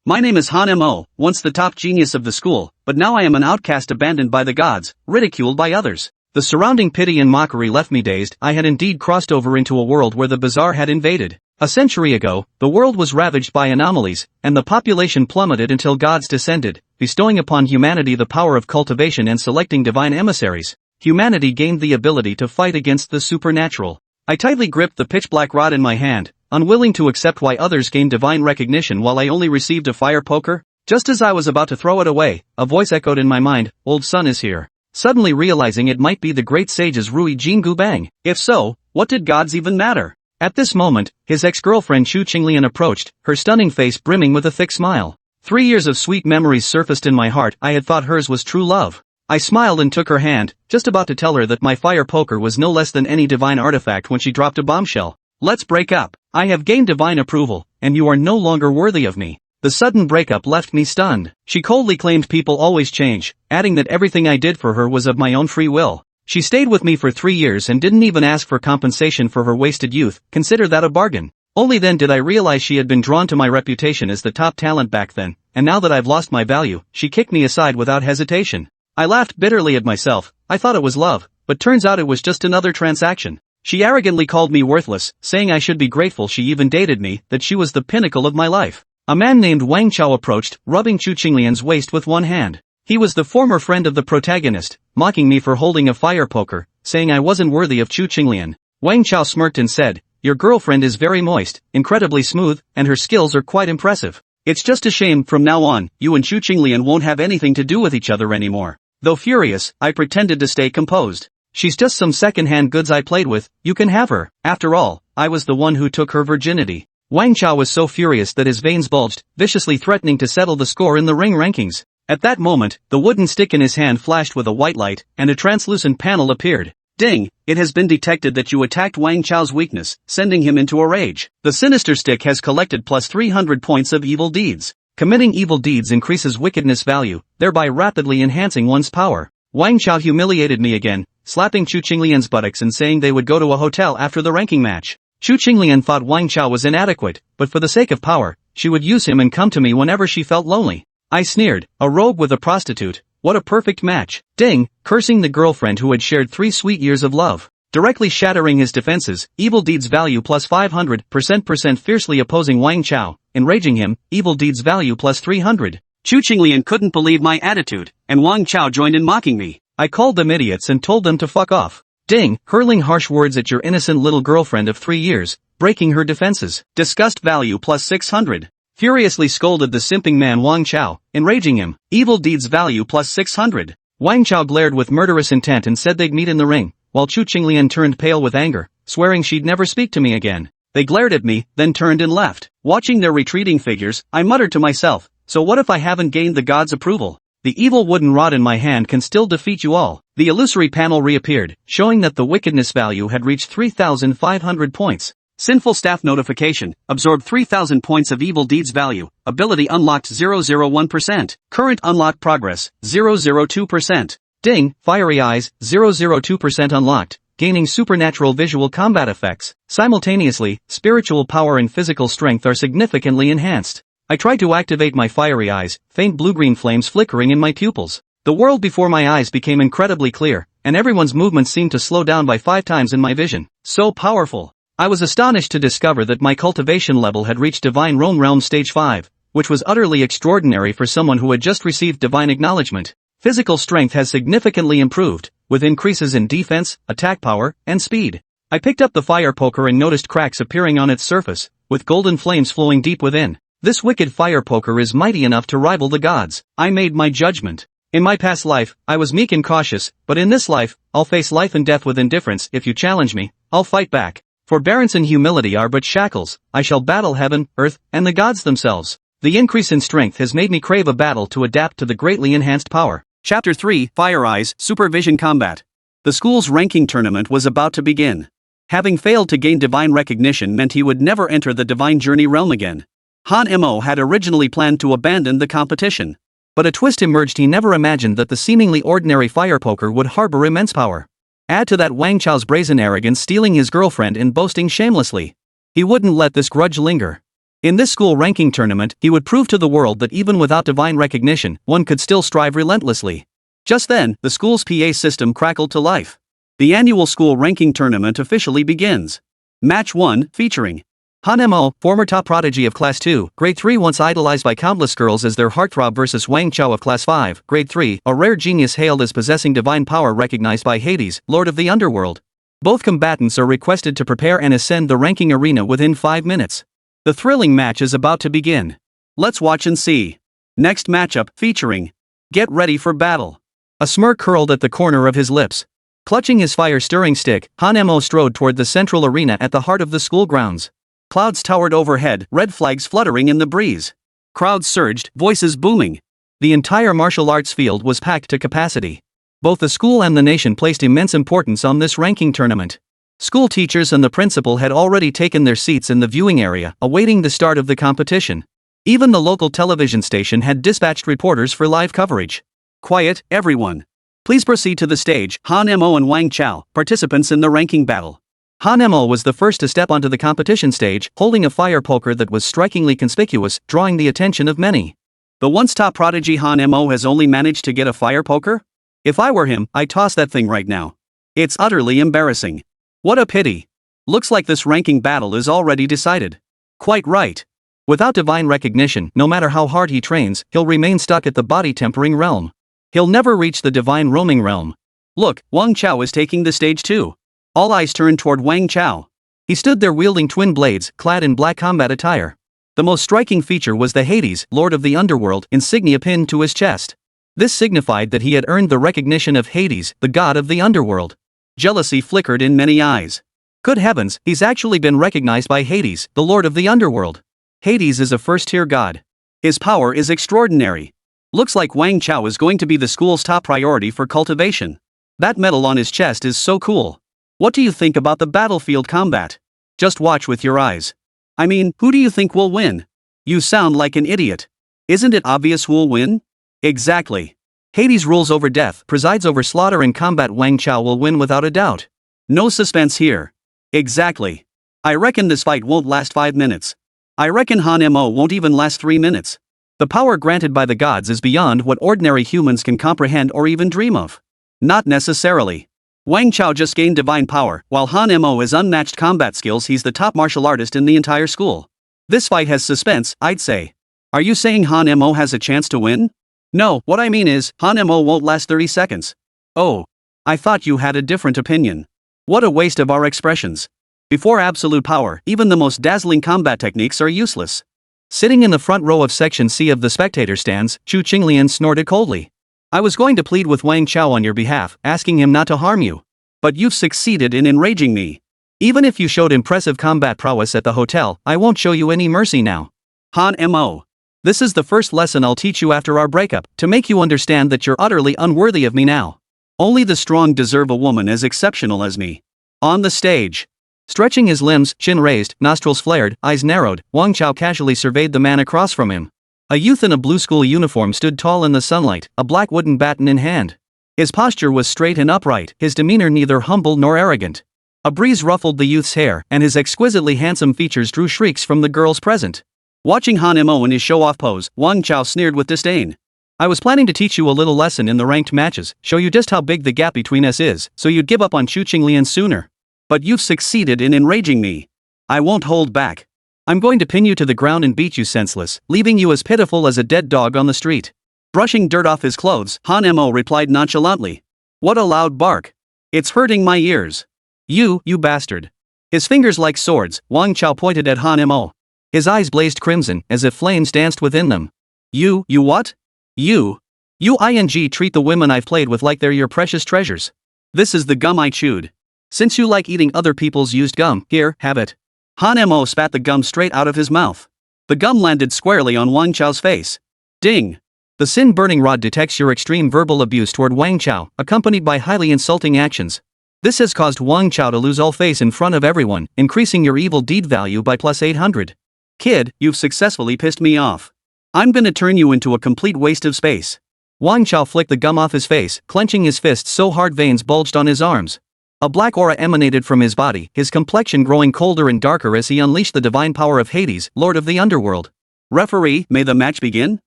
My name is Han Mo, once the top genius of the school, but now I am an outcast abandoned by the gods, ridiculed by others. The surrounding pity and mockery left me dazed. I had indeed crossed over into a world where the bizarre had invaded. A century ago, the world was ravaged by anomalies, and the population plummeted until gods descended, bestowing upon humanity the power of cultivation and selecting divine emissaries. Humanity gained the ability to fight against the supernatural. I tightly gripped the pitch-black rod in my hand, unwilling to accept why others gained divine recognition while I only received a fire poker. Just as I was about to throw it away, a voice echoed in my mind, "Old Sun is here." Suddenly realizing it might be the great sage's Rui Jingu Bang. If so, what did gods even matter? At this moment, his ex-girlfriend Chu Qinglian approached, her stunning face brimming with a thick smile. 3 years of sweet memories surfaced in my heart. I had thought hers was true love. I smiled and took her hand, just about to tell her that my fire poker was no less than any divine artifact when she dropped a bombshell. "Let's break up. I have gained divine approval, and you are no longer worthy of me." The sudden breakup left me stunned. She coldly claimed people always change, adding that everything I did for her was of my own free will. She stayed with me for 3 years and didn't even ask for compensation for her wasted youth. Consider that a bargain. Only then did I realize she had been drawn to my reputation as the top talent back then, and now that I've lost my value, she kicked me aside without hesitation. I laughed bitterly at myself. I thought it was love, but turns out it was just another transaction. She arrogantly called me worthless, saying I should be grateful she even dated me, that she was the pinnacle of my life. A man named Wang Chao approached, rubbing Chu Qinglian's waist with one hand. He was the former friend of the protagonist, mocking me for holding a fire poker, saying I wasn't worthy of Chu Qinglian. Wang Chao smirked and said, "Your girlfriend is very moist, incredibly smooth, and her skills are quite impressive. It's just a shame from now on, you and Chu Qinglian won't have anything to do with each other anymore." Though furious, I pretended to stay composed. "She's just some second-hand goods I played with, you can have her. After all, I was the one who took her virginity." Wang Chao was so furious that his veins bulged, viciously threatening to settle the score in the ring rankings. At that moment, the wooden stick in his hand flashed with a white light, and a translucent panel appeared. "Ding! It has been detected that you attacked Wang Chao's weakness, sending him into a rage. The sinister stick has collected plus 300 points of evil deeds. Committing evil deeds increases wickedness value, thereby rapidly enhancing one's power." Wang Chao humiliated me again, slapping Chu Qinglian's buttocks and saying they would go to a hotel after the ranking match. Chu Qinglian thought Wang Chao was inadequate, but for the sake of power, she would use him and come to me whenever she felt lonely. I sneered, a rogue with a prostitute, what a perfect match. Ding, cursing the girlfriend who had shared 3 sweet years of love. Directly shattering his defenses, evil deeds value plus 500% fiercely opposing Wang Chao, enraging him, evil deeds value plus 300. Chu Qinglian couldn't believe my attitude, and Wang Chao joined in mocking me. I called them idiots and told them to fuck off. Ding, hurling harsh words at your innocent little girlfriend of 3 years, breaking her defenses. Disgust value plus 600. Furiously scolded the simping man Wang Chao, enraging him, evil deeds value plus 600. Wang Chao glared with murderous intent and said they'd meet in the ring, while Chu Qinglian turned pale with anger, swearing she'd never speak to me again. They glared at me, then turned and left. Watching their retreating figures, I muttered to myself, so what if I haven't gained the god's approval? The evil wooden rod in my hand can still defeat you all. The illusory panel reappeared, showing that the wickedness value had reached 3,500 points. Sinful staff notification, absorbed 3,000 points of evil deeds value, ability unlocked 001%, current unlocked progress, 002%. Ding, fiery eyes, 002% unlocked, gaining supernatural visual combat effects. Simultaneously, spiritual power and physical strength are significantly enhanced. I tried to activate my fiery eyes, faint blue-green flames flickering in my pupils. The world before my eyes became incredibly clear, and everyone's movements seemed to slow down by 5 times in my vision. So powerful. I was astonished to discover that my cultivation level had reached Divine Realm Stage 5, which was utterly extraordinary for someone who had just received divine acknowledgement. Physical strength has significantly improved, with increases in defense, attack power, and speed. I picked up the fire poker and noticed cracks appearing on its surface, with golden flames flowing deep within. This wicked fire poker is mighty enough to rival the gods. I made my judgment. In my past life, I was meek and cautious, but in this life, I'll face life and death with indifference. If you challenge me, I'll fight back. Forbearance and humility are but shackles. I shall battle heaven, earth, and the gods themselves. The increase in strength has made me crave a battle to adapt to the greatly enhanced power. Chapter 3, Fire Eyes, Supervision Combat. The school's ranking tournament was about to begin. Having failed to gain divine recognition meant he would never enter the divine journey realm again. Han Mo had originally planned to abandon the competition. But a twist emerged. He never imagined that the seemingly ordinary fire poker would harbor immense power. Add to that Wang Chao's brazen arrogance, stealing his girlfriend and boasting shamelessly. He wouldn't let this grudge linger. In this school ranking tournament, he would prove to the world that even without divine recognition, one could still strive relentlessly. Just then, the school's PA system crackled to life. The annual school ranking tournament officially begins. Match 1, featuring Han Mo, former top prodigy of Class 2, Grade 3, once idolized by countless girls as their heartthrob, versus Wang Chao of Class 5, Grade 3, a rare genius hailed as possessing divine power recognized by Hades, Lord of the Underworld. Both combatants are requested to prepare and ascend the ranking arena within 5 minutes. The thrilling match is about to begin. Let's watch and see. Next matchup, featuring Get Ready for Battle. A smirk curled at the corner of his lips. Clutching his fire-stirring stick, Han Mo strode toward the central arena at the heart of the school grounds. Clouds towered overhead, red flags fluttering in the breeze. Crowds surged, voices booming. The entire martial arts field was packed to capacity. Both the school and the nation placed immense importance on this ranking tournament. School teachers and the principal had already taken their seats in the viewing area, awaiting the start of the competition. Even the local television station had dispatched reporters for live coverage. Quiet, everyone. Please proceed to the stage. Han Mo and Wang Chao, participants in the ranking battle. Han Mo was the first to step onto the competition stage, holding a fire poker that was strikingly conspicuous, drawing the attention of many. The once top prodigy Han Mo has only managed to get a fire poker? If I were him, I'd toss that thing right now. It's utterly embarrassing. What a pity. Looks like this ranking battle is already decided. Quite right. Without divine recognition, no matter how hard he trains, he'll remain stuck at the body-tempering realm. He'll never reach the divine roaming realm. Look, Wang Chao is taking the stage too. All eyes turned toward Wang Chao. He stood there wielding twin blades, clad in black combat attire. The most striking feature was the Hades, Lord of the Underworld, insignia pinned to his chest. This signified that he had earned the recognition of Hades, the god of the underworld. Jealousy flickered in many eyes. Good heavens, he's actually been recognized by Hades, the Lord of the Underworld. Hades is a first-tier god. His power is extraordinary. Looks like Wang Chao is going to be the school's top priority for cultivation. That medal on his chest is so cool. What do you think about the battlefield combat? Just watch with your eyes. I mean, who do you think will win? You sound like an idiot. Isn't it obvious who'll win? Exactly. Hades rules over death, presides over slaughter and combat. Wang Chao will win without a doubt. No suspense here. Exactly. I reckon this fight won't last 5 minutes. I reckon Han Mo won't even last 3 minutes. The power granted by the gods is beyond what ordinary humans can comprehend or even dream of. Not necessarily. Wang Chao just gained divine power, while Han Mo has unmatched combat skills. He's the top martial artist in the entire school. This fight has suspense, I'd say. Are you saying Han Mo has a chance to win? No, what I mean is, Han Mo won't last 30 seconds. Oh. I thought you had a different opinion. What a waste of our expressions. Before absolute power, even the most dazzling combat techniques are useless. Sitting in the front row of Section C of the spectator stands, Chu Qinglian snorted coldly. I was going to plead with Wang Chao on your behalf, asking him not to harm you. But you've succeeded in enraging me. Even if you showed impressive combat prowess at the hotel, I won't show you any mercy now. Han Mo. This is the first lesson I'll teach you after our breakup, to make you understand that you're utterly unworthy of me now. Only the strong deserve a woman as exceptional as me. On the stage. Stretching his limbs, chin raised, nostrils flared, eyes narrowed, Wang Chao casually surveyed the man across from him. A youth in a blue school uniform stood tall in the sunlight, a black wooden baton in hand. His posture was straight and upright, his demeanor neither humble nor arrogant. A breeze ruffled the youth's hair, and his exquisitely handsome features drew shrieks from the girls present. Watching Han Mo in his show-off pose, Wang Chao sneered with disdain. I was planning to teach you a little lesson in the ranked matches, show you just how big the gap between us is, so you'd give up on Chu Qinglian sooner. But you've succeeded in enraging me. I won't hold back. I'm going to pin you to the ground and beat you senseless, leaving you as pitiful as a dead dog on the street. Brushing dirt off his clothes, Han Mo replied nonchalantly. What a loud bark. It's hurting my ears. You bastard. His fingers like swords, Wang Chao pointed at Han Mo. His eyes blazed crimson, as if flames danced within them. You what? You treat the women I've played with like they're your precious treasures. This is the gum I chewed. Since you like eating other people's used gum, here, have it. Han Mo spat the gum straight out of his mouth. The gum landed squarely on Wang Chao's face. Ding! The sin-burning rod detects your extreme verbal abuse toward Wang Chao, accompanied by highly insulting actions. This has caused Wang Chao to lose all face in front of everyone, increasing your evil deed value by plus 800. Kid, you've successfully pissed me off. I'm gonna turn you into a complete waste of space. Wang Chao flicked the gum off his face, clenching his fists so hard veins bulged on his arms. A black aura emanated from his body, his complexion growing colder and darker as he unleashed the divine power of Hades, lord of the underworld. Referee, may the match begin?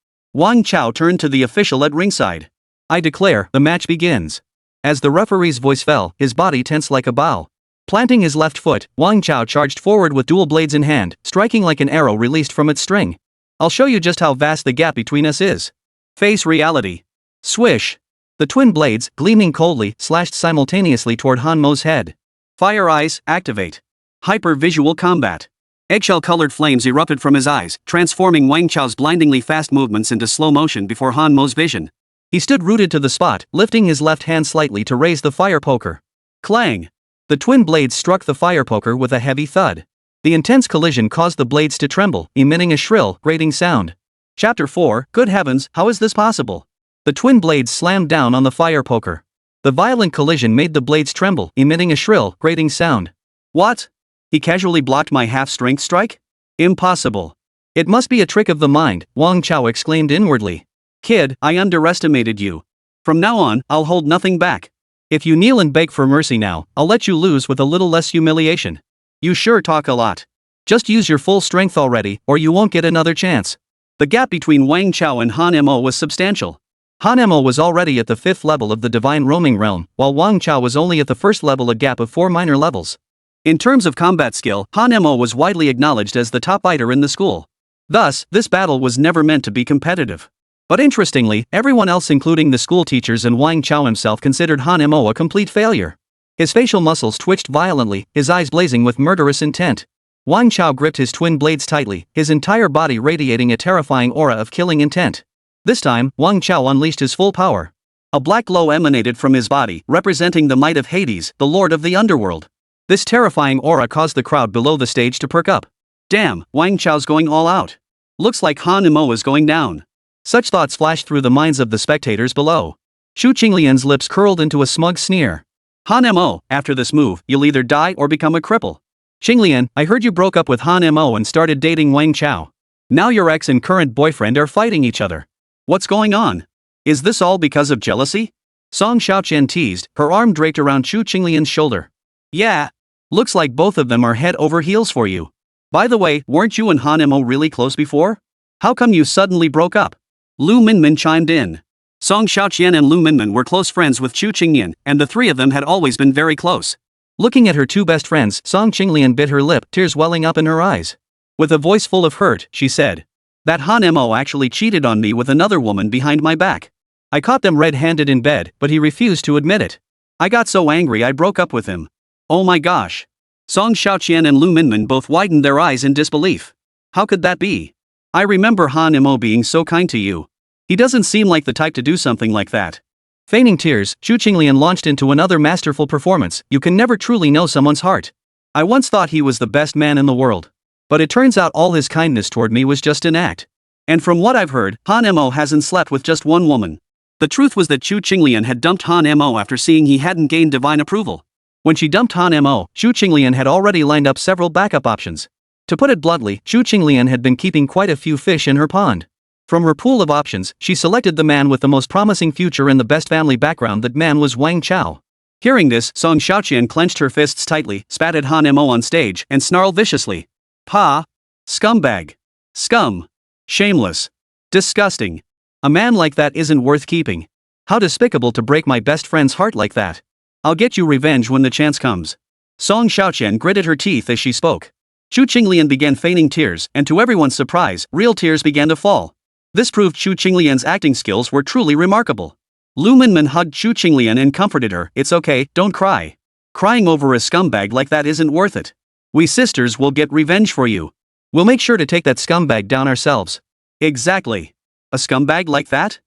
Wang Chao turned to the official at ringside. I declare, the match begins. As the referee's voice fell, his body tensed like a bow. Planting his left foot, Wang Chao charged forward with dual blades in hand, striking like an arrow released from its string. I'll show you just how vast the gap between us is. Face reality. Swish. The twin blades, gleaming coldly, slashed simultaneously toward Han Mo's head. Fire eyes, activate. Hyper-visual combat. Eggshell-colored flames erupted from his eyes, transforming Wang Chao's blindingly fast movements into slow motion before Han Mo's vision. He stood rooted to the spot, lifting his left hand slightly to raise the fire poker. Clang! The twin blades struck the fire poker with a heavy thud. The intense collision caused the blades to tremble, emitting a shrill, grating sound. Chapter 4, Good heavens, how is this possible? The twin blades slammed down on the fire poker. The violent collision made the blades tremble, emitting a shrill, grating sound. What? He casually blocked my half-strength strike? Impossible. It must be a trick of the mind, Wang Chao exclaimed inwardly. Kid, I underestimated you. From now on, I'll hold nothing back. If you kneel and beg for mercy now, I'll let you lose with a little less humiliation. You sure talk a lot. Just use your full strength already, or you won't get another chance. The gap between Wang Chao and Han Mo was substantial. Han Mo was already at the 5th level of the divine roaming realm, while Wang Chao was only at the 1st level, a gap of 4 minor levels. In terms of combat skill, Han Mo was widely acknowledged as the top fighter in the school. Thus, this battle was never meant to be competitive. But interestingly, everyone else including the school teachers and Wang Chao himself considered Han Mo a complete failure. His facial muscles twitched violently, his eyes blazing with murderous intent. Wang Chao gripped his twin blades tightly, his entire body radiating a terrifying aura of killing intent. This time, Wang Chao unleashed his full power. A black glow emanated from his body, representing the might of Hades, the lord of the underworld. This terrifying aura caused the crowd below the stage to perk up. Damn, Wang Chao's going all out. Looks like Han Mo is going down. Such thoughts flashed through the minds of the spectators below. Shu Qinglian's lips curled into a smug sneer. Han Mo, after this move, you'll either die or become a cripple. Qinglian, I heard you broke up with Han Mo and started dating Wang Chao. Now your ex and current boyfriend are fighting each other. What's going on? Is this all because of jealousy? Song Xiaoqian teased, her arm draped around Shu Qinglian's shoulder. Yeah. Looks like both of them are head over heels for you. By the way, weren't you and Han Mo really close before? How come you suddenly broke up? Lu Minmin chimed in. Song Xiaoqian and Lu Minmin were close friends with Chu Qingyan, and the three of them had always been very close. Looking at her two best friends, Song Qinglian bit her lip, tears welling up in her eyes. With a voice full of hurt, she said. That Han Mo actually cheated on me with another woman behind my back. I caught them red-handed in bed, but he refused to admit it. I got so angry I broke up with him. Oh my gosh. Song Xiaoqian and Lu Minmin both widened their eyes in disbelief. How could that be? I remember Han Mo being so kind to you. He doesn't seem like the type to do something like that. Feigning tears, Shu Qinglian launched into another masterful performance. You can never truly know someone's heart. I once thought he was the best man in the world. But it turns out all his kindness toward me was just an act. And from what I've heard, Han Mo hasn't slept with just one woman. The truth was that Shu Qinglian had dumped Han Mo after seeing he hadn't gained divine approval. When she dumped Han Mo, Shu Qinglian had already lined up several backup options. To put it bluntly, Shu Qinglian had been keeping quite a few fish in her pond. From her pool of options, she selected the man with the most promising future and the best family background. That man was Wang Chao. Hearing this, Song Xiaoqian clenched her fists tightly, spat at Han Mo on stage, and snarled viciously. Pa! Scumbag! Scum! Shameless! Disgusting! A man like that isn't worth keeping. How despicable to break my best friend's heart like that. I'll get you revenge when the chance comes. Song Xiaoqian gritted her teeth as she spoke. Shu Qinglian began feigning tears, and to everyone's surprise, real tears began to fall. This proved Shu Qinglian's acting skills were truly remarkable. Lu Minmin hugged Shu Qinglian and comforted her. It's okay, don't cry. Crying over a scumbag like that isn't worth it. We sisters will get revenge for you. We'll make sure to take that scumbag down ourselves. Exactly. A scumbag like that?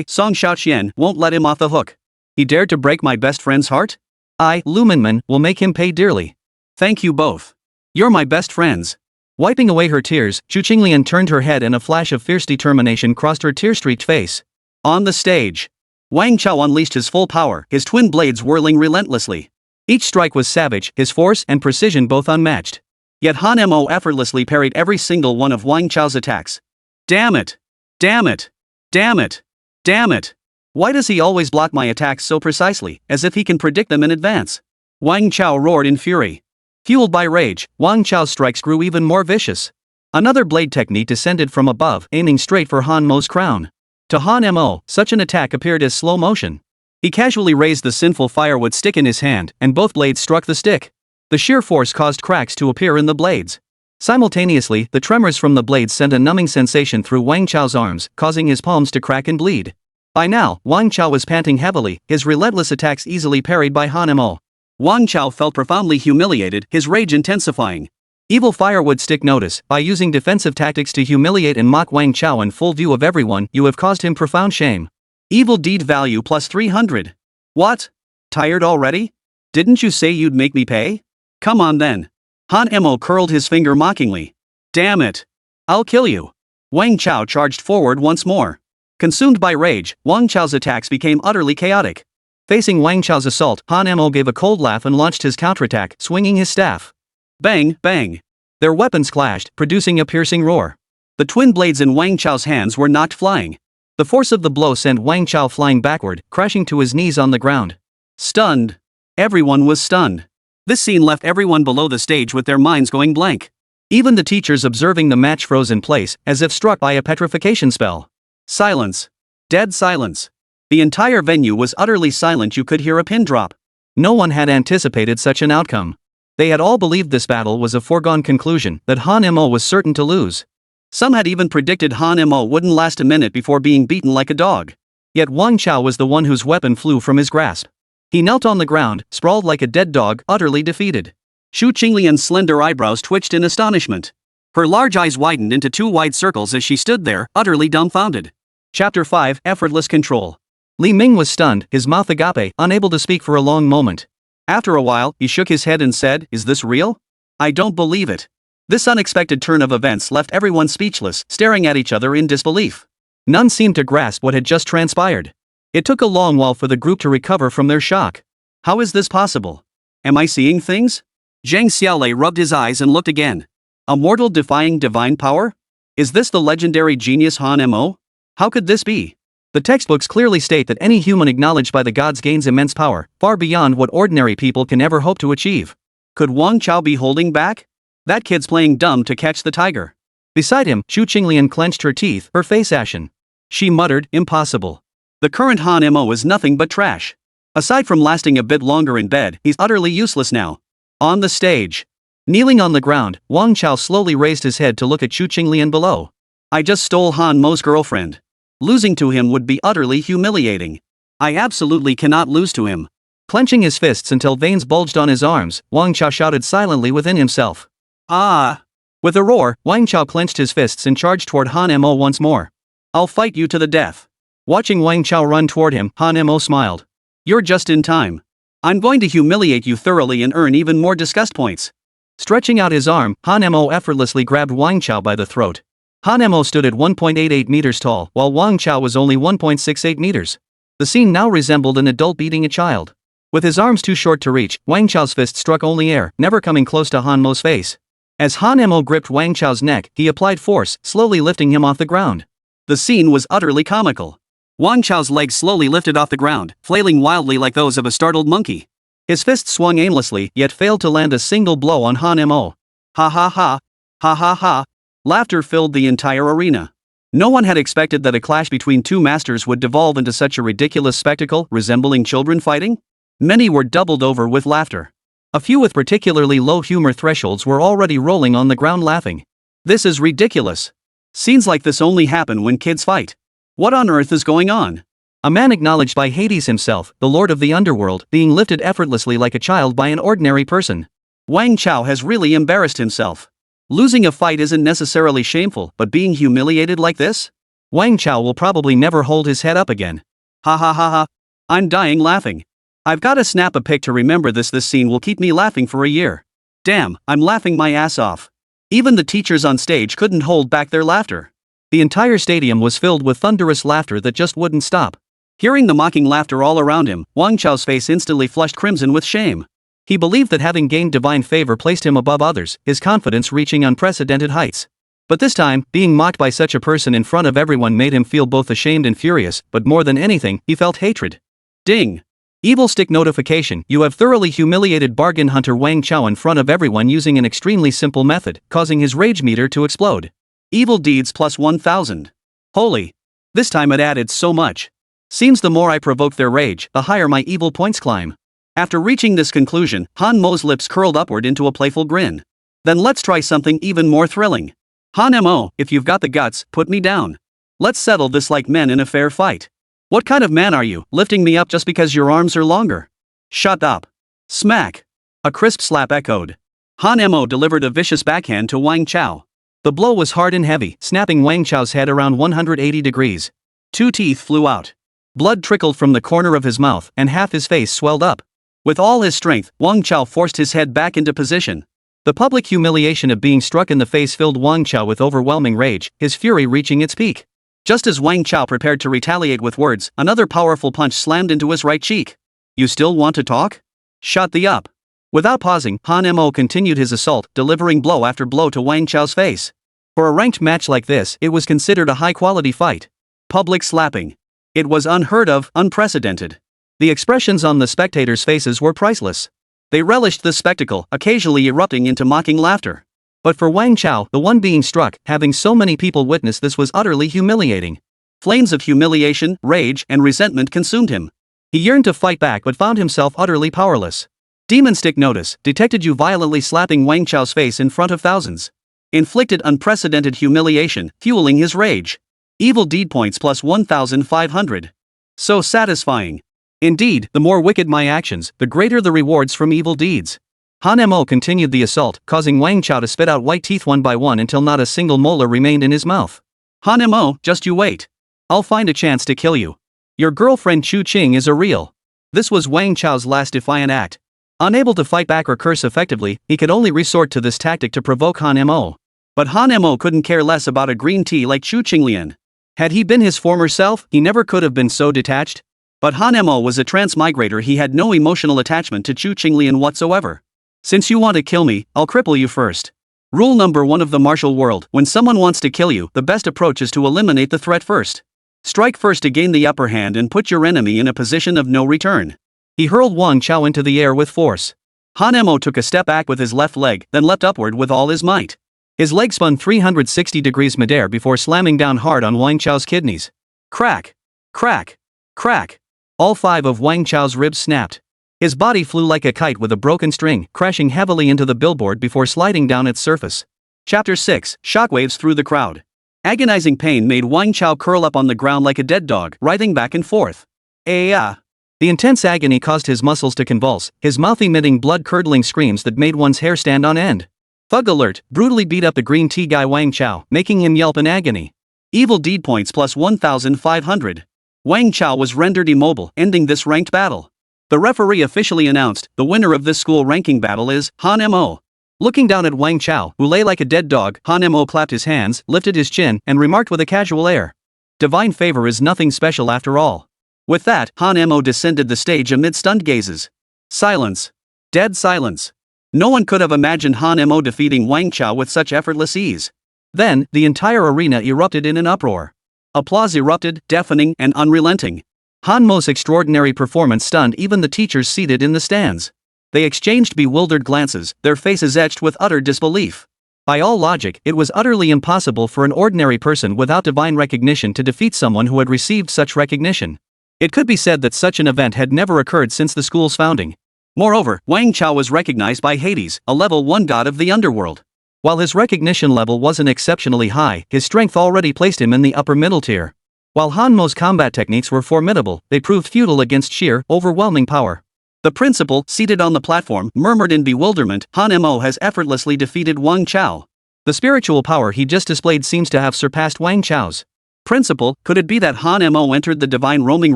Song Xiaoqian, won't let him off the hook. He dared to break my best friend's heart? Lu Minmin, will make him pay dearly. Thank you both. You're my best friends. Wiping away her tears, Shu Qinglian turned her head and a flash of fierce determination crossed her tear-streaked face. On the stage, Wang Chao unleashed his full power, his twin blades whirling relentlessly. Each strike was savage, his force and precision both unmatched. Yet Han Mo effortlessly parried every single one of Wang Chao's attacks. Damn it! Damn it! Damn it! Damn it! Why does he always block my attacks so precisely, as if he can predict them in advance? Wang Chao roared in fury. Fueled by rage, Wang Chao's strikes grew even more vicious. Another blade technique descended from above, aiming straight for Han Mo's crown. To Han Mo, such an attack appeared as slow motion. He casually raised the sinful firewood stick in his hand, and both blades struck the stick. The sheer force caused cracks to appear in the blades. Simultaneously, the tremors from the blades sent a numbing sensation through Wang Chao's arms, causing his palms to crack and bleed. By now, Wang Chao was panting heavily, his relentless attacks easily parried by Han Mo. Wang Chao felt profoundly humiliated, his rage intensifying. Evil firewood stick notice, by using defensive tactics to humiliate and mock Wang Chao in full view of everyone, you have caused him profound shame. Evil deed value plus 300. What? Tired already? Didn't you say you'd make me pay? Come on then. Han Mo curled his finger mockingly. Damn it. I'll kill you. Wang Chao charged forward once more. Consumed by rage, Wang Chao's attacks became utterly chaotic. Facing Wang Chao's assault, Han Mo gave a cold laugh and launched his counterattack, swinging his staff. Bang, bang. Their weapons clashed, producing a piercing roar. The twin blades in Wang Chao's hands were knocked flying. The force of the blow sent Wang Chao flying backward, crashing to his knees on the ground. Stunned. Everyone was stunned. This scene left everyone below the stage with their minds going blank. Even the teachers observing the match froze in place, as if struck by a petrification spell. Silence. Dead silence. The entire venue was utterly silent. You could hear a pin drop. No one had anticipated such an outcome. They had all believed this battle was a foregone conclusion, that Han Mo was certain to lose. Some had even predicted Han Mo wouldn't last a minute before being beaten like a dog. Yet Wang Chao was the one whose weapon flew from his grasp. He knelt on the ground, sprawled like a dead dog, utterly defeated. Shu Qinglian's slender eyebrows twitched in astonishment. Her large eyes widened into two wide circles as she stood there, utterly dumbfounded. Chapter 5, Effortless Control. Li Ming was stunned, his mouth agape, unable to speak for a long moment. After a while, he shook his head and said, "Is this real? I don't believe it." This unexpected turn of events left everyone speechless, staring at each other in disbelief. None seemed to grasp what had just transpired. It took a long while for the group to recover from their shock. How is this possible? Am I seeing things? Zhang Xiaolei rubbed his eyes and looked again. A mortal defying divine power? Is this the legendary genius Han Mo? How could this be? The textbooks clearly state that any human acknowledged by the gods gains immense power, far beyond what ordinary people can ever hope to achieve. Could Wang Chao be holding back? That kid's playing dumb to catch the tiger. Beside him, Shu Qinglian clenched her teeth, her face ashen. She muttered, "Impossible. The current Han Mo is nothing but trash. Aside from lasting a bit longer in bed, he's utterly useless now." On the stage. Kneeling on the ground, Wang Chao slowly raised his head to look at Shu Qinglian below. "I just stole Han Mo's girlfriend. Losing to him would be utterly humiliating. I absolutely cannot lose to him." Clenching his fists until veins bulged on his arms, Wang Chao shouted silently within himself. "Ah!" With a roar, Wang Chao clenched his fists and charged toward Han Mo once more. "I'll fight you to the death." Watching Wang Chao run toward him, Han Mo smiled. "You're just in time. I'm going to humiliate you thoroughly and earn even more disgust points." Stretching out his arm, Han Mo effortlessly grabbed Wang Chao by the throat. Han Mo stood at 1.88 meters tall, while Wang Chao was only 1.68 meters. The scene now resembled an adult beating a child. With his arms too short to reach, Wang Chao's fist struck only air, never coming close to Han Mo's face. As Han Mo gripped Wang Chao's neck, he applied force, slowly lifting him off the ground. The scene was utterly comical. Wang Chao's legs slowly lifted off the ground, flailing wildly like those of a startled monkey. His fists swung aimlessly, yet failed to land a single blow on Han Mo. Ha ha ha. Ha ha ha. Laughter filled the entire arena. No one had expected that a clash between two masters would devolve into such a ridiculous spectacle, resembling children fighting. Many were doubled over with laughter. A few with particularly low humor thresholds were already rolling on the ground laughing. "This is ridiculous. Scenes like this only happen when kids fight. What on earth is going on?" A man acknowledged by Hades himself, the lord of the underworld, being lifted effortlessly like a child by an ordinary person. Wang Chao has really embarrassed himself. Losing a fight isn't necessarily shameful, but being humiliated like this? Wang Chao will probably never hold his head up again. Ha ha ha ha. I'm dying laughing. I've gotta snap a pic to remember this. This scene will keep me laughing for a year. Damn, I'm laughing my ass off. Even the teachers on stage couldn't hold back their laughter. The entire stadium was filled with thunderous laughter that just wouldn't stop. Hearing the mocking laughter all around him, Wang Chao's face instantly flushed crimson with shame. He believed that having gained divine favor placed him above others, his confidence reaching unprecedented heights. But this time, being mocked by such a person in front of everyone made him feel both ashamed and furious, but more than anything, he felt hatred. Ding! Evil stick notification: you have thoroughly humiliated bargain hunter Wang Chao in front of everyone using an extremely simple method, causing his rage meter to explode. Evil deeds plus 1000. Holy. This time it added so much. Seems the more I provoke their rage, the higher my evil points climb. After reaching this conclusion, Han Mo's lips curled upward into a playful grin. Then let's try something even more thrilling. Han Mo, if you've got the guts, put me down. Let's settle this like men in a fair fight. What kind of man are you, lifting me up just because your arms are longer? Shut up. Smack. A crisp slap echoed. Han Mo delivered a vicious backhand to Wang Chao. The blow was hard and heavy, snapping Wang Chao's head around 180 degrees. 2 teeth flew out. Blood trickled from the corner of his mouth, and half his face swelled up. With all his strength, Wang Chao forced his head back into position. The public humiliation of being struck in the face filled Wang Chao with overwhelming rage, his fury reaching its peak. Just as Wang Chao prepared to retaliate with words, another powerful punch slammed into his right cheek. You still want to talk? Shut the up. Without pausing, Han Mo continued his assault, delivering blow after blow to Wang Chao's face. For a ranked match like this, it was considered a high-quality fight. Public slapping. It was unheard of, unprecedented. The expressions on the spectators' faces were priceless. They relished the spectacle, occasionally erupting into mocking laughter. But for Wang Chao, the one being struck, having so many people witness this was utterly humiliating. Flames of humiliation, rage, and resentment consumed him. He yearned to fight back but found himself utterly powerless. Demon Stick notice: detected you violently slapping Wang Chao's face in front of thousands. Inflicted unprecedented humiliation, fueling his rage. Evil deed points plus 1500. So satisfying. Indeed, the more wicked my actions, the greater the rewards from evil deeds. Han Mo continued the assault, causing Wang Chao to spit out white teeth one by one until not a single molar remained in his mouth. Han Mo, just you wait. I'll find a chance to kill you. Your girlfriend Chu Qing is a real. This was Wang Chao's last defiant act. Unable to fight back or curse effectively, he could only resort to this tactic to provoke Han Mo. But Han Mo couldn't care less about a green tea like Chu Qinglian. Had he been his former self, he never could have been so detached. But Han Mo was a transmigrator. He had no emotional attachment to Chu Qinglian whatsoever. Since you want to kill me, I'll cripple you first. Rule number 1 of the martial world: when someone wants to kill you, the best approach is to eliminate the threat first. Strike first to gain the upper hand and put your enemy in a position of no return. He hurled Wang Chao into the air with force. Han Mo took a step back with his left leg, then leapt upward with all his might. His leg spun 360 degrees midair before slamming down hard on Wang Chao's kidneys. Crack! Crack! Crack! All 5 of Wang Chao's ribs snapped. His body flew like a kite with a broken string, crashing heavily into the billboard before sliding down its surface. Chapter 6: Shockwaves through the crowd. Agonizing pain made Wang Chao curl up on the ground like a dead dog, writhing back and forth. The intense agony caused his muscles to convulse, his mouth emitting blood-curdling screams that made one's hair stand on end. Thug alert: brutally beat up the green tea guy Wang Chao, making him yelp in agony. Evil deed points plus 1500. Wang Chao was rendered immobile, ending this ranked battle. The referee officially announced, the winner of this school ranking battle is Han Mo. Looking down at Wang Chao, who lay like a dead dog, Han Mo clapped his hands, lifted his chin, and remarked with a casual air. Divine favor is nothing special after all. With that, Han Mo descended the stage amid stunned gazes. Silence. Dead silence. No one could have imagined Han Mo defeating Wang Chao with such effortless ease. Then, the entire arena erupted in an uproar. Applause erupted, deafening and unrelenting. Han Mo's extraordinary performance stunned even the teachers seated in the stands. They exchanged bewildered glances, their faces etched with utter disbelief. By all logic, it was utterly impossible for an ordinary person without divine recognition to defeat someone who had received such recognition. It could be said that such an event had never occurred since the school's founding. Moreover, Wang Chao was recognized by Hades, a level 1 god of the underworld. While his recognition level wasn't exceptionally high, his strength already placed him in the upper middle tier. While Han Mo's combat techniques were formidable, they proved futile against sheer, overwhelming power. The principal, seated on the platform, murmured in bewilderment, Han Mo has effortlessly defeated Wang Chao. The spiritual power he just displayed seems to have surpassed Wang Chao's. Principal, could it be that Han Mo entered the divine roaming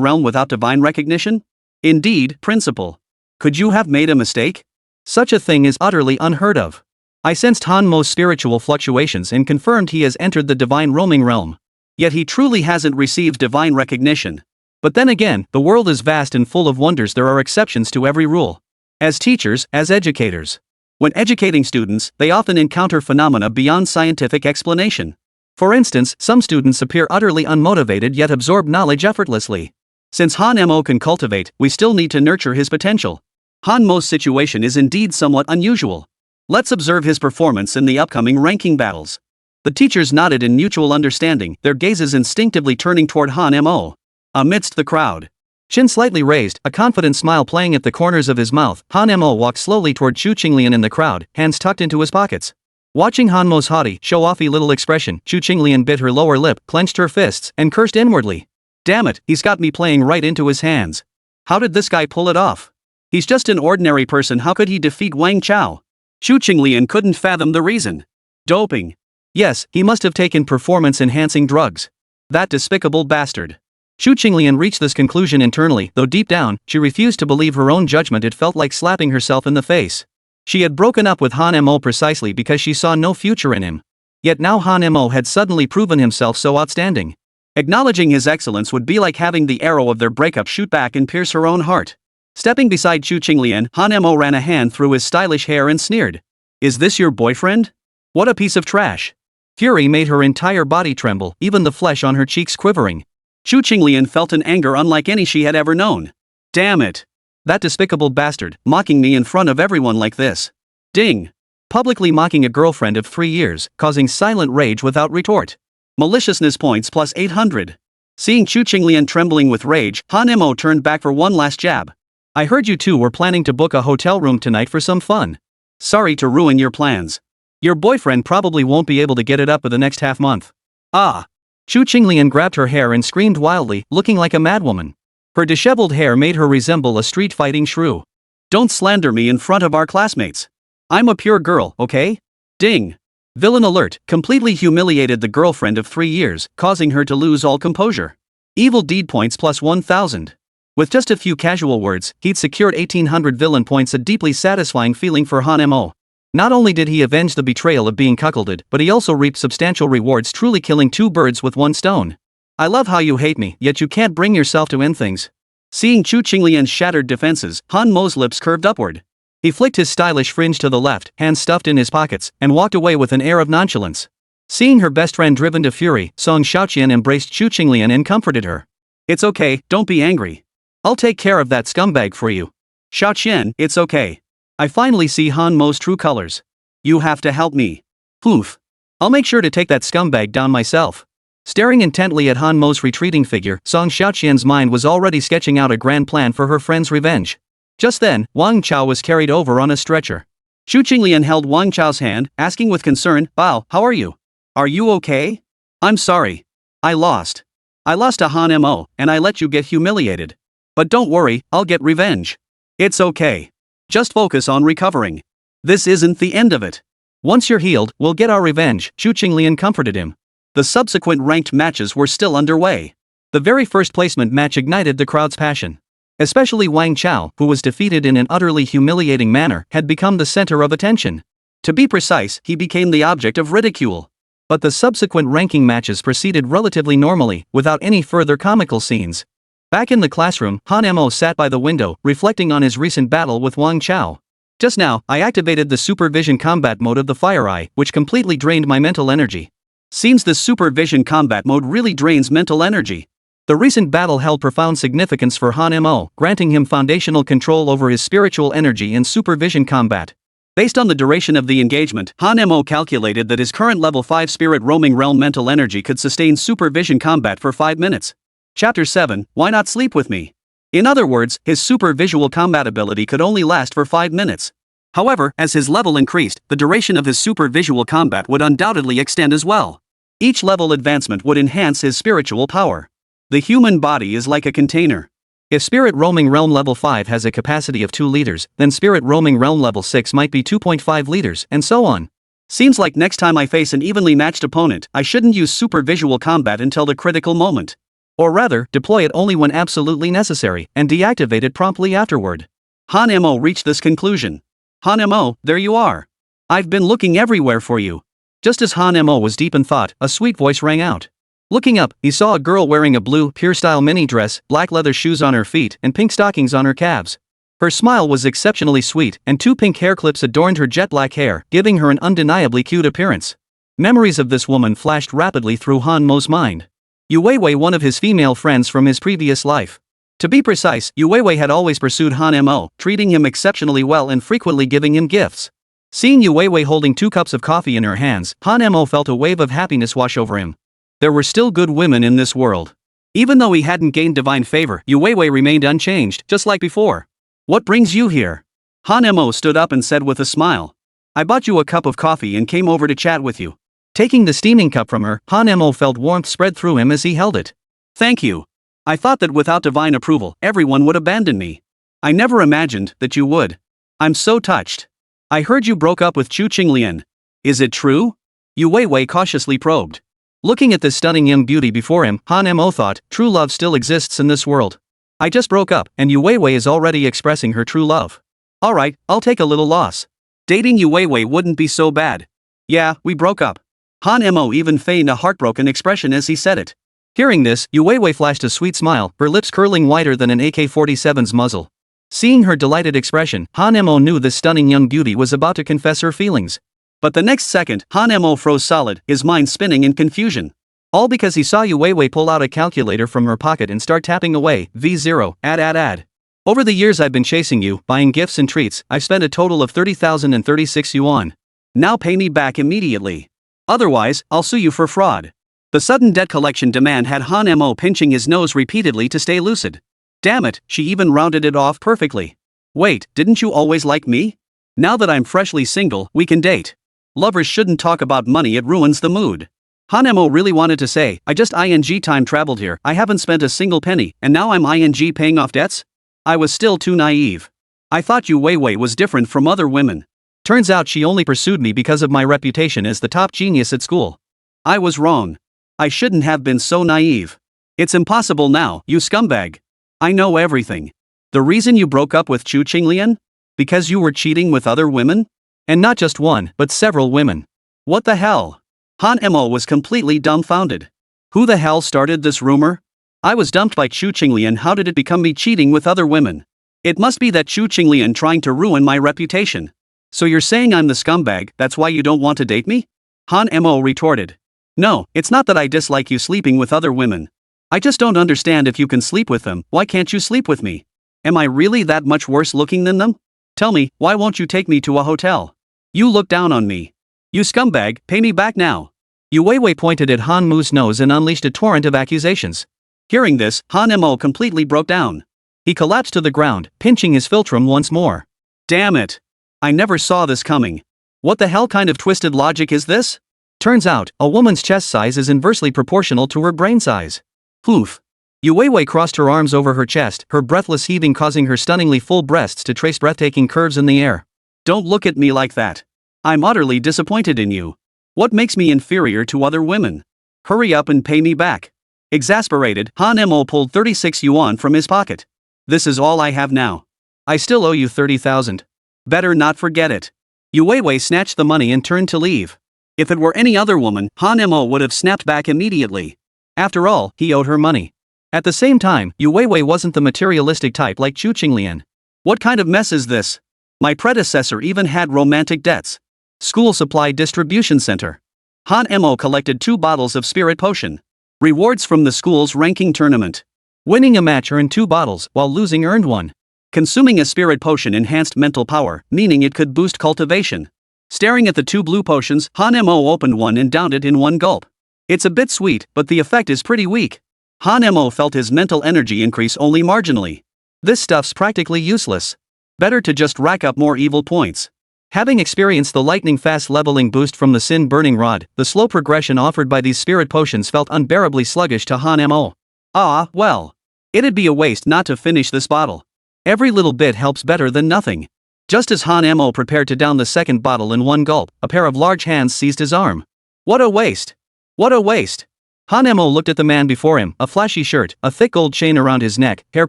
realm without divine recognition? Indeed, Principal. Could you have made a mistake? Such a thing is utterly unheard of. I sensed Han Mo's spiritual fluctuations and confirmed he has entered the divine roaming realm. Yet he truly hasn't received divine recognition. But then again, the world is vast and full of wonders. There are exceptions to every rule. As teachers, as educators. When educating students, they often encounter phenomena beyond scientific explanation. For instance, some students appear utterly unmotivated yet absorb knowledge effortlessly. Since Han Mo can cultivate, we still need to nurture his potential. Han Mo's situation is indeed somewhat unusual. Let's observe his performance in the upcoming ranking battles. The teachers nodded in mutual understanding, their gazes instinctively turning toward Han Mo. Amidst the crowd, chin slightly raised, a confident smile playing at the corners of his mouth, Han Mo walked slowly toward Chu Qinglian in the crowd, hands tucked into his pockets. Watching Han Mo's haughty, show-offy little expression, Chu Qinglian bit her lower lip, clenched her fists, and cursed inwardly. Damn it, he's got me playing right into his hands. How did this guy pull it off? He's just an ordinary person, how could he defeat Wang Chao? Chu Qinglian couldn't fathom the reason. Doping. Yes, he must have taken performance-enhancing drugs. That despicable bastard. Chu Qinglian reached this conclusion internally, though deep down, she refused to believe her own judgment. It felt like slapping herself in the face. She had broken up with Han Mo precisely because she saw no future in him. Yet now Han Mo had suddenly proven himself so outstanding. Acknowledging his excellence would be like having the arrow of their breakup shoot back and pierce her own heart. Stepping beside Chu Qinglian, Han Mo ran a hand through his stylish hair and sneered. Is this your boyfriend? What a piece of trash. Fury made her entire body tremble, even the flesh on her cheeks quivering. Chu Qinglian felt an anger unlike any she had ever known. Damn it. That despicable bastard, mocking me in front of everyone like this. Ding. Publicly mocking a girlfriend of 3 years, causing silent rage without retort. Maliciousness points plus 800. Seeing Chu Qinglian trembling with rage, Han Mo turned back for one last jab. I heard you two were planning to book a hotel room tonight for some fun. Sorry to ruin your plans. Your boyfriend probably won't be able to get it up for the next half month. Ah. Chu Qinglian grabbed her hair and screamed wildly, looking like a madwoman. Her disheveled hair made her resemble a street-fighting shrew. Don't slander me in front of our classmates. I'm a pure girl, okay? Ding. Villain alert, completely humiliated the girlfriend of 3 years, causing her to lose all composure. Evil deed points plus 1000. With just a few casual words, he'd secured 1800 villain points, a deeply satisfying feeling for Han Mo. Not only did he avenge the betrayal of being cuckolded, but he also reaped substantial rewards, truly killing 2 birds with 1 stone. I love how you hate me, yet you can't bring yourself to end things. Seeing Chu Qinglian's shattered defenses, Han Mo's lips curved upward. He flicked his stylish fringe to the left, hands stuffed in his pockets, and walked away with an air of nonchalance. Seeing her best friend driven to fury, Song Xiaoqian embraced Chu Qinglian and comforted her. It's okay, don't be angry. I'll take care of that scumbag for you. Xiaoqian, it's okay. I finally see Han Mo's true colors. You have to help me. Poof. I'll make sure to take that scumbag down myself. Staring intently at Han Mo's retreating figure, Song Xiaoqian's mind was already sketching out a grand plan for her friend's revenge. Just then, Wang Chao was carried over on a stretcher. Chu Qinglian held Wang Chao's hand, asking with concern, Bao, how are you? Are you okay? I'm sorry. I lost. I lost to Han Mo, and I let you get humiliated. But don't worry, I'll get revenge. It's okay. Just focus on recovering. This isn't the end of it. Once you're healed, we'll get our revenge, Chu Qinglian comforted him. The subsequent ranked matches were still underway. The very first placement match ignited the crowd's passion. Especially Wang Chao, who was defeated in an utterly humiliating manner, had become the center of attention. To be precise, he became the object of ridicule. But the subsequent ranking matches proceeded relatively normally, without any further comical scenes. Back in the classroom, Han Mo sat by the window, reflecting on his recent battle with Wang Chao. Just now, I activated the supervision combat mode of the Fire Eye, which completely drained my mental energy. Seems the supervision combat mode really drains mental energy. The recent battle held profound significance for Han Mo, granting him foundational control over his spiritual energy in supervision combat. Based on the duration of the engagement, Han Mo calculated that his current level 5 spirit roaming realm mental energy could sustain supervision combat for 5 minutes. Chapter 7, Why Not Sleep With Me? In other words, his super visual combat ability could only last for 5 minutes. However, as his level increased, the duration of his super visual combat would undoubtedly extend as well. Each level advancement would enhance his spiritual power. The human body is like a container. If Spirit Roaming Realm level 5 has a capacity of 2 liters, then Spirit Roaming Realm level 6 might be 2.5 liters, and so on. Seems like next time I face an evenly matched opponent, I shouldn't use super visual combat until the critical moment. Or rather, deploy it only when absolutely necessary, and deactivate it promptly afterward. Han Mo reached this conclusion. Han Mo, there you are. I've been looking everywhere for you. Just as Han Mo was deep in thought, a sweet voice rang out. Looking up, he saw a girl wearing a blue, pure-style mini dress, black leather shoes on her feet, and pink stockings on her calves. Her smile was exceptionally sweet, and 2 pink hair clips adorned her jet-black hair, giving her an undeniably cute appearance. Memories of this woman flashed rapidly through Han Mo's mind. Yu Weiwei, one of his female friends from his previous life. To be precise, Yu Weiwei had always pursued Han Mo, treating him exceptionally well and frequently giving him gifts. Seeing Yu Weiwei holding 2 cups of coffee in her hands, Han Mo felt a wave of happiness wash over him. There were still good women in this world. Even though he hadn't gained divine favor, Yu Weiwei remained unchanged, just like before. What brings you here? Han Mo stood up and said with a smile. I bought you a cup of coffee and came over to chat with you. Taking the steaming cup from her, Han Mo felt warmth spread through him as he held it. Thank you. I thought that without divine approval, everyone would abandon me. I never imagined that you would. I'm so touched. I heard you broke up with Chu Qinglian. Is it true? Yu Weiwei cautiously probed. Looking at this stunning young beauty before him, Han Mo thought, true love still exists in this world. I just broke up, and Yu Weiwei is already expressing her true love. Alright, I'll take a little loss. Dating Yu Weiwei wouldn't be so bad. Yeah, we broke up. Han Mo even feigned a heartbroken expression as he said it. Hearing this, Yu Weiwei flashed a sweet smile, her lips curling wider than an AK-47's muzzle. Seeing her delighted expression, Han Mo knew this stunning young beauty was about to confess her feelings. But the next second, Han Mo froze solid, his mind spinning in confusion. All because he saw Yu Weiwei pull out a calculator from her pocket and start tapping away, V0, add. Over the years I've been chasing you, buying gifts and treats, I've spent a total of 30,036 yuan. Now pay me back immediately. Otherwise, I'll sue you for fraud. The sudden debt collection demand had Han Mo pinching his nose repeatedly to stay lucid. Damn it, she even rounded it off perfectly. Wait, didn't you always like me? Now that I'm freshly single, we can date. Lovers shouldn't talk about money, it ruins the mood. Han Mo really wanted to say, I just ing time traveled here, I haven't spent a single penny, and now I'm ing paying off debts? I was still too naive. I thought Yu Weiwei was different from other women. Turns out she only pursued me because of my reputation as the top genius at school. I was wrong. I shouldn't have been so naive. It's impossible now, you scumbag. I know everything. The reason you broke up with Chu Qinglian? Because you were cheating with other women? And not just one, but several women. What the hell? Han Mo was completely dumbfounded. Who the hell started this rumor? I was dumped by Chu Qinglian, how did it become me cheating with other women? It must be that Chu Qinglian trying to ruin my reputation. So you're saying I'm the scumbag, that's why you don't want to date me? Han Mo retorted. No, it's not that I dislike you sleeping with other women. I just don't understand, if you can sleep with them, why can't you sleep with me? Am I really that much worse looking than them? Tell me, why won't you take me to a hotel? You look down on me. You scumbag, pay me back now. Yu Weiwei pointed at Han Mu's nose and unleashed a torrent of accusations. Hearing this, Han Mo completely broke down. He collapsed to the ground, pinching his philtrum once more. Damn it. I never saw this coming. What the hell kind of twisted logic is this? Turns out, a woman's chest size is inversely proportional to her brain size. Oof. Yu Weiwei crossed her arms over her chest, her breathless heaving causing her stunningly full breasts to trace breathtaking curves in the air. Don't look at me like that. I'm utterly disappointed in you. What makes me inferior to other women? Hurry up and pay me back. Exasperated, Han Mo pulled 36 yuan from his pocket. This is all I have now. I still owe you 30,000. Better not forget it. Yu Weiwei snatched the money and turned to leave. If it were any other woman, Han Mo would have snapped back immediately. After all, he owed her money. At the same time, Yu Weiwei wasn't the materialistic type like Chu Qinglian. What kind of mess is this? My predecessor even had romantic debts. School supply distribution center. Han Mo collected 2 bottles of spirit potion. Rewards from the school's ranking tournament. Winning a match earned 2 bottles, while losing earned 1. Consuming a spirit potion enhanced mental power, meaning it could boost cultivation. Staring at the 2 blue potions, Han Mo opened one and downed it in one gulp. It's a bit sweet, but the effect is pretty weak. Han Mo felt his mental energy increase only marginally. This stuff's practically useless. Better to just rack up more evil points. Having experienced the lightning-fast leveling boost from the sin-burning rod, the slow progression offered by these spirit potions felt unbearably sluggish to Han Mo. Ah, well. It'd be a waste not to finish this bottle. Every little bit helps better than nothing. Just as Han Mo prepared to down the second bottle in one gulp, a pair of large hands seized his arm. What a waste! What a waste! Han Mo looked at the man before him, a flashy shirt, a thick gold chain around his neck, hair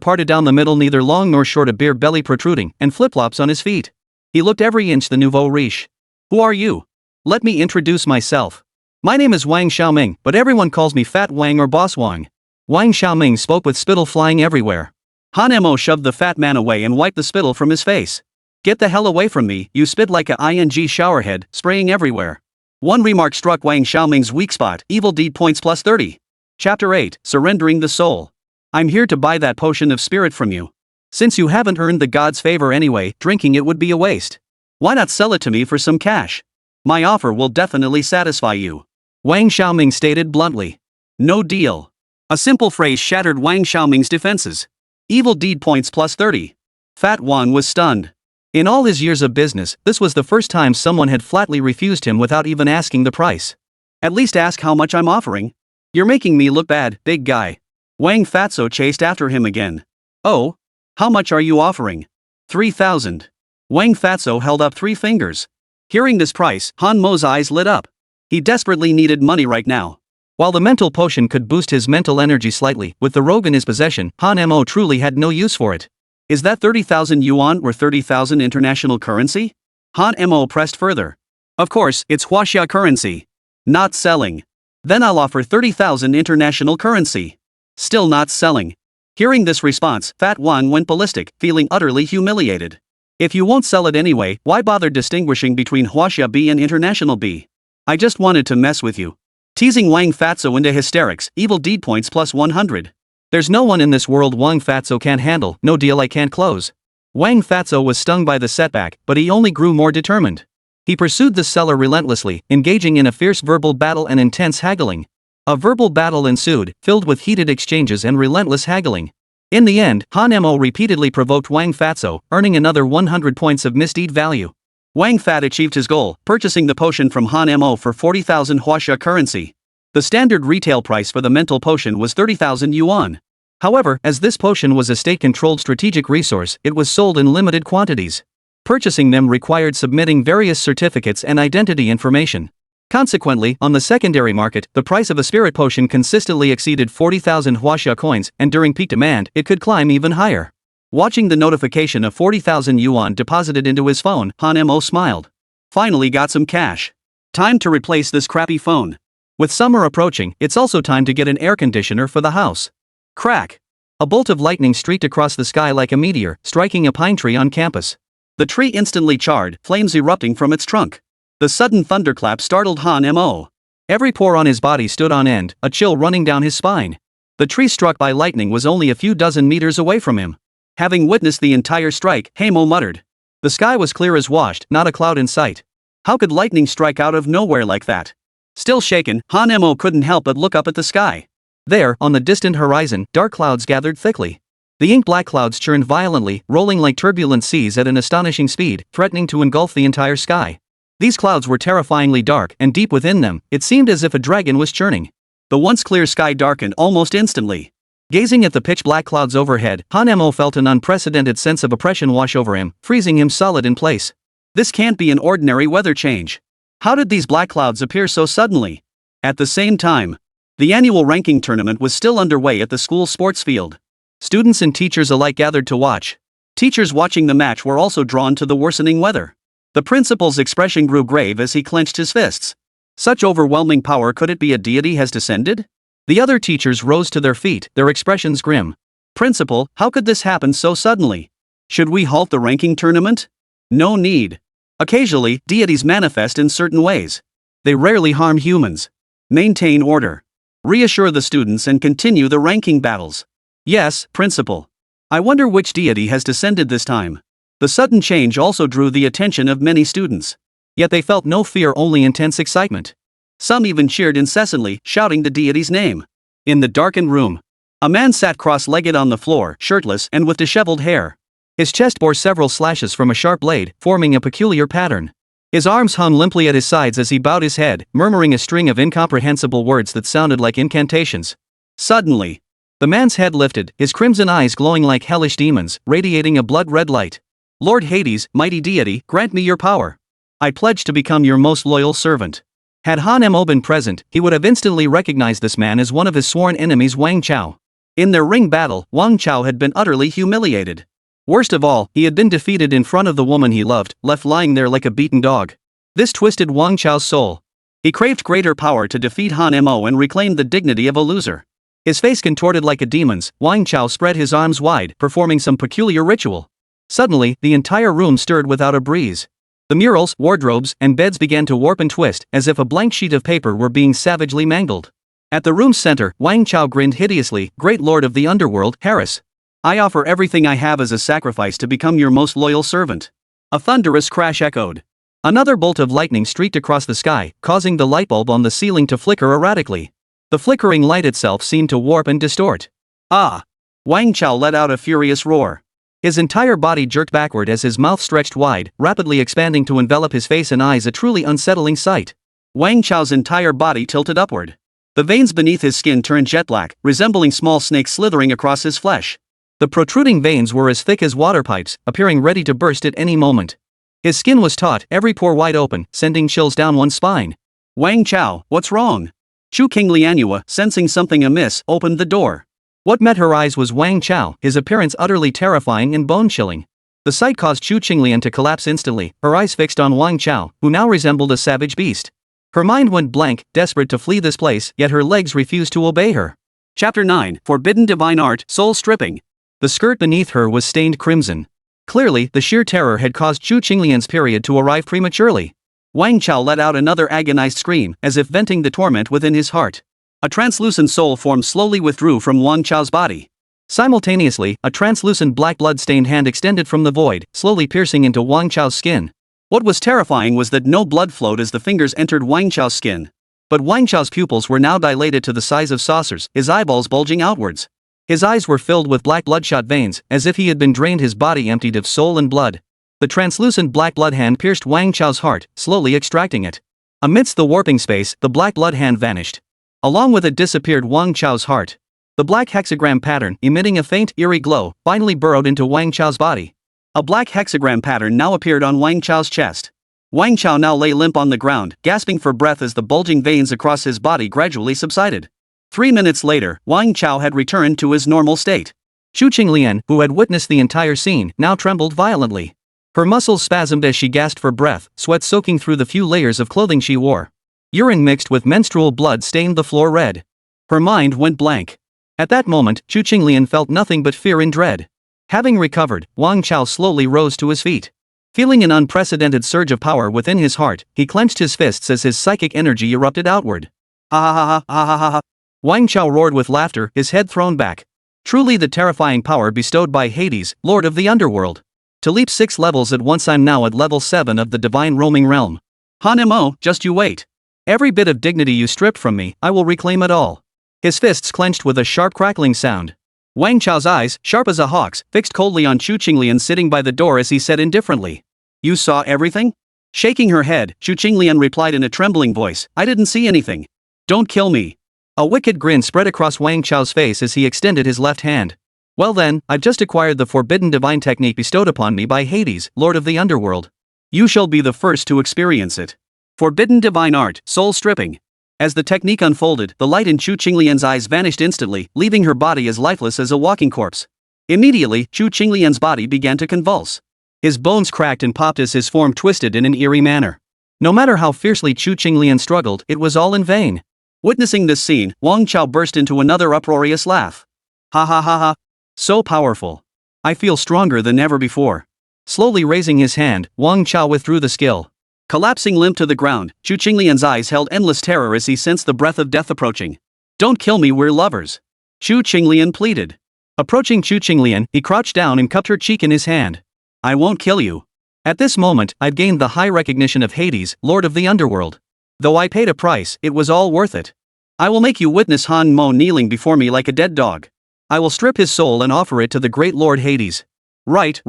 parted down the middle, neither long nor short, a beer belly protruding, and flip-flops on his feet. He looked every inch the nouveau riche. Who are you? Let me introduce myself. My name is Wang Xiaoming, but everyone calls me Fat Wang or Boss Wang. Wang Xiaoming spoke with spittle flying everywhere. Han Mo shoved the fat man away and wiped the spittle from his face. Get the hell away from me, you spit like a ing showerhead, spraying everywhere. One remark struck Wang Xiaoming's weak spot, evil deed points plus 30. Chapter 8, Surrendering the Soul. I'm here to buy that potion of spirit from you. Since you haven't earned the god's favor anyway, drinking it would be a waste. Why not sell it to me for some cash? My offer will definitely satisfy you. Wang Xiaoming stated bluntly. No deal. A simple phrase shattered Wang Xiaoming's defenses. Evil deed points plus 30. Fat Wan was stunned. In all his years of business, this was the first time someone had flatly refused him without even asking the price. At least ask how much I'm offering. You're making me look bad, big guy. Wang Fatso chased after him again. Oh? How much are you offering? 3,000. Wang Fatso held up 3 fingers. Hearing this price, Han Mo's eyes lit up. He desperately needed money right now. While the mental potion could boost his mental energy slightly, with the rogue in his possession, Han Mo truly had no use for it. Is that 30,000 yuan or 30,000 international currency? Han Mo pressed further. Of course, it's Huaxia currency. Not selling. Then I'll offer 30,000 international currency. Still not selling. Hearing this response, Fat Wang went ballistic, feeling utterly humiliated. If you won't sell it anyway, why bother distinguishing between Huaxia B and international B? I just wanted to mess with you. Teasing Wang Fatso into hysterics, evil deed points plus 100. There's no one in this world Wang Fatso can't handle, no deal I can't close. Wang Fatso was stung by the setback, but he only grew more determined. He pursued the seller relentlessly, engaging in a fierce verbal battle and intense haggling. A verbal battle ensued, filled with heated exchanges and relentless haggling. In the end, Han Mo repeatedly provoked Wang Fatso, earning another 100 points of misdeed value. Wang Fat achieved his goal, purchasing the potion from Han Mo for 40,000 Huaxia currency. The standard retail price for the mental potion was 30,000 yuan. However, as this potion was a state-controlled strategic resource, it was sold in limited quantities. Purchasing them required submitting various certificates and identity information. Consequently, on the secondary market, the price of a spirit potion consistently exceeded 40,000 Huaxia coins, and during peak demand, it could climb even higher. Watching the notification of 40,000 yuan deposited into his phone, Han Mo smiled. Finally got some cash. Time to replace this crappy phone. With summer approaching, it's also time to get an air conditioner for the house. Crack! A bolt of lightning streaked across the sky like a meteor, striking a pine tree on campus. The tree instantly charred, flames erupting from its trunk. The sudden thunderclap startled Han Mo. Every pore on his body stood on end, a chill running down his spine. The tree struck by lightning was only a few dozen meters away from him. Having witnessed the entire strike, Mo muttered. The sky was clear as washed, not a cloud in sight. How could lightning strike out of nowhere like that? Still shaken, Han Mo couldn't help but look up at the sky. There, on the distant horizon, dark clouds gathered thickly. The ink-black clouds churned violently, rolling like turbulent seas at an astonishing speed, threatening to engulf the entire sky. These clouds were terrifyingly dark, and deep within them, it seemed as if a dragon was churning. The once clear sky darkened almost instantly. Gazing at the pitch-black clouds overhead, Han Mo felt an unprecedented sense of oppression wash over him, freezing him solid in place. This can't be an ordinary weather change. How did these black clouds appear so suddenly? At the same time, the annual ranking tournament was still underway at the school sports field. Students and teachers alike gathered to watch. Teachers watching the match were also drawn to the worsening weather. The principal's expression grew grave as he clenched his fists. Such overwhelming power, could it be a deity has descended? The other teachers rose to their feet, their expressions grim. Principal, how could this happen so suddenly? Should we halt the ranking tournament? No need. Occasionally, deities manifest in certain ways. They rarely harm humans. Maintain order. Reassure the students and continue the ranking battles. Yes, Principal. I wonder which deity has descended this time. The sudden change also drew the attention of many students. Yet they felt no fear, only intense excitement. Some even cheered incessantly, shouting the deity's name. In the darkened room, a man sat cross-legged on the floor, shirtless and with disheveled hair. His chest bore several slashes from a sharp blade, forming a peculiar pattern. His arms hung limply at his sides as he bowed his head, murmuring a string of incomprehensible words that sounded like incantations. Suddenly, the man's head lifted, his crimson eyes glowing like hellish demons, radiating a blood-red light. Lord Hades, mighty deity, grant me your power. I pledge to become your most loyal servant. Had Han Mo been present, he would have instantly recognized this man as one of his sworn enemies, Wang Chao. In their ring battle, Wang Chao had been utterly humiliated. Worst of all, he had been defeated in front of the woman he loved, left lying there like a beaten dog. This twisted Wang Chao's soul. He craved greater power to defeat Han Mo and reclaim the dignity of a loser. His face contorted like a demon's, Wang Chao spread his arms wide, performing some peculiar ritual. Suddenly, the entire room stirred without a breeze. The murals, wardrobes, and beds began to warp and twist, as if a blank sheet of paper were being savagely mangled. At the room's center, Wang Chao grinned hideously. Great lord of the underworld, Harris. I offer everything I have as a sacrifice to become your most loyal servant. A thunderous crash echoed. Another bolt of lightning streaked across the sky, causing the light bulb on the ceiling to flicker erratically. The flickering light itself seemed to warp and distort. Ah! Wang Chao let out a furious roar. His entire body jerked backward as his mouth stretched wide, rapidly expanding to envelop his face and eyes, a truly unsettling sight. Wang Chao's entire body tilted upward. The veins beneath his skin turned jet black, resembling small snakes slithering across his flesh. The protruding veins were as thick as water pipes, appearing ready to burst at any moment. His skin was taut, every pore wide open, sending chills down one's spine. Wang Chao, what's wrong? Chu King Lianhua, sensing something amiss, opened the door. What met her eyes was Wang Chao, his appearance utterly terrifying and bone-chilling. The sight caused Chu Qinglian to collapse instantly, her eyes fixed on Wang Chao, who now resembled a savage beast. Her mind went blank, desperate to flee this place, yet her legs refused to obey her. Chapter 9, Forbidden Divine Art, Soul Stripping. The skirt beneath her was stained crimson. Clearly, the sheer terror had caused Chu Qinglian's period to arrive prematurely. Wang Chao let out another agonized scream, as if venting the torment within his heart. A translucent soul form slowly withdrew from Wang Chao's body. Simultaneously, a translucent black blood-stained hand extended from the void, slowly piercing into Wang Chao's skin. What was terrifying was that no blood flowed as the fingers entered Wang Chao's skin. But Wang Chao's pupils were now dilated to the size of saucers, his eyeballs bulging outwards. His eyes were filled with black bloodshot veins, as if he had been drained, his body emptied of soul and blood. The translucent black blood hand pierced Wang Chao's heart, slowly extracting it. Amidst the warping space, the black blood hand vanished. Along with it disappeared Wang Chao's heart. The black hexagram pattern, emitting a faint, eerie glow, finally burrowed into Wang Chao's body. A black hexagram pattern now appeared on Wang Chao's chest. Wang Chao now lay limp on the ground, gasping for breath as the bulging veins across his body gradually subsided. 3 minutes later, Wang Chao had returned to his normal state. Chu Qinglian, who had witnessed the entire scene, now trembled violently. Her muscles spasmed as she gasped for breath, sweat soaking through the few layers of clothing she wore. Urine mixed with menstrual blood stained the floor red. Her mind went blank. At that moment, Chu Qinglian felt nothing but fear and dread. Having recovered, Wang Chao slowly rose to his feet. Feeling an unprecedented surge of power within his heart, he clenched his fists as his psychic energy erupted outward. Ha ha ha ha ha ha ha. Wang Chao roared with laughter, his head thrown back. Truly the terrifying power bestowed by Hades, Lord of the Underworld. To leap 6 levels at once, I'm now at level 7 of the divine roaming realm. Hanemo, just you wait. Every bit of dignity you stripped from me, I will reclaim it all. His fists clenched with a sharp crackling sound. Wang Chao's eyes, sharp as a hawk's, fixed coldly on Chu Qinglian sitting by the door as he said indifferently. You saw everything? Shaking her head, Chu Qinglian replied in a trembling voice, I didn't see anything. Don't kill me. A wicked grin spread across Wang Chao's face as he extended his left hand. Well then, I've just acquired the forbidden divine technique bestowed upon me by Hades, Lord of the Underworld. You shall be the first to experience it. Forbidden divine art, soul stripping. As the technique unfolded, the light in Chu Qinglian's eyes vanished instantly, leaving her body as lifeless as a walking corpse. Immediately, Chu Qinglian's body began to convulse. His bones cracked and popped as his form twisted in an eerie manner. No matter how fiercely Chu Qinglian struggled, it was all in vain. Witnessing this scene, Wang Chao burst into another uproarious laugh. Ha ha ha ha. So powerful. I feel stronger than ever before. Slowly raising his hand, Wang Chao withdrew the skill. Collapsing limp to the ground, Chu Qinglian's eyes held endless terror as he sensed the breath of death approaching. Don't kill me, we're lovers. Chu Qinglian pleaded. Approaching Chu Qinglian, he crouched down and cupped her cheek in his hand. I won't kill you. At this moment, I'd gained the high recognition of Hades, Lord of the Underworld. Though I paid a price, it was all worth it. I will make you witness Han Mo kneeling before me like a dead dog. I will strip his soul and offer it to the great Lord Hades. Right.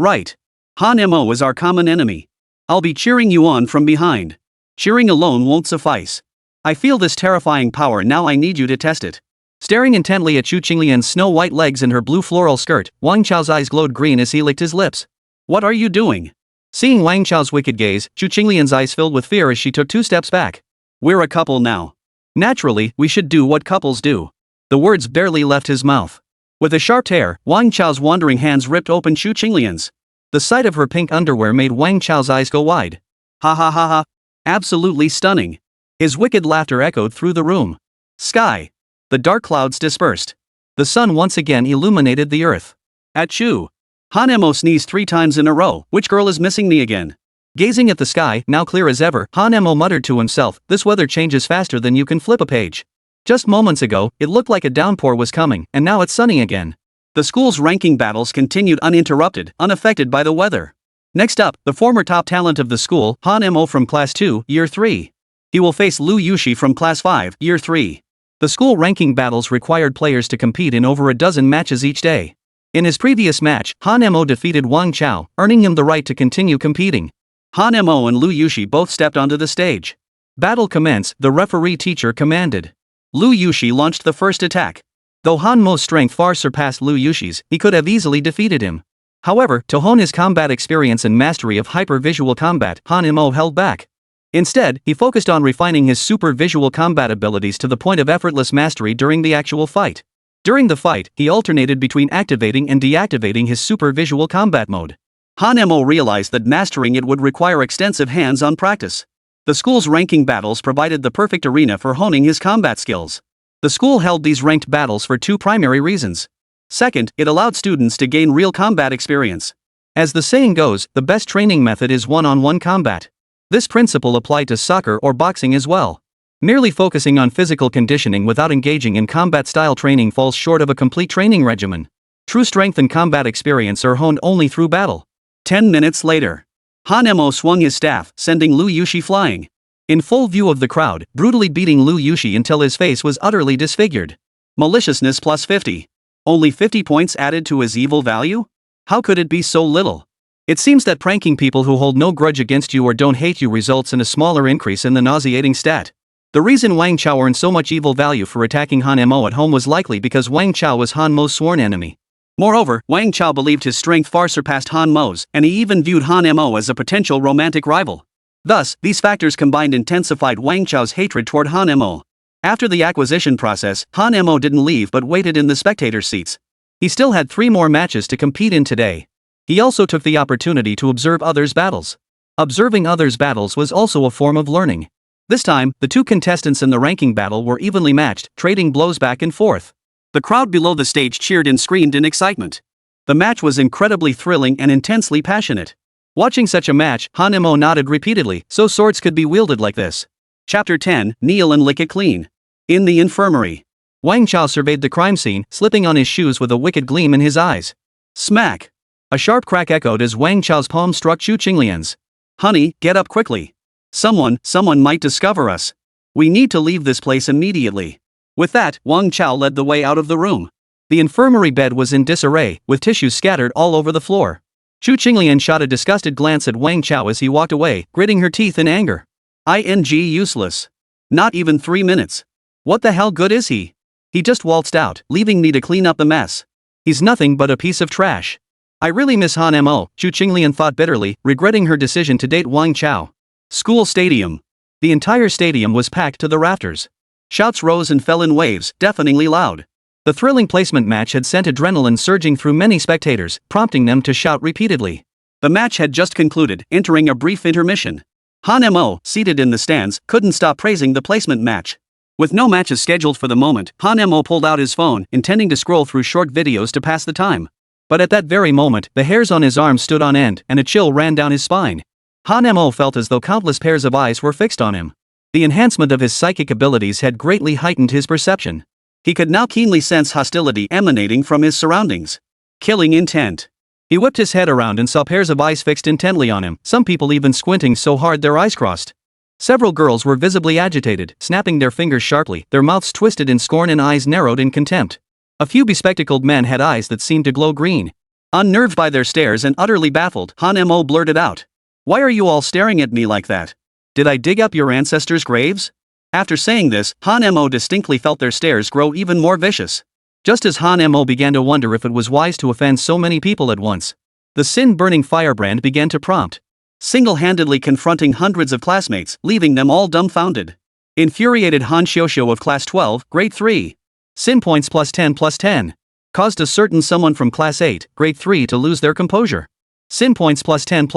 Han Mo is our common enemy. I'll be cheering you on from behind. Cheering alone won't suffice. I feel this terrifying power now, I need you to test it. Staring intently at Chu Qinglian's snow-white legs and her blue floral skirt, Wang Chao's eyes glowed green as he licked his lips. What are you doing? Seeing Wang Chao's wicked gaze, Chu Qinglian's eyes filled with fear as she took 2 steps back. We're a couple now. Naturally, we should do what couples do. The words barely left his mouth. With a sharp tear, Wang Chao's wandering hands ripped open Chu Qinglian's. The sight of her pink underwear made Wang Chao's eyes go wide. Ha ha ha ha. Absolutely stunning. His wicked laughter echoed through the room. Sky. The dark clouds dispersed. The sun once again illuminated the earth. Achoo. Hanemo sneezed 3 times in a row. Which girl is missing me again? Gazing at the sky, now clear as ever, Hanemo muttered to himself, this weather changes faster than you can flip a page. Just moments ago, it looked like a downpour was coming, and now it's sunny again. The school's ranking battles continued uninterrupted, unaffected by the weather. Next up, the former top talent of the school, Han Mo from Class 2, Year 3. He will face Lu Yushi from Class 5, Year 3. The school ranking battles required players to compete in over a dozen matches each day. In his previous match, Han Mo defeated Wang Chao, earning him the right to continue competing. Han Mo and Lu Yushi both stepped onto the stage. Battle commenced, the referee teacher commanded. Lu Yushi launched the first attack. Though Han Mo's strength far surpassed Lu Yushi's, he could have easily defeated him. However, to hone his combat experience and mastery of hyper-visual combat, Han Mo held back. Instead, he focused on refining his super-visual combat abilities to the point of effortless mastery during the actual fight. During the fight, he alternated between activating and deactivating his super-visual combat mode. Han Mo realized that mastering it would require extensive hands-on practice. The school's ranking battles provided the perfect arena for honing his combat skills. The school held these ranked battles for two primary reasons. Second, it allowed students to gain real combat experience. As the saying goes, the best training method is one-on-one combat. This principle applied to soccer or boxing as well. Merely focusing on physical conditioning without engaging in combat-style training falls short of a complete training regimen. True strength and combat experience are honed only through battle. 10 minutes later, Han Mo swung his staff, sending Lu Yushi flying. In full view of the crowd, brutally beating Lu Yushi until his face was utterly disfigured. Maliciousness plus 50. Only 50 points added to his evil value? How could it be so little? It seems that pranking people who hold no grudge against you or don't hate you results in a smaller increase in the nauseating stat. The reason Wang Chao earned so much evil value for attacking Han Mo at home was likely because Wang Chao was Han Mo's sworn enemy. Moreover, Wang Chao believed his strength far surpassed Han Mo's, and he even viewed Han Mo as a potential romantic rival. Thus, these factors combined intensified Wang Chao's hatred toward Han Mo. After the acquisition process, Han Mo didn't leave but waited in the spectator seats. He still had 3 more matches to compete in today. He also took the opportunity to observe others' battles. Observing others' battles was also a form of learning. This time, the 2 contestants in the ranking battle were evenly matched, trading blows back and forth. The crowd below the stage cheered and screamed in excitement. The match was incredibly thrilling and intensely passionate. Watching such a match, Han Mo nodded repeatedly, so swords could be wielded like this. Chapter 10, Kneel and Lick It Clean. In the infirmary. Wang Chao surveyed the crime scene, slipping on his shoes with a wicked gleam in his eyes. Smack! A sharp crack echoed as Wang Chao's palm struck Chu Qinglian's. Honey, get up quickly. Someone might discover us. We need to leave this place immediately. With that, Wang Chao led the way out of the room. The infirmary bed was in disarray, with tissues scattered all over the floor. Chu Qinglian shot a disgusted glance at Wang Chao as he walked away, gritting her teeth in anger. Useless. Not even 3 minutes. What the hell good is he? He just waltzed out, leaving me to clean up the mess. He's nothing but a piece of trash. I really miss Han Mo, Chu Qinglian thought bitterly, regretting her decision to date Wang Chao. School stadium. The entire stadium was packed to the rafters. Shouts rose and fell in waves, deafeningly loud. The thrilling placement match had sent adrenaline surging through many spectators, prompting them to shout repeatedly. The match had just concluded, entering a brief intermission. Han Mo, seated in the stands, couldn't stop praising the placement match. With no matches scheduled for the moment, Han Mo pulled out his phone, intending to scroll through short videos to pass the time. But at that very moment, the hairs on his arms stood on end, and a chill ran down his spine. Han Mo felt as though countless pairs of eyes were fixed on him. The enhancement of his psychic abilities had greatly heightened his perception. He could now keenly sense hostility emanating from his surroundings. Killing intent. He whipped his head around and saw pairs of eyes fixed intently on him, some people even squinting so hard their eyes crossed. Several girls were visibly agitated, snapping their fingers sharply, their mouths twisted in scorn and eyes narrowed in contempt. A few bespectacled men had eyes that seemed to glow green. Unnerved by their stares and utterly baffled, Han Mo blurted out. Why are you all staring at me like that? Did I dig up your ancestors' graves? After saying this, Han Mo distinctly felt their stares grow even more vicious. Just as Han Mo began to wonder if it was wise to offend so many people at once, the sin-burning firebrand began to prompt, single-handedly confronting hundreds of classmates, leaving them all dumbfounded. Infuriated Han Xiuxiu of Class 12, Grade 3. Sin points plus 10, caused a certain someone from Class 8, Grade 3 to lose their composure. Sin points plus 10.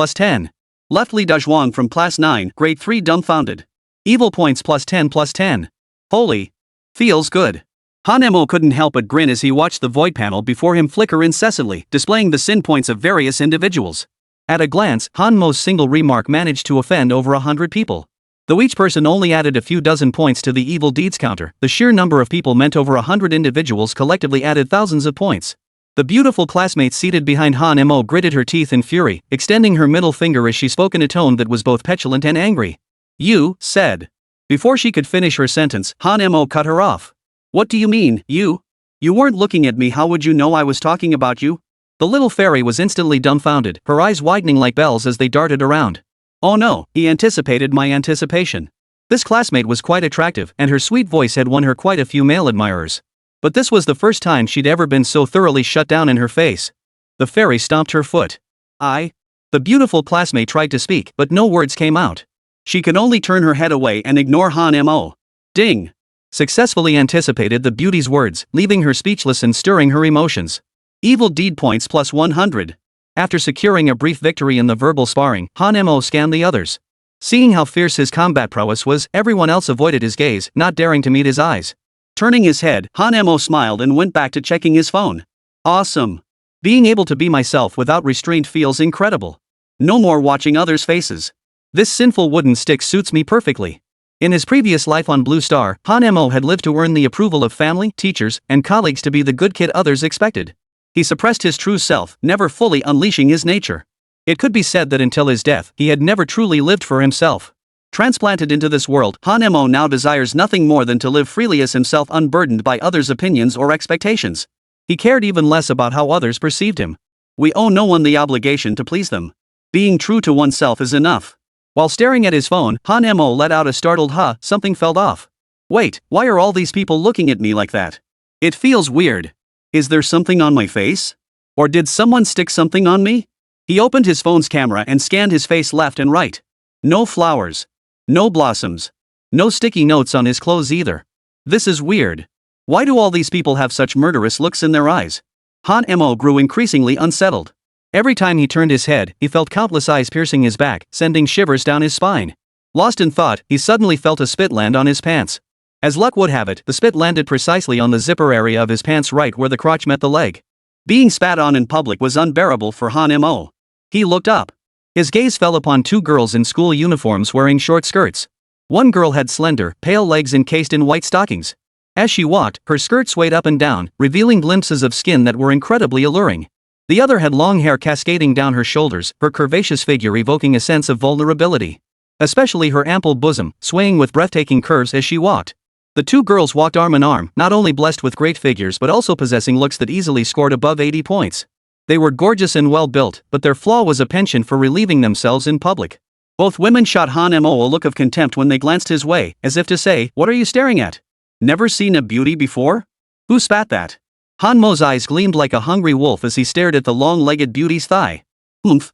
Left Li Dazhuang from Class 9, Grade 3 dumbfounded. Evil points plus 10. Holy. Feels good. Han Mo couldn't help but grin as he watched the void panel before him flicker incessantly, displaying the sin points of various individuals. At a glance, Han Mo's single remark managed to offend over 100 people. Though each person only added a few dozen points to the evil deeds counter, the sheer number of people meant over 100 individuals collectively added thousands of points. The beautiful classmate seated behind Han Mo gritted her teeth in fury, extending her middle finger as she spoke in a tone that was both petulant and angry. "You said." Before she could finish her sentence, Han Mo cut her off. "What do you mean, you? You weren't looking at me, how would you know I was talking about you?" The little fairy was instantly dumbfounded, her eyes widening like bells as they darted around. Oh no, he anticipated my anticipation. This classmate was quite attractive, and her sweet voice had won her quite a few male admirers. But this was the first time she'd ever been so thoroughly shut down in her face. The fairy stomped her foot. The beautiful classmate tried to speak, but no words came out. She could only turn her head away and ignore Han Mo. Ding! Successfully anticipated the beauty's words, leaving her speechless and stirring her emotions. Evil deed points plus 100. After securing a brief victory in the verbal sparring, Han Mo scanned the others. Seeing how fierce his combat prowess was, everyone else avoided his gaze, not daring to meet his eyes. Turning his head, Han Mo smiled and went back to checking his phone. Awesome. Being able to be myself without restraint feels incredible. No more watching others' faces. This sinful wooden stick suits me perfectly. In his previous life on Blue Star, Han Mo had lived to earn the approval of family, teachers, and colleagues to be the good kid others expected. He suppressed his true self, never fully unleashing his nature. It could be said that until his death, he had never truly lived for himself. Transplanted into this world, Han Mo now desires nothing more than to live freely as himself, unburdened by others' opinions or expectations. He cared even less about how others perceived him. We owe no one the obligation to please them. Being true to oneself is enough. While staring at his phone, Han Mo let out a startled "huh," something felt off. Wait, why are all these people looking at me like that? It feels weird. Is there something on my face? Or did someone stick something on me? He opened his phone's camera and scanned his face left and right. No flowers. No blossoms. No sticky notes on his clothes either. This is weird. Why do all these people have such murderous looks in their eyes? Han Mo grew increasingly unsettled. Every time he turned his head, he felt countless eyes piercing his back, sending shivers down his spine. Lost in thought, he suddenly felt a spit land on his pants. As luck would have it, the spit landed precisely on the zipper area of his pants, right where the crotch met the leg. Being spat on in public was unbearable for Han Mo. He looked up. His gaze fell upon two girls in school uniforms wearing short skirts. One girl had slender, pale legs encased in white stockings. As she walked, her skirt swayed up and down, revealing glimpses of skin that were incredibly alluring. The other had long hair cascading down her shoulders, her curvaceous figure evoking a sense of vulnerability. Especially her ample bosom, swaying with breathtaking curves as she walked. The two girls walked arm in arm, not only blessed with great figures but also possessing looks that easily scored above 80 points. They were gorgeous and well built, but their flaw was a penchant for relieving themselves in public. Both women shot Han Mo a look of contempt when they glanced his way, as if to say, "What are you staring at? Never seen a beauty before? Who spat that?" Han Mo's eyes gleamed like a hungry wolf as he stared at the long-legged beauty's thigh.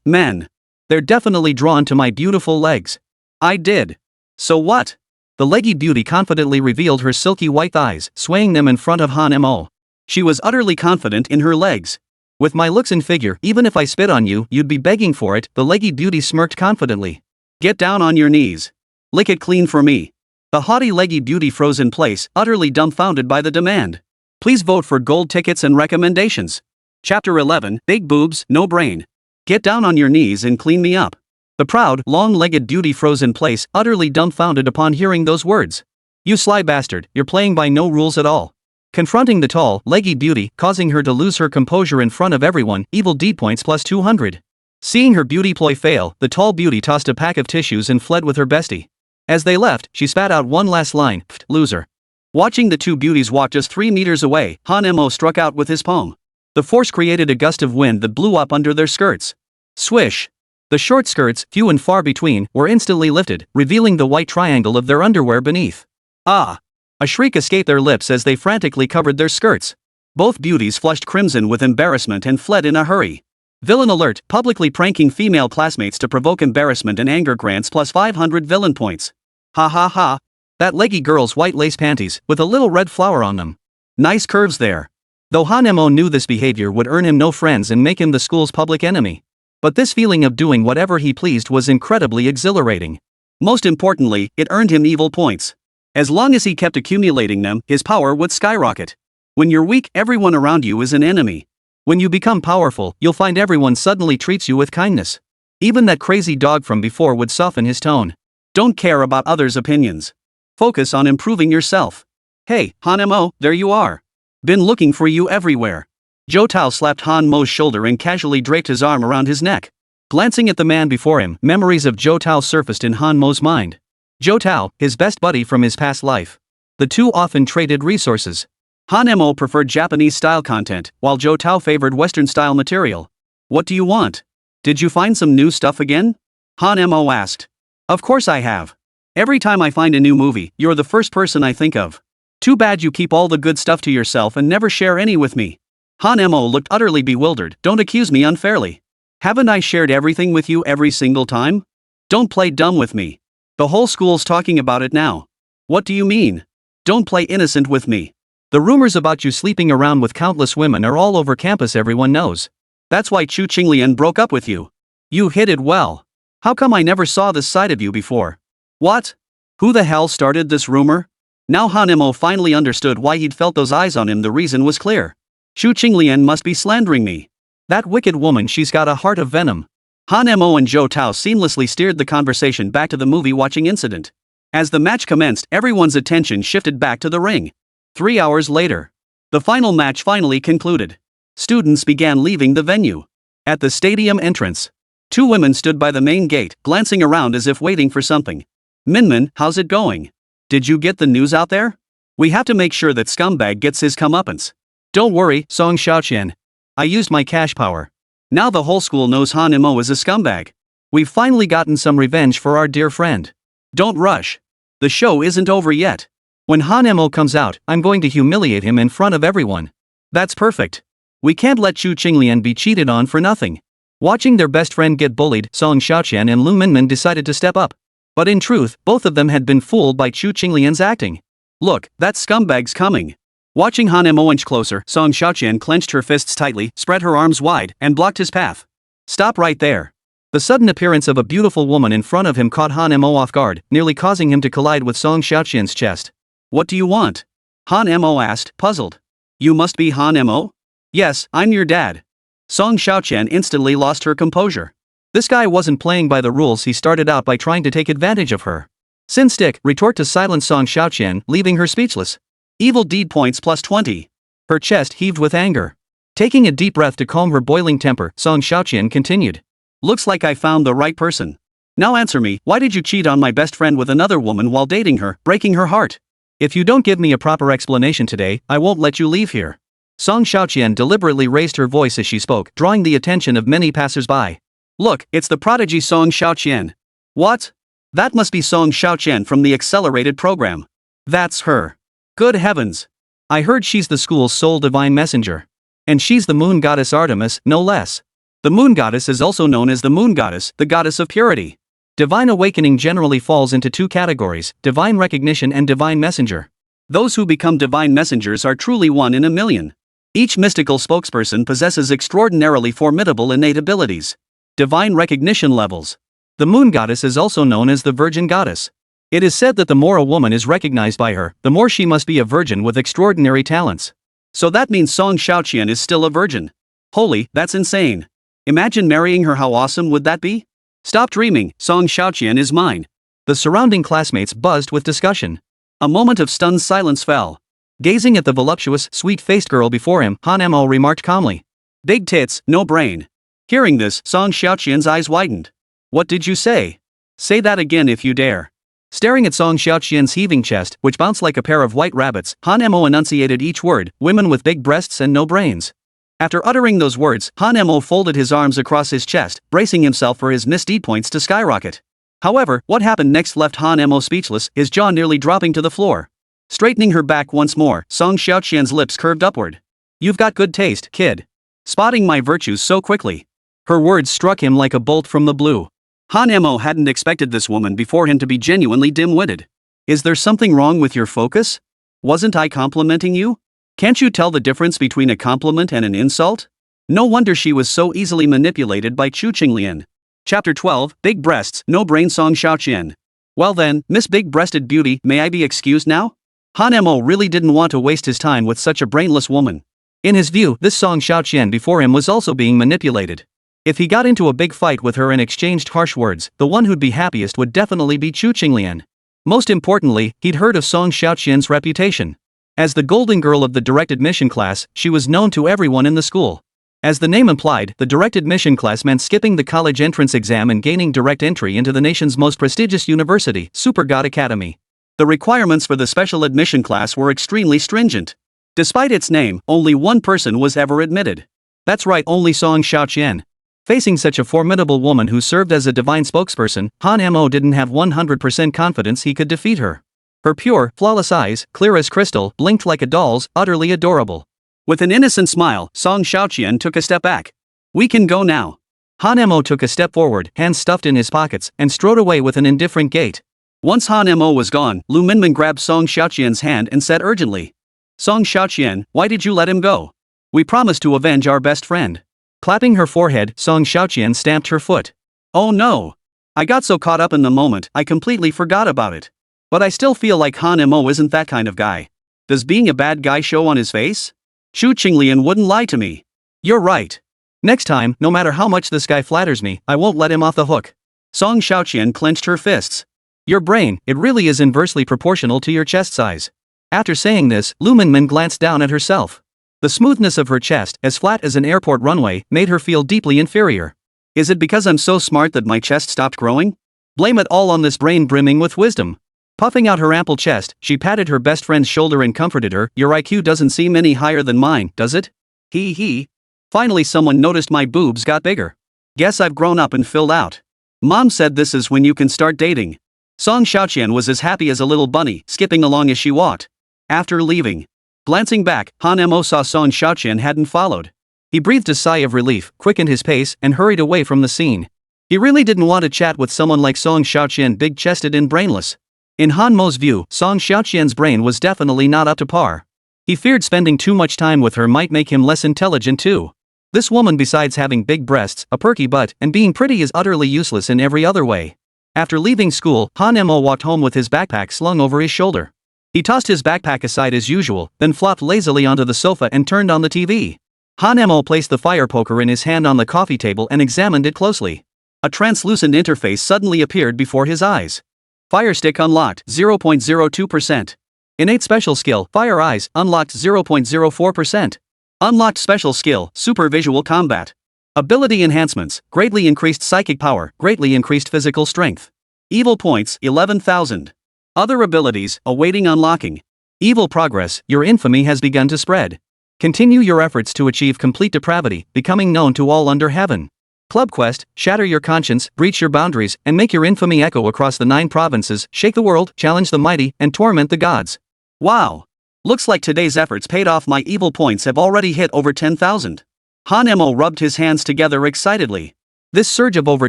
Man. They're definitely drawn to my beautiful legs. I did. So what? The leggy beauty confidently revealed her silky white thighs, swaying them in front of Han Mo. She was utterly confident in her legs. "With my looks and figure, even if I spit on you, you'd be begging for it," the leggy beauty smirked confidently. "Get down on your knees. Lick it clean for me." The haughty leggy beauty froze in place, utterly dumbfounded by the demand. Please vote for gold tickets and recommendations. Chapter 11, Big Boobs, No Brain. Get down on your knees and clean me up. The proud, long-legged beauty froze in place, utterly dumbfounded upon hearing those words. "You sly bastard, you're playing by no rules at all." Confronting the tall, leggy beauty, causing her to lose her composure in front of everyone, evil deed points plus 200. Seeing her beauty ploy fail, the tall beauty tossed a pack of tissues and fled with her bestie. As they left, she spat out one last line, "Pfft, loser." Watching the two beauties walk just 3 meters away, Han Mo struck out with his palm. The force created a gust of wind that blew up under their skirts. Swish! The short skirts, few and far between, were instantly lifted, revealing the white triangle of their underwear beneath. Ah! A shriek escaped their lips as they frantically covered their skirts. Both beauties flushed crimson with embarrassment and fled in a hurry. Villain alert, publicly pranking female classmates to provoke embarrassment and anger grants plus 500 villain points. Ha ha ha. That leggy girl's white lace panties, with a little red flower on them. Nice curves there. Though Han Mo knew this behavior would earn him no friends and make him the school's public enemy. But this feeling of doing whatever he pleased was incredibly exhilarating. Most importantly, it earned him evil points. As long as he kept accumulating them, his power would skyrocket. When you're weak, everyone around you is an enemy. When you become powerful, you'll find everyone suddenly treats you with kindness. Even that crazy dog from before would soften his tone. Don't care about others' opinions. Focus on improving yourself. Hey, Han Mo, there you are. Been looking for you everywhere. Zhou Tao slapped Han Mo's shoulder and casually draped his arm around his neck. Glancing at the man before him, memories of Zhou Tao surfaced in Han Mo's mind. Zhou Tao, his best buddy from his past life. The two often traded resources. Han Mo preferred Japanese-style content, while Zhou Tao favored Western-style material. What do you want? Did you find some new stuff again? Han Mo asked. Of course I have. Every time I find a new movie, you're the first person I think of. Too bad you keep all the good stuff to yourself and never share any with me. Han Mo looked utterly bewildered. Don't accuse me unfairly. Haven't I shared everything with you every single time? Don't play dumb with me. The whole school's talking about it now. What do you mean? Don't play innocent with me. The rumors about you sleeping around with countless women are all over campus, everyone knows. That's why Chu Qinglian broke up with you. You hid it well. How come I never saw this side of you before? What? Who the hell started this rumor? Now Han Mo finally understood why he'd felt those eyes on him. The reason was clear. Chu Qinglian must be slandering me. That wicked woman, she's got a heart of venom. Han Mo and Zhou Tao seamlessly steered the conversation back to the movie-watching incident. As the match commenced, everyone's attention shifted back to the ring. 3 hours later, the final match finally concluded. Students began leaving the venue. At the stadium entrance, two women stood by the main gate, glancing around as if waiting for something. Minmin, how's it going? Did you get the news out there? We have to make sure that scumbag gets his comeuppance. Don't worry, Song Xiaoqian. I used my cash power. Now the whole school knows Han Mo is a scumbag. We've finally gotten some revenge for our dear friend. Don't rush. The show isn't over yet. When Han Mo comes out, I'm going to humiliate him in front of everyone. That's perfect. We can't let Chu Qinglian be cheated on for nothing. Watching their best friend get bullied, Song Xiaoqian and Lu Minmin decided to step up. But in truth, both of them had been fooled by Chu Qinglian's acting. Look, that scumbag's coming. Watching Han Mo inch closer, Song Xiaoqian clenched her fists tightly, spread her arms wide, and blocked his path. Stop right there. The sudden appearance of a beautiful woman in front of him caught Han Mo off guard, nearly causing him to collide with Song Xiaoqian's chest. What do you want? Han Mo asked, puzzled. You must be Han Mo? Yes, I'm your dad. Song Xiaoqian instantly lost her composure. This guy wasn't playing by the rules. He started out by trying to take advantage of her. Sin stick, retort to silence Song Xiaoqian, leaving her speechless. Evil deed points plus 20. Her chest heaved with anger. Taking a deep breath to calm her boiling temper, Song Xiaoqian continued. Looks like I found the right person. Now answer me, why did you cheat on my best friend with another woman while dating her, breaking her heart? If you don't give me a proper explanation today, I won't let you leave here. Song Xiaoqian deliberately raised her voice as she spoke, drawing the attention of many passers-by. Look, it's the prodigy Song Xiaoqian. What? That must be Song Xiaoqian from the accelerated program. That's her. Good heavens. I heard she's the school's sole divine messenger. And she's the moon goddess Artemis, no less. The moon goddess is also known as the moon goddess, the goddess of purity. Divine awakening generally falls into two categories, divine recognition and divine messenger. Those who become divine messengers are truly one in a million. Each mystical spokesperson possesses extraordinarily formidable innate abilities. Divine recognition levels. The moon goddess is also known as the virgin goddess. It is said that the more a woman is recognized by her, the more she must be a virgin with extraordinary talents. So that means Song Xiaoqian is still a virgin. Holy, that's insane. Imagine marrying her, how awesome would that be? Stop dreaming, Song Xiaoqian is mine. The surrounding classmates buzzed with discussion. A moment of stunned silence fell. Gazing at the voluptuous, sweet-faced girl before him, Han Mo remarked calmly. Big tits, no brain. Hearing this, Song Xiaoqian's eyes widened. What did you say? Say that again if you dare. Staring at Song Xiaoqian's heaving chest, which bounced like a pair of white rabbits, Han Mo enunciated each word, women with big breasts and no brains. After uttering those words, Han Mo folded his arms across his chest, bracing himself for his misdeed points to skyrocket. However, what happened next left Han Mo speechless, his jaw nearly dropping to the floor. Straightening her back once more, Song Xiaoqian's lips curved upward. You've got good taste, kid. Spotting my virtues so quickly. Her words struck him like a bolt from the blue. Han Mo hadn't expected this woman before him to be genuinely dim-witted. Is there something wrong with your focus? Wasn't I complimenting you? Can't you tell the difference between a compliment and an insult? No wonder she was so easily manipulated by Chu Qinglian. Chapter 12, Big Breasts, No Brain Song Xiaoqian. Well then, Miss Big-Breasted Beauty, may I be excused now? Han Mo really didn't want to waste his time with such a brainless woman. In his view, this Song Xiaoqian before him was also being manipulated. If he got into a big fight with her and exchanged harsh words, the one who'd be happiest would definitely be Chu Qinglian. Most importantly, he'd heard of Song Xiaoqian's reputation. As the golden girl of the direct admission class, she was known to everyone in the school. As the name implied, the direct admission class meant skipping the college entrance exam and gaining direct entry into the nation's most prestigious university, Super God Academy. The requirements for the special admission class were extremely stringent. Despite its name, only one person was ever admitted. That's right, only Song Xiaoqian. Facing such a formidable woman who served as a divine spokesperson, Han Mo didn't have 100% confidence he could defeat her. Her pure, flawless eyes, clear as crystal, blinked like a doll's, utterly adorable. With an innocent smile, Song Xiaoqian took a step back. "We can go now." Han Mo took a step forward, hands stuffed in his pockets, and strode away with an indifferent gait. Once Han Mo was gone, Lu Minmin grabbed Song Xiaoqian's hand and said urgently, "Song Xiaoqian, why did you let him go? We promised to avenge our best friend." Clapping her forehead, Song Xiaoqian stamped her foot. "Oh no! I got so caught up in the moment, I completely forgot about it. But I still feel like Han Mo isn't that kind of guy. Does being a bad guy show on his face? Chu Qinglian wouldn't lie to me." "You're right. Next time, no matter how much this guy flatters me, I won't let him off the hook." Song Xiaoqian clenched her fists. "Your brain, it really is inversely proportional to your chest size." After saying this, Lu Minmin glanced down at herself. The smoothness of her chest, as flat as an airport runway, made her feel deeply inferior. "Is it because I'm so smart that my chest stopped growing? Blame it all on this brain brimming with wisdom." Puffing out her ample chest, she patted her best friend's shoulder and comforted her. "Your IQ doesn't seem any higher than mine, does it? Hee. Finally someone noticed my boobs got bigger. Guess I've grown up and filled out. Mom said this is when you can start dating." Song Xiaoqian was as happy as a little bunny, skipping along as she walked. After leaving, glancing back, Han Mo saw Song Xiaoqian hadn't followed. He breathed a sigh of relief, quickened his pace, and hurried away from the scene. He really didn't want to chat with someone like Song Xiaoqian, big-chested and brainless. In Han Mo's view, Song Xiaoqian's brain was definitely not up to par. He feared spending too much time with her might make him less intelligent too. This woman, besides having big breasts, a perky butt, and being pretty, is utterly useless in every other way. After leaving school, Han Mo walked home with his backpack slung over his shoulder. He tossed his backpack aside as usual, then flopped lazily onto the sofa and turned on the TV. Han Mo placed the fire poker in his hand on the coffee table and examined it closely. A translucent interface suddenly appeared before his eyes. Fire stick unlocked, 0.02%. Innate special skill, Fire Eyes, unlocked, 0.04%. Unlocked special skill, Super Visual Combat. Ability enhancements, greatly increased psychic power, greatly increased physical strength. Evil points, 11,000. Other abilities, awaiting unlocking. Evil progress, your infamy has begun to spread. Continue your efforts to achieve complete depravity, becoming known to all under heaven. Club quest, shatter your conscience, breach your boundaries, and make your infamy echo across the 9 provinces, shake the world, challenge the mighty, and torment the gods. Wow! Looks like today's efforts paid off. My evil points have already hit over 10,000. Han Mo rubbed his hands together excitedly. This surge of over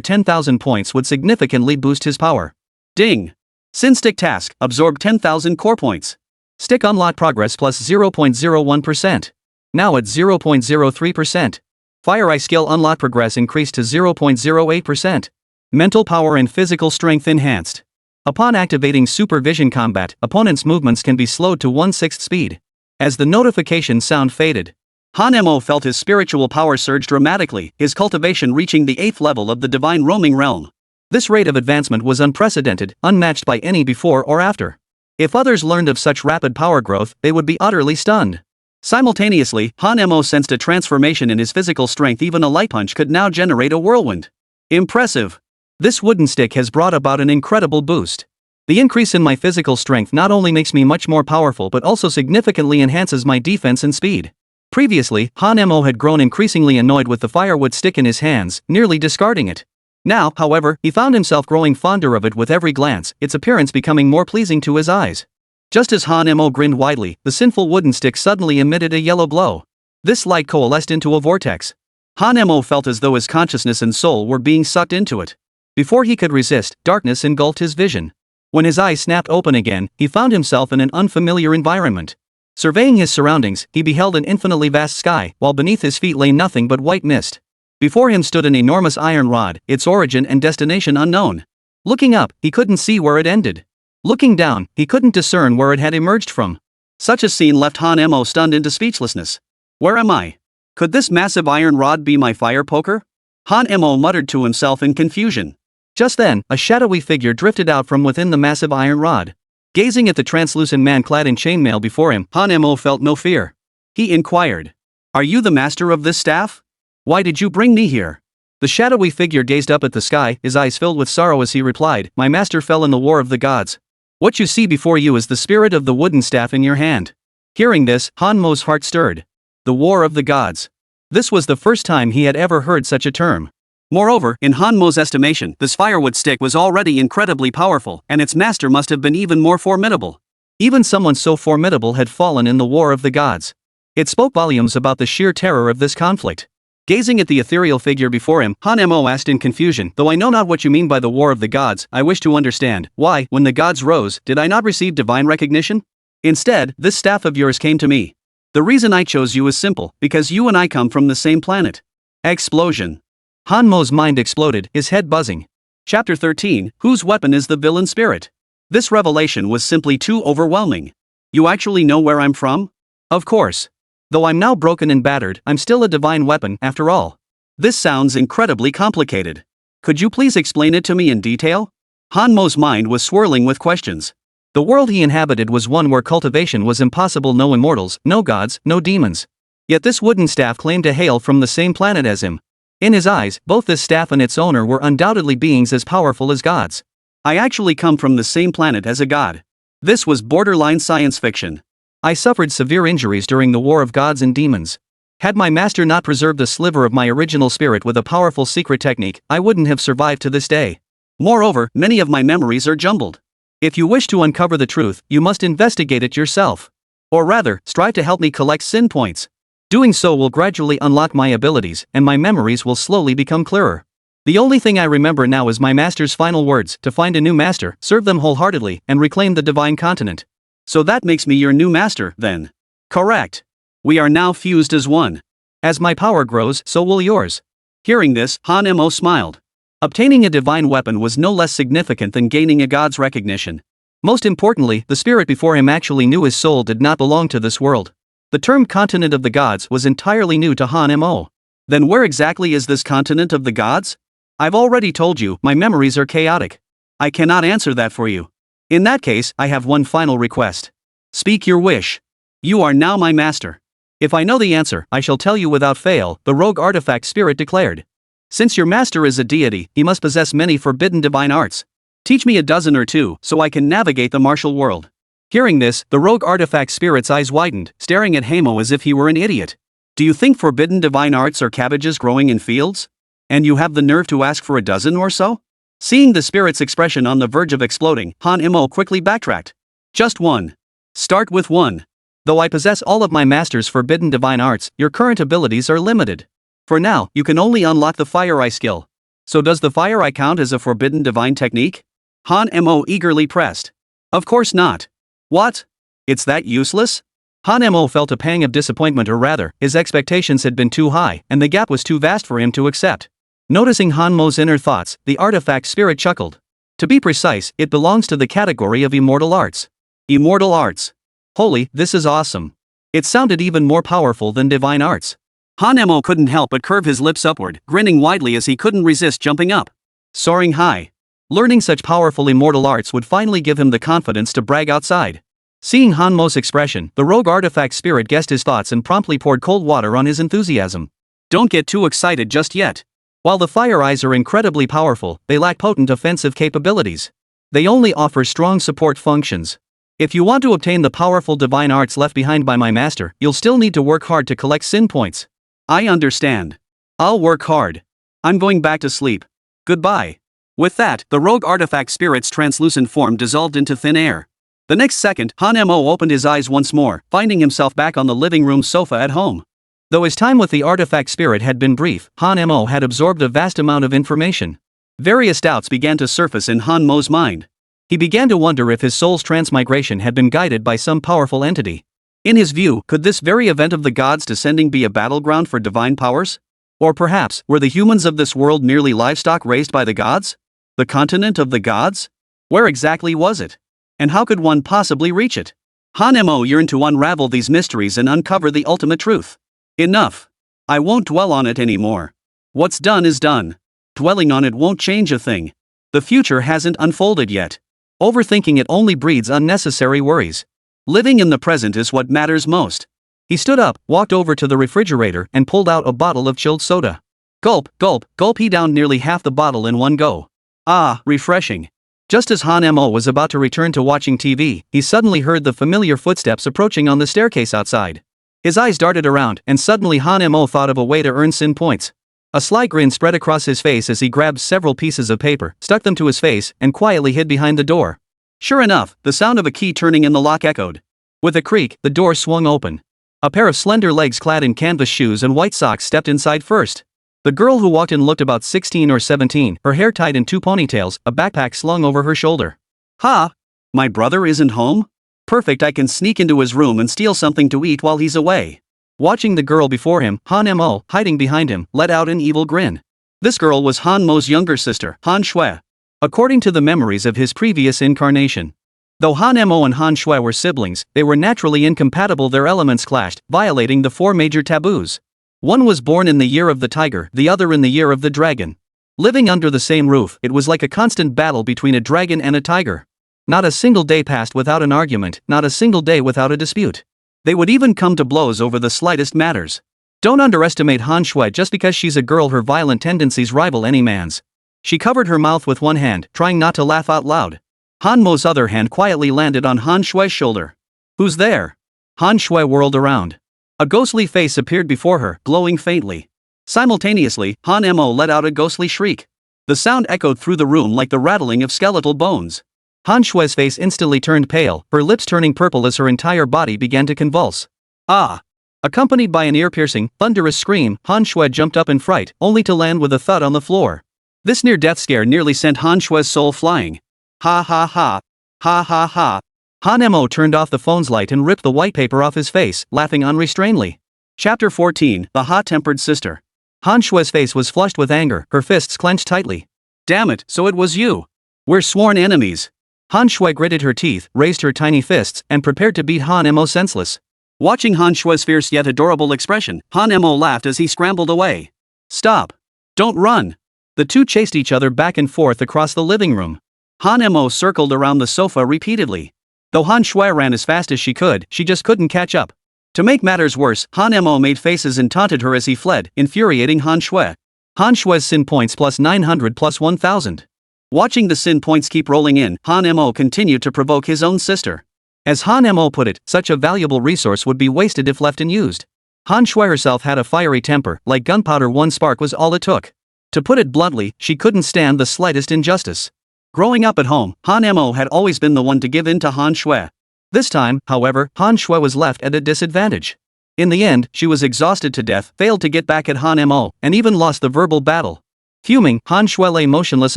10,000 points would significantly boost his power. Ding! Sin Stick task, absorb 10,000 core points. Stick unlock progress plus 0.01%. Now at 0.03%. Fire Eye skill unlock progress increased to 0.08%. Mental power and physical strength enhanced. Upon activating Super Vision Combat, opponents' movements can be slowed to 1/6 speed. As the notification sound faded, Han Mo felt his spiritual power surge dramatically, his cultivation reaching the 8th level of the divine roaming realm. This rate of advancement was unprecedented, unmatched by any before or after. If others learned of such rapid power growth, they would be utterly stunned. Simultaneously, Han Mo sensed a transformation in his physical strength. Even a light punch could now generate a whirlwind. Impressive. This wooden stick has brought about an incredible boost. The increase in my physical strength not only makes me much more powerful but also significantly enhances my defense and speed. Previously, Han Mo had grown increasingly annoyed with the firewood stick in his hands, nearly discarding it. Now, however, he found himself growing fonder of it with every glance, its appearance becoming more pleasing to his eyes. Just as Han Mo grinned widely, the sinful wooden stick suddenly emitted a yellow glow. This light coalesced into a vortex. Han Mo felt as though his consciousness and soul were being sucked into it. Before he could resist, darkness engulfed his vision. When his eyes snapped open again, he found himself in an unfamiliar environment. Surveying his surroundings, he beheld an infinitely vast sky, while beneath his feet lay nothing but white mist. Before him stood an enormous iron rod, its origin and destination unknown. Looking up, he couldn't see where it ended. Looking down, he couldn't discern where it had emerged from. Such a scene left Han Mo stunned into speechlessness. Where am I? Could this massive iron rod be my fire poker? Han Mo muttered to himself in confusion. Just then, a shadowy figure drifted out from within the massive iron rod. Gazing at the translucent man clad in chainmail before him, Han Mo felt no fear. He inquired. Are you the master of this staff? Why did you bring me here? The shadowy figure gazed up at the sky, his eyes filled with sorrow as he replied, My master fell in the war of the gods. What you see before you is the spirit of the wooden staff in your hand. Hearing this, Han Mo's heart stirred. The war of the gods. This was the first time he had ever heard such a term. Moreover, in Han Mo's estimation, this firewood stick was already incredibly powerful, and its master must have been even more formidable. Even someone so formidable had fallen in the war of the gods. It spoke volumes about the sheer terror of this conflict. Gazing at the ethereal figure before him, Han Mo asked in confusion, Though I know not what you mean by the war of the gods, I wish to understand, why, when the gods rose, did I not receive divine recognition? Instead, this staff of yours came to me. The reason I chose you is simple, because you and I come from the same planet. Explosion. Han Mo's mind exploded, his head buzzing. Chapter 13, Whose weapon is the villain spirit? This revelation was simply too overwhelming. You actually know where I'm from? Of course. Though I'm now broken and battered, I'm still a divine weapon, after all. This sounds incredibly complicated. Could you please explain it to me in detail? Han Mo's mind was swirling with questions. The world he inhabited was one where cultivation was impossible, no immortals, no gods, no demons. Yet this wooden staff claimed to hail from the same planet as him. In his eyes, both this staff and its owner were undoubtedly beings as powerful as gods. I actually come from the same planet as a god. This was borderline science fiction. I suffered severe injuries during the war of gods and demons. Had my master not preserved a sliver of my original spirit with a powerful secret technique, I wouldn't have survived to this day. Moreover, many of my memories are jumbled. If you wish to uncover the truth, you must investigate it yourself. Or rather, strive to help me collect sin points. Doing so will gradually unlock my abilities, and my memories will slowly become clearer. The only thing I remember now is my master's final words, to find a new master, serve them wholeheartedly, and reclaim the divine continent. So that makes me your new master, then. Correct. We are now fused as one. As my power grows, so will yours. Hearing this, Han Mo smiled. Obtaining a divine weapon was no less significant than gaining a god's recognition. Most importantly, the spirit before him actually knew his soul did not belong to this world. The term continent of the gods was entirely new to Han Mo. Then where exactly is this continent of the gods? I've already told you, my memories are chaotic. I cannot answer that for you. In that case, I have one final request. Speak your wish. You are now my master. If I know the answer, I shall tell you without fail, the rogue artifact spirit declared. Since your master is a deity, he must possess many forbidden divine arts. Teach me a dozen or two, so I can navigate the martial world. Hearing this, the rogue artifact spirit's eyes widened, staring at Hamo as if he were an idiot. Do you think forbidden divine arts are cabbages growing in fields? And you have the nerve to ask for a dozen or so? Seeing the spirit's expression on the verge of exploding, Han Mo quickly backtracked. Just one. Start with one. Though I possess all of my master's forbidden divine arts, your current abilities are limited. For now, you can only unlock the Fire Eye skill. So does the Fire Eye count as a forbidden divine technique? Han Mo eagerly pressed. Of course not. What? It's that useless? Han Mo felt a pang of disappointment, or rather, his expectations had been too high, and the gap was too vast for him to accept. Noticing Han Mo's inner thoughts, the artifact spirit chuckled. To be precise, it belongs to the category of immortal arts. Immortal arts. Holy, this is awesome. It sounded even more powerful than divine arts. Han Mo couldn't help but curve his lips upward, grinning widely as he couldn't resist jumping up. Soaring high. Learning such powerful immortal arts would finally give him the confidence to brag outside. Seeing Han Mo's expression, the rogue artifact spirit guessed his thoughts and promptly poured cold water on his enthusiasm. Don't get too excited just yet. While the Fire Eyes are incredibly powerful, they lack potent offensive capabilities. They only offer strong support functions. If you want to obtain the powerful divine arts left behind by my master, you'll still need to work hard to collect sin points. I understand. I'll work hard. I'm going back to sleep. Goodbye. With that, the rogue artifact spirit's translucent form dissolved into thin air. The next second, Han Mo opened his eyes once more, finding himself back on the living room sofa at home. Though his time with the artifact spirit had been brief, Han Mo had absorbed a vast amount of information. Various doubts began to surface in Han Mo's mind. He began to wonder if his soul's transmigration had been guided by some powerful entity. In his view, could this very event of the gods descending be a battleground for divine powers? Or perhaps, were the humans of this world merely livestock raised by the gods? The continent of the gods? Where exactly was it? And how could one possibly reach it? Han Mo yearned to unravel these mysteries and uncover the ultimate truth. Enough. I won't dwell on it anymore. What's done is done. Dwelling on it won't change a thing. The future hasn't unfolded yet. Overthinking it only breeds unnecessary worries. Living in the present is what matters most. He stood up, walked over to the refrigerator, and pulled out a bottle of chilled soda. Gulp, gulp, gulp. He downed nearly half the bottle in one go. Ah, refreshing. Just as Han Mo was about to return to watching TV, he suddenly heard the familiar footsteps approaching on the staircase outside. His eyes darted around, and suddenly Han Mo thought of a way to earn sin points. A sly grin spread across his face as he grabbed several pieces of paper, stuck them to his face, and quietly hid behind the door. Sure enough, the sound of a key turning in the lock echoed. With a creak, the door swung open. A pair of slender legs clad in canvas shoes and white socks stepped inside first. The girl who walked in looked about 16 or 17, her hair tied in two ponytails, a backpack slung over her shoulder. Ha! My brother isn't home? Perfect, I can sneak into his room and steal something to eat while he's away. Watching the girl before him, Han Mo, hiding behind him, let out an evil grin. This girl was Han Mo's younger sister, Han Shui. According to the memories of his previous incarnation. Though Han Mo and Han Shui were siblings, they were naturally incompatible. Their elements clashed, violating the four major taboos. One was born in the year of the tiger, the other in the year of the dragon. Living under the same roof, it was like a constant battle between a dragon and a tiger. Not a single day passed without an argument, not a single day without a dispute. They would even come to blows over the slightest matters. Don't underestimate Han Shui. Just because she's a girl, her violent tendencies rival any man's. She covered her mouth with one hand, trying not to laugh out loud. Han Mo's other hand quietly landed on Han Shui's shoulder. Who's there? Han Shui whirled around. A ghostly face appeared before her, glowing faintly. Simultaneously, Han Mo let out a ghostly shriek. The sound echoed through the room like the rattling of skeletal bones. Han Shui's face instantly turned pale, her lips turning purple as her entire body began to convulse. Ah! Accompanied by an ear-piercing, thunderous scream, Han Shui jumped up in fright, only to land with a thud on the floor. This near-death scare nearly sent Han Shui's soul flying. Ha ha ha. Ha ha ha. Han Mo turned off the phone's light and ripped the white paper off his face, laughing unrestrainedly. Chapter 14, The Hot-Tempered Sister. Han Shui's face was flushed with anger, her fists clenched tightly. Damn it, so it was you. We're sworn enemies. Han Shui gritted her teeth, raised her tiny fists, and prepared to beat Han Mo senseless. Watching Han Shui's fierce yet adorable expression, Han Mo laughed as he scrambled away. Stop. Don't run. The two chased each other back and forth across the living room. Han Mo circled around the sofa repeatedly. Though Han Shui ran as fast as she could, she just couldn't catch up. To make matters worse, Han Mo made faces and taunted her as he fled, infuriating Han Shui. Han Shui's sin points plus 900 plus 1000. Watching the sin points keep rolling in, Han Mo continued to provoke his own sister. As Han Mo put it, such a valuable resource would be wasted if left unused. Han Shui herself had a fiery temper, like gunpowder. One spark was all it took. To put it bluntly, she couldn't stand the slightest injustice. Growing up at home, Han Mo had always been the one to give in to Han Shui. This time, however, Han Shui was left at a disadvantage. In the end, she was exhausted to death, failed to get back at Han Mo, and even lost the verbal battle. Fuming, Han Shui lay motionless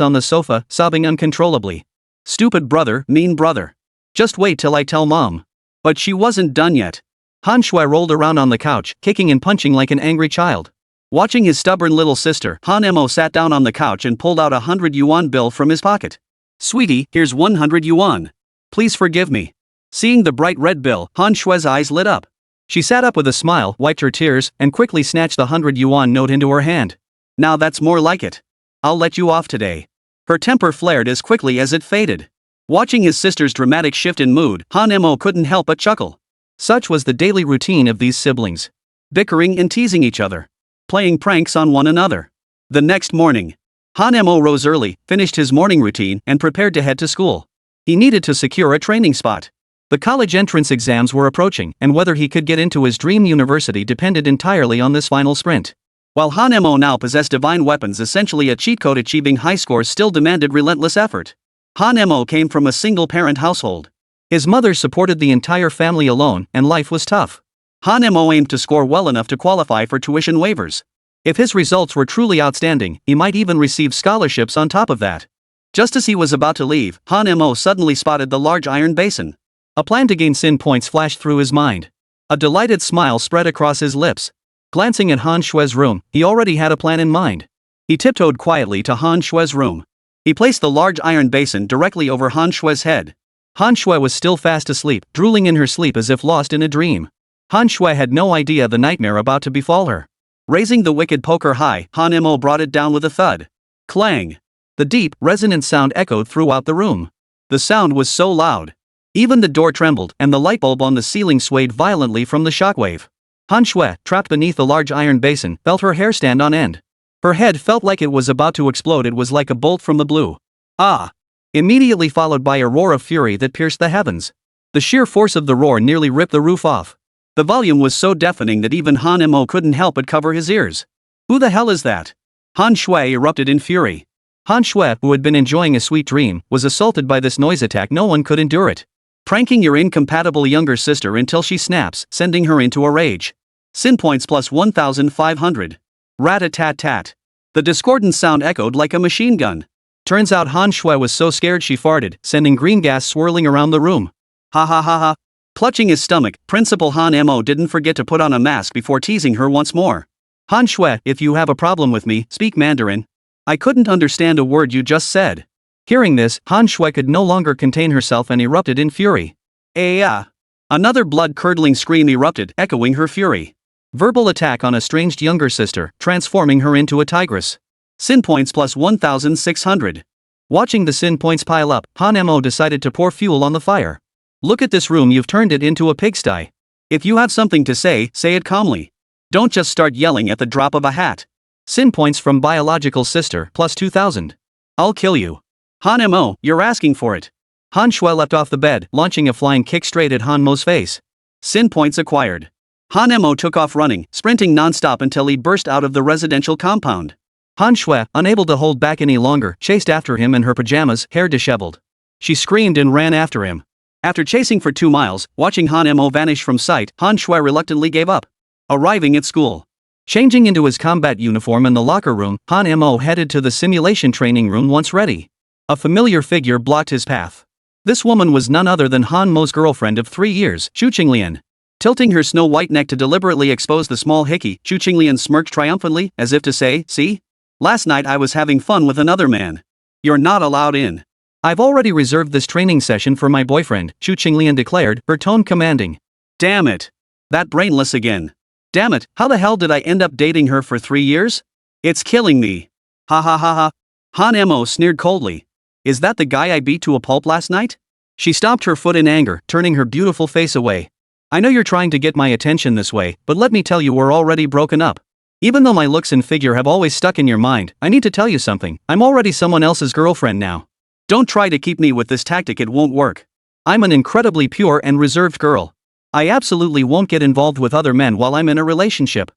on the sofa, sobbing uncontrollably. Stupid brother, mean brother. Just wait till I tell mom. But she wasn't done yet. Han Shui rolled around on the couch, kicking and punching like an angry child. Watching his stubborn little sister, Han Mo sat down on the couch and pulled out a 100 yuan bill from his pocket. Sweetie, here's 100 yuan. Please forgive me. Seeing the bright red bill, Han Shui's eyes lit up. She sat up with a smile, wiped her tears, and quickly snatched the 100 yuan note into her hand. Now that's more like it. I'll let you off today. Her temper flared as quickly as it faded. Watching his sister's dramatic shift in mood, Han Mo couldn't help but chuckle. Such was the daily routine of these siblings. Bickering and teasing each other. Playing pranks on one another. The next morning, Han Mo rose early, finished his morning routine, and prepared to head to school. He needed to secure a training spot. The college entrance exams were approaching, and whether he could get into his dream university depended entirely on this final sprint. While Han Mo now possessed divine weapons, essentially a cheat code, achieving high scores still demanded relentless effort. Han Mo came from a single-parent household. His mother supported the entire family alone, and life was tough. Han Mo aimed to score well enough to qualify for tuition waivers. If his results were truly outstanding, he might even receive scholarships on top of that. Just as he was about to leave, Han Mo suddenly spotted the large iron basin. A plan to gain sin points flashed through his mind. A delighted smile spread across his lips. Glancing at Han Shui's room, he already had a plan in mind. He tiptoed quietly to Han Shui's room. He placed the large iron basin directly over Han Shui's head. Han Shui was still fast asleep, drooling in her sleep as if lost in a dream. Han Shui had no idea the nightmare about to befall her. Raising the wicked poker high, Han Mo brought it down with a thud. Clang. The deep, resonant sound echoed throughout the room. The sound was so loud. Even the door trembled, and the light bulb on the ceiling swayed violently from the shockwave. Han Shui, trapped beneath a large iron basin, felt her hair stand on end. Her head felt like it was about to explode. It was like a bolt from the blue. Ah! Immediately followed by a roar of fury that pierced the heavens. The sheer force of the roar nearly ripped the roof off. The volume was so deafening that even Han Mo couldn't help but cover his ears. Who the hell is that? Han Shui erupted in fury. Han Shui, who had been enjoying a sweet dream, was assaulted by this noise attack. No one could endure it. Pranking your incompatible younger sister until she snaps, sending her into a rage. Sin points plus 1,500. Rat-a-tat-tat. The discordant sound echoed like a machine gun. Turns out Han Shui was so scared she farted, sending green gas swirling around the room. Ha ha ha ha. Clutching his stomach, Principal Han Mo didn't forget to put on a mask before teasing her once more. Han Shui, if you have a problem with me, speak Mandarin. I couldn't understand a word you just said. Hearing this, Han Shui could no longer contain herself and erupted in fury. Another blood-curdling scream erupted, echoing her fury. Verbal attack on estranged younger sister, transforming her into a tigress. Sin points plus 1,600. Watching the sin points pile up, Han Mo decided to pour fuel on the fire. Look at this room, you've turned it into a pigsty. If you have something to say it calmly. Don't just start yelling at the drop of a hat. Sin points from biological sister, plus 2,000. I'll kill you. Han Mo, you're asking for it. Han Shui leapt off the bed, launching a flying kick straight at Han Mo's face. Sin points acquired. Han Mo took off running, sprinting non-stop until he burst out of the residential compound. Han Shui, unable to hold back any longer, chased after him in her pajamas, hair disheveled. She screamed and ran after him. After chasing for 2 miles, watching Han Mo vanish from sight, Han Shui reluctantly gave up. Arriving at school. Changing into his combat uniform in the locker room, Han Mo headed to the simulation training room once ready. A familiar figure blocked his path. This woman was none other than Han Mo's girlfriend of 3 years, Chu Qinglian. Tilting her snow-white neck to deliberately expose the small hickey, Chu Qinglian smirked triumphantly, as if to say, see? Last night I was having fun with another man. You're not allowed in. I've already reserved this training session for my boyfriend, Chu Qinglian declared, her tone commanding. Damn it. That brainless again. Damn it, how the hell did I end up dating her for 3 years? It's killing me. Ha ha ha ha. Han Mo sneered coldly. Is that the guy I beat to a pulp last night? She stomped her foot in anger, turning her beautiful face away. I know you're trying to get my attention this way, but let me tell you we're already broken up. Even though my looks and figure have always stuck in your mind, I need to tell you something, I'm already someone else's girlfriend now. Don't try to keep me with this tactic, it won't work. I'm an incredibly pure and reserved girl. I absolutely won't get involved with other men while I'm in a relationship.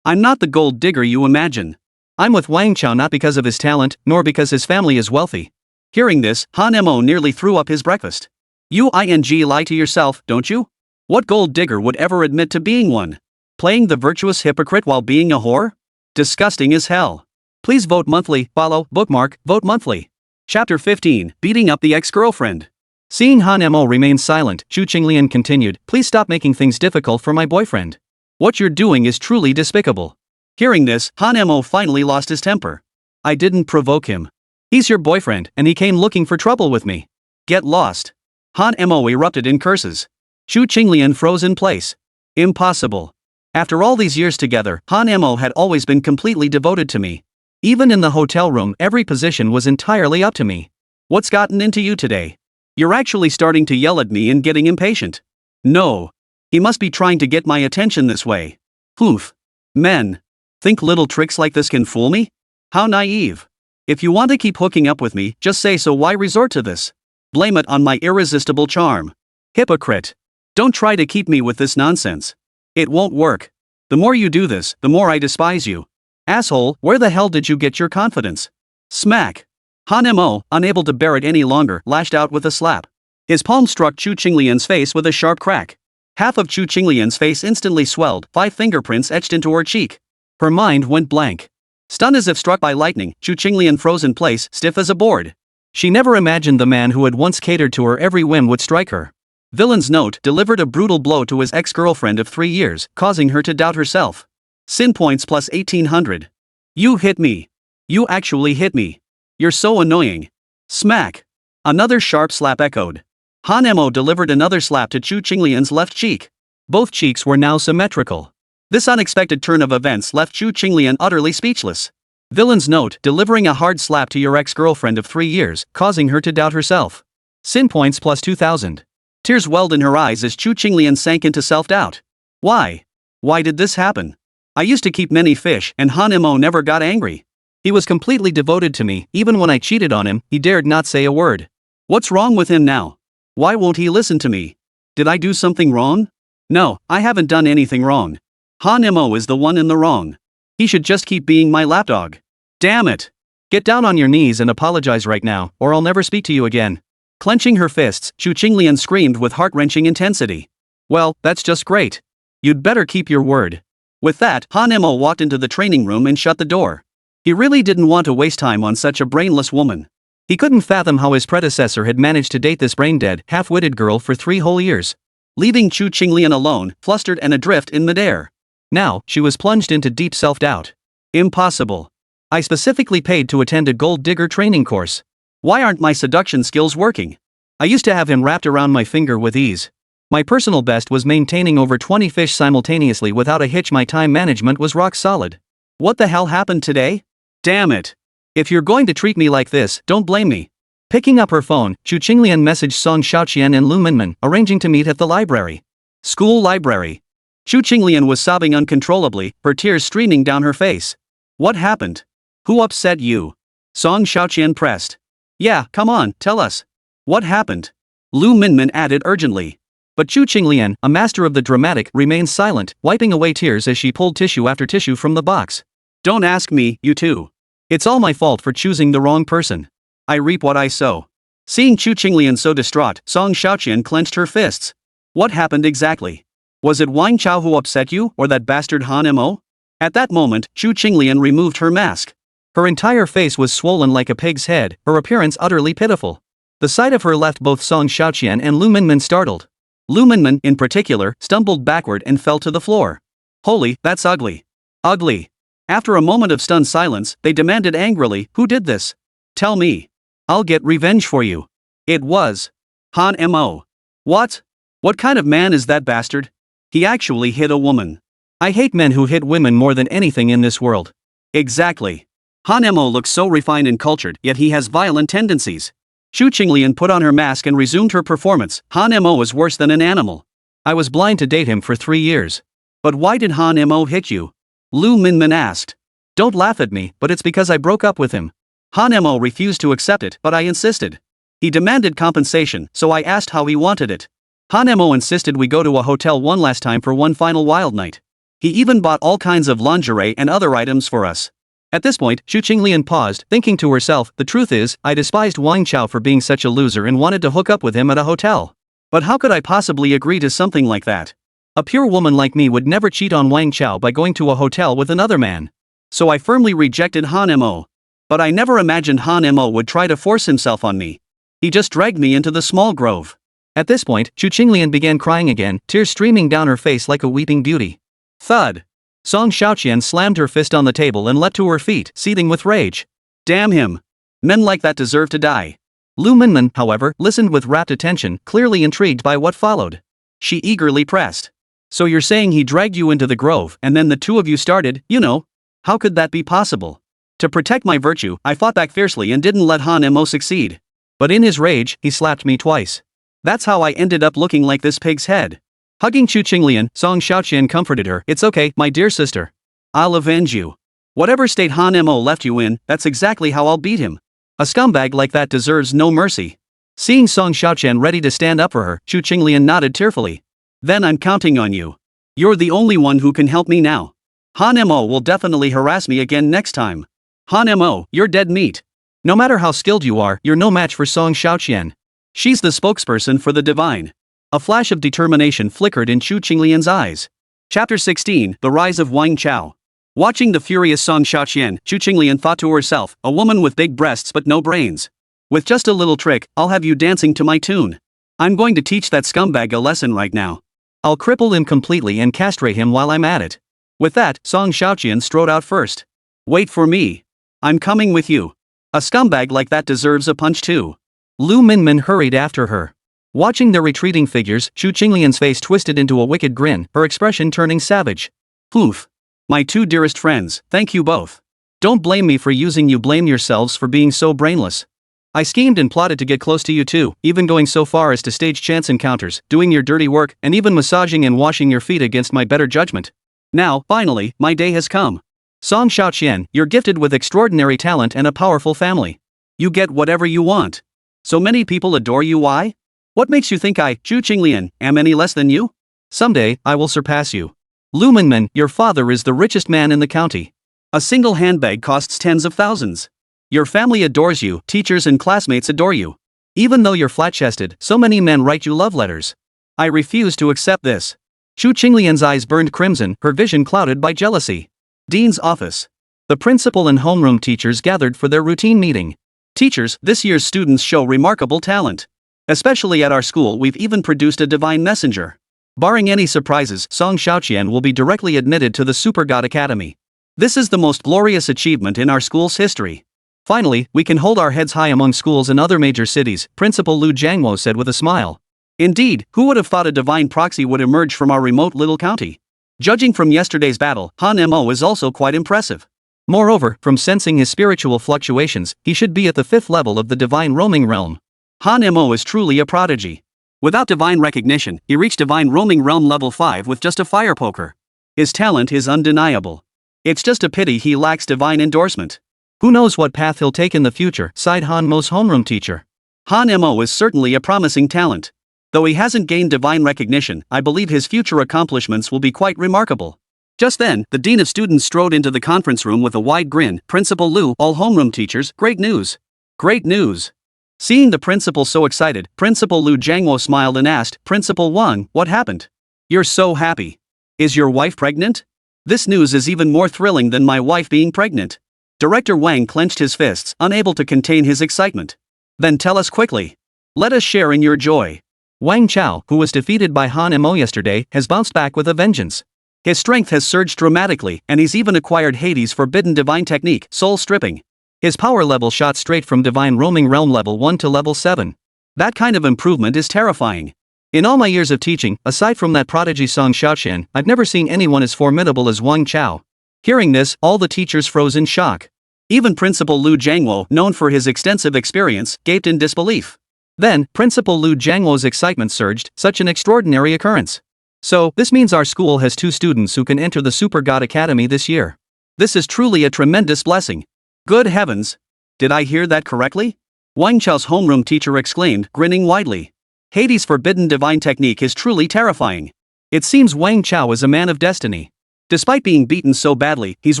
I'm not the gold digger you imagine. I'm with Wang Chao not because of his talent, nor because his family is wealthy. Hearing this, Han Mo nearly threw up his breakfast. You lie to yourself, don't you? What gold digger would ever admit to being one? Playing the virtuous hypocrite while being a whore? Disgusting as hell. Please vote monthly, follow, bookmark, vote monthly. Chapter 15, Beating Up the Ex-Girlfriend. Seeing Han Mo remain silent, Chu Qinglian continued, please stop making things difficult for my boyfriend. What you're doing is truly despicable. Hearing this, Han Mo finally lost his temper. I didn't provoke him. He's your boyfriend, and he came looking for trouble with me. Get lost. Han Mo erupted in curses. Chu Qinglian froze in place. Impossible. After all these years together, Han Mo had always been completely devoted to me. Even in the hotel room, every position was entirely up to me. What's gotten into you today? You're actually starting to yell at me and getting impatient. No. He must be trying to get my attention this way. Oof. Men. Think little tricks like this can fool me? How naive. If you want to keep hooking up with me, just say so. Why resort to this? Blame it on my irresistible charm. Hypocrite. Don't try to keep me with this nonsense. It won't work. The more you do this, the more I despise you. Asshole, where the hell did you get your confidence? Smack. Han Mo, unable to bear it any longer, lashed out with a slap. His palm struck Chu Qinglian's face with a sharp crack. Half of Chu Qinglian's face instantly swelled, 5 fingerprints etched into her cheek. Her mind went blank. Stunned as if struck by lightning, Chu Qinglian froze in place, stiff as a board. She never imagined the man who had once catered to her every whim would strike her. Villain's note delivered a brutal blow to his ex-girlfriend of 3 years, causing her to doubt herself. Sin points plus 1,800. You hit me. You actually hit me. You're so annoying. Smack. Another sharp slap echoed. Han Mo delivered another slap to Chu Qinglian's left cheek. Both cheeks were now symmetrical. This unexpected turn of events left Chu Qinglian utterly speechless. Villain's note: delivering a hard slap to your ex-girlfriend of 3 years, causing her to doubt herself. Sin points plus 2000. Tears welled in her eyes as Chu Qinglian sank into self-doubt. Why? Why did this happen? I used to keep many fish, and Han Mo never got angry. He was completely devoted to me. Even when I cheated on him, he dared not say a word. What's wrong with him now? Why won't he listen to me? Did I do something wrong? No, I haven't done anything wrong. Han Mo is the one in the wrong. He should just keep being my lapdog. Damn it! Get down on your knees and apologize right now, or I'll never speak to you again. Clenching her fists, Chu Qinglian screamed with heart-wrenching intensity. Well, that's just great. You'd better keep your word. With that, Han Mo walked into the training room and shut the door. He really didn't want to waste time on such a brainless woman. He couldn't fathom how his predecessor had managed to date this brain-dead, half-witted girl for 3 whole years. Leaving Chu Qinglian alone, flustered and adrift in midair. Now, she was plunged into deep self-doubt. Impossible. I specifically paid to attend a gold digger training course. Why aren't my seduction skills working? I used to have him wrapped around my finger with ease. My personal best was maintaining over 20 fish simultaneously without a hitch. My time management was rock solid. What the hell happened today? Damn it. If you're going to treat me like this, don't blame me. Picking up her phone, Chu Qinglian messaged Song Xiaoqian and Lu Minmin, arranging to meet at the library. School library. Chu Qinglian was sobbing uncontrollably, her tears streaming down her face. What happened? Who upset you? Song Xiaoqian pressed. Yeah, come on, tell us. What happened? Lu Minmin added urgently. But Chu Qinglian, a master of the dramatic, remained silent, wiping away tears as she pulled tissue after tissue from the box. Don't ask me, you two. It's all my fault for choosing the wrong person. I reap what I sow. Seeing Chu Qinglian so distraught, Song Xiaoqian clenched her fists. What happened exactly? Was it Wang Chao who upset you, or that bastard Han Mo? At that moment, Chu Qinglian removed her mask. Her entire face was swollen like a pig's head, her appearance utterly pitiful. The sight of her left both Song Xiaoqian and Lu Minmin startled. Lu Minmin, in particular, stumbled backward and fell to the floor. Holy, that's ugly. Ugly. After a moment of stunned silence, they demanded angrily, who did this? Tell me. I'll get revenge for you. It was Han Mo. What? What kind of man is that bastard? He actually hit a woman. I hate men who hit women more than anything in this world. Exactly. Han Mo looks so refined and cultured, yet he has violent tendencies. Chu Qinglian put on her mask and resumed her performance. Han Mo is worse than an animal. I was blind to date him for 3 years. But why did Han Mo hit you? Lu Minmin asked. Don't laugh at me, but it's because I broke up with him. Han Mo refused to accept it, but I insisted. He demanded compensation, so I asked how he wanted it. Han Mo insisted we go to a hotel one last time for one final wild night. He even bought all kinds of lingerie and other items for us. At this point, Chu Qinglian paused, thinking to herself, the truth is, I despised Wang Chao for being such a loser and wanted to hook up with him at a hotel. But how could I possibly agree to something like that? A pure woman like me would never cheat on Wang Chao by going to a hotel with another man. So I firmly rejected Han Mo. But I never imagined Han Mo would try to force himself on me. He just dragged me into the small grove. At this point, Chu Qinglian began crying again, tears streaming down her face like a weeping beauty. Thud. Song Xiaoqian slammed her fist on the table and leapt to her feet, seething with rage. Damn him. Men like that deserve to die. Lu Minmin, however, listened with rapt attention, clearly intrigued by what followed. She eagerly pressed. So you're saying he dragged you into the grove and then the two of you started, you know? How could that be possible? To protect my virtue, I fought back fiercely and didn't let Han Mo succeed. But in his rage, he slapped me twice. That's how I ended up looking like this pig's head. Hugging Chu Qinglian, Song Xiaoqian comforted her. It's okay, my dear sister. I'll avenge you. Whatever state Han Mo left you in, that's exactly how I'll beat him. A scumbag like that deserves no mercy. Seeing Song Xiaoqian ready to stand up for her, Chu Qinglian nodded tearfully. Then I'm counting on you. You're the only one who can help me now. Han Mo will definitely harass me again next time. Han Mo, you're dead meat. No matter how skilled you are, you're no match for Song Xiaoqian. She's the spokesperson for the divine. A flash of determination flickered in Chu Qinglian's eyes. Chapter 16, The Rise of Wang Chao. Watching the furious Song Xiaoqian, Chu Qinglian thought to herself, a woman with big breasts but no brains. With just a little trick, I'll have you dancing to my tune. I'm going to teach that scumbag a lesson right now. I'll cripple him completely and castrate him while I'm at it. With that, Song Xiaoqian strode out first. Wait for me. I'm coming with you. A scumbag like that deserves a punch too. Lu Minmin hurried after her. Watching their retreating figures, Chu Qinglian's face twisted into a wicked grin, her expression turning savage. Poof. My two dearest friends, thank you both. Don't blame me for using you, blame yourselves for being so brainless. I schemed and plotted to get close to you too, even going so far as to stage chance encounters, doing your dirty work, and even massaging and washing your feet against my better judgment. Now, finally, my day has come. Song Xiaoqian, you're gifted with extraordinary talent and a powerful family. You get whatever you want. So many people adore you, why? What makes you think I, Zhu Qinglian, am any less than you? Someday, I will surpass you. Lu Mingmen, your father is the richest man in the county. A single handbag costs tens of thousands. Your family adores you, teachers and classmates adore you. Even though you're flat-chested, so many men write you love letters. I refuse to accept this. Zhu Qinglian's eyes burned crimson, her vision clouded by jealousy. Dean's office. The principal and homeroom teachers gathered for their routine meeting. Teachers, this year's students show remarkable talent. Especially at our school, we've even produced a divine messenger. Barring any surprises, Song Xiaoqian will be directly admitted to the Super God Academy. This is the most glorious achievement in our school's history. Finally, we can hold our heads high among schools in other major cities, Principal Lu Jiangwo said with a smile. Indeed, who would have thought a divine proxy would emerge from our remote little county? Judging from yesterday's battle, Han Mo is also quite impressive. Moreover, from sensing his spiritual fluctuations, he should be at the 5th level of the divine roaming realm. Han Mo is truly a prodigy. Without divine recognition, he reached divine roaming realm level 5 with just a fire poker. His talent is undeniable. It's just a pity he lacks divine endorsement. Who knows what path he'll take in the future, sighed Han Mo's homeroom teacher. Han Mo is certainly a promising talent. Though he hasn't gained divine recognition, I believe his future accomplishments will be quite remarkable. Just then, the dean of students strode into the conference room with a wide grin. Principal Lu, all homeroom teachers, great news. Great news. Seeing the principal so excited, Principal Lu Jiangwo smiled and asked, Principal Wang, what happened? You're so happy. Is your wife pregnant? This news is even more thrilling than my wife being pregnant. Director Wang clenched his fists, unable to contain his excitement. Then tell us quickly. Let us share in your joy. Wang Chao, who was defeated by Han Mo yesterday, has bounced back with a vengeance. His strength has surged dramatically, and he's even acquired Hades' forbidden divine technique, soul stripping. His power level shot straight from divine roaming realm level 1 to level 7. That kind of improvement is terrifying. In all my years of teaching, aside from that prodigy Song Xiaoqian, I've never seen anyone as formidable as Wang Chao. Hearing this, all the teachers froze in shock. Even Principal Lu Jiangwo, known for his extensive experience, gaped in disbelief. Then, Principal Lu Jiangwo's excitement surged, such an extraordinary occurrence. So, this means our school has 2 students who can enter the Super God Academy this year. This is truly a tremendous blessing. Good heavens! Did I hear that correctly? Wang Chao's homeroom teacher exclaimed, grinning widely. Hades' forbidden divine technique is truly terrifying. It seems Wang Chao is a man of destiny. Despite being beaten so badly, he's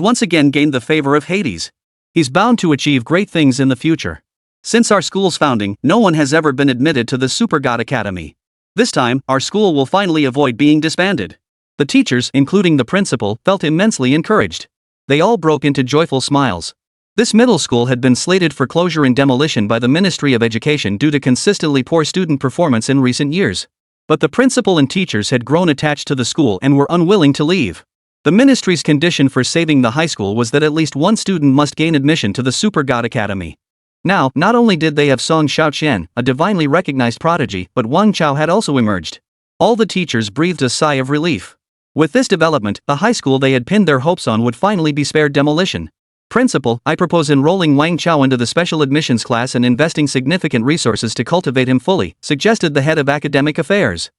once again gained the favor of Hades. He's bound to achieve great things in the future. Since our school's founding, no one has ever been admitted to the Super God Academy. This time, our school will finally avoid being disbanded. The teachers, including the principal, felt immensely encouraged. They all broke into joyful smiles. This middle school had been slated for closure and demolition by the Ministry of Education due to consistently poor student performance in recent years. But the principal and teachers had grown attached to the school and were unwilling to leave. The ministry's condition for saving the high school was that at least one student must gain admission to the Super God Academy. Now, not only did they have Song Xiaoqian, a divinely recognized prodigy, but Wang Chao had also emerged. All the teachers breathed a sigh of relief. With this development, the high school they had pinned their hopes on would finally be spared demolition. Principal, I propose enrolling Wang Chao into the special admissions class and investing significant resources to cultivate him fully, suggested the head of academic affairs.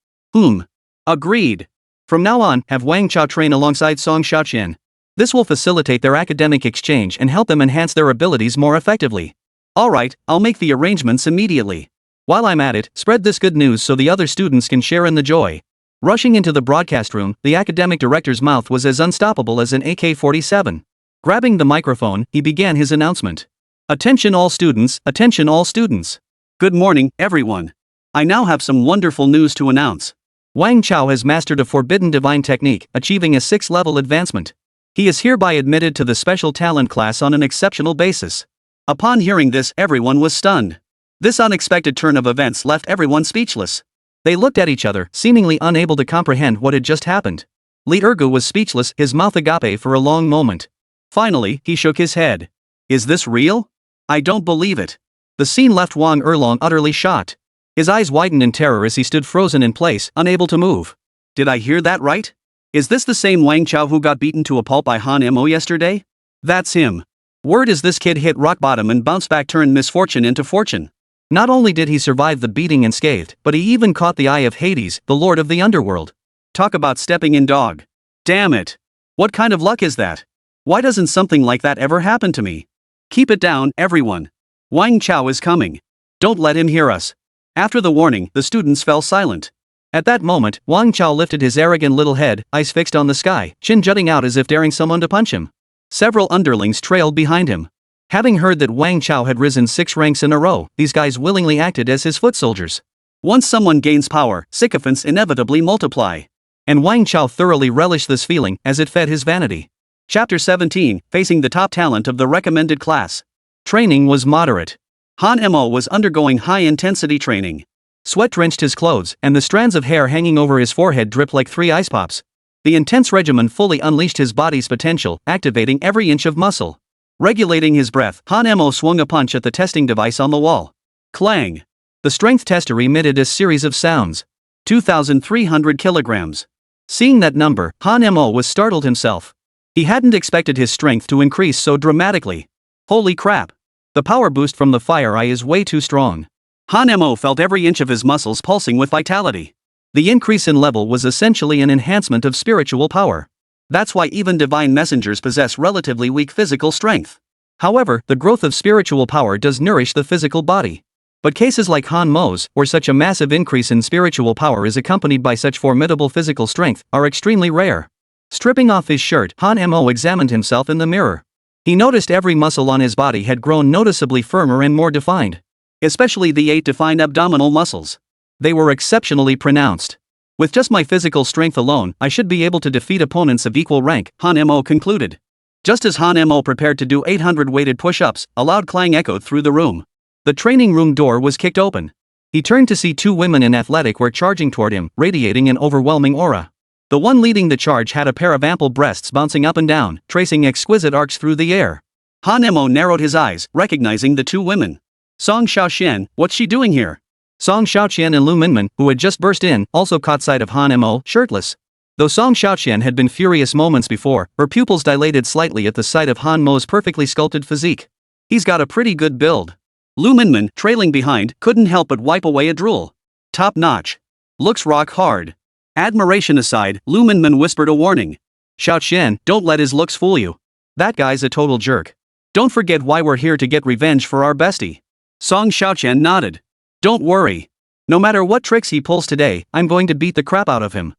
Agreed. From now on, have Wang Chao train alongside Song Xiaoqian. This will facilitate their academic exchange and help them enhance their abilities more effectively. Alright, I'll make the arrangements immediately. While I'm at it, spread this good news so the other students can share in the joy. Rushing into the broadcast room, the academic director's mouth was as unstoppable as an AK-47. Grabbing the microphone, he began his announcement. Attention all students, attention all students. Good morning, everyone. I now have some wonderful news to announce. Wang Chao has mastered a forbidden divine technique, achieving a 6th-level advancement. He is hereby admitted to the special talent class on an exceptional basis. Upon hearing this, everyone was stunned. This unexpected turn of events left everyone speechless. They looked at each other, seemingly unable to comprehend what had just happened. Li Ergu was speechless, his mouth agape for a long moment. Finally, he shook his head. Is this real? I don't believe it. The scene left Wang Erlong utterly shocked. His eyes widened in terror as he stood frozen in place, unable to move. Did I hear that right? Is this the same Wang Chao who got beaten to a pulp by Han Mo yesterday? That's him. Word is this kid hit rock bottom and bounced back, turned misfortune into fortune. Not only did he survive the beating unscathed, but he even caught the eye of Hades, the lord of the underworld. Talk about stepping in dog. Damn it. What kind of luck is that? Why doesn't something like that ever happen to me? Keep it down, everyone. Wang Chao is coming. Don't let him hear us. After the warning, the students fell silent. At that moment, Wang Chao lifted his arrogant little head, eyes fixed on the sky, chin jutting out as if daring someone to punch him. Several underlings trailed behind him. Having heard that Wang Chao had risen 6 ranks in a row, these guys willingly acted as his foot soldiers. Once someone gains power, sycophants inevitably multiply. And Wang Chao thoroughly relished this feeling, as it fed his vanity. Chapter 17, Facing the Top Talent of the Recommended Class. Training was moderate. Han Mo was undergoing high-intensity training. Sweat drenched his clothes, and the strands of hair hanging over his forehead dripped like 3 ice pops. The intense regimen fully unleashed his body's potential, activating every inch of muscle. Regulating his breath, Han Mo swung a punch at the testing device on the wall. Clang! The strength tester emitted a series of sounds. 2,300 kilograms. Seeing that number, Han Mo was startled himself. He hadn't expected his strength to increase so dramatically. Holy crap! The power boost from the fire eye is way too strong. Han Mo felt every inch of his muscles pulsing with vitality. The increase in level was essentially an enhancement of spiritual power. That's why even divine messengers possess relatively weak physical strength. However, the growth of spiritual power does nourish the physical body. But cases like Han Mo's, where such a massive increase in spiritual power is accompanied by such formidable physical strength, are extremely rare. Stripping off his shirt, Han Mo examined himself in the mirror. He noticed every muscle on his body had grown noticeably firmer and more defined. Especially the 8 defined abdominal muscles. They were exceptionally pronounced. With just my physical strength alone, I should be able to defeat opponents of equal rank, Han Mo concluded. Just as Han Mo prepared to do 800 weighted push-ups, a loud clang echoed through the room. The training room door was kicked open. He turned to see 2 women in athletic wear charging toward him, radiating an overwhelming aura. The one leading the charge had a pair of ample breasts bouncing up and down, tracing exquisite arcs through the air. Han Mo narrowed his eyes, recognizing the 2 women. Song Xiaoxian, what's she doing here? Song Xiaoqian and Lu Minmin, who had just burst in, also caught sight of Han Mo, shirtless. Though Song Xiaoqian had been furious moments before, her pupils dilated slightly at the sight of Han Mo's perfectly sculpted physique. He's got a pretty good build. Lu Minmin, trailing behind, couldn't help but wipe away a drool. Top notch. Looks rock hard. Admiration aside, Lu Minmin whispered a warning. Xiaoqian, don't let his looks fool you. That guy's a total jerk. Don't forget why we're here, to get revenge for our bestie. Song Xiaoqian nodded. Don't worry. No matter what tricks he pulls today, I'm going to beat the crap out of him.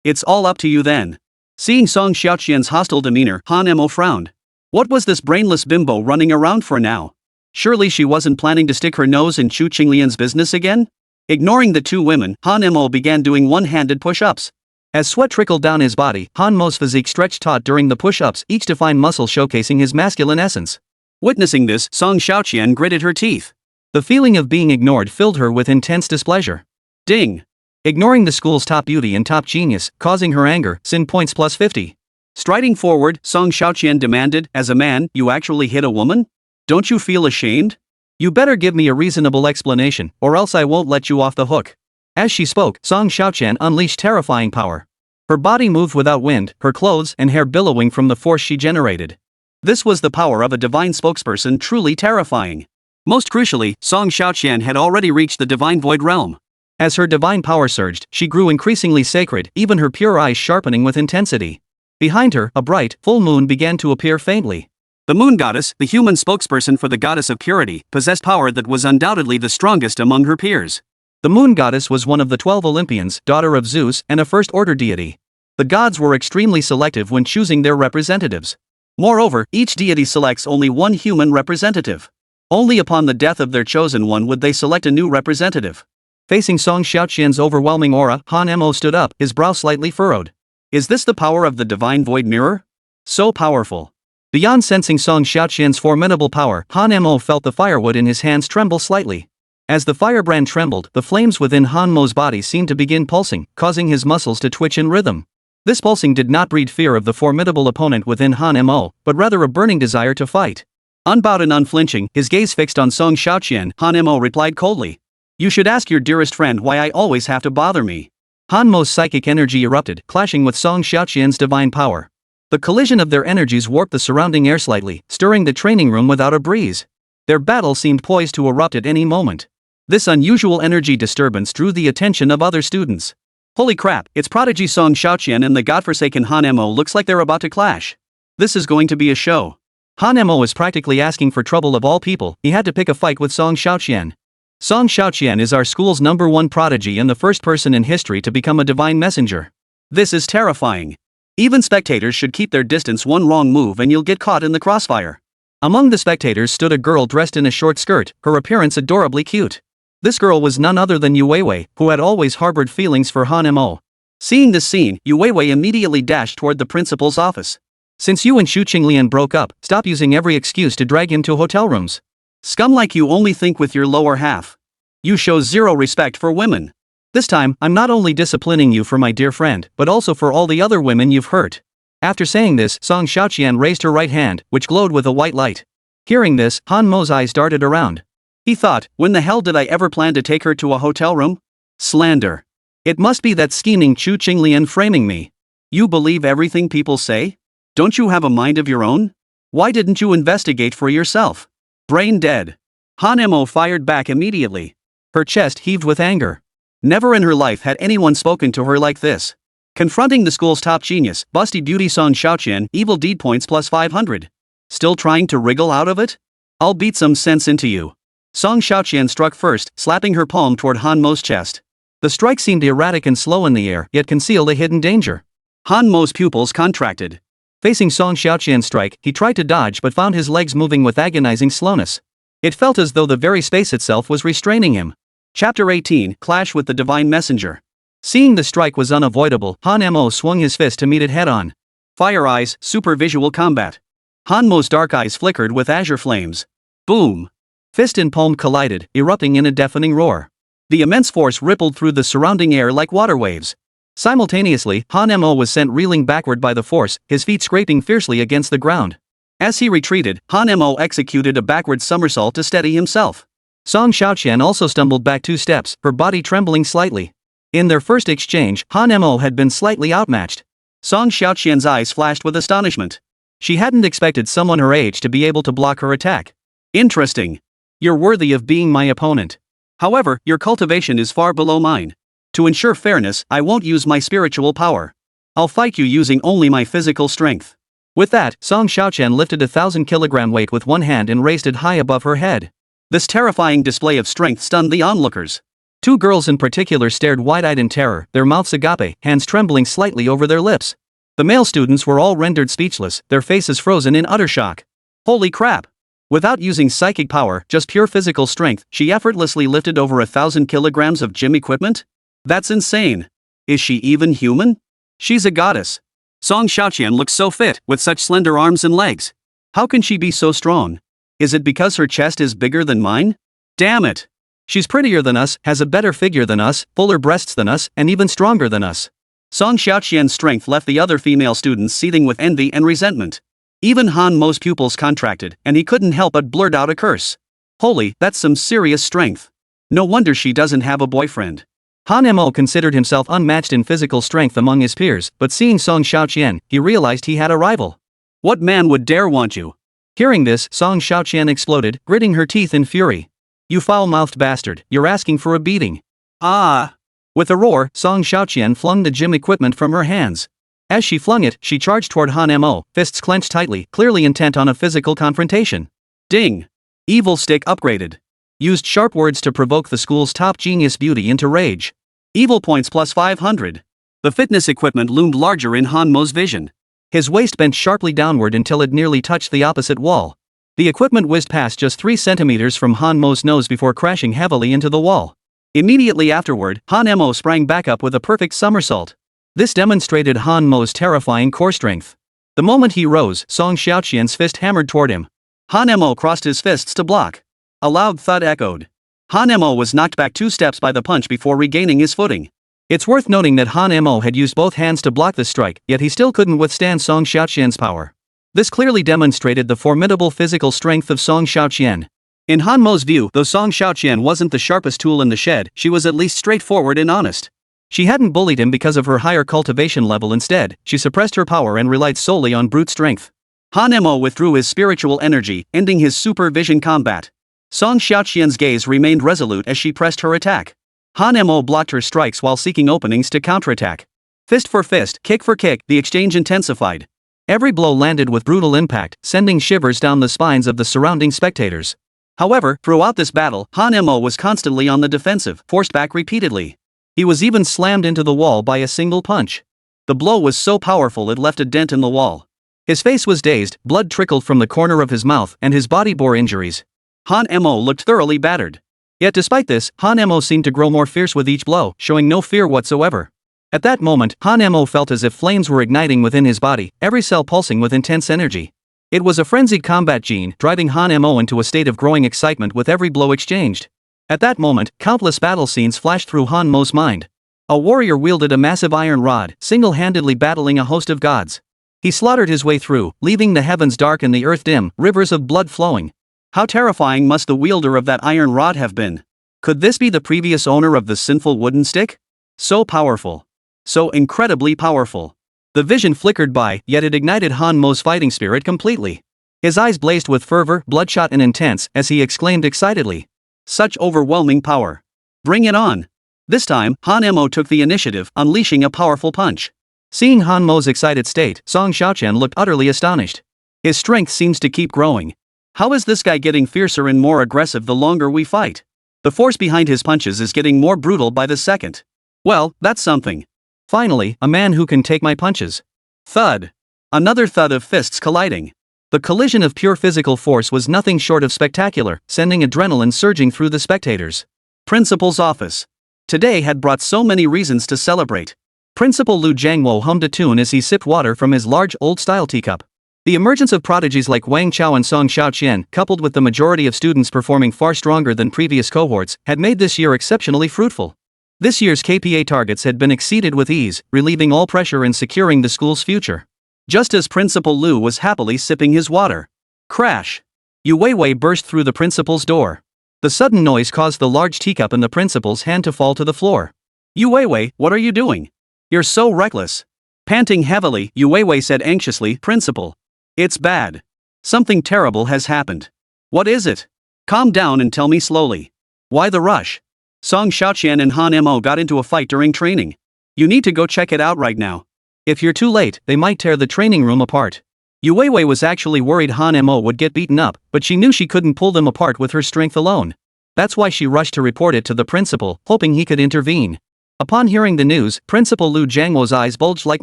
It's all up to you then. Seeing Song Xiaoqian's hostile demeanor, Han Mo frowned. What was this brainless bimbo running around for now? Surely she wasn't planning to stick her nose in Chu Qinglian's business again? Ignoring the 2 women, Han Mo began doing one-handed push-ups. As sweat trickled down his body, Han Mo's physique stretched taut during the push-ups, each defined muscle showcasing his masculine essence. Witnessing this, Song Xiaoqian gritted her teeth. The feeling of being ignored filled her with intense displeasure. Ding! Ignoring the school's top beauty and top genius, causing her anger, sin points plus 50. Striding forward, Song Xiaoqian demanded, as a man, you actually hit a woman? Don't you feel ashamed? You better give me a reasonable explanation, or else I won't let you off the hook. As she spoke, Song Xiaoqian unleashed terrifying power. Her body moved without wind, her clothes and hair billowing from the force she generated. This was the power of a divine spokesperson, truly terrifying. Most crucially, Song Xiaoqian had already reached the divine void realm. As her divine power surged, she grew increasingly sacred, even her pure eyes sharpening with intensity. Behind her, a bright, full moon began to appear faintly. The moon goddess, the human spokesperson for the goddess of purity, possessed power that was undoubtedly the strongest among her peers. The moon goddess was one of the 12 Olympians, daughter of Zeus, and a first-order deity. The gods were extremely selective when choosing their representatives. Moreover, each deity selects only one human representative. Only upon the death of their chosen one would they select a new representative. Facing Song Xiaoqian's overwhelming aura, Han Mo stood up, his brow slightly furrowed. Is this the power of the divine void mirror? So powerful. Beyond sensing Song Xiaoqian's formidable power, Han Mo felt the firewood in his hands tremble slightly. As the firebrand trembled, the flames within Han Mo's body seemed to begin pulsing, causing his muscles to twitch in rhythm. This pulsing did not breed fear of the formidable opponent within Han Mo, but rather a burning desire to fight. Unbowed and unflinching, his gaze fixed on Song Xiaoqian, Han Mo replied coldly. You should ask your dearest friend why I always have to bother me. Han Mo's psychic energy erupted, clashing with Song Xiaoqian's divine power. The collision of their energies warped the surrounding air slightly, stirring the training room without a breeze. Their battle seemed poised to erupt at any moment. This unusual energy disturbance drew the attention of other students. Holy crap, it's prodigy Song Xiaoqian and the godforsaken Han Mo looks like they're about to clash. This is going to be a show. Han Mo was practically asking for trouble of all people, he had to pick a fight with Song Xiaoqian. Song Xiaoqian is our school's #1 prodigy and the first person in history to become a divine messenger. This is terrifying. Even spectators should keep their distance. One wrong move and you'll get caught in the crossfire. Among the spectators stood a girl dressed in a short skirt, her appearance adorably cute. This girl was none other than Yu Weiwei, who had always harbored feelings for Han Mo. Seeing this scene, Yu Weiwei immediately dashed toward the principal's office. Since you and Xu Qinglian broke up, stop using every excuse to drag him to hotel rooms. Scum like you only think with your lower half. You show zero respect for women. This time, I'm not only disciplining you for my dear friend, but also for all the other women you've hurt. After saying this, Song Xiaoqian raised her right hand, which glowed with a white light. Hearing this, Han Mo's eyes darted around. He thought, when the hell did I ever plan to take her to a hotel room? Slander. It must be that scheming Xu Qinglian framing me. You believe everything people say? Don't you have a mind of your own? Why didn't you investigate for yourself? Brain dead. Han Mo fired back immediately. Her chest heaved with anger. Never in her life had anyone spoken to her like this. Confronting the school's top genius, busty beauty Song Xiaoqian, evil deed points plus 500. Still trying to wriggle out of it? I'll beat some sense into you. Song Xiaoqian struck first, slapping her palm toward Han Mo's chest. The strike seemed erratic and slow in the air, yet concealed a hidden danger. Han Mo's pupils contracted. Facing Song Xiaoqian's strike, he tried to dodge but found his legs moving with agonizing slowness. It felt as though the very space itself was restraining him. Chapter 18, Clash with the Divine Messenger. Seeing the strike was unavoidable, Han Mo swung his fist to meet it head-on. Fire eyes, super visual combat. Han Mo's dark eyes flickered with azure flames. Boom! Fist and palm collided, erupting in a deafening roar. The immense force rippled through the surrounding air like water waves. Simultaneously, Han Mo was sent reeling backward by the force, his feet scraping fiercely against the ground. As he retreated, Han Mo executed a backward somersault to steady himself. Song Xiaoqian also stumbled back 2 steps, her body trembling slightly. In their first exchange, Han Mo had been slightly outmatched. Song Xiaoqian's eyes flashed with astonishment. She hadn't expected someone her age to be able to block her attack. Interesting. You're worthy of being my opponent. However, your cultivation is far below mine. To ensure fairness, I won't use my spiritual power. I'll fight you using only my physical strength. With that, Song Xiaoqian lifted a 1,000-kilogram weight with one hand and raised it high above her head. This terrifying display of strength stunned the onlookers. 2 girls in particular stared wide-eyed in terror, their mouths agape, hands trembling slightly over their lips. The male students were all rendered speechless, their faces frozen in utter shock. Holy crap! Without using psychic power, just pure physical strength, she effortlessly lifted over 1,000 kilograms of gym equipment? That's insane. Is she even human? She's a goddess. Song Xiaoqian looks so fit, with such slender arms and legs. How can she be so strong? Is it because her chest is bigger than mine? Damn it! She's prettier than us, has a better figure than us, fuller breasts than us, and even stronger than us. Song Xiaoqian's strength left the other female students seething with envy and resentment. Even Han Mo's pupils contracted, and he couldn't help but blurt out a curse. Holy, that's some serious strength. No wonder she doesn't have a boyfriend. Han Mo considered himself unmatched in physical strength among his peers, but seeing Song Xiaoqian, he realized he had a rival. What man would dare want you? Hearing this, Song Xiaoqian exploded, gritting her teeth in fury. You foul-mouthed bastard, you're asking for a beating. Ah! With a roar, Song Xiaoqian flung the gym equipment from her hands. As she flung it, she charged toward Han Mo, fists clenched tightly, clearly intent on a physical confrontation. Ding! Evil stick upgraded. Used sharp words to provoke the school's top genius beauty into rage. Evil points plus 500. The fitness equipment loomed larger in Han Mo's vision. His waist bent sharply downward until it nearly touched the opposite wall. The equipment whizzed past just 3 centimeters from Han Mo's nose before crashing heavily into the wall. Immediately afterward, Han Mo sprang back up with a perfect somersault. This demonstrated Han Mo's terrifying core strength. The moment he rose, Song Xiaoqian's fist hammered toward him. Han Mo crossed his fists to block. A loud thud echoed. Han Mo was knocked back 2 steps by the punch before regaining his footing. It's worth noting that Han Mo had used both hands to block the strike, yet he still couldn't withstand Song Xiaoqian's power. This clearly demonstrated the formidable physical strength of Song Xiaoqian. In Han Mo's view, though Song Xiaoqian wasn't the sharpest tool in the shed, she was at least straightforward and honest. She hadn't bullied him because of her higher cultivation level. Instead, she suppressed her power and relied solely on brute strength. Han Mo withdrew his spiritual energy, ending his supervision combat. Song Xiaoqian's gaze remained resolute as she pressed her attack. Han Mo blocked her strikes while seeking openings to counterattack. Fist for fist, kick for kick, the exchange intensified. Every blow landed with brutal impact, sending shivers down the spines of the surrounding spectators. However, throughout this battle, Han Mo was constantly on the defensive, forced back repeatedly. He was even slammed into the wall by a single punch. The blow was so powerful it left a dent in the wall. His face was dazed, blood trickled from the corner of his mouth, and his body bore injuries. Han Mo looked thoroughly battered. Yet despite this, Han Mo seemed to grow more fierce with each blow, showing no fear whatsoever. At that moment, Han Mo felt as if flames were igniting within his body, every cell pulsing with intense energy. It was a frenzied combat gene, driving Han Mo into a state of growing excitement with every blow exchanged. At that moment, countless battle scenes flashed through Han Mo's mind. A warrior wielded a massive iron rod, single-handedly battling a host of gods. He slaughtered his way through, leaving the heavens dark and the earth dim, rivers of blood flowing. How terrifying must the wielder of that iron rod have been? Could this be the previous owner of the sinful wooden stick? So powerful. So incredibly powerful. The vision flickered by, yet it ignited Han Mo's fighting spirit completely. His eyes blazed with fervor, bloodshot and intense, as he exclaimed excitedly. Such overwhelming power. Bring it on. This time, Han Mo took the initiative, unleashing a powerful punch. Seeing Han Mo's excited state, Song Xiaoqian looked utterly astonished. His strength seems to keep growing. How is this guy getting fiercer and more aggressive the longer we fight? The force behind his punches is getting more brutal by the second. Well, that's something. Finally, a man who can take my punches. Thud. Another thud of fists colliding. The collision of pure physical force was nothing short of spectacular, sending adrenaline surging through the spectators. Principal's office. Today had brought so many reasons to celebrate. Principal Lu Jiangwo hummed a tune as he sipped water from his large, old-style teacup. The emergence of prodigies like Wang Chao and Song Xiaoqian, coupled with the majority of students performing far stronger than previous cohorts, had made this year exceptionally fruitful. This year's KPA targets had been exceeded with ease, relieving all pressure and securing the school's future. Just as Principal Lu was happily sipping his water. Crash! Yu Weiwei burst through the principal's door. The sudden noise caused the large teacup in the principal's hand to fall to the floor. Yu Weiwei, what are you doing? You're so reckless. Panting heavily, Yu Weiwei said anxiously, Principal. It's bad. Something terrible has happened. What is it? Calm down and tell me slowly. Why the rush? Song Xiaoqian and Han Mo got into a fight during training. You need to go check it out right now. If you're too late, they might tear the training room apart. Yu Weiwei was actually worried Han Mo would get beaten up, but she knew she couldn't pull them apart with her strength alone. That's why she rushed to report it to the principal, hoping he could intervene. Upon hearing the news, Principal Lu Jiangwo's eyes bulged like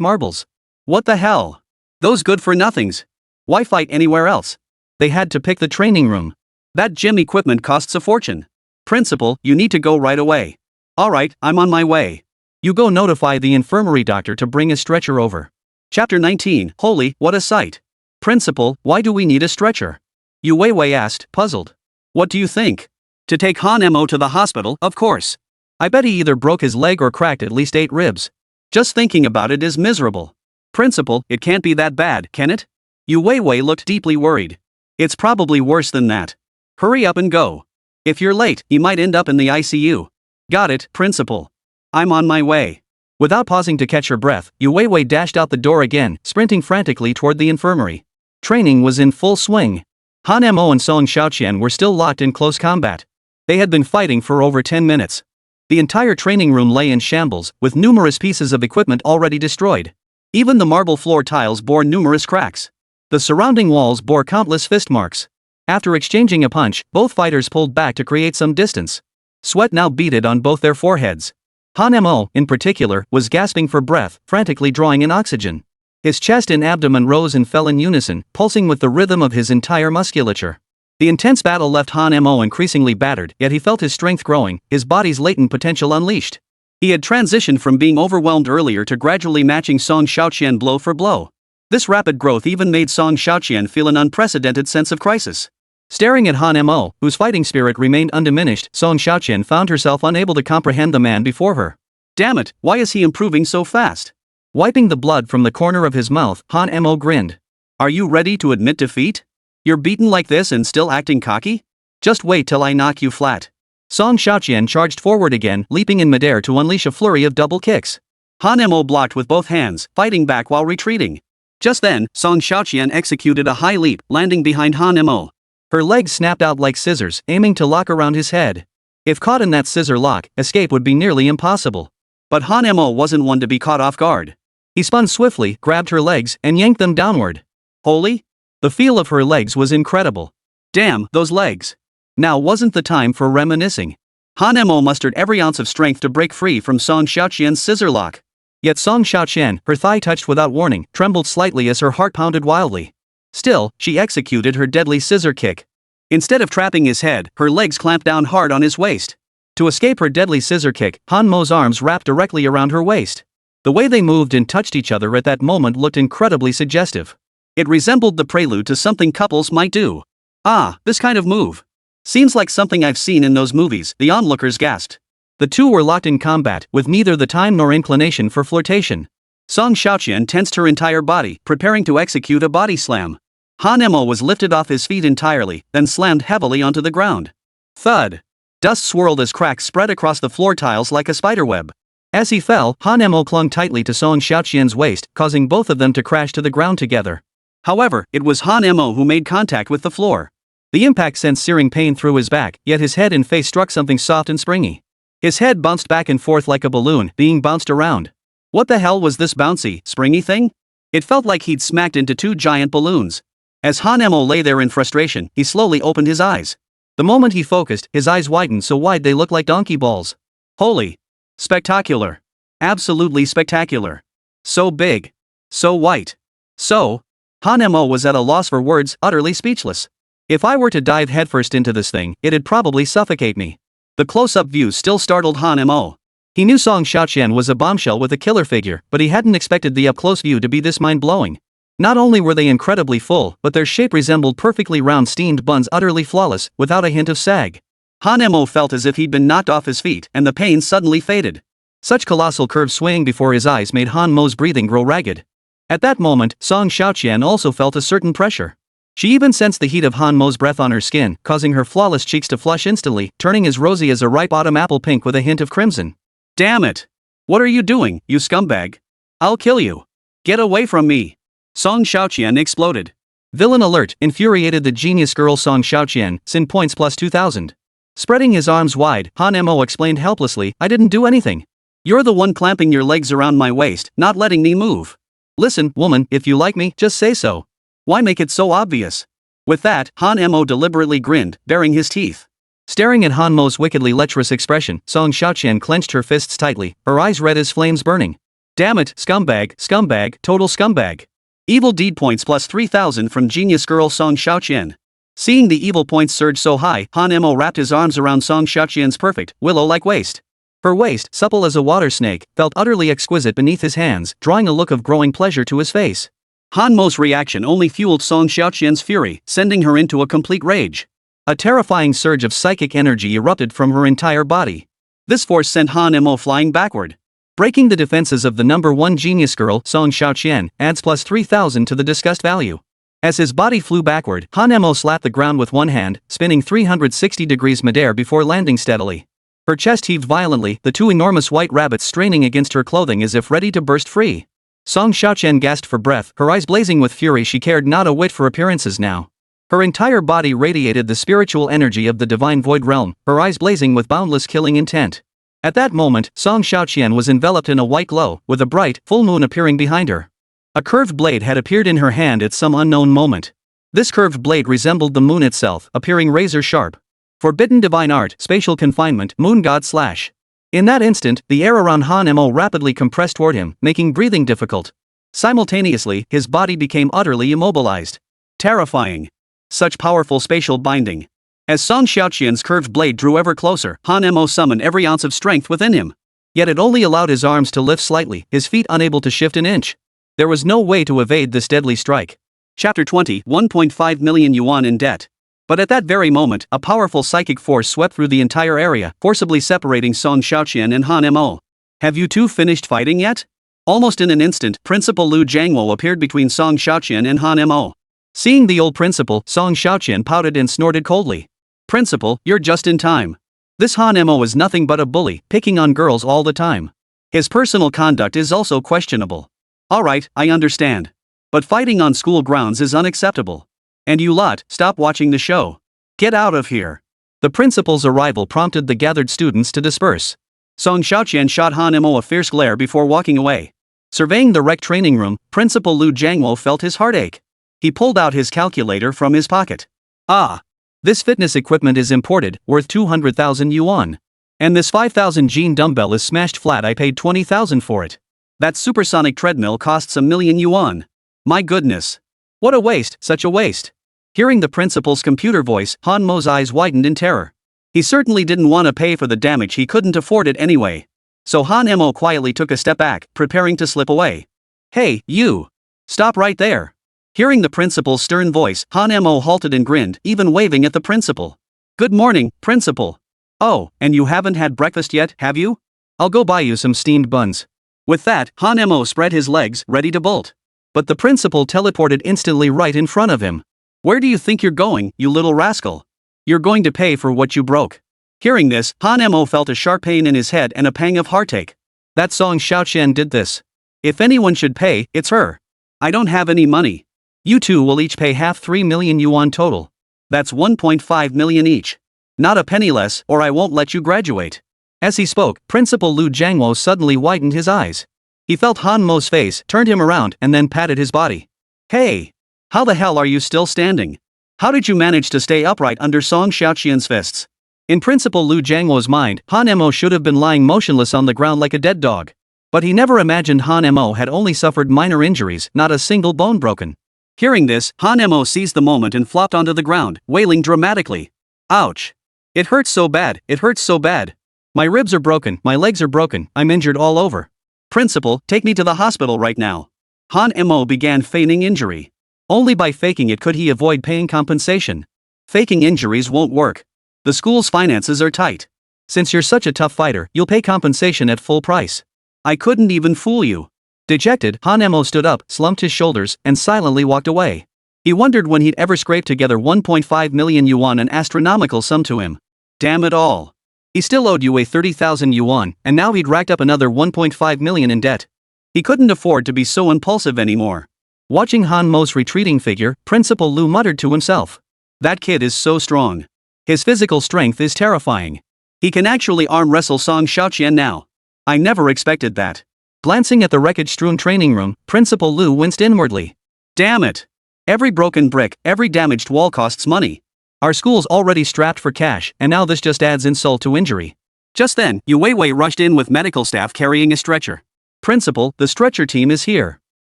marbles. What the hell? Those good-for-nothings. Why fight anywhere else? They had to pick the training room. That gym equipment costs a fortune. Principal, you need to go right away. Alright, I'm on my way. You go notify the infirmary doctor to bring a stretcher over. Chapter 19, Holy, what a sight. Principal, why do we need a stretcher? Yu Weiwei asked, puzzled. What do you think? To take Han Mo to the hospital, of course. I bet he either broke his leg or cracked at least 8 ribs. Just thinking about it is miserable. Principal, it can't be that bad, can it? Yu Weiwei looked deeply worried. It's probably worse than that. Hurry up and go. If you're late, you might end up in the ICU. Got it, Principal. I'm on my way. Without pausing to catch her breath, Yu Weiwei dashed out the door again, sprinting frantically toward the infirmary. Training was in full swing. Han Mo and Song Xiaoqian were still locked in close combat. They had been fighting for over 10 minutes. The entire training room lay in shambles, with numerous pieces of equipment already destroyed. Even the marble floor tiles bore numerous cracks. The surrounding walls bore countless fist marks. After exchanging a punch, both fighters pulled back to create some distance. Sweat now beaded on both their foreheads. Han Mo, in particular, was gasping for breath, frantically drawing in oxygen. His chest and abdomen rose and fell in unison, pulsing with the rhythm of his entire musculature. The intense battle left Han Mo increasingly battered, yet he felt his strength growing, his body's latent potential unleashed. He had transitioned from being overwhelmed earlier to gradually matching Song Xiaoqian blow for blow. This rapid growth even made Song Xiaoqian feel an unprecedented sense of crisis. Staring at Han Mo, whose fighting spirit remained undiminished, Song Xiaoqian found herself unable to comprehend the man before her. Damn it, why is he improving so fast? Wiping the blood from the corner of his mouth, Han Mo grinned. Are you ready to admit defeat? You're beaten like this and still acting cocky? Just wait till I knock you flat. Song Xiaoqian charged forward again, leaping in midair to unleash a flurry of double kicks. Han Mo blocked with both hands, fighting back while retreating. Just then, Song Xiaoqian executed a high leap, landing behind Han Mo. Her legs snapped out like scissors, aiming to lock around his head. If caught in that scissor lock, escape would be nearly impossible. But Han Mo wasn't one to be caught off guard. He spun swiftly, grabbed her legs, and yanked them downward. Holy! The feel of her legs was incredible. Damn, those legs! Now wasn't the time for reminiscing. Han Mo mustered every ounce of strength to break free from Song Xiaoqian's scissor lock. Yet Song Xiaoqian, her thigh touched without warning, trembled slightly as her heart pounded wildly. Still, she executed her deadly scissor kick. Instead of trapping his head, her legs clamped down hard on his waist. To escape her deadly scissor kick, Han Mo's arms wrapped directly around her waist. The way they moved and touched each other at that moment looked incredibly suggestive. It resembled the prelude to something couples might do. Ah, this kind of move. Seems like something I've seen in those movies, the onlookers gasped. The two were locked in combat, with neither the time nor inclination for flirtation. Song Xiaoqian tensed her entire body, preparing to execute a body slam. Han Mo was lifted off his feet entirely, then slammed heavily onto the ground. Thud! Dust swirled as cracks spread across the floor tiles like a spiderweb. As he fell, Han Mo clung tightly to Song Xiaoqian's waist, causing both of them to crash to the ground together. However, it was Han Mo who made contact with the floor. The impact sent searing pain through his back, yet his head and face struck something soft and springy. His head bounced back and forth like a balloon, being bounced around. What the hell was this bouncy, springy thing? It felt like he'd smacked into two giant balloons. As Han Mo lay there in frustration, he slowly opened his eyes. The moment he focused, his eyes widened so wide they looked like donkey balls. Holy! Spectacular! Absolutely spectacular! So big! So white! So... Han Mo was at a loss for words, utterly speechless. If I were to dive headfirst into this thing, it'd probably suffocate me. The close-up view still startled Han Mo. He knew Song Xiaoqian was a bombshell with a killer figure, but he hadn't expected the up-close view to be this mind-blowing. Not only were they incredibly full, but their shape resembled perfectly round steamed buns, utterly flawless, without a hint of sag. Han Mo felt as if he'd been knocked off his feet, and the pain suddenly faded. Such colossal curves swaying before his eyes made Han Mo's breathing grow ragged. At that moment, Song Xiaoqian also felt a certain pressure. She even sensed the heat of Han Mo's breath on her skin, causing her flawless cheeks to flush instantly, turning as rosy as a ripe autumn apple pink with a hint of crimson. Damn it! What are you doing, you scumbag? I'll kill you! Get away from me! Song Xiaoqian exploded. Villain alert, infuriated the genius girl Song Xiaoqian, sin points plus 2000. Spreading his arms wide, Han Mo explained helplessly, I didn't do anything. You're the one clamping your legs around my waist, not letting me move. Listen, woman, if you like me, just say so. Why make it so obvious? With that, Han Mo deliberately grinned, baring his teeth. Staring at Han Mo's wickedly lecherous expression, Song Xiaoqian clenched her fists tightly, her eyes red as flames burning. Damn it, scumbag, scumbag, total scumbag. Evil deed points plus 3000 from genius girl Song Xiaoqian. Seeing the evil points surge so high, Han Mo wrapped his arms around Song Xiaoqian's perfect, willow-like waist. Her waist, supple as a water snake, felt utterly exquisite beneath his hands, drawing a look of growing pleasure to his face. Han Mo's reaction only fueled Song Xiaoqian's fury, sending her into a complete rage. A terrifying surge of psychic energy erupted from her entire body. This force sent Han Mo flying backward. Breaking the defenses of the number one genius girl, Song Xiaoqian, adds plus 3000 to the disgust value. As his body flew backward, Han Mo slapped the ground with one hand, spinning 360 degrees midair before landing steadily. Her chest heaved violently, the two enormous white rabbits straining against her clothing as if ready to burst free. Song Xiaoqian gasped for breath, her eyes blazing with fury. She cared not a whit for appearances now. Her entire body radiated the spiritual energy of the divine void realm, her eyes blazing with boundless killing intent. At that moment, Song Xiaoqian was enveloped in a white glow, with a bright, full moon appearing behind her. A curved blade had appeared in her hand at some unknown moment. This curved blade resembled the moon itself, appearing razor sharp. Forbidden divine art, spatial confinement, moon god slash. In that instant, the air around Han Mo rapidly compressed toward him, making breathing difficult. Simultaneously, his body became utterly immobilized. Terrifying. Such powerful spatial binding. As Song Xiaoqian's curved blade drew ever closer, Han Mo summoned every ounce of strength within him. Yet it only allowed his arms to lift slightly, his feet unable to shift an inch. There was no way to evade this deadly strike. Chapter 20, 1.5 million yuan in debt. But at that very moment, a powerful psychic force swept through the entire area, forcibly separating Song Xiaoqian and Han Mo. Have you two finished fighting yet? Almost in an instant, Principal Lu Jiangwo appeared between Song Xiaoqian and Han Mo. Seeing the old principal, Song Xiaoqian pouted and snorted coldly. Principal, you're just in time. This Han Mo is nothing but a bully, picking on girls all the time. His personal conduct is also questionable. Alright, I understand. But fighting on school grounds is unacceptable. And you lot, stop watching the show. Get out of here. The principal's arrival prompted the gathered students to disperse. Song Xiaoqian shot Han Mo a fierce glare before walking away. Surveying the rec training room, Principal Lu Jiangwo felt his heart ache. He pulled out his calculator from his pocket. Ah! This fitness equipment is imported, worth 200,000 yuan. And this 5,000 gene dumbbell is smashed flat. I paid 20,000 for it. That supersonic treadmill costs 1,000,000 yuan. My goodness. What a waste, such a waste. Hearing the principal's computer voice, Han Mo's eyes widened in terror. He certainly didn't want to pay for the damage, he couldn't afford it anyway. So Han Mo quietly took a step back, preparing to slip away. Hey, you! Stop right there! Hearing the principal's stern voice, Han Mo halted and grinned, even waving at the principal. Good morning, principal. Oh, and you haven't had breakfast yet, have you? I'll go buy you some steamed buns. With that, Han Mo spread his legs, ready to bolt. But the principal teleported instantly right in front of him. Where do you think you're going, you little rascal? You're going to pay for what you broke. Hearing this, Han Mo felt a sharp pain in his head and a pang of heartache. That Song Xiaoqian did this. If anyone should pay, it's her. I don't have any money. You two will each pay half 3 million yuan total. That's 1.5 million each. Not a penny less, or I won't let you graduate. As he spoke, Principal Lu Jiangwo suddenly widened his eyes. He felt Han Mo's face, turned him around, and then patted his body. Hey! How the hell are you still standing? How did you manage to stay upright under Song Xiaoqian's fists? In Principal Lu Jiangwo's mind, Han Mo should have been lying motionless on the ground like a dead dog. But he never imagined Han Mo had only suffered minor injuries, not a single bone broken. Hearing this, Han Mo seized the moment and flopped onto the ground, wailing dramatically. Ouch! It hurts so bad, it hurts so bad. My ribs are broken, my legs are broken, I'm injured all over. Principal, take me to the hospital right now. Han Mo began feigning injury. Only by faking it could he avoid paying compensation. Faking injuries won't work. The school's finances are tight. Since you're such a tough fighter, you'll pay compensation at full price. I couldn't even fool you. Dejected, Han Mo stood up, slumped his shoulders, and silently walked away. He wondered when he'd ever scrape together 1.5 million yuan, an astronomical sum to him. Damn it all. He still owed you 30,000 yuan, and now he'd racked up another 1.5 million in debt. He couldn't afford to be so impulsive anymore. Watching Han Mo's retreating figure, Principal Lu muttered to himself. That kid is so strong. His physical strength is terrifying. He can actually arm wrestle Song Xiaoqian now. I never expected that. Glancing at the wreckage-strewn training room, Principal Lu winced inwardly. Damn it! Every broken brick, every damaged wall costs money. Our school's already strapped for cash, and now this just adds insult to injury. Just then, Yu Weiwei rushed in with medical staff carrying a stretcher. Principal, the stretcher team is here.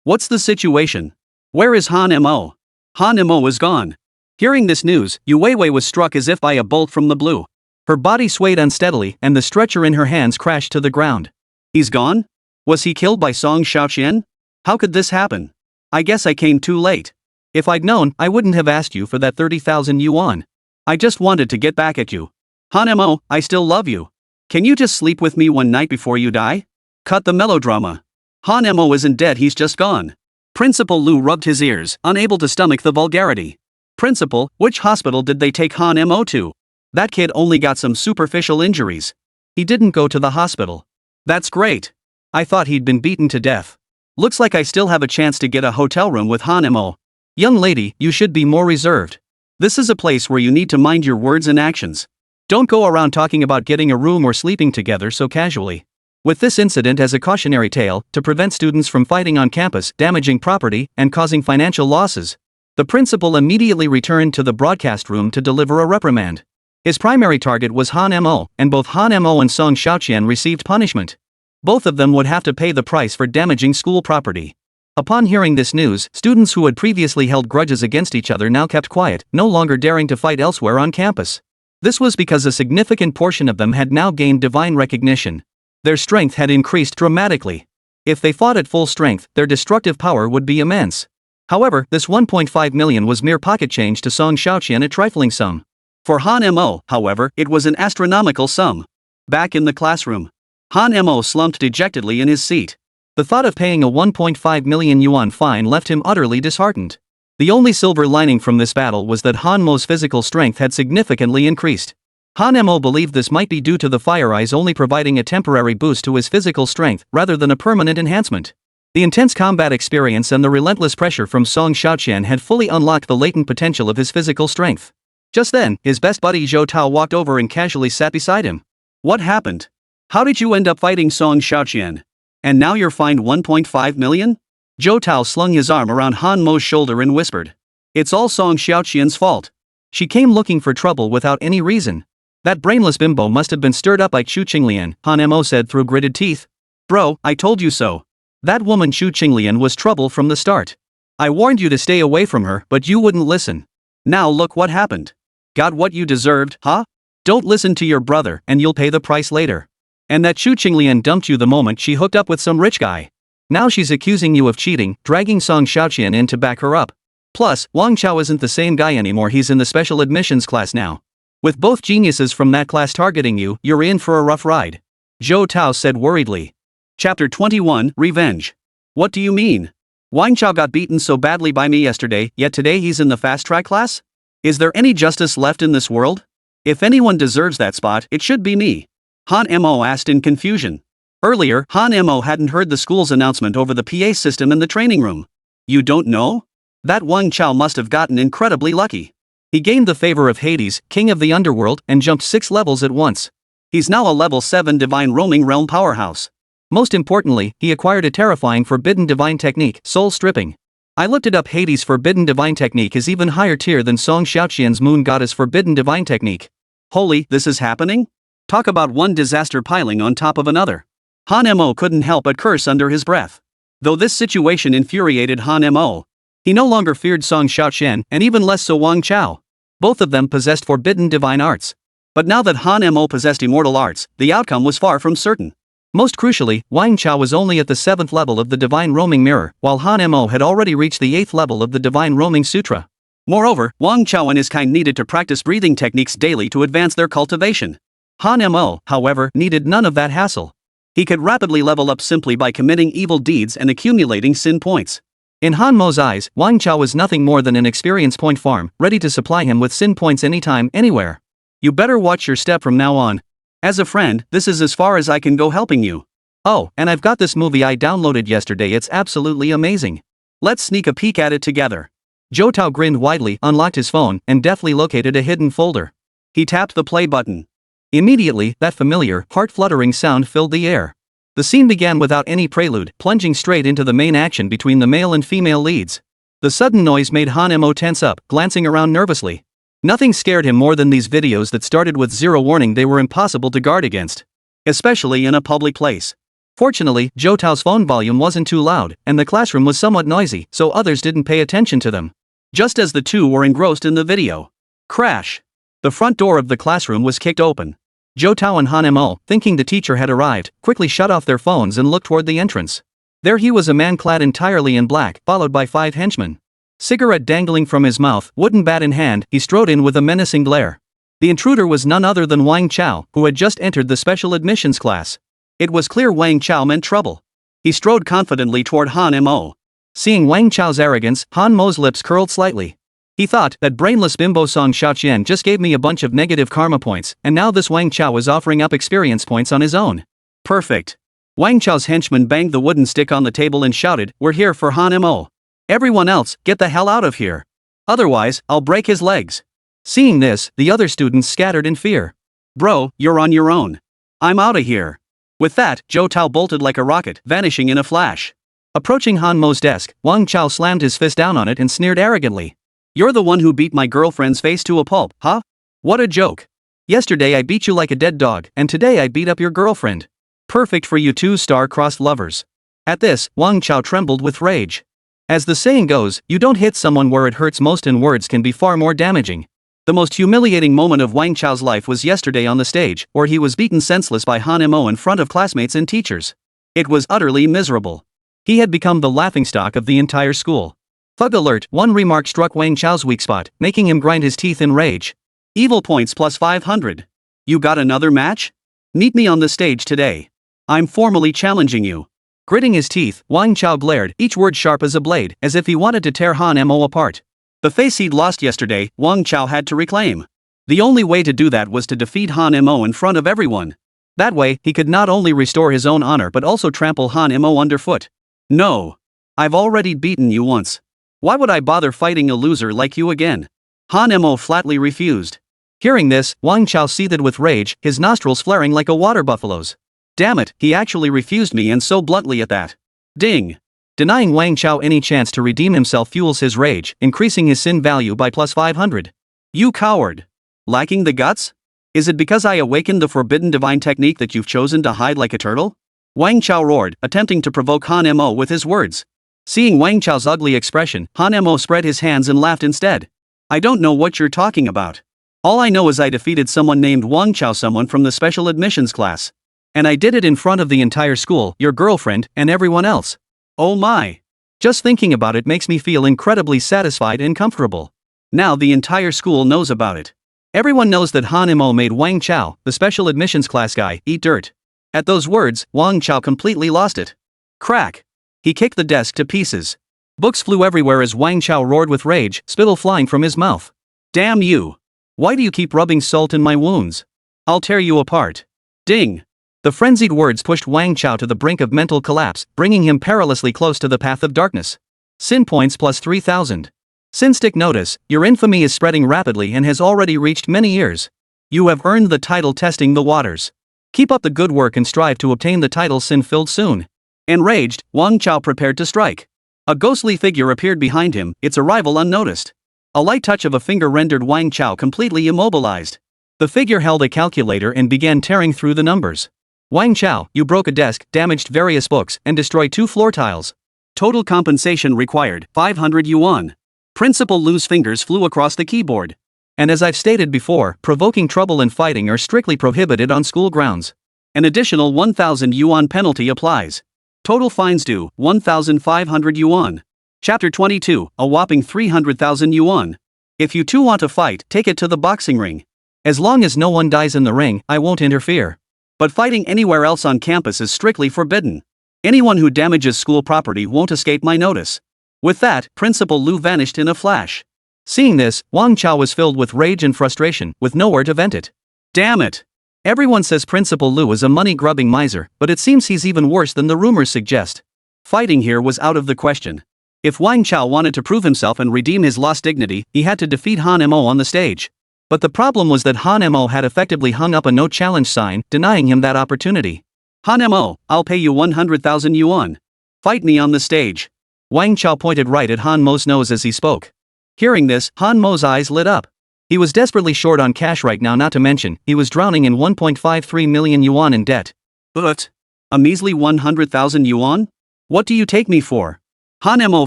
What's the situation? Where is Han Mo? Han Mo is gone. Hearing this news, Yu Weiwei was struck as if by a bolt from the blue. Her body swayed unsteadily, and the stretcher in her hands crashed to the ground. He's gone? Was he killed by Song Xiaoqian? How could this happen? I guess I came too late. If I'd known, I wouldn't have asked you for that 30,000 yuan. I just wanted to get back at you. Han Mo, I still love you. Can you just sleep with me one night before you die? Cut the melodrama. Han Mo isn't dead, he's just gone. Principal Lu rubbed his ears, unable to stomach the vulgarity. Principal, which hospital did they take Han Mo to? That kid only got some superficial injuries. He didn't go to the hospital. That's great. I thought he'd been beaten to death. Looks like I still have a chance to get a hotel room with Han Mo. Young lady, you should be more reserved. This is a place where you need to mind your words and actions. Don't go around talking about getting a room or sleeping together so casually. With this incident as a cautionary tale, to prevent students from fighting on campus, damaging property, and causing financial losses, the principal immediately returned to the broadcast room to deliver a reprimand. His primary target was Han Mo, and both Han Mo and Song Xiaoqian received punishment. Both of them would have to pay the price for damaging school property. Upon hearing this news, students who had previously held grudges against each other now kept quiet, no longer daring to fight elsewhere on campus. This was because a significant portion of them had now gained divine recognition. Their strength had increased dramatically. If they fought at full strength, their destructive power would be immense. However, this 1.5 million was mere pocket change to Song Xiaoqian, a trifling sum. For Han Mo, however, it was an astronomical sum. Back in the classroom, Han Mo slumped dejectedly in his seat. The thought of paying a 1.5 million yuan fine left him utterly disheartened. The only silver lining from this battle was that Han Mo's physical strength had significantly increased. Han Mo believed this might be due to the fire eyes only providing a temporary boost to his physical strength rather than a permanent enhancement. The intense combat experience and the relentless pressure from Song Xiaoqian had fully unlocked the latent potential of his physical strength. Just then, his best buddy Zhou Tao walked over and casually sat beside him. What happened? How did you end up fighting Song Xiaoqian? And now you're fined 1.5 million? Zhou Tao slung his arm around Han Mo's shoulder and whispered. It's all Song Xiaoqian's fault. She came looking for trouble without any reason. That brainless bimbo must have been stirred up by Chu Qinglian, Han Mo said through gritted teeth. Bro, I told you so. That woman Chu Qinglian was trouble from the start. I warned you to stay away from her, but you wouldn't listen. Now look what happened. Got what you deserved, huh? Don't listen to your brother and you'll pay the price later. And that Chu Qinglian dumped you the moment she hooked up with some rich guy. Now she's accusing you of cheating, dragging Song Xiaoqian in to back her up. Plus, Wang Chao isn't the same guy anymore, he's in the special admissions class now. With both geniuses from that class targeting you, you're in for a rough ride. Zhou Tao said worriedly. Chapter 21, Revenge. What do you mean? Wang Chao got beaten so badly by me yesterday, yet today he's in the fast-track class? Is there any justice left in this world? If anyone deserves that spot, it should be me. Han Mo asked in confusion. Earlier, Han Mo hadn't heard the school's announcement over the PA system in the training room. You don't know? That Wang Chao must have gotten incredibly lucky. He gained the favor of Hades, king of the underworld, and jumped 6 levels at once. He's now a level 7 divine roaming realm powerhouse. Most importantly, he acquired a terrifying forbidden divine technique, soul stripping. I looked it up. Hades' forbidden divine technique is even higher tier than Song Xiaoqian's moon goddess forbidden divine technique. Holy, this is happening? Talk about one disaster piling on top of another. Han Mo couldn't help but curse under his breath. Though this situation infuriated Han Mo, he no longer feared Song Xiaoqian and even less so Wang Chao. Both of them possessed forbidden divine arts. But now that Han Mo possessed immortal arts, the outcome was far from certain. Most crucially, Wang Chao was only at the 7th level of the Divine Roaming Mirror, while Han Mo had already reached the 8th level of the Divine Roaming Sutra. Moreover, Wang Chao and his kind needed to practice breathing techniques daily to advance their cultivation. Han Mo, however, needed none of that hassle. He could rapidly level up simply by committing evil deeds and accumulating sin points. In Han Mo's eyes, Wang Chao was nothing more than an experience point farm, ready to supply him with sin points anytime, anywhere. You better watch your step from now on. As a friend, this is as far as I can go helping you. Oh, and I've got this movie I downloaded yesterday, it's absolutely amazing. Let's sneak a peek at it together. Zhou Tao grinned widely, unlocked his phone, and deftly located a hidden folder. He tapped the play button. Immediately, that familiar, heart-fluttering sound filled the air. The scene began without any prelude, plunging straight into the main action between the male and female leads. The sudden noise made Han Mo tense up, glancing around nervously. Nothing scared him more than these videos that started with zero warning. They were impossible to guard against. Especially in a public place. Fortunately, Zhou Tao's phone volume wasn't too loud, and the classroom was somewhat noisy, so others didn't pay attention to them. Just as the two were engrossed in the video. Crash! The front door of the classroom was kicked open. Zhou Tao and Han Mo, thinking the teacher had arrived, quickly shut off their phones and looked toward the entrance. There he was, a man clad entirely in black, followed by 5 henchmen. Cigarette dangling from his mouth, wooden bat in hand, he strode in with a menacing glare. The intruder was none other than Wang Chao, who had just entered the special admissions class. It was clear Wang Chao meant trouble. He strode confidently toward Han Mo. Seeing Wang Chao's arrogance, Han Mo's lips curled slightly. He thought, that brainless bimbo Song Xiaoqian just gave me a bunch of negative karma points, and now this Wang Chao is offering up experience points on his own. Perfect. Wang Chao's henchman banged the wooden stick on the table and shouted, "We're here for Han Mo. Everyone else, get the hell out of here. Otherwise, I'll break his legs." Seeing this, the other students scattered in fear. "Bro, you're on your own. I'm outta here." With that, Zhou Tao bolted like a rocket, vanishing in a flash. Approaching Han Mo's desk, Wang Chao slammed his fist down on it and sneered arrogantly. "You're the one who beat my girlfriend's face to a pulp, huh? What a joke. Yesterday I beat you like a dead dog, and today I beat up your girlfriend. Perfect for you two star-crossed lovers." At this, Wang Chao trembled with rage. As the saying goes, you don't hit someone where it hurts most, and words can be far more damaging. The most humiliating moment of Wang Chao's life was yesterday on the stage, where he was beaten senseless by Han Mo in front of classmates and teachers. It was utterly miserable. He had become the laughingstock of the entire school. Thug alert, one remark struck Wang Chao's weak spot, making him grind his teeth in rage. Evil points plus 500. You got another match? Meet me on the stage today. I'm formally challenging you. Gritting his teeth, Wang Chao glared, each word sharp as a blade, as if he wanted to tear Han Mo apart. The face he'd lost yesterday, Wang Chao had to reclaim. The only way to do that was to defeat Han Mo in front of everyone. That way, he could not only restore his own honor but also trample Han Mo underfoot. No. I've already beaten you once. Why would I bother fighting a loser like you again? Han Mo flatly refused. Hearing this, Wang Chao seethed with rage, his nostrils flaring like a water buffalo's. Damn it, he actually refused me, and so bluntly at that. Ding. Denying Wang Chao any chance to redeem himself fuels his rage, increasing his sin value by plus 500. You coward. Lacking the guts? Is it because I awakened the forbidden divine technique that you've chosen to hide like a turtle? Wang Chao roared, attempting to provoke Han Mo with his words. Seeing Wang Chao's ugly expression, Han Mo spread his hands and laughed instead. I don't know what you're talking about. All I know is I defeated someone named Wang Chao, someone from the special admissions class. And I did it in front of the entire school, your girlfriend, and everyone else. Oh my. Just thinking about it makes me feel incredibly satisfied and comfortable. Now the entire school knows about it. Everyone knows that Han Mo made Wang Chao, the special admissions class guy, eat dirt. At those words, Wang Chao completely lost it. Crack. He kicked the desk to pieces. Books flew everywhere as Wang Chao roared with rage, spittle flying from his mouth. Damn you. Why do you keep rubbing salt in my wounds? I'll tear you apart. Ding. The frenzied words pushed Wang Chao to the brink of mental collapse, bringing him perilously close to the path of darkness. Sin points plus 3,000. Sinstick notice, your infamy is spreading rapidly and has already reached many ears. You have earned the title Testing the Waters. Keep up the good work and strive to obtain the title Sin-filled soon. Enraged, Wang Chao prepared to strike. A ghostly figure appeared behind him, its arrival unnoticed. A light touch of a finger rendered Wang Chao completely immobilized. The figure held a calculator and began tearing through the numbers. Wang Chao, you broke a desk, damaged various books, and destroyed 2 floor tiles. Total compensation required, 500 yuan. Principal Lu's fingers flew across the keyboard. And as I've stated before, provoking trouble and fighting are strictly prohibited on school grounds. An additional 1,000 yuan penalty applies. Total fines due, 1,500 yuan. Chapter 22, a whopping 300,000 yuan. If you two want to fight, take it to the boxing ring. As long as no one dies in the ring, I won't interfere. But fighting anywhere else on campus is strictly forbidden. Anyone who damages school property won't escape my notice. With that, Principal Lu vanished in a flash. Seeing this, Wang Chao was filled with rage and frustration, with nowhere to vent it. Damn it! Everyone says Principal Lu is a money-grubbing miser, but it seems he's even worse than the rumors suggest. Fighting here was out of the question. If Wang Chao wanted to prove himself and redeem his lost dignity, he had to defeat Han Mo on the stage. But the problem was that Han Mo had effectively hung up a no challenge sign, denying him that opportunity. Han Mo, I'll pay you 100,000 yuan. Fight me on the stage. Wang Chao pointed right at Han Mo's nose as he spoke. Hearing this, Han Mo's eyes lit up. He was desperately short on cash right now, not to mention, he was drowning in 1.53 million yuan in debt. But a measly 100,000 yuan? What do you take me for? Han Mo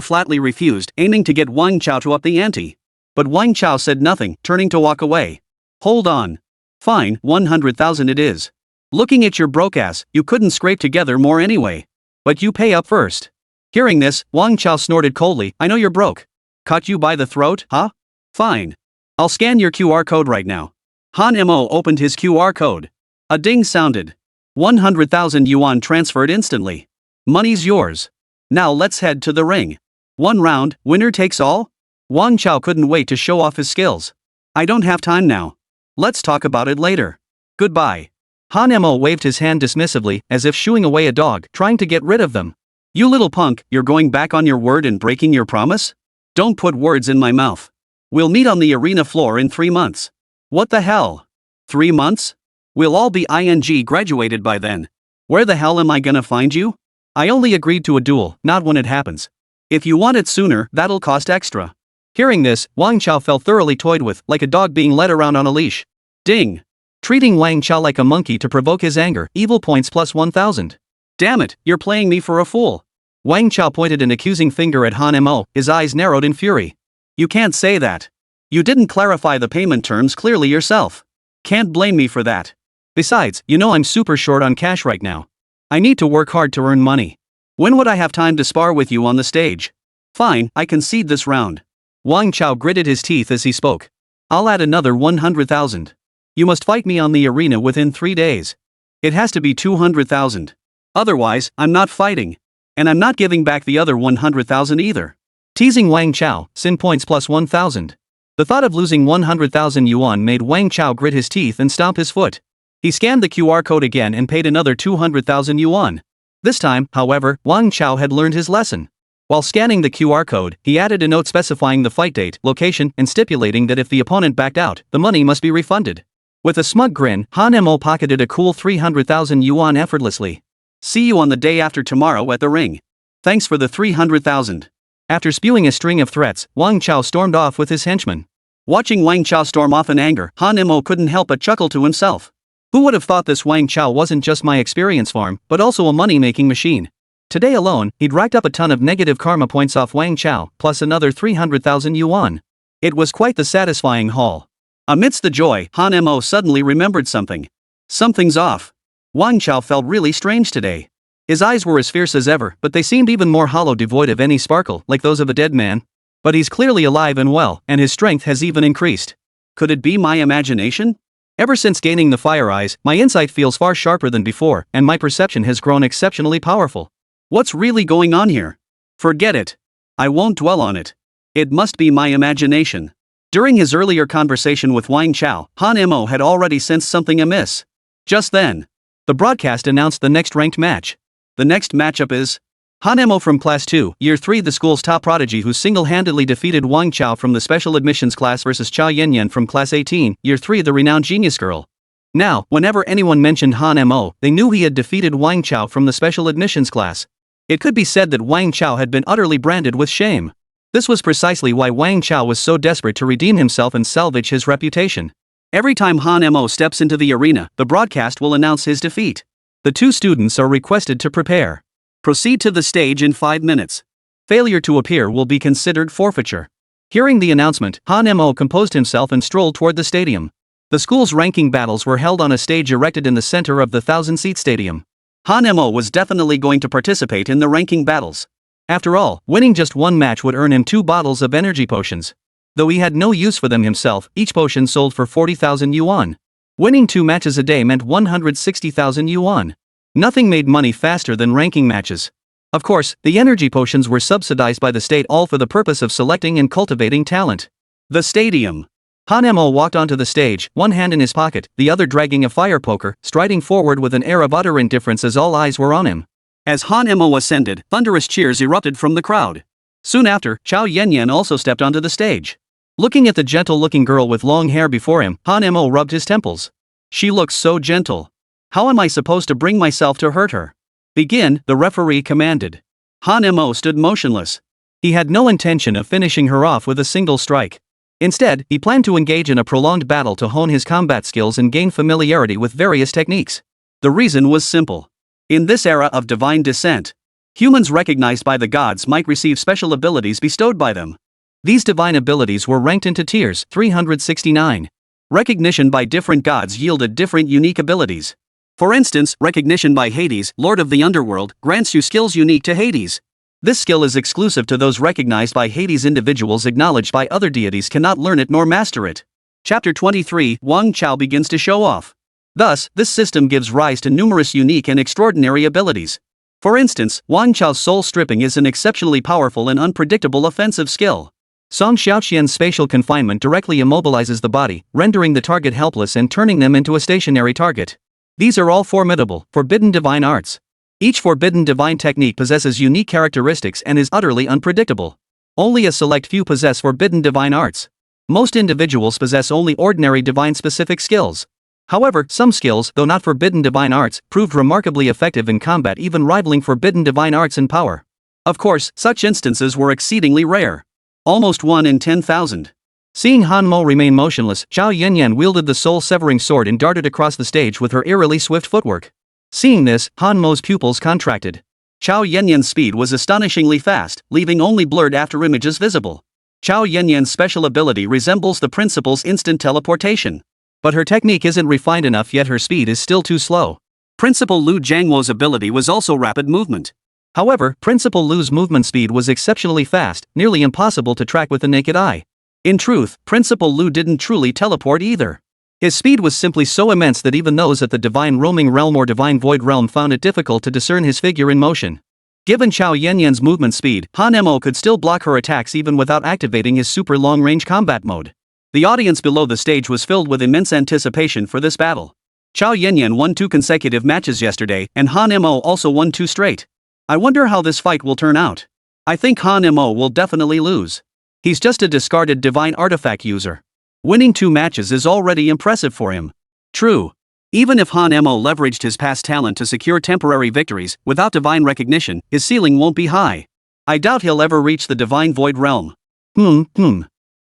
flatly refused, aiming to get Wang Chao to up the ante. But Wang Chao said nothing, turning to walk away. Hold on. Fine, 100,000 it is. Looking at your broke ass, you couldn't scrape together more anyway. But you pay up first. Hearing this, Wang Chao snorted coldly, I know you're broke. Caught you by the throat, huh? Fine. I'll scan your QR code right now. Han Mo opened his QR code. A ding sounded. 100,000 yuan transferred instantly. Money's yours. Now let's head to the ring. 1 round, winner takes all? Wang Chao couldn't wait to show off his skills. I don't have time now. Let's talk about it later. Goodbye. Han Mo waved his hand dismissively, as if shooing away a dog, trying to get rid of them. You little punk, you're going back on your word and breaking your promise? Don't put words in my mouth. We'll meet on the arena floor in 3 months. What the hell? 3 months? We'll all be graduated by then. Where the hell am I gonna find you? I only agreed to a duel, not when it happens. If you want it sooner, that'll cost extra. Hearing this, Wang Chao felt thoroughly toyed with, like a dog being led around on a leash. Ding! Treating Wang Chao like a monkey to provoke his anger, evil points plus 1,000. Damn it, you're playing me for a fool. Wang Chao pointed an accusing finger at Han Mo, his eyes narrowed in fury. You can't say that. You didn't clarify the payment terms clearly yourself. Can't blame me for that. Besides, you know I'm super short on cash right now. I need to work hard to earn money. When would I have time to spar with you on the stage? Fine, I concede this round. Wang Chao gritted his teeth as he spoke. I'll add another 100,000. You must fight me on the arena within 3 days. It has to be 200,000. Otherwise, I'm not fighting. And I'm not giving back the other 100,000 either. Teasing Wang Chao, sin points plus 1,000. The thought of losing 100,000 yuan made Wang Chao grit his teeth and stomp his foot. He scanned the QR code again and paid another 200,000 yuan. This time, however, Wang Chao had learned his lesson. While scanning the QR code, he added a note specifying the fight date, location, and stipulating that if the opponent backed out, the money must be refunded. With a smug grin, Han Mo pocketed a cool 300,000 yuan effortlessly. See you on the day after tomorrow at the ring. Thanks for the 300,000. After spewing a string of threats, Wang Chao stormed off with his henchmen. Watching Wang Chao storm off in anger, Han Mo couldn't help but chuckle to himself. Who would have thought this Wang Chao wasn't just my experience farm, but also a money-making machine? Today alone, he'd racked up a ton of negative karma points off Wang Chao, plus another 300,000 yuan. It was quite the satisfying haul. Amidst the joy, Han Mo suddenly remembered something. Something's off. Wang Chao felt really strange today. His eyes were as fierce as ever, but they seemed even more hollow, devoid of any sparkle, like those of a dead man. But he's clearly alive and well, and his strength has even increased. Could it be my imagination? Ever since gaining the fire eyes, my insight feels far sharper than before, and my perception has grown exceptionally powerful. What's really going on here? Forget it. I won't dwell on it. It must be my imagination. During his earlier conversation with Wang Chao, Han Mo had already sensed something amiss. Just then, the broadcast announced the next ranked match. The next matchup is Han Mo from Class 2, Year 3, the school's top prodigy who single-handedly defeated Wang Chao from the special admissions class versus Chao Yanyan from Class 18, Year 3, the renowned genius girl. Now, whenever anyone mentioned Han Mo, they knew he had defeated Wang Chao from the special admissions class. It could be said that Wang Chao had been utterly branded with shame. This was precisely why Wang Chao was so desperate to redeem himself and salvage his reputation. Every time Han Mo steps into the arena, the broadcast will announce his defeat. The two students are requested to prepare. Proceed to the stage in 5 minutes. Failure to appear will be considered forfeiture. Hearing the announcement, Han Mo composed himself and strolled toward the stadium. The school's ranking battles were held on a stage erected in the center of the 1,000-seat stadium. Han Mo was definitely going to participate in the ranking battles. After all, winning just one match would earn him 2 bottles of energy potions. Though he had no use for them himself, each potion sold for 40,000 yuan. Winning 2 matches a day meant 160,000 yuan. Nothing made money faster than ranking matches. Of course, the energy potions were subsidized by the state, all for the purpose of selecting and cultivating talent. The stadium. Han Mo walked onto the stage, one hand in his pocket, the other dragging a fire poker, striding forward with an air of utter indifference as all eyes were on him. As Han Mo ascended, thunderous cheers erupted from the crowd. Soon after, Chao Yanyan also stepped onto the stage. Looking at the gentle-looking girl with long hair before him, Han Mo rubbed his temples. She looks so gentle. How am I supposed to bring myself to hurt her? Begin, the referee commanded. Han Mo stood motionless. He had no intention of finishing her off with a single strike. Instead, he planned to engage in a prolonged battle to hone his combat skills and gain familiarity with various techniques. The reason was simple. In this era of divine descent, humans recognized by the gods might receive special abilities bestowed by them. These divine abilities were ranked into tiers, 369. Recognition by different gods yielded different unique abilities. For instance, recognition by Hades, Lord of the Underworld, grants you skills unique to Hades. This skill is exclusive to those recognized by Hades. Individuals acknowledged by other deities cannot learn it nor master it. Chapter 23, Wang Chao begins to show off. Thus, this system gives rise to numerous unique and extraordinary abilities. For instance, Wang Chao's soul stripping is an exceptionally powerful and unpredictable offensive skill. Song Xiaoqian's spatial confinement directly immobilizes the body, rendering the target helpless and turning them into a stationary target. These are all formidable, forbidden divine arts. Each forbidden divine technique possesses unique characteristics and is utterly unpredictable. Only a select few possess forbidden divine arts. Most individuals possess only ordinary divine-specific skills. However, some skills, though not forbidden divine arts, proved remarkably effective in combat, even rivaling forbidden divine arts in power. Of course, such instances were exceedingly rare. Almost 1 in 10,000. Seeing Han Mo remain motionless, Chao Yanyan wielded the soul-severing sword and darted across the stage with her eerily swift footwork. Seeing this, Han Mo's pupils contracted. Chao Yanyan's speed was astonishingly fast, leaving only blurred after-images visible. Chao Yanyan's special ability resembles the principal's instant teleportation. But her technique isn't refined enough yet, her speed is still too slow. Principal Lu Jiangwo's ability was also rapid movement. However, Principal Lu's movement speed was exceptionally fast, nearly impossible to track with the naked eye. In truth, Principal Lu didn't truly teleport either. His speed was simply so immense that even those at the Divine Roaming Realm or Divine Void Realm found it difficult to discern his figure in motion. Given Chao Yanyan's movement speed, Han Mo could still block her attacks even without activating his super long-range combat mode. The audience below the stage was filled with immense anticipation for this battle. Chao Yanyan won 2 consecutive matches yesterday, and Han Mo also won 2 straight. I wonder how this fight will turn out. I think Han Mo will definitely lose. He's just a discarded divine artifact user. Winning 2 matches is already impressive for him. True. Even if Han Mo leveraged his past talent to secure temporary victories, without divine recognition, his ceiling won't be high. I doubt he'll ever reach the divine void realm.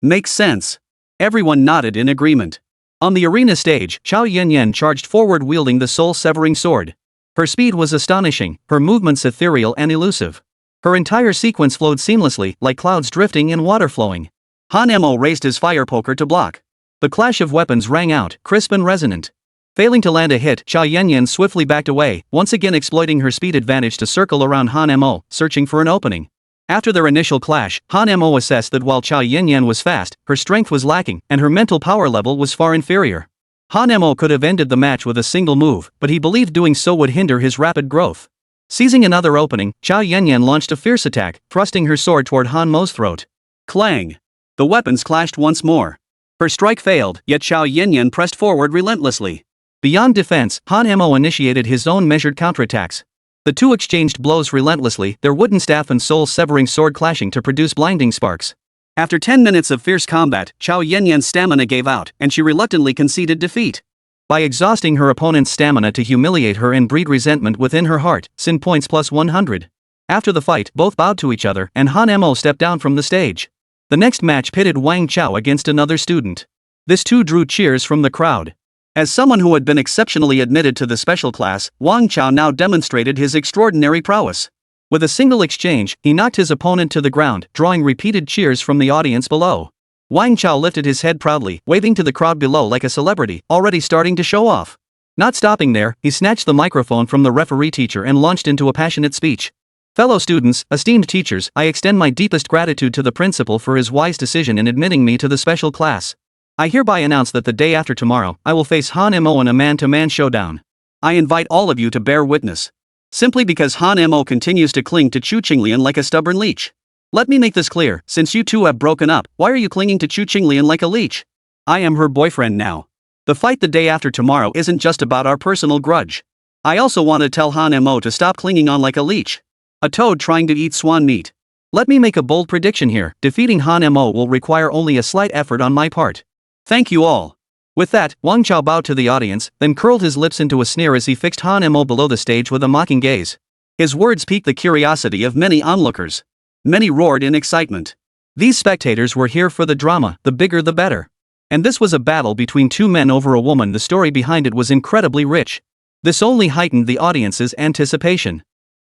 Makes sense. Everyone nodded in agreement. On the arena stage, Chao Yanyan charged forward wielding the soul-severing sword. Her speed was astonishing, her movements ethereal and elusive. Her entire sequence flowed seamlessly, like clouds drifting and water flowing. Han Mo raised his fire poker to block. The clash of weapons rang out, crisp and resonant. Failing to land a hit, Chao Yanyan swiftly backed away, once again exploiting her speed advantage to circle around Han Mo, searching for an opening. After their initial clash, Han Mo assessed that while Chao Yanyan was fast, her strength was lacking, and her mental power level was far inferior. Han Mo could have ended the match with a single move, but he believed doing so would hinder his rapid growth. Seizing another opening, Chao Yanyan launched a fierce attack, thrusting her sword toward Han Mo's throat. Clang! The weapons clashed once more. Her strike failed, yet Chao Yanyan pressed forward relentlessly. Beyond defense, Han Mo initiated his own measured counterattacks. The two exchanged blows relentlessly, their wooden staff and soul-severing sword clashing to produce blinding sparks. After 10 minutes of fierce combat, Chao Yanyan's stamina gave out, and she reluctantly conceded defeat. By exhausting her opponent's stamina to humiliate her and breed resentment within her heart, sin points plus 100. After the fight, both bowed to each other, and Han Mo stepped down from the stage. The next match pitted Wang Chao against another student. This too drew cheers from the crowd. As someone who had been exceptionally admitted to the special class, Wang Chao now demonstrated his extraordinary prowess. With a single exchange, he knocked his opponent to the ground, drawing repeated cheers from the audience below. Wang Chao lifted his head proudly, waving to the crowd below like a celebrity, already starting to show off. Not stopping there, he snatched the microphone from the referee teacher and launched into a passionate speech. Fellow students, esteemed teachers, I extend my deepest gratitude to the principal for his wise decision in admitting me to the special class. I hereby announce that the day after tomorrow, I will face Han Mo in a man-to-man showdown. I invite all of you to bear witness. Simply because Han Mo continues to cling to Chu Qinglian like a stubborn leech. Let me make this clear, since you two have broken up, why are you clinging to Chu Qinglian like a leech? I am her boyfriend now. The fight the day after tomorrow isn't just about our personal grudge. I also want to tell Han Mo to stop clinging on like a leech. A toad trying to eat swan meat. Let me make a bold prediction here, defeating Han Mo will require only a slight effort on my part. Thank you all. With that, Wang Chao bowed to the audience, then curled his lips into a sneer as he fixed Han Mo below the stage with a mocking gaze. His words piqued the curiosity of many onlookers. Many roared in excitement. These spectators were here for the drama, the bigger the better. And this was a battle between two men over a woman. The story behind it was incredibly rich. This only heightened the audience's anticipation.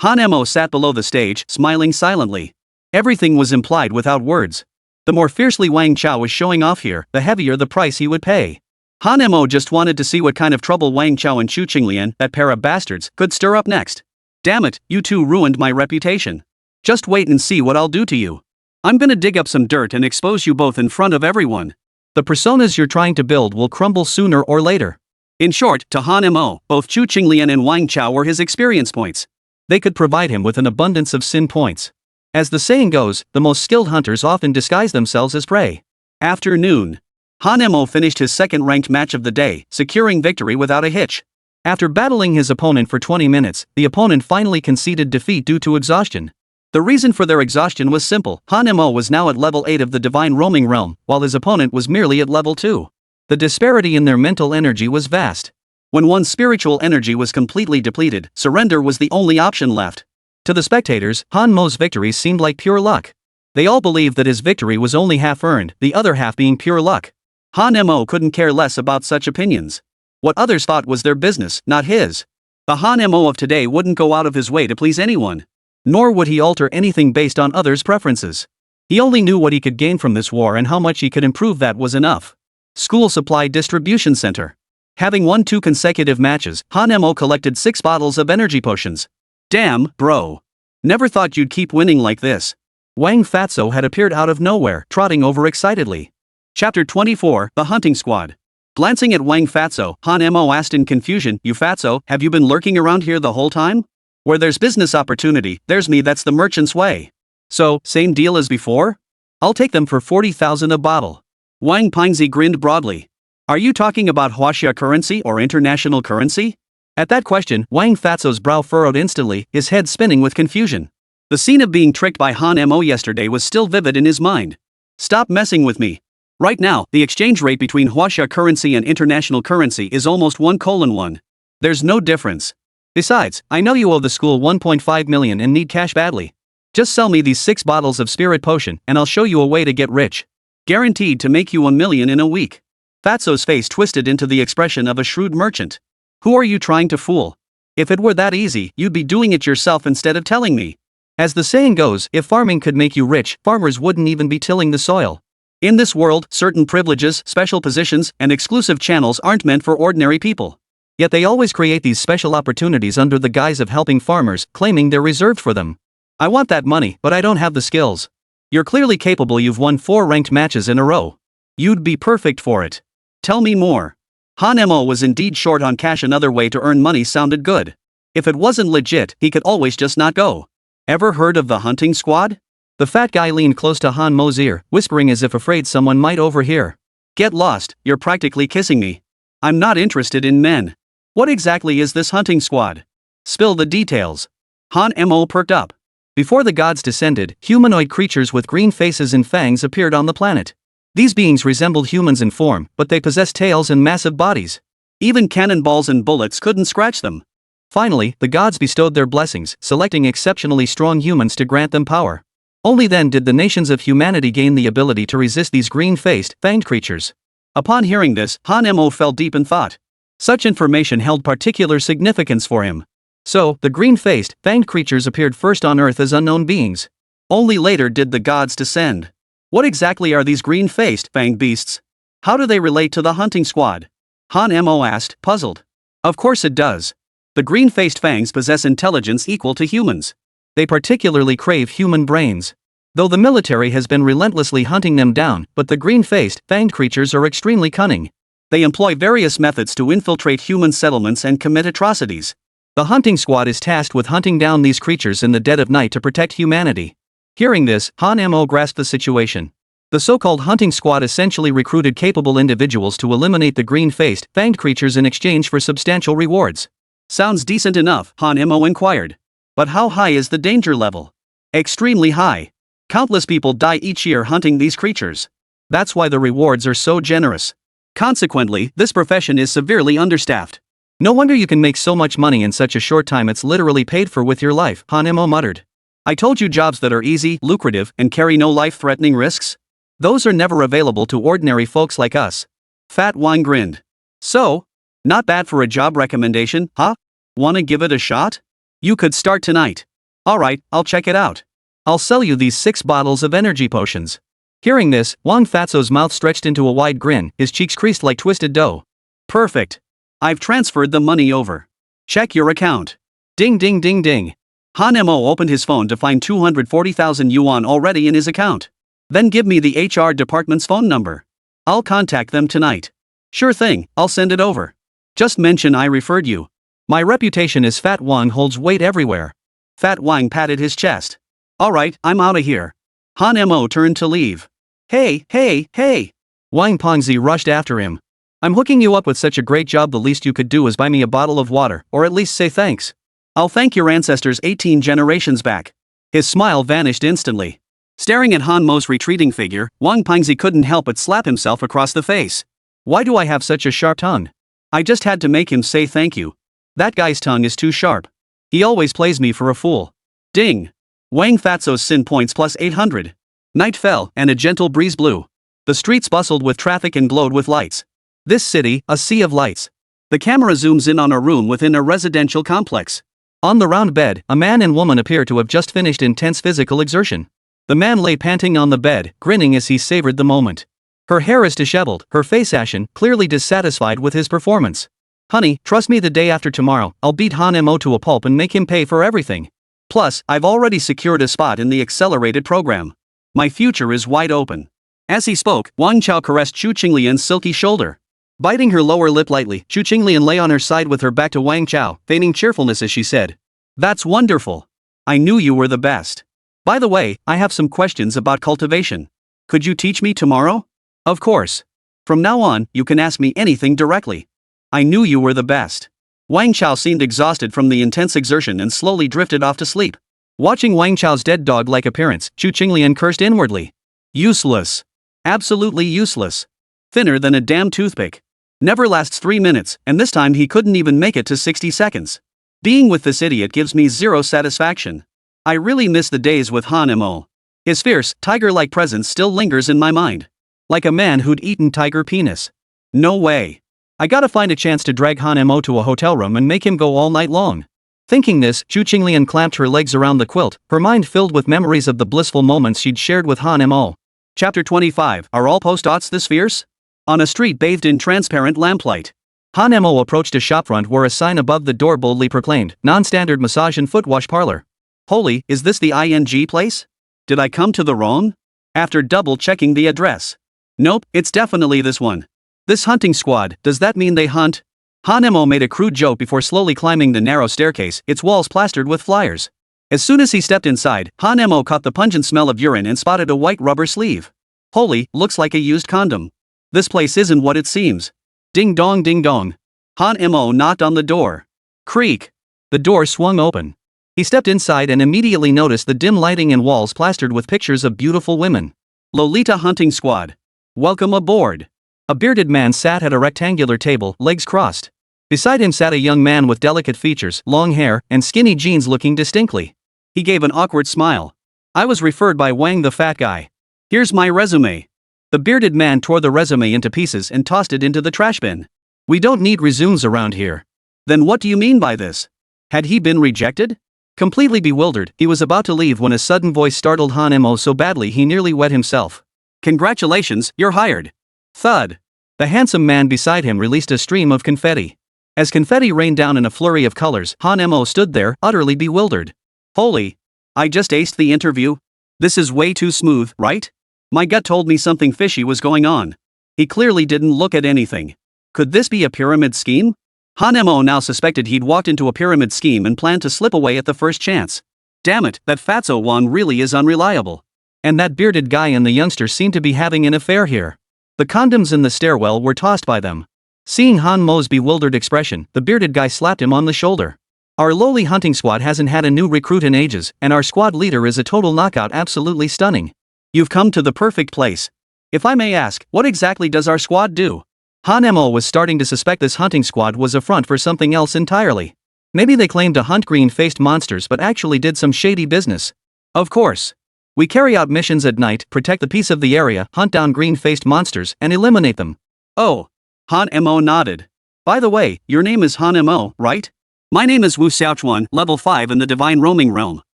Han Mo sat below the stage, smiling silently. Everything was implied without words. The more fiercely Wang Chao was showing off here, the heavier the price he would pay. Han Mo just wanted to see what kind of trouble Wang Chao and Chu Qinglian, that pair of bastards, could stir up next. Damn it, you two ruined my reputation. Just wait and see what I'll do to you. I'm gonna dig up some dirt and expose you both in front of everyone. The personas you're trying to build will crumble sooner or later. In short, to Han Mo, both Chu Qinglian and Wang Chao were his experience points. They could provide him with an abundance of sin points. As the saying goes, the most skilled hunters often disguise themselves as prey. Afternoon. Han Mo finished his second-ranked match of the day, securing victory without a hitch. After battling his opponent for 20 minutes, the opponent finally conceded defeat due to exhaustion. The reason for their exhaustion was simple. Han Mo was now at level 8 of the divine roaming realm, while his opponent was merely at level 2. The disparity in their mental energy was vast. When one's spiritual energy was completely depleted, surrender was the only option left. To the spectators, Han Mo's victory seemed like pure luck. They all believed that his victory was only half earned, the other half being pure luck. Han Mo couldn't care less about such opinions. What others thought was their business, not his. The Han Mo of today wouldn't go out of his way to please anyone. Nor would he alter anything based on others' preferences. He only knew what he could gain from this war and how much he could improve. That was enough. School Supply Distribution Center. Having won 2 consecutive matches, Han Mo collected 6 bottles of energy potions. Damn, bro. Never thought you'd keep winning like this. Wang Fatso had appeared out of nowhere, trotting over excitedly. Chapter 24, The Hunting Squad. Glancing at Wang Fatso, Han Mo asked in confusion, You Fatso, have you been lurking around here the whole time? Where there's business opportunity, there's me. That's the merchant's way. So, same deal as before? I'll take them for 40,000 a bottle. Wang Pingzi grinned broadly. Are you talking about Huaxia currency or international currency? At that question, Wang Fatso's brow furrowed instantly, his head spinning with confusion. The scene of being tricked by Han Mo yesterday was still vivid in his mind. Stop messing with me. Right now, the exchange rate between Huaxia currency and international currency is almost 1:1. There's no difference. Besides, I know you owe the school 1.5 million and need cash badly. Just sell me these 6 bottles of spirit potion and I'll show you a way to get rich. Guaranteed to make you 1 million in a week. Fatso's face twisted into the expression of a shrewd merchant. Who are you trying to fool? If it were that easy, you'd be doing it yourself instead of telling me. As the saying goes, if farming could make you rich, farmers wouldn't even be tilling the soil. In this world, certain privileges, special positions, and exclusive channels aren't meant for ordinary people. Yet they always create these special opportunities under the guise of helping farmers, claiming they're reserved for them. I want that money, but I don't have the skills. You're clearly capable. You've won 4 ranked matches in a row. You'd be perfect for it. Tell me more. Han Mo was indeed short on cash. Another way to earn money sounded good. If it wasn't legit, he could always just not go. Ever heard of the hunting squad? The fat guy leaned close to Han Mo's ear, whispering as if afraid someone might overhear. Get lost, you're practically kissing me. I'm not interested in men. What exactly is this hunting squad? Spill the details. Han Mo perked up. Before the gods descended, humanoid creatures with green faces and fangs appeared on the planet. These beings resembled humans in form, but they possessed tails and massive bodies. Even cannonballs and bullets couldn't scratch them. Finally, the gods bestowed their blessings, selecting exceptionally strong humans to grant them power. Only then did the nations of humanity gain the ability to resist these green-faced, fanged creatures. Upon hearing this, Han Mo fell deep in thought. Such information held particular significance for him. So, the green-faced, fanged creatures appeared first on Earth as unknown beings. Only later did the gods descend. What exactly are these green-faced, fanged beasts? How do they relate to the hunting squad? Han Mo asked, puzzled. Of course it does. The green-faced fangs possess intelligence equal to humans. They particularly crave human brains. Though the military has been relentlessly hunting them down, but the green-faced, fanged creatures are extremely cunning. They employ various methods to infiltrate human settlements and commit atrocities. The hunting squad is tasked with hunting down these creatures in the dead of night to protect humanity. Hearing this, Han Mo grasped the situation. The so-called hunting squad essentially recruited capable individuals to eliminate the green-faced, fanged creatures in exchange for substantial rewards. Sounds decent enough, Han Mo inquired. But how high is the danger level? Extremely high. Countless people die each year hunting these creatures. That's why the rewards are so generous. Consequently, this profession is severely understaffed. No wonder you can make so much money in such a short time. It's literally paid for with your life, Han Mo muttered. I told you jobs that are easy, lucrative, and carry no life-threatening risks? Those are never available to ordinary folks like us. Fat Wang grinned. So? Not bad for a job recommendation, huh? Wanna give it a shot? You could start tonight. Alright, I'll check it out. I'll sell you these 6 bottles of energy potions. Hearing this, Wang Fatso's mouth stretched into a wide grin, his cheeks creased like twisted dough. Perfect. I've transferred the money over. Check your account. Ding ding ding ding. Han Mo opened his phone to find 240,000 yuan already in his account. Then give me the HR department's phone number. I'll contact them tonight. Sure thing, I'll send it over. Just mention I referred you. My reputation as Fat Wang holds weight everywhere. Fat Wang patted his chest. Alright, I'm outta here. Han Mo turned to leave. Hey, hey, hey! Wang Pingzi rushed after him. I'm hooking you up with such a great job. The least you could do is buy me a bottle of water, or at least say thanks. I'll thank your ancestors 18 generations back. His smile vanished instantly. Staring at Han Mo's retreating figure, Wang Pingzi couldn't help but slap himself across the face. Why do I have such a sharp tongue? I just had to make him say thank you. That guy's tongue is too sharp. He always plays me for a fool. Ding! Wang Fatso's sin points plus 800. Night fell, and a gentle breeze blew. The streets bustled with traffic and glowed with lights. This city, a sea of lights. The camera zooms in on a room within a residential complex. On the round bed, a man and woman appear to have just finished intense physical exertion. The man lay panting on the bed, grinning as he savored the moment. Her hair is disheveled, her face ashen, clearly dissatisfied with his performance. Honey, trust me, the day after tomorrow, I'll beat Han Mo to a pulp and make him pay for everything. Plus, I've already secured a spot in the accelerated program. My future is wide open. As he spoke, Wang Chao caressed Chu Qinglian's silky shoulder. Biting her lower lip lightly, Chu Qinglian lay on her side with her back to Wang Chao, feigning cheerfulness as she said, "That's wonderful. I knew you were the best. By the way, I have some questions about cultivation. Could you teach me tomorrow?" Of course. From now on, you can ask me anything directly. I knew you were the best. Wang Chao seemed exhausted from the intense exertion and slowly drifted off to sleep. Watching Wang Chao's dead dog-like appearance, Chu Qinglian cursed inwardly. Useless. Absolutely useless. Thinner than a damn toothpick. Never lasts 3 minutes, and this time he couldn't even make it to 60 seconds. Being with this idiot gives me zero satisfaction. I really miss the days with Han Mo. His fierce, tiger-like presence still lingers in my mind. Like a man who'd eaten tiger penis. No way. I gotta find a chance to drag Han Mo to a hotel room and make him go all night long. Thinking this, Chu Qinglian clamped her legs around the quilt, her mind filled with memories of the blissful moments she'd shared with Han Mo. Chapter 25. Are all post-aughts this fierce? On a street bathed in transparent lamplight, Han Mo approached a shopfront where a sign above the door boldly proclaimed, "Non-standard massage and foot wash parlor." Holy, is this the ING place? Did I come to the wrong? After double-checking the address. Nope, it's definitely this one. This hunting squad, does that mean they hunt? Han Mo made a crude joke before slowly climbing the narrow staircase, its walls plastered with flyers. As soon as he stepped inside, Han Mo caught the pungent smell of urine and spotted a white rubber sleeve. Holy, looks like a used condom. This place isn't what it seems. Ding dong ding dong. Han Mo knocked on the door. Creak. The door swung open. He stepped inside and immediately noticed the dim lighting and walls plastered with pictures of beautiful women. Lolita Hunting Squad. Welcome aboard. A bearded man sat at a rectangular table, legs crossed. Beside him sat a young man with delicate features, long hair, and skinny jeans looking distinctly. He gave an awkward smile. I was referred by Wang the fat guy. Here's my resume. The bearded man tore the resume into pieces and tossed it into the trash bin. We don't need resumes around here. Then what do you mean by this? Had he been rejected? Completely bewildered, he was about to leave when a sudden voice startled Han Mo so badly he nearly wet himself. Congratulations, you're hired. Thud. The handsome man beside him released a stream of confetti. As confetti rained down in a flurry of colors, Han Mo stood there, utterly bewildered. Holy. I just aced the interview? This is way too smooth, right? My gut told me something fishy was going on. He clearly didn't look at anything. Could this be a pyramid scheme? Han Mo now suspected he'd walked into a pyramid scheme and planned to slip away at the first chance. Damn it, that fatso Wan really is unreliable. And that bearded guy and the youngster seemed to be having an affair here. The condoms in the stairwell were tossed by them. Seeing Han Mo's bewildered expression, the bearded guy slapped him on the shoulder. Our lowly hunting squad hasn't had a new recruit in ages, and our squad leader is a total knockout, absolutely stunning. You've come to the perfect place. If I may ask, what exactly does our squad do? Han Mo was starting to suspect this hunting squad was a front for something else entirely. Maybe they claimed to hunt green-faced monsters but actually did some shady business. Of course. We carry out missions at night, protect the peace of the area, hunt down green-faced monsters, and eliminate them. Oh. Han Mo nodded. By the way, your name is Han Mo, right? My name is Wu Xiaochuan, level 5 in the Divine Roaming Realm.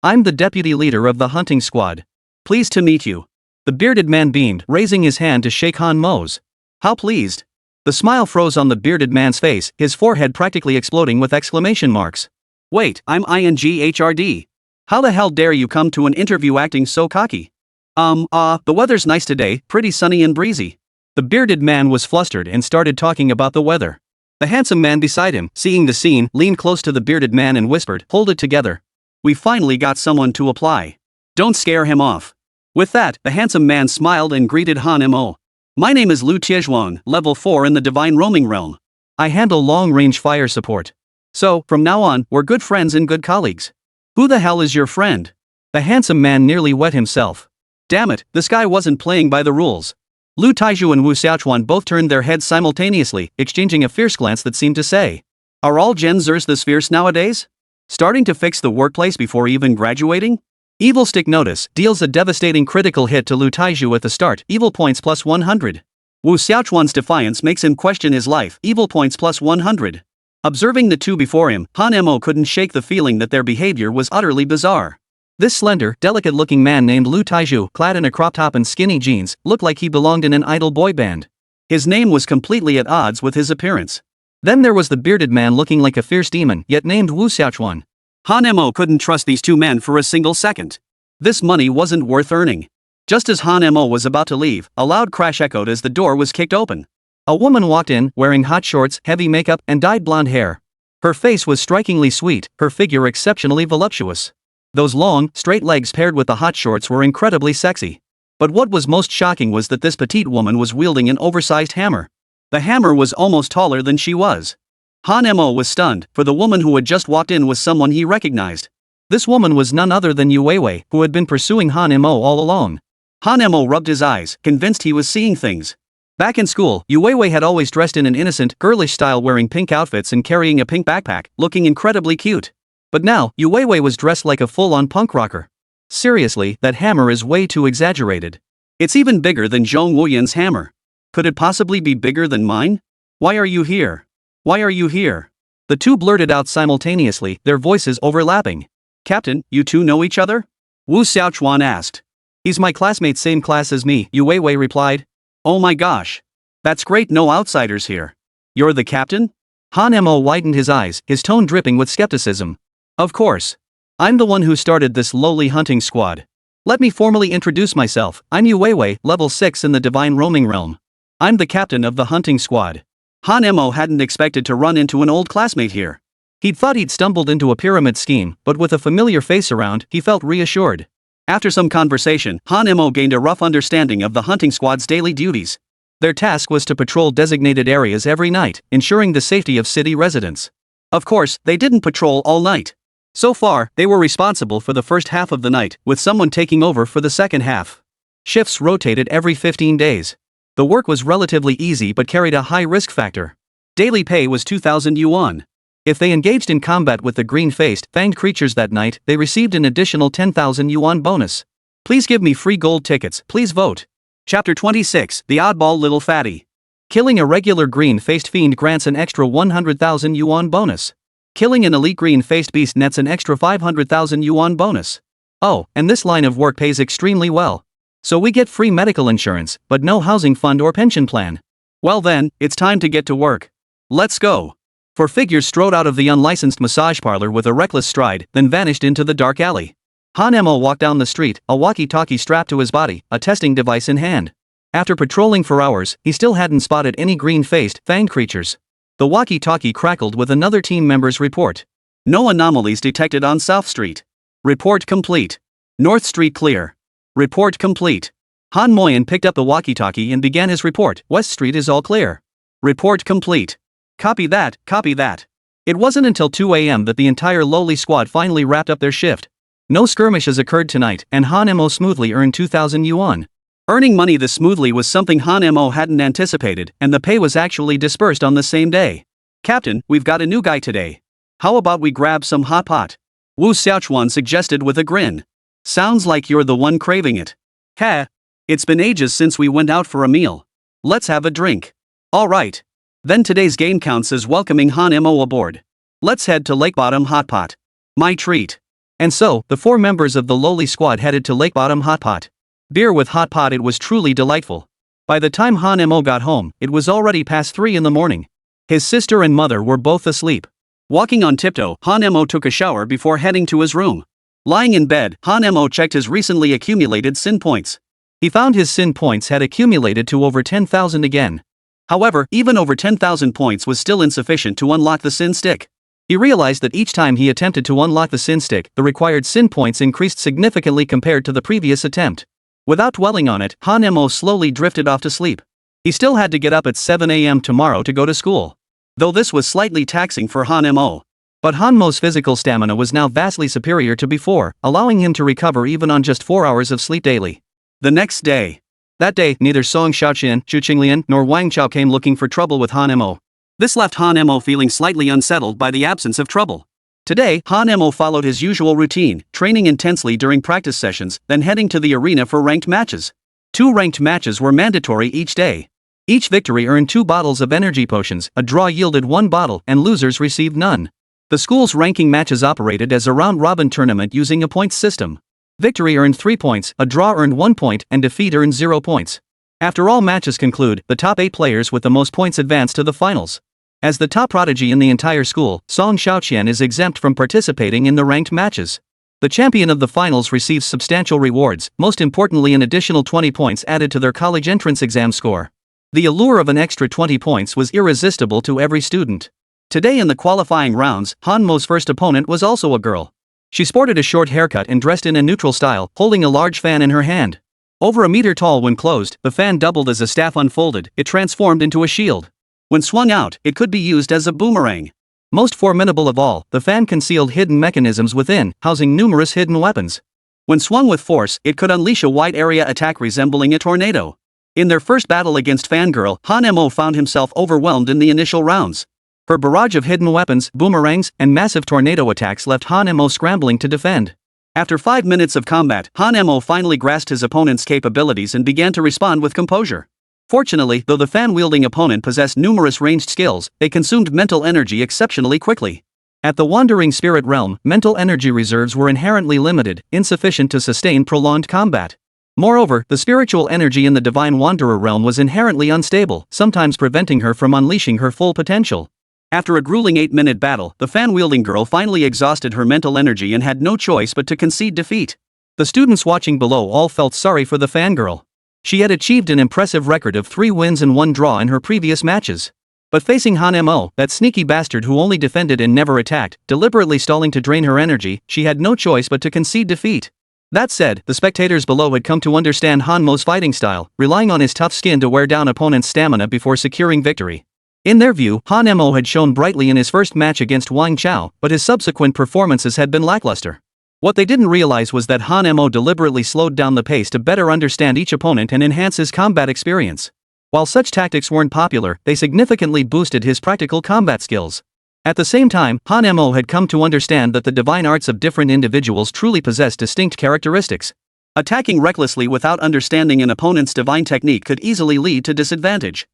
I'm the deputy leader of the hunting squad. Pleased to meet you. The bearded man beamed, raising his hand to shake Han Mo's. How pleased. The smile froze on the bearded man's face, his forehead practically exploding with exclamation marks. Wait, I'm INGHRD. How the hell dare you come to an interview acting so cocky? The weather's nice today, pretty sunny and breezy. The bearded man was flustered and started talking about the weather. The handsome man beside him, seeing the scene, leaned close to the bearded man and whispered, "Hold it together. We finally got someone to apply. Don't scare him off." With that, the handsome man smiled and greeted Han Mo. My name is Lu Tiejuan, level 4 in the Divine Roaming Realm. I handle long-range fire support. So, from now on, we're good friends and good colleagues. Who the hell is your friend? The handsome man nearly wet himself. Damn it, this guy wasn't playing by the rules. Lu Taiju and Wu Xiaochuan both turned their heads simultaneously, exchanging a fierce glance that seemed to say, "Are all Gen Zers this fierce nowadays? Starting to fix the workplace before even graduating?" Evil Stick Notice deals a devastating critical hit to Lu Taiju at the start, evil points plus 100. Wu Xiaochuan's defiance makes him question his life, evil points plus 100. Observing the two before him, Han Mo couldn't shake the feeling that their behavior was utterly bizarre. This slender, delicate-looking man named Lu Taiju, clad in a crop top and skinny jeans, looked like he belonged in an idol boy band. His name was completely at odds with his appearance. Then there was the bearded man looking like a fierce demon, yet named Wu Xiaochuan. Han Mo couldn't trust these two men for a single second. This money wasn't worth earning. Just as Han Mo was about to leave, a loud crash echoed as the door was kicked open. A woman walked in, wearing hot shorts, heavy makeup, and dyed blonde hair. Her face was strikingly sweet, her figure exceptionally voluptuous. Those long, straight legs paired with the hot shorts were incredibly sexy. But what was most shocking was that this petite woman was wielding an oversized hammer. The hammer was almost taller than she was. Han Mo was stunned, for the woman who had just walked in was someone he recognized. This woman was none other than Yu Weiwei, who had been pursuing Han Mo all along. Han Mo rubbed his eyes, convinced he was seeing things. Back in school, Yu Weiwei had always dressed in an innocent, girlish style, wearing pink outfits and carrying a pink backpack, looking incredibly cute. But now, Yu Weiwei was dressed like a full-on punk rocker. Seriously, that hammer is way too exaggerated. It's even bigger than Zhong Wuyan's hammer. Could it possibly be bigger than mine? Why are you here? Why are you here? The two blurted out simultaneously, their voices overlapping. Captain, you two know each other? Wu Xiaochuan asked. He's my classmate, same class as me, Yu Weiwei replied. Oh my gosh. That's great, no outsiders here. You're the captain? Han Mo widened his eyes, his tone dripping with skepticism. Of course. I'm the one who started this lowly hunting squad. Let me formally introduce myself. I'm Yu Weiwei, level 6 in the Divine Roaming Realm. I'm the captain of the hunting squad. Han Mo hadn't expected to run into an old classmate here. He'd thought he'd stumbled into a pyramid scheme, but with a familiar face around, he felt reassured. After some conversation, Han Mo gained a rough understanding of the hunting squad's daily duties. Their task was to patrol designated areas every night, ensuring the safety of city residents. Of course, they didn't patrol all night. So far, they were responsible for the first half of the night, with someone taking over for the second half. Shifts rotated every 15 days. The work was relatively easy but carried a high risk factor. Daily pay was 2,000 yuan. If they engaged in combat with the green-faced, fanged creatures that night, they received an additional 10,000 yuan bonus. Please give me free gold tickets, please vote. Chapter 26, The Oddball Little Fatty. Killing a regular green-faced fiend grants an extra 100,000 yuan bonus. Killing an elite green-faced beast nets an extra 500,000 yuan bonus. Oh, and this line of work pays extremely well. So we get free medical insurance, but no housing fund or pension plan. Well then, it's time to get to work. Let's go. Four figures strode out of the unlicensed massage parlor with a reckless stride, then vanished into the dark alley. Han Mo walked down the street, a walkie-talkie strapped to his body, a testing device in hand. After patrolling for hours, he still hadn't spotted any green-faced, fanged creatures. The walkie-talkie crackled with another team member's report. No anomalies detected on South Street. Report complete. North Street clear. Report complete. Han Moyan picked up the walkie-talkie and began his report. West Street is all clear. Report complete. Copy that, copy that. It wasn't until 2 a.m. that the entire lowly squad finally wrapped up their shift. No skirmishes occurred tonight, and Han Mo smoothly earned 2,000 yuan. Earning money this smoothly was something Han Mo hadn't anticipated, and the pay was actually dispersed on the same day. Captain, we've got a new guy today. How about we grab some hot pot? Wu Xiaochuan suggested with a grin. Sounds like you're the one craving it. Ha! It's been ages since we went out for a meal. Let's have a drink. All right. Then today's game counts as welcoming Han Mo aboard. Let's head to Lake Bottom Hot Pot. My treat. And so, the four members of the lowly squad headed to Lake Bottom Hot Pot. Beer with hot pot, it was truly delightful. By the time Han Mo got home, it was already past 3 in the morning. His sister and mother were both asleep. Walking on tiptoe, Han Mo took a shower before heading to his room. Lying in bed, Han Mo checked his recently accumulated sin points. He found his sin points had accumulated to over 10,000 again. However, even over 10,000 points was still insufficient to unlock the sin stick. He realized that each time he attempted to unlock the sin stick, the required sin points increased significantly compared to the previous attempt. Without dwelling on it, Han Mo slowly drifted off to sleep. He still had to get up at 7 a.m. tomorrow to go to school. Though this was slightly taxing for Han Mo. But Han Mo's physical stamina was now vastly superior to before, allowing him to recover even on just 4 hours of sleep daily. The next day. That day, neither Song Xiaoqian, Zhu Qinglian, nor Wang Chao came looking for trouble with Han Mo. This left Han Mo feeling slightly unsettled by the absence of trouble. Today, Han Mo followed his usual routine, training intensely during practice sessions, then heading to the arena for ranked matches. 2 ranked matches were mandatory each day. Each victory earned 2 bottles of energy potions, a draw yielded 1 bottle, and losers received none. The school's ranking matches operated as a round-robin tournament using a points system. Victory earned 3 points, a draw earned 1 point, and defeat earned 0 points. After all matches conclude, the top 8 players with the most points advance to the finals. As the top prodigy in the entire school, Song Xiaoqian is exempt from participating in the ranked matches. The champion of the finals receives substantial rewards, most importantly an additional 20 points added to their college entrance exam score. The allure of an extra 20 points was irresistible to every student. Today in the qualifying rounds, Han Mo's first opponent was also a girl. She sported a short haircut and dressed in a neutral style, holding a large fan in her hand. Over a meter tall when closed, the fan doubled as a staff unfolded, it transformed into a shield. When swung out, it could be used as a boomerang. Most formidable of all, the fan concealed hidden mechanisms within, housing numerous hidden weapons. When swung with force, it could unleash a wide-area attack resembling a tornado. In their first battle against Fangirl, Han Mo found himself overwhelmed in the initial rounds. Her barrage of hidden weapons, boomerangs, and massive tornado attacks left Han Mo scrambling to defend. After 5 minutes of combat, Han Mo finally grasped his opponent's capabilities and began to respond with composure. Fortunately, though the fan-wielding opponent possessed numerous ranged skills, they consumed mental energy exceptionally quickly. At the Wandering Spirit Realm, mental energy reserves were inherently limited, insufficient to sustain prolonged combat. Moreover, the spiritual energy in the Divine Wanderer realm was inherently unstable, sometimes preventing her from unleashing her full potential. After a grueling 8-minute battle, the fan-wielding girl finally exhausted her mental energy and had no choice but to concede defeat. The students watching below all felt sorry for the fangirl. She had achieved an impressive record of 3 wins and 1 draw in her previous matches. But facing Han Mo, that sneaky bastard who only defended and never attacked, deliberately stalling to drain her energy, she had no choice but to concede defeat. That said, the spectators below had come to understand Han Mo's fighting style, relying on his tough skin to wear down opponents' stamina before securing victory. In their view, Han Mo had shone brightly in his first match against Wang Chao, but his subsequent performances had been lackluster. What they didn't realize was that Han Mo deliberately slowed down the pace to better understand each opponent and enhance his combat experience. While such tactics weren't popular, they significantly boosted his practical combat skills. At the same time, Han Mo had come to understand that the divine arts of different individuals truly possess distinct characteristics. Attacking recklessly without understanding an opponent's divine technique could easily lead to disadvantage.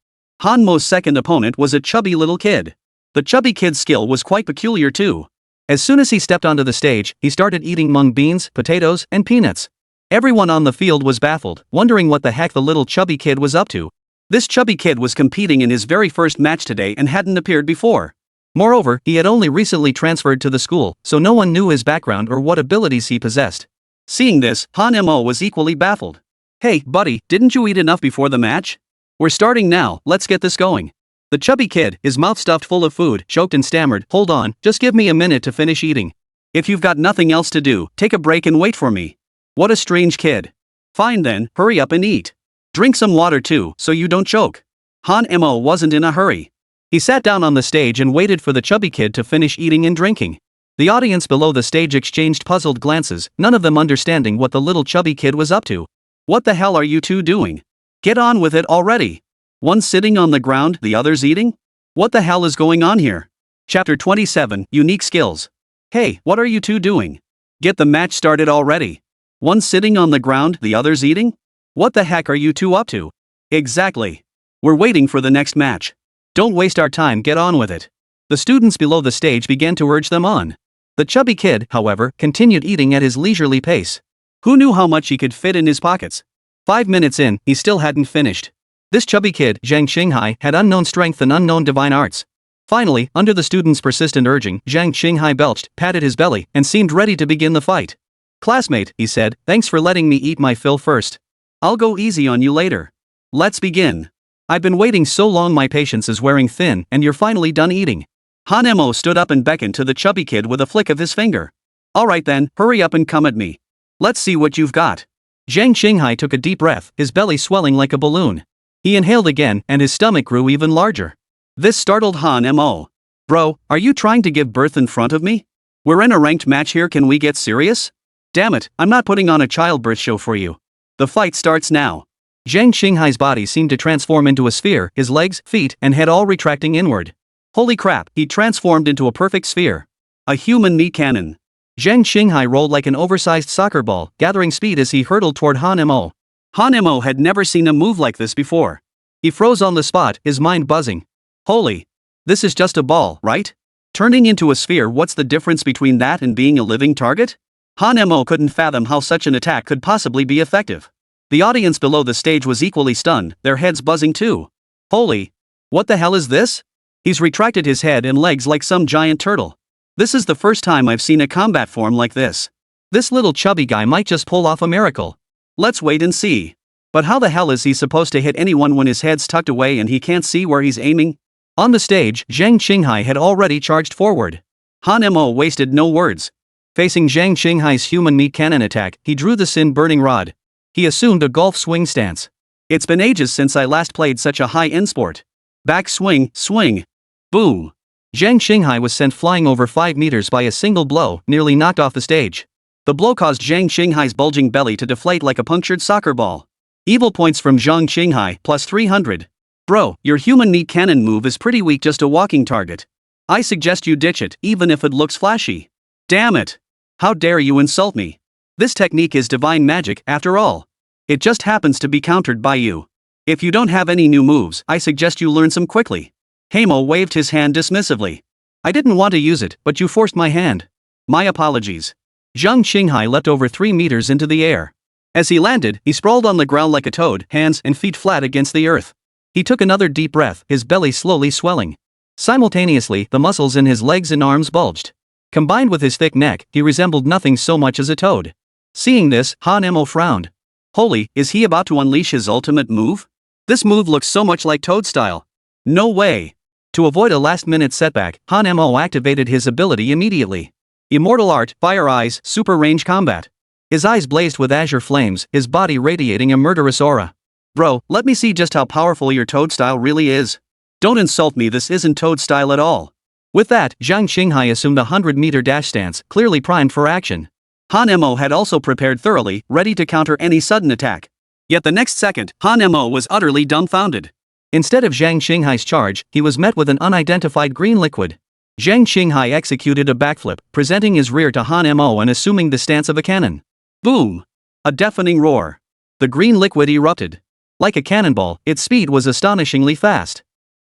Han Mo's second opponent was a chubby little kid. The chubby kid's skill was quite peculiar too. As soon as he stepped onto the stage, he started eating mung beans, potatoes, and peanuts. Everyone on the field was baffled, wondering what the heck the little chubby kid was up to. This chubby kid was competing in his very first match today and hadn't appeared before. Moreover, he had only recently transferred to the school, so no one knew his background or what abilities he possessed. Seeing this, Han Mo was equally baffled. "Hey, buddy, didn't you eat enough before the match? We're starting now, let's get this going." The chubby kid, his mouth stuffed full of food, choked and stammered, "Hold on, just give me a minute to finish eating. If you've got nothing else to do, take a break and wait for me." What a strange kid. "Fine then, hurry up and eat. Drink some water too, so you don't choke." Han Mo wasn't in a hurry. He sat down on the stage and waited for the chubby kid to finish eating and drinking. The audience below the stage exchanged puzzled glances, none of them understanding what the little chubby kid was up to. "What the hell are you two doing? Get on with it already. One sitting on the ground, the other's eating? What the hell is going on here?" Chapter 27, Unique Skills. "Hey, what are you two doing? Get the match started already. One sitting on the ground, the other's eating? What the heck are you two up to?" "Exactly. We're waiting for the next match. Don't waste our time, get on with it." The students below the stage began to urge them on. The chubby kid, however, continued eating at his leisurely pace. Who knew how much he could fit in his pockets? 5 minutes in, he still hadn't finished. This chubby kid, Zhang Qinghai, had unknown strength and unknown divine arts. Finally, under the students' persistent urging, Zhang Qinghai belched, patted his belly, and seemed ready to begin the fight. "Classmate," he said, "thanks for letting me eat my fill first. I'll go easy on you later. Let's begin. I've been waiting so long my patience is wearing thin, and you're finally done eating." Han Mo stood up and beckoned to the chubby kid with a flick of his finger. "Alright then, hurry up and come at me. Let's see what you've got." Zhang Qinghai took a deep breath, his belly swelling like a balloon. He inhaled again, and his stomach grew even larger. This startled Han Mo. "Bro, are you trying to give birth in front of me? We're in a ranked match here, can we get serious? Damn it, I'm not putting on a childbirth show for you. The fight starts now." Zhang Qinghai's body seemed to transform into a sphere, his legs, feet, and head all retracting inward. Holy crap, he transformed into a perfect sphere. A human meat cannon. Zhang Qinghai rolled like an oversized soccer ball, gathering speed as he hurtled toward Han Mo. Han Mo had never seen a move like this before. He froze on the spot, his mind buzzing. Holy. This is just a ball, right? Turning into a sphere, what's the difference between that and being a living target? Han Mo couldn't fathom how such an attack could possibly be effective. The audience below the stage was equally stunned, their heads buzzing too. Holy. What the hell is this? He's retracted his head and legs like some giant turtle. This is the first time I've seen a combat form like this. This little chubby guy might just pull off a miracle. Let's wait and see. But how the hell is he supposed to hit anyone when his head's tucked away and he can't see where he's aiming? On the stage, Zhang Qinghai had already charged forward. Han Mo wasted no words. Facing Zhang Qinghai's human meat cannon attack, he drew the sin-burning rod. He assumed a golf swing stance. It's been ages since I last played such a high-end sport. Back swing, swing. Boom. Zhang Xinghai was sent flying over 5 meters by a single blow, nearly knocked off the stage. The blow caused Zhang Xinghai's bulging belly to deflate like a punctured soccer ball. Evil points from Zhang Xinghai, plus 300. Bro, your human meat cannon move is pretty weak, just a walking target. I suggest you ditch it, even if it looks flashy. Damn it. How dare you insult me? This technique is divine magic, after all. It just happens to be countered by you. If you don't have any new moves, I suggest you learn some quickly. Heimo waved his hand dismissively. I didn't want to use it, but you forced my hand. My apologies. Zhang Xinghai leapt over 3 meters into the air. As he landed, he sprawled on the ground like a toad, hands and feet flat against the earth. He took another deep breath, his belly slowly swelling. Simultaneously, the muscles in his legs and arms bulged. Combined with his thick neck, he resembled nothing so much as a toad. Seeing this, Han Emo frowned. Holy, is he about to unleash his ultimate move? This move looks so much like Toad style. No way. To avoid a last-minute setback, Han Emo activated his ability immediately. Immortal Art, Fire Eyes, Super Range Combat. His eyes blazed with azure flames, his body radiating a murderous aura. Bro, let me see just how powerful your Toad style really is. Don't insult me, this isn't Toad style at all. With that, Zhang Xinghai assumed a 100-meter dash stance, clearly primed for action. Han Emo had also prepared thoroughly, ready to counter any sudden attack. Yet the next second, Han Emo was utterly dumbfounded. Instead of Zhang Xinghai's charge, he was met with an unidentified green liquid. Zhang Xinghai executed a backflip, presenting his rear to Han Emo and assuming the stance of a cannon. Boom! A deafening roar. The green liquid erupted. Like a cannonball, its speed was astonishingly fast.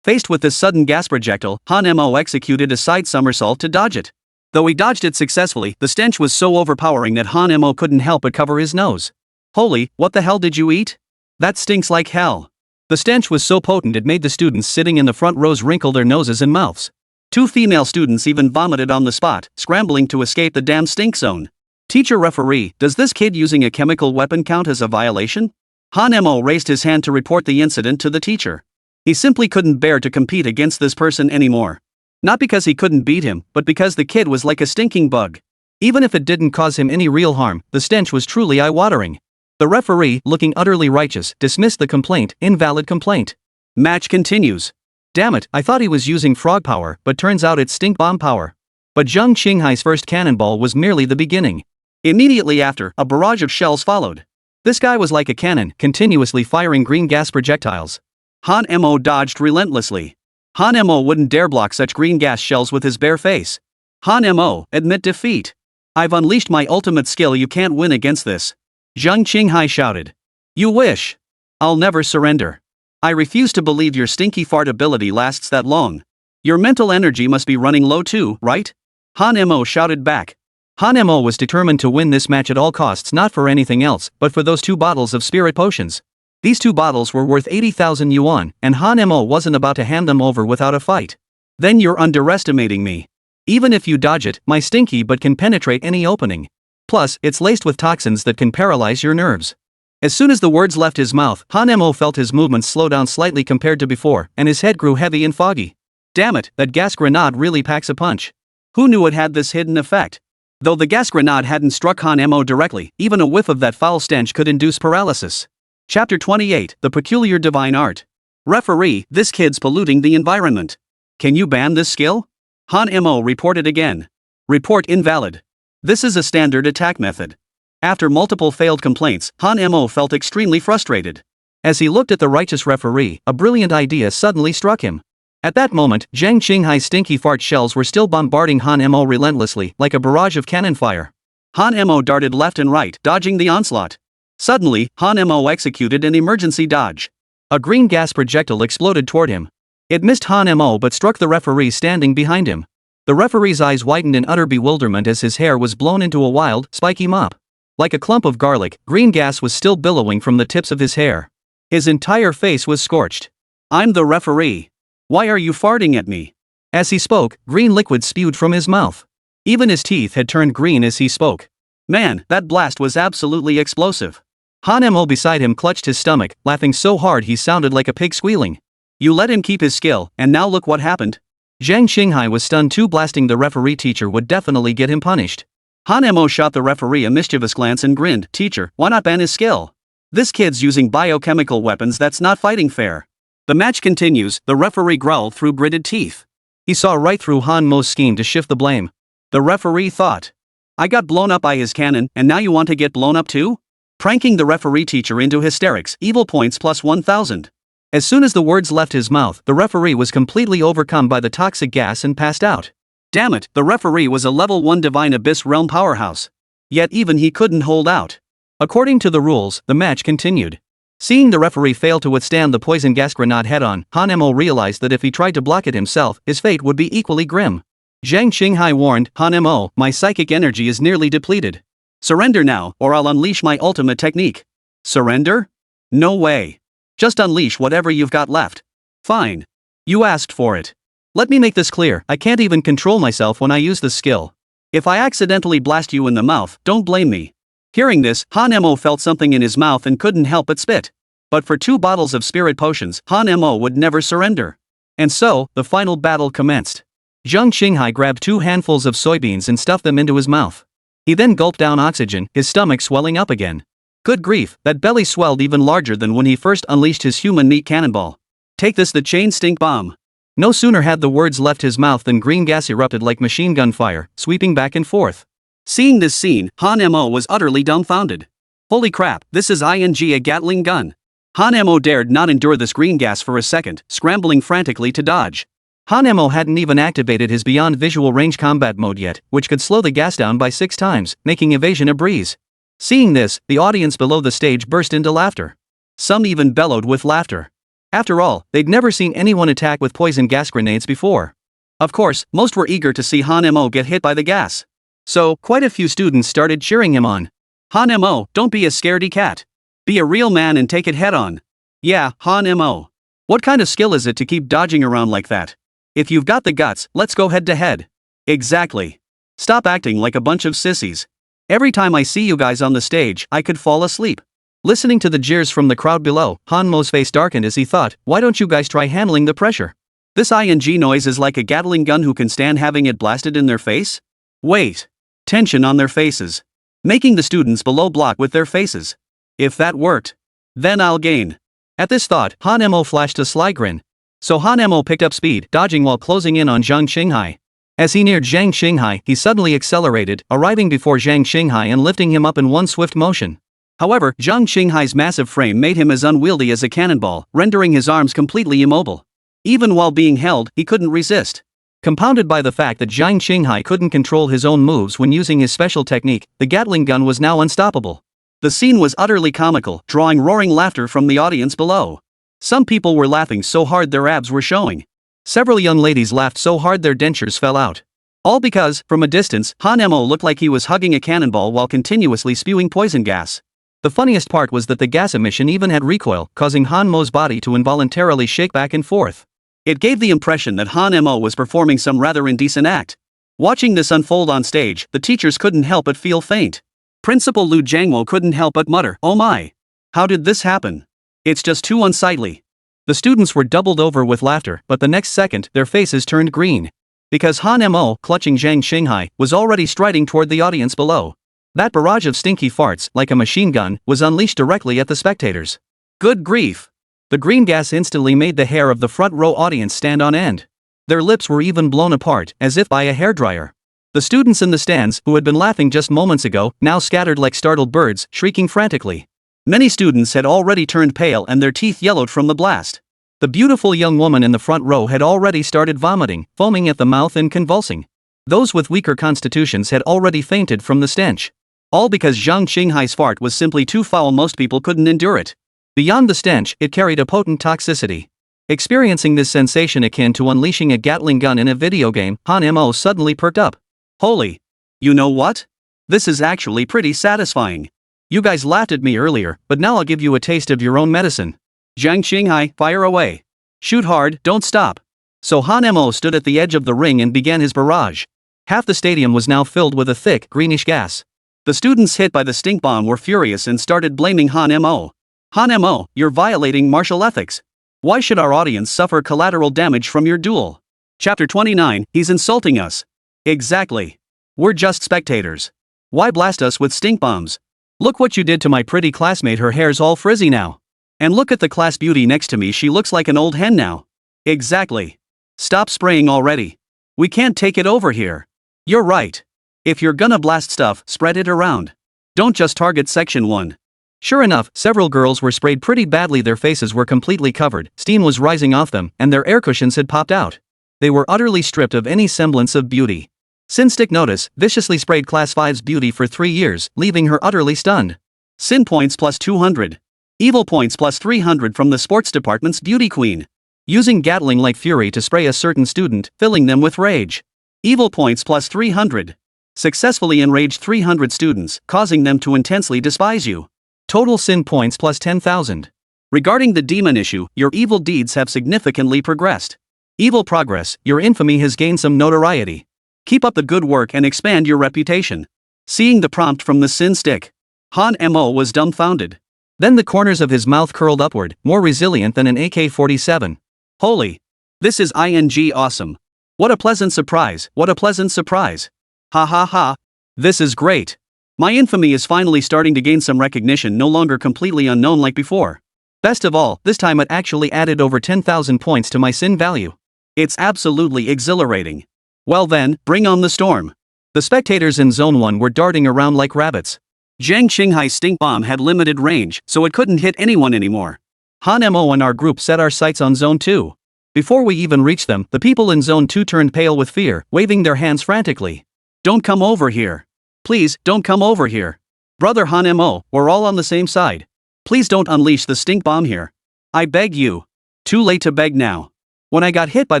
Faced with this sudden gas projectile, Han Emo executed a side somersault to dodge it. Though he dodged it successfully, the stench was so overpowering that Han Emo couldn't help but cover his nose. Holy, what the hell did you eat? That stinks like hell. The stench was so potent it made the students sitting in the front rows wrinkle their noses and mouths. 2 female students even vomited on the spot, scrambling to escape the damn stink zone. Teacher referee, does this kid using a chemical weapon count as a violation? Han Emo raised his hand to report the incident to the teacher. He simply couldn't bear to compete against this person anymore. Not because he couldn't beat him, but because the kid was like a stinking bug. Even if it didn't cause him any real harm, the stench was truly eye-watering. The referee, looking utterly righteous, dismissed the complaint, invalid complaint. Match continues. Damn it, I thought he was using frog power, but turns out it's stink bomb power. But Zhang Xinghai's first cannonball was merely the beginning. Immediately after, a barrage of shells followed. This guy was like a cannon, continuously firing green gas projectiles. Han Emo dodged relentlessly. Han Emo wouldn't dare block such green gas shells with his bare face. Han Emo, admit defeat. I've unleashed my ultimate skill, you can't win against this. Zhang Xinghai shouted. You wish. I'll never surrender. I refuse to believe your stinky fart ability lasts that long. Your mental energy must be running low too, right? Han Emo shouted back. Han Emo was determined to win this match at all costs, not for anything else, but for those 2 bottles of spirit potions. These 2 bottles were worth 80,000 yuan, and Han Emo wasn't about to hand them over without a fight. Then you're underestimating me. Even if you dodge it, my stinky but can penetrate any opening. Plus, it's laced with toxins that can paralyze your nerves. As soon as the words left his mouth, Han Emo felt his movements slow down slightly compared to before, and his head grew heavy and foggy. Damn it, that gas grenade really packs a punch. Who knew it had this hidden effect? Though the gas grenade hadn't struck Han Emo directly, even a whiff of that foul stench could induce paralysis. Chapter 28, The Peculiar Divine Art. Referee, this kid's polluting the environment. Can you ban this skill? Han Emo reported again. Report invalid. This is a standard attack method. After multiple failed complaints, Han Emo felt extremely frustrated. As he looked at the righteous referee, a brilliant idea suddenly struck him. At that moment, Zhang Xinghai's stinky fart shells were still bombarding Han Emo relentlessly, like a barrage of cannon fire. Han Emo darted left and right, dodging the onslaught. Suddenly, Han Emo executed an emergency dodge. A green gas projectile exploded toward him. It missed Han Emo but struck the referee standing behind him. The referee's eyes widened in utter bewilderment as his hair was blown into a wild, spiky mop. Like a clump of garlic, green gas was still billowing from the tips of his hair. His entire face was scorched. I'm the referee. Why are you farting at me? As he spoke, green liquid spewed from his mouth. Even his teeth had turned green as he spoke. Man, that blast was absolutely explosive. Han Emo beside him clutched his stomach, laughing so hard he sounded like a pig squealing. You let him keep his skill, and now look what happened. Zhang Xinghai was stunned too. Blasting the referee teacher would definitely get him punished. Han Emo shot the referee a mischievous glance and grinned. Teacher, why not ban his skill? This kid's using biochemical weapons, that's not fighting fair. The match continues, the referee growled through gritted teeth. He saw right through Han Mo's scheme to shift the blame. The referee thought. I got blown up by his cannon, and now you want to get blown up too? Pranking the referee teacher into hysterics, evil points plus 1000. As soon as the words left his mouth, the referee was completely overcome by the toxic gas and passed out. Damn it, the referee was a level 1 divine abyss realm powerhouse. Yet even he couldn't hold out. According to the rules, the match continued. Seeing the referee fail to withstand the poison gas grenade head-on, Han Mo realized that if he tried to block it himself, his fate would be equally grim. Zhang Qinghai warned, Han Mo, my psychic energy is nearly depleted. Surrender now, or I'll unleash my ultimate technique. Surrender? No way. Just unleash whatever you've got left. Fine. You asked for it. Let me make this clear, I can't even control myself when I use this skill. If I accidentally blast you in the mouth, don't blame me. Hearing this, Han Mo felt something in his mouth and couldn't help but spit. But for 2 bottles of spirit potions, Han Mo would never surrender. And so, the final battle commenced. Zhang Qinghai grabbed 2 handfuls of soybeans and stuffed them into his mouth. He then gulped down oxygen, his stomach swelling up again. Good grief, that belly swelled even larger than when he first unleashed his human meat cannonball. Take this, the chain stink bomb. No sooner had the words left his mouth than green gas erupted like machine gun fire, sweeping back and forth. Seeing this scene, Han Mo was utterly dumbfounded. Holy crap, this is a Gatling gun. Han Mo dared not endure this green gas for a second, scrambling frantically to dodge. Han Mo hadn't even activated his beyond visual range combat mode yet, which could slow the gas down by 6 times, making evasion a breeze. Seeing this, the audience below the stage burst into laughter. Some even bellowed with laughter. After all, they'd never seen anyone attack with poison gas grenades before. Of course, most were eager to see Han Mo get hit by the gas. So, quite a few students started cheering him on. Han Mo, don't be a scaredy cat. Be a real man and take it head on. Yeah, Han Mo. What kind of skill is it to keep dodging around like that? If you've got the guts, let's go head to head. Exactly. Stop acting like a bunch of sissies. Every time I see you guys on the stage, I could fall asleep. Listening to the jeers from the crowd below, Han Mo's face darkened as he thought, why don't you guys try handling the pressure? This ing noise is like a Gatling gun, who can stand having it blasted in their face? Wait. Tension on their faces. Making the students below block with their faces. If that worked, then I'll gain. At this thought, Han Mo flashed a sly grin. So Han Mo picked up speed, dodging while closing in on Zhang Qinghai. As he neared Zhang Qinghai, he suddenly accelerated, arriving before Zhang Qinghai and lifting him up in one swift motion. However, Zhang Qinghai's massive frame made him as unwieldy as a cannonball, rendering his arms completely immobile. Even while being held, he couldn't resist. Compounded by the fact that Zhang Qinghai couldn't control his own moves when using his special technique, the Gatling gun was now unstoppable. The scene was utterly comical, drawing roaring laughter from the audience below. Some people were laughing so hard their abs were showing. Several young ladies laughed so hard their dentures fell out. All because, from a distance, Han Mo looked like he was hugging a cannonball while continuously spewing poison gas. The funniest part was that the gas emission even had recoil, causing Han Mo's body to involuntarily shake back and forth. It gave the impression that Han Mo was performing some rather indecent act. Watching this unfold on stage, the teachers couldn't help but feel faint. Principal Lu Jiangwo couldn't help but mutter, "Oh my! How did this happen? It's just too unsightly." The students were doubled over with laughter, but the next second, their faces turned green. Because Han Mo, clutching Zhang Qinghai, was already striding toward the audience below. That barrage of stinky farts, like a machine gun, was unleashed directly at the spectators. Good grief! The green gas instantly made the hair of the front row audience stand on end. Their lips were even blown apart, as if by a hairdryer. The students in the stands, who had been laughing just moments ago, now scattered like startled birds, shrieking frantically. Many students had already turned pale and their teeth yellowed from the blast. The beautiful young woman in the front row had already started vomiting, foaming at the mouth and convulsing. Those with weaker constitutions had already fainted from the stench. All because Zhang Qinghai's fart was simply too foul, most people couldn't endure it. Beyond the stench, it carried a potent toxicity. Experiencing this sensation akin to unleashing a Gatling gun in a video game, Han Mo suddenly perked up. Holy! You know what? This is actually pretty satisfying. You guys laughed at me earlier, but now I'll give you a taste of your own medicine. Zhang Qinghai, fire away. Shoot hard, don't stop. So Han Mo stood at the edge of the ring and began his barrage. Half the stadium was now filled with a thick, greenish gas. The students hit by the stink bomb were furious and started blaming Han Mo. Han Mo, you're violating martial ethics. Why should our audience suffer collateral damage from your duel? Chapter 29, he's insulting us. Exactly. We're just spectators. Why blast us with stink bombs? Look what you did to my pretty classmate, her hair's all frizzy now. And look at the class beauty next to me, she looks like an old hen now. Exactly. Stop spraying already. We can't take it over here. You're right. If you're gonna blast stuff, spread it around. Don't just target section 1. Sure enough, several girls were sprayed pretty badly, their faces were completely covered, steam was rising off them, and their air cushions had popped out. They were utterly stripped of any semblance of beauty. Sin Stick Notice viciously sprayed Class 5's beauty for 3 years, leaving her utterly stunned. Sin points plus 200. Evil points plus 300 from the sports department's beauty queen. Using Gatling-like fury to spray a certain student, filling them with rage. Evil points plus 300. Successfully enraged 300 students, causing them to intensely despise you. Total sin points plus 10,000. Regarding the demon issue, your evil deeds have significantly progressed. Evil progress, your infamy has gained some notoriety. Keep up the good work and expand your reputation. Seeing the prompt from the Sin Stick, Han Mo was dumbfounded. Then the corners of his mouth curled upward, more resilient than an AK-47. Holy! This is awesome. What a pleasant surprise, what a pleasant surprise. Ha ha ha. This is great. My infamy is finally starting to gain some recognition, no longer completely unknown like before. Best of all, this time it actually added over 10,000 points to my sin value. It's absolutely exhilarating. Well then, bring on the storm. The spectators in Zone 1 were darting around like rabbits. Zhang Qinghai's stink bomb had limited range, so it couldn't hit anyone anymore. Han Mo and our group set our sights on Zone 2. Before we even reached them, the people in Zone 2 turned pale with fear, waving their hands frantically. Don't come over here. Please, don't come over here. Brother Han Mo, we're all on the same side. Please don't unleash the stink bomb here. I beg you. Too late to beg now. When I got hit by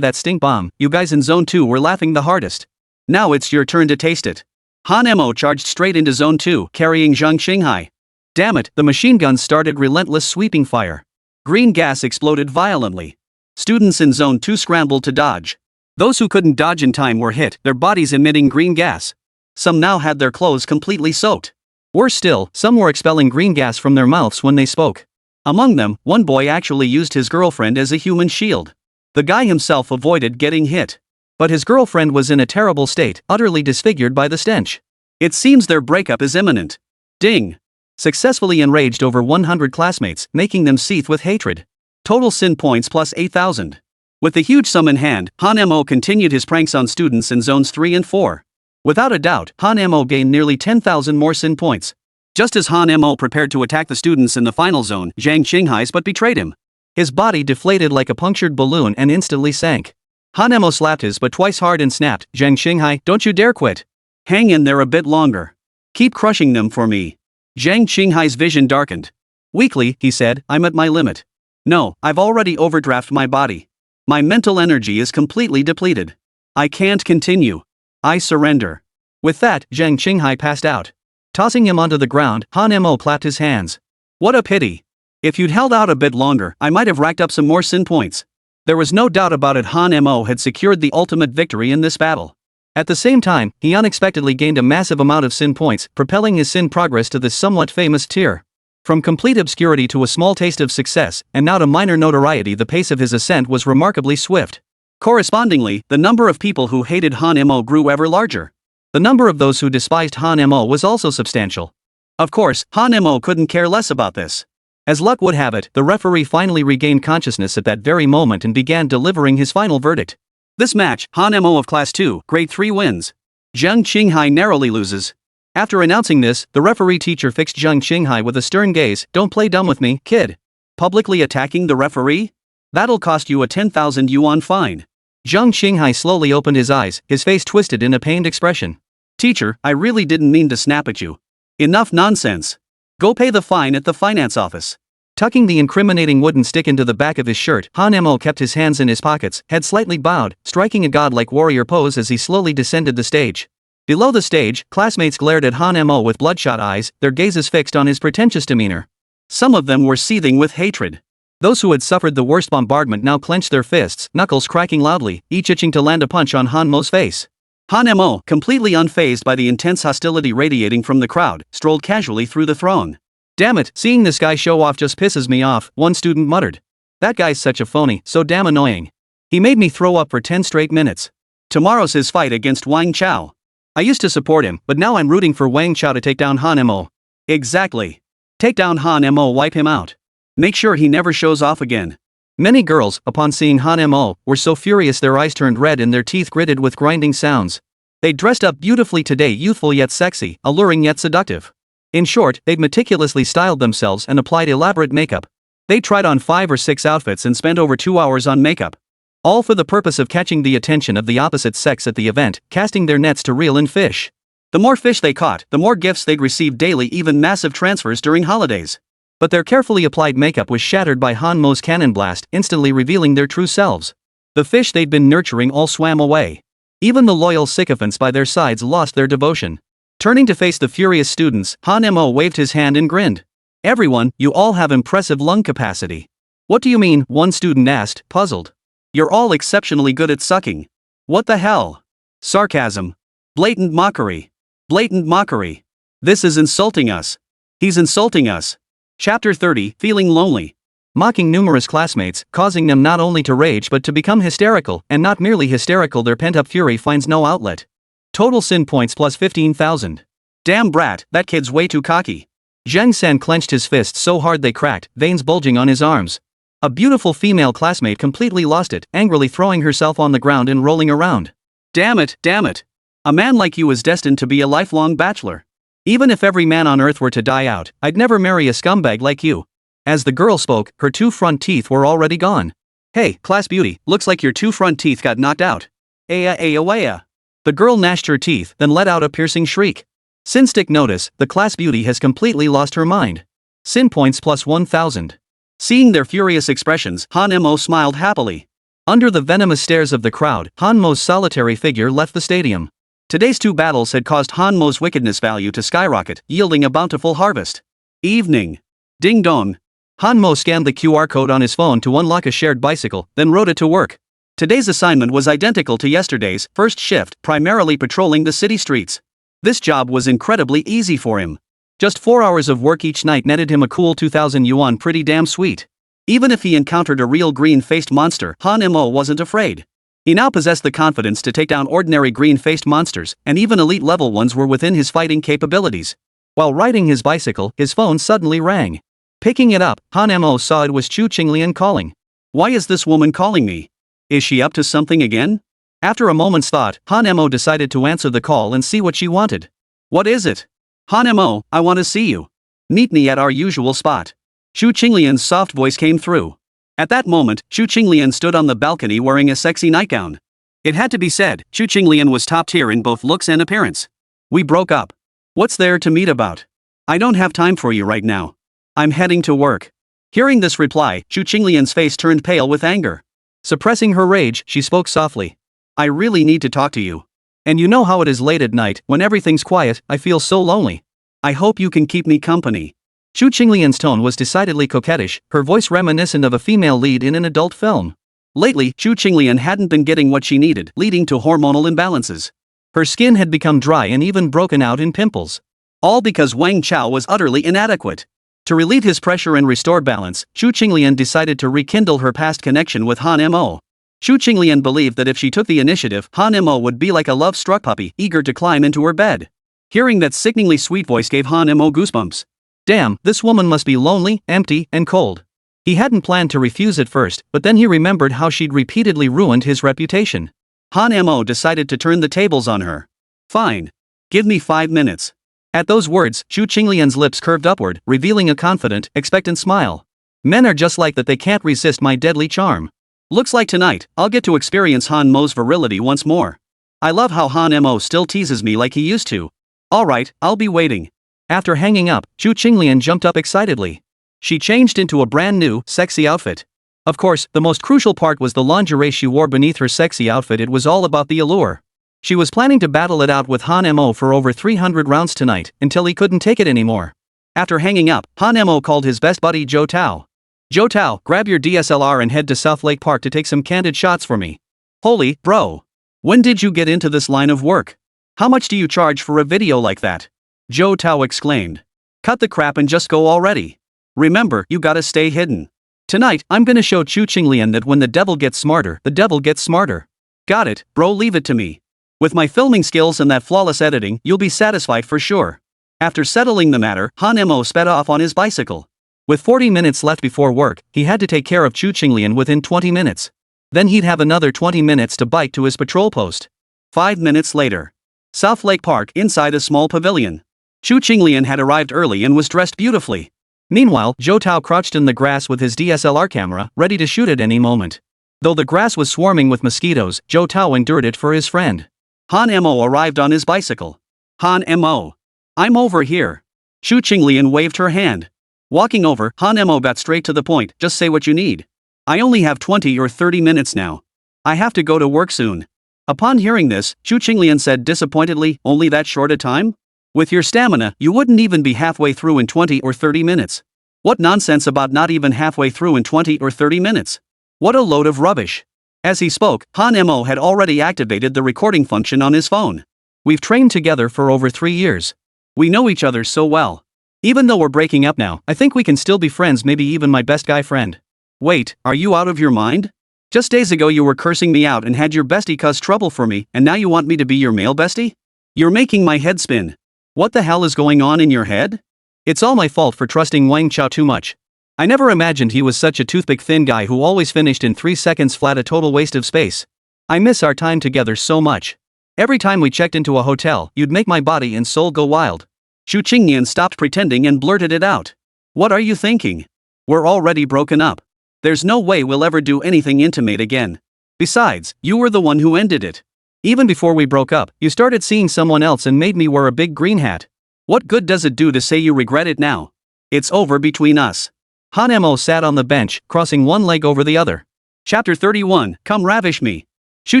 that stink bomb, you guys in Zone 2 were laughing the hardest. Now it's your turn to taste it. Han Mo charged straight into Zone 2, carrying Zhang Qinghai. Damn it, the machine guns started relentless sweeping fire. Green gas exploded violently. Students in Zone 2 scrambled to dodge. Those who couldn't dodge in time were hit, their bodies emitting green gas. Some now had their clothes completely soaked. Worse still, some were expelling green gas from their mouths when they spoke. Among them, one boy actually used his girlfriend as a human shield. The guy himself avoided getting hit. But his girlfriend was in a terrible state, utterly disfigured by the stench. It seems their breakup is imminent. Ding! Successfully enraged over 100 classmates, making them seethe with hatred. Total sin points plus 8,000. With the huge sum in hand, Han Mo continued his pranks on students in Zones 3 and 4. Without a doubt, Han Mo gained nearly 10,000 more sin points. Just as Han Mo prepared to attack the students in the final zone, Zhang Qinghai's but betrayed him. His body deflated like a punctured balloon and instantly sank. Han Mo slapped his butt twice hard and snapped, Zhang Qinghai, don't you dare quit. Hang in there a bit longer. Keep crushing them for me. Zhang Qinghai's vision darkened. Weakly, he said, I'm at my limit. No, I've already overdrafted my body. My mental energy is completely depleted. I can't continue. I surrender. With that, Zhang Qinghai passed out. Tossing him onto the ground, Han Mo clapped his hands. What a pity. If you'd held out a bit longer, I might have racked up some more sin points. There was no doubt about it, Han Mo had secured the ultimate victory in this battle. At the same time, he unexpectedly gained a massive amount of sin points, propelling his sin progress to this somewhat famous tier. From complete obscurity to a small taste of success, and now to minor notoriety, the pace of his ascent was remarkably swift. Correspondingly, the number of people who hated Han Mo grew ever larger. The number of those who despised Han Mo was also substantial. Of course, Han Mo couldn't care less about this. As luck would have it, the referee finally regained consciousness at that very moment and began delivering his final verdict. This match, Han Mo of Class 2, Grade 3 wins. Zhang Qinghai narrowly loses. After announcing this, the referee teacher fixed Zhang Qinghai with a stern gaze. Don't play dumb with me, kid. Publicly attacking the referee? That'll cost you a 10,000 yuan fine. Zhang Qinghai slowly opened his eyes, his face twisted in a pained expression. Teacher, I really didn't mean to snap at you. Enough nonsense. Go pay the fine at the finance office. Tucking the incriminating wooden stick into the back of his shirt, Han Mo kept his hands in his pockets, head slightly bowed, striking a godlike warrior pose as he slowly descended the stage. Below the stage, classmates glared at Han Mo with bloodshot eyes, their gazes fixed on his pretentious demeanor. Some of them were seething with hatred. Those who had suffered the worst bombardment now clenched their fists, knuckles cracking loudly, each itching to land a punch on Han Mo's face. Han Mo, completely unfazed by the intense hostility radiating from the crowd, strolled casually through the throng. Damn it, seeing this guy show off just pisses me off, one student muttered. That guy's such a phony, so damn annoying. He made me throw up for 10 straight minutes. Tomorrow's his fight against Wang Chao. I used to support him, but now I'm rooting for Wang Chao to take down Han Mo. Exactly. Take down Han Mo, wipe him out. Make sure he never shows off again. Many girls, upon seeing Han Mo, were so furious their eyes turned red and their teeth gritted with grinding sounds. They dressed up beautifully today, youthful yet sexy, alluring yet seductive. In short, they'd meticulously styled themselves and applied elaborate makeup. They tried on 5 or 6 outfits and spent over 2 hours on makeup. All for the purpose of catching the attention of the opposite sex at the event, casting their nets to reel in fish. The more fish they caught, the more gifts they'd receive daily, even massive transfers during holidays. But their carefully applied makeup was shattered by Han Mo's cannon blast, instantly revealing their true selves. The fish they'd been nurturing all swam away. Even the loyal sycophants by their sides lost their devotion. Turning to face the furious students, Han Mo waved his hand and grinned. "Everyone, you all have impressive lung capacity." "What do you mean?" one student asked, puzzled. "You're all exceptionally good at sucking." "What the hell?" Sarcasm. Blatant mockery. Blatant mockery. This is insulting us. He's insulting us. Chapter 30, Feeling Lonely. Mocking numerous classmates, causing them not only to rage but to become hysterical, and not merely hysterical, their pent-up fury finds no outlet. Total sin points plus 15,000. Damn brat, that kid's way too cocky. Zheng San clenched his fists so hard they cracked, veins bulging on his arms. A beautiful female classmate completely lost it, angrily throwing herself on the ground and rolling around. Damn it, damn it. A man like you is destined to be a lifelong bachelor. Even if every man on earth were to die out, I'd never marry a scumbag like you. As the girl spoke, her 2 front teeth were already gone. Hey, class beauty, looks like your 2 front teeth got knocked out. Aya aya waya. The girl gnashed her teeth, then let out a piercing shriek. Since took notice, the class beauty has completely lost her mind. Sin points plus 1,000. Seeing their furious expressions, Han Mo smiled happily. Under the venomous stares of the crowd, Han Mo's solitary figure left the stadium. Today's 2 battles had caused Han Mo's wickedness value to skyrocket, yielding a bountiful harvest. Evening. Ding dong. Han Mo scanned the QR code on his phone to unlock a shared bicycle, then rode it to work. Today's assignment was identical to yesterday's, first shift, primarily patrolling the city streets. This job was incredibly easy for him. Just 4 hours of work each night netted him a cool 2,000 yuan, pretty damn sweet. Even if he encountered a real green-faced monster, Han Mo wasn't afraid. He now possessed the confidence to take down ordinary green-faced monsters, and even elite-level ones were within his fighting capabilities. While riding his bicycle, his phone suddenly rang. Picking it up, Han Mo saw it was Chu Qinglian calling. Why is this woman calling me? Is she up to something again? After a moment's thought, Han Mo decided to answer the call and see what she wanted. What is it? Han Mo, I want to see you. Meet me at our usual spot. Chu Qinglian's soft voice came through. At that moment, Chu Qinglian stood on the balcony wearing a sexy nightgown. It had to be said, Chu Qinglian was top tier in both looks and appearance. We broke up. What's there to meet about? I don't have time for you right now. I'm heading to work. Hearing this reply, Chu Qinglian's face turned pale with anger. Suppressing her rage, she spoke softly. I really need to talk to you. And you know how it is late at night, when everything's quiet, I feel so lonely. I hope you can keep me company. Chu Qinglian's tone was decidedly coquettish, her voice reminiscent of a female lead in an adult film. Lately, Chu Qinglian hadn't been getting what she needed, leading to hormonal imbalances. Her skin had become dry and even broken out in pimples. All because Wang Chao was utterly inadequate. To relieve his pressure and restore balance, Chu Qinglian decided to rekindle her past connection with Han Mo. Chu Qinglian believed that if she took the initiative, Han Mo would be like a love-struck puppy, eager to climb into her bed. Hearing that sickeningly sweet voice gave Han Mo goosebumps. Damn, this woman must be lonely, empty, and cold. He hadn't planned to refuse at first, but then he remembered how she'd repeatedly ruined his reputation. Han Mo decided to turn the tables on her. Fine. Give me 5 minutes. At those words, Chu Qinglian's lips curved upward, revealing a confident, expectant smile. Men are just like that, they can't resist my deadly charm. Looks like tonight, I'll get to experience Han Mo's virility once more. I love how Han Mo still teases me like he used to. Alright, I'll be waiting. After hanging up, Chu Qinglian jumped up excitedly. She changed into a brand new, sexy outfit. Of course, the most crucial part was the lingerie she wore beneath her sexy outfit. It was all about the allure. She was planning to battle it out with Han Mo for over 300 rounds tonight, until he couldn't take it anymore. After hanging up, Han Mo called his best buddy Joe Tao. Joe Tao, grab your DSLR and head to South Lake Park to take some candid shots for me. Holy, bro. When did you get into this line of work? How much do you charge for a video like that? Joe Tao exclaimed. Cut the crap and just go already. Remember, you gotta stay hidden. Tonight, I'm gonna show Chu Qinglian that when the devil gets smarter, the devil gets smarter. Got it, bro, leave it to me. With my filming skills and that flawless editing, you'll be satisfied for sure. After settling the matter, Han Mo sped off on his bicycle. With 40 minutes left before work, he had to take care of Chu Qinglian within 20 minutes. Then he'd have another 20 minutes to bike to his patrol post. 5 minutes later. South Lake Park, inside a small pavilion. Chu Qinglian had arrived early and was dressed beautifully. Meanwhile, Zhou Tao crouched in the grass with his DSLR camera, ready to shoot at any moment. Though the grass was swarming with mosquitoes, Zhou Tao endured it for his friend. Han Mo arrived on his bicycle. Han Mo. I'm over here. Chu Qinglian waved her hand. Walking over, Han Mo got straight to the point, just say what you need. I only have 20 or 30 minutes now. I have to go to work soon. Upon hearing this, Chu Qinglian said disappointedly, only that short a time? With your stamina, you wouldn't even be halfway through in 20 or 30 minutes. What nonsense about not even halfway through in 20 or 30 minutes? What a load of rubbish. As he spoke, Han Mo had already activated the recording function on his phone. We've trained together for over 3 years. We know each other so well. Even though we're breaking up now, I think we can still be friends, maybe even my best guy friend. Wait, are you out of your mind? Just days ago you were cursing me out and had your bestie cause trouble for me, and now you want me to be your male bestie? You're making my head spin. What the hell is going on in your head? It's all my fault for trusting Wang Chao too much. I never imagined he was such a toothpick-thin guy who always finished in 3 seconds flat, a total waste of space. I miss our time together so much. Every time we checked into a hotel, you'd make my body and soul go wild. Chu Qinglian stopped pretending and blurted it out. What are you thinking? We're already broken up. There's no way we'll ever do anything intimate again. Besides, you were the one who ended it. Even before we broke up, you started seeing someone else and made me wear a big green hat. What good does it do to say you regret it now? It's over between us. Han Mo sat on the bench, crossing one leg over the other. Chapter 31, Come Ravish Me. Chu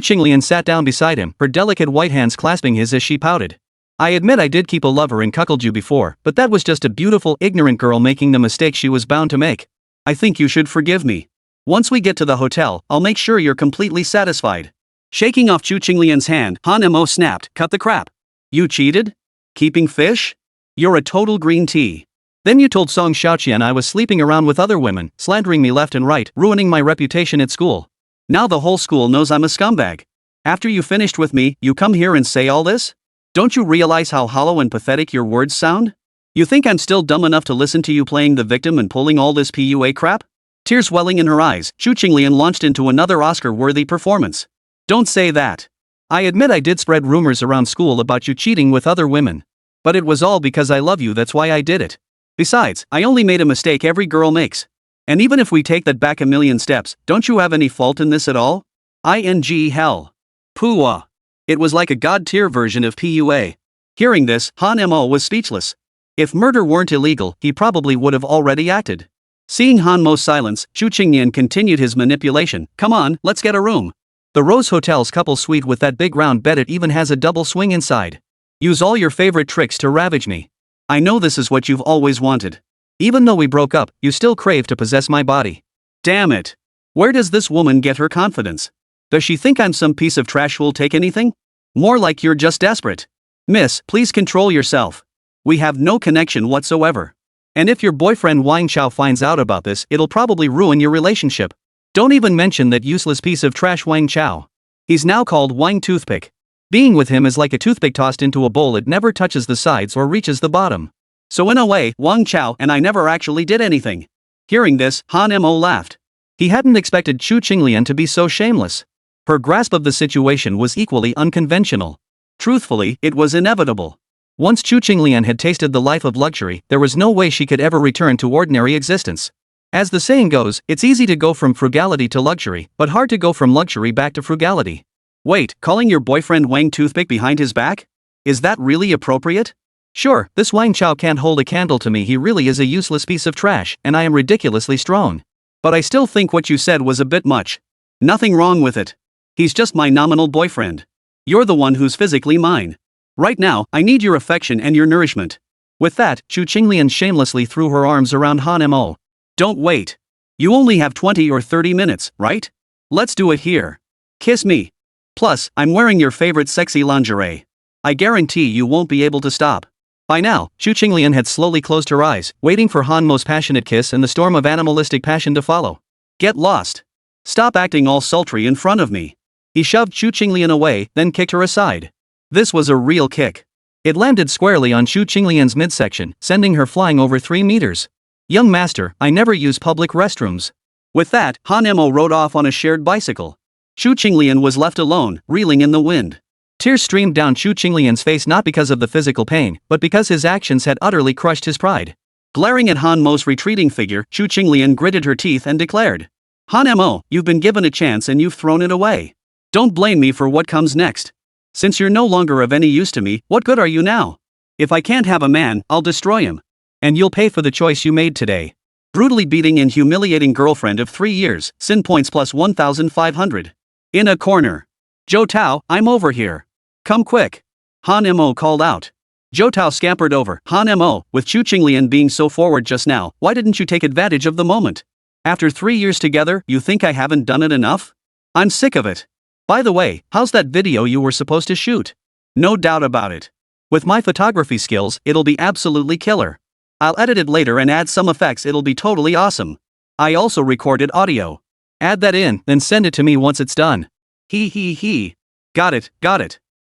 Qinglian sat down beside him, her delicate white hands clasping his as she pouted. I admit I did keep a lover and cuckold you before, but that was just a beautiful, ignorant girl making the mistake she was bound to make. I think you should forgive me. Once we get to the hotel, I'll make sure you're completely satisfied. Shaking off Chu Qinglian's hand, Han Mo snapped, cut the crap. You cheated? Keeping fish? You're a total green tea. Then you told Song Xiaoqian I was sleeping around with other women, slandering me left and right, ruining my reputation at school. Now the whole school knows I'm a scumbag. After you finished with me, you come here and say all this? Don't you realize how hollow and pathetic your words sound? You think I'm still dumb enough to listen to you playing the victim and pulling all this PUA crap? Tears welling in her eyes, Chu Qinglian launched into another Oscar-worthy performance. Don't say that. I admit I did spread rumors around school about you cheating with other women. But it was all because I love you, that's why I did it. Besides, I only made a mistake every girl makes. And even if we take that back a million steps, don't you have any fault in this at all? Hell. Pooah. It was like a god-tier version of PUA. Hearing this, Han Mo was speechless. If murder weren't illegal, he probably would have already acted. Seeing Han Mo's silence, Chu Qinglian continued his manipulation. Come on, let's get a room. The Rose Hotel's couple suite with that big round bed, it even has a double swing inside. Use all your favorite tricks to ravage me. I know this is what you've always wanted. Even though we broke up, you still crave to possess my body. Damn it. Where does this woman get her confidence? Does she think I'm some piece of trash who'll take anything? More like you're just desperate. Miss, please control yourself. We have no connection whatsoever. And if your boyfriend Wang Chao finds out about this, it'll probably ruin your relationship. Don't even mention that useless piece of trash Wang Chao. He's now called Wang Toothpick. Being with him is like a toothpick tossed into a bowl, it never touches the sides or reaches the bottom. So in a way, Wang Chao and I never actually did anything. Hearing this, Han Mo laughed. He hadn't expected Chu Qinglian to be so shameless. Her grasp of the situation was equally unconventional. Truthfully, it was inevitable. Once Chu Qinglian had tasted the life of luxury, there was no way she could ever return to ordinary existence. As the saying goes, it's easy to go from frugality to luxury, but hard to go from luxury back to frugality. Wait, calling your boyfriend Wang Toothpick behind his back? Is that really appropriate? Sure, this Wang Chao can't hold a candle to me, he really is a useless piece of trash, and I am ridiculously strong. But I still think what you said was a bit much. Nothing wrong with it. He's just my nominal boyfriend. You're the one who's physically mine. Right now, I need your affection and your nourishment. With that, Chu Qinglian shamelessly threw her arms around Han Mo. Don't wait. You only have 20 or 30 minutes, right? Let's do it here. Kiss me. Plus, I'm wearing your favorite sexy lingerie. I guarantee you won't be able to stop. By now, Chu Qinglian had slowly closed her eyes, waiting for Han Mo's passionate kiss and the storm of animalistic passion to follow. Get lost. Stop acting all sultry in front of me. He shoved Chu Qinglian away, then kicked her aside. This was a real kick. It landed squarely on Xu Qinglian's midsection, sending her flying over 3 meters. Young master, I never use public restrooms. With that, Han Mo rode off on a shared bicycle. Xu Qinglian was left alone, reeling in the wind. Tears streamed down Xu Qinglian's face not because of the physical pain, but because his actions had utterly crushed his pride. Glaring at Han Mo's retreating figure, Xu Qinglian gritted her teeth and declared, Han Mo, you've been given a chance and you've thrown it away. Don't blame me for what comes next. Since you're no longer of any use to me, what good are you now? If I can't have a man, I'll destroy him. And you'll pay for the choice you made today. Brutally beating and humiliating girlfriend of 3 years, sin points plus 1,500. In a corner. Zhou Tao, I'm over here. Come quick. Han Mo called out. Zhou Tao scampered over. Han Mo, with Xu Qinglian being so forward just now, why didn't you take advantage of the moment? After 3 years together, you think I haven't done it enough? I'm sick of it. By the way, how's that video you were supposed to shoot? No doubt about it. With my photography skills, it'll be absolutely killer. I'll edit it later and add some effects, it'll be totally awesome. I also recorded audio. Add that in, then send it to me once it's done. He. Got it.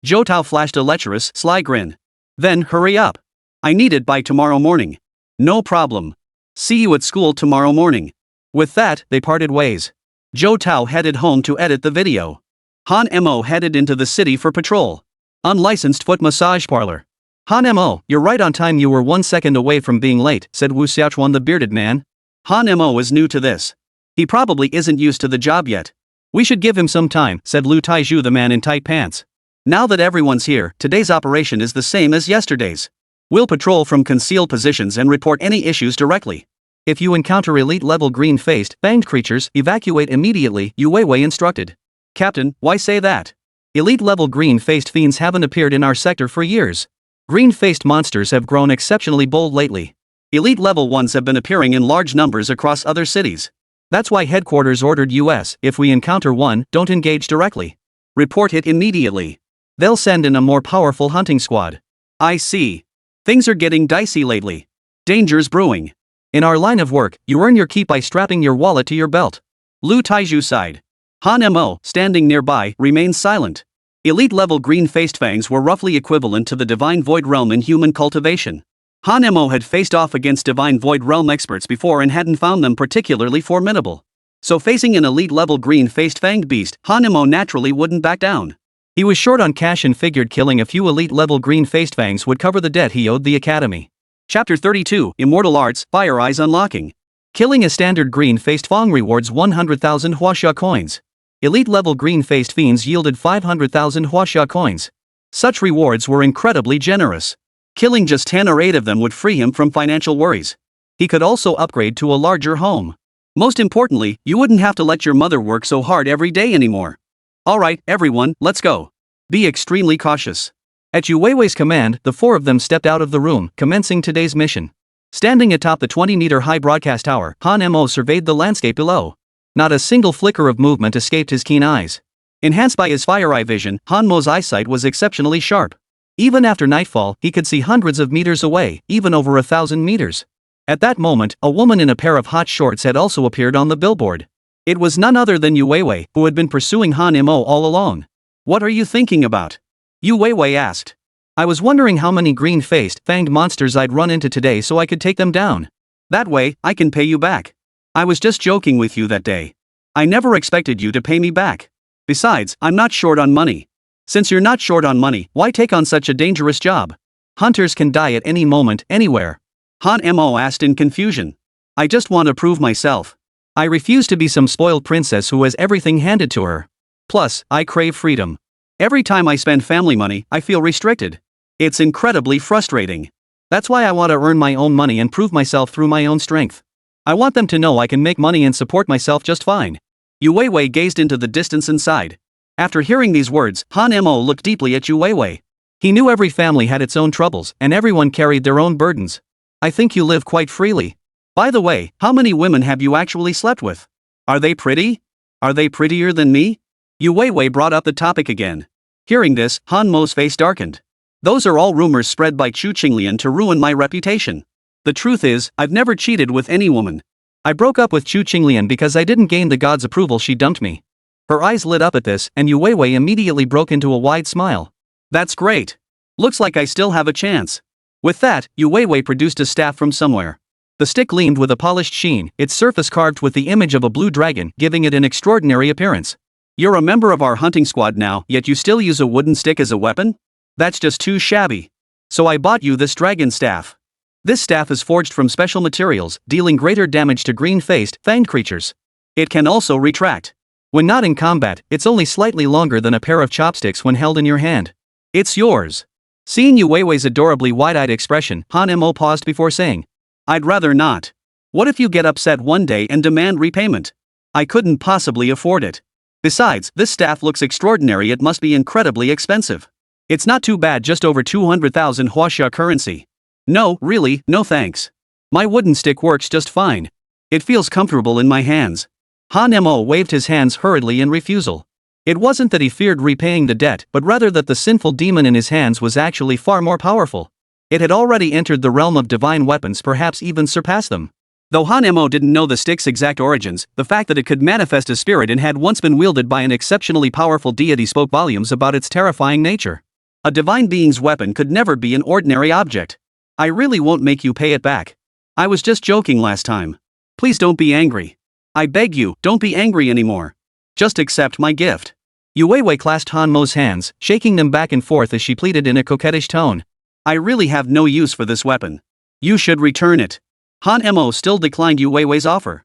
Zhou Tao flashed a lecherous, sly grin. Then hurry up. I need it by tomorrow morning. No problem. See you at school tomorrow morning. With that, they parted ways. Zhou Tao headed home to edit the video. Han Mo headed into the city for patrol. Unlicensed foot massage parlor. Han Mo, you're right on time, you were 1 second away from being late, said Wu Xiaochuan the bearded man. Han Mo is new to this. He probably isn't used to the job yet. We should give him some time, said Lu Taizhu the man in tight pants. Now that everyone's here, today's operation is the same as yesterday's. We'll patrol from concealed positions and report any issues directly. If you encounter elite-level green-faced, fanged creatures, evacuate immediately, Yu Weiwei instructed. Captain, why say that? Elite-level green-faced fiends haven't appeared in our sector for years. Green-faced monsters have grown exceptionally bold lately. Elite-level ones have been appearing in large numbers across other cities. That's why headquarters ordered us, if we encounter one, don't engage directly. Report it immediately. They'll send in a more powerful hunting squad. I see. Things are getting dicey lately. Danger's brewing. In our line of work, you earn your keep by strapping your wallet to your belt. Lu Taizhu sighed. Han Mo, standing nearby, remained silent. Elite-level green-faced fangs were roughly equivalent to the Divine Void Realm in human cultivation. Han Mo had faced off against Divine Void Realm experts before and hadn't found them particularly formidable. So facing an elite-level green-faced fanged beast, Han Mo naturally wouldn't back down. He was short on cash and figured killing a few elite-level green-faced fangs would cover the debt he owed the academy. Chapter 32, Immortal Arts, Fire Eyes Unlocking. Killing a standard green-faced fang rewards 100,000 huaxia coins. Elite-level green-faced fiends yielded 500,000 huaxia coins. Such rewards were incredibly generous. Killing just 10 or 8 of them would free him from financial worries. He could also upgrade to a larger home. Most importantly, you wouldn't have to let your mother work so hard every day anymore. Alright, everyone, let's go. Be extremely cautious. At Yu Weiwei's command, the 4 of them stepped out of the room, commencing today's mission. Standing atop the 20-meter-high broadcast tower, Han Mo surveyed the landscape below. Not a single flicker of movement escaped his keen eyes. Enhanced by his fire eye vision, Han Mo's eyesight was exceptionally sharp. Even after nightfall, he could see hundreds of meters away, even over 1,000 meters. At that moment, a woman in a pair of hot shorts had also appeared on the billboard. It was none other than Yu Weiwei, who had been pursuing Han Mo all along. What are you thinking about? Yu Weiwei asked. I was wondering how many green-faced, fanged monsters I'd run into today so I could take them down. That way, I can pay you back. I was just joking with you that day. I never expected you to pay me back. Besides, I'm not short on money. Since you're not short on money, why take on such a dangerous job? Hunters can die at any moment, anywhere. Han Mo asked in confusion. I just want to prove myself. I refuse to be some spoiled princess who has everything handed to her. Plus, I crave freedom. Every time I spend family money, I feel restricted. It's incredibly frustrating. That's why I want to earn my own money and prove myself through my own strength. I want them to know I can make money and support myself just fine. Yu Weiwei gazed into the distance and sighed. After hearing these words, Han Mo looked deeply at Yu Weiwei. He knew every family had its own troubles, and everyone carried their own burdens. I think you live quite freely. By the way, how many women have you actually slept with? Are they pretty? Are they prettier than me? Yu Weiwei brought up the topic again. Hearing this, Han Mo's face darkened. Those are all rumors spread by Xu Qinglian to ruin my reputation. The truth is, I've never cheated with any woman. I broke up with Xu Qinglian because I didn't gain the god's approval, she dumped me. Her eyes lit up at this, and Yu Weiwei immediately broke into a wide smile. That's great. Looks like I still have a chance. With that, Yu Weiwei produced a staff from somewhere. The stick gleamed with a polished sheen, its surface carved with the image of a blue dragon, giving it an extraordinary appearance. You're a member of our hunting squad now, yet you still use a wooden stick as a weapon? That's just too shabby. So I bought you this dragon staff. This staff is forged from special materials, dealing greater damage to green-faced, fanged creatures. It can also retract. When not in combat, it's only slightly longer than a pair of chopsticks when held in your hand. It's yours. Seeing Yu Weiwei's adorably wide-eyed expression, Han Mo paused before saying, I'd rather not. What if you get upset one day and demand repayment? I couldn't possibly afford it. Besides, this staff looks extraordinary, it must be incredibly expensive. It's not too bad, just over 200,000 huaxia currency. No, really, no thanks. My wooden stick works just fine. It feels comfortable in my hands. Han Mo waved his hands hurriedly in refusal. It wasn't that he feared repaying the debt, but rather that the sinful demon in his hands was actually far more powerful. It had already entered the realm of divine weapons, perhaps even surpassed them. Though Han Mo didn't know the stick's exact origins, the fact that it could manifest a spirit and had once been wielded by an exceptionally powerful deity spoke volumes about its terrifying nature. A divine being's weapon could never be an ordinary object. I really won't make you pay it back. I was just joking last time. Please don't be angry. I beg you, don't be angry anymore. Just accept my gift. Yu Weiwei clasped Han Mo's hands, shaking them back and forth as she pleaded in a coquettish tone. I really have no use for this weapon. You should return it. Han Mo still declined Yu Weiwei's offer.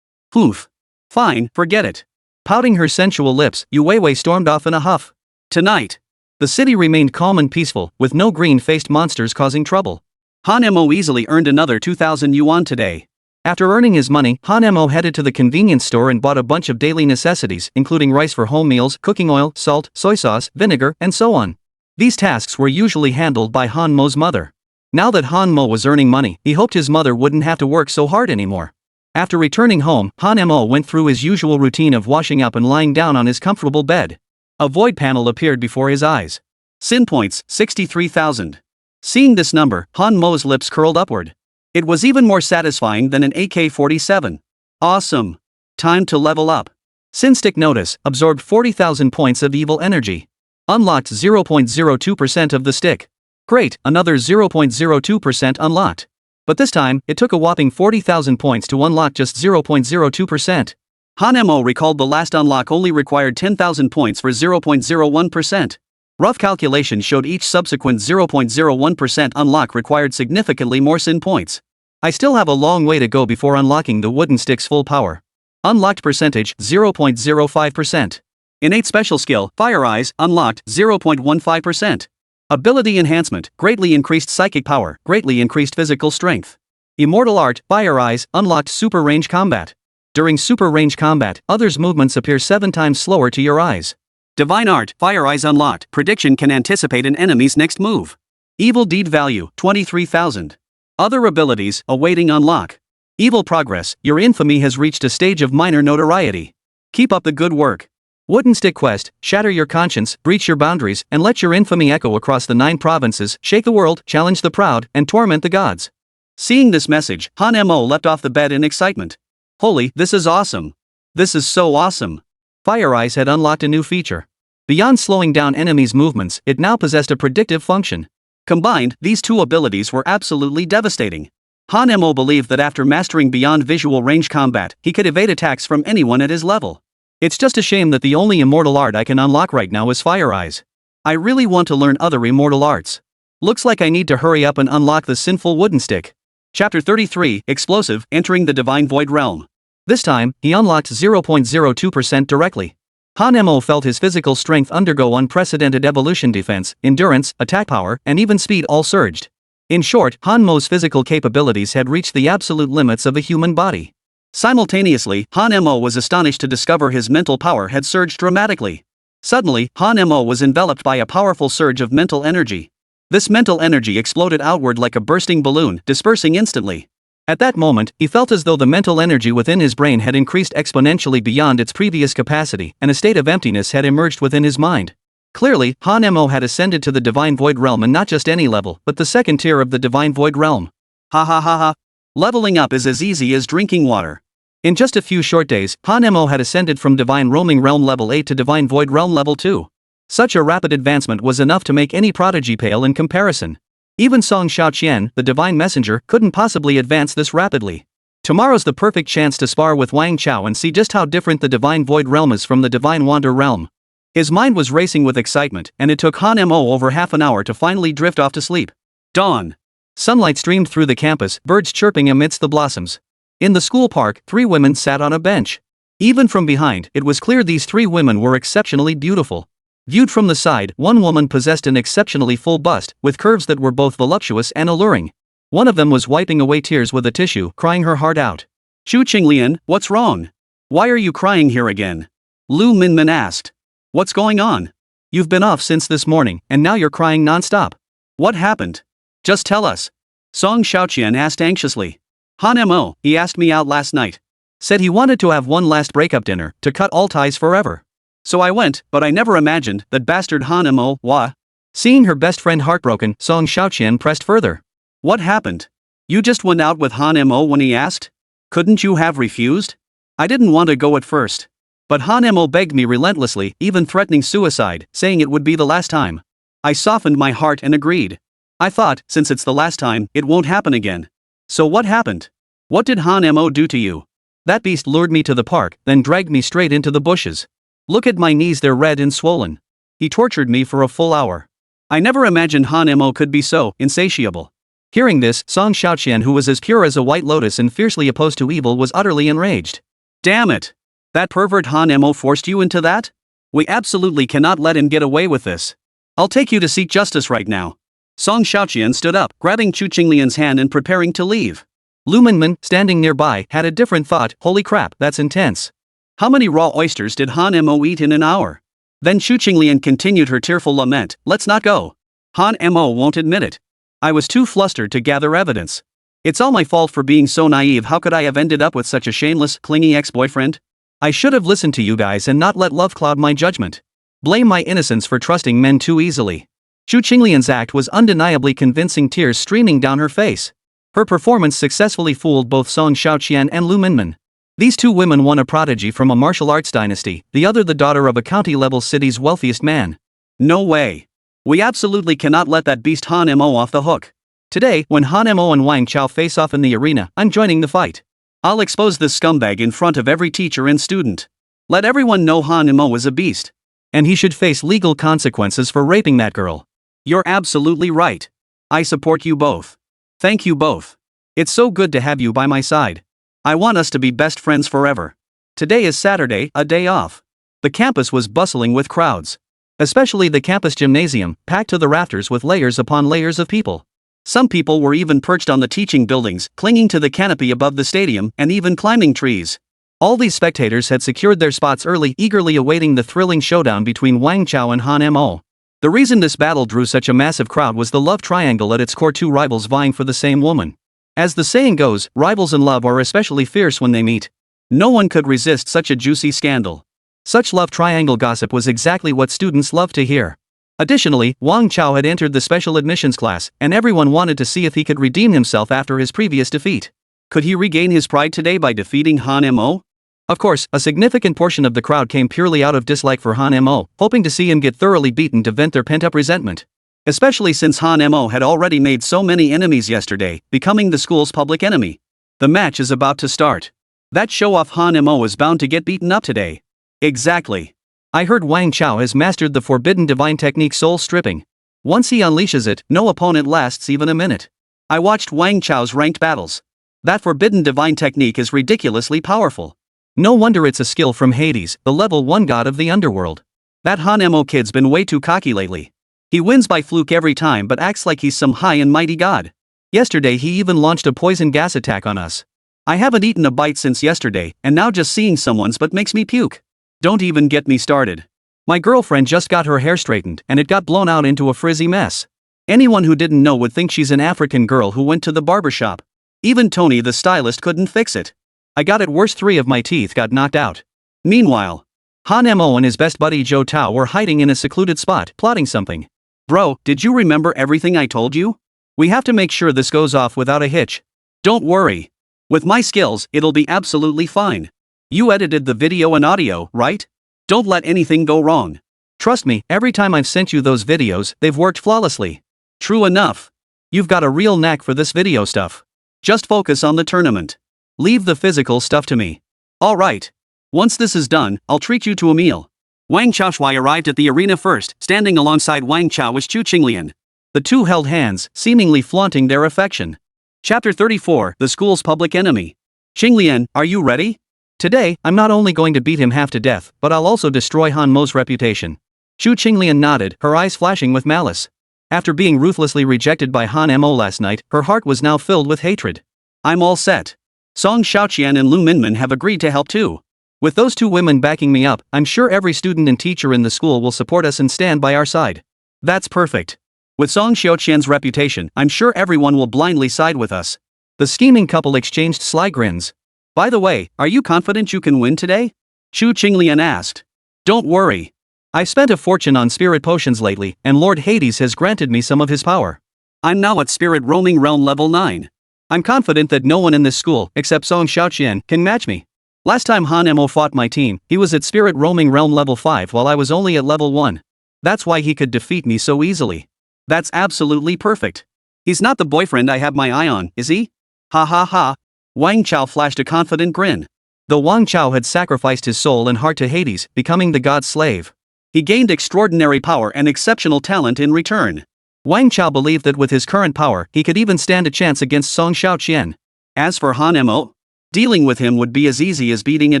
Oof. Fine, forget it. Pouting her sensual lips, Yu Weiwei stormed off in a huff. Tonight. The city remained calm and peaceful, with no green-faced monsters causing trouble. Han Mo easily earned another 2,000 yuan today. After earning his money, Han Mo headed to the convenience store and bought a bunch of daily necessities, including rice for home meals, cooking oil, salt, soy sauce, vinegar, and so on. These tasks were usually handled by Han Mo's mother. Now that Han Mo was earning money, he hoped his mother wouldn't have to work so hard anymore. After returning home, Han Mo went through his usual routine of washing up and lying down on his comfortable bed. A void panel appeared before his eyes. Sin points, 63,000. Seeing this number, Han Mo's lips curled upward. It was even more satisfying than an AK-47. Awesome. Time to level up. Sin Stick Notice, absorbed 40,000 points of evil energy. Unlocked 0.02% of the stick. Great, another 0.02% unlocked. But this time, it took a whopping 40,000 points to unlock just 0.02%. Han Mo recalled the last unlock only required 10,000 points for 0.01%. Rough calculations showed each subsequent 0.01% unlock required significantly more sin points. I still have a long way to go before unlocking the wooden stick's full power. Unlocked percentage, 0.05%. Innate special skill, Fire Eyes, unlocked, 0.15%. Ability enhancement, greatly increased psychic power, greatly increased physical strength. Immortal art, Fire Eyes, unlocked super range combat. During super range combat, others' movements appear 7 times slower to your eyes. Divine art, Fire Eyes unlocked, prediction can anticipate an enemy's next move. Evil deed value, 23,000. Other abilities, awaiting unlock. Evil progress, your infamy has reached a stage of minor notoriety. Keep up the good work. Wooden stick quest, shatter your conscience, breach your boundaries, and let your infamy echo across the 9 provinces, shake the world, challenge the proud, and torment the gods. Seeing this message, Han Mo leapt off the bed in excitement. Holy, this is awesome. This is so awesome. Fire Eyes had unlocked a new feature. Beyond slowing down enemies' movements, it now possessed a predictive function. Combined, these two abilities were absolutely devastating. Han Mo believed that after mastering beyond visual range combat, he could evade attacks from anyone at his level. It's just a shame that the only immortal art I can unlock right now is Fire Eyes. I really want to learn other immortal arts. Looks like I need to hurry up and unlock the sinful wooden stick. Chapter 33, Explosive, Entering the Divine Void Realm. This time, he unlocked 0.02% directly. Han Mo felt his physical strength undergo unprecedented evolution. Defense, endurance, attack power, and even speed all surged. In short, Han Mo's physical capabilities had reached the absolute limits of a human body. Simultaneously, Han Mo was astonished to discover his mental power had surged dramatically. Suddenly, Han Mo was enveloped by a powerful surge of mental energy. This mental energy exploded outward like a bursting balloon, dispersing instantly. At that moment, he felt as though the mental energy within his brain had increased exponentially beyond its previous capacity, and a state of emptiness had emerged within his mind. Clearly, Han Mo had ascended to the Divine Void Realm, and not just any level, but the second tier of the Divine Void Realm. Ha ha ha ha. Leveling up is as easy as drinking water. In just a few short days, Han Mo had ascended from Divine Roaming Realm level 8 to Divine Void Realm level 2. Such a rapid advancement was enough to make any prodigy pale in comparison. Even Song Xiaoqian, the divine messenger, couldn't possibly advance this rapidly. Tomorrow's the perfect chance to spar with Wang Chao and see just how different the divine void realm is from the divine wander realm. His mind was racing with excitement, and it took Han Mo over half an hour to finally drift off to sleep. Dawn. Sunlight streamed through the campus, birds chirping amidst the blossoms. In the school park, 3 women sat on a bench. Even from behind, it was clear these 3 women were exceptionally beautiful. Viewed from the side, one woman possessed an exceptionally full bust, with curves that were both voluptuous and alluring. One of them was wiping away tears with a tissue, crying her heart out. "Chu Qinglian, what's wrong? Why are you crying here again?" Lu Minmin asked. "What's going on? You've been off since this morning, and now you're crying non-stop. What happened? Just tell us." Song Xiaoqian asked anxiously. "Han Mo, he asked me out last night. Said he wanted to have one last breakup dinner, to cut all ties forever. So I went, but I never imagined that bastard Han Mo, wah." Seeing her best friend heartbroken, Song Xiaoqian pressed further. "What happened? You just went out with Han Mo when he asked? Couldn't you have refused? I didn't want to go at first. But Han Mo begged me relentlessly, even threatening suicide, saying it would be the last time. I softened my heart and agreed. I thought, since it's the last time, it won't happen again. So what happened? What did Han Mo do to you? That beast lured me to the park, then dragged me straight into the bushes. Look at my knees, they're red and swollen. He tortured me for a full hour. I never imagined Han Mo could be so insatiable." Hearing this, Song Xiaoqian, who was as pure as a white lotus and fiercely opposed to evil, was utterly enraged. "Damn it! That pervert Han Mo forced you into that? We absolutely cannot let him get away with this. I'll take you to seek justice right now." Song Xiaoqian stood up, grabbing Chu Qinglian's hand and preparing to leave. Lu Minmin, standing nearby, had a different thought. Holy crap, that's intense. How many raw oysters did Han Mo eat in an hour? Then Chu Qinglian continued her tearful lament. "Let's not go. Han Mo won't admit it. I was too flustered to gather evidence. It's all my fault for being so naive. How could I have ended up with such a shameless, clingy ex-boyfriend? I should have listened to you guys and not let love cloud my judgment. Blame my innocence for trusting men too easily." Chu Qinglian's act was undeniably convincing, tears streaming down her face. Her performance successfully fooled both Song Xiaoqian and Lu Minmin. These 2 women, one a prodigy from a martial arts dynasty, the other the daughter of a county-level city's wealthiest man. No way. We absolutely cannot let that beast Han Mo off the hook. Today, when Han Mo and Wang Chao face off in the arena, I'm joining the fight. I'll expose this scumbag in front of every teacher and student. Let everyone know Han Mo is a beast. And he should face legal consequences for raping that girl. You're absolutely right. I support you both. Thank you both. It's so good to have you by my side. I want us to be best friends forever. Today is Saturday, a day off. The campus was bustling with crowds. Especially the campus gymnasium, packed to the rafters with layers upon layers of people. Some people were even perched on the teaching buildings, clinging to the canopy above the stadium, and even climbing trees. All these spectators had secured their spots early, eagerly awaiting the thrilling showdown between Wang Chao and Han Mo. The reason this battle drew such a massive crowd was the love triangle at its core, 2 rivals vying for the same woman. As the saying goes, rivals in love are especially fierce when they meet. No one could resist such a juicy scandal. Such love triangle gossip was exactly what students loved to hear. Additionally, Wang Chao had entered the special admissions class, and everyone wanted to see if he could redeem himself after his previous defeat. Could he regain his pride today by defeating Han Mo? Of course, a significant portion of the crowd came purely out of dislike for Han Mo, hoping to see him get thoroughly beaten to vent their pent-up resentment. Especially since Han Mo had already made so many enemies yesterday, becoming the school's public enemy. The match is about to start. That show-off Han Mo is bound to get beaten up today. Exactly. I heard Wang Chao has mastered the forbidden divine technique soul stripping. Once he unleashes it, no opponent lasts even a minute. I watched Wang Chao's ranked battles. That forbidden divine technique is ridiculously powerful. No wonder it's a skill from Hades, the level 1 god of the underworld. That Han Mo kid's been way too cocky lately. He wins by fluke every time but acts like he's some high and mighty god. Yesterday he even launched a poison gas attack on us. I haven't eaten a bite since yesterday, and now just seeing someone's but makes me puke. Don't even get me started. My girlfriend just got her hair straightened and it got blown out into a frizzy mess. Anyone who didn't know would think she's an African girl who went to the barbershop. Even Tony the stylist couldn't fix it. I got it worse, 3 of my teeth got knocked out. Meanwhile, Han Mo and his best buddy Zhou Tao were hiding in a secluded spot, plotting something. Bro, did you remember everything I told you? We have to make sure this goes off without a hitch. Don't worry. With my skills, it'll be absolutely fine. You edited the video and audio, right? Don't let anything go wrong. Trust me, every time I've sent you those videos, they've worked flawlessly. True enough. You've got a real knack for this video stuff. Just focus on the tournament. Leave the physical stuff to me. Alright. Once this is done, I'll treat you to a meal. Wang Chao arrived at the arena first, standing alongside Wang Chao was Chu Qinglian. The two held hands, seemingly flaunting their affection. Chapter 34, The School's Public Enemy. Qinglian, are you ready? Today, I'm not only going to beat him half to death, but I'll also destroy Han Mo's reputation. Chu Qinglian nodded, her eyes flashing with malice. After being ruthlessly rejected by Han Mo last night, her heart was now filled with hatred. I'm all set. Song Xiaoqian and Lu Minmin have agreed to help too. With those two women backing me up, I'm sure every student and teacher in the school will support us and stand by our side. That's perfect. With Song Xiaoqian's reputation, I'm sure everyone will blindly side with us. The scheming couple exchanged sly grins. By the way, are you confident you can win today? Chu Qinglian asked. Don't worry. I've spent a fortune on spirit potions lately, and Lord Hades has granted me some of his power. I'm now at spirit roaming realm level 9. I'm confident that no one in this school, except Song Xiaoqian, can match me. Last time Han Mo fought my team, he was at spirit roaming realm level 5 while I was only at level 1. That's why he could defeat me so easily. That's absolutely perfect. He's not the boyfriend I have my eye on, is he? Ha ha ha. Wang Chao flashed a confident grin. Though Wang Chao had sacrificed his soul and heart to Hades, becoming the god's slave, he gained extraordinary power and exceptional talent in return. Wang Chao believed that with his current power, he could even stand a chance against Song Xiaoqian. As for Han Mo, dealing with him would be as easy as beating a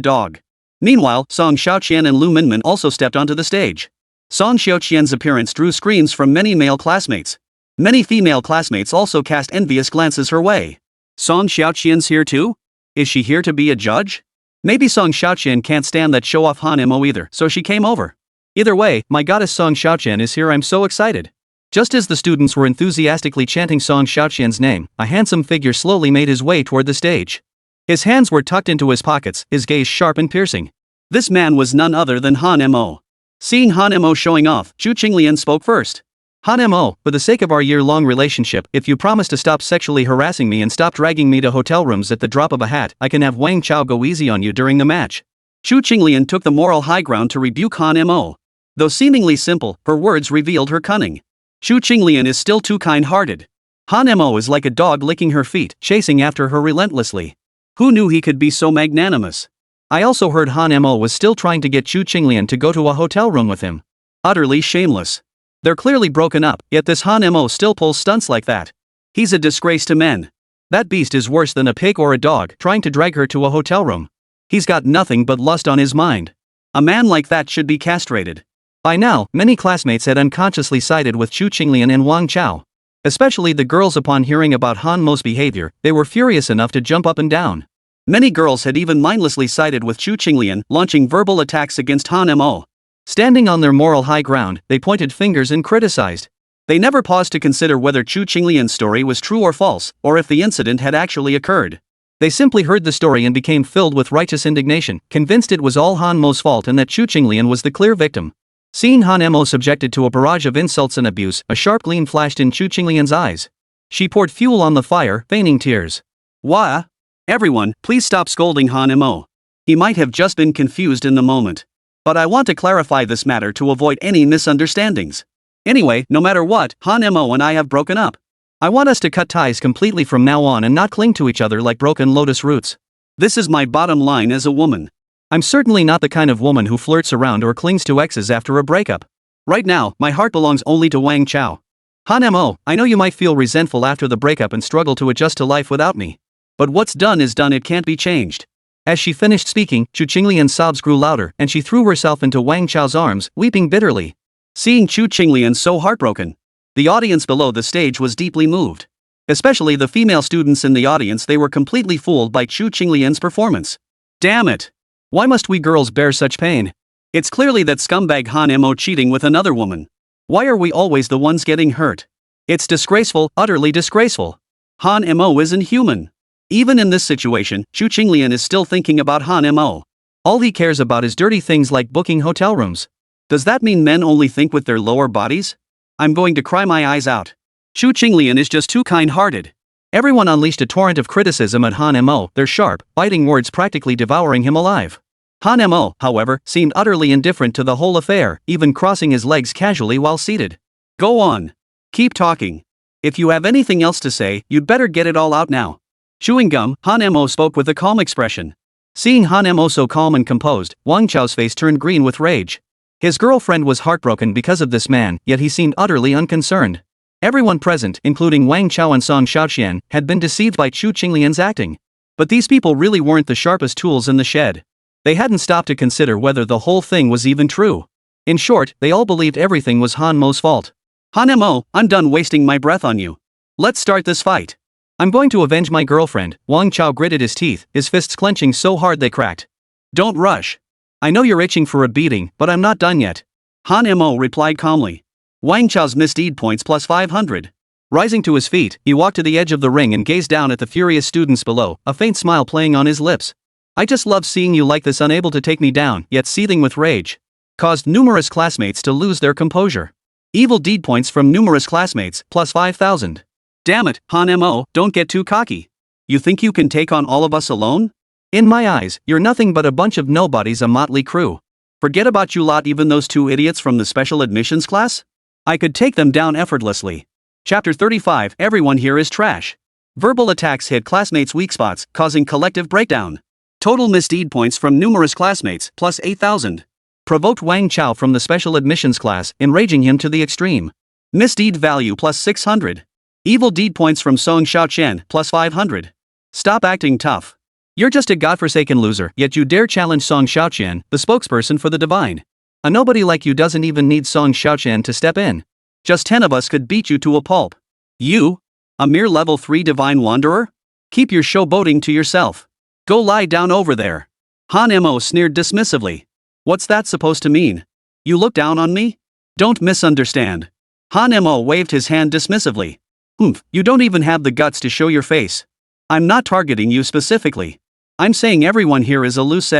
dog. Meanwhile, Song Xiaoqian and Lu Minmin also stepped onto the stage. Song Xiaoqian's appearance drew screams from many male classmates. Many female classmates also cast envious glances her way. Song Xiaoqian's here too? Is she here to be a judge? Maybe Song Xiaoqian can't stand that show-off Han Mo either, so she came over. Either way, my goddess Song Xiaoqian is here. I'm so excited. Just as the students were enthusiastically chanting Song Xiaoqian's name, a handsome figure slowly made his way toward the stage. His hands were tucked into his pockets, his gaze sharp and piercing. This man was none other than Han Mo. Seeing Han Mo showing off, Chu Qinglian spoke first. Han Mo, for the sake of our year-long relationship, if you promise to stop sexually harassing me and stop dragging me to hotel rooms at the drop of a hat, I can have Wang Chao go easy on you during the match. Chu Qinglian took the moral high ground to rebuke Han Mo. Though seemingly simple, her words revealed her cunning. Chu Qinglian is still too kind-hearted. Han Mo is like a dog licking her feet, chasing after her relentlessly. Who knew he could be so magnanimous? I also heard Han Mo was still trying to get Chu Qinglian to go to a hotel room with him. Utterly shameless. They're clearly broken up, yet this Han Mo still pulls stunts like that. He's a disgrace to men. That beast is worse than a pig or a dog trying to drag her to a hotel room. He's got nothing but lust on his mind. A man like that should be castrated. By now, many classmates had unconsciously sided with Chu Qinglian and Wang Chao. Especially the girls. Upon hearing about Han Mo's behavior, they were furious enough to jump up and down. Many girls had even mindlessly sided with Chu Qinglian, launching verbal attacks against Han Mo. Standing on their moral high ground, they pointed fingers and criticized. They never paused to consider whether Chu Qinglian's story was true or false, or if the incident had actually occurred. They simply heard the story and became filled with righteous indignation, convinced it was all Han Mo's fault and that Chu Qinglian was the clear victim. Seeing Han Mo subjected to a barrage of insults and abuse, a sharp gleam flashed in Chu Qinglian's eyes. She poured fuel on the fire, feigning tears. Wah! Everyone, please stop scolding Han Mo. He might have just been confused in the moment. But I want to clarify this matter to avoid any misunderstandings. Anyway, no matter what, Han Mo and I have broken up. I want us to cut ties completely from now on and not cling to each other like broken lotus roots. This is my bottom line as a woman. I'm certainly not the kind of woman who flirts around or clings to exes after a breakup. Right now, my heart belongs only to Wang Chao. Han Mo, I know you might feel resentful after the breakup and struggle to adjust to life without me. But what's done is done, it can't be changed. As she finished speaking, Chu Qinglian's sobs grew louder and she threw herself into Wang Chao's arms, weeping bitterly. Seeing Chu Qinglian so heartbroken, the audience below the stage was deeply moved. Especially the female students in the audience, they were completely fooled by Chu Qinglian's performance. Damn it! Why must we girls bear such pain? It's clearly that scumbag Han Mo cheating with another woman. Why are we always the ones getting hurt? It's disgraceful, utterly disgraceful. Han Mo isn't human. Even in this situation, Chu Qinglian is still thinking about Han Mo. All he cares about is dirty things like booking hotel rooms. Does that mean men only think with their lower bodies? I'm going to cry my eyes out. Chu Qinglian is just too kind-hearted. Everyone unleashed a torrent of criticism at Han Mo, their sharp, biting words practically devouring him alive. Han Mo, however, seemed utterly indifferent to the whole affair, even crossing his legs casually while seated. Go on. Keep talking. If you have anything else to say, you'd better get it all out now. Chewing gum, Han Mo spoke with a calm expression. Seeing Han Mo so calm and composed, Wang Chao's face turned green with rage. His girlfriend was heartbroken because of this man, yet he seemed utterly unconcerned. Everyone present, including Wang Chao and Song Xiaoqian, had been deceived by Chu Qinglian's acting. But these people really weren't the sharpest tools in the shed. They hadn't stopped to consider whether the whole thing was even true. In short, they all believed everything was Han Mo's fault. Han Mo, I'm done wasting my breath on you. Let's start this fight. I'm going to avenge my girlfriend. Wang Chao gritted his teeth, his fists clenching so hard they cracked. Don't rush. I know you're itching for a beating, but I'm not done yet. Han Mo replied calmly. Wang Chao's misdeed points plus 500. Rising to his feet, he walked to the edge of the ring and gazed down at the furious students below, a faint smile playing on his lips. I just love seeing you like this, unable to take me down, yet seething with rage. Caused numerous classmates to lose their composure. Evil deed points from numerous classmates, plus 5,000. Damn it, Han Mo, don't get too cocky. You think you can take on all of us alone? In my eyes, you're nothing but a bunch of nobodies, a motley crew. Forget about you lot, even those two idiots from the special admissions class? I could take them down effortlessly. Chapter 35, Everyone here is trash. Verbal attacks hit classmates' weak spots, causing collective breakdown. Total misdeed points from numerous classmates, plus 8,000. Provoked Wang Chao from the special admissions class, enraging him to the extreme. Misdeed value plus 600. Evil deed points from Song Xiaoqian, plus 500. Stop acting tough. You're just a godforsaken loser, yet you dare challenge Song Xiaoqian, the spokesperson for the divine. A nobody like you doesn't even need Song Xiaoqian to step in. Just 10 of us could beat you to a pulp. You? A mere level 3 divine wanderer? Keep your showboating to yourself. Go lie down over there. Han Mo sneered dismissively. What's that supposed to mean? You look down on me? Don't misunderstand. Han Mo waved his hand dismissively. You don't even have the guts to show your face. I'm not targeting you specifically. I'm saying everyone here is a loose.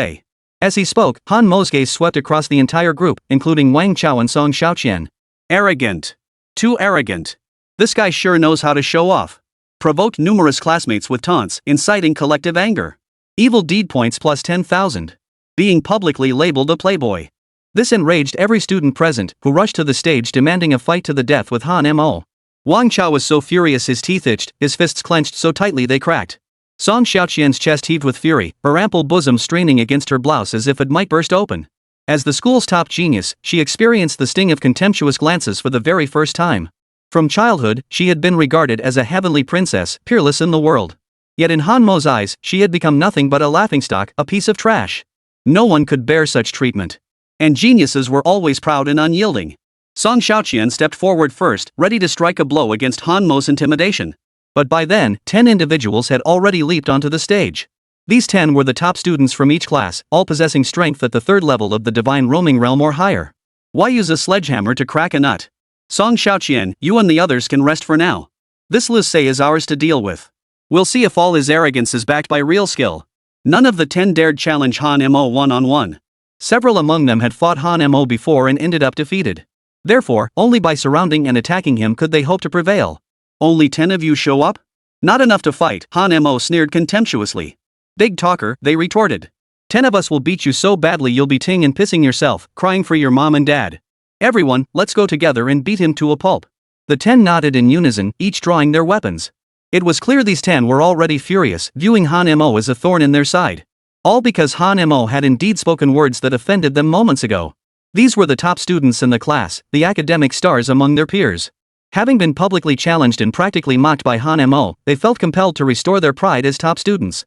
As he spoke, Han Mo's gaze swept across the entire group, including Wang Chao and Song Xiaoqian. Arrogant. Too arrogant. This guy sure knows how to show off. Provoked numerous classmates with taunts, inciting collective anger. Evil deed points plus 10,000. Being publicly labeled a playboy. This enraged every student present, who rushed to the stage demanding a fight to the death with Han Mo. Wang Chao was so furious his teeth itched, his fists clenched so tightly they cracked. Song Xiaoqian's chest heaved with fury, her ample bosom straining against her blouse as if it might burst open. As the school's top genius, she experienced the sting of contemptuous glances for the very first time. From childhood, she had been regarded as a heavenly princess, peerless in the world. Yet in Han Mo's eyes, she had become nothing but a laughingstock, a piece of trash. No one could bear such treatment. And geniuses were always proud and unyielding. Song Xiaoqian stepped forward first, ready to strike a blow against Han Mo's intimidation. But by then, 10 individuals had already leaped onto the stage. These 10 were the top students from each class, all possessing strength at the 3rd level of the divine roaming realm or higher. Why use a sledgehammer to crack a nut? Song Xiaoqian, you and the others can rest for now. This Liu is ours to deal with. We'll see if all his arrogance is backed by real skill. None of the 10 dared challenge Han Mo one-on-one. Several among them had fought Han Mo before and ended up defeated. Therefore, only by surrounding and attacking him could they hope to prevail. Only 10 of you show up? Not enough to fight, Han Mo sneered contemptuously. Big talker, they retorted. 10 of us will beat you so badly you'll be ting and pissing yourself, crying for your mom and dad. Everyone, let's go together and beat him to a pulp. The 10 nodded in unison, each drawing their weapons. It was clear these 10 were already furious, viewing Han Mo as a thorn in their side. All because Han Mo had indeed spoken words that offended them moments ago. These were the top students in the class, the academic stars among their peers. Having been publicly challenged and practically mocked by Han Mo, they felt compelled to restore their pride as top students.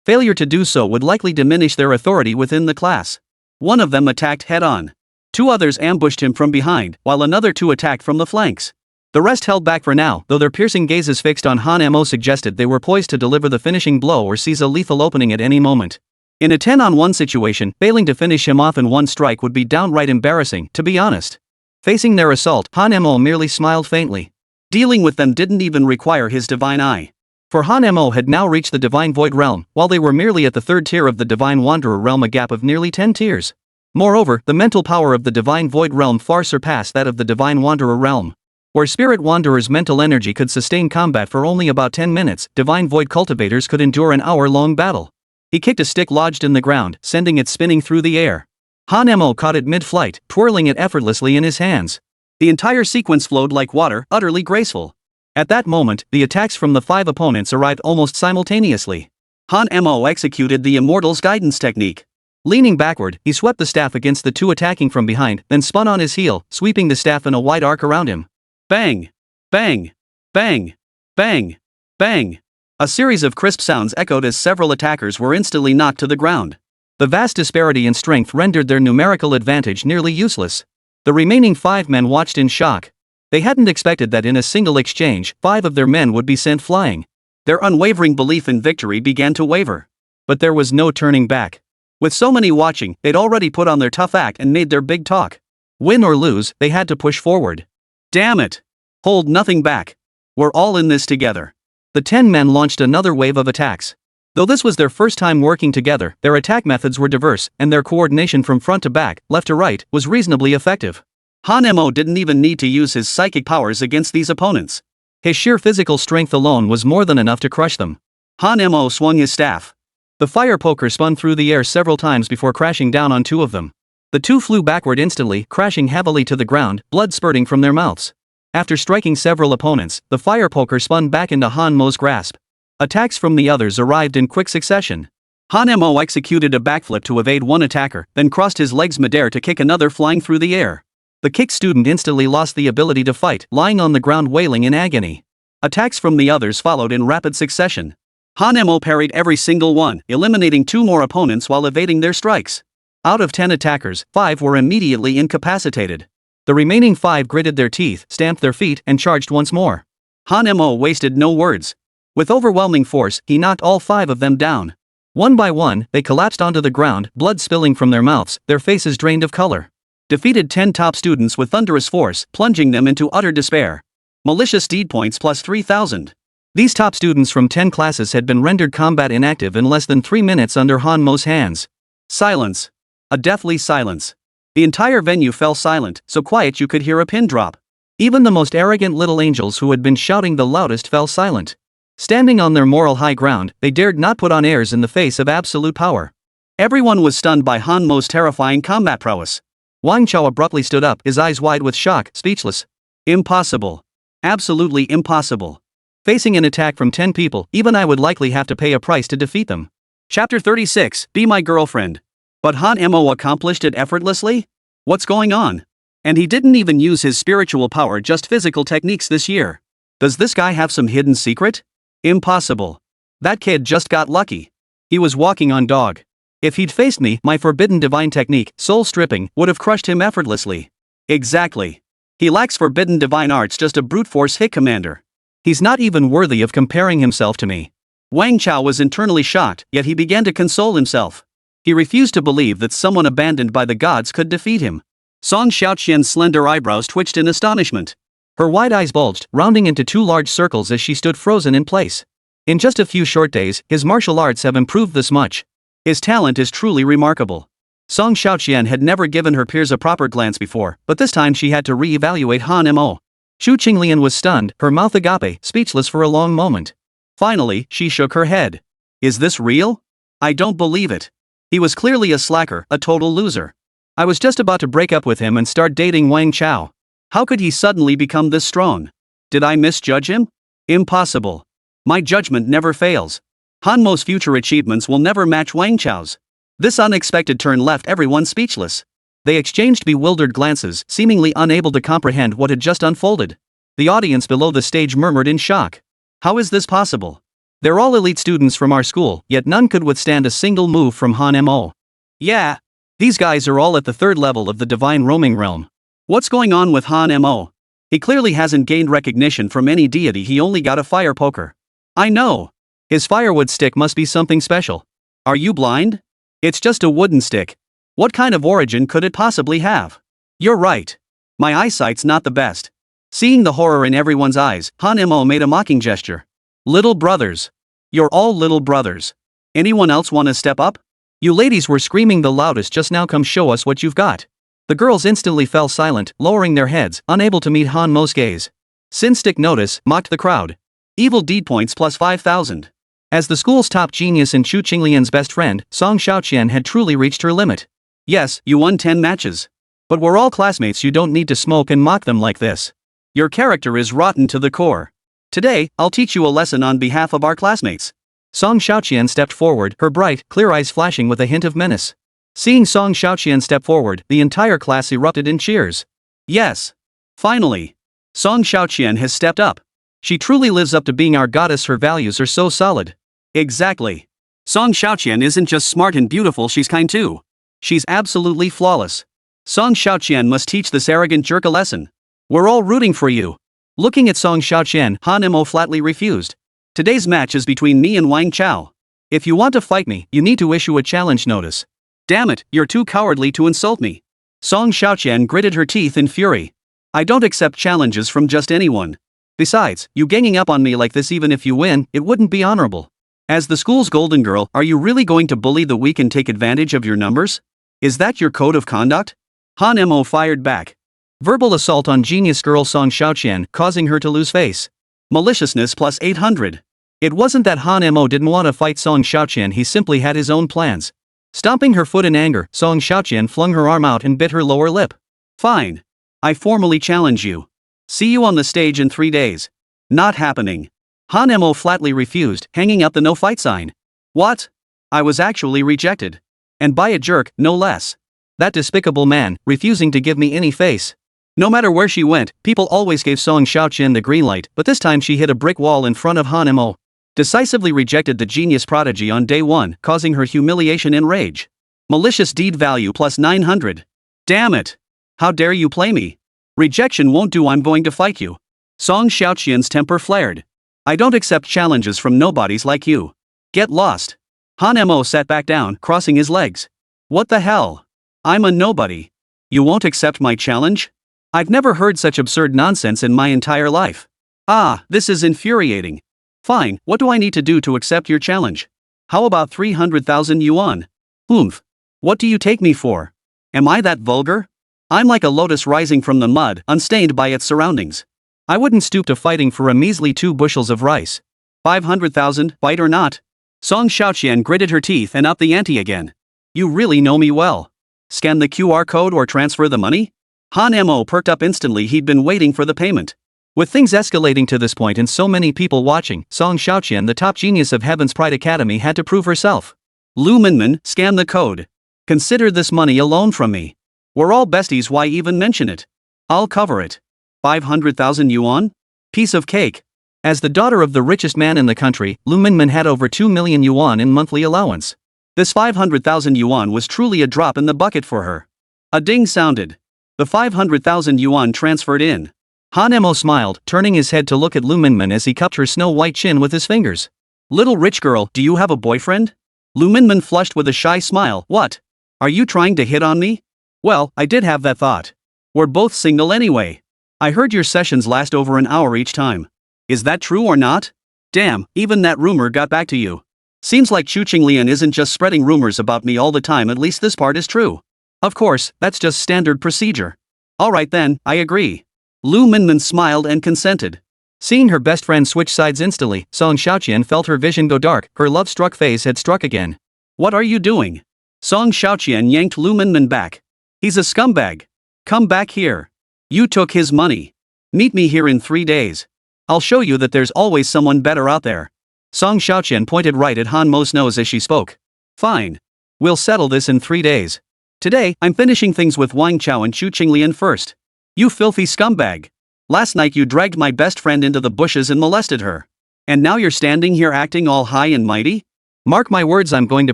Failure to do so would likely diminish their authority within the class. One of them attacked head-on. 2 others ambushed him from behind, while another 2 attacked from the flanks. The rest held back for now, though their piercing gazes fixed on Han Mo suggested they were poised to deliver the finishing blow or seize a lethal opening at any moment. In a 10-on-1 situation, failing to finish him off in one strike would be downright embarrassing, to be honest. Facing their assault, Han Mo merely smiled faintly. Dealing with them didn't even require his divine eye. For Han Mo had now reached the divine void realm, while they were merely at the 3rd tier of the divine wanderer realm, a gap of nearly 10 tiers. Moreover, the mental power of the divine void realm far surpassed that of the divine wanderer realm. Where spirit wanderers' mental energy could sustain combat for only about 10 minutes, divine void cultivators could endure an hour-long battle. He kicked a stick lodged in the ground, sending it spinning through the air. Han Mo caught it mid-flight, twirling it effortlessly in his hands. The entire sequence flowed like water, utterly graceful. At that moment, the attacks from the 5 opponents arrived almost simultaneously. Han Mo executed the Immortal's guidance technique. Leaning backward, he swept the staff against the 2 attacking from behind, then spun on his heel, sweeping the staff in a wide arc around him. Bang! Bang! Bang! Bang! Bang! A series of crisp sounds echoed as several attackers were instantly knocked to the ground. The vast disparity in strength rendered their numerical advantage nearly useless. The remaining 5 men watched in shock. They hadn't expected that in a single exchange, 5 of their men would be sent flying. Their unwavering belief in victory began to waver. But there was no turning back. With so many watching, they'd already put on their tough act and made their big talk. Win or lose, they had to push forward. Damn it! Hold nothing back. We're all in this together. The 10 men launched another wave of attacks. Though this was their first time working together, their attack methods were diverse, and their coordination from front to back, left to right, was reasonably effective. Han Mo didn't even need to use his psychic powers against these opponents. His sheer physical strength alone was more than enough to crush them. Han Mo swung his staff. The fire poker spun through the air several times before crashing down on 2 of them. The 2 flew backward instantly, crashing heavily to the ground, blood spurting from their mouths. After striking several opponents, the fire poker spun back into Han Mo's grasp. Attacks from the others arrived in quick succession. Han Mo executed a backflip to evade one attacker, then crossed his legs midair to kick another flying through the air. The kick student instantly lost the ability to fight, lying on the ground wailing in agony. Attacks from the others followed in rapid succession. Han Mo parried every single one, eliminating 2 more opponents while evading their strikes. Out of 10 attackers, 5 were immediately incapacitated. The remaining 5 gritted their teeth, stamped their feet, and charged once more. Han Mo wasted no words. With overwhelming force, he knocked all 5 of them down. One by one, they collapsed onto the ground, blood spilling from their mouths, their faces drained of color. Defeated 10 top students with thunderous force, plunging them into utter despair. Malicious deed points plus 3,000. These top students from 10 classes had been rendered combat inactive in less than 3 minutes under Han Mo's hands. Silence. A deathly silence. The entire venue fell silent, so quiet you could hear a pin drop. Even the most arrogant little angels who had been shouting the loudest fell silent. Standing on their moral high ground, they dared not put on airs in the face of absolute power. Everyone was stunned by Han Mo's terrifying combat prowess. Wang Chao abruptly stood up, his eyes wide with shock, speechless. Impossible. Absolutely impossible. Facing an attack from 10 people, even I would likely have to pay a price to defeat them. Chapter 36, Be My Girlfriend. But Han Mo accomplished it effortlessly? What's going on? And he didn't even use his spiritual power, just physical techniques this year. Does this guy have some hidden secret? Impossible. That kid just got lucky. He was walking on dog. If he'd faced me, my forbidden divine technique, soul stripping, would have crushed him effortlessly. Exactly. He lacks forbidden divine arts, just a brute force hit commander. He's not even worthy of comparing himself to me. Wang Chao was internally shocked, yet he began to console himself. He refused to believe that someone abandoned by the gods could defeat him. Song Xiaoqian's slender eyebrows twitched in astonishment. Her wide eyes bulged, rounding into 2 large circles as she stood frozen in place. In just a few short days, his martial arts have improved this much. His talent is truly remarkable. Song Xiaoqian had never given her peers a proper glance before, but this time she had to re-evaluate Han Mo. Xu Qinglian was stunned, her mouth agape, speechless for a long moment. Finally, she shook her head. Is this real? I don't believe it. He was clearly a slacker, a total loser. I was just about to break up with him and start dating Wang Chao. How could he suddenly become this strong? Did I misjudge him? Impossible. My judgment never fails. Han Mo's future achievements will never match Wang Chao's. This unexpected turn left everyone speechless. They exchanged bewildered glances, seemingly unable to comprehend what had just unfolded. The audience below the stage murmured in shock. How is this possible? They're all elite students from our school, yet none could withstand a single move from Han Mo. Yeah. These guys are all at the 3rd level of the divine roaming realm. What's going on with Han Mo? He clearly hasn't gained recognition from any deity, he only got a fire poker. I know. His firewood stick must be something special. Are you blind? It's just a wooden stick. What kind of origin could it possibly have? You're right. My eyesight's not the best. Seeing the horror in everyone's eyes, Han Mo made a mocking gesture. Little brothers. You're all little brothers. Anyone else want to step up? You ladies were screaming the loudest just now, come show us what you've got. The girls instantly fell silent, lowering their heads, unable to meet Han Mo's gaze. Sin Stick Notice mocked the crowd. Evil deed points plus 5,000. As the school's top genius and Chu Qinglian's best friend, Song Xiaoqian had truly reached her limit. Yes, you won 10 matches. But we're all classmates, you don't need to smoke and mock them like this. Your character is rotten to the core. Today, I'll teach you a lesson on behalf of our classmates. Song Xiaoqian stepped forward, her bright, clear eyes flashing with a hint of menace. Seeing Song Xiaoqian step forward, the entire class erupted in cheers. Yes. Finally. Song Xiaoqian has stepped up. She truly lives up to being our goddess, her values are so solid. Exactly. Song Xiaoqian isn't just smart and beautiful, she's kind too. She's absolutely flawless. Song Xiaoqian must teach this arrogant jerk a lesson. We're all rooting for you. Looking at Song Xiaoqian, Han Mo flatly refused. Today's match is between me and Wang Chao. If you want to fight me, you need to issue a challenge notice. Damn it, you're too cowardly to insult me. Song Xiaoqian gritted her teeth in fury. I don't accept challenges from just anyone. Besides, you ganging up on me like this, even if you win, it wouldn't be honorable. As the school's golden girl, are you really going to bully the weak and take advantage of your numbers? Is that your code of conduct? Han Mo fired back. Verbal assault on genius girl Song Xiaoqian, causing her to lose face. Maliciousness plus 800. It wasn't that Han Mo didn't want to fight Song Xiaoqian, he simply had his own plans. Stomping her foot in anger, Song Xiaoqian flung her arm out and bit her lower lip. Fine. I formally challenge you. See you on the stage in 3 days. Not happening. Han Mo flatly refused, hanging up the no fight sign. What? I was actually rejected. And by a jerk, no less. That despicable man, refusing to give me any face. No matter where she went, people always gave Song Xiaoqian the green light, but this time she hit a brick wall in front of Han Mo. Decisively rejected the genius prodigy on day 1, causing her humiliation and rage. Malicious deed value plus 900. Damn it. How dare you play me? Rejection won't do, I'm going to fight you. Song Xiaoqian's temper flared. I don't accept challenges from nobodies like you. Get lost. Han Mo sat back down, crossing his legs. What the hell? I'm a nobody. You won't accept my challenge? I've never heard such absurd nonsense in my entire life. Ah, this is infuriating. Fine, what do I need to do to accept your challenge? How about 300,000 yuan? Oomph. What do you take me for? Am I that vulgar? I'm like a lotus rising from the mud, unstained by its surroundings. I wouldn't stoop to fighting for a measly 2 bushels of rice. 500,000, fight or not? Song Xiaoqian gritted her teeth and upped the ante again. You really know me well. Scan the QR code or transfer the money? Han Mo perked up instantly, he'd been waiting for the payment. With things escalating to this point and so many people watching, Song Xiaoqian, the top genius of Heaven's Pride Academy, had to prove herself. Lu Minmin, scan the code. Consider this money a loan from me. We're all besties, why even mention it? I'll cover it. 500,000 yuan? Piece of cake. As the daughter of the richest man in the country, Lu Minmin had over 2 million yuan in monthly allowance. This 500,000 yuan was truly a drop in the bucket for her. A ding sounded. The 500,000 yuan transferred in. Han Mo smiled, turning his head to look at Lu Minmin as he cupped her snow-white chin with his fingers. Little rich girl, do you have a boyfriend? Lu Minmin flushed with a shy smile. What? Are you trying to hit on me? Well, I did have that thought. We're both single anyway. I heard your sessions last over an hour each time. Is that true or not? Damn, even that rumor got back to you. Seems like Chu Qinglian isn't just spreading rumors about me all the time, at least this part is true. Of course, that's just standard procedure. Alright then, I agree. Lu Minmin smiled and consented. Seeing her best friend switch sides instantly, Song Xiaoqian felt her vision go dark, her love-struck face had struck again. What are you doing? Song Xiaoqian yanked Lu Minmin back. He's a scumbag. Come back here. You took his money. Meet me here in 3 days. I'll show you that there's always someone better out there. Song Xiaoqian pointed right at Han Mo's nose as she spoke. Fine. We'll settle this in 3 days. Today, I'm finishing things with Wang Chao and Chu Qinglian first. You filthy scumbag. Last night you dragged my best friend into the bushes and molested her. And now you're standing here acting all high and mighty? Mark my words, I'm going to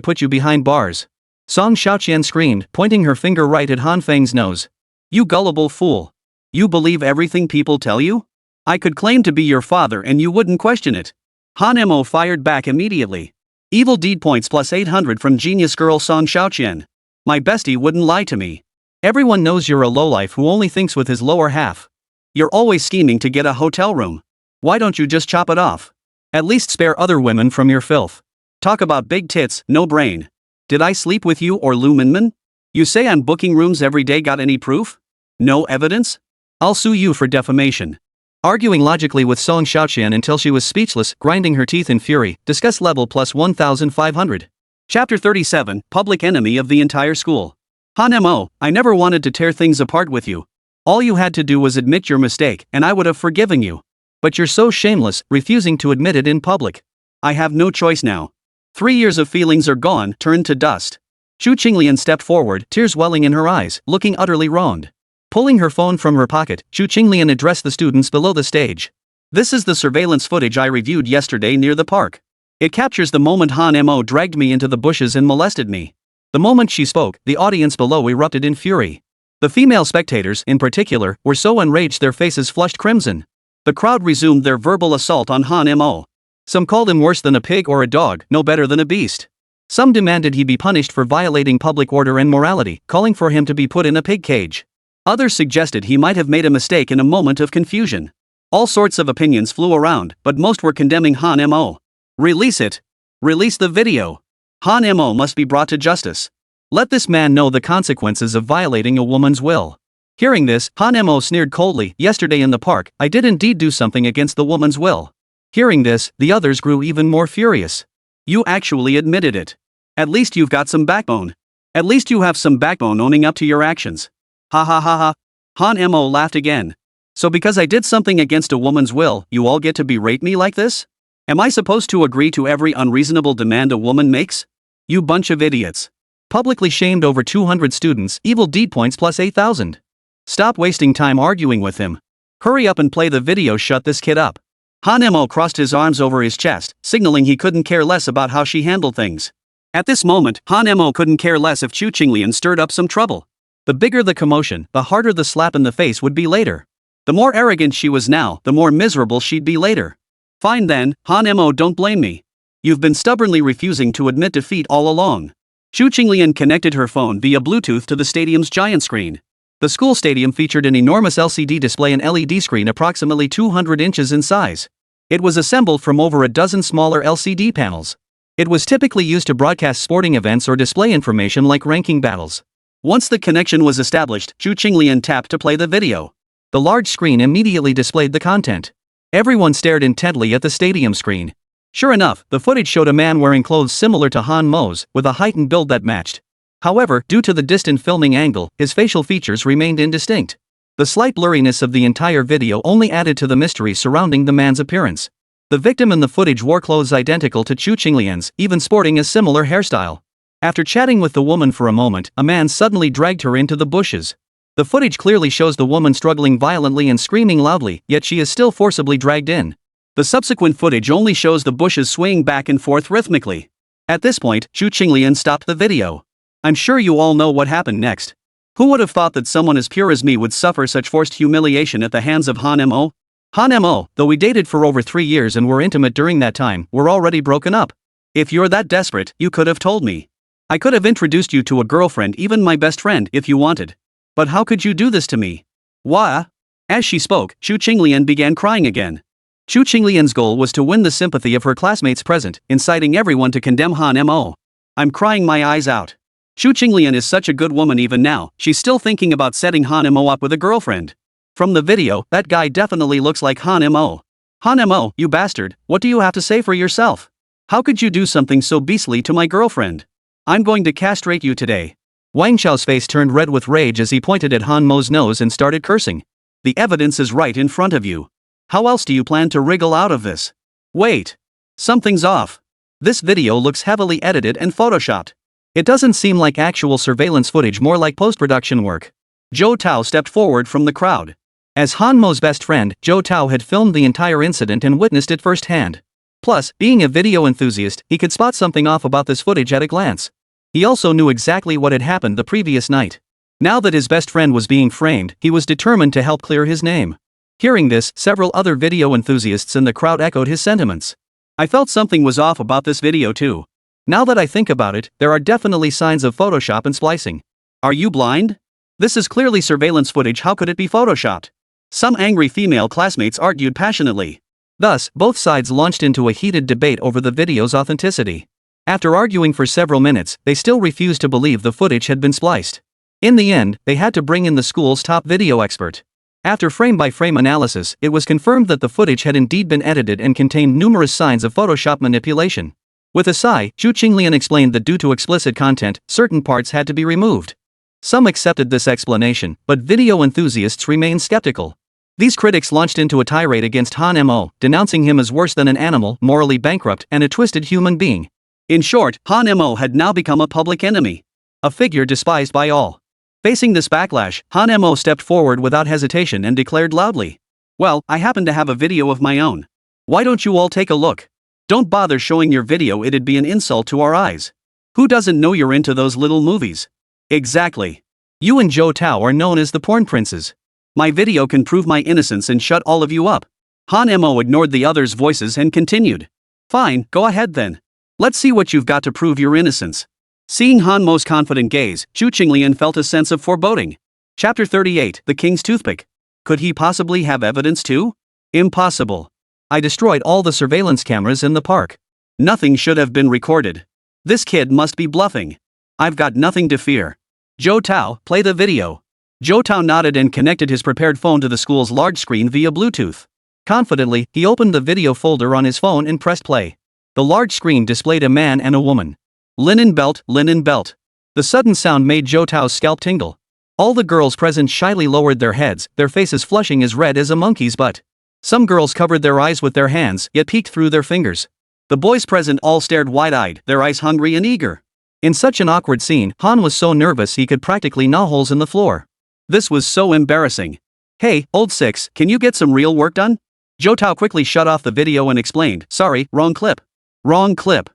put you behind bars. Song Xiaoqian screamed, pointing her finger right at Han Feng's nose. You gullible fool. You believe everything people tell you? I could claim to be your father and you wouldn't question it. Han Mo fired back immediately. Evil deed points plus 800 from genius girl Song Xiaoqian. My bestie wouldn't lie to me. Everyone knows you're a lowlife who only thinks with his lower half. You're always scheming to get a hotel room. Why don't you just chop it off? At least spare other women from your filth. Talk about big tits, no brain. Did I sleep with you or Lu Minmin? You say I'm booking rooms every day, got any proof? No evidence? I'll sue you for defamation. Arguing logically with Song Xiaoqian until she was speechless, grinding her teeth in fury. Discuss level plus 1500. Chapter 37, Public Enemy of the Entire School. Han Mo, I never wanted to tear things apart with you. All you had to do was admit your mistake, and I would have forgiven you. But you're so shameless, refusing to admit it in public. I have no choice now. 3 years of feelings are gone, turned to dust. Chu Qinglian stepped forward, tears welling in her eyes, looking utterly wronged. Pulling her phone from her pocket, Chu Qinglian addressed the students below the stage. This is the surveillance footage I reviewed yesterday near the park. It captures the moment Han Mo dragged me into the bushes and molested me. The moment she spoke, the audience below erupted in fury. The female spectators, in particular, were so enraged their faces flushed crimson. The crowd resumed their verbal assault on Han Mo. Some called him worse than a pig or a dog, no better than a beast. Some demanded he be punished for violating public order and morality, calling for him to be put in a pig cage. Others suggested he might have made a mistake in a moment of confusion. All sorts of opinions flew around, but most were condemning Han Mo. Release it. Release the video. Han Mo must be brought to justice. Let this man know the consequences of violating a woman's will. Hearing this, Han Mo sneered coldly. Yesterday in the park, I did indeed do something against the woman's will. Hearing this, the others grew even more furious. You actually admitted it. At least you've got some backbone. At least you have some backbone owning up to your actions. Ha ha ha ha. Han Mo laughed again. So because I did something against a woman's will, you all get to berate me like this? Am I supposed to agree to every unreasonable demand a woman makes? You bunch of idiots. Publicly shamed over 200 students, evil deed points plus 8,000. Stop wasting time arguing with him. Hurry up and play the video. Shut this kid up. Han Mo crossed his arms over his chest, signaling he couldn't care less about how she handled things. At this moment, Han Mo couldn't care less if Chu Qinglian stirred up some trouble. The bigger the commotion, the harder the slap in the face would be later. The more arrogant she was now, the more miserable she'd be later. Fine then, Han Mo, don't blame me. You've been stubbornly refusing to admit defeat all along. Chu Qinglian connected her phone via Bluetooth to the stadium's giant screen. The school stadium featured an enormous LCD display and LED screen approximately 200 inches in size. It was assembled from over a dozen smaller LCD panels. It was typically used to broadcast sporting events or display information like ranking battles. Once the connection was established, Chu Qinglian tapped to play the video. The large screen immediately displayed the content. Everyone stared intently at the stadium screen. Sure enough, the footage showed a man wearing clothes similar to Han Mo's, with a height and build that matched. However, due to the distant filming angle, his facial features remained indistinct. The slight blurriness of the entire video only added to the mystery surrounding the man's appearance. The victim in the footage wore clothes identical to Chu Qinglian's, even sporting a similar hairstyle. After chatting with the woman for a moment, a man suddenly dragged her into the bushes. The footage clearly shows the woman struggling violently and screaming loudly, yet she is still forcibly dragged in. The subsequent footage only shows the bushes swaying back and forth rhythmically. At this point, Chu Qinglian stopped the video. I'm sure you all know what happened next. Who would have thought that someone as pure as me would suffer such forced humiliation at the hands of Han Mo? Han Mo, though we dated for over 3 years and were intimate during that time, we're already broken up. If you're that desperate, you could have told me. I could have introduced you to a girlfriend, even my best friend, if you wanted. But how could you do this to me? Why? As she spoke, Chu Qinglian began crying again. Chu Qinglian's goal was to win the sympathy of her classmates present, inciting everyone to condemn Han Mo. I'm crying my eyes out. Chu Qinglian is such a good woman even now, she's still thinking about setting Han Mo up with a girlfriend. From the video, that guy definitely looks like Han Mo. Han Mo, you bastard, what do you have to say for yourself? How could you do something so beastly to my girlfriend? I'm going to castrate you today. Wang Chao's face turned red with rage as he pointed at Han Mo's nose and started cursing. The evidence is right in front of you. How else do you plan to wriggle out of this? Wait. Something's off. This video looks heavily edited and photoshopped. It doesn't seem like actual surveillance footage, more like post-production work. Zhou Tao stepped forward from the crowd. As Han Mo's best friend, Zhou Tao had filmed the entire incident and witnessed it firsthand. Plus, being a video enthusiast, he could spot something off about this footage at a glance. He also knew exactly what had happened the previous night. Now that his best friend was being framed, he was determined to help clear his name. Hearing this, several other video enthusiasts in the crowd echoed his sentiments. I felt something was off about this video too. Now that I think about it, there are definitely signs of Photoshop and splicing. Are you blind? This is clearly surveillance footage, how could it be photoshopped? Some angry female classmates argued passionately. Thus, both sides launched into a heated debate over the video's authenticity. After arguing for several minutes, they still refused to believe the footage had been spliced. In the end, they had to bring in the school's top video expert. After frame-by-frame analysis, it was confirmed that the footage had indeed been edited and contained numerous signs of Photoshop manipulation. With a sigh, Chu Qinglian explained that due to explicit content, certain parts had to be removed. Some accepted this explanation, but video enthusiasts remained skeptical. These critics launched into a tirade against Han Mo, denouncing him as worse than an animal, morally bankrupt, and a twisted human being. In short, Han Mo had now become a public enemy. A figure despised by all. Facing this backlash, Han Mo stepped forward without hesitation and declared loudly, "Well, I happen to have a video of my own. Why don't you all take a look? Don't bother showing your video, it'd be an insult to our eyes. Who doesn't know you're into those little movies?" Exactly. You and Zhou Tao are known as the porn princes. My video can prove my innocence and shut all of you up. Han Mo ignored the others' voices and continued. Fine, go ahead then. Let's see what you've got to prove your innocence. Seeing Han Mo's confident gaze, Chu Qinglian felt a sense of foreboding. Chapter 38, The King's Toothpick. Could he possibly have evidence too? Impossible. I destroyed all the surveillance cameras in the park. Nothing should have been recorded. This kid must be bluffing. I've got nothing to fear. Zhou Tao, play the video. Zhou Tao nodded and connected his prepared phone to the school's large screen via Bluetooth. Confidently, he opened the video folder on his phone and pressed play. The large screen displayed a man and a woman. Linen belt, linen belt. The sudden sound made Zhou Tao's scalp tingle. All the girls present shyly lowered their heads, their faces flushing as red as a monkey's butt. Some girls covered their eyes with their hands, yet peeked through their fingers. The boys present all stared wide-eyed, their eyes hungry and eager. In such an awkward scene, Han was so nervous he could practically gnaw holes in the floor. This was so embarrassing. Hey, old six, can you get some real work done? Zhou Tao quickly shut off the video and explained, sorry, wrong clip. Wrong clip.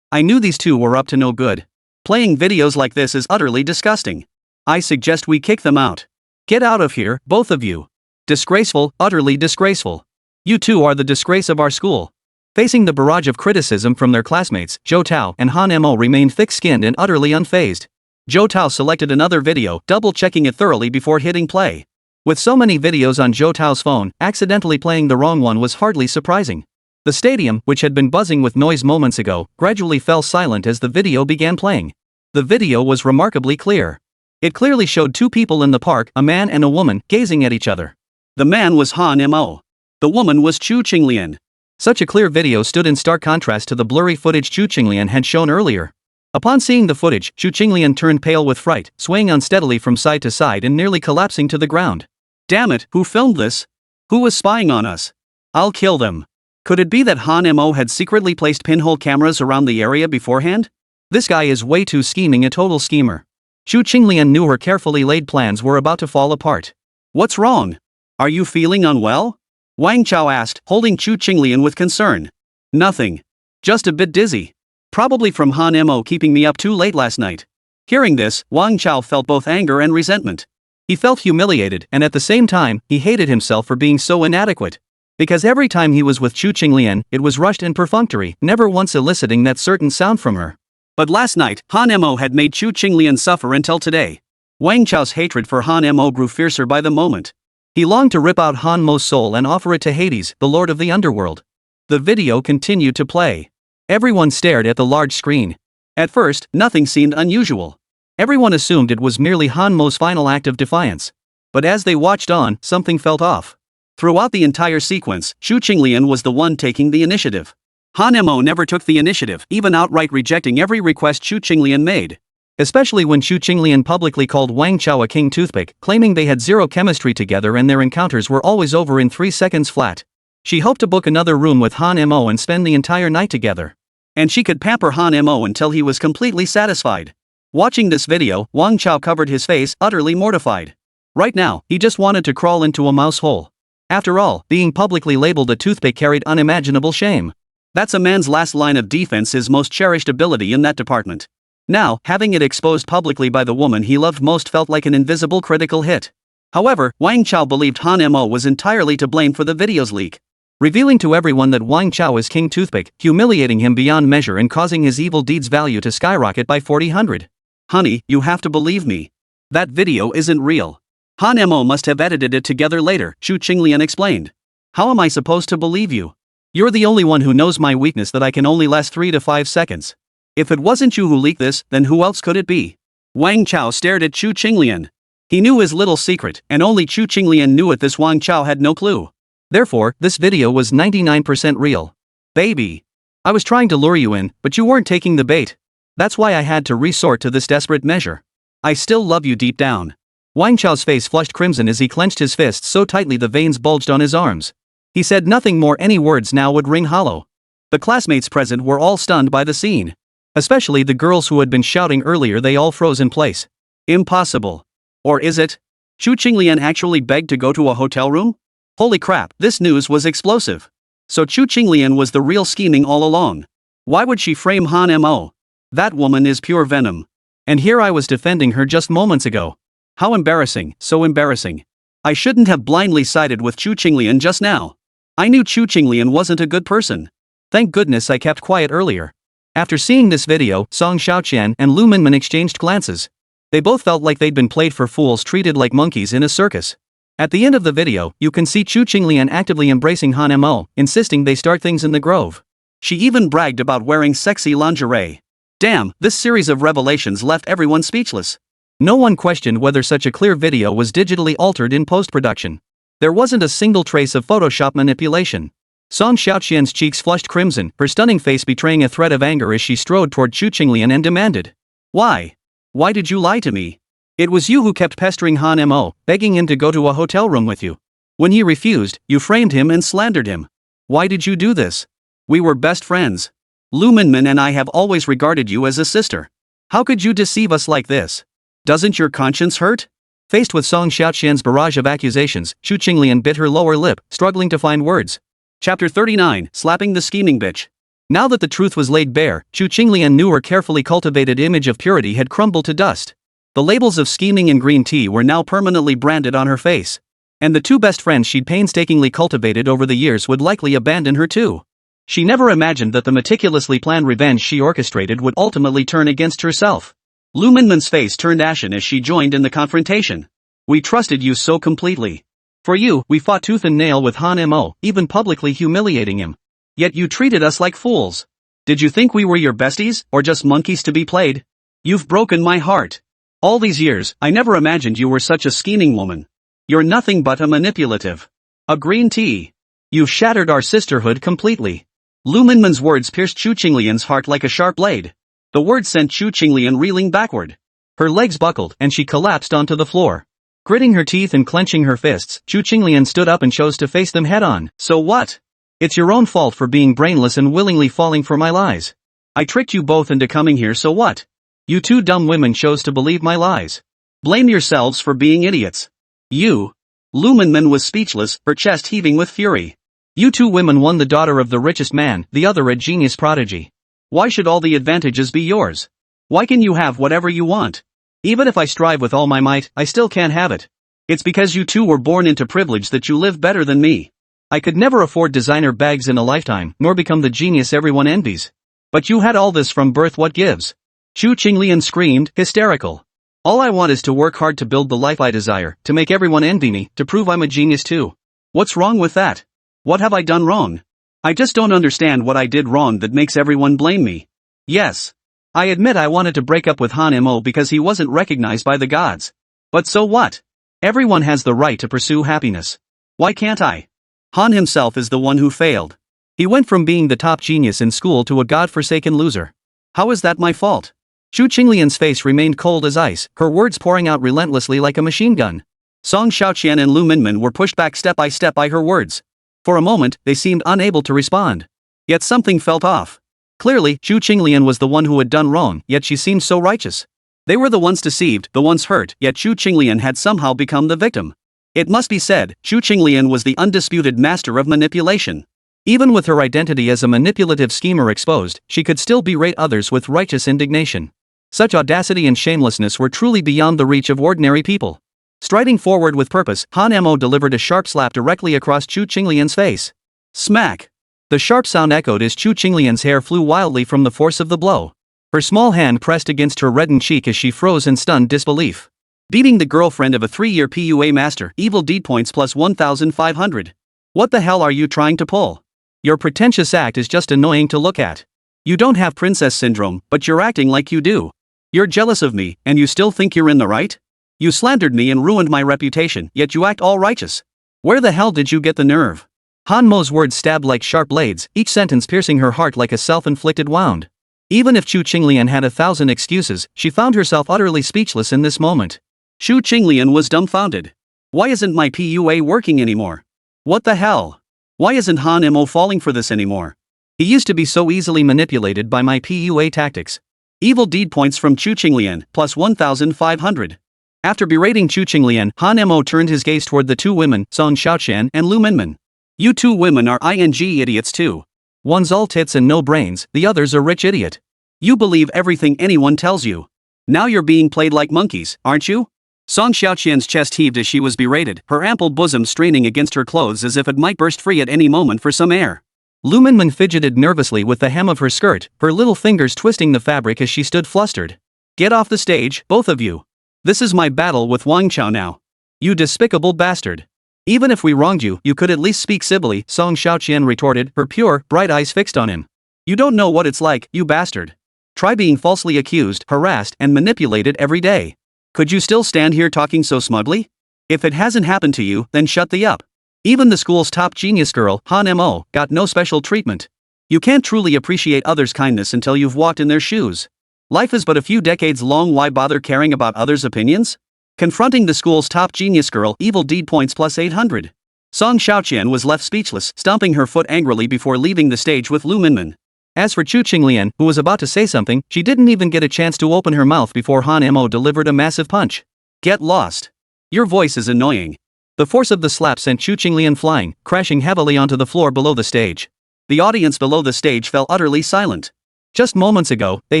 I knew these two were up to no good. Playing videos like this is utterly disgusting. I suggest we kick them out. Get out of here, both of you. Disgraceful, utterly disgraceful. You two are the disgrace of our school. Facing the barrage of criticism from their classmates, Zhou Tao and Han Mo remained thick-skinned and utterly unfazed. Zhou Tao selected another video, double-checking it thoroughly before hitting play. With so many videos on Zhou Tao's phone, accidentally playing the wrong one was hardly surprising. The stadium, which had been buzzing with noise moments ago, gradually fell silent as the video began playing. The video was remarkably clear. It clearly showed two people in the park, a man and a woman, gazing at each other. The man was Han Mo. The woman was Chu Qinglian. Such a clear video stood in stark contrast to the blurry footage Chu Qinglian had shown earlier. Upon seeing the footage, Chu Qinglian turned pale with fright, swaying unsteadily from side to side and nearly collapsing to the ground. Damn it, who filmed this? Who was spying on us? I'll kill them. Could it be that Han Mo had secretly placed pinhole cameras around the area beforehand? This guy is way too scheming, a total schemer. Chu Qinglian knew her carefully laid plans were about to fall apart. What's wrong? Are you feeling unwell? Wang Chao asked, holding Chu Qinglian with concern. Nothing. Just a bit dizzy. Probably from Han Mo keeping me up too late last night. Hearing this, Wang Chao felt both anger and resentment. He felt humiliated, and at the same time, he hated himself for being so inadequate. Because every time he was with Chu Qinglian, it was rushed and perfunctory, never once eliciting that certain sound from her. But last night, Han Mo had made Chu Qinglian suffer until today. Wang Chao's hatred for Han Mo grew fiercer by the moment. He longed to rip out Han Mo's soul and offer it to Hades, the lord of the underworld. The video continued to play. Everyone stared at the large screen. At first, nothing seemed unusual. Everyone assumed it was merely Han Mo's final act of defiance. But as they watched on, something felt off. Throughout the entire sequence, Chu Qinglian was the one taking the initiative. Han Mo never took the initiative, even outright rejecting every request Chu Qinglian made. Especially when Chu Qinglian publicly called Wang Chao a king toothpick, claiming they had zero chemistry together and their encounters were always over in 3 seconds flat. She hoped to book another room with Han Mo and spend the entire night together. And she could pamper Han Mo until he was completely satisfied. Watching this video, Wang Chao covered his face, utterly mortified. Right now, he just wanted to crawl into a mouse hole. After all, being publicly labeled a toothpick carried unimaginable shame. That's a man's last line of defense, his most cherished ability in that department. Now, having it exposed publicly by the woman he loved most felt like an invisible critical hit. However, Wang Chao believed Han Mo was entirely to blame for the video's leak. Revealing to everyone that Wang Chao is King Toothpick, humiliating him beyond measure and causing his evil deeds' value to skyrocket by 400. Honey, you have to believe me. That video isn't real. Han Mo must have edited it together later, Chu Qinglian explained. How am I supposed to believe you? You're the only one who knows my weakness, that I can only last 3 to 5 seconds. If it wasn't you who leaked this, then who else could it be? Wang Chao stared at Chu Qinglian. He knew his little secret, and only Chu Qinglian knew it. This Wang Chao had no clue. Therefore, this video was 99% real. Baby. I was trying to lure you in, but you weren't taking the bait. That's why I had to resort to this desperate measure. I still love you deep down. Wang Chao's face flushed crimson as he clenched his fists so tightly the veins bulged on his arms. He said nothing more. Any words now would ring hollow. The classmates present were all stunned by the scene. Especially the girls who had been shouting earlier. They all froze in place. Impossible. Or is it? Chu Qinglian actually begged to go to a hotel room? Holy crap, this news was explosive. So Chu Qinglian was the real scheming all along. Why would she frame Han Mo? That woman is pure venom. And here I was defending her just moments ago. How embarrassing, so embarrassing. I shouldn't have blindly sided with Chu Qinglian just now. I knew Chu Qinglian wasn't a good person. Thank goodness I kept quiet earlier. After seeing this video, Song Xiaoqian and Lu Minmin exchanged glances. They both felt like they'd been played for fools, treated like monkeys in a circus. At the end of the video, you can see Chu Qinglian actively embracing Han Mo, insisting they start things in the grove. She even bragged about wearing sexy lingerie. Damn, this series of revelations left everyone speechless. No one questioned whether such a clear video was digitally altered in post-production. There wasn't a single trace of Photoshop manipulation. Song Xiaoqian's cheeks flushed crimson, her stunning face betraying a threat of anger as she strode toward Chu Qinglian and demanded. Why? Why did you lie to me? It was you who kept pestering Han Mo, begging him to go to a hotel room with you. When he refused, you framed him and slandered him. Why did you do this? We were best friends. Lu Minmin and I have always regarded you as a sister. How could you deceive us like this? Doesn't your conscience hurt? Faced with Song Xiaoqian's barrage of accusations, Chu Qinglian bit her lower lip, struggling to find words. Chapter 39, Slapping the Scheming Bitch. Now that the truth was laid bare, Chu Qinglian knew her carefully cultivated image of purity had crumbled to dust. The labels of scheming and green tea were now permanently branded on her face. And the two best friends she'd painstakingly cultivated over the years would likely abandon her too. She never imagined that the meticulously planned revenge she orchestrated would ultimately turn against herself. Lu Minmin's face turned ashen as she joined in the confrontation. We trusted you so completely. For you, we fought tooth and nail with Han Mo, even publicly humiliating him. Yet you treated us like fools. Did you think we were your besties, or just monkeys to be played? You've broken my heart. All these years, I never imagined you were such a scheming woman. You're nothing but a manipulative. A green tea. You've shattered our sisterhood completely. Lu Minmin's words pierced Chu Qinglian's heart like a sharp blade. The words sent Chu Qinglian reeling backward. Her legs buckled and she collapsed onto the floor. Gritting her teeth and clenching her fists, Chu Qinglian stood up and chose to face them head-on. So what? It's your own fault for being brainless and willingly falling for my lies. I tricked you both into coming here, so what? You two dumb women chose to believe my lies. Blame yourselves for being idiots. You. Lu Minmin was speechless, her chest heaving with fury. You two women, one the daughter of the richest man, the other a genius prodigy. Why should all the advantages be yours? Why can you have whatever you want? Even if I strive with all my might, I still can't have it. It's because you two were born into privilege that you live better than me. I could never afford designer bags in a lifetime, nor become the genius everyone envies. But you had all this from birth, what gives? Chu Qinglian screamed, hysterical. All I want is to work hard to build the life I desire, to make everyone envy me, to prove I'm a genius too. What's wrong with that? What have I done wrong? I just don't understand what I did wrong that makes everyone blame me. Yes. I admit I wanted to break up with Han Mo because he wasn't recognized by the gods. But so what? Everyone has the right to pursue happiness. Why can't I? Han himself is the one who failed. He went from being the top genius in school to a god-forsaken loser. How is that my fault? Chu Qinglian's face remained cold as ice, her words pouring out relentlessly like a machine gun. Song Xiaoqian and Lu Minmin were pushed back step by step by her words. For a moment, they seemed unable to respond. Yet something felt off. Clearly, Chu Qinglian was the one who had done wrong, yet she seemed so righteous. They were the ones deceived, the ones hurt, yet Chu Qinglian had somehow become the victim. It must be said, Chu Qinglian was the undisputed master of manipulation. Even with her identity as a manipulative schemer exposed, she could still berate others with righteous indignation. Such audacity and shamelessness were truly beyond the reach of ordinary people. Striding forward with purpose, Han Mo delivered a sharp slap directly across Chu Qinglian's face. Smack! The sharp sound echoed as Chu Qinglian's hair flew wildly from the force of the blow. Her small hand pressed against her reddened cheek as she froze in stunned disbelief. Beating the girlfriend of a 3-year PUA master, evil deed points plus 1,500. What the hell are you trying to pull? Your pretentious act is just annoying to look at. You don't have princess syndrome, but you're acting like you do. You're jealous of me, and you still think you're in the right? You slandered me and ruined my reputation, yet you act all righteous. Where the hell did you get the nerve? Han Mo's words stabbed like sharp blades, each sentence piercing her heart like a self-inflicted wound. Even if Chu Qinglian had 1,000 excuses, she found herself utterly speechless in this moment. Chu Qinglian was dumbfounded. Why isn't my PUA working anymore? What the hell? Why isn't Han Mo falling for this anymore? He used to be so easily manipulated by my PUA tactics. Evil deed points from Chu Qinglian, plus 1,500. After berating Chu Qinglian, Han Mo turned his gaze toward the two women, Song Xiaoqian and Lu Minmin. You two women are ing idiots too. One's all tits and no brains, the other's a rich idiot. You believe everything anyone tells you. Now you're being played like monkeys, aren't you? Song Xiaoqian's chest heaved as she was berated, her ample bosom straining against her clothes as if it might burst free at any moment for some air. Lu Minmin fidgeted nervously with the hem of her skirt, her little fingers twisting the fabric as she stood flustered. Get off the stage, both of you. This is my battle with Wang Chao now. You despicable bastard. Even if we wronged you, you could at least speak civilly, Song Xiaoqian retorted, her pure, bright eyes fixed on him. You don't know what it's like, you bastard. Try being falsely accused, harassed, and manipulated every day. Could you still stand here talking so smugly? If it hasn't happened to you, then shut the up. Even the school's top genius girl, Han Mo, got no special treatment. You can't truly appreciate others' kindness until you've walked in their shoes. Life is but a few decades long, why bother caring about others' opinions? Confronting the school's top genius girl, evil deed points plus 800. Song Xiaoqian was left speechless, stomping her foot angrily before leaving the stage with Lu Minmin. As for Chu Qinglian, who was about to say something, she didn't even get a chance to open her mouth before Han Mo delivered a massive punch. Get lost. Your voice is annoying. The force of the slap sent Chu Qinglian flying, crashing heavily onto the floor below the stage. The audience below the stage fell utterly silent. Just moments ago, they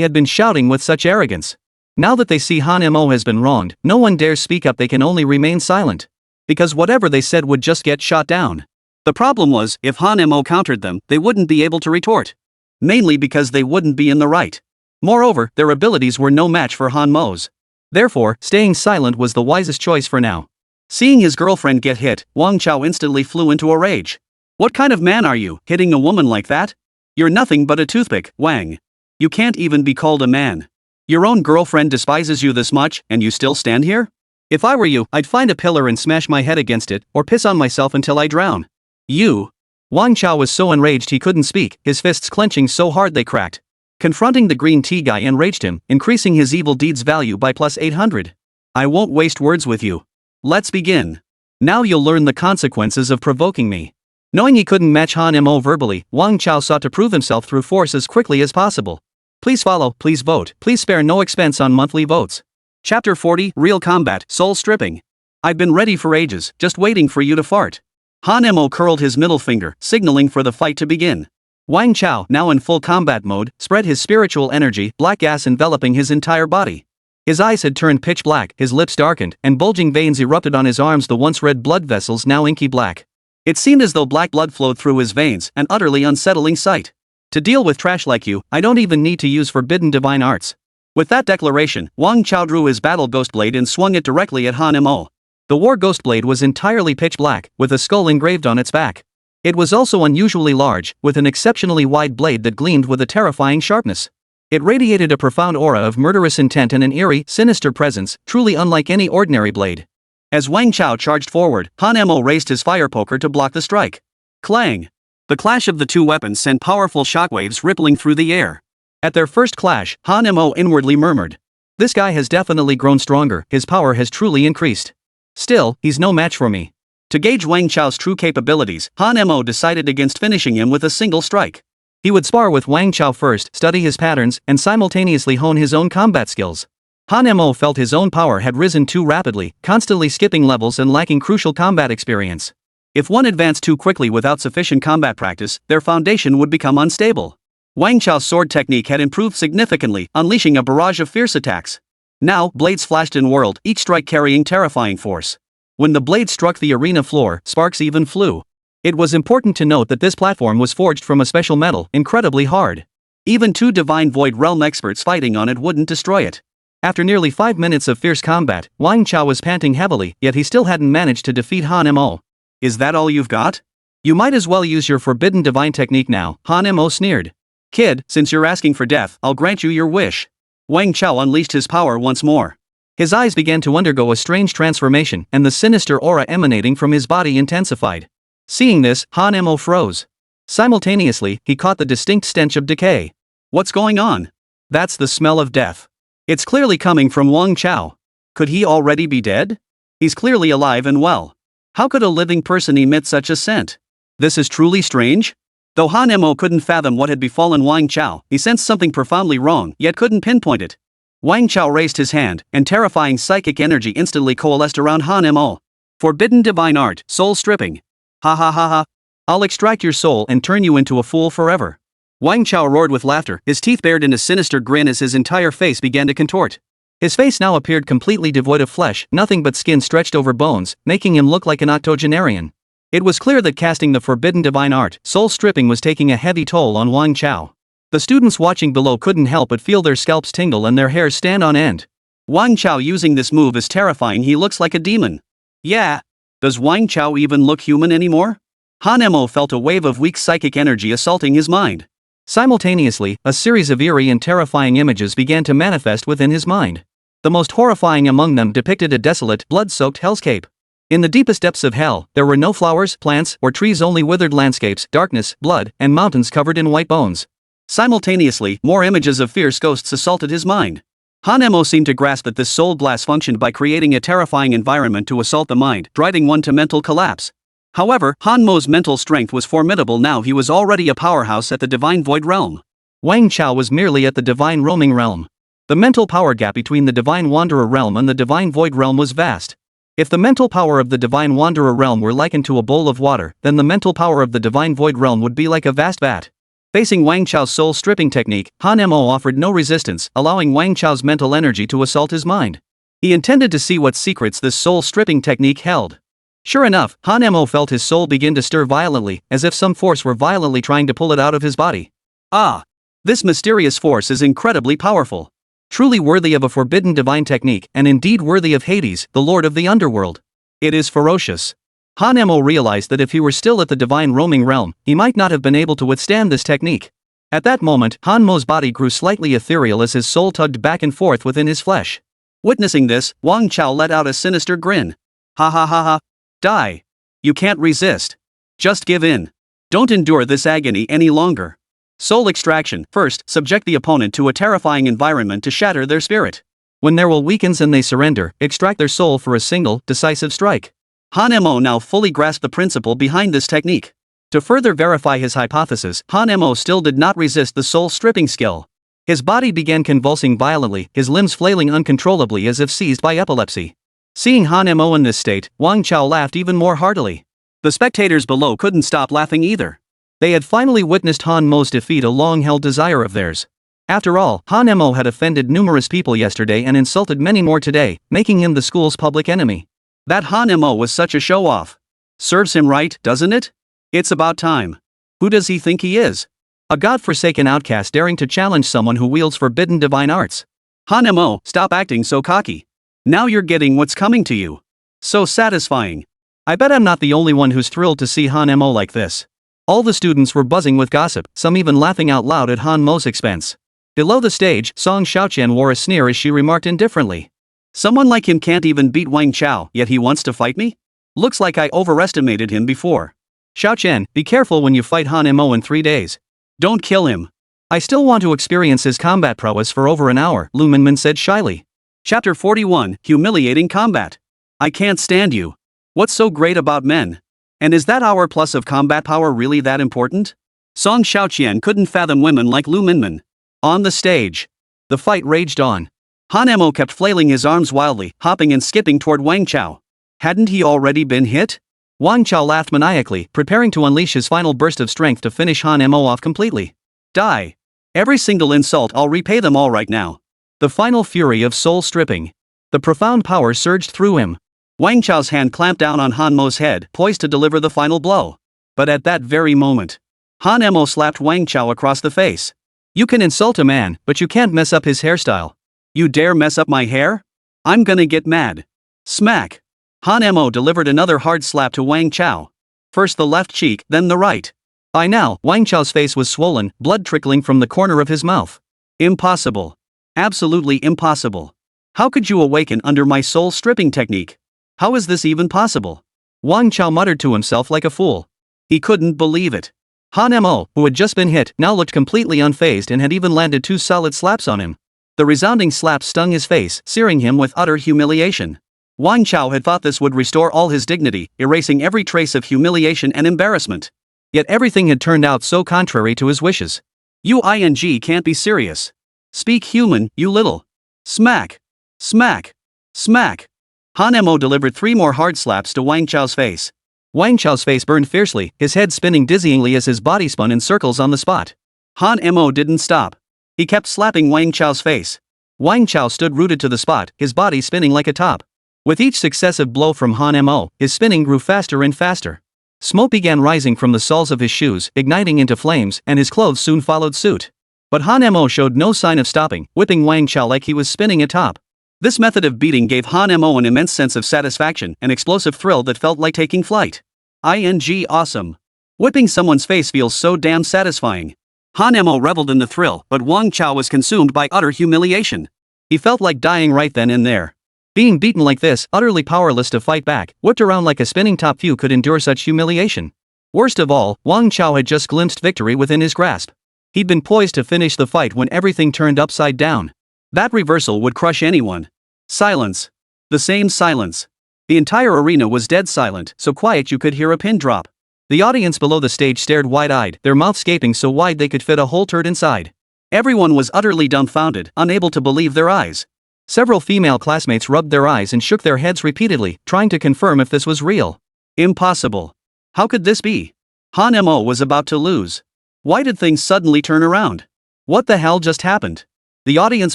had been shouting with such arrogance. Now that they see Han Mo has been wronged, no one dares speak up, they can only remain silent. Because whatever they said would just get shot down. The problem was, if Han Mo countered them, they wouldn't be able to retort. Mainly because they wouldn't be in the right. Moreover, their abilities were no match for Han Mo's. Therefore, staying silent was the wisest choice for now. Seeing his girlfriend get hit, Wang Chao instantly flew into a rage. What kind of man are you, hitting a woman like that? You're nothing but a toothpick, Wang. You can't even be called a man. Your own girlfriend despises you this much, and you still stand here? If I were you, I'd find a pillar and smash my head against it, or piss on myself until I drown. You. Wang Chao was so enraged he couldn't speak, his fists clenching so hard they cracked. Confronting the green tea guy enraged him, increasing his evil deeds value by plus 800. I won't waste words with you. Let's begin. Now you'll learn the consequences of provoking me. Knowing he couldn't match Han Mo verbally, Wang Chao sought to prove himself through force as quickly as possible. Please follow, please vote, please spare no expense on monthly votes. Chapter 40, Real Combat, Soul Stripping. I've been ready for ages, just waiting for you to fart. Han Mo curled his middle finger, signaling for the fight to begin. Wang Chao, now in full combat mode, spread his spiritual energy, black gas enveloping his entire body. His eyes had turned pitch black, his lips darkened, and bulging veins erupted on his arms, the once red blood vessels now inky black. It seemed as though black blood flowed through his veins, an utterly unsettling sight. To deal with trash like you, I don't even need to use forbidden divine arts. With that declaration, Wang Chao drew his battle ghost blade and swung it directly at Han Mo. The war ghost blade was entirely pitch black, with a skull engraved on its back. It was also unusually large, with an exceptionally wide blade that gleamed with a terrifying sharpness. It radiated a profound aura of murderous intent and an eerie, sinister presence, truly unlike any ordinary blade. As Wang Chao charged forward, Han Mo raised his fire poker to block the strike. Clang! The clash of the two weapons sent powerful shockwaves rippling through the air. At their first clash, Han Mo inwardly murmured. This guy has definitely grown stronger, his power has truly increased. Still, he's no match for me. To gauge Wang Chao's true capabilities, Han Mo decided against finishing him with a single strike. He would spar with Wang Chao first, study his patterns, and simultaneously hone his own combat skills. Han Mo felt his own power had risen too rapidly, constantly skipping levels and lacking crucial combat experience. If one advanced too quickly without sufficient combat practice, their foundation would become unstable. Wang Chao's sword technique had improved significantly, unleashing a barrage of fierce attacks. Now, blades flashed and whirled, each strike carrying terrifying force. When the blade struck the arena floor, sparks even flew. It was important to note that this platform was forged from a special metal, incredibly hard. Even two Divine Void Realm experts fighting on it wouldn't destroy it. After nearly 5 minutes of fierce combat, Wang Chao was panting heavily, yet he still hadn't managed to defeat Han Mo. Is that all you've got? You might as well use your forbidden divine technique now, Han Mo sneered. Kid, since you're asking for death, I'll grant you your wish. Wang Chao unleashed his power once more. His eyes began to undergo a strange transformation and the sinister aura emanating from his body intensified. Seeing this, Han Mo froze. Simultaneously, he caught the distinct stench of decay. What's going on? That's the smell of death. It's clearly coming from Wang Chao. Could he already be dead? He's clearly alive and well. How could a living person emit such a scent? This is truly strange. Though Han Mo couldn't fathom what had befallen Wang Chao, he sensed something profoundly wrong, yet couldn't pinpoint it. Wang Chao raised his hand, and terrifying psychic energy instantly coalesced around Han Mo. Forbidden divine art, soul stripping. Ha ha ha ha. I'll extract your soul and turn you into a fool forever. Wang Chao roared with laughter, his teeth bared in a sinister grin as his entire face began to contort. His face now appeared completely devoid of flesh, nothing but skin stretched over bones, making him look like an octogenarian. It was clear that casting the forbidden divine art, soul stripping, was taking a heavy toll on Wang Chao. The students watching below couldn't help but feel their scalps tingle and their hairs stand on end. Wang Chao using this move is terrifying. He looks like a demon. Yeah. Does Wang Chao even look human anymore? Han Mo felt a wave of weak psychic energy assaulting his mind. Simultaneously, a series of eerie and terrifying images began to manifest within his mind. The most horrifying among them depicted a desolate, blood-soaked hellscape. In the deepest depths of hell, there were no flowers, plants, or trees, only withered landscapes, darkness, blood, and mountains covered in white bones. Simultaneously, more images of fierce ghosts assaulted his mind. Han Mo seemed to grasp that this soul blast functioned by creating a terrifying environment to assault the mind, driving one to mental collapse. However, Han Mo's mental strength was formidable now. He was already a powerhouse at the Divine Void Realm. Wang Chao was merely at the Divine Roaming Realm. The mental power gap between the Divine Wanderer Realm and the Divine Void Realm was vast. If the mental power of the Divine Wanderer Realm were likened to a bowl of water, then the mental power of the Divine Void Realm would be like a vast vat. Facing Wang Chao's soul-stripping technique, Han Mo offered no resistance, allowing Wang Chao's mental energy to assault his mind. He intended to see what secrets this soul-stripping technique held. Sure enough, Han Mo felt his soul begin to stir violently, as if some force were violently trying to pull it out of his body. Ah! This mysterious force is incredibly powerful. Truly worthy of a forbidden divine technique, and indeed worthy of Hades, the lord of the underworld. It is ferocious. Han Mo realized that if he were still at the divine roaming realm, he might not have been able to withstand this technique. At that moment, Han Mo's body grew slightly ethereal as his soul tugged back and forth within his flesh. Witnessing this, Wang Chao let out a sinister grin. Ha ha ha ha. Die. You can't resist. Just give in. Don't endure this agony any longer. Soul extraction. First, subject the opponent to a terrifying environment to shatter their spirit. When their will weakens and they surrender, extract their soul for a single, decisive strike. Han Mo now fully grasped the principle behind this technique. To further verify his hypothesis, Han Mo still did not resist the soul-stripping skill. His body began convulsing violently, his limbs flailing uncontrollably as if seized by epilepsy. Seeing Han Mo in this state, Wang Chao laughed even more heartily. The spectators below couldn't stop laughing either. They had finally witnessed Han Mo's defeat, a long-held desire of theirs. After all, Han Mo had offended numerous people yesterday and insulted many more today, making him the school's public enemy. That Han Mo was such a show-off. Serves him right, doesn't it? It's about time. Who does he think he is? A god-forsaken outcast daring to challenge someone who wields forbidden divine arts. Han Mo, stop acting so cocky. Now you're getting what's coming to you. So satisfying. I bet I'm not the only one who's thrilled to see Han Mo like this. All the students were buzzing with gossip, some even laughing out loud at Han Mo's expense. Below the stage, Song Xiaoqian wore a sneer as she remarked indifferently. Someone like him can't even beat Wang Chao, yet he wants to fight me? Looks like I overestimated him before. Xiaoqian, be careful when you fight Han Mo in 3 days. Don't kill him. I still want to experience his combat prowess for over an hour, Lu Minmin said shyly. Chapter 41, Humiliating Combat. I can't stand you. What's so great about men? And is that hour plus of combat power really that important? Song Xiaoqian couldn't fathom women like Lu Minmin. On the stage, the fight raged on. Han Mo kept flailing his arms wildly, hopping and skipping toward Wang Chao. Hadn't he already been hit? Wang Chao laughed maniacally, preparing to unleash his final burst of strength to finish Han Mo off completely. Die. Every single insult, I'll repay them all right now. The final fury of soul stripping. The profound power surged through him. Wang Chao's hand clamped down on Han Mo's head, poised to deliver the final blow. But at that very moment, Han Mo slapped Wang Chao across the face. You can insult a man, but you can't mess up his hairstyle. You dare mess up my hair? I'm gonna get mad. Smack. Han Mo delivered another hard slap to Wang Chao. First the left cheek, then the right. By now, Wang Chao's face was swollen, blood trickling from the corner of his mouth. Impossible. Absolutely impossible. How could you awaken under my soul stripping technique? How is this even possible? Wang Chao muttered to himself like a fool. He couldn't believe it. Han Mo, who had just been hit, now looked completely unfazed and had even landed 2 solid slaps on him. The resounding slaps stung his face, searing him with utter humiliation. Wang Chao had thought this would restore all his dignity, erasing every trace of humiliation and embarrassment. Yet everything had turned out so contrary to his wishes. You can't be serious. Speak human, you little. Smack. Smack. Smack. Han Mo delivered 3 more hard slaps to Wang Chao's face. Wang Chao's face burned fiercely, his head spinning dizzyingly as his body spun in circles on the spot. Han Mo didn't stop. He kept slapping Wang Chao's face. Wang Chao stood rooted to the spot, his body spinning like a top. With each successive blow from Han Mo, his spinning grew faster and faster. Smoke began rising from the soles of his shoes, igniting into flames, and his clothes soon followed suit. But Han Mo showed no sign of stopping, whipping Wang Chao like he was spinning a top. This method of beating gave Han Mo an immense sense of satisfaction, an explosive thrill that felt like taking flight. Awesome. Whipping someone's face feels so damn satisfying. Han Mo reveled in the thrill, but Wang Chao was consumed by utter humiliation. He felt like dying right then and there. Being beaten like this, utterly powerless to fight back, whipped around like a spinning top, few could endure such humiliation. Worst of all, Wang Chao had just glimpsed victory within his grasp. He'd been poised to finish the fight when everything turned upside down. That reversal would crush anyone. Silence. The same silence. The entire arena was dead silent, so quiet you could hear a pin drop. The audience below the stage stared wide-eyed, their mouths gaping so wide they could fit a whole turd inside. Everyone was utterly dumbfounded, unable to believe their eyes. Several female classmates rubbed their eyes and shook their heads repeatedly, trying to confirm if this was real. Impossible. How could this be? Han Mo was about to lose. Why did things suddenly turn around? What the hell just happened? The audience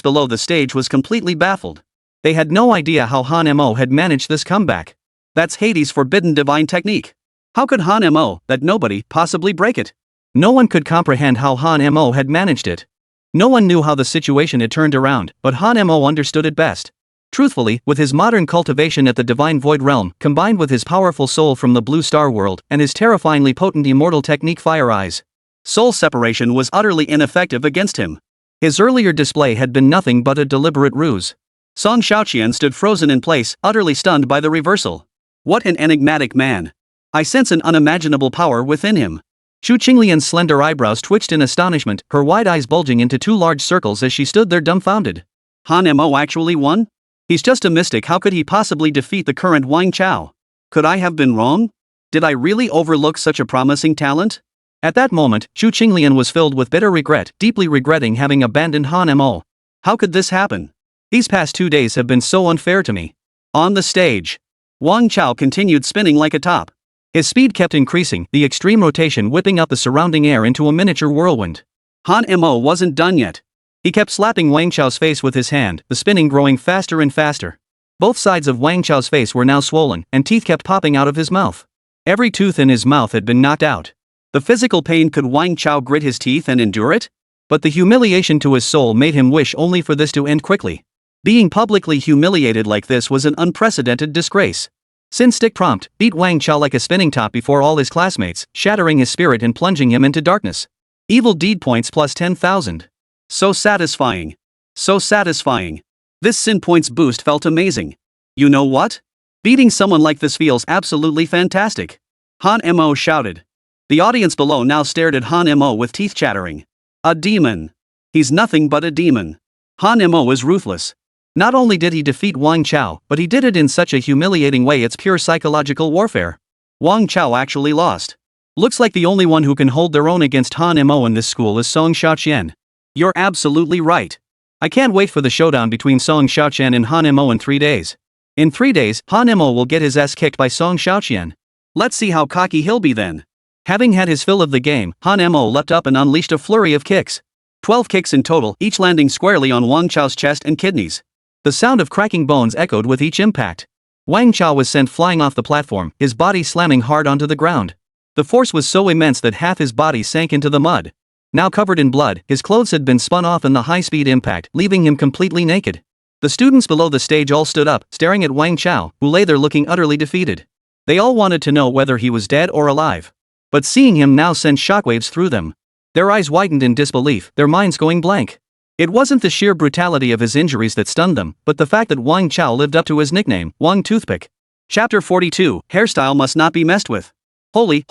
below the stage was completely baffled. They had no idea how Han Mo had managed this comeback. That's Hades' forbidden divine technique. How could Han Mo, that nobody, possibly break it? No one could comprehend how Han Mo had managed it. No one knew how the situation had turned around, but Han Mo understood it best. Truthfully, with his modern cultivation at the divine void realm, combined with his powerful soul from the blue star world, and his terrifyingly potent immortal technique Fire Eyes, soul separation was utterly ineffective against him. His earlier display had been nothing but a deliberate ruse. Song Xiaoqian stood frozen in place, utterly stunned by the reversal. What an enigmatic man. I sense an unimaginable power within him. Xu Qinglian's slender eyebrows twitched in astonishment, her wide eyes bulging into 2 large circles as she stood there dumbfounded. Han Mo actually won? He's just a mystic, how could he possibly defeat the current Wang Chao? Could I have been wrong? Did I really overlook such a promising talent? At that moment, Xu Qinglian was filled with bitter regret, deeply regretting having abandoned Han Mo. How could this happen? These past 2 days have been so unfair to me. On the stage, Wang Chao continued spinning like a top. His speed kept increasing, the extreme rotation whipping up the surrounding air into a miniature whirlwind. Han Mo wasn't done yet. He kept slapping Wang Chao's face with his hand, the spinning growing faster and faster. Both sides of Wang Chao's face were now swollen, and teeth kept popping out of his mouth. Every tooth in his mouth had been knocked out. The physical pain, could Wang Chao grit his teeth and endure it? But the humiliation to his soul made him wish only for this to end quickly. Being publicly humiliated like this was an unprecedented disgrace. Sin Stick prompt, beat Wang Chao like a spinning top before all his classmates, shattering his spirit and plunging him into darkness. Evil deed points plus 10,000. So satisfying. So satisfying. This sin points boost felt amazing. You know what? Beating someone like this feels absolutely fantastic. Han Mo shouted. The audience below now stared at Han Mo with teeth chattering. A demon. He's nothing but a demon. Han Mo is ruthless. Not only did he defeat Wang Chao, but he did it in such a humiliating way it's pure psychological warfare. Wang Chao actually lost. Looks like the only one who can hold their own against Han Mo in this school is Song Xiaoqian. You're absolutely right. I can't wait for the showdown between Song Xiaoqian and Han Mo in 3 days. In 3 days, Han Mo will get his ass kicked by Song Xiaoqian. Let's see how cocky he'll be then. Having had his fill of the game, Han Mo leapt up and unleashed a flurry of kicks. 12 kicks in total, each landing squarely on Wang Chao's chest and kidneys. The sound of cracking bones echoed with each impact. Wang Chao was sent flying off the platform, his body slamming hard onto the ground. The force was so immense that half his body sank into the mud. Now covered in blood, his clothes had been spun off in the high-speed impact, leaving him completely naked. The students below the stage all stood up, staring at Wang Chao, who lay there looking utterly defeated. They all wanted to know whether he was dead or alive. But seeing him now sent shockwaves through them. Their eyes widened in disbelief, their minds going blank. It wasn't the sheer brutality of his injuries that stunned them, but the fact that Wang Chao lived up to his nickname, Wang Toothpick. Chapter 42, Hairstyle Must Not Be Messed With. Holy,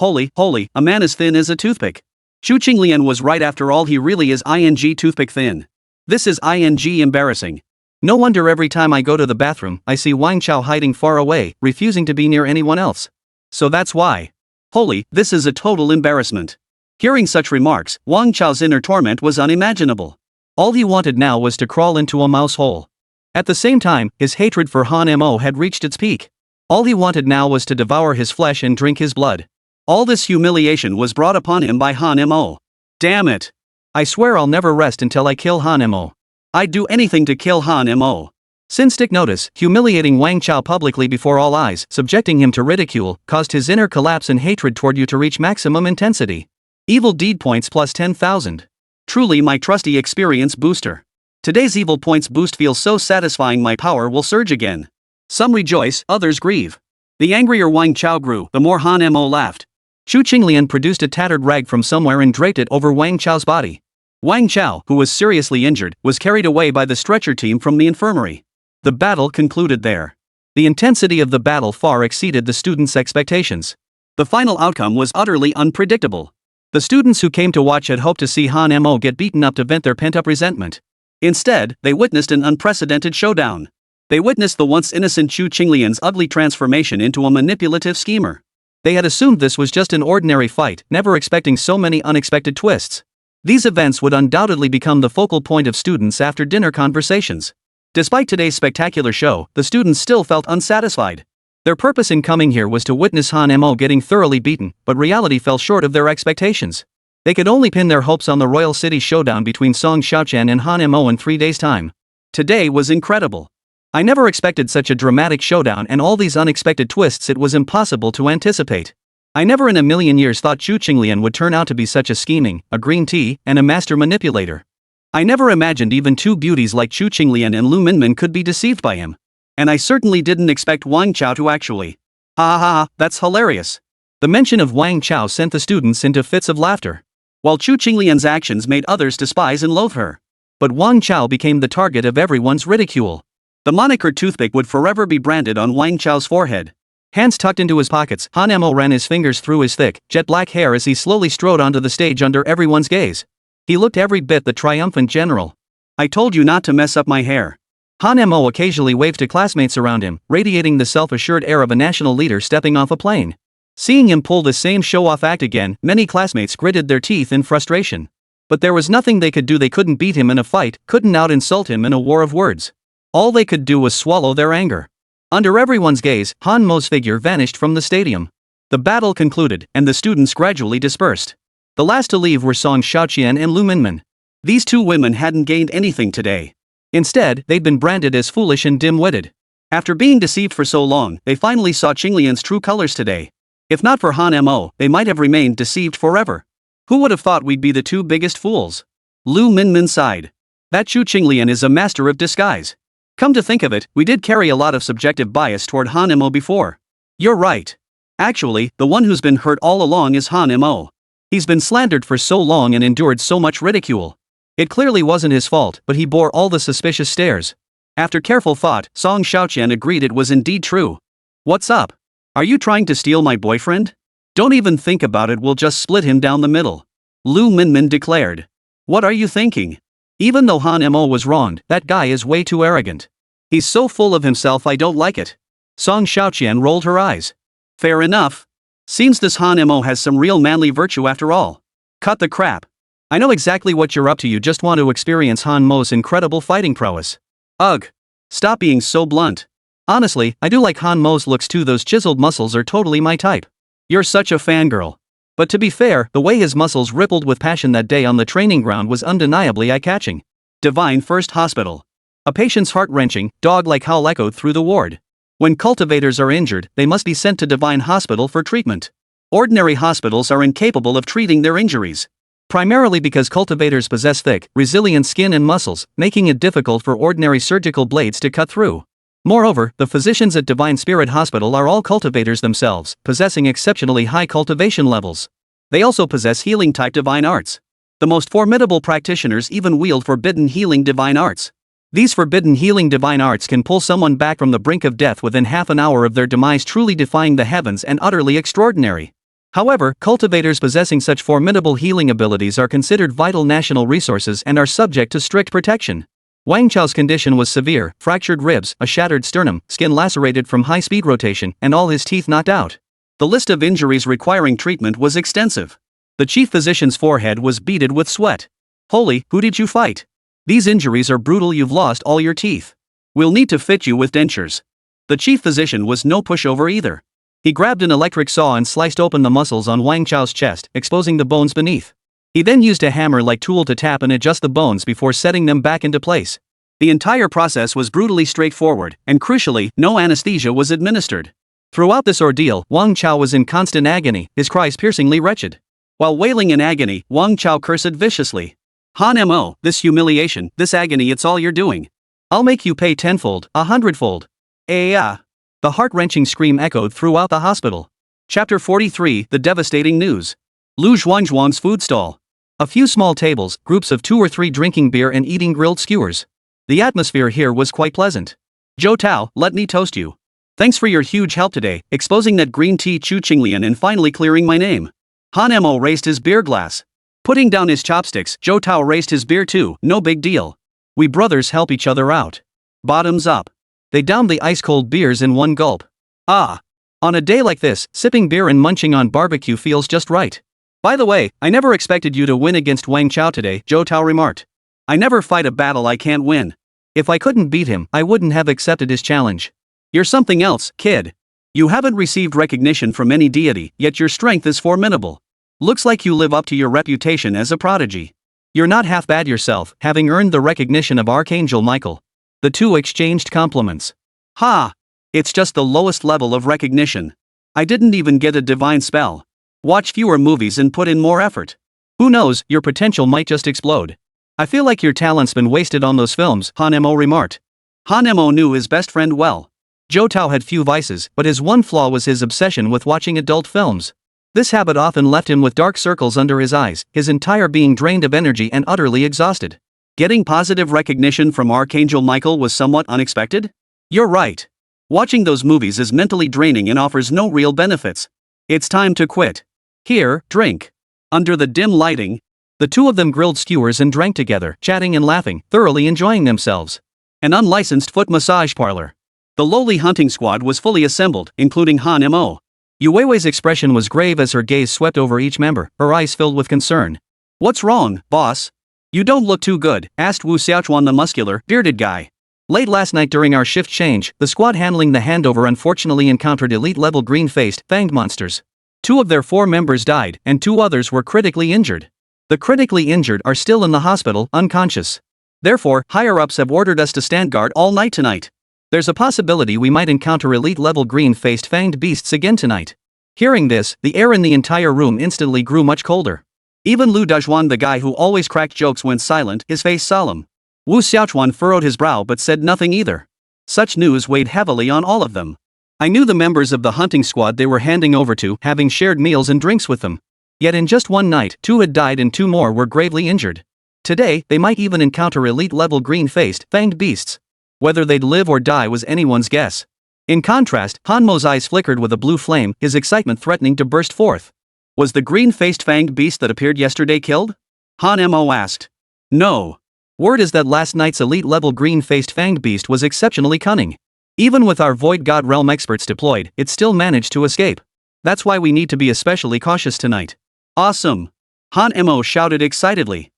a man as thin as a toothpick. Chu Qinglian was right after all, he really is ing toothpick thin. This is ing embarrassing. No wonder every time I go to the bathroom, I see Wang Chao hiding far away, refusing to be near anyone else. So that's why. Holy, this is a total embarrassment. Hearing such remarks, Wang Chao's inner torment was unimaginable. All he wanted now was to crawl into a mouse hole. At the same time, his hatred for Han Mo had reached its peak. All he wanted now was to devour his flesh and drink his blood. All this humiliation was brought upon him by Han Mo. Damn it. I swear I'll never rest until I kill Han Mo. I'd do anything to kill Han Mo. Since took notice, humiliating Wang Chao publicly before all eyes, subjecting him to ridicule, caused his inner collapse and hatred toward you to reach maximum intensity. Evil deed points plus 10,000. Truly my trusty experience booster. Today's evil points boost feels so satisfying, my power will surge again. Some rejoice, others grieve. The angrier Wang Chao grew, the more Han Mo laughed. Chu Qinglian produced a tattered rag from somewhere and draped it over Wang Chao's body. Wang Chao, who was seriously injured, was carried away by the stretcher team from the infirmary. The battle concluded there. The intensity of the battle far exceeded the students' expectations. The final outcome was utterly unpredictable. The students who came to watch had hoped to see Han Mo get beaten up to vent their pent-up resentment. Instead, they witnessed an unprecedented showdown. They witnessed the once innocent Chu Qinglian's ugly transformation into a manipulative schemer. They had assumed this was just an ordinary fight, never expecting so many unexpected twists. These events would undoubtedly become the focal point of students' after-dinner conversations. Despite today's spectacular show, the students still felt unsatisfied. Their purpose in coming here was to witness Han Mo getting thoroughly beaten, but reality fell short of their expectations. They could only pin their hopes on the Royal City showdown between Song Xiaoqian and Han Mo in 3 days' time. Today was incredible. I never expected such a dramatic showdown and all these unexpected twists it was impossible to anticipate. I never in a million years thought Chu Qinglian would turn out to be such a scheming, a green tea, and a master manipulator. I never imagined even two beauties like Chu Qinglian and Lu Minmin could be deceived by him. And I certainly didn't expect Wang Chao to actually. Ha ha ha, that's hilarious. The mention of Wang Chao sent the students into fits of laughter. While Chu Qinglian's actions made others despise and loathe her. But Wang Chao became the target of everyone's ridicule. The moniker toothpick would forever be branded on Wang Chao's forehead. Hands tucked into his pockets, Han Mo ran his fingers through his thick, jet-black hair as he slowly strode onto the stage under everyone's gaze. He looked every bit the triumphant general. I told you not to mess up my hair. Han Mo occasionally waved to classmates around him, radiating the self-assured air of a national leader stepping off a plane. Seeing him pull the same show-off act again, many classmates gritted their teeth in frustration. But there was nothing they could do. They couldn't beat him in a fight, couldn't out-insult him in a war of words. All they could do was swallow their anger. Under everyone's gaze, Han Mo's figure vanished from the stadium. The battle concluded, and the students gradually dispersed. The last to leave were Song Xiaoqian and Lu Minmin. These two women hadn't gained anything today. Instead, they'd been branded as foolish and dim-witted. After being deceived for so long, they finally saw Qinglian's true colors today. If not for Han Mo, they might have remained deceived forever. Who would have thought we'd be the two biggest fools? Lu Minmin sighed. That Chu Qinglian is a master of disguise. Come to think of it, we did carry a lot of subjective bias toward Han Mo before. You're right. Actually, the one who's been hurt all along is Han Mo. He's been slandered for so long and endured so much ridicule. It clearly wasn't his fault, but he bore all the suspicious stares. After careful thought, Song Xiaoqian agreed it was indeed true. What's up? Are you trying to steal my boyfriend? Don't even think about it, we'll just split him down the middle. Lu Minmin declared. What are you thinking? Even though Han Mo was wronged, that guy is way too arrogant. He's so full of himself, I don't like it. Song Xiaoqian rolled her eyes. Fair enough. Seems this Han Mo has some real manly virtue after all. Cut the crap. I know exactly what you're up to, you just want to experience Han Mo's incredible fighting prowess. Ugh. Stop being so blunt. Honestly, I do like Han Mo's looks too, those chiseled muscles are totally my type. You're such a fangirl. But to be fair, the way his muscles rippled with passion that day on the training ground was undeniably eye-catching. Divine First Hospital. A patient's heart-wrenching, dog-like howl echoed through the ward. When cultivators are injured, they must be sent to Divine Hospital for treatment. Ordinary hospitals are incapable of treating their injuries. Primarily because cultivators possess thick, resilient skin and muscles, making it difficult for ordinary surgical blades to cut through. Moreover, the physicians at Divine Spirit Hospital are all cultivators themselves, possessing exceptionally high cultivation levels. They also possess healing-type divine arts. The most formidable practitioners even wield forbidden healing divine arts. These forbidden healing divine arts can pull someone back from the brink of death within half an hour of their demise, truly defying the heavens and utterly extraordinary. However, cultivators possessing such formidable healing abilities are considered vital national resources and are subject to strict protection. Wang Chao's condition was severe: fractured ribs, a shattered sternum, skin lacerated from high-speed rotation, and all his teeth knocked out. The list of injuries requiring treatment was extensive. The chief physician's forehead was beaded with sweat. Holy, who did you fight? These injuries are brutal, you've lost all your teeth. We'll need to fit you with dentures. The chief physician was no pushover either. He grabbed an electric saw and sliced open the muscles on Wang Chao's chest, exposing the bones beneath. He then used a hammer-like tool to tap and adjust the bones before setting them back into place. The entire process was brutally straightforward, and crucially, no anesthesia was administered. Throughout this ordeal, Wang Chao was in constant agony, his cries piercingly wretched. While wailing in agony, Wang Chao cursed viciously. Han Mo, this humiliation, this agony, it's all you're doing. I'll make you pay tenfold, 100-fold. The heart-wrenching scream echoed throughout the hospital. Chapter 43, The Devastating News. Lu Zhuangzhuang's food stall. A few small tables, groups of 2 or 3 drinking beer and eating grilled skewers. The atmosphere here was quite pleasant. Zhou Tao, let me toast you. Thanks for your huge help today, exposing that green tea Chu Qinglian and finally clearing my name. Han Mo raised his beer glass. Putting down his chopsticks, Zhou Tao raised his beer too, no big deal. We brothers help each other out. Bottoms up. They downed the ice-cold beers in one gulp. Ah. On a day like this, sipping beer and munching on barbecue feels just right. By the way, I never expected you to win against Wang Chao today, Zhou Tao remarked. I never fight a battle I can't win. If I couldn't beat him, I wouldn't have accepted his challenge. You're something else, kid. You haven't received recognition from any deity, yet your strength is formidable. Looks like you live up to your reputation as a prodigy. You're not half bad yourself, having earned the recognition of Archangel Michael. The two exchanged compliments. Ha! It's just the lowest level of recognition. I didn't even get a divine spell. Watch fewer movies and put in more effort. Who knows, your potential might just explode. I feel like your talent's been wasted on those films, Han Mo remarked. Han Mo knew his best friend well. Zhou Tao had few vices, but his one flaw was his obsession with watching adult films. This habit often left him with dark circles under his eyes, his entire being drained of energy and utterly exhausted. Getting positive recognition from Archangel Michael was somewhat unexpected? You're right. Watching those movies is mentally draining and offers no real benefits. It's time to quit. Here, drink. Under the dim lighting, the two of them grilled skewers and drank together, chatting and laughing, thoroughly enjoying themselves. An unlicensed foot massage parlor. The lowly hunting squad was fully assembled, including Han Mo. Yu Weiwei's expression was grave as her gaze swept over each member, her eyes filled with concern. What's wrong, boss? You don't look too good, asked Wu Xiaochuan, the muscular, bearded guy. Late last night during our shift change, the squad handling the handover unfortunately encountered elite-level green-faced, fanged monsters. 2 of their 4 members died, and 2 others were critically injured. The critically injured are still in the hospital, unconscious. Therefore, higher-ups have ordered us to stand guard all night tonight. There's a possibility we might encounter elite-level green-faced fanged beasts again tonight. Hearing this, the air in the entire room instantly grew much colder. Even Lu Dazhuan, the guy who always cracked jokes, went silent, his face solemn. Wu Xiaochuan furrowed his brow but said nothing either. Such news weighed heavily on all of them. I knew the members of the hunting squad they were handing over to, having shared meals and drinks with them. Yet in just one night, 2 had died and 2 more were gravely injured. Today, they might even encounter elite-level green-faced, fanged beasts. Whether they'd live or die was anyone's guess. In contrast, Han Mo's eyes flickered with a blue flame, his excitement threatening to burst forth. Was the green-faced fanged beast that appeared yesterday killed? Han Mo asked. No. Word is that last night's elite-level green-faced fanged beast was exceptionally cunning. Even with our Void God Realm experts deployed, it still managed to escape. That's why we need to be especially cautious tonight. Awesome! Han Mo shouted excitedly.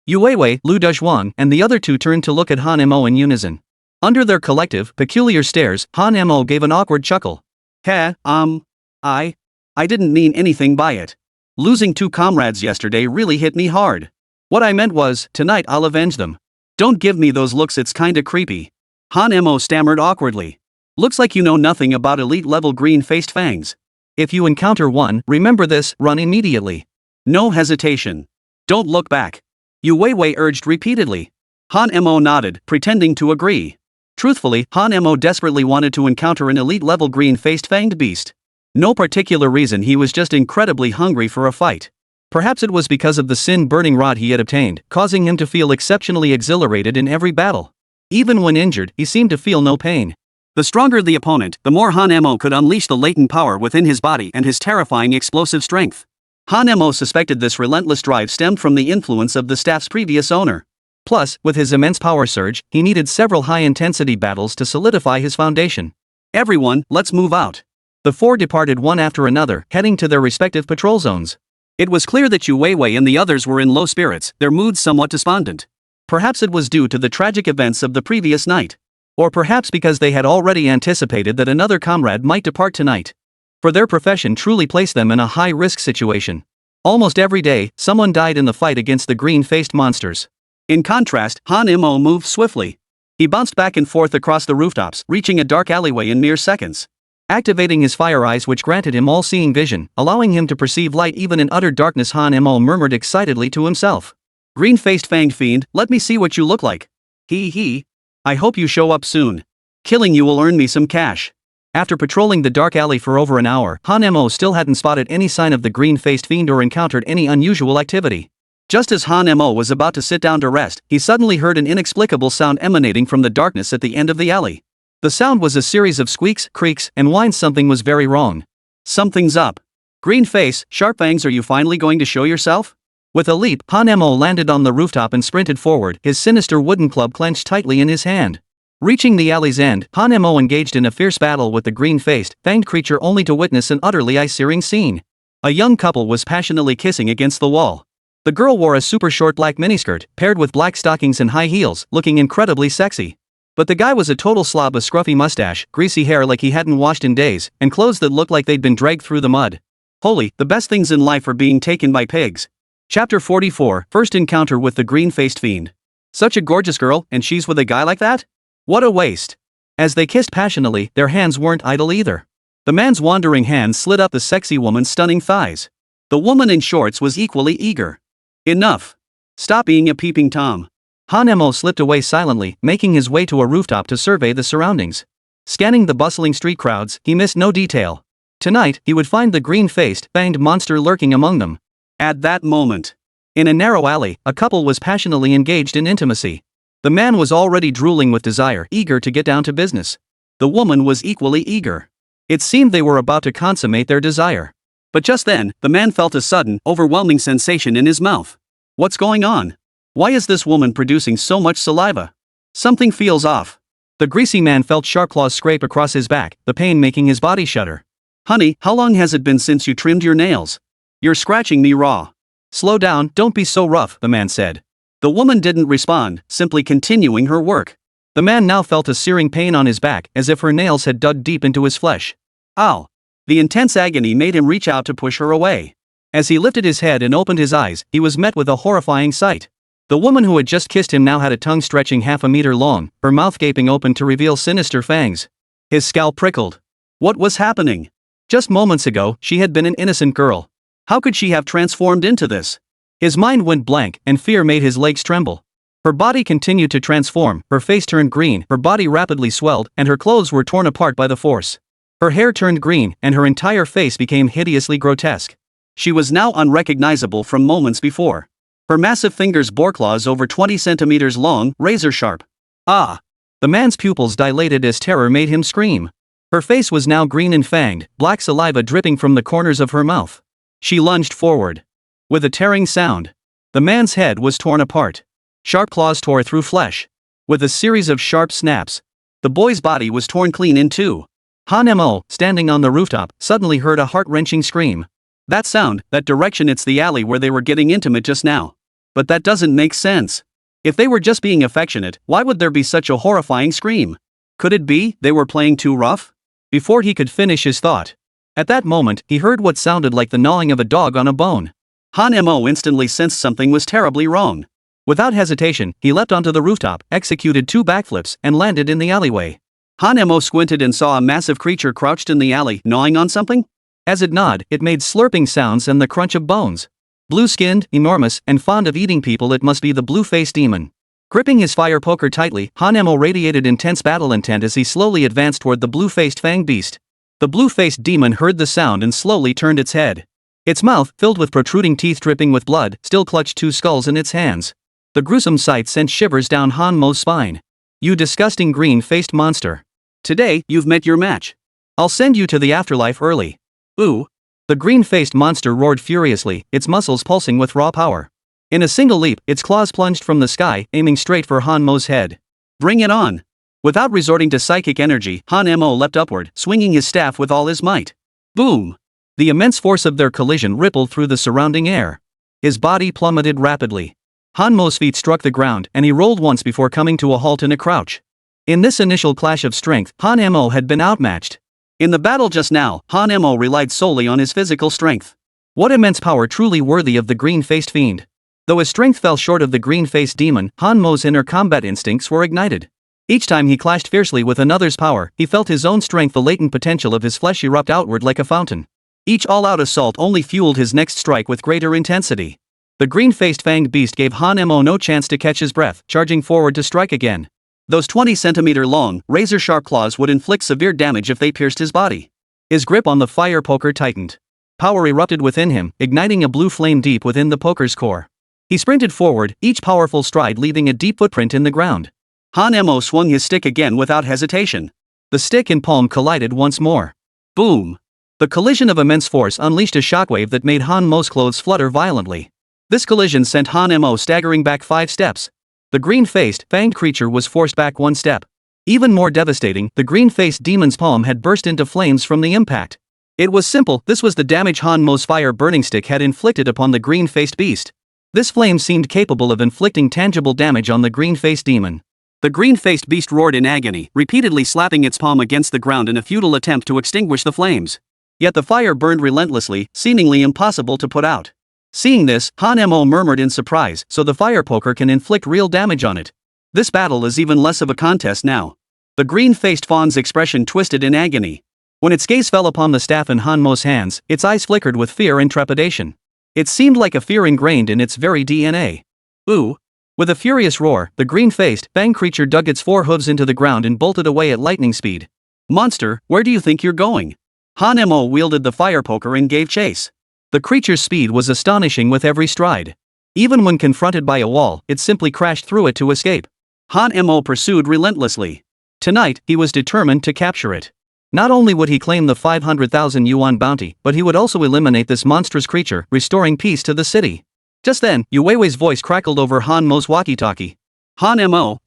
Yu Weiwei, Lu Dazhuang, and the other 2 turned to look at Han Mo in unison. Under their collective, peculiar stares, Han Mo gave an awkward chuckle. I didn't mean anything by it. Losing 2 comrades yesterday really hit me hard. What I meant was, tonight I'll avenge them. Don't give me those looks, it's kinda creepy. Han Mo stammered awkwardly. Looks like you know nothing about elite-level green-faced fangs. If you encounter one, remember this, run immediately. No hesitation. Don't look back. Yu Weiwei urged repeatedly. Han Mo nodded, pretending to agree. Truthfully, Han Mo desperately wanted to encounter an elite-level green-faced fanged beast. No particular reason, he was just incredibly hungry for a fight. Perhaps it was because of the sin-burning rod he had obtained, causing him to feel exceptionally exhilarated in every battle. Even when injured, he seemed to feel no pain. The stronger the opponent, the more Han Mo could unleash the latent power within his body and his terrifying explosive strength. Han Mo suspected this relentless drive stemmed from the influence of the staff's previous owner. Plus, with his immense power surge, he needed several high-intensity battles to solidify his foundation. Everyone, let's move out. The four departed one after another, heading to their respective patrol zones. It was clear that Yu Weiwei and the others were in low spirits, their moods somewhat despondent. Perhaps it was due to the tragic events of the previous night. Or perhaps because they had already anticipated that another comrade might depart tonight. For their profession truly placed them in a high-risk situation. Almost every day, someone died in the fight against the green-faced monsters. In contrast, Han Mo moved swiftly. He bounced back and forth across the rooftops, reaching a dark alleyway in mere seconds. Activating his fire eyes, which granted him all-seeing vision, allowing him to perceive light even in utter darkness, Han Mo murmured excitedly to himself. Green-faced fanged fiend, let me see what you look like. He. I hope you show up soon. Killing you will earn me some cash. After patrolling the dark alley for over an hour, Han Mo still hadn't spotted any sign of the green-faced fiend or encountered any unusual activity. Just as Han Mo was about to sit down to rest, he suddenly heard an inexplicable sound emanating from the darkness at the end of the alley. The sound was a series of squeaks, creaks, and whines. Something was very wrong. Something's up. Green face, sharp fangs, are you finally going to show yourself? With a leap, Han Mo landed on the rooftop and sprinted forward, his sinister wooden club clenched tightly in his hand. Reaching the alley's end, Han Mo engaged in a fierce battle with the green-faced, fanged creature, only to witness an utterly eye-searing scene. A young couple was passionately kissing against the wall. The girl wore a super short black miniskirt, paired with black stockings and high heels, looking incredibly sexy. But the guy was a total slob, a scruffy mustache, greasy hair like he hadn't washed in days, and clothes that looked like they'd been dragged through the mud. Holy, the best things in life are being taken by pigs. Chapter 44, First Encounter with the Green-Faced Fiend. Such a gorgeous girl, and she's with a guy like that? What a waste. As they kissed passionately, their hands weren't idle either. The man's wandering hand slid up the sexy woman's stunning thighs. The woman in shorts was equally eager. Enough. Stop being a peeping Tom. Han Mo slipped away silently, making his way to a rooftop to survey the surroundings. Scanning the bustling street crowds, he missed no detail. Tonight, he would find the green-faced, fanged monster lurking among them. At that moment, in a narrow alley, a couple was passionately engaged in intimacy. The man was already drooling with desire, eager to get down to business. The woman was equally eager. It seemed they were about to consummate their desire. But just then, the man felt a sudden, overwhelming sensation in his mouth. What's going on? Why is this woman producing so much saliva? Something feels off. The greasy man felt sharp claws scrape across his back, the pain making his body shudder. Honey, how long has it been since you trimmed your nails? You're scratching me raw. Slow down, don't be so rough, the man said. The woman didn't respond, simply continuing her work. The man now felt a searing pain on his back, as if her nails had dug deep into his flesh. Ow! The intense agony made him reach out to push her away. As he lifted his head and opened his eyes, he was met with a horrifying sight. The woman who had just kissed him now had a tongue stretching half a meter long, her mouth gaping open to reveal sinister fangs. His scalp prickled. What was happening? Just moments ago, she had been an innocent girl. How could she have transformed into this? His mind went blank, and fear made his legs tremble. Her body continued to transform, her face turned green, her body rapidly swelled, and her clothes were torn apart by the force. Her hair turned green, and her entire face became hideously grotesque. She was now unrecognizable from moments before. Her massive fingers bore claws over 20 centimeters long, razor sharp. Ah! The man's pupils dilated as terror made him scream. Her face was now green and fanged, black saliva dripping from the corners of her mouth. She lunged forward. With a tearing sound, the man's head was torn apart. Sharp claws tore through flesh. With a series of sharp snaps, the boy's body was torn clean in two. Han Mo, standing on the rooftop, suddenly heard a heart-wrenching scream. That sound, that direction, it's the alley where they were getting intimate just now. But that doesn't make sense. If they were just being affectionate, why would there be such a horrifying scream? Could it be they were playing too rough? Before he could finish his thought, at that moment, he heard what sounded like the gnawing of a dog on a bone. Han Mo instantly sensed something was terribly wrong. Without hesitation, he leapt onto the rooftop, executed 2 backflips, and landed in the alleyway. Han Mo squinted and saw a massive creature crouched in the alley, gnawing on something. As it gnawed, it made slurping sounds and the crunch of bones. Blue-skinned, enormous, and fond of eating people, it must be the blue-faced demon. Gripping his fire poker tightly, Han Mo radiated intense battle intent as he slowly advanced toward the blue-faced fanged beast. The blue-faced demon heard the sound and slowly turned its head. Its mouth, filled with protruding teeth dripping with blood, still clutched two skulls in its hands. The gruesome sight sent shivers down Han Mo's spine. You disgusting green-faced monster. Today, you've met your match. I'll send you to the afterlife early. Ooh. The green-faced monster roared furiously, its muscles pulsing with raw power. In a single leap, its claws plunged from the sky, aiming straight for Han Mo's head. Bring it on. Without resorting to psychic energy, Han Mo leapt upward, swinging his staff with all his might. Boom! The immense force of their collision rippled through the surrounding air. His body plummeted rapidly. Han Mo's feet struck the ground, and he rolled once before coming to a halt in a crouch. In this initial clash of strength, Han Mo had been outmatched. In the battle just now, Han Mo relied solely on his physical strength. What immense power truly worthy of the green-faced fiend. Though his strength fell short of the green-faced demon, Han Mo's inner combat instincts were ignited. Each time he clashed fiercely with another's power, he felt his own strength, the latent potential of his flesh erupt outward like a fountain. Each all-out assault only fueled his next strike with greater intensity. The green-faced fanged beast gave Han Mo no chance to catch his breath, charging forward to strike again. Those 20-centimeter-long, razor-sharp claws would inflict severe damage if they pierced his body. His grip on the fire poker tightened. Power erupted within him, igniting a blue flame deep within the poker's core. He sprinted forward, each powerful stride leaving a deep footprint in the ground. Han Mo swung his stick again without hesitation. The stick and palm collided once more. Boom! The collision of immense force unleashed a shockwave that made Han Mo's clothes flutter violently. This collision sent Han Mo staggering back 5 steps. The green-faced, fanged creature was forced back 1 step. Even more devastating, the green-faced demon's palm had burst into flames from the impact. It was simple, this was the damage Han Mo's fire-burning stick had inflicted upon the green-faced beast. This flame seemed capable of inflicting tangible damage on the green-faced demon. The green-faced beast roared in agony, repeatedly slapping its palm against the ground in a futile attempt to extinguish the flames. Yet the fire burned relentlessly, seemingly impossible to put out. Seeing this, Han Mo murmured in surprise, so the fire poker can inflict real damage on it. This battle is even less of a contest now. The green-faced fawn's expression twisted in agony. When its gaze fell upon the staff in Han Mo's hands, its eyes flickered with fear and trepidation. It seemed like a fear ingrained in its very DNA. Ooh! With a furious roar, the green-faced, fanged creature dug its 4 hooves into the ground and bolted away at lightning speed. Monster, where do you think you're going? Han Mo wielded the fire poker and gave chase. The creature's speed was astonishing with every stride. Even when confronted by a wall, it simply crashed through it to escape. Han Mo pursued relentlessly. Tonight, he was determined to capture it. Not only would he claim the 500,000 yuan bounty, but he would also eliminate this monstrous creature, restoring peace to the city. Just then, Yu Weiwei's voice crackled over Han Mo's walkie-talkie. Han Mo,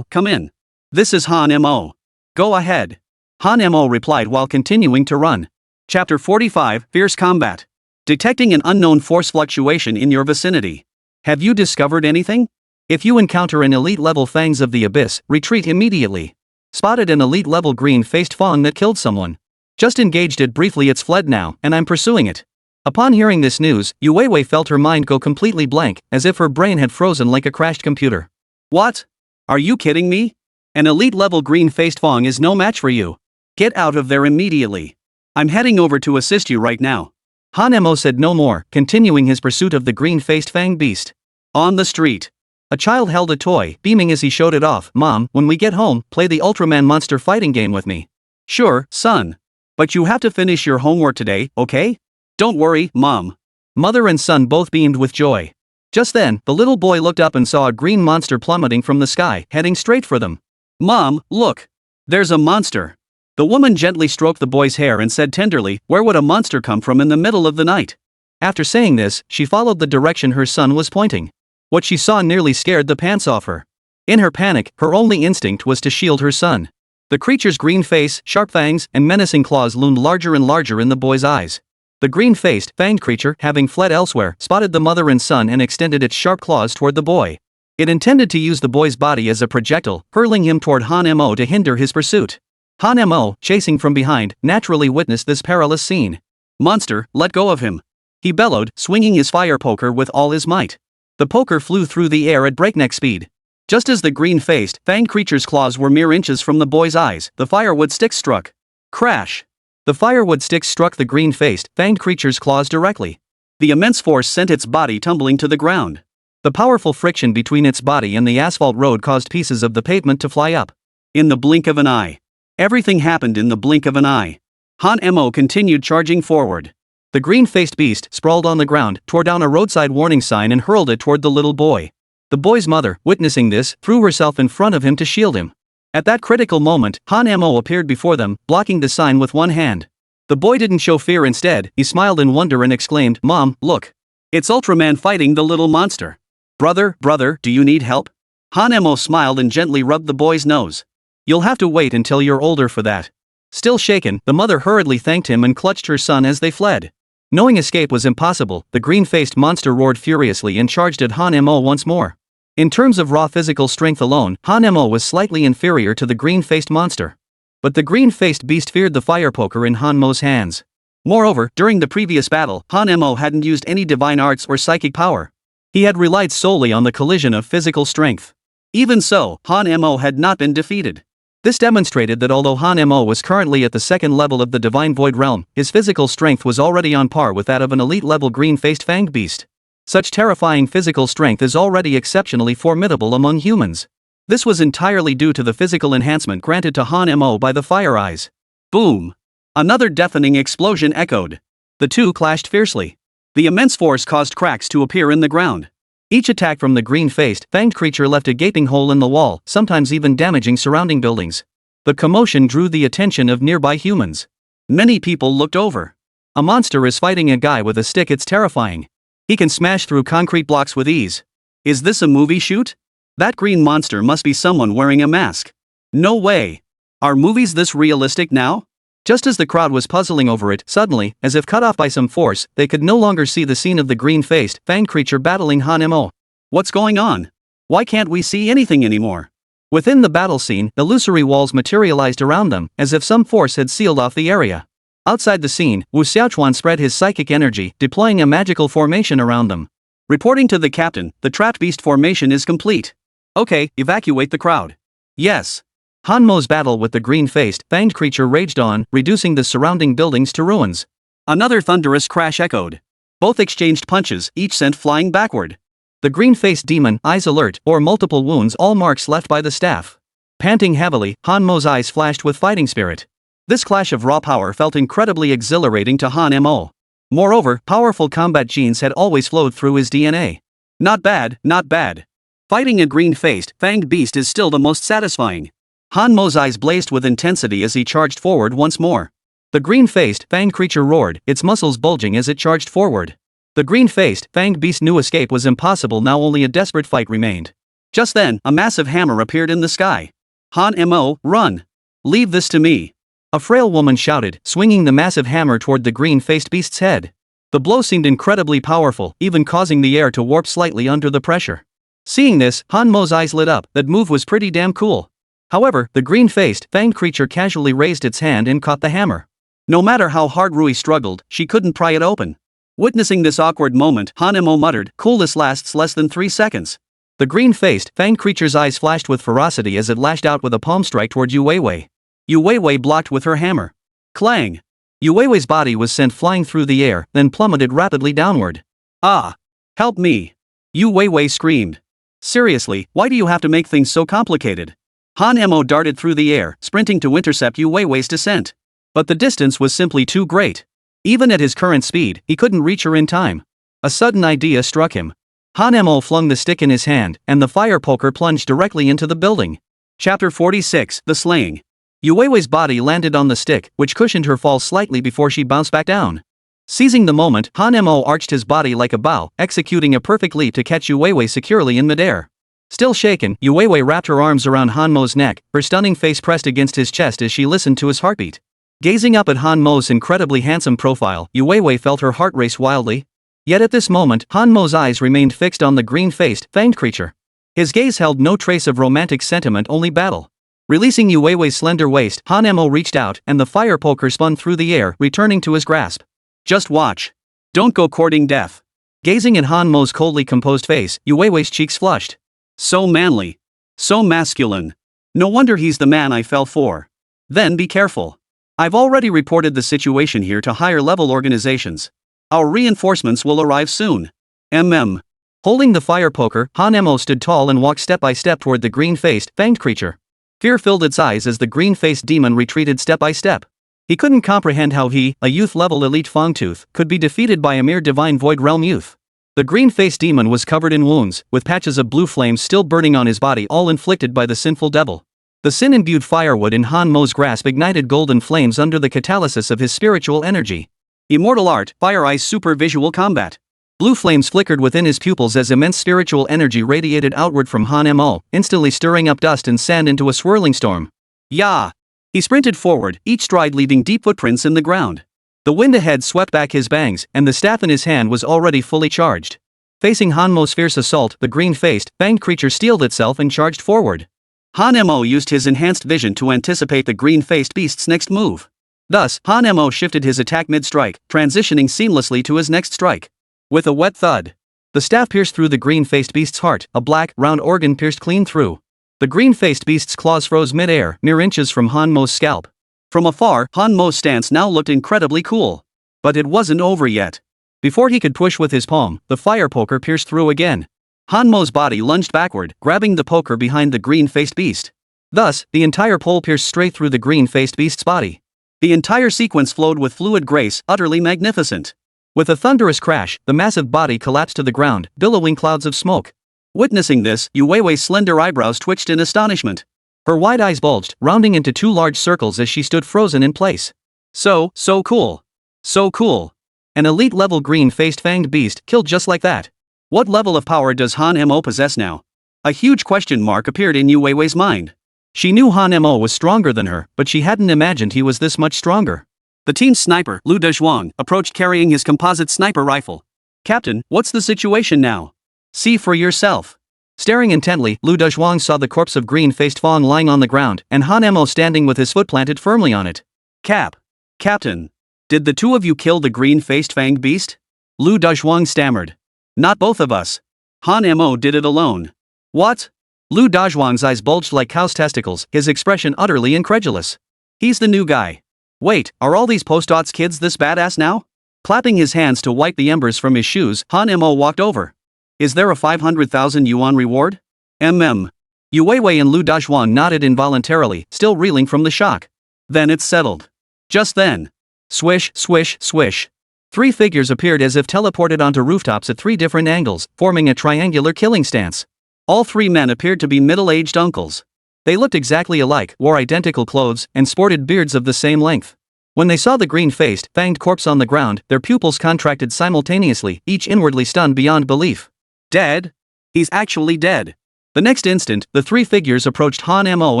come in. This is Han Mo. Go ahead. Han Mo replied while continuing to run. Chapter 45, Fierce Combat. Detecting an unknown force fluctuation in your vicinity. Have you discovered anything? If you encounter an elite-level Fangs of the Abyss, retreat immediately. Spotted an elite-level green-faced Fang that killed someone. Just engaged it briefly, it's fled now, and I'm pursuing it. Upon hearing this news, Yu Weiwei felt her mind go completely blank, as if her brain had frozen like a crashed computer. What? Are you kidding me? An elite-level green-faced Fang is no match for you. Get out of there immediately. I'm heading over to assist you right now. Han Mo said no more, continuing his pursuit of the green-faced Fang beast. On the street. A child held a toy, beaming as he showed it off. Mom, when we get home, play the Ultraman monster fighting game with me. Sure, son. But you have to finish your homework today, okay? Don't worry, Mom. Mother and son both beamed with joy. Just then, the little boy looked up and saw a green monster plummeting from the sky, heading straight for them. Mom, look. There's a monster. The woman gently stroked the boy's hair and said tenderly, where would a monster come from in the middle of the night? After saying this, she followed the direction her son was pointing. What she saw nearly scared the pants off her. In her panic, her only instinct was to shield her son. The creature's green face, sharp fangs, and menacing claws loomed larger and larger in the boy's eyes. The green-faced, fanged creature, having fled elsewhere, spotted the mother and son and extended its sharp claws toward the boy. It intended to use the boy's body as a projectile, hurling him toward Han Mo to hinder his pursuit. Han Mo, chasing from behind, naturally witnessed this perilous scene. Monster, let go of him. He bellowed, swinging his fire poker with all his might. The poker flew through the air at breakneck speed. Just as the green-faced, fanged creature's claws were mere inches from the boy's eyes, the firewood sticks struck. Crash! The firewood sticks struck the green-faced, fanged creature's claws directly. The immense force sent its body tumbling to the ground. The powerful friction between its body and the asphalt road caused pieces of the pavement to fly up. In the blink of an eye. Everything happened in the blink of an eye. Han Mo continued charging forward. The green-faced beast sprawled on the ground, tore down a roadside warning sign and hurled it toward the little boy. The boy's mother, witnessing this, threw herself in front of him to shield him. At that critical moment, Han Mo appeared before them, blocking the sign with one hand. The boy didn't show fear. Instead, he smiled in wonder and exclaimed, "Mom, look. It's Ultraman fighting the little monster. Brother, do you need help?" Han Mo smiled and gently rubbed the boy's nose. "You'll have to wait until you're older for that." Still shaken, the mother hurriedly thanked him and clutched her son as they fled. Knowing escape was impossible, the green-faced monster roared furiously and charged at Han Mo once more. In terms of raw physical strength alone, Han Mo was slightly inferior to the green-faced monster. But the green-faced beast feared the fire poker in Han Mo's hands. Moreover, during the previous battle, Han Mo hadn't used any divine arts or psychic power. He had relied solely on the collision of physical strength. Even so, Han Mo had not been defeated. This demonstrated that although Han Mo was currently at the second level of the Divine Void Realm, his physical strength was already on par with that of an elite-level green-faced fanged beast. Such terrifying physical strength is already exceptionally formidable among humans. This was entirely due to the physical enhancement granted to Han Mo by the Fire Eyes. Boom! Another deafening explosion echoed. The two clashed fiercely. The immense force caused cracks to appear in the ground. Each attack from the green-faced, fanged creature left a gaping hole in the wall, sometimes even damaging surrounding buildings. The commotion drew the attention of nearby humans. Many people looked over. A monster is fighting a guy with a stick. It's terrifying. He can smash through concrete blocks with ease. Is this a movie shoot? That green monster must be someone wearing a mask. No way. Are movies this realistic now? Just as the crowd was puzzling over it, suddenly, as if cut off by some force, they could no longer see the scene of the green-faced, fanged creature battling Han Mo. What's going on? Why can't we see anything anymore? Within the battle scene, illusory walls materialized around them, as if some force had sealed off the area. Outside the scene, Wu Xiaochuan spread his psychic energy, deploying a magical formation around them. Reporting to the captain, the trapped beast formation is complete. Okay, evacuate the crowd. Yes. Han Mo's battle with the green-faced, fanged creature raged on, reducing the surrounding buildings to ruins. Another thunderous crash echoed. Both exchanged punches, each sent flying backward. The green-faced demon, eyes alert, bore multiple wounds, all marks left by the staff. Panting heavily, Han Mo's eyes flashed with fighting spirit. This clash of raw power felt incredibly exhilarating to Han Mo. Moreover, powerful combat genes had always flowed through his DNA. Not bad, not bad. Fighting a green-faced, fanged beast is still the most satisfying. Han Mo's eyes blazed with intensity as he charged forward once more. The green-faced, fanged creature roared, its muscles bulging as it charged forward. The green-faced, fanged beast knew escape was impossible. Now only a desperate fight remained. Just then, a massive hammer appeared in the sky. Han Mo, run! Leave this to me! A frail woman shouted, swinging the massive hammer toward the green-faced beast's head. The blow seemed incredibly powerful, even causing the air to warp slightly under the pressure. Seeing this, Han Mo's eyes lit up. That move was pretty damn cool. However, the green-faced, fanged creature casually raised its hand and caught the hammer. No matter how hard Rui struggled, she couldn't pry it open. Witnessing this awkward moment, Han Mo muttered, "Cool, this lasts less than 3 seconds." The green-faced, fanged creature's eyes flashed with ferocity as it lashed out with a palm strike toward Yu Weiwei. Yu Weiwei blocked with her hammer. Clang! Yu Weiwei's body was sent flying through the air, then plummeted rapidly downward. Ah! Help me! Yu Weiwei screamed. Seriously, why do you have to make things so complicated? Han Mo darted through the air, sprinting to intercept Yu Weiwei's descent. But the distance was simply too great. Even at his current speed, he couldn't reach her in time. A sudden idea struck him. Han Mo flung the stick in his hand, and the fire poker plunged directly into the building. Chapter 46, The Slaying. Yu Weiwei's body landed on the stick, which cushioned her fall slightly before she bounced back down. Seizing the moment, Han Mo arched his body like a bow, executing a perfect leap to catch Yu Weiwei securely in midair. Still shaken, Yu Weiwei wrapped her arms around Han Mo's neck, her stunning face pressed against his chest as she listened to his heartbeat. Gazing up at Han Mo's incredibly handsome profile, Yu Weiwei felt her heart race wildly. Yet at this moment, Han Mo's eyes remained fixed on the green-faced, fanged creature. His gaze held no trace of romantic sentiment, only battle. Releasing Yu Weiwei's slender waist, Han Mo reached out, and the fire poker spun through the air, returning to his grasp. Just watch. Don't go courting death. Gazing at Han Mo's coldly composed face, Yu Weiwei's cheeks flushed. So manly. So masculine. No wonder he's the man I fell for. Then be careful. I've already reported the situation here to higher-level organizations. Our reinforcements will arrive soon. Holding the fire poker, Han Mo stood tall and walked step by step toward the green-faced, fanged creature. Fear filled its eyes as the green-faced demon retreated step by step. He couldn't comprehend how he, a youth-level elite Fangtooth, could be defeated by a mere divine void realm youth. The green-faced demon was covered in wounds, with patches of blue flames still burning on his body, all inflicted by the sinful devil. The sin-imbued firewood in Han Mo's grasp ignited golden flames under the catalysis of his spiritual energy. Immortal art, Fire Ice Super Visual Combat. Blue flames flickered within his pupils as immense spiritual energy radiated outward from Han Mo, instantly stirring up dust and sand into a swirling storm. Yah! He sprinted forward, each stride leaving deep footprints in the ground. The wind ahead swept back his bangs, and the staff in his hand was already fully charged. Facing Han Mo's fierce assault, the green-faced, fanged creature steeled itself and charged forward. Han Mo used his enhanced vision to anticipate the green-faced beast's next move. Thus, Han Mo shifted his attack mid-strike, transitioning seamlessly to his next strike. With a wet thud, the staff pierced through the green-faced beast's heart, a black, round organ pierced clean through. The green-faced beast's claws froze mid-air, mere inches from Han Mo's scalp. From afar, Han Mo's stance now looked incredibly cool. But it wasn't over yet. Before he could push with his palm, the fire poker pierced through again. Han Mo's body lunged backward, grabbing the poker behind the green-faced beast. Thus, the entire pole pierced straight through the green-faced beast's body. The entire sequence flowed with fluid grace, utterly magnificent. With a thunderous crash, the massive body collapsed to the ground, billowing clouds of smoke. Witnessing this, Yu Weiwei's slender eyebrows twitched in astonishment. Her wide eyes bulged, rounding into two large circles as she stood frozen in place. So cool. So cool. An elite-level green-faced fanged beast killed just like that. What level of power does Han Mo possess now? A huge question mark appeared in Yu Weiwei's mind. She knew Han Mo was stronger than her, but she hadn't imagined he was this much stronger. The team's sniper, Lu Dezhuang, approached carrying his composite sniper rifle. "Captain, what's the situation now? See for yourself." Staring intently, Lu Dezhuang saw the corpse of green-faced Fang lying on the ground, and Han Mo standing with his foot planted firmly on it. Captain, did the two of you kill the green-faced fanged beast?" Lu Dezhuang stammered. "Not both of us. Han Mo did it alone." "What?" Lu Dezhuang's eyes bulged like cow's testicles, his expression utterly incredulous. "He's the new guy. Wait, are all these post-dots kids this badass now?" Clapping his hands to wipe the embers from his shoes, Han Mo walked over. "Is there a 500,000 yuan reward?" Yu Weiwei and Lu Dezhuang nodded involuntarily, still reeling from the shock. "Then it's settled." Just then, swish, swish, swish. Three figures appeared as if teleported onto rooftops at three different angles, forming a triangular killing stance. All three men appeared to be middle-aged uncles. They looked exactly alike, wore identical clothes, and sported beards of the same length. When they saw the green-faced, fanged corpse on the ground, their pupils contracted simultaneously, each inwardly stunned beyond belief. "Dead? He's actually dead." The next instant, the three figures approached Han Mo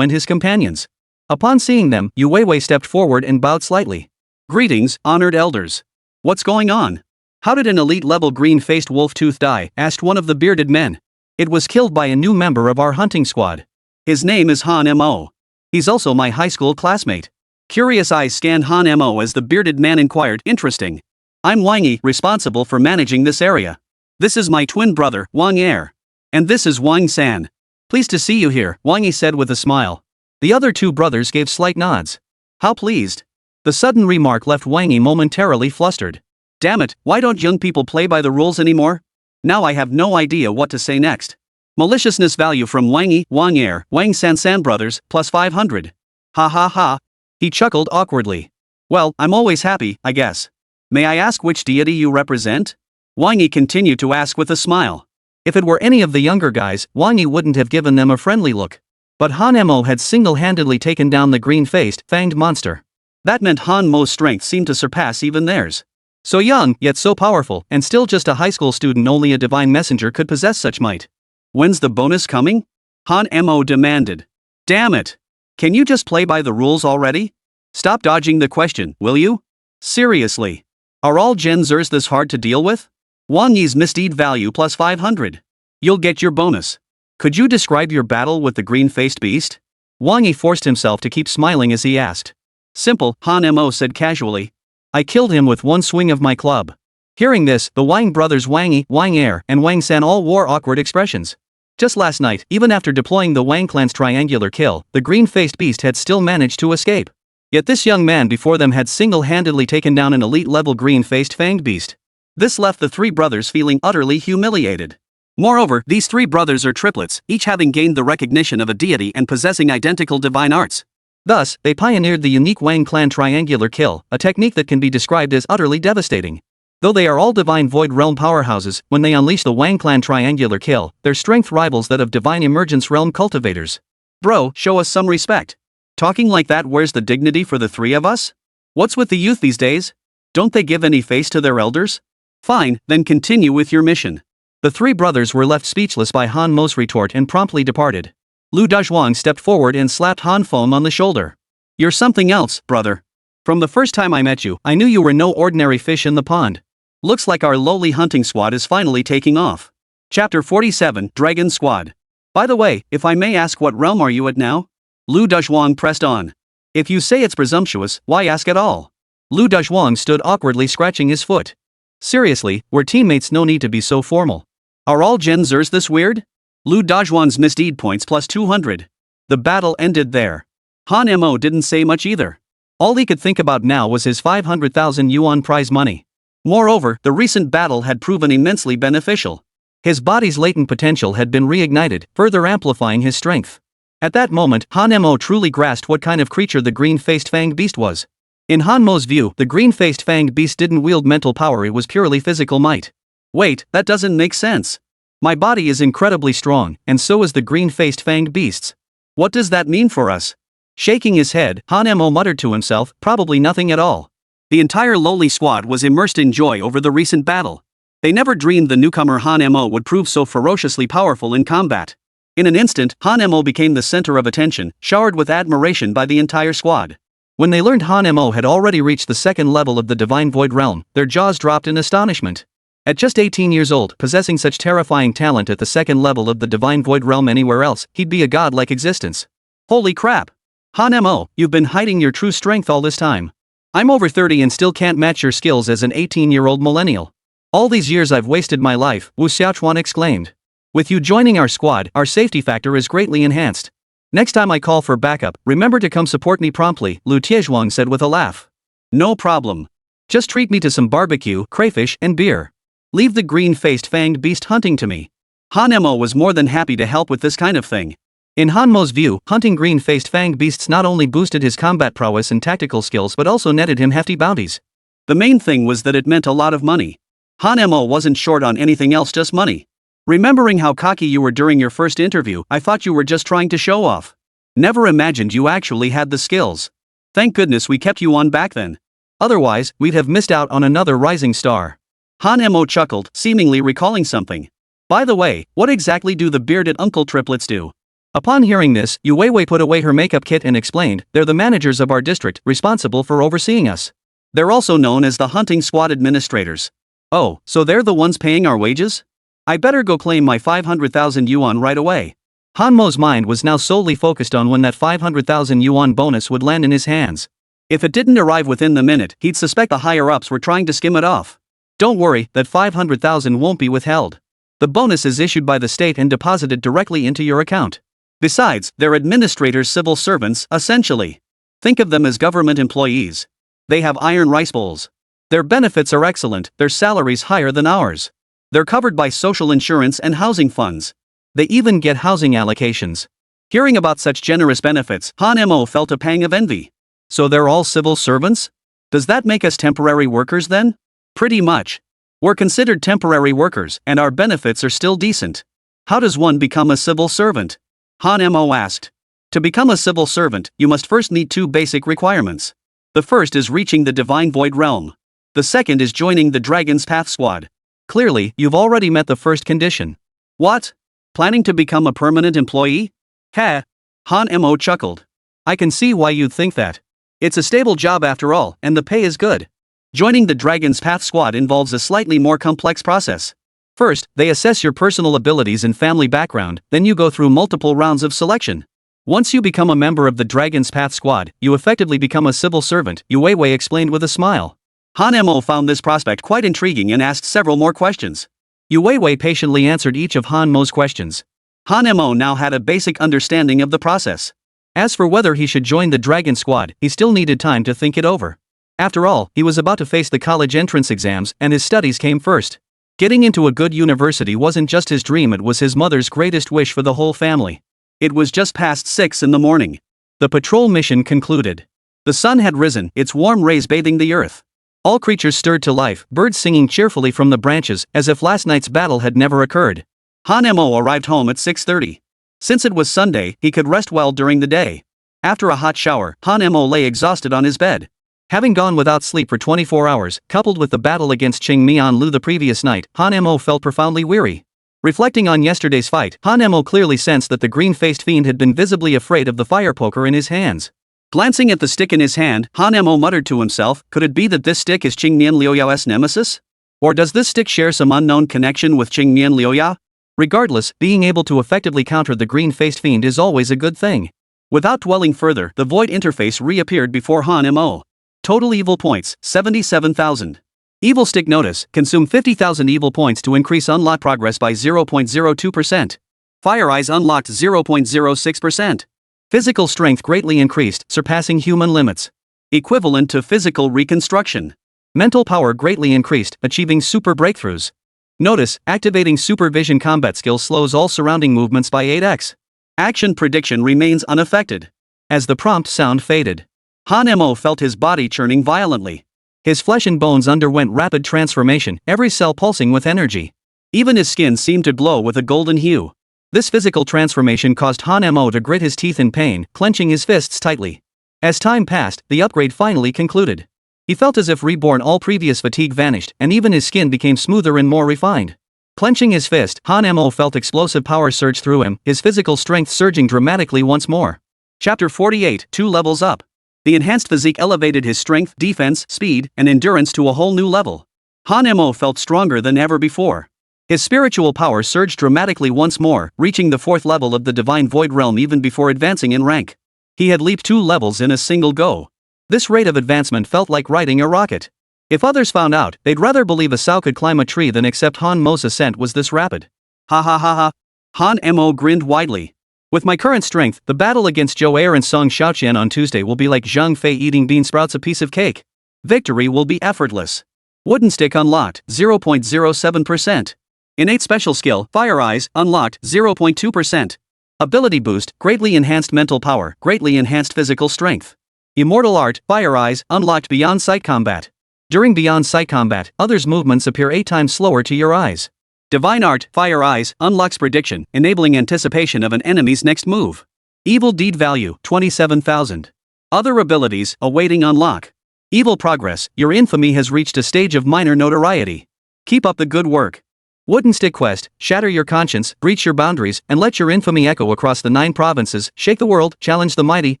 and his companions. Upon seeing them, Yu Weiwei stepped forward and bowed slightly. "Greetings, honored elders. What's going on? How did an elite-level green-faced wolf-tooth die?" asked one of the bearded men. "It was killed by a new member of our hunting squad. His name is Han Mo. He's also my high school classmate." Curious eyes scanned Han Mo as the bearded man inquired, "Interesting. I'm Wang Yi, responsible for managing this area. This is my twin brother, Wang Er. And this is Wang San. Pleased to see you here," Wang Yi said with a smile. The other two brothers gave slight nods. "How pleased." The sudden remark left Wang Yi momentarily flustered. "Damn it, why don't young people play by the rules anymore? Now I have no idea what to say next." Maliciousness value from Wang Yi, Wang Er, Wang San brothers, plus 500. Ha ha ha. He chuckled awkwardly. "Well, I'm always happy, I guess. May I ask which deity you represent?" Wang Yi continued to ask with a smile. If it were any of the younger guys, Wang Yi wouldn't have given them a friendly look. But Han Mo had single-handedly taken down the green-faced, fanged monster. That meant Han Mo's strength seemed to surpass even theirs. So young, yet so powerful, and still just a high school student, only a divine messenger could possess such might. "When's the bonus coming?" Han Mo demanded. "Damn it! Can you just play by the rules already? Stop dodging the question, will you? Seriously. Are all Gen Zers this hard to deal with?" Wang Yi's misdeed value plus 500. "You'll get your bonus. Could you describe your battle with the green-faced beast?" Wang Yi forced himself to keep smiling as he asked. "Simple," Han Mo said casually. "I killed him with one swing of my club." Hearing this, the Wang brothers Wang Yi, Wang Er, and Wang San all wore awkward expressions. Just last night, even after deploying the Wang clan's triangular kill, the green-faced beast had still managed to escape. Yet this young man before them had single-handedly taken down an elite-level green-faced fanged beast. This left the three brothers feeling utterly humiliated. Moreover, these three brothers are triplets, each having gained the recognition of a deity and possessing identical divine arts. Thus, they pioneered the unique Wang clan triangular kill, a technique that can be described as utterly devastating. Though they are all Divine Void Realm powerhouses, when they unleash the Wang clan triangular kill, their strength rivals that of Divine Emergence Realm cultivators. Bro, show us some respect. Talking like that, where's the dignity for the three of us? What's with the youth these days? Don't they give any face to their elders? Fine, then continue with your mission. The three brothers were left speechless by Han Mo's retort and promptly departed. Lu Dazhuang stepped forward and slapped Han Feng on the shoulder. You're something else, brother. From the first time I met you, I knew you were no ordinary fish in the pond. Looks like our lowly hunting squad is finally taking off. Chapter 47, Dragon Squad. By the way, if I may ask, what realm are you at now? Lu Dazhuang pressed on. If you say it's presumptuous, why ask at all? Lu Dazhuang stood awkwardly scratching his foot. Seriously, we're teammates, no need to be so formal. Are all Gen Zers this weird? Lu Dazhuang's misdeed points plus 200. The battle ended there. Han Mo didn't say much either. All he could think about now was his 500,000 yuan prize money. Moreover, the recent battle had proven immensely beneficial. His body's latent potential had been reignited, further amplifying his strength. At that moment, Han Mo truly grasped what kind of creature the green-faced fanged beast was. In Han Mo's view, the green-faced fanged beast didn't wield mental power, it was purely physical might. Wait, that doesn't make sense. My body is incredibly strong, and so is the green-faced fanged beast's. What does that mean for us? Shaking his head, Han Mo muttered to himself, probably nothing at all. The entire lowly squad was immersed in joy over the recent battle. They never dreamed the newcomer Han Mo would prove so ferociously powerful in combat. In an instant, Han Mo became the center of attention, showered with admiration by the entire squad. When they learned Han Mo had already reached the second level of the Divine Void Realm, their jaws dropped in astonishment. At just 18 years old, possessing such terrifying talent at the second level of the Divine Void Realm, anywhere else, he'd be a godlike existence. Holy crap! Han Mo, you've been hiding your true strength all this time. I'm over 30 and still can't match your skills as an 18-year-old millennial. All these years I've wasted my life, Wu Xiaochuan exclaimed. With you joining our squad, our safety factor is greatly enhanced. Next time I call for backup, remember to come support me promptly, Lu Tiezhuang said with a laugh. No problem. Just treat me to some barbecue, crayfish, and beer. Leave the green-faced fanged beast hunting to me. Han Mo was more than happy to help with this kind of thing. In Han Mo's view, hunting green-faced fanged beasts not only boosted his combat prowess and tactical skills but also netted him hefty bounties. The main thing was that it meant a lot of money. Han Mo wasn't short on anything else, just money. Remembering how cocky you were during your first interview, I thought you were just trying to show off. Never imagined you actually had the skills. Thank goodness we kept you on back then. Otherwise, we'd have missed out on another rising star. Han Mo chuckled, seemingly recalling something. By the way, what exactly do the bearded uncle triplets do? Upon hearing this, Yu Weiwei put away her makeup kit and explained, they're the managers of our district, responsible for overseeing us. They're also known as the hunting squad administrators. Oh, so they're the ones paying our wages? I better go claim my 500,000 yuan right away. Han Mo's mind was now solely focused on when that 500,000 yuan bonus would land in his hands. If it didn't arrive within the minute, he'd suspect the higher-ups were trying to skim it off. Don't worry, that 500,000 won't be withheld. The bonus is issued by the state and deposited directly into your account. Besides, they're administrators, civil servants, essentially. Think of them as government employees. They have iron rice bowls. Their benefits are excellent, their salaries higher than ours. They're covered by social insurance and housing funds. They even get housing allocations. Hearing about such generous benefits, Han Mo felt a pang of envy. So they're all civil servants? Does that make us temporary workers then? Pretty much. We're considered temporary workers, and our benefits are still decent. How does one become a civil servant? Han Mo asked. To become a civil servant, you must first meet two basic requirements. The first is reaching the Divine Void Realm. The second is joining the Dragon's Path Squad. Clearly, you've already met the first condition. What? Planning to become a permanent employee? Ha! Han Mo chuckled. I can see why you'd think that. It's a stable job after all, and the pay is good. Joining the Dragon's Path Squad involves a slightly more complex process. First, they assess your personal abilities and family background, then you go through multiple rounds of selection. Once you become a member of the Dragon's Path Squad, you effectively become a civil servant, Yu Weiwei explained with a smile. Han Mo found this prospect quite intriguing and asked several more questions. Yu Weiwei patiently answered each of Han Mo's questions. Han Mo now had a basic understanding of the process. As for whether he should join the Dragon Squad, he still needed time to think it over. After all, he was about to face the college entrance exams, and his studies came first. Getting into a good university wasn't just his dream, it was his mother's greatest wish for the whole family. It was just past 6 in the morning. The patrol mission concluded. The sun had risen, its warm rays bathing the earth. All creatures stirred to life, birds singing cheerfully from the branches, as if last night's battle had never occurred. Han Mo arrived home at 6:30. Since it was Sunday, he could rest well during the day. After a hot shower, Han Mo lay exhausted on his bed. Having gone without sleep for 24 hours, coupled with the battle against Ching Mian Lu the previous night, Han Mo felt profoundly weary. Reflecting on yesterday's fight, Han Mo clearly sensed that the green-faced fiend had been visibly afraid of the fire poker in his hands. Glancing at the stick in his hand, Han Mo muttered to himself, could it be that this stick is Ching Mian Liuyao's nemesis? Or does this stick share some unknown connection with Ching Mian Liuyao? Regardless, being able to effectively counter the green-faced fiend is always a good thing. Without dwelling further, the void interface reappeared before Han Mo. Total evil points, 77,000. Evil stick notice, consume 50,000 evil points to increase unlock progress by 0.02%. Fire eyes unlocked 0.06%. Physical strength greatly increased, surpassing human limits. Equivalent to physical reconstruction. Mental power greatly increased, achieving super breakthroughs. Notice, activating supervision combat skill slows all surrounding movements by 8x. Action prediction remains unaffected. As the prompt sound faded, Han Mo felt his body churning violently. His flesh and bones underwent rapid transformation, every cell pulsing with energy. Even his skin seemed to glow with a golden hue. This physical transformation caused Han Mo to grit his teeth in pain, clenching his fists tightly. As time passed, the upgrade finally concluded. He felt as if reborn, all previous fatigue vanished, and even his skin became smoother and more refined. Clenching his fist, Han Mo felt explosive power surge through him, his physical strength surging dramatically once more. Chapter 48, 2 levels up. The enhanced physique elevated his strength, defense, speed, and endurance to a whole new level. Han Mo felt stronger than ever before. His spiritual power surged dramatically once more, reaching the 4th level of the Divine Void Realm even before advancing in rank. He had leaped 2 levels in a single go. This rate of advancement felt like riding a rocket. If others found out, they'd rather believe a sow could climb a tree than accept Han Mo's ascent was this rapid. Ha ha ha ha. Han Mo grinned widely. With my current strength, the battle against Zhou Er and Song Xiaoqian on Tuesday will be like Zhang Fei eating bean sprouts a piece of cake. Victory will be effortless. Wooden stick unlocked, 0.07%. Innate special skill, Fire Eyes, unlocked, 0.2%. Ability boost, greatly enhanced mental power, greatly enhanced physical strength. Immortal art, Fire Eyes, unlocked beyond sight combat. During beyond sight combat, others' movements appear 8 times slower to your eyes. Divine art, Fire Eyes, unlocks prediction, enabling anticipation of an enemy's next move. Evil deed value, 27,000. Other abilities, awaiting unlock. Evil progress, your infamy has reached a stage of minor notoriety. Keep up the good work. Wooden stick quest, shatter your conscience, breach your boundaries, and let your infamy echo across the 9 provinces, shake the world, challenge the mighty,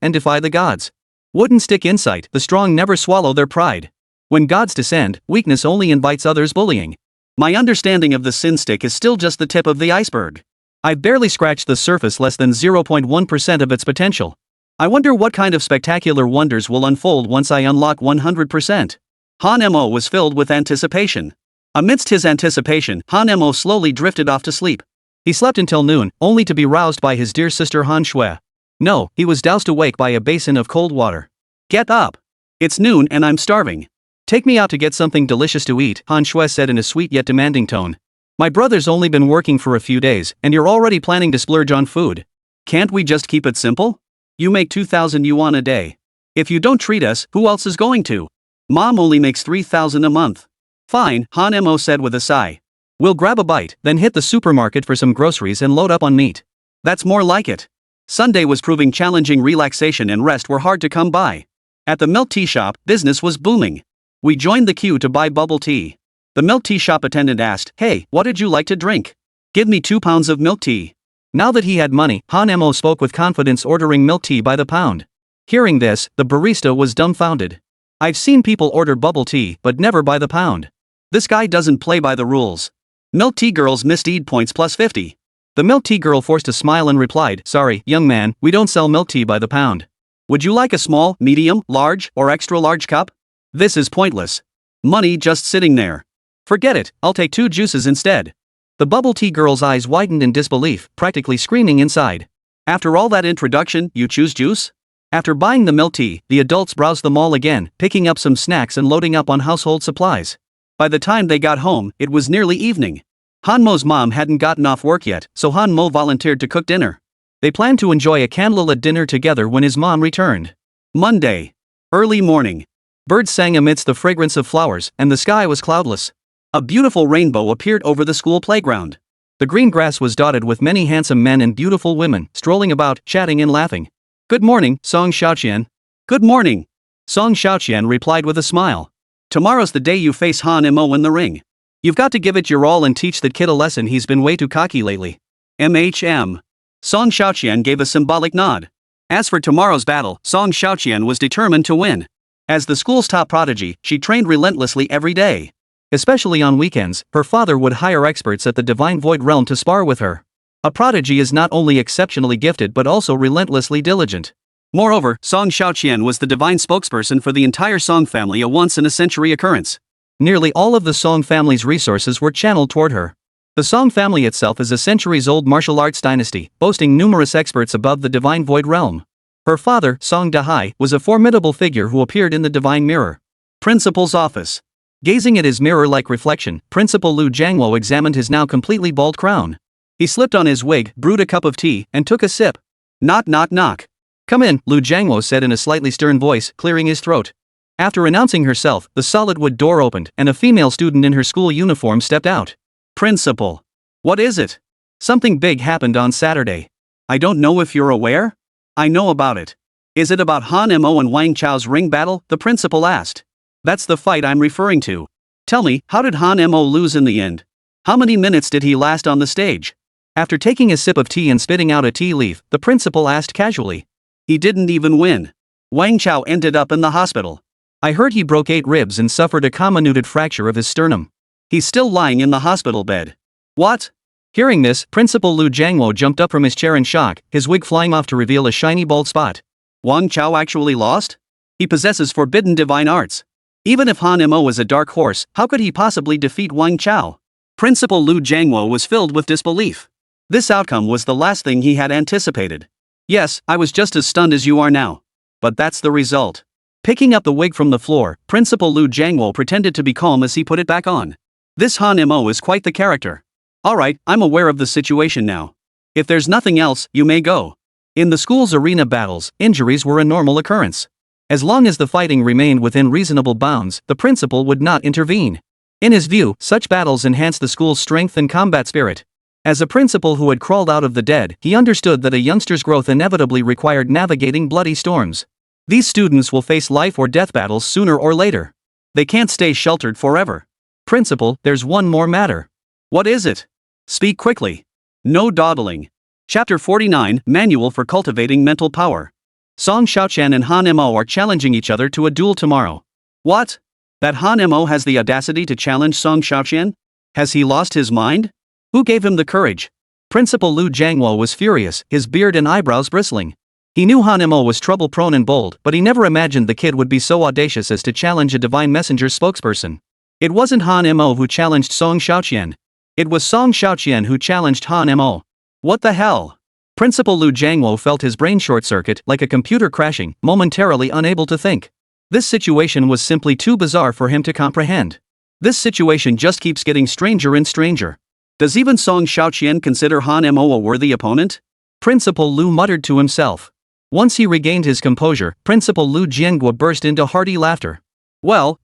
and defy the gods. Wooden stick insight, the strong never swallow their pride. When gods descend, weakness only invites others' bullying. My understanding of the sin stick is still just the tip of the iceberg. I've barely scratched the surface, less than 0.1% of its potential. I wonder what kind of spectacular wonders will unfold once I unlock 100%. Han Mo was filled with anticipation. Amidst his anticipation, Han Mo slowly drifted off to sleep. He slept until noon, only to be roused by his dear sister Han Shui. No, he was doused awake by a basin of cold water. Get up! It's noon and I'm starving. Take me out to get something delicious to eat, Han Shui said in a sweet yet demanding tone. My brother's only been working for a few days, and you're already planning to splurge on food. Can't we just keep it simple? You make 2,000 yuan a day. If you don't treat us, who else is going to? Mom only makes 3,000 a month. Fine, Han Mo said with a sigh. We'll grab a bite, then hit the supermarket for some groceries and load up on meat. That's more like it. Sunday was proving challenging. Relaxation and rest were hard to come by. At the milk tea shop, business was booming. We joined the queue to buy bubble tea. The milk tea shop attendant asked, "Hey, what did you like to drink? Give me 2 pounds of milk tea." Now that he had money, Han Mo spoke with confidence, ordering milk tea by the pound. Hearing this, the barista was dumbfounded. I've seen people order bubble tea, but never by the pound. This guy doesn't play by the rules. Milk tea girl's misdeed points plus 50. The milk tea girl forced a smile and replied, "Sorry, young man, we don't sell milk tea by the pound. Would you like a small, medium, large, or extra large cup? This is pointless. Money just sitting there. Forget it, I'll take 2 juices instead." The bubble tea girl's eyes widened in disbelief, practically screaming inside. After all that introduction, you choose juice? After buying the milk tea, the adults browsed the mall again, picking up some snacks and loading up on household supplies. By the time they got home, it was nearly evening. Han Mo's mom hadn't gotten off work yet, so Han Mo volunteered to cook dinner. They planned to enjoy a candlelit dinner together when his mom returned. Monday. Early morning. Birds sang amidst the fragrance of flowers, and the sky was cloudless. A beautiful rainbow appeared over the school playground. The green grass was dotted with many handsome men and beautiful women, strolling about, chatting and laughing. Good morning, Song Xiaoqian. Good morning. Song Xiaoqian replied with a smile. Tomorrow's the day you face Han Mo in the ring. You've got to give it your all and teach that kid a lesson, he's been way too cocky lately. MHM. Song Xiaoqian gave a symbolic nod. As for tomorrow's battle, Song Xiaoqian was determined to win. As the school's top prodigy, she trained relentlessly every day. Especially on weekends, her father would hire experts at the Divine Void Realm to spar with her. A prodigy is not only exceptionally gifted but also relentlessly diligent. Moreover, Song Xiaoqian was the divine spokesperson for the entire Song family, a once-in-a-century occurrence. Nearly all of the Song family's resources were channeled toward her. The Song family itself is a centuries-old martial arts dynasty, boasting numerous experts above the Divine Void Realm. Her father, Song Dahai, was a formidable figure who appeared in the Divine Mirror. Principal's office. Gazing at his mirror-like reflection, Principal Lu Jiangwo examined his now completely bald crown. He slipped on his wig, brewed a cup of tea, and took a sip. Knock knock knock. Come in, Lu Jiangwo said in a slightly stern voice, clearing his throat. After announcing herself, the solid wood door opened, and a female student in her school uniform stepped out. Principal. What is it? Something big happened on Saturday. I don't know if you're aware? I know about it. Is it about Han Mo and Wang Chao's ring battle? The principal asked. That's the fight I'm referring to. Tell me, how did Han Mo lose in the end? How many minutes did he last on the stage? After taking a sip of tea and spitting out a tea leaf, the principal asked casually. He didn't even win. Wang Chao ended up in the hospital. I heard he broke 8 ribs and suffered a comminuted fracture of his sternum. He's still lying in the hospital bed. What? Hearing this, Principal Lu Jiangwo jumped up from his chair in shock, his wig flying off to reveal a shiny bald spot. Wang Chao actually lost? He possesses forbidden divine arts. Even if Han Mo was a dark horse, how could he possibly defeat Wang Chao? Principal Lu Jiangwo was filled with disbelief. This outcome was the last thing he had anticipated. Yes, I was just as stunned as you are now. But that's the result. Picking up the wig from the floor, Principal Lu Jiangwo pretended to be calm as he put it back on. This Han Mo is quite the character. Alright, I'm aware of the situation now. If there's nothing else, you may go. In the school's arena battles, injuries were a normal occurrence. As long as the fighting remained within reasonable bounds, the principal would not intervene. In his view, such battles enhanced the school's strength and combat spirit. As a principal who had crawled out of the dead, he understood that a youngster's growth inevitably required navigating bloody storms. These students will face life or death battles sooner or later. They can't stay sheltered forever. Principal, there's one more matter. What is it? Speak quickly. No dawdling. Chapter 49, Manual for Cultivating Mental Power. Song Xiaoqian and Han Mo are challenging each other to a duel tomorrow. What? That Han Mo has the audacity to challenge Song Xiaoqian? Has he lost his mind? Who gave him the courage? Principal Lu Jiangwo was furious, his beard and eyebrows bristling. He knew Han Mo was trouble-prone and bold, but he never imagined the kid would be so audacious as to challenge a divine messenger's spokesperson. It wasn't Han Mo who challenged Song Xiaoqian. It was Song Xiaoqian who challenged Han Mo. What the hell? Principal Lu Jiangwo felt his brain short-circuit, like a computer crashing, momentarily unable to think. This situation was simply too bizarre for him to comprehend. This situation just keeps getting stranger and stranger. Does even Song Xiaoqian consider Han Mo a worthy opponent? Principal Lu muttered to himself. Once he regained his composure, Principal Lu Jiangwo burst into hearty laughter. Well.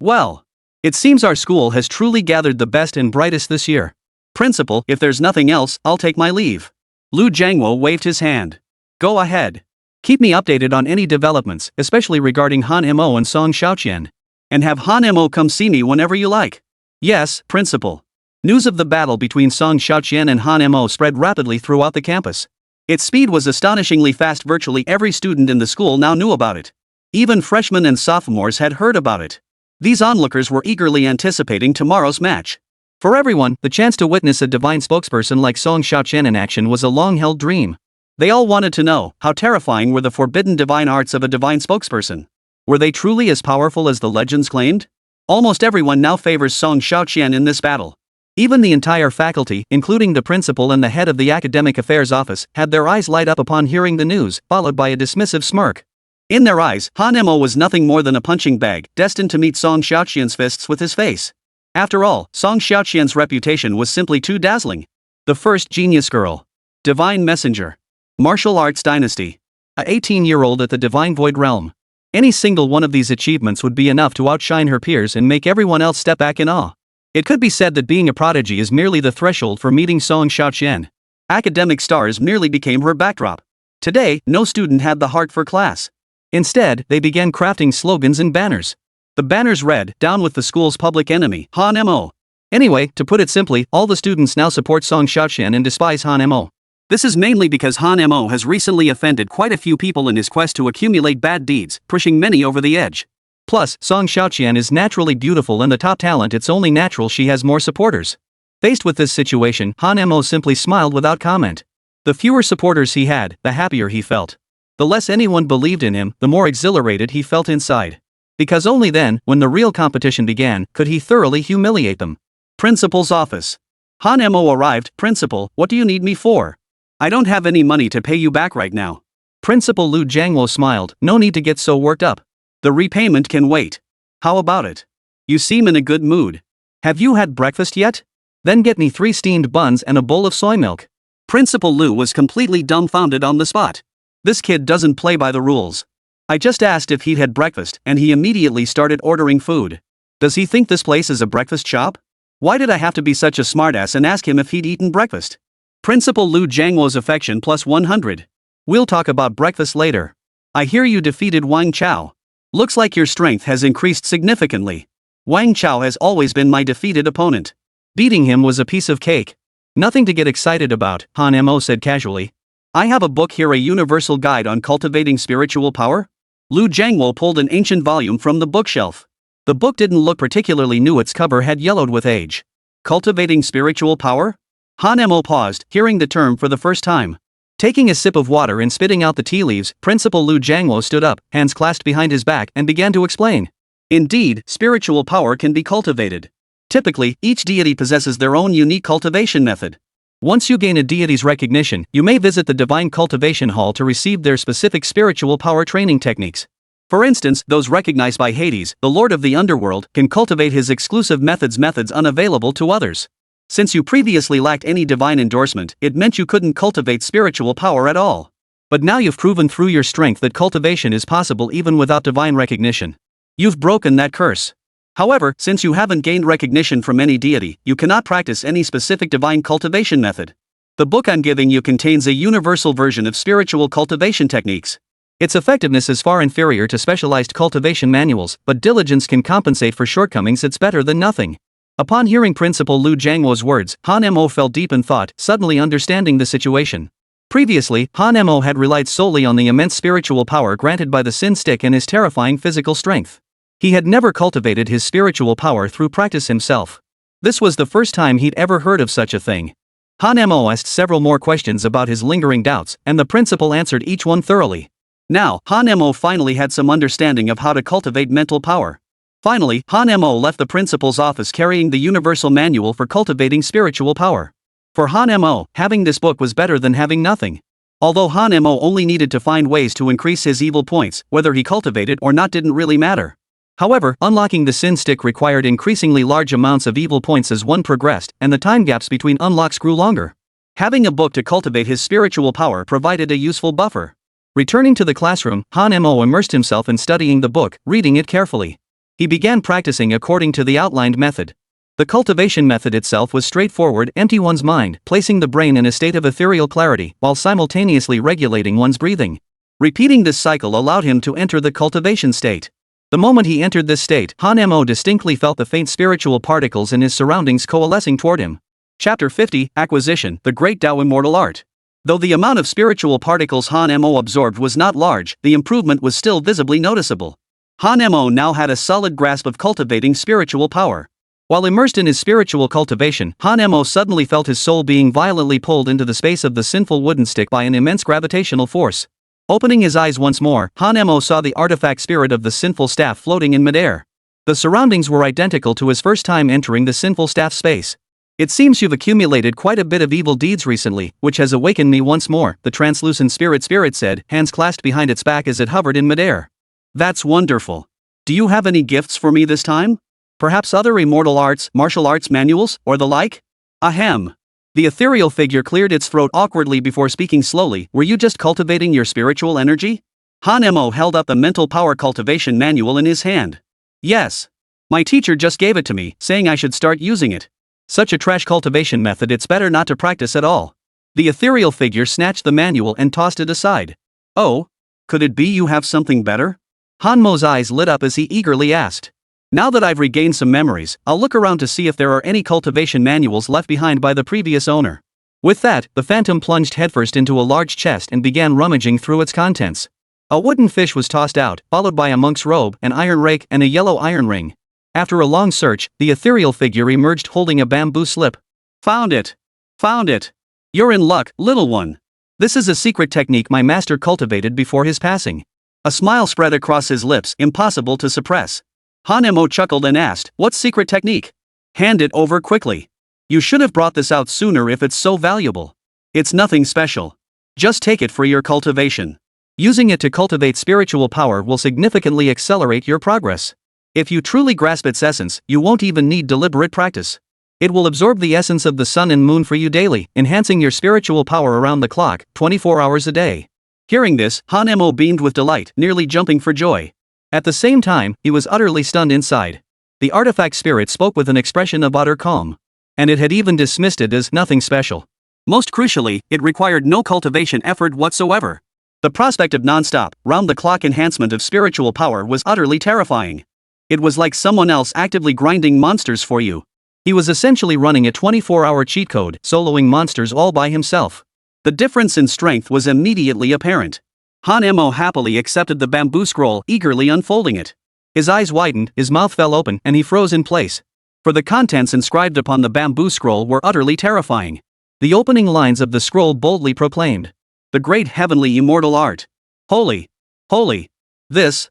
It seems our school has truly gathered the best and brightest this year. Principal, if there's nothing else, I'll take my leave. Lu Jiangwo waved his hand. Go ahead. Keep me updated on any developments, especially regarding Han Mo and Song Xiaoqian. And have Han Mo come see me whenever you like. Yes, Principal. News of the battle between Song Xiaoqian and Han Mo spread rapidly throughout the campus. Its speed was astonishingly fast. Virtually every student in the school now knew about it. Even freshmen and sophomores had heard about it. These onlookers were eagerly anticipating tomorrow's match. For everyone, the chance to witness a divine spokesperson like Song Xiaoqian in action was a long-held dream. They all wanted to know, how terrifying were the forbidden divine arts of a divine spokesperson? Were they truly as powerful as the legends claimed? Almost everyone now favors Song Xiaoqian in this battle. Even the entire faculty, including the principal and the head of the academic affairs office, had their eyes light up upon hearing the news, followed by a dismissive smirk. In their eyes, Han Mo was nothing more than a punching bag, destined to meet Song Xiaoqian's fists with his face. After all, Song Xiaoqian's reputation was simply too dazzling. The first genius girl. Divine messenger. Martial Arts Dynasty. A 18-year-old at the Divine Void Realm. Any single one of these achievements would be enough to outshine her peers and make everyone else step back in awe. It could be said that being a prodigy is merely the threshold for meeting Song Xiaoqian. Academic stars merely became her backdrop. Today, no student had the heart for class. Instead, they began crafting slogans and banners. The banners read, "Down with the school's public enemy, Han Mo." Anyway, to put it simply, all the students now support Song Xiaoqian and despise Han Mo. This is mainly because Han Mo has recently offended quite a few people in his quest to accumulate bad deeds, pushing many over the edge. Plus, Song Xiaoqian is naturally beautiful and the top talent, it's only natural she has more supporters. Faced with this situation, Han Mo simply smiled without comment. The fewer supporters he had, the happier he felt. The less anyone believed in him, the more exhilarated he felt inside. Because only then, when the real competition began, could he thoroughly humiliate them. Principal's office. Han Mo arrived. "Principal, what do you need me for?" "I don't have any money to pay you back right now." Principal Lu Jiangwo smiled. "No need to get so worked up. The repayment can wait. How about it? You seem in a good mood. Have you had breakfast yet? Then get me 3 steamed buns and a bowl of soy milk." Principal Lu was completely dumbfounded on the spot. This kid doesn't play by the rules. I just asked if he'd had breakfast, and he immediately started ordering food. Does he think this place is a breakfast shop? Why did I have to be such a smartass and ask him if he'd eaten breakfast? Principal Lu Jiangwo's affection plus 100. We'll talk about breakfast later. I hear you defeated Wang Chao. Looks like your strength has increased significantly. Wang Chao has always been my defeated opponent. Beating him was a piece of cake. Nothing to get excited about, Han Mo said casually. I have a book here, a universal guide on cultivating spiritual power. Lu Jiangwo pulled an ancient volume from the bookshelf. The book didn't look particularly new, its cover had yellowed with age. Cultivating spiritual power? Han Mo paused, hearing the term for the first time. Taking a sip of water and spitting out the tea leaves, Principal Lu Jiangwo stood up, hands clasped behind his back, and began to explain. Indeed, spiritual power can be cultivated. Typically, each deity possesses their own unique cultivation method. Once you gain a deity's recognition, you may visit the Divine Cultivation Hall to receive their specific spiritual power training techniques. For instance, those recognized by Hades, the Lord of the Underworld, can cultivate his exclusive methods unavailable to others. Since you previously lacked any divine endorsement, it meant you couldn't cultivate spiritual power at all. But now you've proven through your strength that cultivation is possible even without divine recognition. You've broken that curse. However, since you haven't gained recognition from any deity, you cannot practice any specific divine cultivation method. The book I'm giving you contains a universal version of spiritual cultivation techniques. Its effectiveness is far inferior to specialized cultivation manuals, but diligence can compensate for shortcomings. It's better than nothing. Upon hearing Principal Lu Jiangwo's words, Han Mo fell deep in thought, suddenly understanding the situation. Previously, Han Mo had relied solely on the immense spiritual power granted by the Sin Stick and his terrifying physical strength. He had never cultivated his spiritual power through practice himself. This was the first time he'd ever heard of such a thing. Han Mo asked several more questions about his lingering doubts, and the principal answered each one thoroughly. Now, Han Mo finally had some understanding of how to cultivate mental power. Finally, Han Mo left the principal's office carrying the universal manual for cultivating spiritual power. For Han Mo, having this book was better than having nothing. Although Han Mo only needed to find ways to increase his evil points, whether he cultivated or not didn't really matter. However, unlocking the Sin Stick required increasingly large amounts of evil points as one progressed, and the time gaps between unlocks grew longer. Having a book to cultivate his spiritual power provided a useful buffer. Returning to the classroom, Han Mo immersed himself in studying the book, reading it carefully. He began practicing according to the outlined method. The cultivation method itself was straightforward: empty one's mind, placing the brain in a state of ethereal clarity, while simultaneously regulating one's breathing. Repeating this cycle allowed him to enter the cultivation state. The moment he entered this state, Han Mo distinctly felt the faint spiritual particles in his surroundings coalescing toward him. Chapter 50, Acquisition, the Great Tao Immortal Art. Though the amount of spiritual particles Han Mo absorbed was not large, the improvement was still visibly noticeable. Han Mo now had a solid grasp of cultivating spiritual power. While immersed in his spiritual cultivation, Han Mo suddenly felt his soul being violently pulled into the space of the sinful wooden stick by an immense gravitational force. Opening his eyes once more, Han Mo saw the artifact spirit of the sinful staff floating in midair. The surroundings were identical to his first time entering the sinful staff space. It seems you've accumulated quite a bit of evil deeds recently, which has awakened me once more, the translucent spirit said, hands clasped behind its back as it hovered in midair. That's wonderful. Do you have any gifts for me this time? Perhaps other immortal arts, martial arts manuals, or the like? Ahem. The ethereal figure cleared its throat awkwardly before speaking slowly. Were you just cultivating your spiritual energy? Han Mo held up the mental power cultivation manual in his hand. Yes. My teacher just gave it to me, saying I should start using it. Such a trash cultivation method, it's better not to practice at all. The ethereal figure snatched the manual and tossed it aside. Oh? Could it be you have something better? Han Mo's eyes lit up as he eagerly asked. Now that I've regained some memories, I'll look around to see if there are any cultivation manuals left behind by the previous owner. With that, the phantom plunged headfirst into a large chest and began rummaging through its contents. A wooden fish was tossed out, followed by a monk's robe, an iron rake, and a yellow iron ring. After a long search, the ethereal figure emerged holding a bamboo slip. Found it! Found it! You're in luck, little one. This is a secret technique my master cultivated before his passing. A smile spread across his lips, impossible to suppress. Han Mo chuckled and asked, what secret technique? Hand it over quickly. You should have brought this out sooner if it's so valuable. It's nothing special. Just take it for your cultivation. Using it to cultivate spiritual power will significantly accelerate your progress. If you truly grasp its essence, you won't even need deliberate practice. It will absorb the essence of the sun and moon for you daily, enhancing your spiritual power around the clock, 24 hours a day. Hearing this, Han Mo beamed with delight, nearly jumping for joy. At the same time, he was utterly stunned inside. The artifact spirit spoke with an expression of utter calm. And it had even dismissed it as nothing special. Most crucially, it required no cultivation effort whatsoever. The prospect of non-stop, round-the-clock enhancement of spiritual power was utterly terrifying. It was like someone else actively grinding monsters for you. He was essentially running a 24-hour cheat code, soloing monsters all by himself. The difference in strength was immediately apparent. Han Mo happily accepted the bamboo scroll, eagerly unfolding it. His eyes widened, his mouth fell open, and he froze in place. For the contents inscribed upon the bamboo scroll were utterly terrifying. The opening lines of the scroll boldly proclaimed, "The great heavenly immortal art. Holy. Holy. This.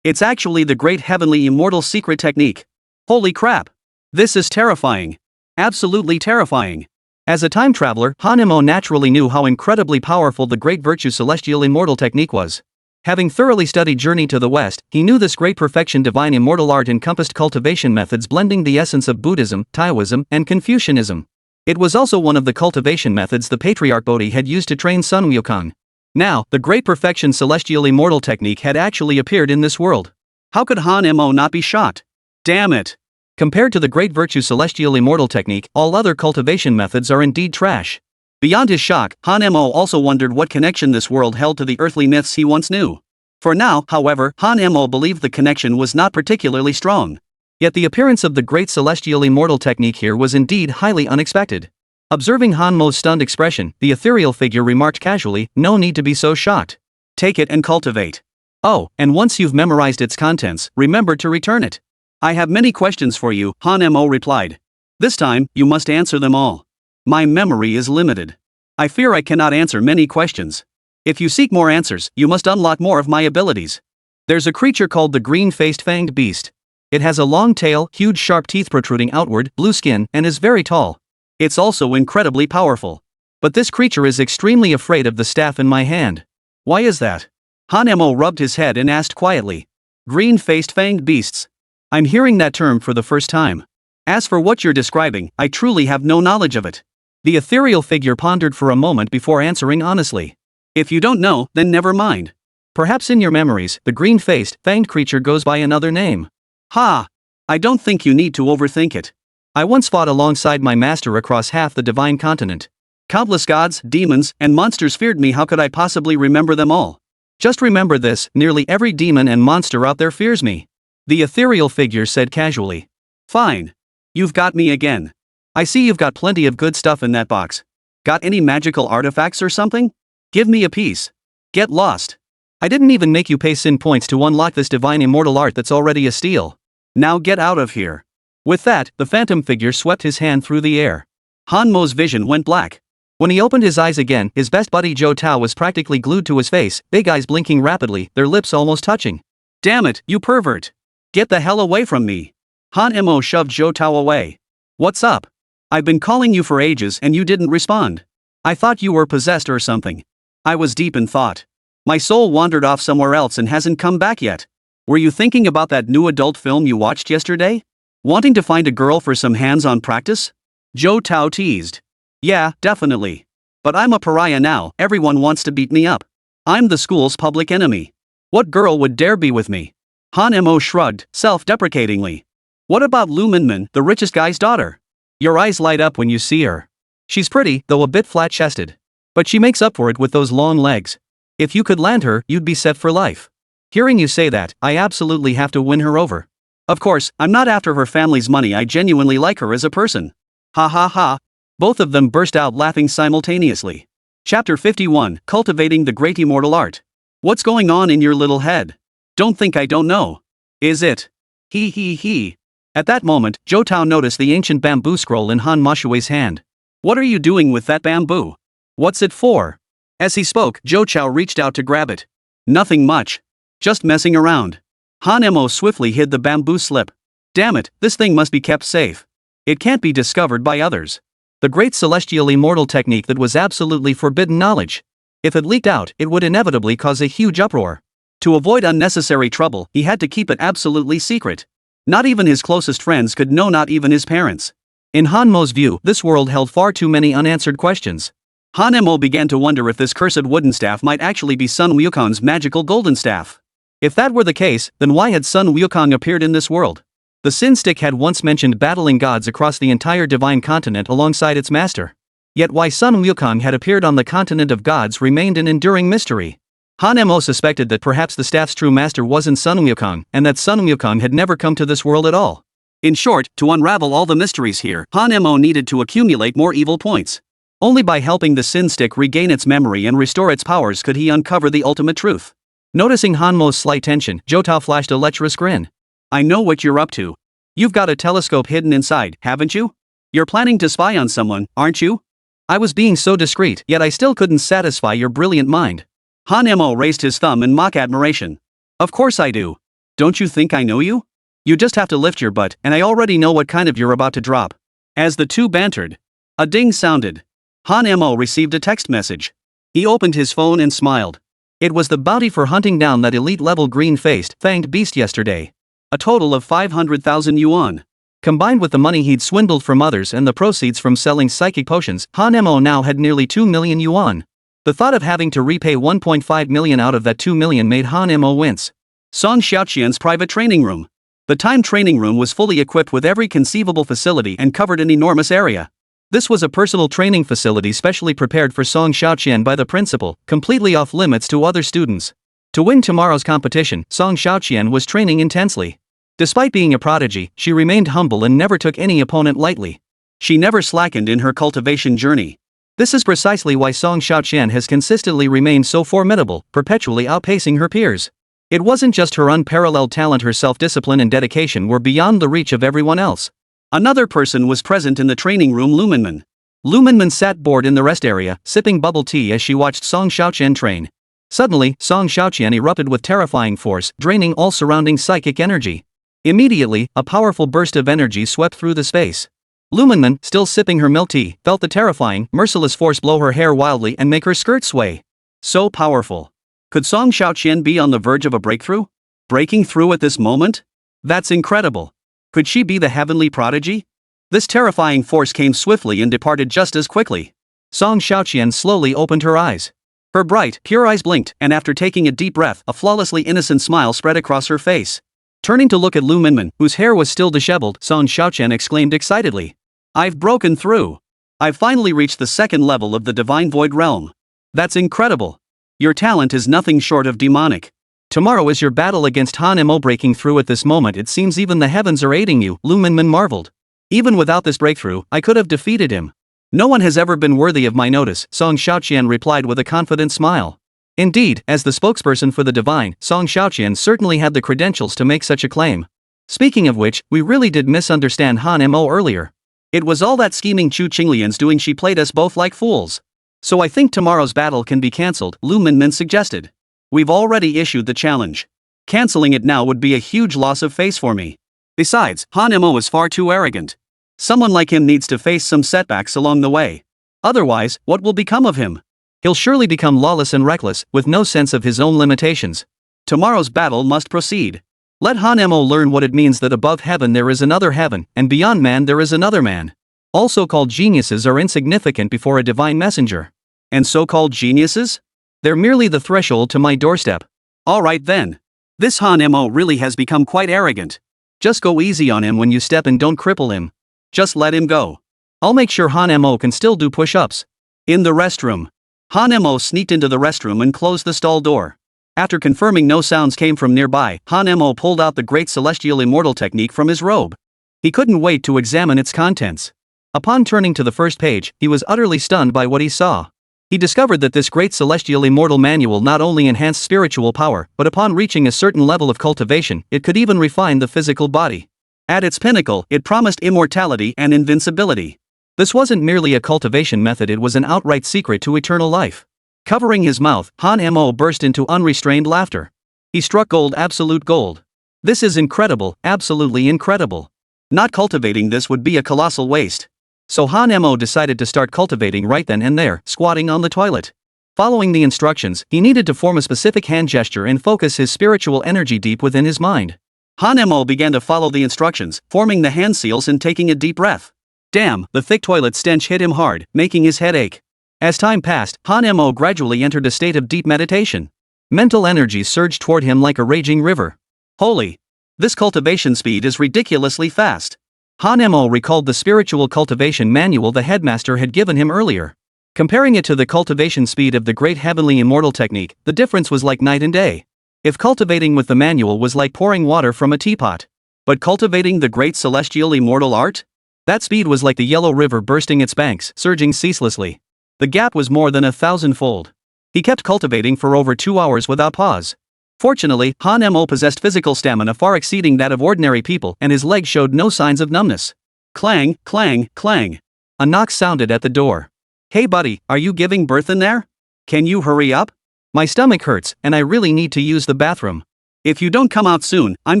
It's actually the great heavenly immortal secret technique. Holy crap. This is terrifying. Absolutely terrifying." As a time traveler, Han Mo naturally knew how incredibly powerful the Great Virtue Celestial Immortal technique was. Having thoroughly studied Journey to the West, he knew this great perfection divine immortal art encompassed cultivation methods blending the essence of Buddhism, Taoism, and Confucianism. It was also one of the cultivation methods the patriarch Bodhi had used to train Sun Wukong. Now, the Great Perfection Celestial Immortal technique had actually appeared in this world. How could Han Mo not be shocked? Damn it! Compared to the Great Virtue Celestial Immortal technique, all other cultivation methods are indeed trash. Beyond his shock, Han Mo also wondered what connection this world held to the earthly myths he once knew. For now, however, Han Mo believed the connection was not particularly strong. Yet the appearance of the Great Celestial Immortal technique here was indeed highly unexpected. Observing Han Mo's stunned expression, the ethereal figure remarked casually, "No need to be so shocked. Take it and cultivate. Oh, and once you've memorized its contents, remember to return it." "I have many questions for you," Han Mo replied. "This time, you must answer them all. My memory is limited. I fear I cannot answer many questions. If you seek more answers, you must unlock more of my abilities. There's a creature called the green-faced fanged beast. It has a long tail, huge sharp teeth protruding outward, blue skin, and is very tall. It's also incredibly powerful. But this creature is extremely afraid of the staff in my hand. Why is that?" Han Mo rubbed his head and asked quietly. "Green-faced fanged beasts. I'm hearing that term for the first time. As for what you're describing, I truly have no knowledge of it." The ethereal figure pondered for a moment before answering honestly. "If you don't know, then never mind. Perhaps in your memories, the green-faced, fanged creature goes by another name." "Ha! I don't think you need to overthink it. I once fought alongside my master across half the divine continent. Countless gods, demons, and monsters feared me. How could I possibly remember them all? Just remember this, nearly every demon and monster out there fears me." The ethereal figure said casually. "Fine. You've got me again. I see you've got plenty of good stuff in that box. Got any magical artifacts or something? Give me a piece. Get lost. I didn't even make you pay sin points to unlock this divine immortal art that's already a steal. Now get out of here." With that, the phantom figure swept his hand through the air. Han Mo's vision went black. When he opened his eyes again, his best buddy Zhou Tao was practically glued to his face, big eyes blinking rapidly, their lips almost touching. "Damn it, you pervert! Get the hell away from me!" Han Mo shoved Zhou Tao away. "What's up? I've been calling you for ages and you didn't respond. I thought you were possessed or something." I was deep in thought. My soul wandered off somewhere else and hasn't come back yet. "Were you thinking about that new adult film you watched yesterday? Wanting to find a girl for some hands-on practice?" Zhou Tao teased. Yeah, definitely. But I'm a pariah now, everyone wants to beat me up. I'm the school's public enemy. What girl would dare be with me? Han Mo shrugged, self-deprecatingly. What about Lu Minmin, the richest guy's daughter? Your eyes light up when you see her. She's pretty, though a bit flat-chested. But she makes up for it with those long legs. If you could land her, you'd be set for life. Hearing you say that, I absolutely have to win her over. Of course, I'm not after her family's money, I genuinely like her as a person. Ha ha ha. Both of them burst out laughing simultaneously. Chapter 51, Cultivating the Great Immortal Art. What's going on in your little head? Don't think I don't know. Is it? He. At that moment, Zhou Tao noticed the ancient bamboo scroll in Han Mashui's hand. What are you doing with that bamboo? What's it for? As he spoke, Zhou Chao reached out to grab it. Nothing much. Just messing around. Han Mo swiftly hid the bamboo slip. Damn it, this thing must be kept safe. It can't be discovered by others. The great celestial immortal technique that was absolutely forbidden knowledge. If it leaked out, it would inevitably cause a huge uproar. To avoid unnecessary trouble, he had to keep it absolutely secret. Not even his closest friends could know, not even his parents. In Han Mo's view, this world held far too many unanswered questions. Han Mo began to wonder if this cursed wooden staff might actually be Sun Wukong's magical golden staff. If that were the case, then why had Sun Wukong appeared in this world? The Sin Stick had once mentioned battling gods across the entire divine continent alongside its master. Yet why Sun Wukong had appeared on the continent of gods remained an enduring mystery. Han Mo suspected that perhaps the staff's true master wasn't Sun Wukong, and that Sun Wukong had never come to this world at all. In short, to unravel all the mysteries here, Han Mo needed to accumulate more evil points. Only by helping the Sin Stick regain its memory and restore its powers could he uncover the ultimate truth. Noticing Han Mo's slight tension, Zhou Tao flashed a lecherous grin. I know what you're up to. You've got a telescope hidden inside, haven't you? You're planning to spy on someone, aren't you? I was being so discreet, yet I still couldn't satisfy your brilliant mind. Han Mo raised his thumb in mock admiration. Of course I do. Don't you think I know you? You just have to lift your butt, and I already know what kind of you're about to drop. As the two bantered, a ding sounded. Han Mo received a text message. He opened his phone and smiled. It was the bounty for hunting down that elite-level green-faced, fanged beast yesterday. A total of 500,000 yuan. Combined with the money he'd swindled from others and the proceeds from selling psychic potions, Han Mo now had nearly 2 million yuan. The thought of having to repay 1.5 million out of that 2 million made Han Mo wince. Song Xiaoqian's private training room. The time training room was fully equipped with every conceivable facility and covered an enormous area. This was a personal training facility specially prepared for Song Xiaoqian by the principal, completely off limits to other students. To win tomorrow's competition, Song Xiaoqian was training intensely. Despite being a prodigy, she remained humble and never took any opponent lightly. She never slackened in her cultivation journey. This is precisely why Song Xiaoqian has consistently remained so formidable, perpetually outpacing her peers. It wasn't just her unparalleled talent, her self-discipline and dedication were beyond the reach of everyone else. Another person was present in the training room, Lu Minmin. Lu Minmin sat bored in the rest area, sipping bubble tea as she watched Song Xiaoqian train. Suddenly, Song Xiaoqian erupted with terrifying force, draining all surrounding psychic energy. Immediately, a powerful burst of energy swept through the space. Lu Minmin, still sipping her milk tea, felt the terrifying, merciless force blow her hair wildly and make her skirt sway. So powerful. Could Song Xiaoqian be on the verge of a breakthrough? Breaking through at this moment? That's incredible. Could she be the heavenly prodigy? This terrifying force came swiftly and departed just as quickly. Song Xiaoqian slowly opened her eyes. Her bright, pure eyes blinked, and after taking a deep breath, a flawlessly innocent smile spread across her face. Turning to look at Lu Minmin, whose hair was still disheveled, Song Xiaoqian exclaimed excitedly. I've broken through. I've finally reached the second level of the Divine Void Realm. That's incredible. Your talent is nothing short of demonic. Tomorrow is your battle against Han Mo. Breaking through at this moment, it seems even the heavens are aiding you, Lu Minmin marveled. Even without this breakthrough, I could have defeated him. No one has ever been worthy of my notice, Song Xiaoqian replied with a confident smile. Indeed, as the spokesperson for the divine, Song Xiaoqian certainly had the credentials to make such a claim. Speaking of which, we really did misunderstand Han Mo earlier. It was all that scheming Chu Qinglian's doing. She played us both like fools. So I think tomorrow's battle can be cancelled, Lu Minmin suggested. We've already issued the challenge. Cancelling it now would be a huge loss of face for me. Besides, Han Mo is far too arrogant. Someone like him needs to face some setbacks along the way. Otherwise, what will become of him? He'll surely become lawless and reckless, with no sense of his own limitations. Tomorrow's battle must proceed. Let Han Mo learn what it means that above heaven there is another heaven, and beyond man there is another man. All so-called geniuses are insignificant before a divine messenger. And so-called geniuses? They're merely the threshold to my doorstep. Alright then. This Han Mo really has become quite arrogant. Just go easy on him when you step and don't cripple him. Just let him go. I'll make sure Han Mo can still do push-ups. In the restroom. Han Mo sneaked into the restroom and closed the stall door. After confirming no sounds came from nearby, Han Mo pulled out the Great Celestial Immortal Technique from his robe. He couldn't wait to examine its contents. Upon turning to the first page, he was utterly stunned by what he saw. He discovered that this Great Celestial Immortal Manual not only enhanced spiritual power, but upon reaching a certain level of cultivation, it could even refine the physical body. At its pinnacle, it promised immortality and invincibility. This wasn't merely a cultivation method, it was an outright secret to eternal life. Covering his mouth, Han Mo burst into unrestrained laughter. He struck gold, absolute gold. This is incredible, absolutely incredible. Not cultivating this would be a colossal waste. So Han Mo decided to start cultivating right then and there, squatting on the toilet. Following the instructions, he needed to form a specific hand gesture and focus his spiritual energy deep within his mind. Han Mo began to follow the instructions, forming the hand seals and taking a deep breath. Damn, the thick toilet stench hit him hard, making his head ache. As time passed, Han Mo gradually entered a state of deep meditation. Mental energies surged toward him like a raging river. Holy! This cultivation speed is ridiculously fast. Han Mo recalled the spiritual cultivation manual the headmaster had given him earlier. Comparing it to the cultivation speed of the Great Heavenly Immortal Technique, the difference was like night and day. If cultivating with the manual was like pouring water from a teapot. But cultivating the Great Celestial Immortal Art? That speed was like the Yellow River bursting its banks, surging ceaselessly. The gap was more than 1,000-fold. He kept cultivating for over 2 hours without pause. Fortunately, Han Mo possessed physical stamina far exceeding that of ordinary people, and his legs showed no signs of numbness. Clang, clang, clang. A knock sounded at the door. Hey buddy, are you giving birth in there? Can you hurry up? My stomach hurts, and I really need to use the bathroom. If you don't come out soon, I'm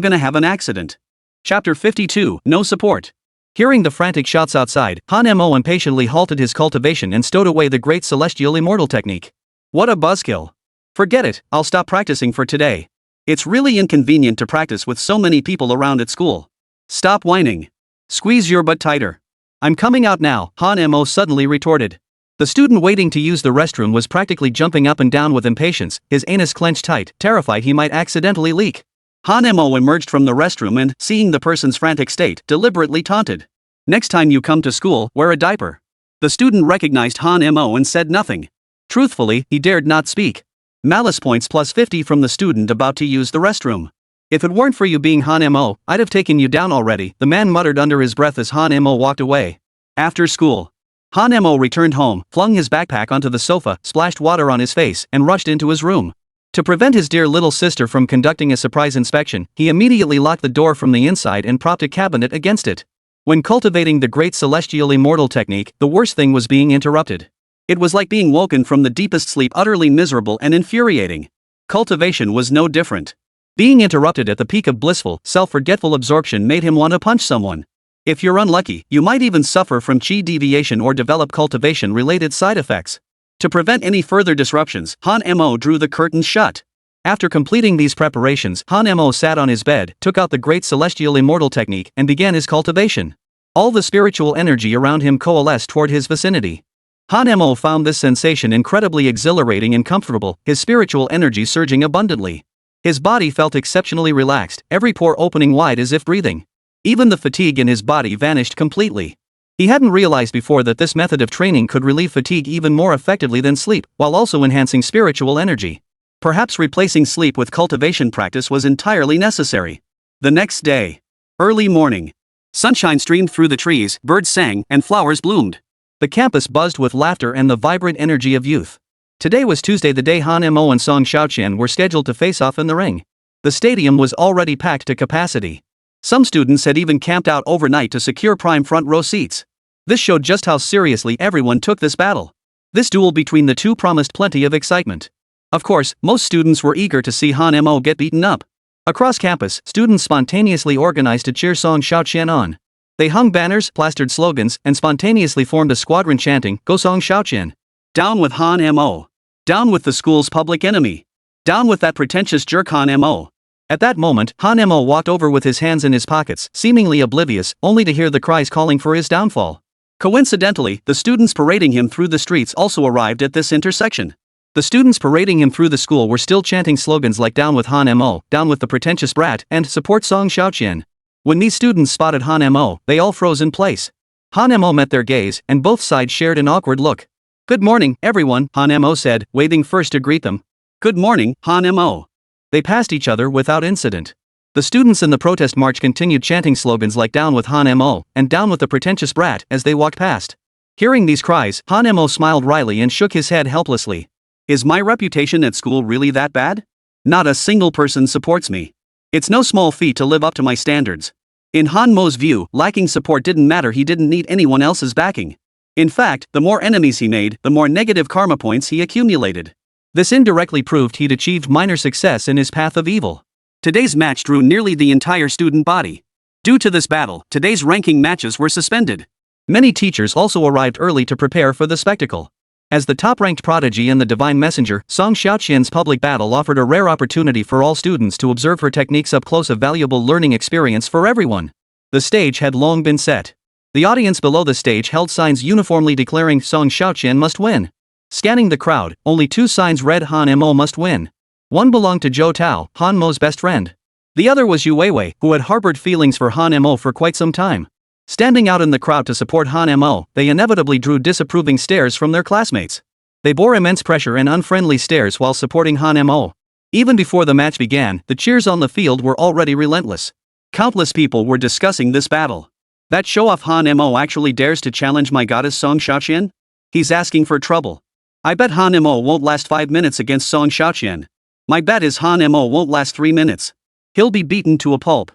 gonna have an accident. Chapter 52, No Support. Hearing the frantic shouts outside, Han Mo impatiently halted his cultivation and stowed away the Great Celestial Immortal Technique. What a buzzkill. Forget it, I'll stop practicing for today. It's really inconvenient to practice with so many people around at school. Stop whining. Squeeze your butt tighter. I'm coming out now, Han Mo suddenly retorted. The student waiting to use the restroom was practically jumping up and down with impatience, his anus clenched tight, terrified he might accidentally leak. Han Mo emerged from the restroom and, seeing the person's frantic state, deliberately taunted. Next time you come to school, wear a diaper. The student recognized Han Mo and said nothing. Truthfully, he dared not speak. Malice points plus 50 from the student about to use the restroom. If it weren't for you being Han Mo, I'd have taken you down already, the man muttered under his breath as Han Mo walked away. After school, Han Mo returned home, flung his backpack onto the sofa, splashed water on his face, and rushed into his room. To prevent his dear little sister from conducting a surprise inspection, he immediately locked the door from the inside and propped a cabinet against it. When cultivating the Great Celestial Immortal Technique, the worst thing was being interrupted. It was like being woken from the deepest sleep, utterly miserable and infuriating. Cultivation was no different. Being interrupted at the peak of blissful, self-forgetful absorption made him want to punch someone. If you're unlucky, you might even suffer from chi deviation or develop cultivation-related side effects. To prevent any further disruptions, Han Mo drew the curtains shut. After completing these preparations, Han Mo sat on his bed, took out the Great Celestial Immortal Technique, and began his cultivation. All the spiritual energy around him coalesced toward his vicinity. Han Mo found this sensation incredibly exhilarating and comfortable, his spiritual energy surging abundantly. His body felt exceptionally relaxed, every pore opening wide as if breathing. Even the fatigue in his body vanished completely. He hadn't realized before that this method of training could relieve fatigue even more effectively than sleep, while also enhancing spiritual energy. Perhaps replacing sleep with cultivation practice was entirely necessary. The next day. Early morning. Sunshine streamed through the trees, birds sang, and flowers bloomed. The campus buzzed with laughter and the vibrant energy of youth. Today was Tuesday, the day Han Mo and Song Xiaoqian were scheduled to face off in the ring. The stadium was already packed to capacity. Some students had even camped out overnight to secure prime front row seats. This showed just how seriously everyone took this battle. This duel between the two promised plenty of excitement. Of course, most students were eager to see Han Mo get beaten up. Across campus, students spontaneously organized to cheer Song Xiaoqian on. They hung banners, plastered slogans, and spontaneously formed a squadron chanting, "Go Song Xiaoqian! Down with Han Mo! Down with the school's public enemy! Down with that pretentious jerk Han Mo!" At that moment, Han Mo walked over with his hands in his pockets, seemingly oblivious, only to hear the cries calling for his downfall. Coincidentally, the students parading him through the streets also arrived at this intersection. The students parading him through the school were still chanting slogans like "Down with Han Mo," "Down with the pretentious brat," and "Support Song Xiaoqian." When these students spotted Han Mo, they all froze in place. Han Mo met their gaze, and both sides shared an awkward look. "Good morning, everyone," Han Mo said, waving first to greet them. "Good morning, Han Mo." They passed each other without incident. The students in the protest march continued chanting slogans like "Down with Han Mo" and "Down with the pretentious brat" as they walked past. Hearing these cries, Han Mo smiled wryly and shook his head helplessly. "Is my reputation at school really that bad? Not a single person supports me. It's no small feat to live up to my standards." In Han Mo's view, lacking support didn't matter. He didn't need anyone else's backing. In fact, the more enemies he made, the more negative karma points he accumulated. This indirectly proved he'd achieved minor success in his path of evil. Today's match drew nearly the entire student body. Due to this battle, today's ranking matches were suspended. Many teachers also arrived early to prepare for the spectacle. As the top-ranked prodigy and the divine messenger, Song Xiaoqian's public battle offered a rare opportunity for all students to observe her techniques up close, a valuable learning experience for everyone. The stage had long been set. The audience below the stage held signs uniformly declaring Song Xiaoqian must win. Scanning the crowd, only two signs read Han Mo must win. One belonged to Zhou Tao, Han Mo's best friend. The other was Yu Weiwei, who had harbored feelings for Han Mo for quite some time. Standing out in the crowd to support Han Mo, they inevitably drew disapproving stares from their classmates. They bore immense pressure and unfriendly stares while supporting Han Mo. Even before the match began, the cheers on the field were already relentless. Countless people were discussing this battle. That show-off Han Mo actually dares to challenge my goddess Song Xiaoqian? He's asking for trouble. I bet Han Mo won't last 5 minutes against Song Xiaoqian. My bet is Han Mo won't last 3 minutes. He'll be beaten to a pulp.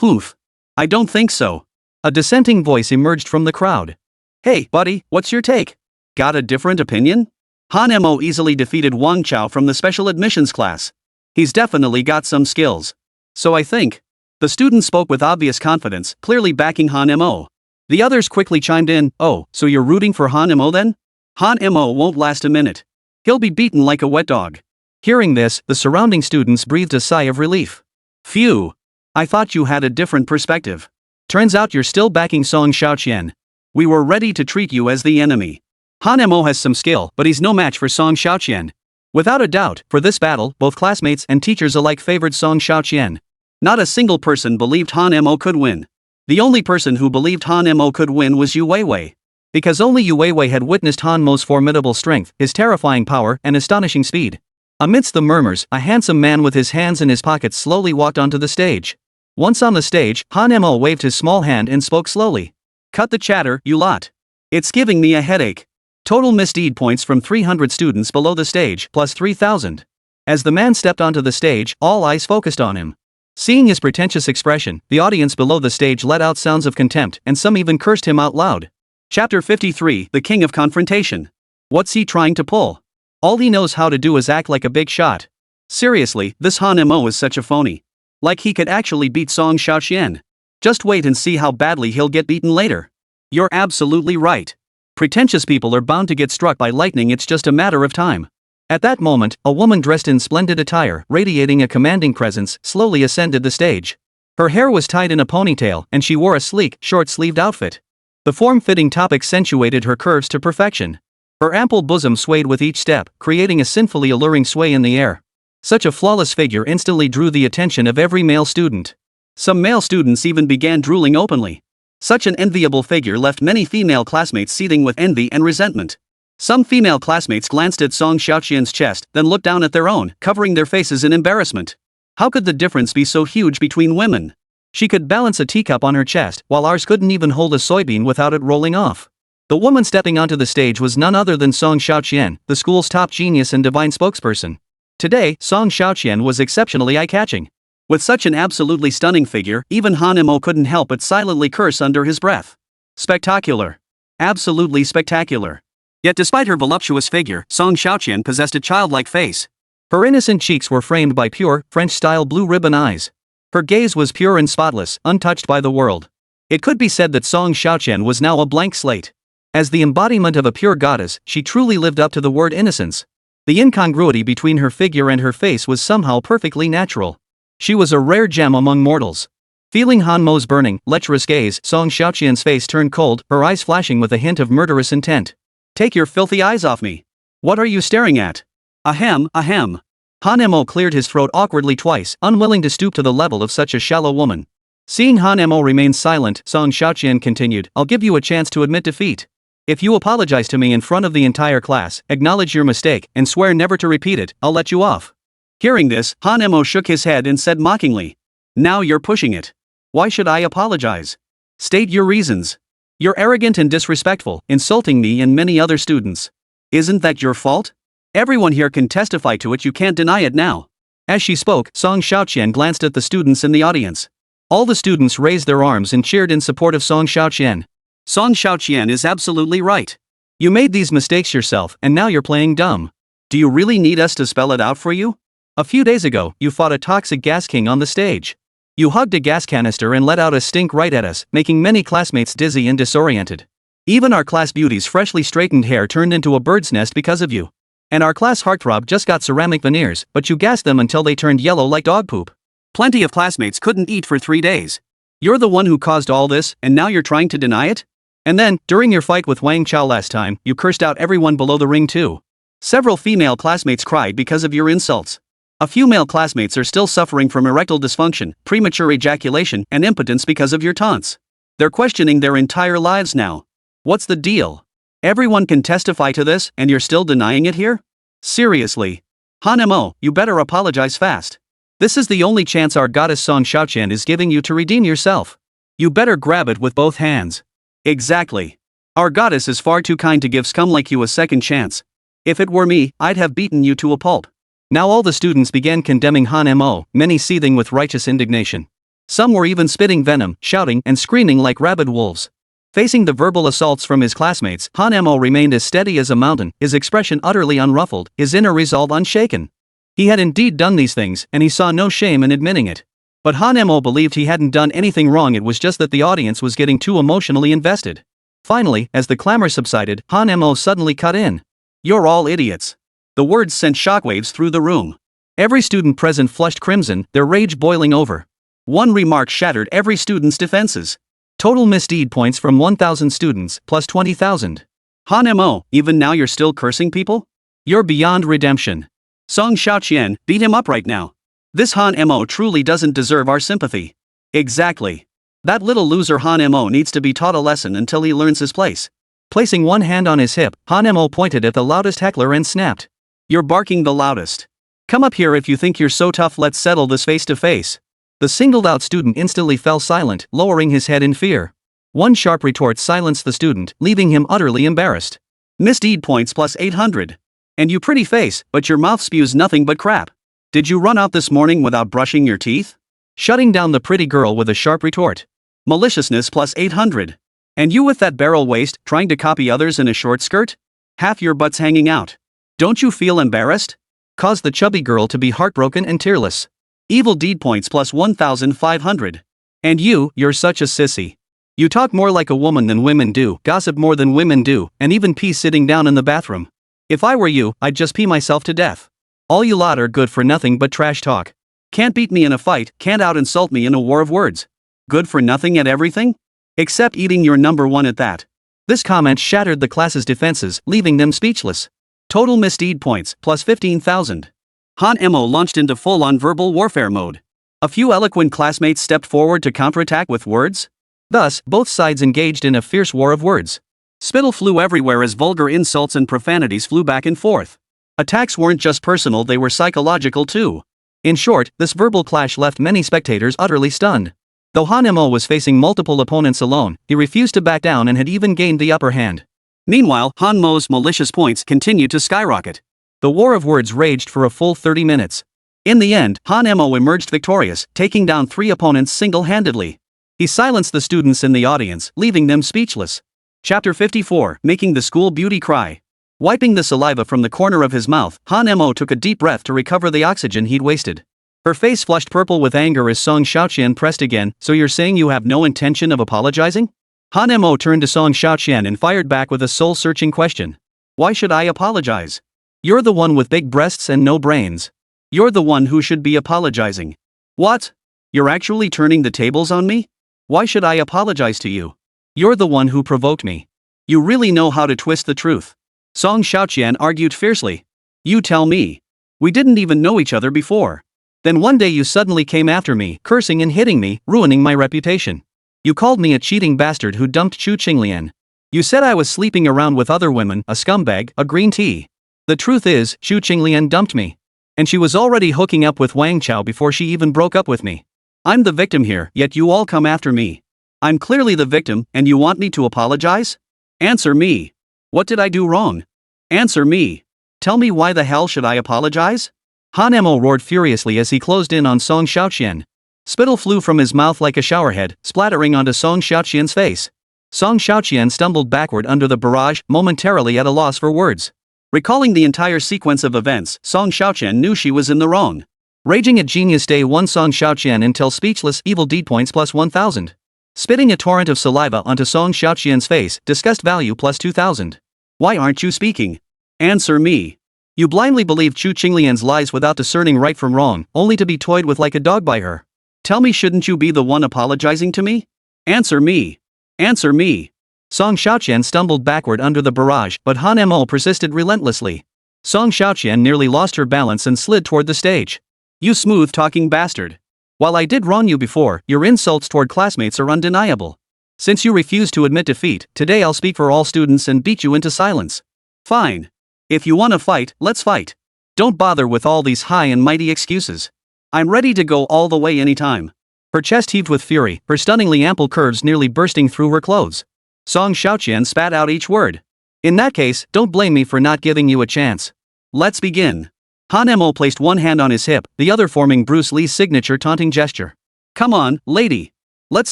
Oof. I don't think so. A dissenting voice emerged from the crowd. "Hey, buddy, what's your take? Got a different opinion?" Han Mo easily defeated Wang Chao from the special admissions class. He's definitely got some skills. So I think. The student spoke with obvious confidence, clearly backing Han Mo. The others quickly chimed in. "Oh, so you're rooting for Han Mo then? Han Mo won't last a minute. He'll be beaten like a wet dog." Hearing this, the surrounding students breathed a sigh of relief. "Phew. I thought you had a different perspective. Turns out you're still backing Song Xiaoqian. We were ready to treat you as the enemy. Han Mo has some skill, but he's no match for Song Xiaoqian." Without a doubt, for this battle, both classmates and teachers alike favored Song Xiaoqian. Not a single person believed Han Mo could win. The only person who believed Han Mo could win was Yu Weiwei. Because only Yu Weiwei had witnessed Han Mo's formidable strength, his terrifying power, and astonishing speed. Amidst the murmurs, a handsome man with his hands in his pockets slowly walked onto the stage. Once on the stage, Han Mo waved his small hand and spoke slowly. "Cut the chatter, you lot. It's giving me a headache." Total misdeed points from 300 students below the stage, plus 3,000. As the man stepped onto the stage, all eyes focused on him. Seeing his pretentious expression, the audience below the stage let out sounds of contempt, and some even cursed him out loud. Chapter 53, The King of Confrontation. What's he trying to pull? All he knows how to do is act like a big shot. Seriously, this Han Mo is such a phony. Like he could actually beat Song Xiaoqian. Just wait and see how badly he'll get beaten later. You're absolutely right. Pretentious people are bound to get struck by lightning, it's just a matter of time. At that moment, a woman dressed in splendid attire, radiating a commanding presence, slowly ascended the stage. Her hair was tied in a ponytail, and she wore a sleek, short-sleeved outfit. The form-fitting top accentuated her curves to perfection. Her ample bosom swayed with each step, creating a sinfully alluring sway in the air. Such a flawless figure instantly drew the attention of every male student. Some male students even began drooling openly. Such an enviable figure left many female classmates seething with envy and resentment. Some female classmates glanced at Song Xiaoqian's chest, then looked down at their own, covering their faces in embarrassment. How could the difference be so huge between women? She could balance a teacup on her chest, while ours couldn't even hold a soybean without it rolling off. The woman stepping onto the stage was none other than Song Xiaoqian, the school's top genius and divine spokesperson. Today, Song Xiaoqian was exceptionally eye-catching. With such an absolutely stunning figure, even Han Mo couldn't help but silently curse under his breath. Spectacular. Absolutely spectacular. Yet despite her voluptuous figure, Song Xiaoqian possessed a childlike face. Her innocent cheeks were framed by pure, French-style blue ribbon eyes. Her gaze was pure and spotless, untouched by the world. It could be said that Song Xiaoqian was now a blank slate. As the embodiment of a pure goddess, she truly lived up to the word innocence. The incongruity between her figure and her face was somehow perfectly natural. She was a rare gem among mortals. Feeling Han Mo's burning, lecherous gaze, Song Xiaoqian's face turned cold, her eyes flashing with a hint of murderous intent. Take your filthy eyes off me. What are you staring at? Ahem, ahem. Han Mo cleared his throat awkwardly twice, unwilling to stoop to the level of such a shallow woman. Seeing Han Mo remain silent, Song Xiaoqian continued, I'll give you a chance to admit defeat. If you apologize to me in front of the entire class, acknowledge your mistake, and swear never to repeat it, I'll let you off. Hearing this, Han Mo shook his head and said mockingly. Now you're pushing it. Why should I apologize? State your reasons. You're arrogant and disrespectful, insulting me and many other students. Isn't that your fault? Everyone here can testify to it, you can't deny it now. As she spoke, Song Xiaoqian glanced at the students in the audience. All the students raised their arms and cheered in support of Song Xiaoqian. Song Xiaoqian is absolutely right. You made these mistakes yourself and now you're playing dumb. Do you really need us to spell it out for you? A few days ago, you fought a toxic gas king on the stage. You hugged a gas canister and let out a stink right at us, making many classmates dizzy and disoriented. Even our class beauty's freshly straightened hair turned into a bird's nest because of you. And our class heartthrob just got ceramic veneers, but you gassed them until they turned yellow like dog poop. Plenty of classmates couldn't eat for 3 days. You're the one who caused all this, and now you're trying to deny it? And then, during your fight with Wang Chao last time, you cursed out everyone below the ring too. Several female classmates cried because of your insults. A few male classmates are still suffering from erectile dysfunction, premature ejaculation, and impotence because of your taunts. They're questioning their entire lives now. What's the deal? Everyone can testify to this, and you're still denying it here? Seriously. Han Mo, you better apologize fast. This is the only chance our goddess Song Xiaoqian is giving you to redeem yourself. You better grab it with both hands. Exactly. Our goddess is far too kind to give scum like you a second chance. If it were me, I'd have beaten you to a pulp. Now all the students began condemning Han Mo, many seething with righteous indignation. Some were even spitting venom, shouting and screaming like rabid wolves. Facing the verbal assaults from his classmates, Han Mo remained as steady as a mountain, his expression utterly unruffled, his inner resolve unshaken. He had indeed done these things, and he saw no shame in admitting it. But Han Mo believed he hadn't done anything wrong, it was just that the audience was getting too emotionally invested. Finally, as the clamor subsided, Han Mo suddenly cut in. You're all idiots. The words sent shockwaves through the room. Every student present flushed crimson, their rage boiling over. One remark shattered every student's defenses. Total misdeed points from 1,000 students, plus 20,000. Han Mo, even now you're still cursing people? You're beyond redemption. Song Xiaoqian, beat him up right now. This Han Mo truly doesn't deserve our sympathy. Exactly. That little loser Han Mo needs to be taught a lesson until he learns his place. Placing one hand on his hip, Han Mo pointed at the loudest heckler and snapped. You're barking the loudest. Come up here if you think you're so tough, let's settle this face to face. The singled-out student instantly fell silent, lowering his head in fear. One sharp retort silenced the student, leaving him utterly embarrassed. Misdeed points plus 800. And you pretty face, but your mouth spews nothing but crap. Did you run out this morning without brushing your teeth? Shutting down the pretty girl with a sharp retort. Maliciousness plus 800. And you with that barrel waist, trying to copy others in a short skirt? Half your butt's hanging out. Don't you feel embarrassed? Caused the chubby girl to be heartbroken and tearless. Evil deed points plus 1,500. And you're such a sissy. You talk more like a woman than women do, gossip more than women do, and even pee sitting down in the bathroom. If I were you, I'd just pee myself to death. All you lot are good for nothing but trash talk. Can't beat me in a fight, can't out-insult me in a war of words. Good for nothing at everything? Except eating your number one at that. This comment shattered the class's defenses, leaving them speechless. Total misdeed points, plus 15,000. Han Mo launched into full-on verbal warfare mode. A few eloquent classmates stepped forward to counterattack with words. Thus, both sides engaged in a fierce war of words. Spittle flew everywhere as vulgar insults and profanities flew back and forth. Attacks weren't just personal, they were psychological too. In short, this verbal clash left many spectators utterly stunned. Though Han Mo was facing multiple opponents alone, he refused to back down and had even gained the upper hand. Meanwhile, Han Mo's malicious points continued to skyrocket. The war of words raged for a full 30 minutes. In the end, Han Mo emerged victorious, taking down 3 opponents single-handedly. He silenced the students in the audience, leaving them speechless. Chapter 54, Making the School Beauty Cry. Wiping the saliva from the corner of his mouth, Han Mo took a deep breath to recover the oxygen he'd wasted. Her face flushed purple with anger as Song Xiaoqian pressed again. So you're saying you have no intention of apologizing? Han Mo turned to Song Xiaoqian and fired back with a soul-searching question. Why should I apologize? You're the one with big breasts and no brains. You're the one who should be apologizing. What? You're actually turning the tables on me? Why should I apologize to you? You're the one who provoked me. You really know how to twist the truth. Song Xiaoqian argued fiercely. You tell me. We didn't even know each other before. Then one day you suddenly came after me, cursing and hitting me, ruining my reputation. You called me a cheating bastard who dumped Chu Qinglian. You said I was sleeping around with other women, a scumbag, a green tea. The truth is, Chu Qinglian dumped me. And she was already hooking up with Wang Chao before she even broke up with me. I'm the victim here, yet you all come after me. I'm clearly the victim, and you want me to apologize? Answer me. What did I do wrong? Answer me. Tell me, why the hell should I apologize? Han Mo roared furiously as he closed in on Song Xiaoqian. Spittle flew from his mouth like a showerhead, splattering onto Song Xiaoqian's face. Song Xiaoqian stumbled backward under the barrage, momentarily at a loss for words. Recalling the entire sequence of events, Song Xiaoqian knew she was in the wrong. Raging at Genius Day 1, Song Xiaoqian until speechless, evil deed points plus 1000. Spitting a torrent of saliva onto Song Xiaoqian's face, disgust value plus 2000. Why aren't you speaking? Answer me. You blindly believe Chu Qinglian's lies without discerning right from wrong, only to be toyed with like a dog by her. Tell me, shouldn't you be the one apologizing to me? Answer me. Answer me. Song Xiaoqian stumbled backward under the barrage, but Han Mo persisted relentlessly. Song Xiaoqian nearly lost her balance and slid toward the stage. You smooth-talking bastard. While I did wrong you before, your insults toward classmates are undeniable. Since you refuse to admit defeat, today I'll speak for all students and beat you into silence. Fine. If you wanna fight, let's fight. Don't bother with all these high and mighty excuses. I'm ready to go all the way anytime. Her chest heaved with fury, her stunningly ample curves nearly bursting through her clothes. Song Xiaoqian spat out each word. In that case, don't blame me for not giving you a chance. Let's begin. Han Mo placed one hand on his hip, the other forming Bruce Lee's signature taunting gesture. Come on, lady. Let's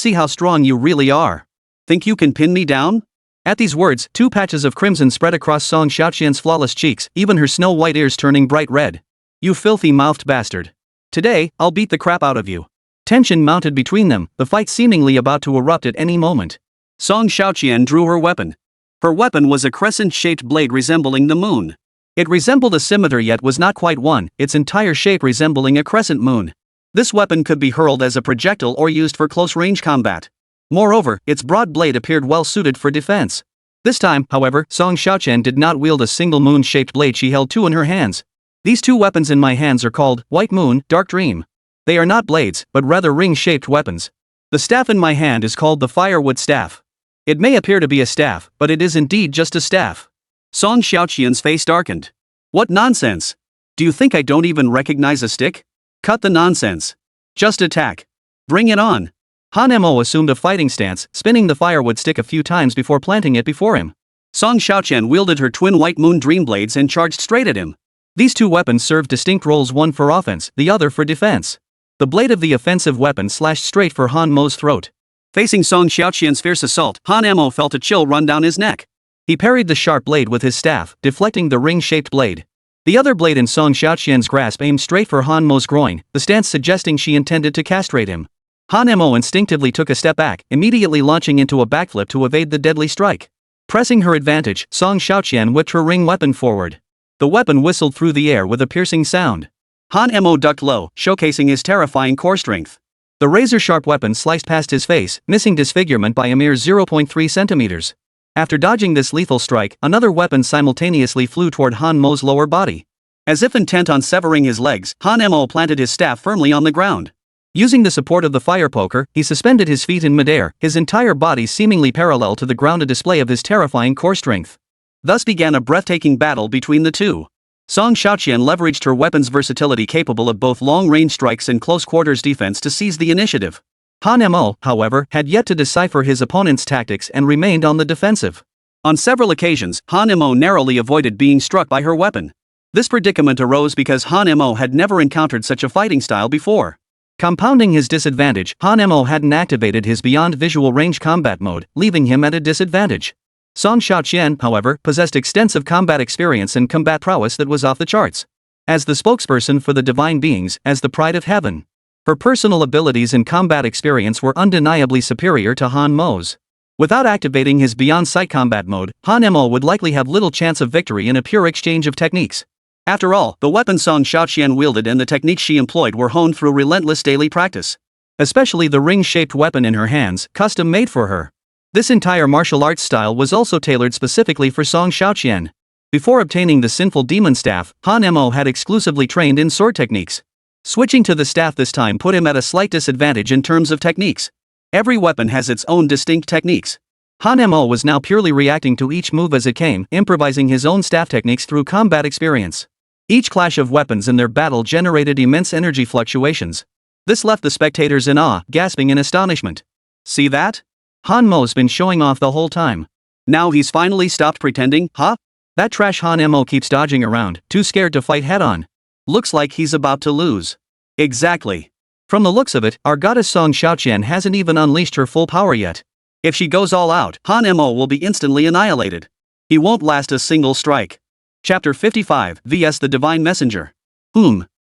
see how strong you really are. Think you can pin me down? At these words, two patches of crimson spread across Song Xiaoqian's flawless cheeks, even her snow-white ears turning bright red. You filthy-mouthed bastard. Today, I'll beat the crap out of you. Tension mounted between them, the fight seemingly about to erupt at any moment. Song Xiaoqian drew her weapon. Her weapon was a crescent-shaped blade resembling the moon. It resembled a scimitar yet was not quite one, its entire shape resembling a crescent moon. This weapon could be hurled as a projectile or used for close-range combat. Moreover, its broad blade appeared well suited for defense. This time, however, Song Xiaoqian did not wield a single moon-shaped blade, she held two in her hands. These two weapons in my hands are called White Moon, Dark Dream. They are not blades, but rather ring-shaped weapons. The staff in my hand is called the Firewood Staff. It may appear to be a staff, but it is indeed just a staff. Song Xiaoqian's face darkened. What nonsense! Do you think I don't even recognize a stick? Cut the nonsense. Just attack. Bring it on. Han Mo assumed a fighting stance, spinning the firewood stick a few times before planting it before him. Song Xiaoqian wielded her twin White Moon Dream blades and charged straight at him. These two weapons served distinct roles, one for offense, the other for defense. The blade of the offensive weapon slashed straight for Han Mo's throat. Facing Song Xiaoqian's fierce assault, Han Mo felt a chill run down his neck. He parried the sharp blade with his staff, deflecting the ring-shaped blade. The other blade in Song Xiaoqian's grasp aimed straight for Han Mo's groin, the stance suggesting she intended to castrate him. Han Mo instinctively took a step back, immediately launching into a backflip to evade the deadly strike. Pressing her advantage, Song Xiaoqian whipped her ring weapon forward. The weapon whistled through the air with a piercing sound. Han Mo ducked low, showcasing his terrifying core strength. The razor-sharp weapon sliced past his face, missing disfigurement by a mere 0.3 centimeters. After dodging this lethal strike, another weapon simultaneously flew toward Han Mo's lower body. As if intent on severing his legs, Han Mo planted his staff firmly on the ground. Using the support of the fire poker, he suspended his feet in midair, his entire body seemingly parallel to the ground, a display of his terrifying core strength. Thus began a breathtaking battle between the two. Song Xiaoqian leveraged her weapon's versatility, capable of both long-range strikes and close-quarters defense, to seize the initiative. Han Mo, however, had yet to decipher his opponent's tactics and remained on the defensive. On several occasions, Han Mo narrowly avoided being struck by her weapon. This predicament arose because Han Mo had never encountered such a fighting style before. Compounding his disadvantage, Han Mo hadn't activated his beyond visual range combat mode, leaving him at a disadvantage. Song Xiaoqian, however, possessed extensive combat experience and combat prowess that was off the charts. As the spokesperson for the divine beings, as the pride of heaven, her personal abilities and combat experience were undeniably superior to Han Mo's. Without activating his beyond sight combat mode, Han Mo would likely have little chance of victory in a pure exchange of techniques. After all, the weapon Song Xiaoqian wielded and the techniques she employed were honed through relentless daily practice. Especially the ring-shaped weapon in her hands, custom made for her. This entire martial arts style was also tailored specifically for Song Xiaoqian. Before obtaining the sinful demon staff, Han Mo had exclusively trained in sword techniques. Switching to the staff this time put him at a slight disadvantage in terms of techniques. Every weapon has its own distinct techniques. Han Mo was now purely reacting to each move as it came, improvising his own staff techniques through combat experience. Each clash of weapons in their battle generated immense energy fluctuations. This left the spectators in awe, gasping in astonishment. See that? Han Mo's been showing off the whole time. Now he's finally stopped pretending, huh? That trash Han Mo keeps dodging around, too scared to fight head-on. Looks like he's about to lose. Exactly. From the looks of it, our goddess Song Xiaoqian hasn't even unleashed her full power yet. If she goes all out, Han Mo will be instantly annihilated. He won't last a single strike. Chapter 55 vs the Divine Messenger.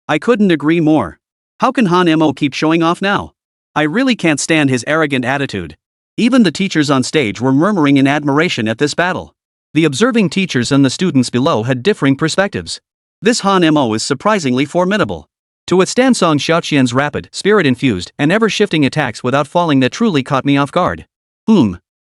I couldn't agree more. How can Han Mo keep showing off now? I really can't stand his arrogant attitude. Even the teachers on stage were murmuring in admiration at this battle. The observing teachers and the students below had differing perspectives. This Han Mo is surprisingly formidable. To withstand Song Xiaoqian's rapid, spirit-infused, and ever-shifting attacks without falling that truly caught me off guard.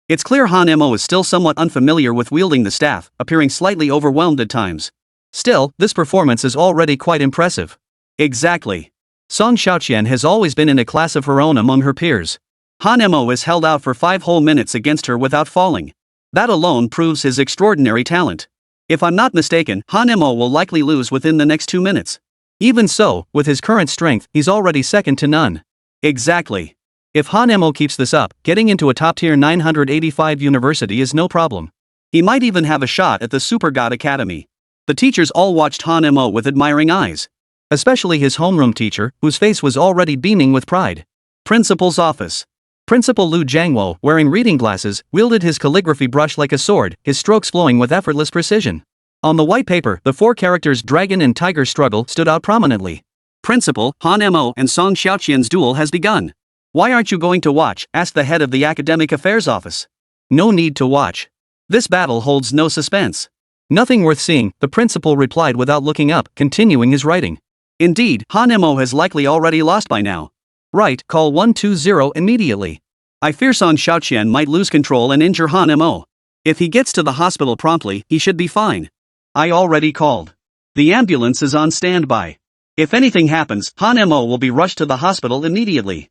It's clear Han Mo is still somewhat unfamiliar with wielding the staff, appearing slightly overwhelmed at times. Still, this performance is already quite impressive. Exactly. Song Xiaoqian has always been in a class of her own among her peers. Han Mo has held out for 5 whole minutes against her without falling. That alone proves his extraordinary talent. If I'm not mistaken, Han Mo will likely lose within the next 2 minutes. Even so, with his current strength, he's already second to none. Exactly. If Han Mo keeps this up, getting into a top-tier 985 university is no problem. He might even have a shot at the Super God Academy. The teachers all watched Han Mo with admiring eyes. Especially his homeroom teacher, whose face was already beaming with pride. Principal's office. Principal Lu Jiangwo, wearing reading glasses, wielded his calligraphy brush like a sword, his strokes flowing with effortless precision. On the white paper, the 4 characters Dragon and Tiger struggle stood out prominently. Principal, Han Mo and Song Xiaoqian's duel has begun. Why aren't you going to watch? Asked the head of the Academic Affairs Office. No need to watch. This battle holds no suspense. Nothing worth seeing, the principal replied without looking up, continuing his writing. Indeed, Han Mo has likely already lost by now. Right, call 120 immediately. I fear Song Xiaoqian might lose control and injure Han Mo. If he gets to the hospital promptly, he should be fine. I already called. The ambulance is on standby. If anything happens, Han Mo will be rushed to the hospital immediately.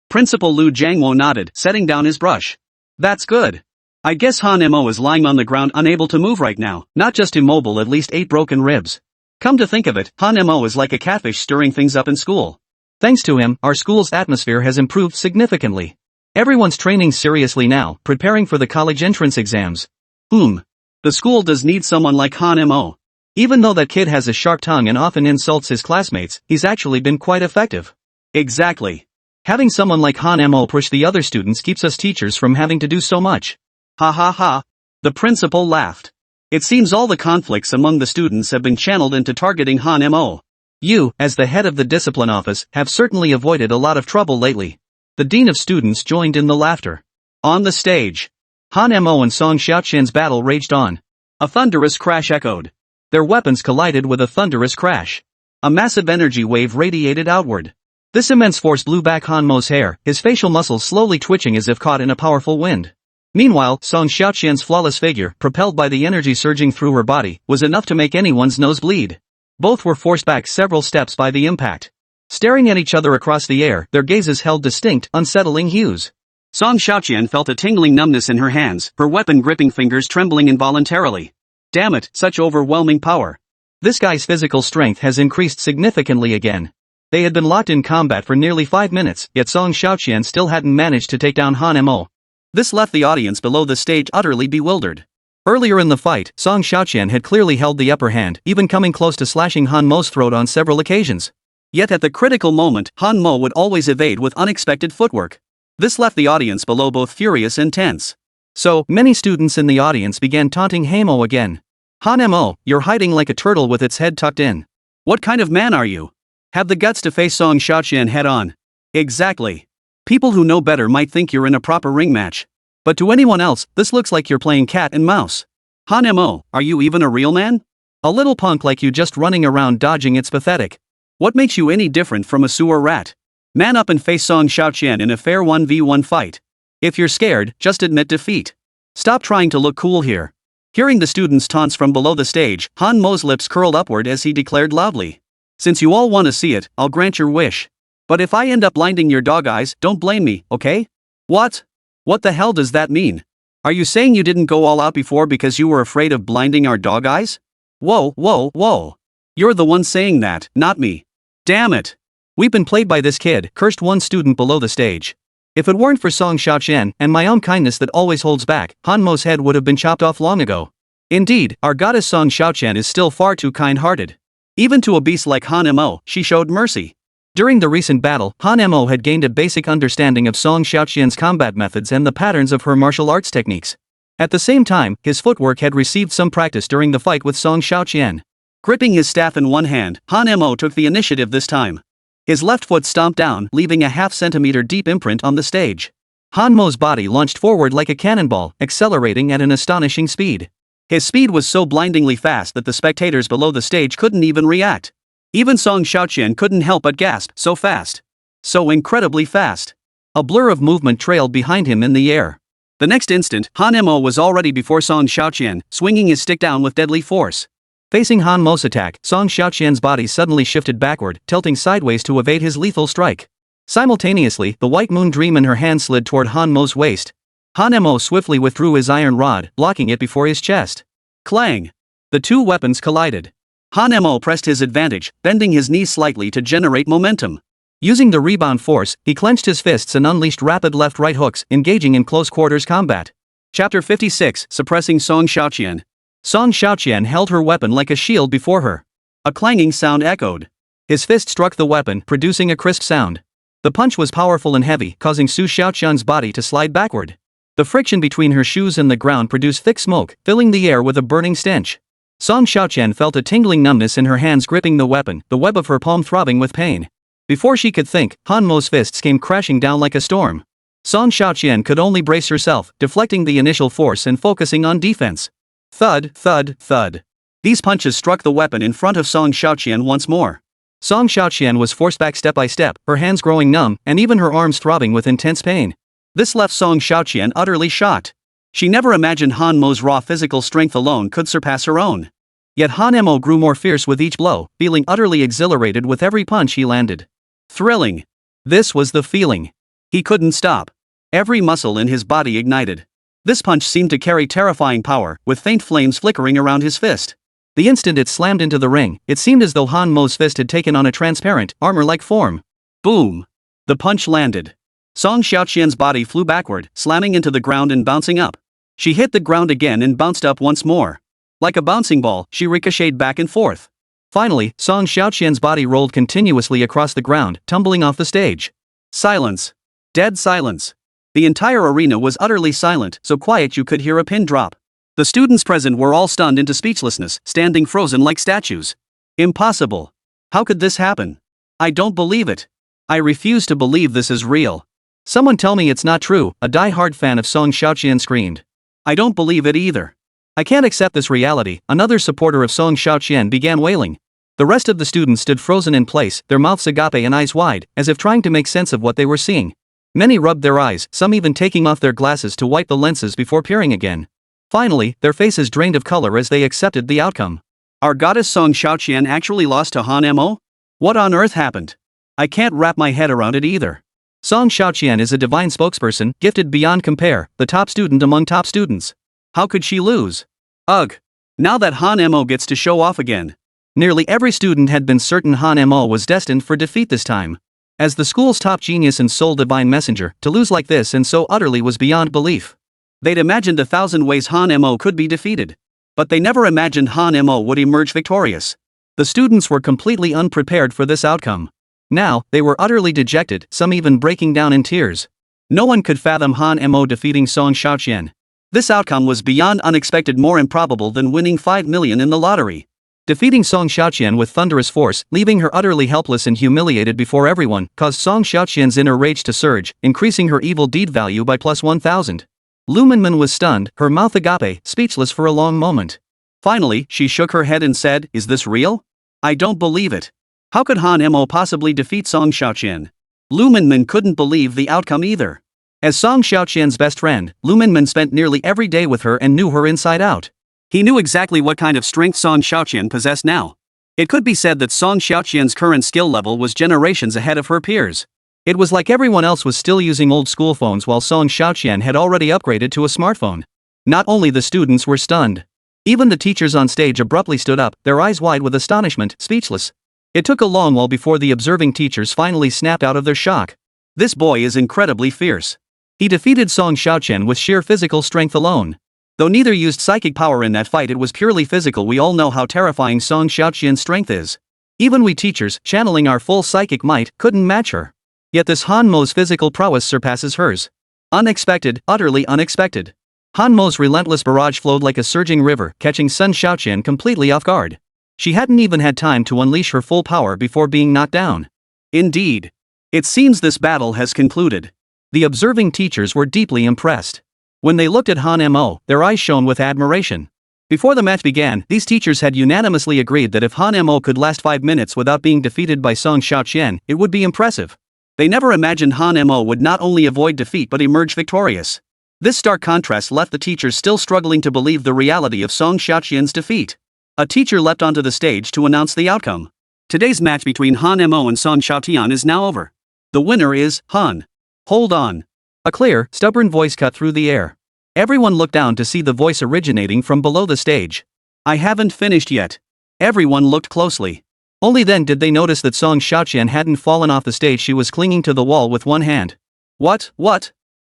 Principal Lu Jiangwo nodded, setting down his brush. That's good. I guess Han Mo is lying on the ground unable to move right now, not just immobile, at least 8 broken ribs. Come to think of it, Han Mo is like a catfish stirring things up in school. Thanks to him, our school's atmosphere has improved significantly. Everyone's training seriously now, preparing for the college entrance exams. The school does need someone like Han Mo. Even though that kid has a sharp tongue and often insults his classmates, he's actually been quite effective. Exactly. Having someone like Han Mo push the other students keeps us teachers from having to do so much. Ha ha ha. The principal laughed. It seems all the conflicts among the students have been channeled into targeting Han Mo. You, as the head of the discipline office, have certainly avoided a lot of trouble lately. The dean of students joined in the laughter. On the stage, Han Mo and Song Xiaoqian's battle raged on. A thunderous crash echoed. Their weapons collided with a thunderous crash. A massive energy wave radiated outward. This immense force blew back Han Mo's hair, his facial muscles slowly twitching as if caught in a powerful wind. Meanwhile, Song Xiaoqian's flawless figure, propelled by the energy surging through her body, was enough to make anyone's nose bleed. Both were forced back several steps by the impact. Staring at each other across the air, their gazes held distinct, unsettling hues. Song Xiaoqian felt a tingling numbness in her hands, her weapon-gripping fingers trembling involuntarily. Damn it, such overwhelming power. This guy's physical strength has increased significantly again. They had been locked in combat for nearly 5 minutes, yet Song Xiaoqian still hadn't managed to take down Han Mo. This left the audience below the stage utterly bewildered. Earlier in the fight, Song Xiaoqian had clearly held the upper hand, even coming close to slashing Han Mo's throat on several occasions. Yet at the critical moment, Han Mo would always evade with unexpected footwork. This left the audience below both furious and tense. So, many students in the audience began taunting Mo again. Han Mo, you're hiding like a turtle with its head tucked in. What kind of man are you? Have the guts to face Song Xiaoqian head on. Exactly. People who know better might think you're in a proper ring match. But to anyone else, this looks like you're playing cat and mouse. Han Mo, are you even a real man? A little punk like you just running around dodging, it's pathetic. What makes you any different from a sewer rat? Man up and face Song Xiaoqian in a fair 1v1 fight. If you're scared, just admit defeat. Stop trying to look cool here. Hearing the students' taunts from below the stage, Han Mo's lips curled upward as he declared loudly. Since you all want to see it, I'll grant your wish. But if I end up blinding your dog eyes, don't blame me, okay? What? What the hell does that mean? Are you saying you didn't go all out before because you were afraid of blinding our dog eyes? Whoa, whoa, whoa. You're the one saying that, not me. Damn it. We've been played by this kid, cursed one student below the stage. If it weren't for Song Xiaoqian and my own kindness that always holds back, Han Mo's head would have been chopped off long ago. Indeed, our goddess Song Xiaoqian is still far too kind-hearted. Even to a beast like Han Mo, she showed mercy. During the recent battle, Han Mo had gained a basic understanding of Song Xiaoqian's combat methods and the patterns of her martial arts techniques. At the same time, his footwork had received some practice during the fight with Song Xiaoqian. Gripping his staff in one hand, Han Mo took the initiative this time. His left foot stomped down, leaving a half-centimeter deep imprint on the stage. Han Mo's body launched forward like a cannonball, accelerating at an astonishing speed. His speed was so blindingly fast that the spectators below the stage couldn't even react. Even Song Xiaoqian couldn't help but gasp, so fast. So incredibly fast. A blur of movement trailed behind him in the air. The next instant, Han Mo was already before Song Xiaoqian, swinging his stick down with deadly force. Facing Han Mo's attack, Song Xiaoqian's body suddenly shifted backward, tilting sideways to evade his lethal strike. Simultaneously, the white moon dream in her hand slid toward Han Mo's waist. Han Mo swiftly withdrew his iron rod, blocking it before his chest. Clang! The two weapons collided. Han Mo pressed his advantage, bending his knees slightly to generate momentum. Using the rebound force, he clenched his fists and unleashed rapid left-right hooks, engaging in close-quarters combat. Chapter 56, Suppressing Song Xiaoqian. Song Xiaoqian held her weapon like a shield before her. A clanging sound echoed. His fist struck the weapon, producing a crisp sound. The punch was powerful and heavy, causing Su Xiaoqian's body to slide backward. The friction between her shoes and the ground produced thick smoke, filling the air with a burning stench. Song Xiaoqian felt a tingling numbness in her hands gripping the weapon, the web of her palm throbbing with pain. Before she could think, Han Mo's fists came crashing down like a storm. Song Xiaoqian could only brace herself, deflecting the initial force and focusing on defense. Thud, thud, thud. These punches struck the weapon in front of Song Xiaoqian once more. Song Xiaoqian was forced back step by step, her hands growing numb, and even her arms throbbing with intense pain. This left Song Xiaoqian utterly shocked. She never imagined Han Mo's raw physical strength alone could surpass her own. Yet Han Mo grew more fierce with each blow, feeling utterly exhilarated with every punch he landed. Thrilling. This was the feeling. He couldn't stop. Every muscle in his body ignited. This punch seemed to carry terrifying power, with faint flames flickering around his fist. The instant it slammed into the ring, it seemed as though Han Mo's fist had taken on a transparent, armor-like form. Boom! The punch landed. Song Xiaoqian's body flew backward, slamming into the ground and bouncing up. She hit the ground again and bounced up once more. Like a bouncing ball, she ricocheted back and forth. Finally, Song Xiaoqian's body rolled continuously across the ground, tumbling off the stage. Silence. Dead silence. The entire arena was utterly silent, so quiet you could hear a pin drop. The students present were all stunned into speechlessness, standing frozen like statues. Impossible. How could this happen? I don't believe it. I refuse to believe this is real. Someone tell me it's not true, a die-hard fan of Song Xiaoqian screamed. I don't believe it either. I can't accept this reality, another supporter of Song Xiaoqian began wailing. The rest of the students stood frozen in place, their mouths agape and eyes wide, as if trying to make sense of what they were seeing. Many rubbed their eyes, some even taking off their glasses to wipe the lenses before peering again. Finally, their faces drained of color as they accepted the outcome. Our goddess Song Xiaoqian actually lost to Han Mo? What on earth happened? I can't wrap my head around it either. Song Xiaoqian is a divine spokesperson, gifted beyond compare, the top student among top students. How could she lose? Ugh. Now that Han Mo gets to show off again. Nearly every student had been certain Han Mo was destined for defeat this time. As the school's top genius and sole divine messenger, to lose like this and so utterly was beyond belief. They'd imagined 1,000 ways Han Mo could be defeated. But they never imagined Han Mo would emerge victorious. The students were completely unprepared for this outcome. Now, they were utterly dejected, some even breaking down in tears. No one could fathom Han Mo defeating Song Xiaoqian. This outcome was beyond unexpected, more improbable than winning 5 million in the lottery. Defeating Song Xiaoqian with thunderous force, leaving her utterly helpless and humiliated before everyone, caused Song Xiaoqian's inner rage to surge, increasing her evil deed value by plus 1,000. Lu Minmin was stunned, her mouth agape, speechless for a long moment. Finally, she shook her head and said, "Is this real? I don't believe it. How could Han Mo possibly defeat Song Xiaoqian? Lu Minmin couldn't believe the outcome either. As Song Xiaoqian's best friend, Lu Minmin spent nearly every day with her and knew her inside out. He knew exactly what kind of strength Song Xiaoqian possessed now. It could be said that Song Xiaoqian's current skill level was generations ahead of her peers. It was like everyone else was still using old school phones while Song Xiaoqian had already upgraded to a smartphone. Not only the students were stunned. Even the teachers on stage abruptly stood up, their eyes wide with astonishment, speechless. It took a long while before the observing teachers finally snapped out of their shock. This boy is incredibly fierce. He defeated Song Xiaoqian with sheer physical strength alone. Though neither used psychic power in that fight, it was purely physical. We all know how terrifying Song Xiaoqian's strength is. Even we teachers, channeling our full psychic might, couldn't match her. Yet this Han Mo's physical prowess surpasses hers. Unexpected, utterly unexpected. Han Mo's relentless barrage flowed like a surging river, catching Sun Xiaoqian completely off guard. She hadn't even had time to unleash her full power before being knocked down. Indeed. It seems this battle has concluded. The observing teachers were deeply impressed. When they looked at Han Mo, their eyes shone with admiration. Before the match began, these teachers had unanimously agreed that if Han Mo could last 5 minutes without being defeated by Song Xiaoqian, it would be impressive. They never imagined Han Mo would not only avoid defeat but emerge victorious. This stark contrast left the teachers still struggling to believe the reality of Song Xiaoqian's defeat. A teacher leapt onto the stage to announce the outcome. Today's match between Han Mo and Song Xiaoqian is now over. The winner is Han. Hold on. A clear, stubborn voice cut through the air. Everyone looked down to see the voice originating from below the stage. I haven't finished yet. Everyone looked closely. Only then did they notice that Song Xiaoqian hadn't fallen off the stage. She was clinging to the wall with one hand. What?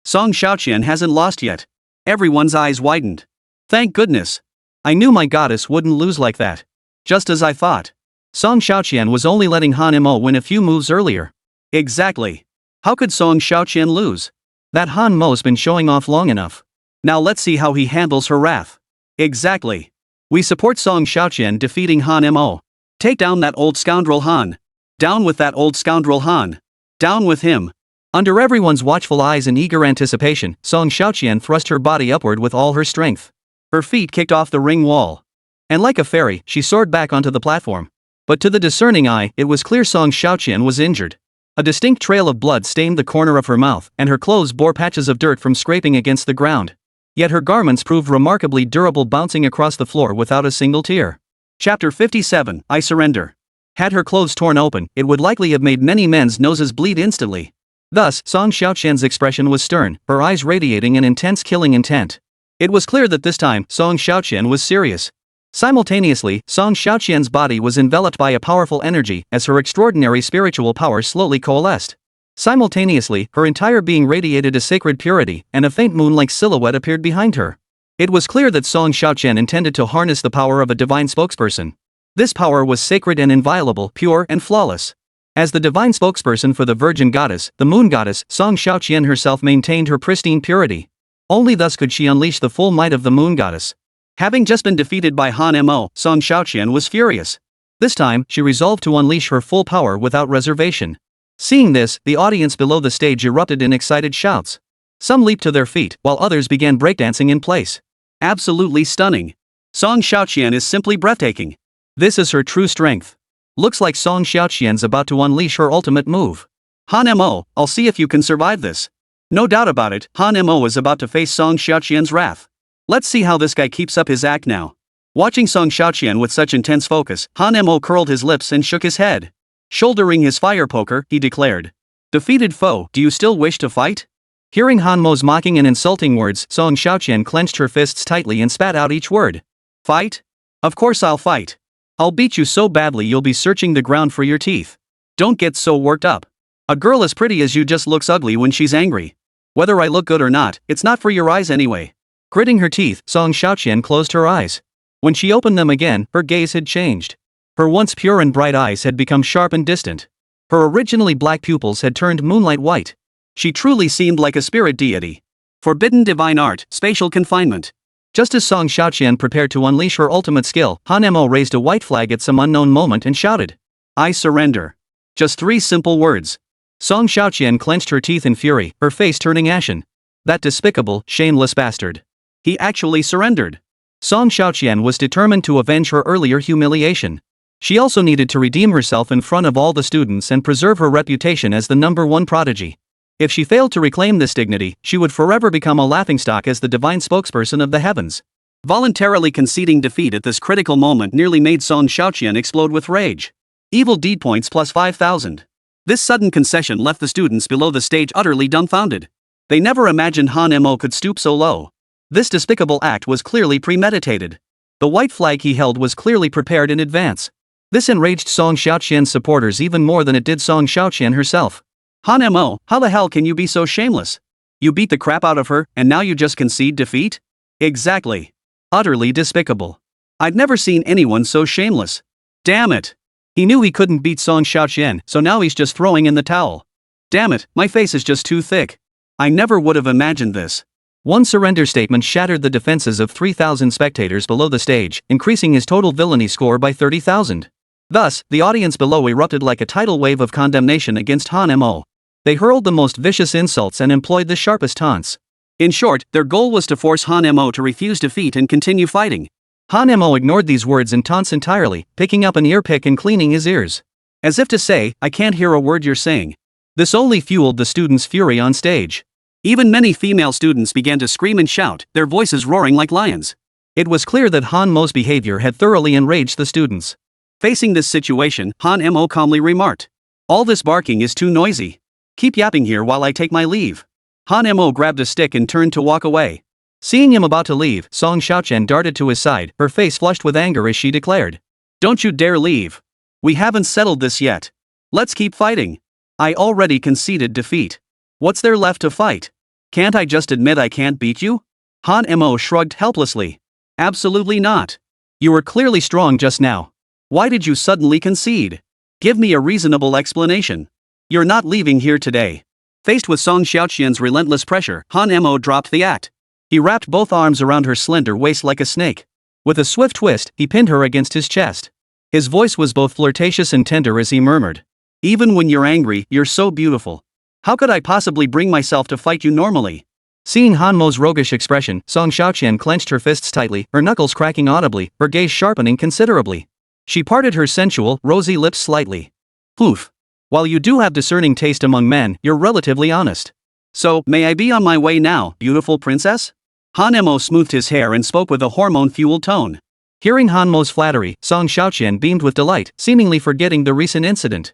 Song Xiaoqian hasn't lost yet. Everyone's eyes widened. Thank goodness. I knew my goddess wouldn't lose like that. Just as I thought. Song Xiaoqian was only letting Han Mo win a few moves earlier. Exactly. How could Song Xiaoqian lose? That Han Mo's been showing off long enough. Now let's see how he handles her wrath. Exactly. We support Song Xiaoqian defeating Han Mo. Take down that old scoundrel Han. Down with that old scoundrel Han. Down with him. Under everyone's watchful eyes and eager anticipation, Song Xiaoqian thrust her body upward with all her strength. Her feet kicked off the ring wall. And like a fairy, she soared back onto the platform. But to the discerning eye, it was clear Song Xiaoqian was injured. A distinct trail of blood stained the corner of her mouth, and her clothes bore patches of dirt from scraping against the ground. Yet her garments proved remarkably durable, bouncing across the floor without a single tear. Chapter 57, I Surrender. Had her clothes torn open, it would likely have made many men's noses bleed instantly. Thus, Song Xiaoqian's expression was stern, her eyes radiating an intense killing intent. It was clear that this time, Song Xiaoqian was serious. Simultaneously, Song Xiaoqian's body was enveloped by a powerful energy as her extraordinary spiritual power slowly coalesced. Simultaneously, her entire being radiated a sacred purity, and a faint moon-like silhouette appeared behind her. It was clear that Song Xiaoqian intended to harness the power of a divine spokesperson. This power was sacred and inviolable, pure and flawless. As the divine spokesperson for the virgin goddess, the moon goddess, Song Xiaoqian herself maintained her pristine purity. Only thus could she unleash the full might of the moon goddess. Having just been defeated by Han Mo, Song Xiaoqian was furious. This time, she resolved to unleash her full power without reservation. Seeing this, the audience below the stage erupted in excited shouts. Some leaped to their feet, while others began breakdancing in place. Absolutely stunning. Song Xiaoqian is simply breathtaking. This is her true strength. Looks like Song Xiaoqian's about to unleash her ultimate move. Han Mo, I'll see if you can survive this. No doubt about it, Han Mo is about to face Song Xiaoqian's wrath. Let's see how this guy keeps up his act now. Watching Song Xiaoqian with such intense focus, Han Mo curled his lips and shook his head. Shouldering his fire poker, he declared. Defeated foe, do you still wish to fight? Hearing Han Mo's mocking and insulting words, Song Xiaoqian clenched her fists tightly and spat out each word. Fight? Of course I'll fight. I'll beat you so badly you'll be searching the ground for your teeth. Don't get so worked up. A girl as pretty as you just looks ugly when she's angry. Whether I look good or not, it's not for your eyes anyway. Gritting her teeth, Song Xiaoqian closed her eyes. When she opened them again, her gaze had changed. Her once pure and bright eyes had become sharp and distant. Her originally black pupils had turned moonlight white. She truly seemed like a spirit deity. Forbidden divine art, spatial confinement. Just as Song Xiaoqian prepared to unleash her ultimate skill, Han Mo raised a white flag at some unknown moment and shouted. I surrender. Just 3 simple words. Song Xiaoqian clenched her teeth in fury, her face turning ashen. That despicable, shameless bastard. He actually surrendered. Song Xiaoqian was determined to avenge her earlier humiliation. She also needed to redeem herself in front of all the students and preserve her reputation as the #1 prodigy. If she failed to reclaim this dignity, she would forever become a laughingstock as the divine spokesperson of the heavens. Voluntarily conceding defeat at this critical moment nearly made Song Xiaoqian explode with rage. Evil deed points plus 5,000. This sudden concession left the students below the stage utterly dumbfounded. They never imagined Han Mo could stoop so low. This despicable act was clearly premeditated. The white flag he held was clearly prepared in advance. This enraged Song Xiaoqian's supporters even more than it did Song Xiaoqian herself. Han Mo, how the hell can you be so shameless? You beat the crap out of her, and now you just concede defeat? Exactly. Utterly despicable. I'd never seen anyone so shameless. Damn it. He knew he couldn't beat Song Xiaoqian, so now he's just throwing in the towel. Damn it, my face is just too thick. I never would have imagined this. One surrender statement shattered the defenses of 3,000 spectators below the stage, increasing his total villainy score by 30,000. Thus, the audience below erupted like a tidal wave of condemnation against Han Mo. They hurled the most vicious insults and employed the sharpest taunts. In short, their goal was to force Han Mo to refuse defeat and continue fighting. Han Mo ignored these words and taunts entirely, picking up an earpick and cleaning his ears. As if to say, I can't hear a word you're saying. This only fueled the students' fury on stage. Even many female students began to scream and shout, their voices roaring like lions. It was clear that Han Mo's behavior had thoroughly enraged the students. Facing this situation, Han Mo calmly remarked, "All this barking is too noisy. Keep yapping here while I take my leave." Han Mo grabbed a stick and turned to walk away. Seeing him about to leave, Song Xiaoqian darted to his side, her face flushed with anger as she declared, "Don't you dare leave. We haven't settled this yet. Let's keep fighting. I already conceded defeat. What's there left to fight? Can't I just admit I can't beat you?" Han Mo shrugged helplessly. "Absolutely not. You were clearly strong just now. Why did you suddenly concede? Give me a reasonable explanation. You're not leaving here today." Faced with Song Xiaoqian's relentless pressure, Han Mo dropped the act. He wrapped both arms around her slender waist like a snake. With a swift twist, he pinned her against his chest. His voice was both flirtatious and tender as he murmured, "Even when you're angry, you're so beautiful. How could I possibly bring myself to fight you normally?" Seeing Han Mo's roguish expression, Song Xiaoqian clenched her fists tightly, her knuckles cracking audibly, her gaze sharpening considerably. She parted her sensual, rosy lips slightly. "Poof. While you do have discerning taste among men, you're relatively honest. So, may I be on my way now, beautiful princess?" Han Mo smoothed his hair and spoke with a hormone-fueled tone. Hearing Han Mo's flattery, Song Xiaoqian beamed with delight, seemingly forgetting the recent incident.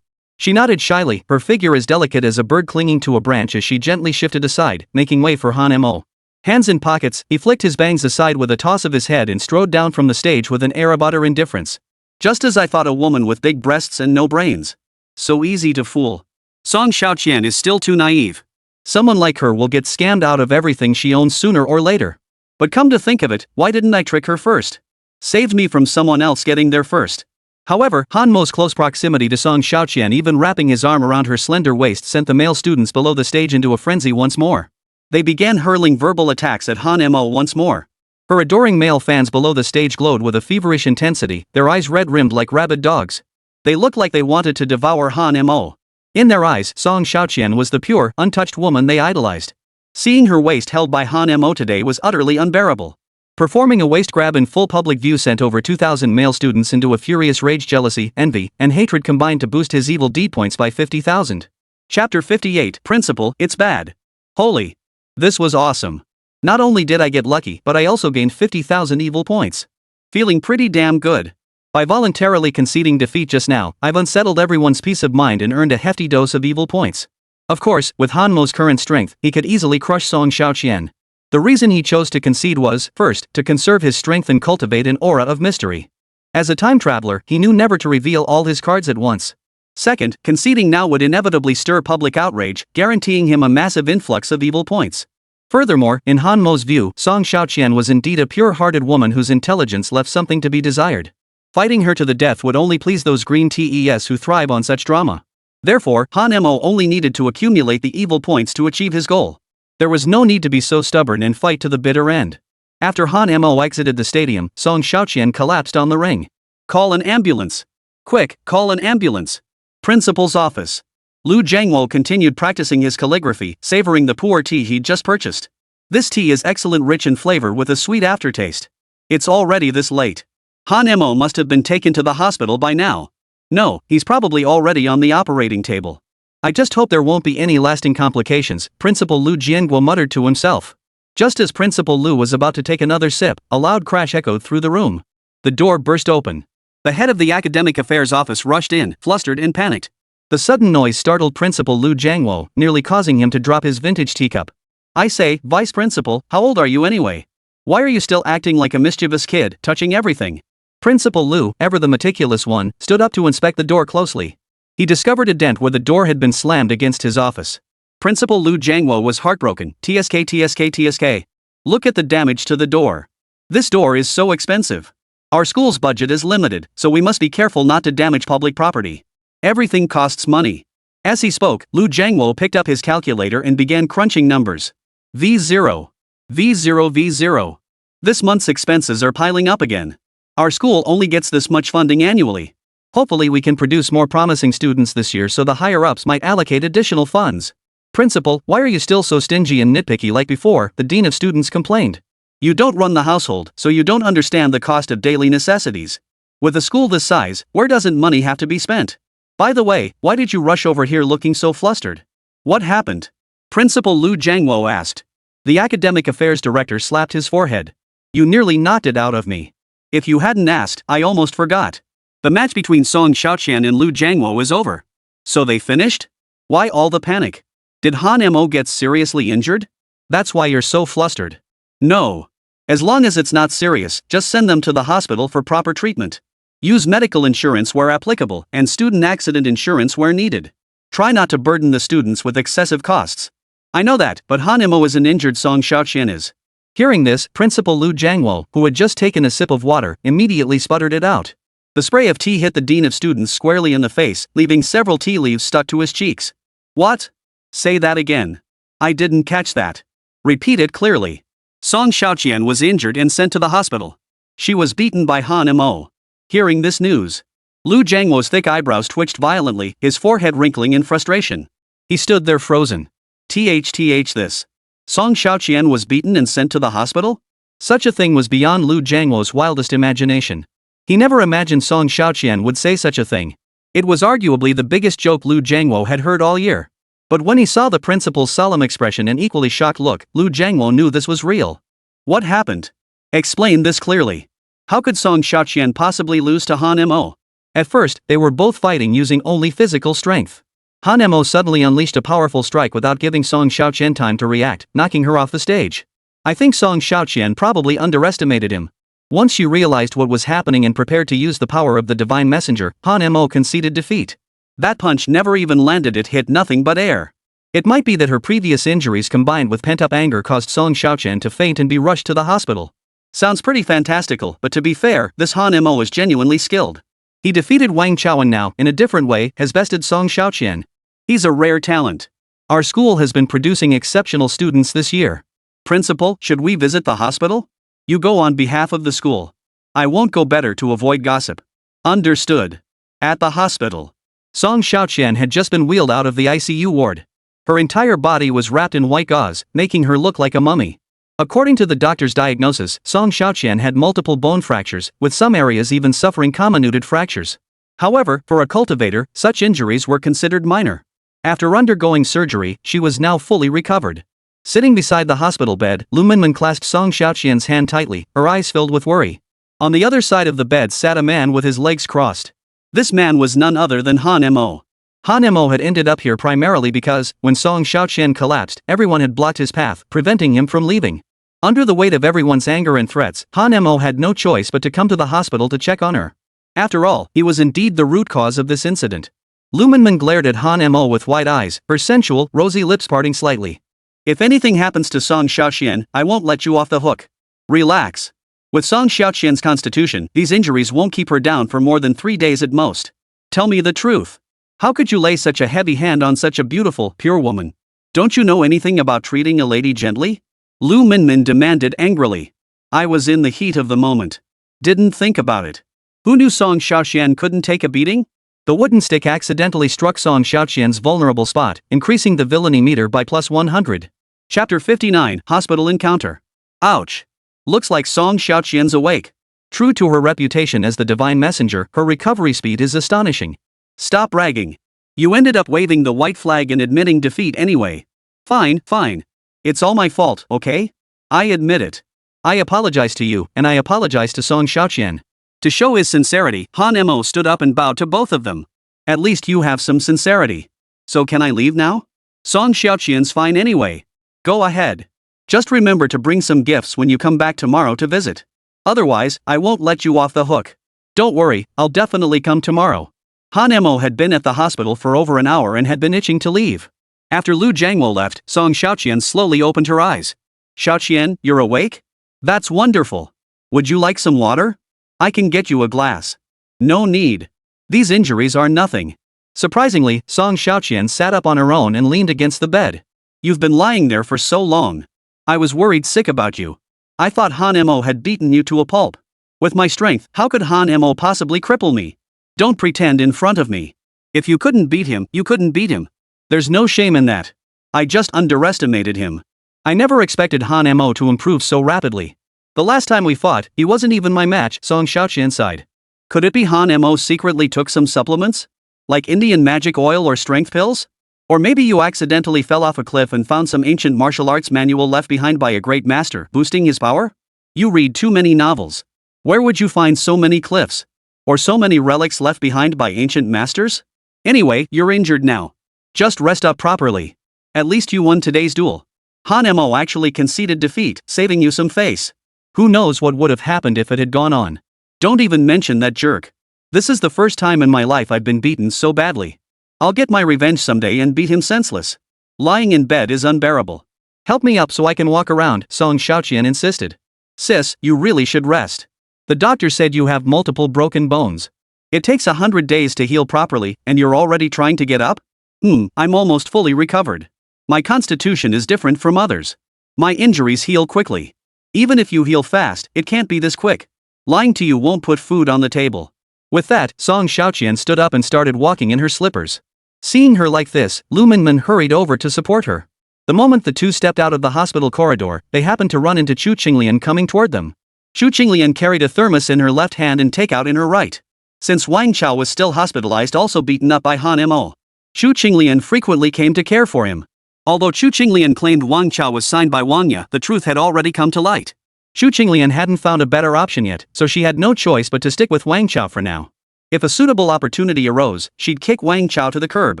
She nodded shyly, her figure as delicate as a bird clinging to a branch as she gently shifted aside, making way for Han Mo. Hands in pockets, he flicked his bangs aside with a toss of his head and strode down from the stage with an air of utter indifference. "Just as I thought, a woman with big breasts and no brains. So easy to fool. Song Xiaoqian is still too naive. Someone like her will get scammed out of everything she owns sooner or later. But come to think of it, why didn't I trick her first? Saved me from someone else getting there first." However, Han Mo's close proximity to Song Xiaoqian, even wrapping his arm around her slender waist, sent the male students below the stage into a frenzy once more. They began hurling verbal attacks at Han Mo once more. Her adoring male fans below the stage glowed with a feverish intensity, their eyes red-rimmed like rabid dogs. They looked like they wanted to devour Han Mo. In their eyes, Song Xiaoqian was the pure, untouched woman they idolized. Seeing her waist held by Han Mo today was utterly unbearable. Performing a waist grab in full public view sent over 2,000 male students into a furious rage. Jealousy, envy, and hatred combined to boost his evil deed points by 50,000. Chapter 58, Principle, It's Bad. Holy. This was awesome. Not only did I get lucky, but I also gained 50,000 evil points. Feeling pretty damn good. By voluntarily conceding defeat just now, I've unsettled everyone's peace of mind and earned a hefty dose of evil points. Of course, with Han Mo's current strength, he could easily crush Song Xiaoqian. The reason he chose to concede was, first, to conserve his strength and cultivate an aura of mystery. As a time traveler, he knew never to reveal all his cards at once. Second, conceding now would inevitably stir public outrage, guaranteeing him a massive influx of evil points. Furthermore, in Han Mo's view, Song Xiaoqian was indeed a pure-hearted woman whose intelligence left something to be desired. Fighting her to the death would only please those green TES who thrive on such drama. Therefore, Han Mo only needed to accumulate the evil points to achieve his goal. There was no need to be so stubborn and fight to the bitter end. After Han Mo exited the stadium, Song Xiaoqian collapsed on the ring. "Call an ambulance. Quick, call an ambulance." Principal's office. Lu Jiangwo continued practicing his calligraphy, savoring the pu'er tea he'd just purchased. This tea is excellent, rich in flavor with a sweet aftertaste. It's already this late. Han Mo must have been taken to the hospital by now. No, he's probably already on the operating table. I just hope there won't be any lasting complications, Principal Lu Jianguo muttered to himself. Just as Principal Lu was about to take another sip, a loud crash echoed through the room. The door burst open. The head of the academic affairs office rushed in, flustered and panicked. The sudden noise startled Principal Lu Jianguo, nearly causing him to drop his vintage teacup. I say, Vice Principal, how old are you anyway? Why are you still acting like a mischievous kid, touching everything? Principal Lu, ever the meticulous one, stood up to inspect the door closely. He discovered a dent where the door had been slammed against his office. Principal Lu Jianguo was heartbroken. TSK. Look at the damage to the door. This door is so expensive. Our school's budget is limited, so we must be careful not to damage public property. Everything costs money. As he spoke, Lu Jianguo picked up his calculator and began crunching numbers. V0. V0. This month's expenses are piling up again. Our school only gets this much funding annually. Hopefully we can produce more promising students this year so the higher-ups might allocate additional funds. Principal, why are you still so stingy and nitpicky like before? The dean of students complained. You don't run the household, so you don't understand the cost of daily necessities. With a school this size, where doesn't money have to be spent? By the way, why did you rush over here looking so flustered? What happened? Principal Lu Jianguo asked. The academic affairs director slapped his forehead. You nearly knocked it out of me. If you hadn't asked, I almost forgot. The match between Song Xiaoqian and Lu Jianguo is over. So they finished? Why all the panic? Did Han Mo get seriously injured? That's why you're so flustered. No. As long as it's not serious, just send them to the hospital for proper treatment. Use medical insurance where applicable and student accident insurance where needed. Try not to burden the students with excessive costs. I know that, but Han Mo isn't injured, Song Xiaoqian is. Hearing this, Principal Lu Jianguo, who had just taken a sip of water, immediately sputtered it out. The spray of tea hit the dean of students squarely in the face, leaving several tea leaves stuck to his cheeks. What? Say that again. I didn't catch that. Repeat it clearly. Song Xiaoqian was injured and sent to the hospital. She was beaten by Han Mo. Hearing this news, Lu Jianguo's thick eyebrows twitched violently, his forehead wrinkling in frustration. He stood there frozen. This. Song Xiaoqian was beaten and sent to the hospital? Such a thing was beyond Lu Jianguo's wildest imagination. He never imagined Song Xiaoqian would say such a thing. It was arguably the biggest joke Lu Jianguo had heard all year. But when he saw the principal's solemn expression and equally shocked look, Lu Jianguo knew this was real. What happened? Explain this clearly. How could Song Xiaoqian possibly lose to Han Mo? At first, they were both fighting using only physical strength. Han Mo suddenly unleashed a powerful strike without giving Song Xiaoqian time to react, knocking her off the stage. I think Song Xiaoqian probably underestimated him. Once she realized what was happening and prepared to use the power of the divine messenger, Han Mo conceded defeat. That punch never even landed, it hit nothing but air. It might be that her previous injuries combined with pent-up anger caused Song Xiaoqian to faint and be rushed to the hospital. Sounds pretty fantastical, but to be fair, this Han Mo is genuinely skilled. He defeated Wang Chao and now, in a different way, has bested Song Xiaoqian. He's a rare talent. Our school has been producing exceptional students this year. Principal, should we visit the hospital? You go on behalf of the school. I won't go, better to avoid gossip. Understood. At the hospital, Song Xiaoqian had just been wheeled out of the ICU ward. Her entire body was wrapped in white gauze, making her look like a mummy. According to the doctor's diagnosis, Song Xiaoqian had multiple bone fractures, with some areas even suffering comminuted fractures. However, for a cultivator, such injuries were considered minor. After undergoing surgery, she was now fully recovered. Sitting beside the hospital bed, Lu Minmin clasped Song Xiaoqian's hand tightly, her eyes filled with worry. On the other side of the bed sat a man with his legs crossed. This man was none other than Han Mo. Han Mo had ended up here primarily because, when Song Xiaoqian collapsed, everyone had blocked his path, preventing him from leaving. Under the weight of everyone's anger and threats, Han Mo had no choice but to come to the hospital to check on her. After all, he was indeed the root cause of this incident. Lu Minmin glared at Han Mo with wide eyes, her sensual, rosy lips parting slightly. If anything happens to Song Xiaoqian, I won't let you off the hook. Relax. With Song Xiaoqian's constitution, these injuries won't keep her down for more than 3 days at most. Tell me the truth. How could you lay such a heavy hand on such a beautiful, pure woman? Don't you know anything about treating a lady gently? Lu Minmin demanded angrily. I was in the heat of the moment. Didn't think about it. Who knew Song Xiaoqian couldn't take a beating? The wooden stick accidentally struck Song Xiaoqian's vulnerable spot, increasing the villainy meter by +100. Chapter 59, Hospital Encounter. Ouch. Looks like Song Xiaoqian's awake. True to her reputation as the divine messenger, her recovery speed is astonishing. Stop bragging. You ended up waving the white flag and admitting defeat anyway. Fine, fine. It's all my fault, okay? I admit it. I apologize to you, and I apologize to Song Xiaoqian. To show his sincerity, Han Mo stood up and bowed to both of them. At least you have some sincerity. So can I leave now? Song Xiaoqian's fine anyway. Go ahead. Just remember to bring some gifts when you come back tomorrow to visit. Otherwise, I won't let you off the hook. Don't worry, I'll definitely come tomorrow. Han Mo had been at the hospital for over an hour and had been itching to leave. After Lu Jiangwo left, Song Xiaoqian slowly opened her eyes. Xiaoqian, you're awake? That's wonderful. Would you like some water? I can get you a glass. No need. These injuries are nothing. Surprisingly, Song Xiaoqian sat up on her own and leaned against the bed. You've been lying there for so long. I was worried sick about you. I thought Han Mo had beaten you to a pulp. With my strength, how could Han Mo possibly cripple me? Don't pretend in front of me. If you couldn't beat him, you couldn't beat him. There's no shame in that. I just underestimated him. I never expected Han Mo to improve so rapidly. The last time we fought, he wasn't even my match, Song Xiaoqian sighed. Could it be Han Mo secretly took some supplements? Like Indian magic oil or strength pills? Or maybe you accidentally fell off a cliff and found some ancient martial arts manual left behind by a great master, boosting his power? You read too many novels. Where would you find so many cliffs? Or so many relics left behind by ancient masters? Anyway, you're injured now. Just rest up properly. At least you won today's duel. Han Mo actually conceded defeat, saving you some face. Who knows what would have happened if it had gone on. Don't even mention that jerk. This is the first time in my life I've been beaten so badly. I'll get my revenge someday and beat him senseless. Lying in bed is unbearable. Help me up so I can walk around, Song Xiaoqian insisted. Sis, you really should rest. The doctor said you have multiple broken bones. It takes 100 days to heal properly, and you're already trying to get up? I'm almost fully recovered. My constitution is different from others. My injuries heal quickly. Even if you heal fast, it can't be this quick. Lying to you won't put food on the table. With that, Song Xiaoqian stood up and started walking in her slippers. Seeing her like this, Lu Minmin hurried over to support her. The moment the two stepped out of the hospital corridor, they happened to run into Chu Qinglian coming toward them. Chu Qinglian carried a thermos in her left hand and takeout in her right. Since Wang Chao was still hospitalized, also beaten up by Han Mo, Chu Qinglian frequently came to care for him. Although Chu Qinglian claimed Wang Chao was signed by Wang Ya, the truth had already come to light. Chu Qinglian hadn't found a better option yet, so she had no choice but to stick with Wang Chao for now. If a suitable opportunity arose, she'd kick Wang Chao to the curb.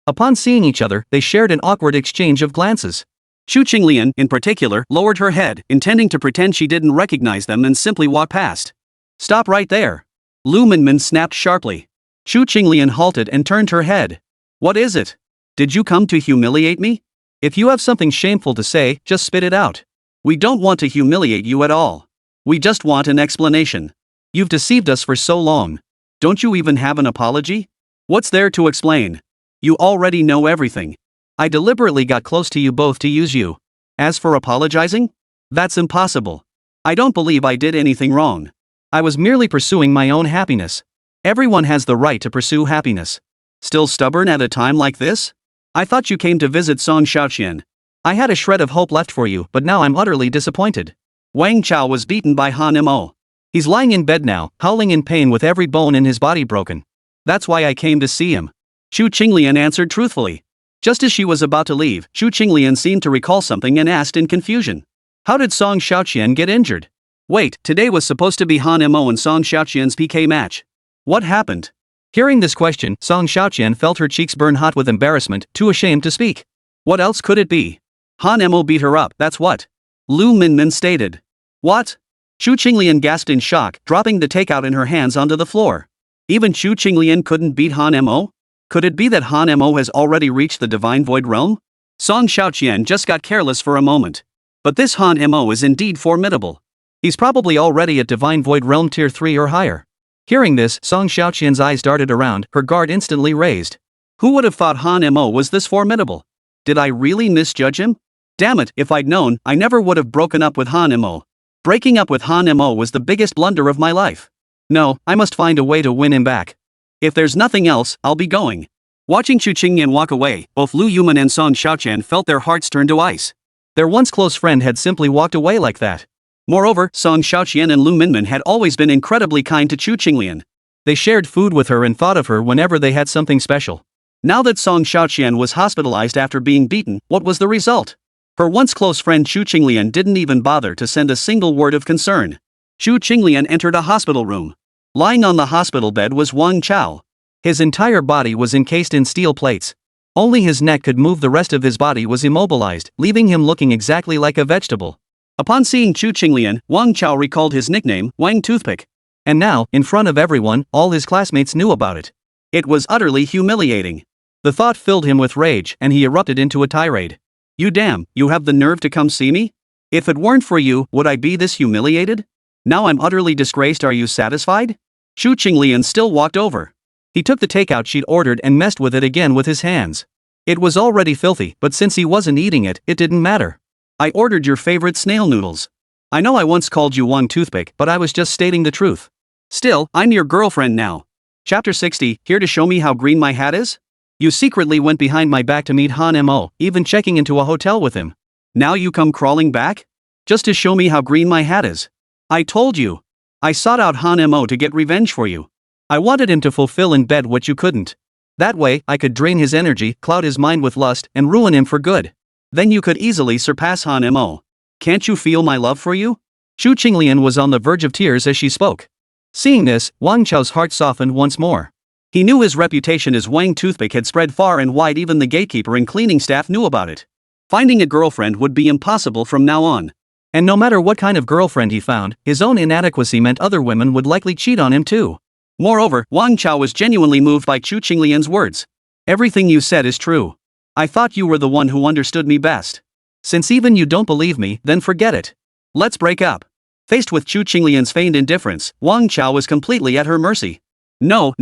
Upon seeing each other, they shared an awkward exchange of glances. Chu Qinglian, in particular, lowered her head, intending to pretend she didn't recognize them and simply walk past. Stop right there. Lu Minmin snapped sharply. Chu Qinglian halted and turned her head. What is it? Did you come to humiliate me? If you have something shameful to say, just spit it out. We don't want to humiliate you at all. We just want an explanation. You've deceived us for so long. Don't you even have an apology? What's there to explain? You already know everything. I deliberately got close to you both to use you. As for apologizing? That's impossible. I don't believe I did anything wrong. I was merely pursuing my own happiness. Everyone has the right to pursue happiness. Still stubborn at a time like this? I thought you came to visit Song Xiaoqian. I had a shred of hope left for you, but now I'm utterly disappointed. Wang Chao was beaten by Han Mo. He's lying in bed now, howling in pain with every bone in his body broken. That's why I came to see him. Chu Qinglian answered truthfully. Just as she was about to leave, Chu Qinglian seemed to recall something and asked in confusion. How did Song Xiaoqian get injured? Wait, today was supposed to be Han Mo and Song Xiaoqian's PK match. What happened? Hearing this question, Song Xiaoqian felt her cheeks burn hot with embarrassment, too ashamed to speak. What else could it be? Han Mo beat her up, that's what. Lu Minmin stated. What? Chu Qinglian gasped in shock, dropping the takeout in her hands onto the floor. Even Chu Qinglian couldn't beat Han Mo? Could it be that Han Mo has already reached the Divine Void Realm? Song Xiaoqian just got careless for a moment. But this Han Mo is indeed formidable. He's probably already at Divine Void Realm Tier 3 or higher. Hearing this, Song Xiaoqian's eyes darted around, her guard instantly raised. Who would have thought Han Mo was this formidable? Did I really misjudge him? Damn it, if I'd known, I never would have broken up with Han Mo. Breaking up with Han Mo was the biggest blunder of my life. No, I must find a way to win him back. If there's nothing else, I'll be going. Watching Chu Qinglian walk away, both Lu Yuman and Song Xiaoqian felt their hearts turn to ice. Their once close friend had simply walked away like that. Moreover, Song Xiaoqian and Lu Minmin had always been incredibly kind to Chu Qinglian. They shared food with her and thought of her whenever they had something special. Now that Song Xiaoqian was hospitalized after being beaten, what was the result? Her once close friend Chu Qinglian didn't even bother to send a single word of concern. Chu Qinglian entered a hospital room. Lying on the hospital bed was Wang Chao. His entire body was encased in steel plates. Only his neck could move, the rest of his body was immobilized, leaving him looking exactly like a vegetable. Upon seeing Chu Qinglian, Wang Chao recalled his nickname, Wang Toothpick. And now, in front of everyone, all his classmates knew about it. It was utterly humiliating. The thought filled him with rage, and he erupted into a tirade. You have the nerve to come see me? If it weren't for you, would I be this humiliated? Now I'm utterly disgraced, are you satisfied? Chu Qinglian still walked over. He took the takeout she'd ordered and messed with it again with his hands. It was already filthy, but since he wasn't eating it, it didn't matter. I ordered your favorite snail noodles. I know I once called you Wang Toothpick, but I was just stating the truth. Still, I'm your girlfriend now. Chapter 60, here to show me how green my hat is? You secretly went behind my back to meet Han Mo, even checking into a hotel with him. Now you come crawling back? Just to show me how green my hat is. I told you. I sought out Han Mo to get revenge for you. I wanted him to fulfill in bed what you couldn't. That way, I could drain his energy, cloud his mind with lust, and ruin him for good. Then you could easily surpass Han Mo. Can't you feel my love for you? Chu Qinglian was on the verge of tears as she spoke. Seeing this, Wang Chao's heart softened once more. He knew his reputation as Wang Toothpick had spread far and wide, even the gatekeeper and cleaning staff knew about it. Finding a girlfriend would be impossible from now on. And no matter what kind of girlfriend he found, his own inadequacy meant other women would likely cheat on him too. Moreover, Wang Chao was genuinely moved by Chu Qinglian's words. Everything you said is true. I thought you were the one who understood me best. Since even you don't believe me, then forget it. Let's break up. Faced with Chu Qinglian's feigned indifference, Wang Chao was completely at her mercy. No.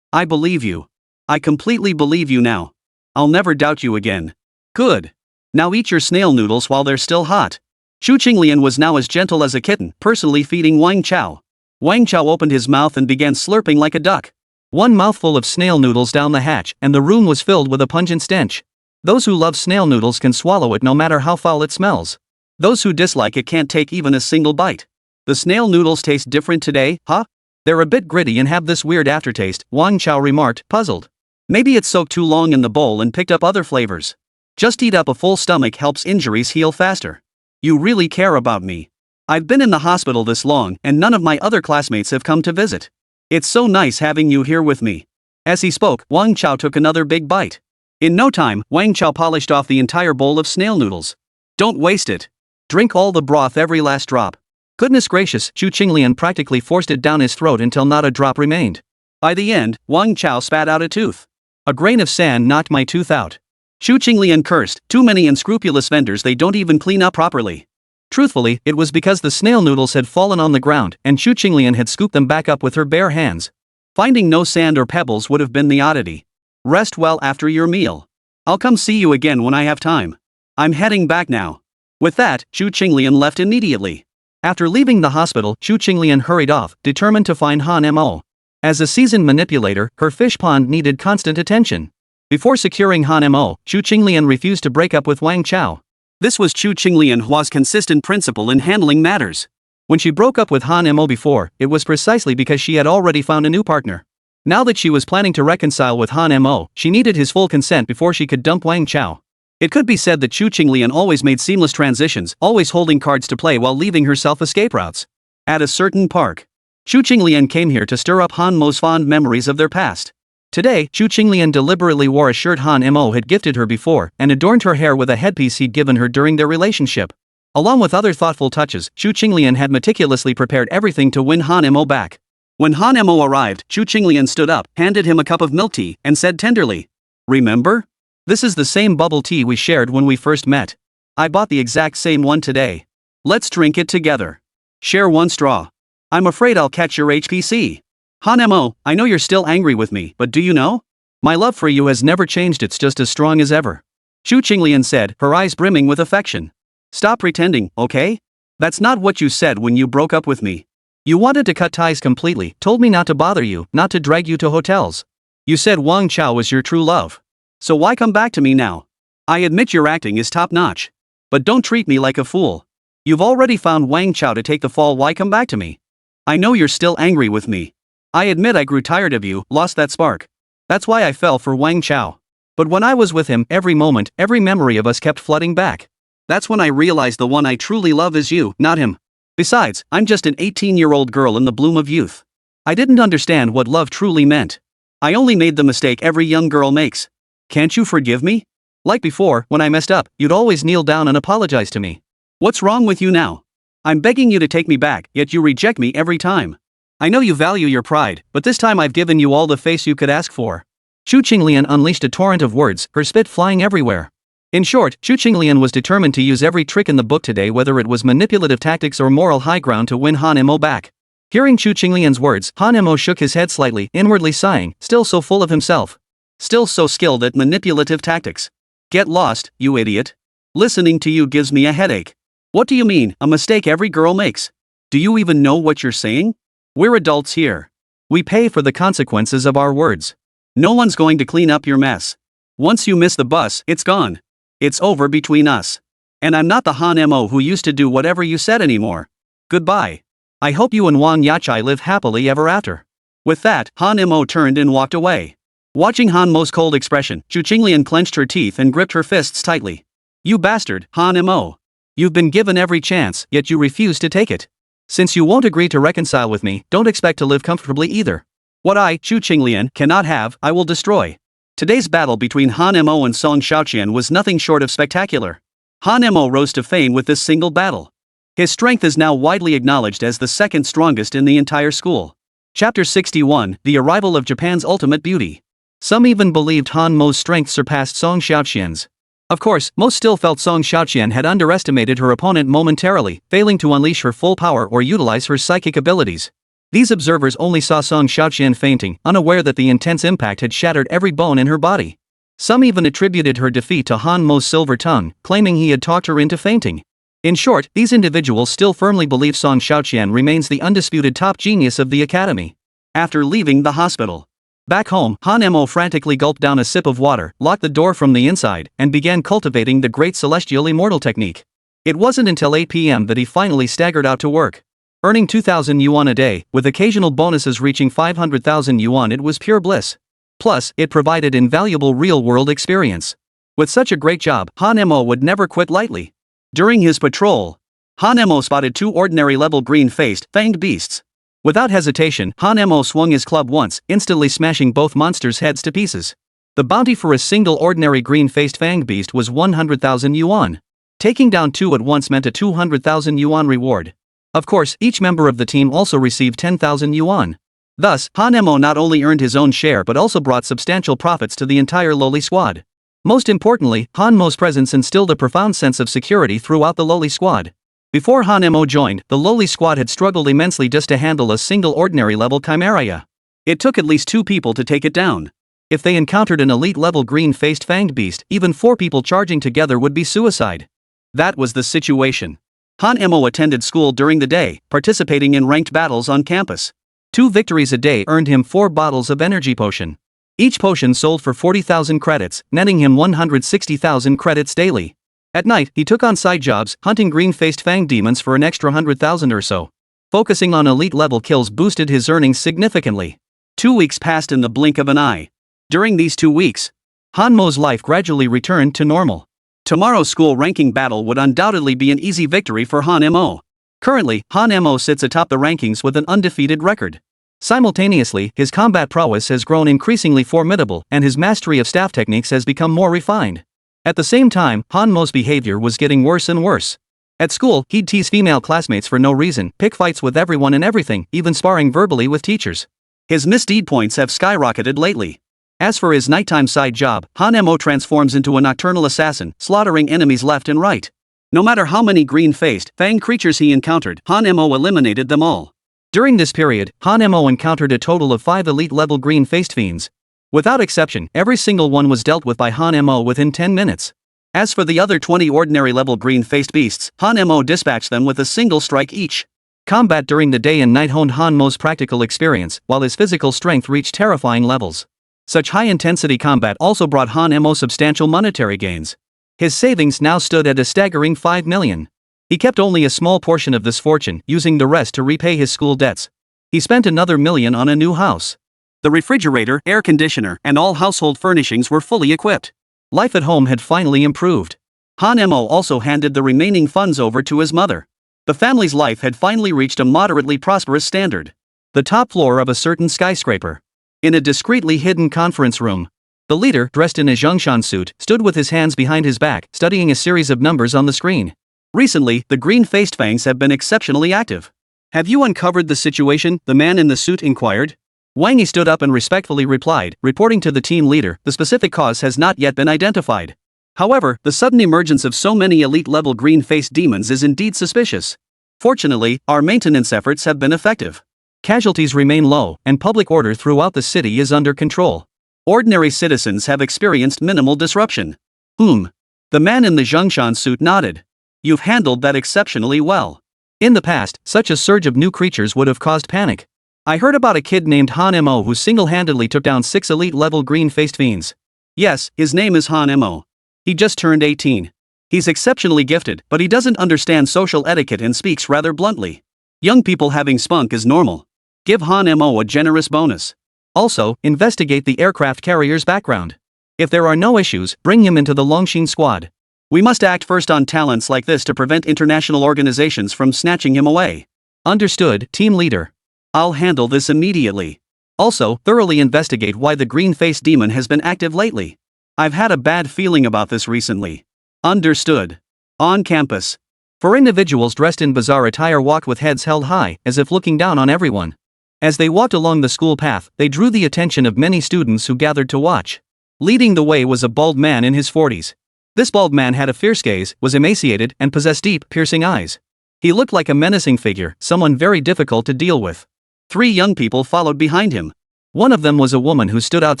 I believe you. I completely believe you now. I'll never doubt you again. Good. Now eat your snail noodles while they're still hot. Chu Qinglian was now as gentle as a kitten, personally feeding Wang Chao. Wang Chao opened his mouth and began slurping like a duck. One mouthful of snail noodles down the hatch, and the room was filled with a pungent stench. Those who love snail noodles can swallow it no matter how foul it smells. Those who dislike it can't take even a single bite. The snail noodles taste different today, huh? They're a bit gritty and have this weird aftertaste, Wang Chao remarked, puzzled. Maybe it soaked too long in the bowl and picked up other flavors. Just eat up, a full stomach helps injuries heal faster. You really care about me. I've been in the hospital this long and none of my other classmates have come to visit. It's so nice having you here with me. As he spoke, Wang Chao took another big bite. In no time, Wang Chao polished off the entire bowl of snail noodles. Don't waste it. Drink all the broth, every last drop. Goodness gracious, Chu Qinglian practically forced it down his throat until not a drop remained. By the end, Wang Chao spat out a tooth. A grain of sand knocked my tooth out. Chu Qinglian cursed, too many unscrupulous vendors, they don't even clean up properly. Truthfully, it was because the snail noodles had fallen on the ground and Chu Qinglian had scooped them back up with her bare hands. Finding no sand or pebbles would have been the oddity. Rest well after your meal. I'll come see you again when I have time. I'm heading back now. With that, Chu Qinglian left immediately. After leaving the hospital, Chu Qinglian hurried off, determined to find Han Mo. As a seasoned manipulator, her fish pond needed constant attention. Before securing Han Mo, Chu Qinglian refused to break up with Wang Chao. This was Chu Qinglian's consistent principle in handling matters. When she broke up with Han Mo before, it was precisely because she had already found a new partner. Now that she was planning to reconcile with Han Mo, she needed his full consent before she could dump Wang Chao. It could be said that Chu Qinglian always made seamless transitions, always holding cards to play while leaving herself escape routes. At a certain park, Chu Qinglian came here to stir up Han Mo's fond memories of their past. Today, Chu Qinglian deliberately wore a shirt Han Mo had gifted her before and adorned her hair with a headpiece he'd given her during their relationship. Along with other thoughtful touches, Chu Qinglian had meticulously prepared everything to win Han Mo back. When Han Mo arrived, Chu Qinglian stood up, handed him a cup of milk tea, and said tenderly, "Remember? This is the same bubble tea we shared when we first met. I bought the exact same one today. Let's drink it together. Share one straw. I'm afraid I'll catch your HPC. Han Mo, I know you're still angry with me, but do you know? My love for you has never changed, it's just as strong as ever." Chu Qinglian said, her eyes brimming with affection. "Stop pretending, okay? That's not what you said when you broke up with me. You wanted to cut ties completely, told me not to bother you, not to drag you to hotels. You said Wang Chao was your true love. So why come back to me now? I admit your acting is top-notch. But don't treat me like a fool. You've already found Wang Chao to take the fall, why come back to me? I know you're still angry with me. I admit I grew tired of you, lost that spark. That's why I fell for Wang Chao. But when I was with him, every moment, every memory of us kept flooding back. That's when I realized the one I truly love is you, not him. Besides, I'm just an 18-year-old girl in the bloom of youth. I didn't understand what love truly meant. I only made the mistake every young girl makes. Can't you forgive me? Like before, when I messed up, you'd always kneel down and apologize to me. What's wrong with you now? I'm begging you to take me back, yet you reject me every time. I know you value your pride, but this time I've given you all the face you could ask for. Chu Qinglian unleashed a torrent of words, her spit flying everywhere. In short, Chu Qinglian was determined to use every trick in the book today, whether it was manipulative tactics or moral high ground, to win Han Mo back. Hearing Chu Qinglian's words, Han Mo shook his head slightly, inwardly sighing, still so full of himself. Still so skilled at manipulative tactics. Get lost, you idiot. Listening to you gives me a headache. What do you mean, a mistake every girl makes? Do you even know what you're saying? We're adults here. We pay for the consequences of our words. No one's going to clean up your mess. Once you miss the bus, it's gone. It's over between us. And I'm not the Han Mo who used to do whatever you said anymore. Goodbye. I hope you and Wang Yachai live happily ever after. With that, Han Mo turned and walked away. Watching Han Mo's cold expression, Chu Qinglian clenched her teeth and gripped her fists tightly. You bastard, Han Mo. You've been given every chance, yet you refuse to take it. Since you won't agree to reconcile with me, don't expect to live comfortably either. What I, Chu Qinglian, cannot have, I will destroy. Today's battle between Han Mo and Song Xiaoqian was nothing short of spectacular. Han Mo rose to fame with this single battle. His strength is now widely acknowledged as the second strongest in the entire school. Chapter 61, The Arrival of Japan's Ultimate Beauty. Some even believed Han Mo's strength surpassed Song Xiaoqian's. Of course, most still felt Song Xiaoqian had underestimated her opponent momentarily, failing to unleash her full power or utilize her psychic abilities. These observers only saw Song Xiaoqian fainting, unaware that the intense impact had shattered every bone in her body. Some even attributed her defeat to Han Mo's silver tongue, claiming he had talked her into fainting. In short, these individuals still firmly believe Song Xiaoqian remains the undisputed top genius of the academy. After leaving the hospital. Back home, Han Mo frantically gulped down a sip of water, locked the door from the inside, and began cultivating the great celestial immortal technique. It wasn't until 8 p.m. that he finally staggered out to work. Earning 2,000 yuan a day, with occasional bonuses reaching 500,000 yuan, it was pure bliss. Plus, it provided invaluable real-world experience. With such a great job, Han Mo would never quit lightly. During his patrol, Han Mo spotted two ordinary-level green-faced, fanged beasts. Without hesitation, Han Mo swung his club once, instantly smashing both monsters' heads to pieces. The bounty for a single ordinary green-faced fanged beast was 100,000 yuan. Taking down two at once meant a 200,000 yuan reward. Of course, each member of the team also received 10,000 yuan. Thus, Han Mo not only earned his own share but also brought substantial profits to the entire lowly squad. Most importantly, Han Mo's presence instilled a profound sense of security throughout the lowly squad. Before Han Mo joined, the lowly squad had struggled immensely just to handle a single ordinary-level chimera. It took at least 2 people to take it down. If they encountered an elite-level green-faced fanged beast, even 4 people charging together would be suicide. That was the situation. Han Mo attended school during the day, participating in ranked battles on campus. 2 victories a day earned him 4 bottles of energy potion. Each potion sold for 40,000 credits, netting him 160,000 credits daily. At night, he took on side jobs, hunting green-faced fanged demons for an extra 100,000 or so. Focusing on elite-level kills boosted his earnings significantly. 2 weeks passed in the blink of an eye. During these 2 weeks, Han Mo's life gradually returned to normal. Tomorrow's school ranking battle would undoubtedly be an easy victory for Han Mo. Currently, Han Mo sits atop the rankings with an undefeated record. Simultaneously, his combat prowess has grown increasingly formidable and his mastery of staff techniques has become more refined. At the same time, Han Mo's behavior was getting worse and worse. At school, he'd tease female classmates for no reason, pick fights with everyone and everything, even sparring verbally with teachers. His misdeed points have skyrocketed lately. As for his nighttime side job, Han Mo transforms into a nocturnal assassin, slaughtering enemies left and right. No matter how many green-faced, fanged creatures he encountered, Han Mo eliminated them all. During this period, Han Mo encountered a total of 5 elite-level green-faced fiends. Without exception, every single one was dealt with by Han Mo within 10 minutes. As for the other 20 ordinary-level green-faced beasts, Han Mo dispatched them with a single strike each. Combat during the day and night honed Han Mo's practical experience, while his physical strength reached terrifying levels. Such high-intensity combat also brought Han Mo substantial monetary gains. His savings now stood at a staggering 5 million. He kept only a small portion of this fortune, using the rest to repay his school debts. He spent another $1 million on a new house. The refrigerator, air conditioner, and all household furnishings were fully equipped. Life at home had finally improved. Han Mo also handed the remaining funds over to his mother. The family's life had finally reached a moderately prosperous standard. The top floor of a certain skyscraper. In a discreetly hidden conference room. The leader, dressed in a Zhongshan suit, stood with his hands behind his back, studying a series of numbers on the screen. Recently, the green-faced fangs have been exceptionally active. Have you uncovered the situation? The man in the suit inquired. Wang Yi stood up and respectfully replied, reporting to the team leader, the specific cause has not yet been identified. However, the sudden emergence of so many elite-level green-faced demons is indeed suspicious. Fortunately, our maintenance efforts have been effective. Casualties remain low, and public order throughout the city is under control. Ordinary citizens have experienced minimal disruption. The man in the Zhongshan suit nodded. You've handled that exceptionally well. In the past, such a surge of new creatures would have caused panic. I heard about a kid named Han Mo who single-handedly took down 6 elite-level green-faced fiends. Yes, his name is Han Mo. He just turned 18. He's exceptionally gifted, but he doesn't understand social etiquette and speaks rather bluntly. Young people having spunk is normal. Give Han Mo a generous bonus. Also, investigate the aircraft carrier's background. If there are no issues, bring him into the Longxin squad. We must act first on talents like this to prevent international organizations from snatching him away. Understood, team leader. I'll handle this immediately. Also, thoroughly investigate why the green-faced demon has been active lately. I've had a bad feeling about this recently. Understood. On campus. 4 individuals dressed in bizarre attire walked with heads held high, as if looking down on everyone. As they walked along the school path, they drew the attention of many students who gathered to watch. Leading the way was a bald man in his 40s. This bald man had a fierce gaze, was emaciated, and possessed deep, piercing eyes. He looked like a menacing figure, someone very difficult to deal with. 3 young people followed behind him. One of them was a woman who stood out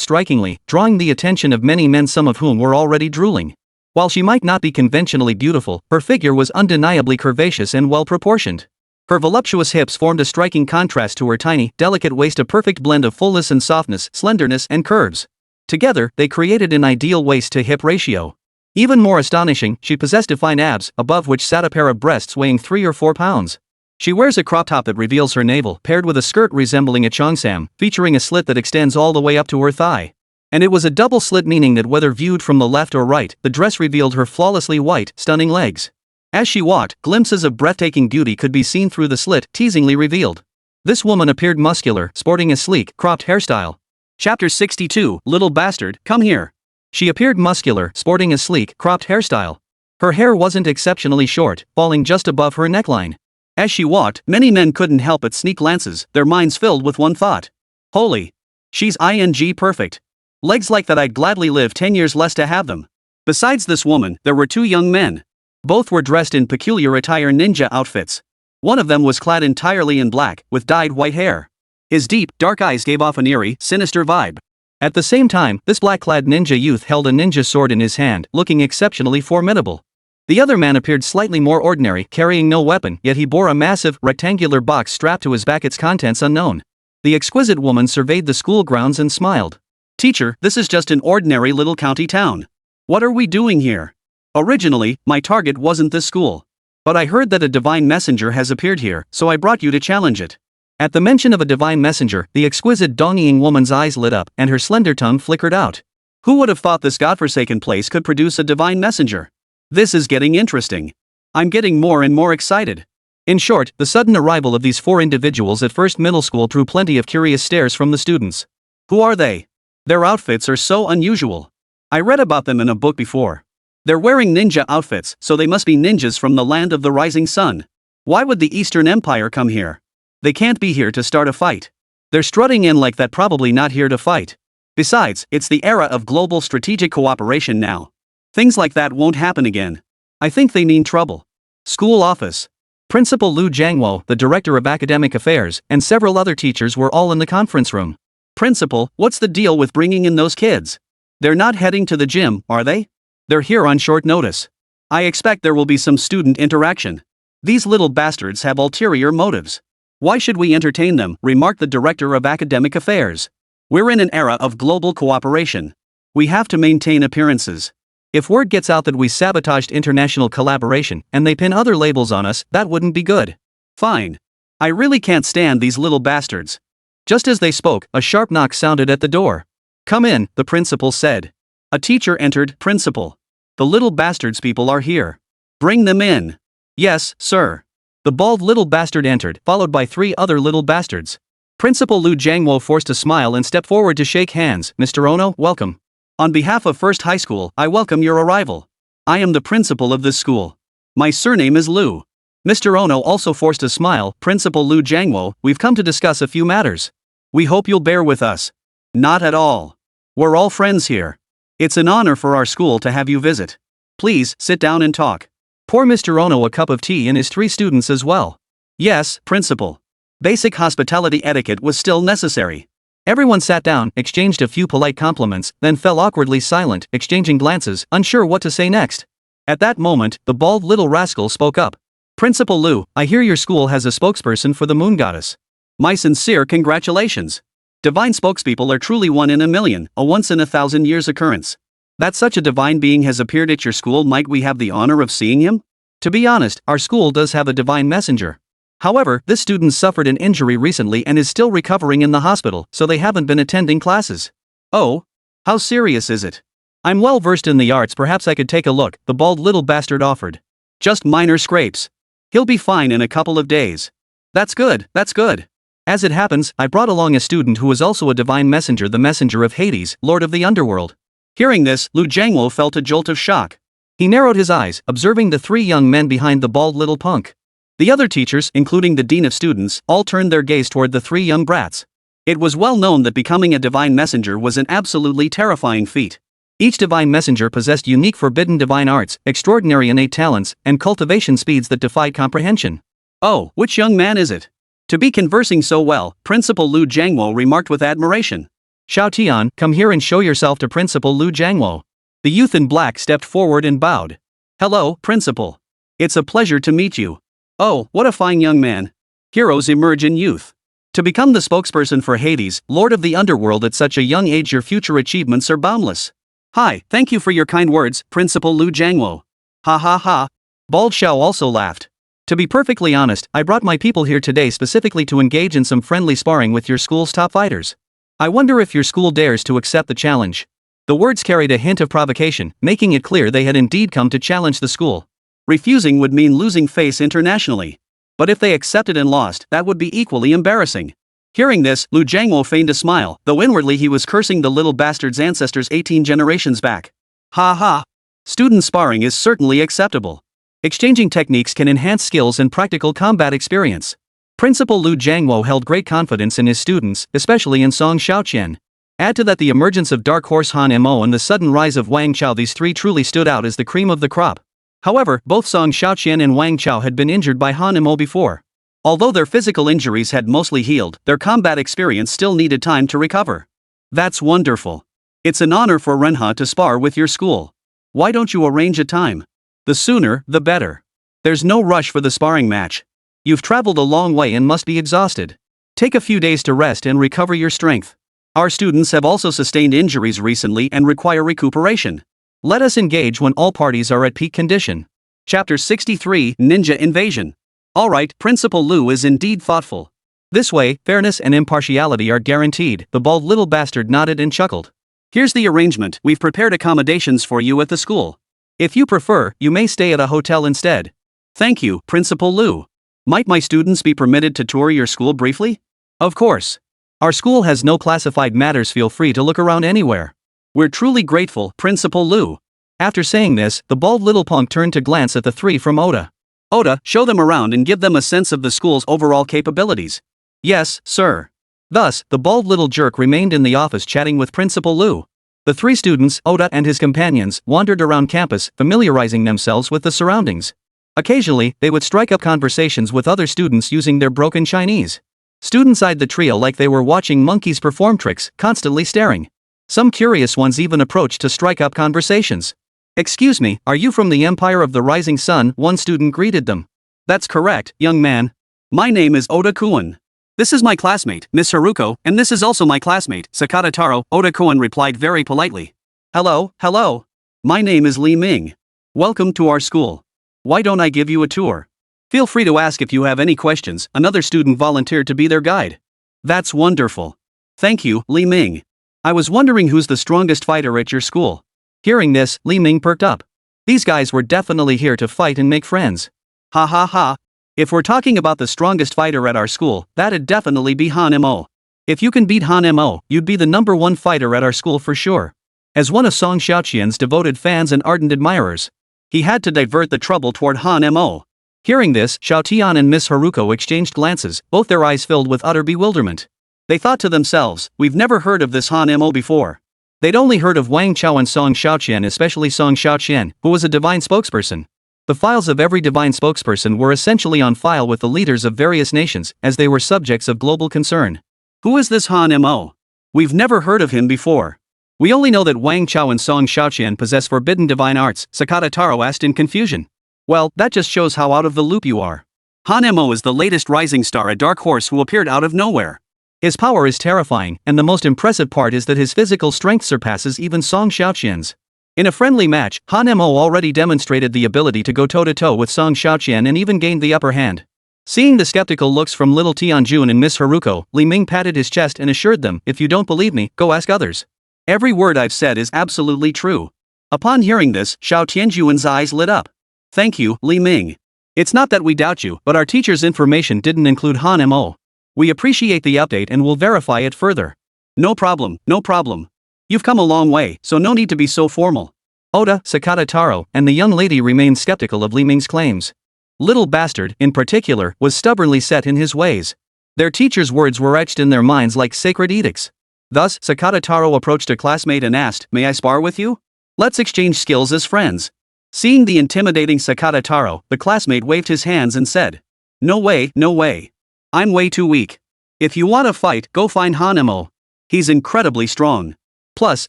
strikingly, drawing the attention of many men, some of whom were already drooling. While she might not be conventionally beautiful, her figure was undeniably curvaceous and well-proportioned. Her voluptuous hips formed a striking contrast to her tiny, delicate waist, a perfect blend of fullness and softness, slenderness and curves. Together, they created an ideal waist-to-hip ratio. Even more astonishing, she possessed defined abs, above which sat a pair of breasts weighing 3 or 4 pounds. She wears a crop top that reveals her navel, paired with a skirt resembling a cheongsam, featuring a slit that extends all the way up to her thigh. And it was a double slit, meaning that whether viewed from the left or right, the dress revealed her flawlessly white, stunning legs. As she walked, glimpses of breathtaking beauty could be seen through the slit, teasingly revealed. This woman appeared muscular, sporting a sleek, cropped hairstyle. Chapter 62, Little Bastard, Come Here. She appeared muscular, sporting a sleek, cropped hairstyle. Her hair wasn't exceptionally short, falling just above her neckline. As she walked, many men couldn't help but sneak glances, their minds filled with one thought. Holy! She's perfect. Legs like that, I'd gladly live 10 years less to have them. Besides this woman, there were 2 young men. Both were dressed in peculiar attire, ninja outfits. One of them was clad entirely in black, with dyed white hair. His deep, dark eyes gave off an eerie, sinister vibe. At the same time, this black-clad ninja youth held a ninja sword in his hand, looking exceptionally formidable. The other man appeared slightly more ordinary, carrying no weapon, yet he bore a massive, rectangular box strapped to his back, its contents unknown. The exquisite woman surveyed the school grounds and smiled. Teacher, this is just an ordinary little county town. What are we doing here? Originally, my target wasn't this school. But I heard that a divine messenger has appeared here, so I brought you to challenge it. At the mention of a divine messenger, the exquisite Dongying woman's eyes lit up, and her slender tongue flickered out. Who would have thought this godforsaken place could produce a divine messenger? This is getting interesting. I'm getting more and more excited. In short, the sudden arrival of these 4 individuals at First Middle School drew plenty of curious stares from the students. Who are they? Their outfits are so unusual. I read about them in a book before. They're wearing ninja outfits, so they must be ninjas from the land of the rising sun. Why would the Eastern Empire come here? They can't be here to start a fight. They're strutting in like that, probably not here to fight. Besides, it's the era of global strategic cooperation now. Things like that won't happen again. I think they mean trouble. School office. Principal Lu Jiangwo, the director of academic affairs, and several other teachers were all in the conference room. Principal, what's the deal with bringing in those kids? They're not heading to the gym, are they? They're here on short notice. I expect there will be some student interaction. These little bastards have ulterior motives. Why should we entertain them? Remarked the director of academic affairs. We're in an era of global cooperation. We have to maintain appearances. If word gets out that we sabotaged international collaboration and they pin other labels on us, that wouldn't be good. Fine. I really can't stand these little bastards. Just as they spoke, a sharp knock sounded at the door. Come in, the principal said. A teacher entered. Principal. The little bastards people are here. Bring them in. Yes, sir. The bald little bastard entered, followed by 3 other little bastards. Principal Lu Jiangwo forced a smile and stepped forward to shake hands. Mr. Ono, welcome. On behalf of First High School, I welcome your arrival. I am the principal of this school. My surname is Lu. Mr. Ono also forced a smile. Principal Lu Jiangwo, we've come to discuss a few matters. We hope you'll bear with us. Not at all. We're all friends here. It's an honor for our school to have you visit. Please, sit down and talk. Pour Mr. Ono a cup of tea and his 3 students as well. Yes, principal. Basic hospitality etiquette was still necessary. Everyone sat down, exchanged a few polite compliments, then fell awkwardly silent, exchanging glances, unsure what to say next. At that moment, the bald little rascal spoke up. Principal Lu, I hear your school has a spokesperson for the moon goddess. My sincere congratulations. Divine spokespeople are truly one in a million, a once in 1,000 years occurrence. That such a divine being has appeared at your school, might we have the honor of seeing him? To be honest, our school does have a divine messenger. However, this student suffered an injury recently and is still recovering in the hospital, so they haven't been attending classes. Oh? How serious is it? I'm well versed in the arts, perhaps I could take a look, the bald little bastard offered. Just minor scrapes. He'll be fine in a couple of days. That's good, that's good. As it happens, I brought along a student who is also a divine messenger, the messenger of Hades, lord of the underworld. Hearing this, Lu Jiangwo felt a jolt of shock. He narrowed his eyes, observing the 3 young men behind the bald little punk. The other teachers, including the dean of students, all turned their gaze toward the 3 young brats. It was well known that becoming a divine messenger was an absolutely terrifying feat. Each divine messenger possessed unique forbidden divine arts, extraordinary innate talents, and cultivation speeds that defied comprehension. Oh, which young man is it? To be conversing so well, Principal Lu Jiangwo remarked with admiration. Xiao Tian, come here and show yourself to Principal Lu Jiangwo. The youth in black stepped forward and bowed. Hello, Principal. It's a pleasure to meet you. Oh, what a fine young man. Heroes emerge in youth. To become the spokesperson for Hades, lord of the underworld at such a young age, your future achievements are boundless. Hi, thank you for your kind words, Principal Lu Jiangwo. Ha ha ha. Bald Xiao also laughed. To be perfectly honest, I brought my people here today specifically to engage in some friendly sparring with your school's top fighters. I wonder if your school dares to accept the challenge. The words carried a hint of provocation, making it clear they had indeed come to challenge the school. Refusing would mean losing face internationally. But if they accepted and lost, that would be equally embarrassing. Hearing this, Lu Jiangwo feigned a smile, though inwardly he was cursing the little bastard's ancestors 18 generations back. Ha ha. Student sparring is certainly acceptable. Exchanging techniques can enhance skills and practical combat experience. Principal Lu Jiangwo held great confidence in his students, especially in Song Xiaoqian. Add to that the emergence of Dark Horse Han Mo and the sudden rise of Wang Chao, these 3 truly stood out as the cream of the crop. However, both Song Xiaoqian and Wang Chao had been injured by Han Mo before. Although their physical injuries had mostly healed, their combat experience still needed time to recover. That's wonderful. It's an honor for Renha to spar with your school. Why don't you arrange a time? The sooner, the better. There's no rush for the sparring match. You've traveled a long way and must be exhausted. Take a few days to rest and recover your strength. Our students have also sustained injuries recently and require recuperation. Let us engage when all parties are at peak condition. Chapter 63, Ninja Invasion. Alright, Principal Lu is indeed thoughtful. This way, fairness and impartiality are guaranteed, the bald little bastard nodded and chuckled. Here's the arrangement, we've prepared accommodations for you at the school. If you prefer, you may stay at a hotel instead. Thank you, Principal Lu. Might my students be permitted to tour your school briefly? Of course. Our school has no classified matters, feel free to look around anywhere. We're truly grateful, Principal Lu. After saying this, the bald little punk turned to glance at the 3 from Oda. Oda, show them around and give them a sense of the school's overall capabilities. Yes, sir. Thus, the bald little jerk remained in the office chatting with Principal Lu. The 3 students, Oda and his companions, wandered around campus, familiarizing themselves with the surroundings. Occasionally, they would strike up conversations with other students using their broken Chinese. Students eyed the trio like they were watching monkeys perform tricks, constantly staring. Some curious ones even approached to strike up conversations. Excuse me, are you from the Empire of the Rising Sun? One student greeted them. That's correct, young man. My name is Oda Kuan. This is my classmate, Miss Haruko, and this is also my classmate, Sakata Taro, Oda Kuan replied very politely. Hello, hello. My name is Li Ming. Welcome to our school. Why don't I give you a tour? Feel free to ask if you have any questions. Another student volunteered to be their guide. That's wonderful. Thank you, Li Ming. I was wondering who's the strongest fighter at your school. Hearing this, Li Ming perked up. These guys were definitely here to fight and make friends. Ha ha ha. If we're talking about the strongest fighter at our school, that'd definitely be Han Mo. If you can beat Han Mo, you'd be the #1 fighter at our school for sure. As one of Song Xiaoqian's devoted fans and ardent admirers, he had to divert the trouble toward Han Mo. Hearing this, Xiao Tian and Miss Haruko exchanged glances, both their eyes filled with utter bewilderment. They thought to themselves, we've never heard of this Han Mo before. They'd only heard of Wang Chao and Song Xiaoqian, especially Song Xiaoqian, who was a divine spokesperson. The files of every divine spokesperson were essentially on file with the leaders of various nations, as they were subjects of global concern. Who is this Han Mo? We've never heard of him before. We only know that Wang Chao and Song Xiaoqian possess forbidden divine arts, Sakata Taro asked in confusion. Well, that just shows how out of the loop you are. Han Mo is the latest rising star, a dark horse who appeared out of nowhere. His power is terrifying, and the most impressive part is that his physical strength surpasses even Song Xiaoqian's. In a friendly match, Han Mo already demonstrated the ability to go toe-to-toe with Song Xiaoqian and even gained the upper hand. Seeing the skeptical looks from little Tianjun and Miss Haruko, Li Ming patted his chest and assured them, if you don't believe me, go ask others. Every word I've said is absolutely true. Upon hearing this, Xiao Tianjuan's eyes lit up. Thank you, Li Ming. It's not that we doubt you, but our teacher's information didn't include Han Mo. We appreciate the update and will verify it further. No problem, no problem. You've come a long way, so no need to be so formal. Oda, Sakata Taro, and the young lady remained skeptical of Li Ming's claims. Little Bastard, in particular, was stubbornly set in his ways. Their teacher's words were etched in their minds like sacred edicts. Thus, Sakata Taro approached a classmate and asked, may I spar with you? Let's exchange skills as friends. Seeing the intimidating Sakata Taro, the classmate waved his hands and said, no way, no way. I'm way too weak. If you want to fight, go find Han Mo. He's incredibly strong. Plus,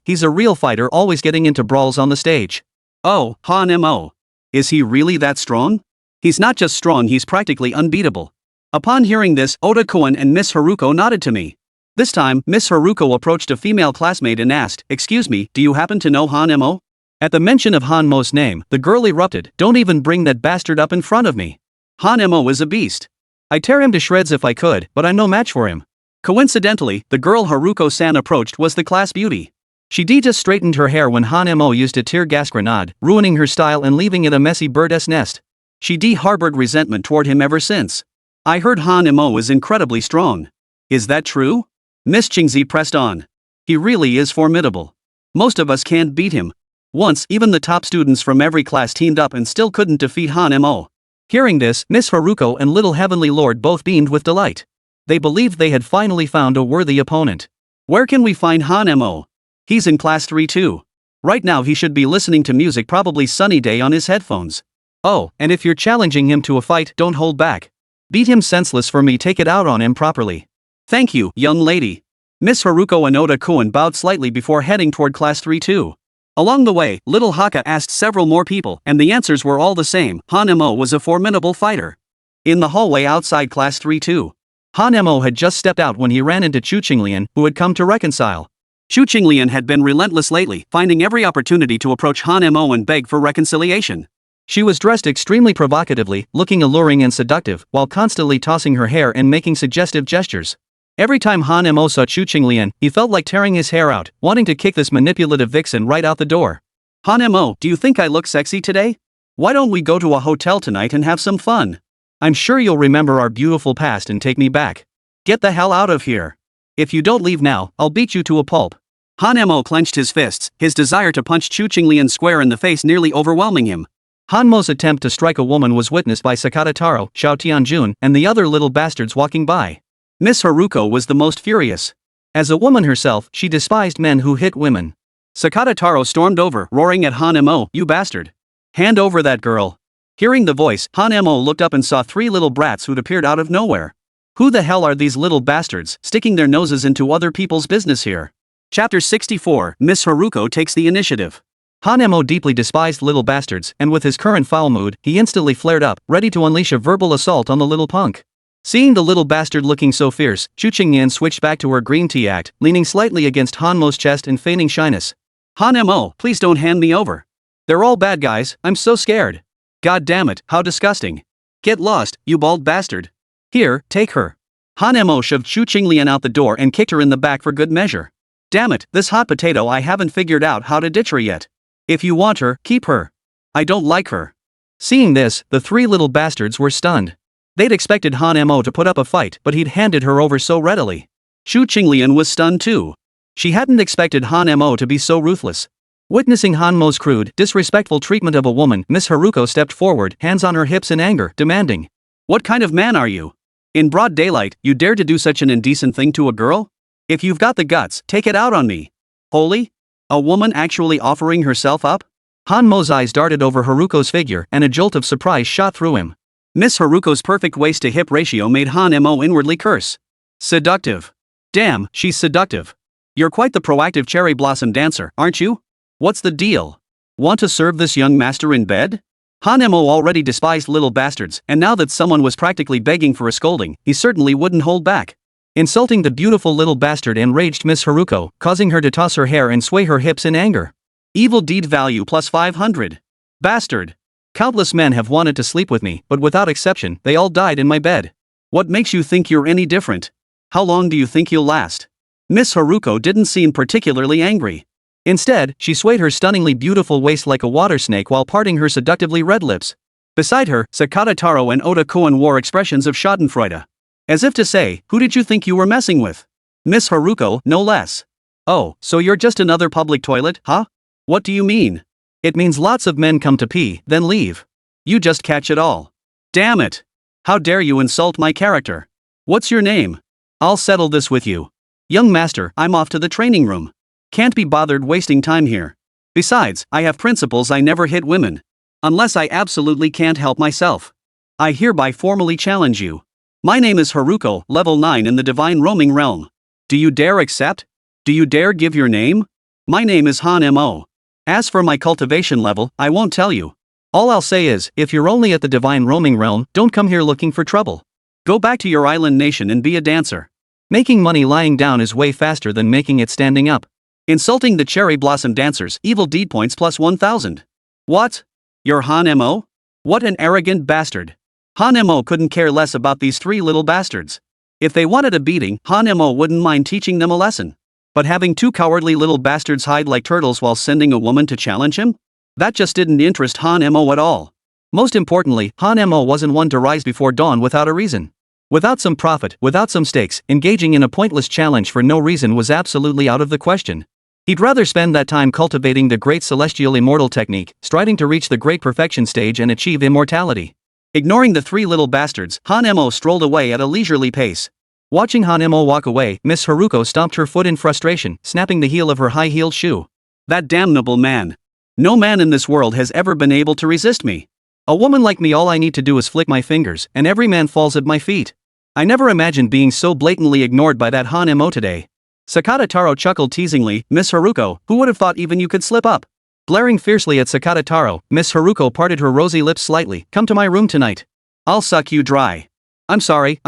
he's a real fighter, always getting into brawls on the stage. Oh, Han Mo. Is he really that strong? He's not just strong, he's practically unbeatable. Upon hearing this, Oda-kun and Miss Haruko nodded to me. This time, Miss Haruko approached a female classmate and asked, excuse me, do you happen to know Han Mo? At the mention of Han Mo's name, the girl erupted, don't even bring that bastard up in front of me. Han Mo is a beast. I'd tear him to shreds if I could, but I'm no match for him. Coincidentally, the girl Haruko-san approached was the class beauty. She just straightened her hair when Han Mo used a tear gas grenade, ruining her style and leaving it a messy bird's nest. She harbored resentment toward him ever since. I heard Han Mo is incredibly strong. Is that true? Miss Qingzi pressed on. He really is formidable. Most of us can't beat him. Once, even the top students from every class teamed up and still couldn't defeat Han Mo. Hearing this, Miss Haruko and Little Heavenly Lord both beamed with delight. They believed they had finally found a worthy opponent. Where can we find Han Mo? He's in class 3 too. Right now he should be listening to music, probably Sunny Day, on his headphones. Oh, and if you're challenging him to a fight, don't hold back. Beat him senseless for me, take it out on him properly. Thank you, young lady. Miss Haruko and Oda-kun bowed slightly before heading toward class 3 too. Along the way, Little Haka asked several more people, and the answers were all the same. Han Mo was a formidable fighter. In the hallway outside class 3 too. Han Mo had just stepped out when he ran into Chu Qinglian, who had come to reconcile. Chu Qinglian had been relentless lately, finding every opportunity to approach Han Mo and beg for reconciliation. She was dressed extremely provocatively, looking alluring and seductive, while constantly tossing her hair and making suggestive gestures. Every time Han Mo saw Chu Qinglian, he felt like tearing his hair out, wanting to kick this manipulative vixen right out the door. Han Mo, do you think I look sexy today? Why don't we go to a hotel tonight and have some fun? I'm sure you'll remember our beautiful past and take me back. Get the hell out of here. If you don't leave now, I'll beat you to a pulp. Han Mo clenched his fists, his desire to punch Chu Qinglian square in the face nearly overwhelming him. Han Mo's attempt to strike a woman was witnessed by Sakata Taro, Xiao Tianjun, and the other little bastards walking by. Miss Haruko was the most furious. As a woman herself, she despised men who hit women. Sakata Taro stormed over, roaring at Han Mo, you bastard. Hand over that girl. Hearing the voice, Han Mo looked up and saw 3 little brats who'd appeared out of nowhere. Who the hell are these little bastards, sticking their noses into other people's business here? Chapter 64, Miss Haruko takes the initiative. Han Mo deeply despised little bastards, and with his current foul mood, he instantly flared up, ready to unleash a verbal assault on the little punk. Seeing the little bastard looking so fierce, Chu Qinglian switched back to her green tea act, leaning slightly against Han Mo's chest and feigning shyness. Han Mo, please don't hand me over. They're all bad guys, I'm so scared. God damn it, how disgusting. Get lost, you bald bastard. Here, take her. Han Mo shoved Chu Qinglian out the door and kicked her in the back for good measure. Damn it, this hot potato, I haven't figured out how to ditch her yet. If you want her, keep her. I don't like her. Seeing this, the three little bastards were stunned. They'd expected Han Mo to put up a fight, but he'd handed her over so readily. Chu Qinglian was stunned too. She hadn't expected Han Mo to be so ruthless. Witnessing Han Mo's crude, disrespectful treatment of a woman, Miss Haruko stepped forward, hands on her hips in anger, demanding, "What kind of man are you? In broad daylight, you dare to do such an indecent thing to a girl? If you've got the guts, take it out on me." Holy? A woman actually offering herself up? Han Mo's eyes darted over Haruko's figure, and a jolt of surprise shot through him. Miss Haruko's perfect waist-to-hip ratio made Han Mo inwardly curse. Seductive. Damn, she's seductive. You're quite the proactive cherry blossom dancer, aren't you? What's the deal? Want to serve this young master in bed? Han Mo already despised little bastards, and now that someone was practically begging for a scolding, he certainly wouldn't hold back. Insulting the beautiful little bastard enraged Miss Haruko, causing her to toss her hair and sway her hips in anger. Evil deed value plus 500. Bastard. Countless men have wanted to sleep with me, but without exception, they all died in my bed. What makes you think you're any different? How long do you think you'll last? Miss Haruko didn't seem particularly angry. Instead, she swayed her stunningly beautiful waist like a water snake while parting her seductively red lips. Beside her, Sakata Taro and Oda Koen wore expressions of schadenfreude. As if to say, who did you think you were messing with? Miss Haruko, no less. Oh, so you're just another public toilet, huh? What do you mean? It means lots of men come to pee, then leave. You just catch it all. Damn it. How dare you insult my character? What's your name? I'll settle this with you. Young master, I'm off to the training room. Can't be bothered wasting time here. Besides, I have principles. I never hit women. Unless I absolutely can't help myself. I hereby formally challenge you. My name is Haruko, level 9 in the divine roaming realm. Do you dare accept? Do you dare give your name? My name is Han Mo. As for my cultivation level, I won't tell you. All I'll say is, if you're only at the divine roaming realm, don't come here looking for trouble. Go back to your island nation and be a dancer. Making money lying down is way faster than making it standing up. Insulting the cherry blossom dancers, evil deed points plus 1000. What? You're Han Mo? What an arrogant bastard. Han Mo couldn't care less about these three little bastards. If they wanted a beating, Han Mo wouldn't mind teaching them a lesson. But having two cowardly little bastards hide like turtles while sending a woman to challenge him? That just didn't interest Han Mo at all. Most importantly, Han Mo wasn't one to rise before dawn without a reason. Without some profit, without some stakes, engaging in a pointless challenge for no reason was absolutely out of the question. He'd rather spend that time cultivating the great celestial immortal technique, striding to reach the great perfection stage and achieve immortality. Ignoring the three little bastards, Han Mo strolled away at a leisurely pace. Watching Han Mo walk away, Miss Haruko stomped her foot in frustration, snapping the heel of her high-heeled shoe. That damnable man. No man in this world has ever been able to resist me. A woman like me, all I need to do is flick my fingers, and every man falls at my feet. I never imagined being so blatantly ignored by that Han Mo today. Sakata Taro chuckled teasingly. Miss Haruko, who would have thought even you could slip up? Blaring fiercely at Sakata Taro, Miss Haruko parted her rosy lips slightly. Come to my room tonight. I'll suck you dry. I'm sorry.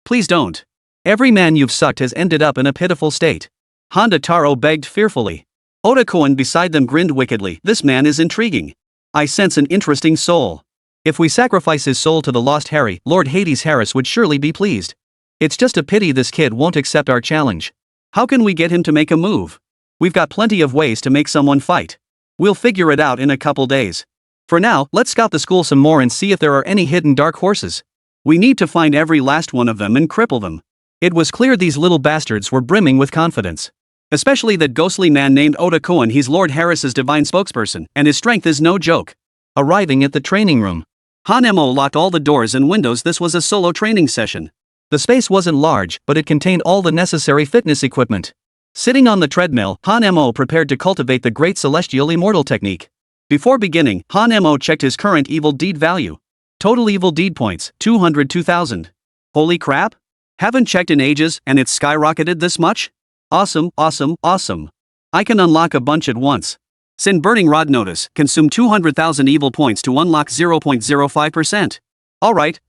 Please don't. Every man you've sucked has ended up in a pitiful state. Honda Taro begged fearfully. Oda Koen beside them grinned wickedly. This man is intriguing. I sense an interesting soul. If we sacrifice his soul to the lost Harry, Lord Hades Harris would surely be pleased. It's just a pity this kid won't accept our challenge. How can we get him to make a move? We've got plenty of ways to make someone fight. We'll figure it out in a couple days. For now, let's scout the school some more and see if there are any hidden dark horses. We need to find every last one of them and cripple them. It was clear these little bastards were brimming with confidence. Especially that ghostly man named Oda Koen. He's Lord Harris's divine spokesperson, and his strength is no joke. Arriving at the training room, Han Mo locked all the doors and windows. This was a solo training session. The space wasn't large, but it contained all the necessary fitness equipment. Sitting on the treadmill, Han Mo prepared to cultivate the great celestial immortal technique. Before beginning, Han Mo checked his current evil deed value. Total evil deed points, 202,000. Holy crap? Haven't checked in ages, and it's skyrocketed this much? Awesome. I can unlock a bunch at once. Sin Burning Rod notice, consume 200,000 evil points to unlock 0.05%. Alright.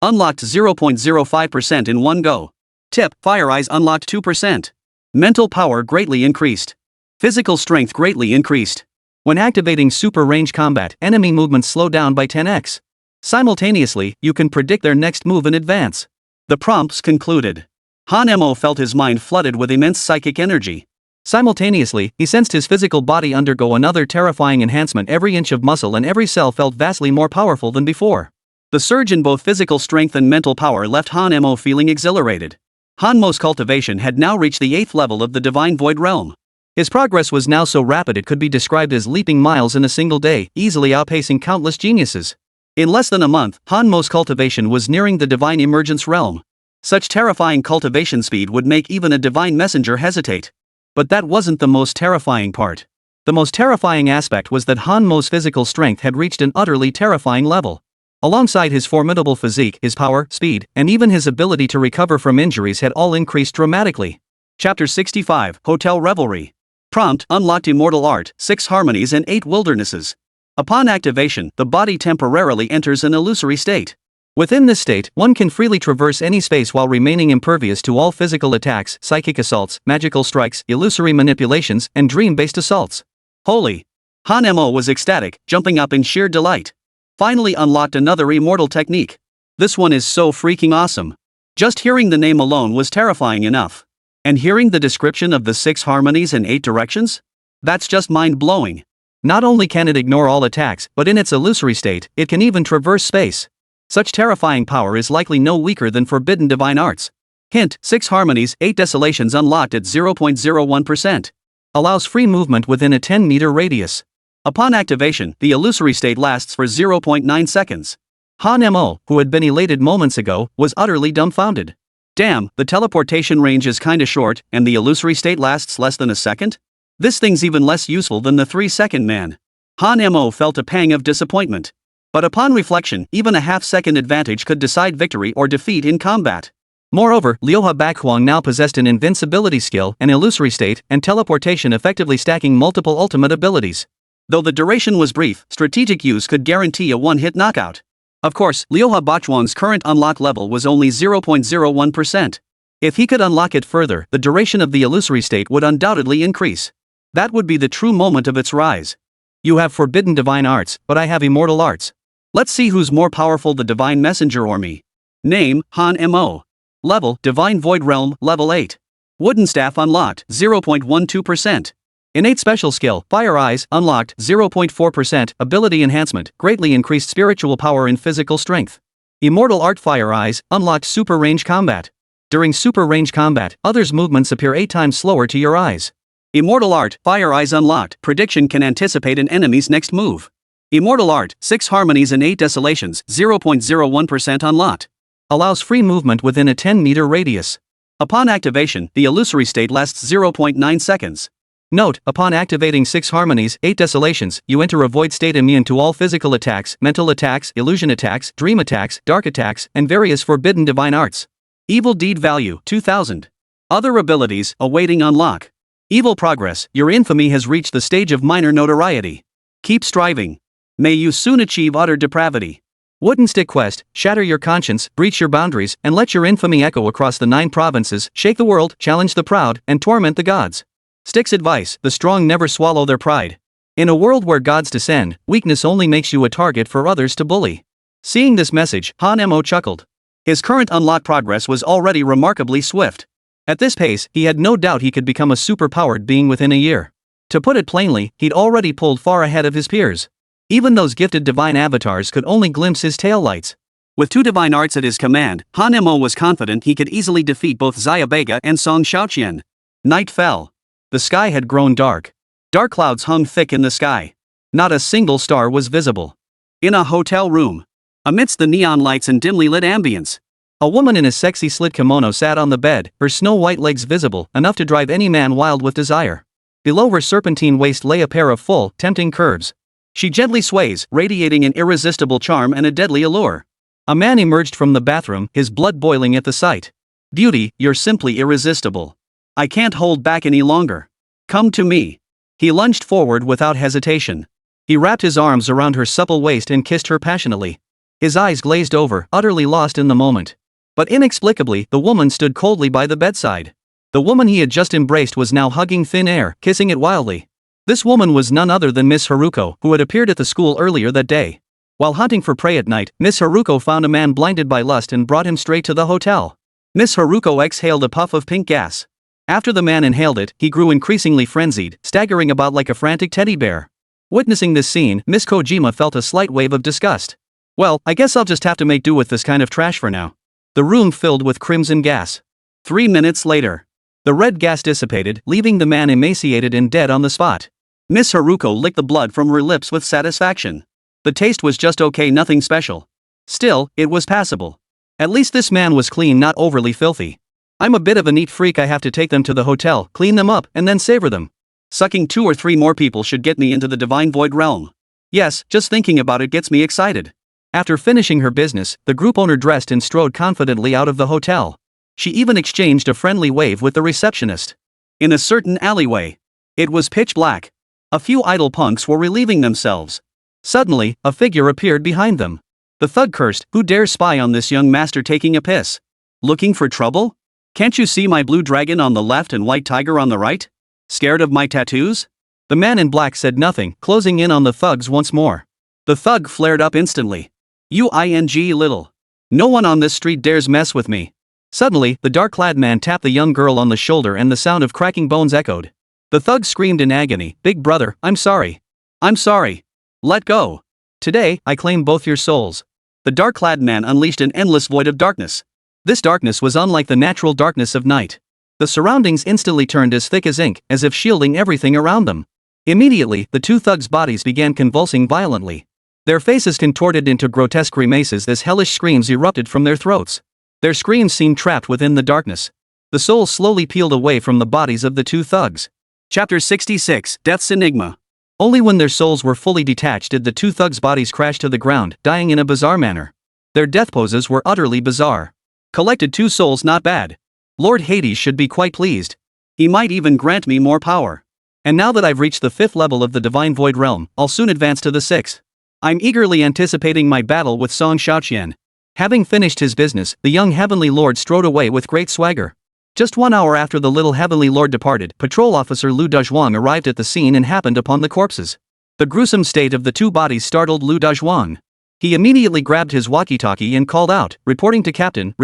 Unlocked 0.05% in one go. Tip, Fire Eyes unlocked 2%. Mental power greatly increased. Physical strength greatly increased. When activating super range combat, enemy movements slow down by 10x. Simultaneously, you can predict their next move in advance. The prompts concluded. Han Mo felt his mind flooded with immense psychic energy. Simultaneously, he sensed his physical body undergo another terrifying enhancement. Every inch of muscle and every cell felt vastly more powerful than before. The surge in both physical strength and mental power left Han Mo feeling exhilarated. Han Mo's cultivation had now reached the 8th level of the Divine Void Realm. His progress was now so rapid it could be described as leaping miles in a single day, easily outpacing countless geniuses. In less than a month, Han Mo's cultivation was nearing the Divine Emergence realm. Such terrifying cultivation speed would make even a divine messenger hesitate. But that wasn't the most terrifying part. The most terrifying aspect was that Han Mo's physical strength had reached an utterly terrifying level. Alongside his formidable physique, his power, speed, and even his ability to recover from injuries had all increased dramatically. Chapter 65, Hotel Revelry. Prompt: Unlocked Immortal Art, 6 Harmonies and 8 Wildernesses. Upon activation, the body temporarily enters an illusory state. Within this state, one can freely traverse any space while remaining impervious to all physical attacks, psychic assaults, magical strikes, illusory manipulations, and dream-based assaults. Holy! Han Mo was ecstatic, jumping up in sheer delight. Finally unlocked another immortal technique. This one is so freaking awesome. Just hearing the name alone was terrifying enough. And hearing the description of the 6 harmonies and 8 directions? That's just mind-blowing. Not only can it ignore all attacks, but in its illusory state, it can even traverse space. Such terrifying power is likely no weaker than forbidden divine arts. Hint: 6 harmonies, 8 desolations unlocked at 0.01%. Allows free movement within a 10-meter radius. Upon activation, the illusory state lasts for 0.9 seconds. Han Mo, who had been elated moments ago, was utterly dumbfounded. Damn, the teleportation range is kinda short, and the illusory state lasts less than a second? This thing's even less useful than the 3-second man. Han Mo felt a pang of disappointment. But upon reflection, even a half-second advantage could decide victory or defeat in combat. Moreover, Liuha Bakuang now possessed an invincibility skill, an illusory state, and teleportation, effectively stacking multiple ultimate abilities. Though the duration was brief, strategic use could guarantee a one-hit knockout. Of course, Liuha Bakuang's current unlock level was only 0.01%. If he could unlock it further, the duration of the illusory state would undoubtedly increase. That would be the true moment of its rise. You have forbidden divine arts, but I have immortal arts. Let's see who's more powerful, the divine messenger or me. Name: Han Mo. Level: Divine Void Realm, level 8. Wooden staff unlocked, 0.12%. Innate special skill, Fire Eyes, unlocked, 0.4%. Ability enhancement, greatly increased spiritual power and physical strength. Immortal art, Fire Eyes, unlocked super range combat. During super range combat, others' movements appear 8 times slower to your eyes. Immortal art, Fire Eyes unlocked, prediction can anticipate an enemy's next move. Immortal art, 6 harmonies and 8 desolations, 0.01% unlocked. Allows free movement within a 10-meter radius. Upon activation, the illusory state lasts 0.9 seconds. Note: upon activating 6 harmonies, 8 desolations, you enter a void state immune to all physical attacks, mental attacks, illusion attacks, dream attacks, dark attacks, and various forbidden divine arts. Evil deed value, 2000. Other abilities, awaiting unlock. Evil progress, your infamy has reached the stage of minor notoriety. Keep striving. May you soon achieve utter depravity. Wooden stick quest, shatter your conscience, breach your boundaries, and let your infamy echo across the 9 provinces, shake the world, challenge the proud, and torment the gods. Sticks advice: the strong never swallow their pride. In a world where gods descend, weakness only makes you a target for others to bully. Seeing this message, Han Mo chuckled. His current unlock progress was already remarkably swift. At this pace, he had no doubt he could become a super-powered being within a year. To put it plainly, he'd already pulled far ahead of his peers. Even those gifted divine avatars could only glimpse his taillights. With 2 divine arts at his command, Han Mo was confident he could easily defeat both Xia Bega and Song Shaoqian. Night fell. The sky had grown dark. Dark clouds hung thick in the sky. Not a single star was visible. In a hotel room, amidst the neon lights and dimly lit ambience, a woman in a sexy slit kimono sat on the bed, her snow-white legs visible, enough to drive any man wild with desire. Below her serpentine waist lay a pair of full, tempting curves. She gently sways, radiating an irresistible charm and a deadly allure. A man emerged from the bathroom, his blood boiling at the sight. Beauty, you're simply irresistible. I can't hold back any longer. Come to me. He lunged forward without hesitation. He wrapped his arms around her supple waist and kissed her passionately. His eyes glazed over, utterly lost in the moment. But inexplicably, the woman stood coldly by the bedside. The woman he had just embraced was now hugging thin air, kissing it wildly. This woman was none other than Miss Haruko, who had appeared at the school earlier that day. While hunting for prey at night, Miss Haruko found a man blinded by lust and brought him straight to the hotel. Miss Haruko exhaled a puff of pink gas. After the man inhaled it, he grew increasingly frenzied, staggering about like a frantic teddy bear. Witnessing this scene, Miss Kojima felt a slight wave of disgust. Well, I guess I'll just have to make do with this kind of trash for now. The room filled with crimson gas. 3 minutes later, the red gas dissipated, leaving the man emaciated and dead on the spot. Miss Haruko licked the blood from her lips with satisfaction. The taste was just okay, nothing special. Still, it was passable. At least this man was clean, not overly filthy. I'm a bit of a neat freak. I have to take them to the hotel, clean them up, and then savor them. Sucking 2 or 3 more people should get me into the divine void realm. Yes, just thinking about it gets me excited. After finishing her business, the group owner dressed and strode confidently out of the hotel. She even exchanged a friendly wave with the receptionist. In a certain alleyway, it was pitch black. A few idle punks were relieving themselves. Suddenly, a figure appeared behind them. The thug cursed, "Who dares spy on this young master taking a piss? Looking for trouble? Can't you see my blue dragon on the left and white tiger on the right? Scared of my tattoos?" The man in black said nothing, closing in on the thugs once more. The thug flared up instantly. Little. No one on this street dares mess with me." Suddenly, the dark-clad man tapped the young girl on the shoulder and the sound of cracking bones echoed. The thug screamed in agony, "Big brother, I'm sorry. I'm sorry. Let go. Today, I claim both your souls." The dark-clad man unleashed an endless void of darkness. This darkness was unlike the natural darkness of night. The surroundings instantly turned as thick as ink, as if shielding everything around them. Immediately, the 2 thugs' bodies began convulsing violently. Their faces contorted into grotesque grimaces as hellish screams erupted from their throats. Their screams seemed trapped within the darkness. The souls slowly peeled away from the bodies of the 2 thugs. Chapter 66, Death's Enigma. Only when their souls were fully detached did the 2 thugs' bodies crash to the ground, dying in a bizarre manner. Their death poses were utterly bizarre. Collected 2 souls, not bad. Lord Hades should be quite pleased. He might even grant me more power. And now that I've reached the 5th level of the Divine Void Realm, I'll soon advance to the 6th. I'm eagerly anticipating my battle with Song Xiaoqian. Having finished his business, the young Heavenly Lord strode away with great swagger. Just 1 hour after the little Heavenly Lord departed, Patrol Officer Lu Dazhuang arrived at the scene and happened upon the corpses. The gruesome state of the 2 bodies startled Lu Dazhuang. He immediately grabbed his walkie-talkie and called out, reporting to Captain.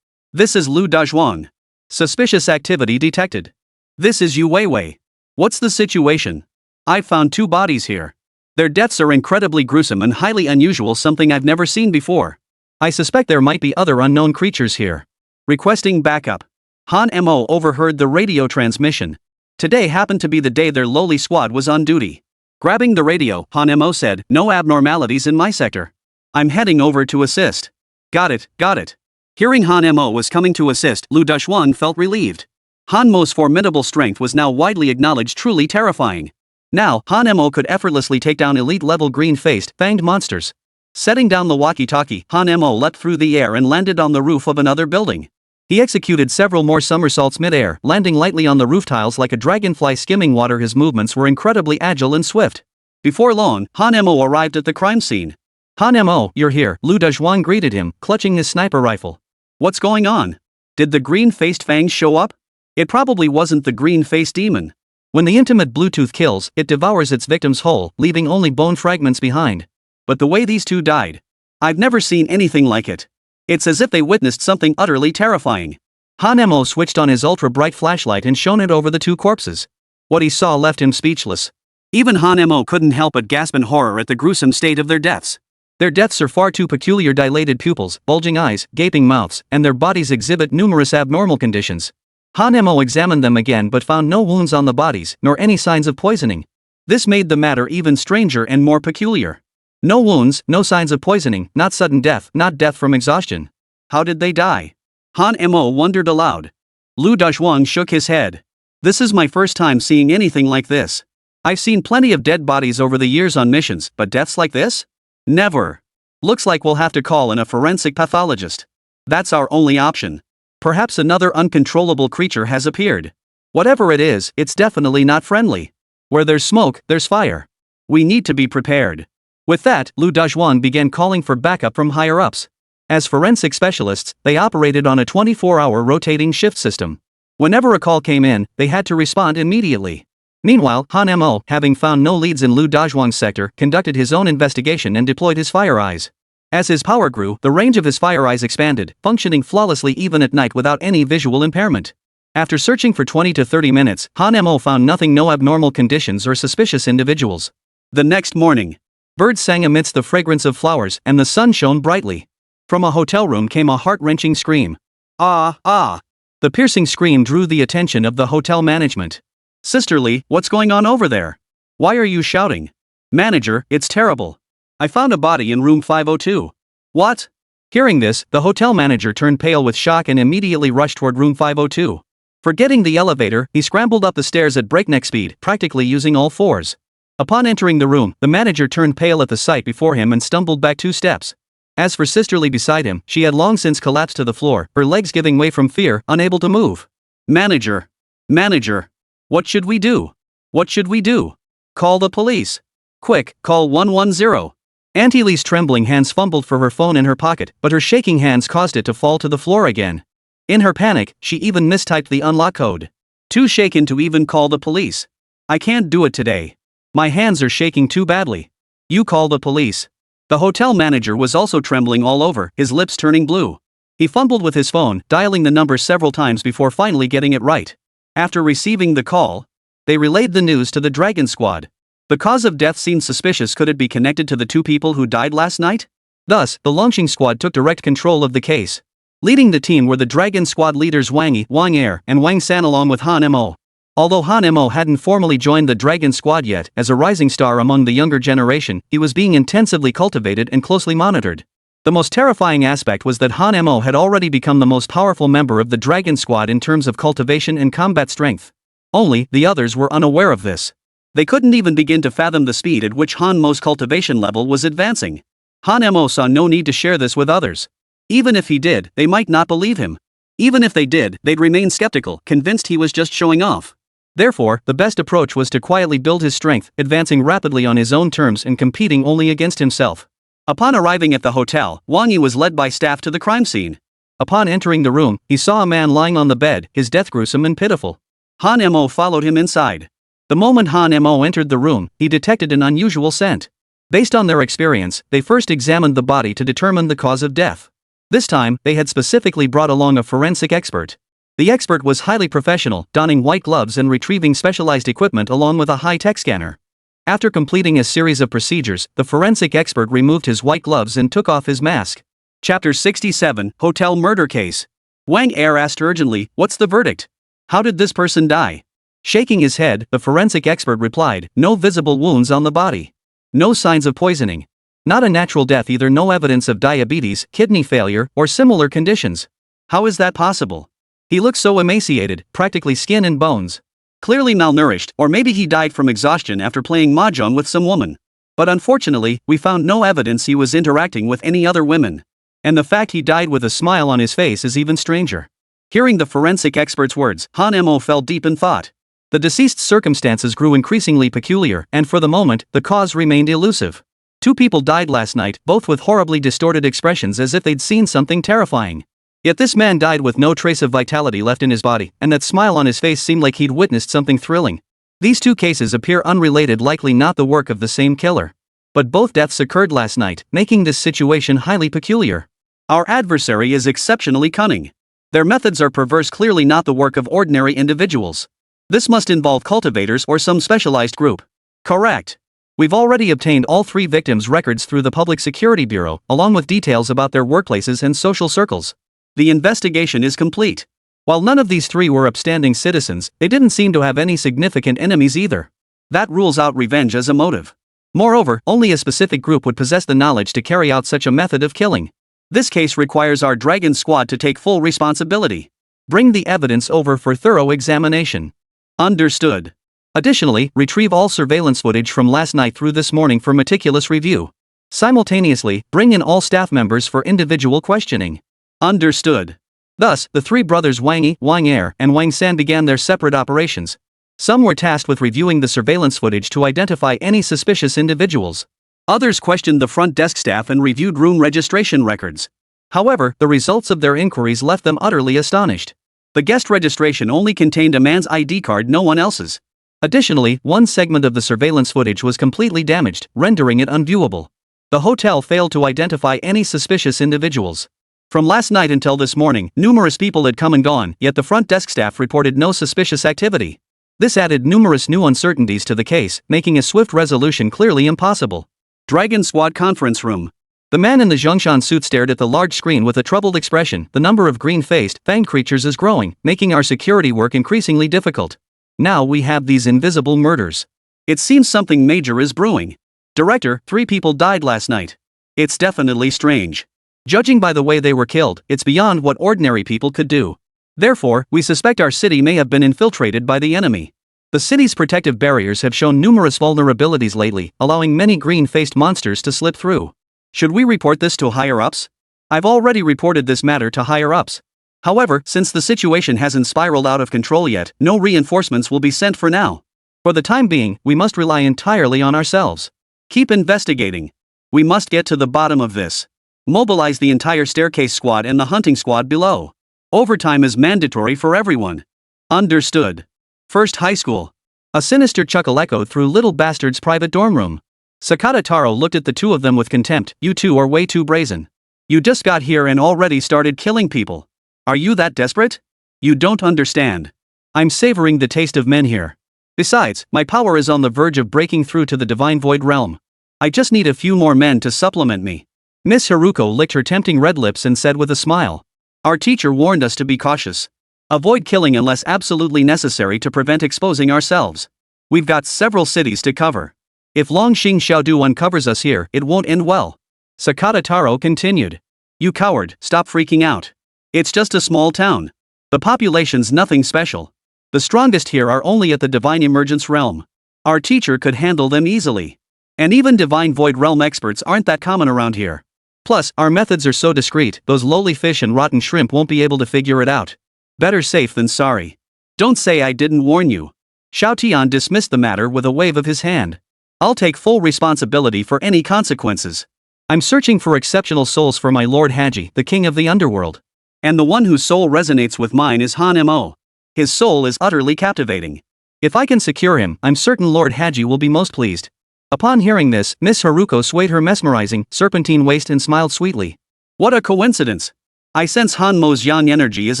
This is Lu Dazhuang. Suspicious activity detected. This is Yu Weiwei. What's the situation? I've found 2 bodies here. Their deaths are incredibly gruesome and highly unusual, something I've never seen before. I suspect there might be other unknown creatures here. Requesting backup. Han Mo overheard the radio transmission. Today happened to be the day their lowly squad was on duty. Grabbing the radio, Han Mo said, "No abnormalities in my sector. I'm heading over to assist." Got it. Hearing Han Mo was coming to assist, Lu Dazhuang felt relieved. Han Mo's formidable strength was now widely acknowledged, truly terrifying. Now, Han Mo could effortlessly take down elite-level green-faced, fanged monsters. Setting down the walkie-talkie, Han Mo leapt through the air and landed on the roof of another building. He executed several more somersaults mid-air, landing lightly on the roof tiles like a dragonfly skimming water. His movements were incredibly agile and swift. Before long, Han Mo arrived at the crime scene. "Han Mo, you're here," Lu Dazhuang greeted him, clutching his sniper rifle. "What's going on? Did the green-faced fangs show up?" It probably wasn't the green-faced demon. When the intimate Bluetooth kills, it devours its victims whole, leaving only bone fragments behind. But the way these 2 died, I've never seen anything like it. It's as if they witnessed something utterly terrifying. Han Mo switched on his ultra-bright flashlight and shone it over the 2 corpses. What he saw left him speechless. Even Han Mo couldn't help but gasp in horror at the gruesome state of their deaths. Their deaths are far too peculiar: dilated pupils, bulging eyes, gaping mouths, and their bodies exhibit numerous abnormal conditions. Han Mo examined them again but found no wounds on the bodies, nor any signs of poisoning. This made the matter even stranger and more peculiar. No wounds, no signs of poisoning, not sudden death, not death from exhaustion. How did they die? Han Mo wondered aloud. Lu Dazhuang shook his head. This is my first time seeing anything like this. I've seen plenty of dead bodies over the years on missions, but deaths like this? Never. Looks like we'll have to call in a forensic pathologist. That's our only option. Perhaps another uncontrollable creature has appeared. Whatever it is, it's definitely not friendly. Where there's smoke, there's fire. We need to be prepared. With that, Lu Dazhuang began calling for backup from higher-ups. As forensic specialists, they operated on a 24-hour rotating shift system. Whenever a call came in, they had to respond immediately. Meanwhile, Han Mo, having found no leads in Lu Dazhuang's sector, conducted his own investigation and deployed his fire eyes. As his power grew, the range of his fire eyes expanded, functioning flawlessly even at night without any visual impairment. After searching for 20 to 30 minutes, Han Mo found nothing, no abnormal conditions or suspicious individuals. The next morning, birds sang amidst the fragrance of flowers, and the sun shone brightly. From a hotel room came a heart-wrenching scream. Ah, ah! The piercing scream drew the attention of the hotel management. Sisterly, what's going on over there? Why are you shouting? Manager, it's terrible. I found a body in room 502. What? Hearing this, the hotel manager turned pale with shock and immediately rushed toward room 502. Forgetting the elevator, he scrambled up the stairs at breakneck speed, practically using all fours. Upon entering the room, the manager turned pale at the sight before him and stumbled back 2 steps. As for Sisterly beside him, she had long since collapsed to the floor, her legs giving way from fear, unable to move. Manager! Manager! What should we do? What should we do? Call the police. Quick, call 110. Auntie Lee's trembling hands fumbled for her phone in her pocket, but her shaking hands caused it to fall to the floor again. In her panic, she even mistyped the unlock code. Too shaken to even call the police. I can't do it today. My hands are shaking too badly. You call the police. The hotel manager was also trembling all over, his lips turning blue. He fumbled with his phone, dialing the number several times before finally getting it right. After receiving the call, they relayed the news to the Dragon Squad. The cause of death seemed suspicious. Could it be connected to the 2 people who died last night? Thus, the Longxing Squad took direct control of the case. Leading the team were the Dragon Squad leaders Wang Yi, Wang Er, and Wang San along with Han Mo. Although Han Mo hadn't formally joined the Dragon Squad yet, as a rising star among the younger generation, he was being intensively cultivated and closely monitored. The most terrifying aspect was that Han Mo had already become the most powerful member of the Dragon Squad in terms of cultivation and combat strength. Only, the others were unaware of this. They couldn't even begin to fathom the speed at which Han Mo's cultivation level was advancing. Han Mo saw no need to share this with others. Even if he did, they might not believe him. Even if they did, they'd remain skeptical, convinced he was just showing off. Therefore, the best approach was to quietly build his strength, advancing rapidly on his own terms and competing only against himself. Upon arriving at the hotel, Wang Yi was led by staff to the crime scene. Upon entering the room, he saw a man lying on the bed, his death gruesome and pitiful. Han Mo followed him inside. The moment Han Mo entered the room, he detected an unusual scent. Based on their experience, they first examined the body to determine the cause of death. This time, they had specifically brought along a forensic expert. The expert was highly professional, donning white gloves and retrieving specialized equipment along with a high-tech scanner. After completing a series of procedures, the forensic expert removed his white gloves and took off his mask. Chapter 67, Hotel Murder Case. Wang Er asked urgently, "What's the verdict? How did this person die?" Shaking his head, the forensic expert replied, "No visible wounds on the body. No signs of poisoning. Not a natural death either, no evidence of diabetes, kidney failure, or similar conditions. How is that possible? He looks so emaciated, practically skin and bones. Clearly malnourished, or maybe he died from exhaustion after playing mahjong with some woman. But unfortunately, we found no evidence he was interacting with any other women. And the fact he died with a smile on his face is even stranger." Hearing the forensic expert's words, Han Mo fell deep in thought. The deceased's circumstances grew increasingly peculiar, and for the moment, the cause remained elusive. 2 people died last night, both with horribly distorted expressions as if they'd seen something terrifying. Yet this man died with no trace of vitality left in his body, and that smile on his face seemed like he'd witnessed something thrilling. These 2 cases appear unrelated, likely not the work of the same killer. But both deaths occurred last night, making this situation highly peculiar. Our adversary is exceptionally cunning. Their methods are perverse, clearly not the work of ordinary individuals. This must involve cultivators or some specialized group. Correct. We've already obtained all 3 victims' records through the Public Security Bureau, along with details about their workplaces and social circles. The investigation is complete. While none of these 3 were upstanding citizens, they didn't seem to have any significant enemies either. That rules out revenge as a motive. Moreover, only a specific group would possess the knowledge to carry out such a method of killing. This case requires our Dragon Squad to take full responsibility. Bring the evidence over for thorough examination. Understood. Additionally, retrieve all surveillance footage from last night through this morning for meticulous review. Simultaneously, bring in all staff members for individual questioning. Understood. Thus, the 3 brothers Wang Yi, Wang Er, and Wang San began their separate operations. Some were tasked with reviewing the surveillance footage to identify any suspicious individuals. Others questioned the front desk staff and reviewed room registration records. However, the results of their inquiries left them utterly astonished. The guest registration only contained a man's ID card, no one else's. Additionally, one segment of the surveillance footage was completely damaged, rendering it unviewable. The hotel failed to identify any suspicious individuals. From last night until this morning, numerous people had come and gone, yet the front desk staff reported no suspicious activity. This added numerous new uncertainties to the case, making a swift resolution clearly impossible. Dragon Squad Conference Room. The man in the Zhongshan suit stared at the large screen with a troubled expression. The number of green-faced, fanged creatures is growing, making our security work increasingly difficult. Now we have these invisible murders. It seems something major is brewing. Director, 3 people died last night. It's definitely strange. Judging by the way they were killed, it's beyond what ordinary people could do. Therefore, we suspect our city may have been infiltrated by the enemy. The city's protective barriers have shown numerous vulnerabilities lately, allowing many green-faced monsters to slip through. Should we report this to higher-ups? I've already reported this matter to higher-ups. However, since the situation hasn't spiraled out of control yet, no reinforcements will be sent for now. For the time being, we must rely entirely on ourselves. Keep investigating. We must get to the bottom of this. Mobilize the entire staircase squad and the hunting squad below. Overtime is mandatory for everyone. Understood. First high school. A sinister chuckle echoed through Little Bastard's private dorm room. Sakata Taro looked at the two of them with contempt. You two are way too brazen. You just got here and already started killing people. Are you that desperate? You don't understand. I'm savoring the taste of men here. Besides, my power is on the verge of breaking through to the divine void realm. I just need a few more men to supplement me. Miss Haruko licked her tempting red lips and said with a smile. Our teacher warned us to be cautious. Avoid killing unless absolutely necessary to prevent exposing ourselves. We've got several cities to cover. If Longxing Xiaodu uncovers us here, it won't end well. Sakata Taro continued. You coward, stop freaking out. It's just a small town. The population's nothing special. The strongest here are only at the divine emergence realm. Our teacher could handle them easily. And even divine void realm experts aren't that common around here. Plus, our methods are so discreet, those lowly fish and rotten shrimp won't be able to figure it out. Better safe than sorry. Don't say I didn't warn you. Xiao Tian dismissed the matter with a wave of his hand. I'll take full responsibility for any consequences. I'm searching for exceptional souls for my Lord Haji, the king of the underworld. And the one whose soul resonates with mine is Han Mo. His soul is utterly captivating. If I can secure him, I'm certain Lord Haji will be most pleased. Upon hearing this, Miss Haruko swayed her mesmerizing, serpentine waist and smiled sweetly. What a coincidence! I sense Han Mo's yang energy is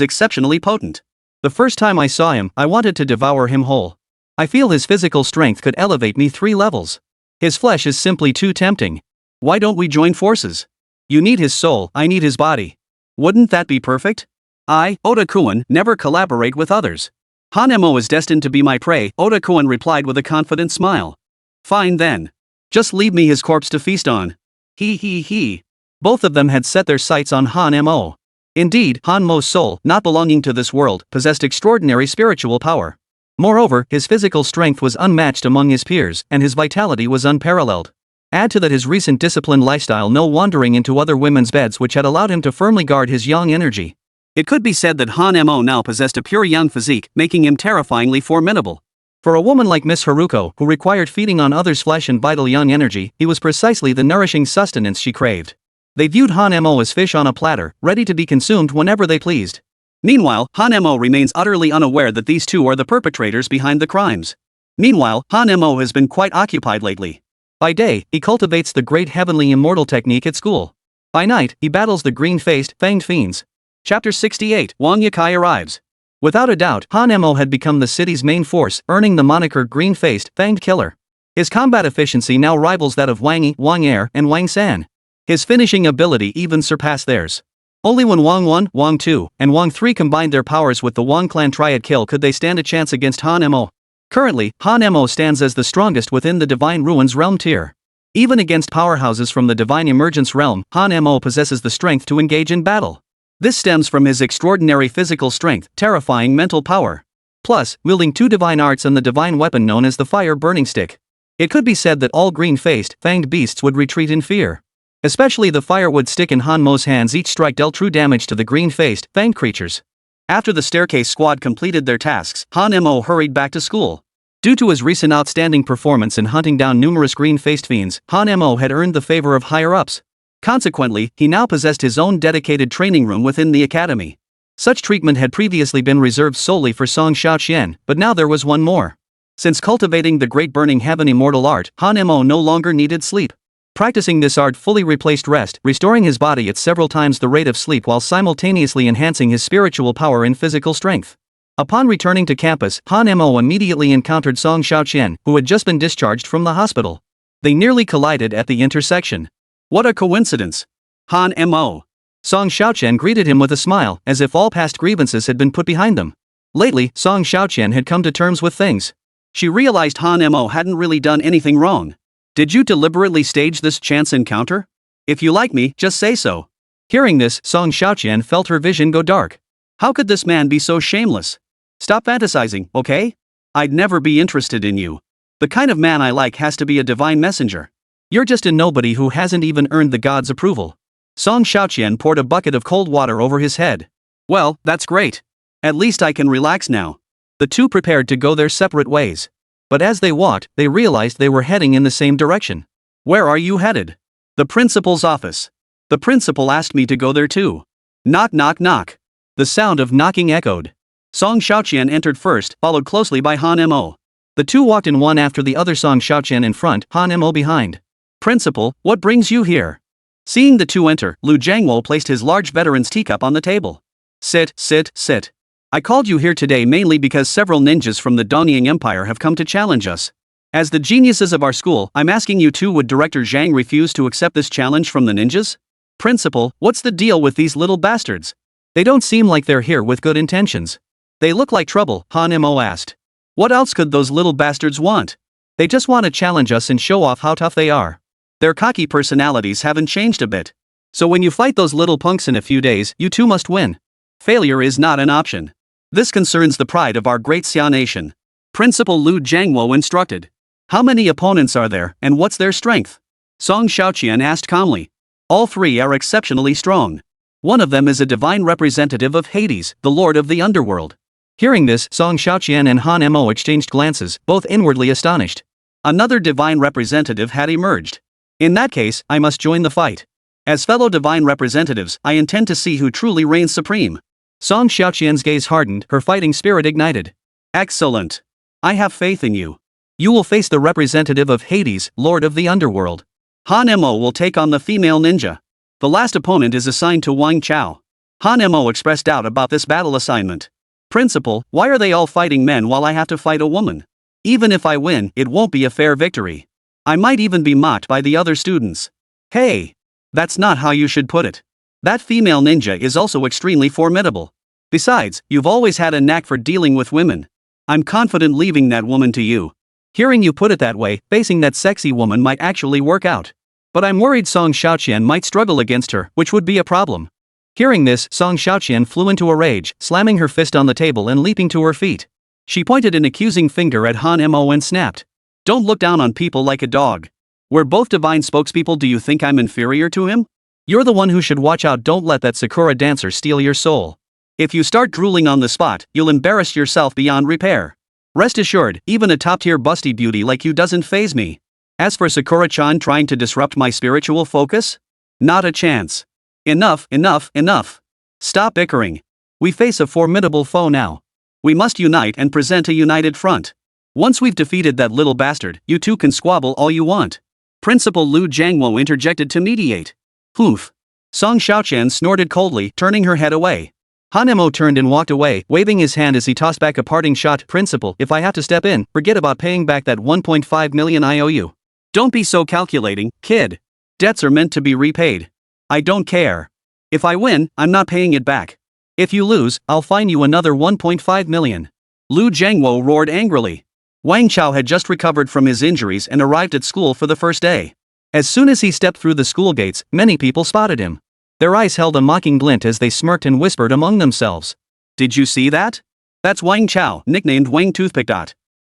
exceptionally potent. The first time I saw him, I wanted to devour him whole. I feel his physical strength could elevate me 3 levels. His flesh is simply too tempting. Why don't we join forces? You need his soul, I need his body. Wouldn't that be perfect? I, Oda-kun, never collaborate with others. Han Mo is destined to be my prey, Oda-kun replied with a confident smile. Fine then. Just leave me his corpse to feast on. He. Both of them had set their sights on Han Mo. Indeed, Han Mo's soul, not belonging to this world, possessed extraordinary spiritual power. Moreover, his physical strength was unmatched among his peers, and his vitality was unparalleled. Add to that his recent disciplined lifestyle, no wandering into other women's beds, which had allowed him to firmly guard his yang energy. It could be said that Han Mo now possessed a pure yang physique, making him terrifyingly formidable. For a woman like Miss Haruko, who required feeding on others' flesh and vital yang energy, he was precisely the nourishing sustenance she craved. They viewed Han Mo as fish on a platter, ready to be consumed whenever they pleased. Meanwhile, Han Mo remains utterly unaware that these two are the perpetrators behind the crimes. Meanwhile, Han Mo has been quite occupied lately. By day, he cultivates the great heavenly immortal technique at school. By night, he battles the green-faced, fanged fiends. Chapter 68, Wang Yakai arrives. Without a doubt, Han Mo had become the city's main force, earning the moniker green-faced, fanged killer. His combat efficiency now rivals that of Wang Yi, Wang Er, and Wang San. His finishing ability even surpassed theirs. Only when Wang 1, Wang 2, and Wang 3 combined their powers with the Wang clan triad kill could they stand a chance against Han Mo. Currently, Han Mo stands as the strongest within the Divine Ruins realm tier. Even against powerhouses from the Divine Emergence realm, Han Mo possesses the strength to engage in battle. This stems from his extraordinary physical strength, terrifying mental power. Plus, wielding 2 divine arts and the divine weapon known as the fire burning stick. It could be said that all green-faced, fanged beasts would retreat in fear. Especially the firewood stick in Han Mo's hands. Each strike dealt true damage to the green-faced, fanged creatures. After the staircase squad completed their tasks, Han Mo hurried back to school. Due to his recent outstanding performance in hunting down numerous green-faced fiends, Han Mo had earned the favor of higher-ups. Consequently, he now possessed his own dedicated training room within the academy. Such treatment had previously been reserved solely for Song Xiaoqian, but now there was one more. Since cultivating the great burning heaven immortal art, Han Mo no longer needed sleep. Practicing this art fully replaced rest, restoring his body at several times the rate of sleep while simultaneously enhancing his spiritual power and physical strength. Upon returning to campus, Han Mo immediately encountered Song Xiaoqian, who had just been discharged from the hospital. They nearly collided at the intersection. What a coincidence! Han Mo. Song Xiaoqian greeted him with a smile, as if all past grievances had been put behind them. Lately, Song Xiaoqian had come to terms with things. She realized Han Mo hadn't really done anything wrong. Did you deliberately stage this chance encounter? If you like me, just say so. Hearing this, Song Xiaoqian felt her vision go dark. How could this man be so shameless? Stop fantasizing, okay? I'd never be interested in you. The kind of man I like has to be a divine messenger. You're just a nobody who hasn't even earned the gods' approval. Song Xiaoqian poured a bucket of cold water over his head. Well, that's great. At least I can relax now. The two prepared to go their separate ways. But as they walked, they realized they were heading in the same direction. Where are you headed? The principal's office. The principal asked me to go there too. Knock knock knock. The sound of knocking echoed. Song Xiaoqian entered first, followed closely by Han Mo. The two walked in one after the other, Song Xiaoqian in front, Han Mo behind. Principal, what brings you here? Seeing the two enter, Lu Jiangwo placed his large veteran's teacup on the table. Sit, sit, sit. I called you here today mainly because several ninjas from the Donying Empire have come to challenge us. As the geniuses of our school, I'm asking you two, would Director Zhang refuse to accept this challenge from the ninjas? Principal, what's the deal with these little bastards? They don't seem like they're here with good intentions. They look like trouble, Han Mo asked. What else could those little bastards want? They just want to challenge us and show off how tough they are. Their cocky personalities haven't changed a bit. So when you fight those little punks in a few days, you two must win. Failure is not an option. This concerns the pride of our great Xia nation. Principal Lu Jiangwo instructed. How many opponents are there, and what's their strength? Song Xiaoqian asked calmly. All three are exceptionally strong. One of them is a divine representative of Hades, the lord of the underworld. Hearing this, Song Xiaoqian and Han Mo exchanged glances, both inwardly astonished. Another divine representative had emerged. In that case, I must join the fight. As fellow divine representatives, I intend to see who truly reigns supreme. Song Xiaoqian's gaze hardened, her fighting spirit ignited. Excellent. I have faith in you. You will face the representative of Hades, lord of the underworld. Han Mo will take on the female ninja. The last opponent is assigned to Wang Chao. Han Mo expressed doubt about this battle assignment. Principal, why are they all fighting men while I have to fight a woman? Even if I win, it won't be a fair victory. I might even be mocked by the other students. Hey! That's not how you should put it. That female ninja is also extremely formidable. Besides, you've always had a knack for dealing with women. I'm confident leaving that woman to you. Hearing you put it that way, facing that sexy woman might actually work out. But I'm worried Song Xiaoqian might struggle against her, which would be a problem. Hearing this, Song Xiaoqian flew into a rage, slamming her fist on the table and leaping to her feet. She pointed an accusing finger at Han Mo and snapped. Don't look down on people like a dog. We're both divine spokespeople. Do you think I'm inferior to him? You're the one who should watch out. Don't let that Sakura dancer steal your soul. If you start drooling on the spot, you'll embarrass yourself beyond repair. Rest assured, even a top-tier busty beauty like you doesn't faze me. As for Sakura-chan trying to disrupt my spiritual focus? Not a chance. Enough, enough, enough. Stop bickering. We face a formidable foe now. We must unite and present a united front. Once we've defeated that little bastard, you two can squabble all you want. Principal Lu Jiangwo interjected to mediate. Poof. Song Xiaoqian snorted coldly, turning her head away. Han Mo turned and walked away, waving his hand as he tossed back a parting shot. Principal, if I have to step in, forget about paying back that 1.5 million I owe you. Don't be so calculating, kid. Debts are meant to be repaid. I don't care. If I win, I'm not paying it back. If you lose, I'll fine you another 1.5 million. Lu Jiangwo roared angrily. Wang Chao had just recovered from his injuries and arrived at school for the first day. As soon as he stepped through the school gates, many people spotted him. Their eyes held a mocking glint as they smirked and whispered among themselves. Did you see that? That's Wang Chao, nicknamed Wang Toothpick.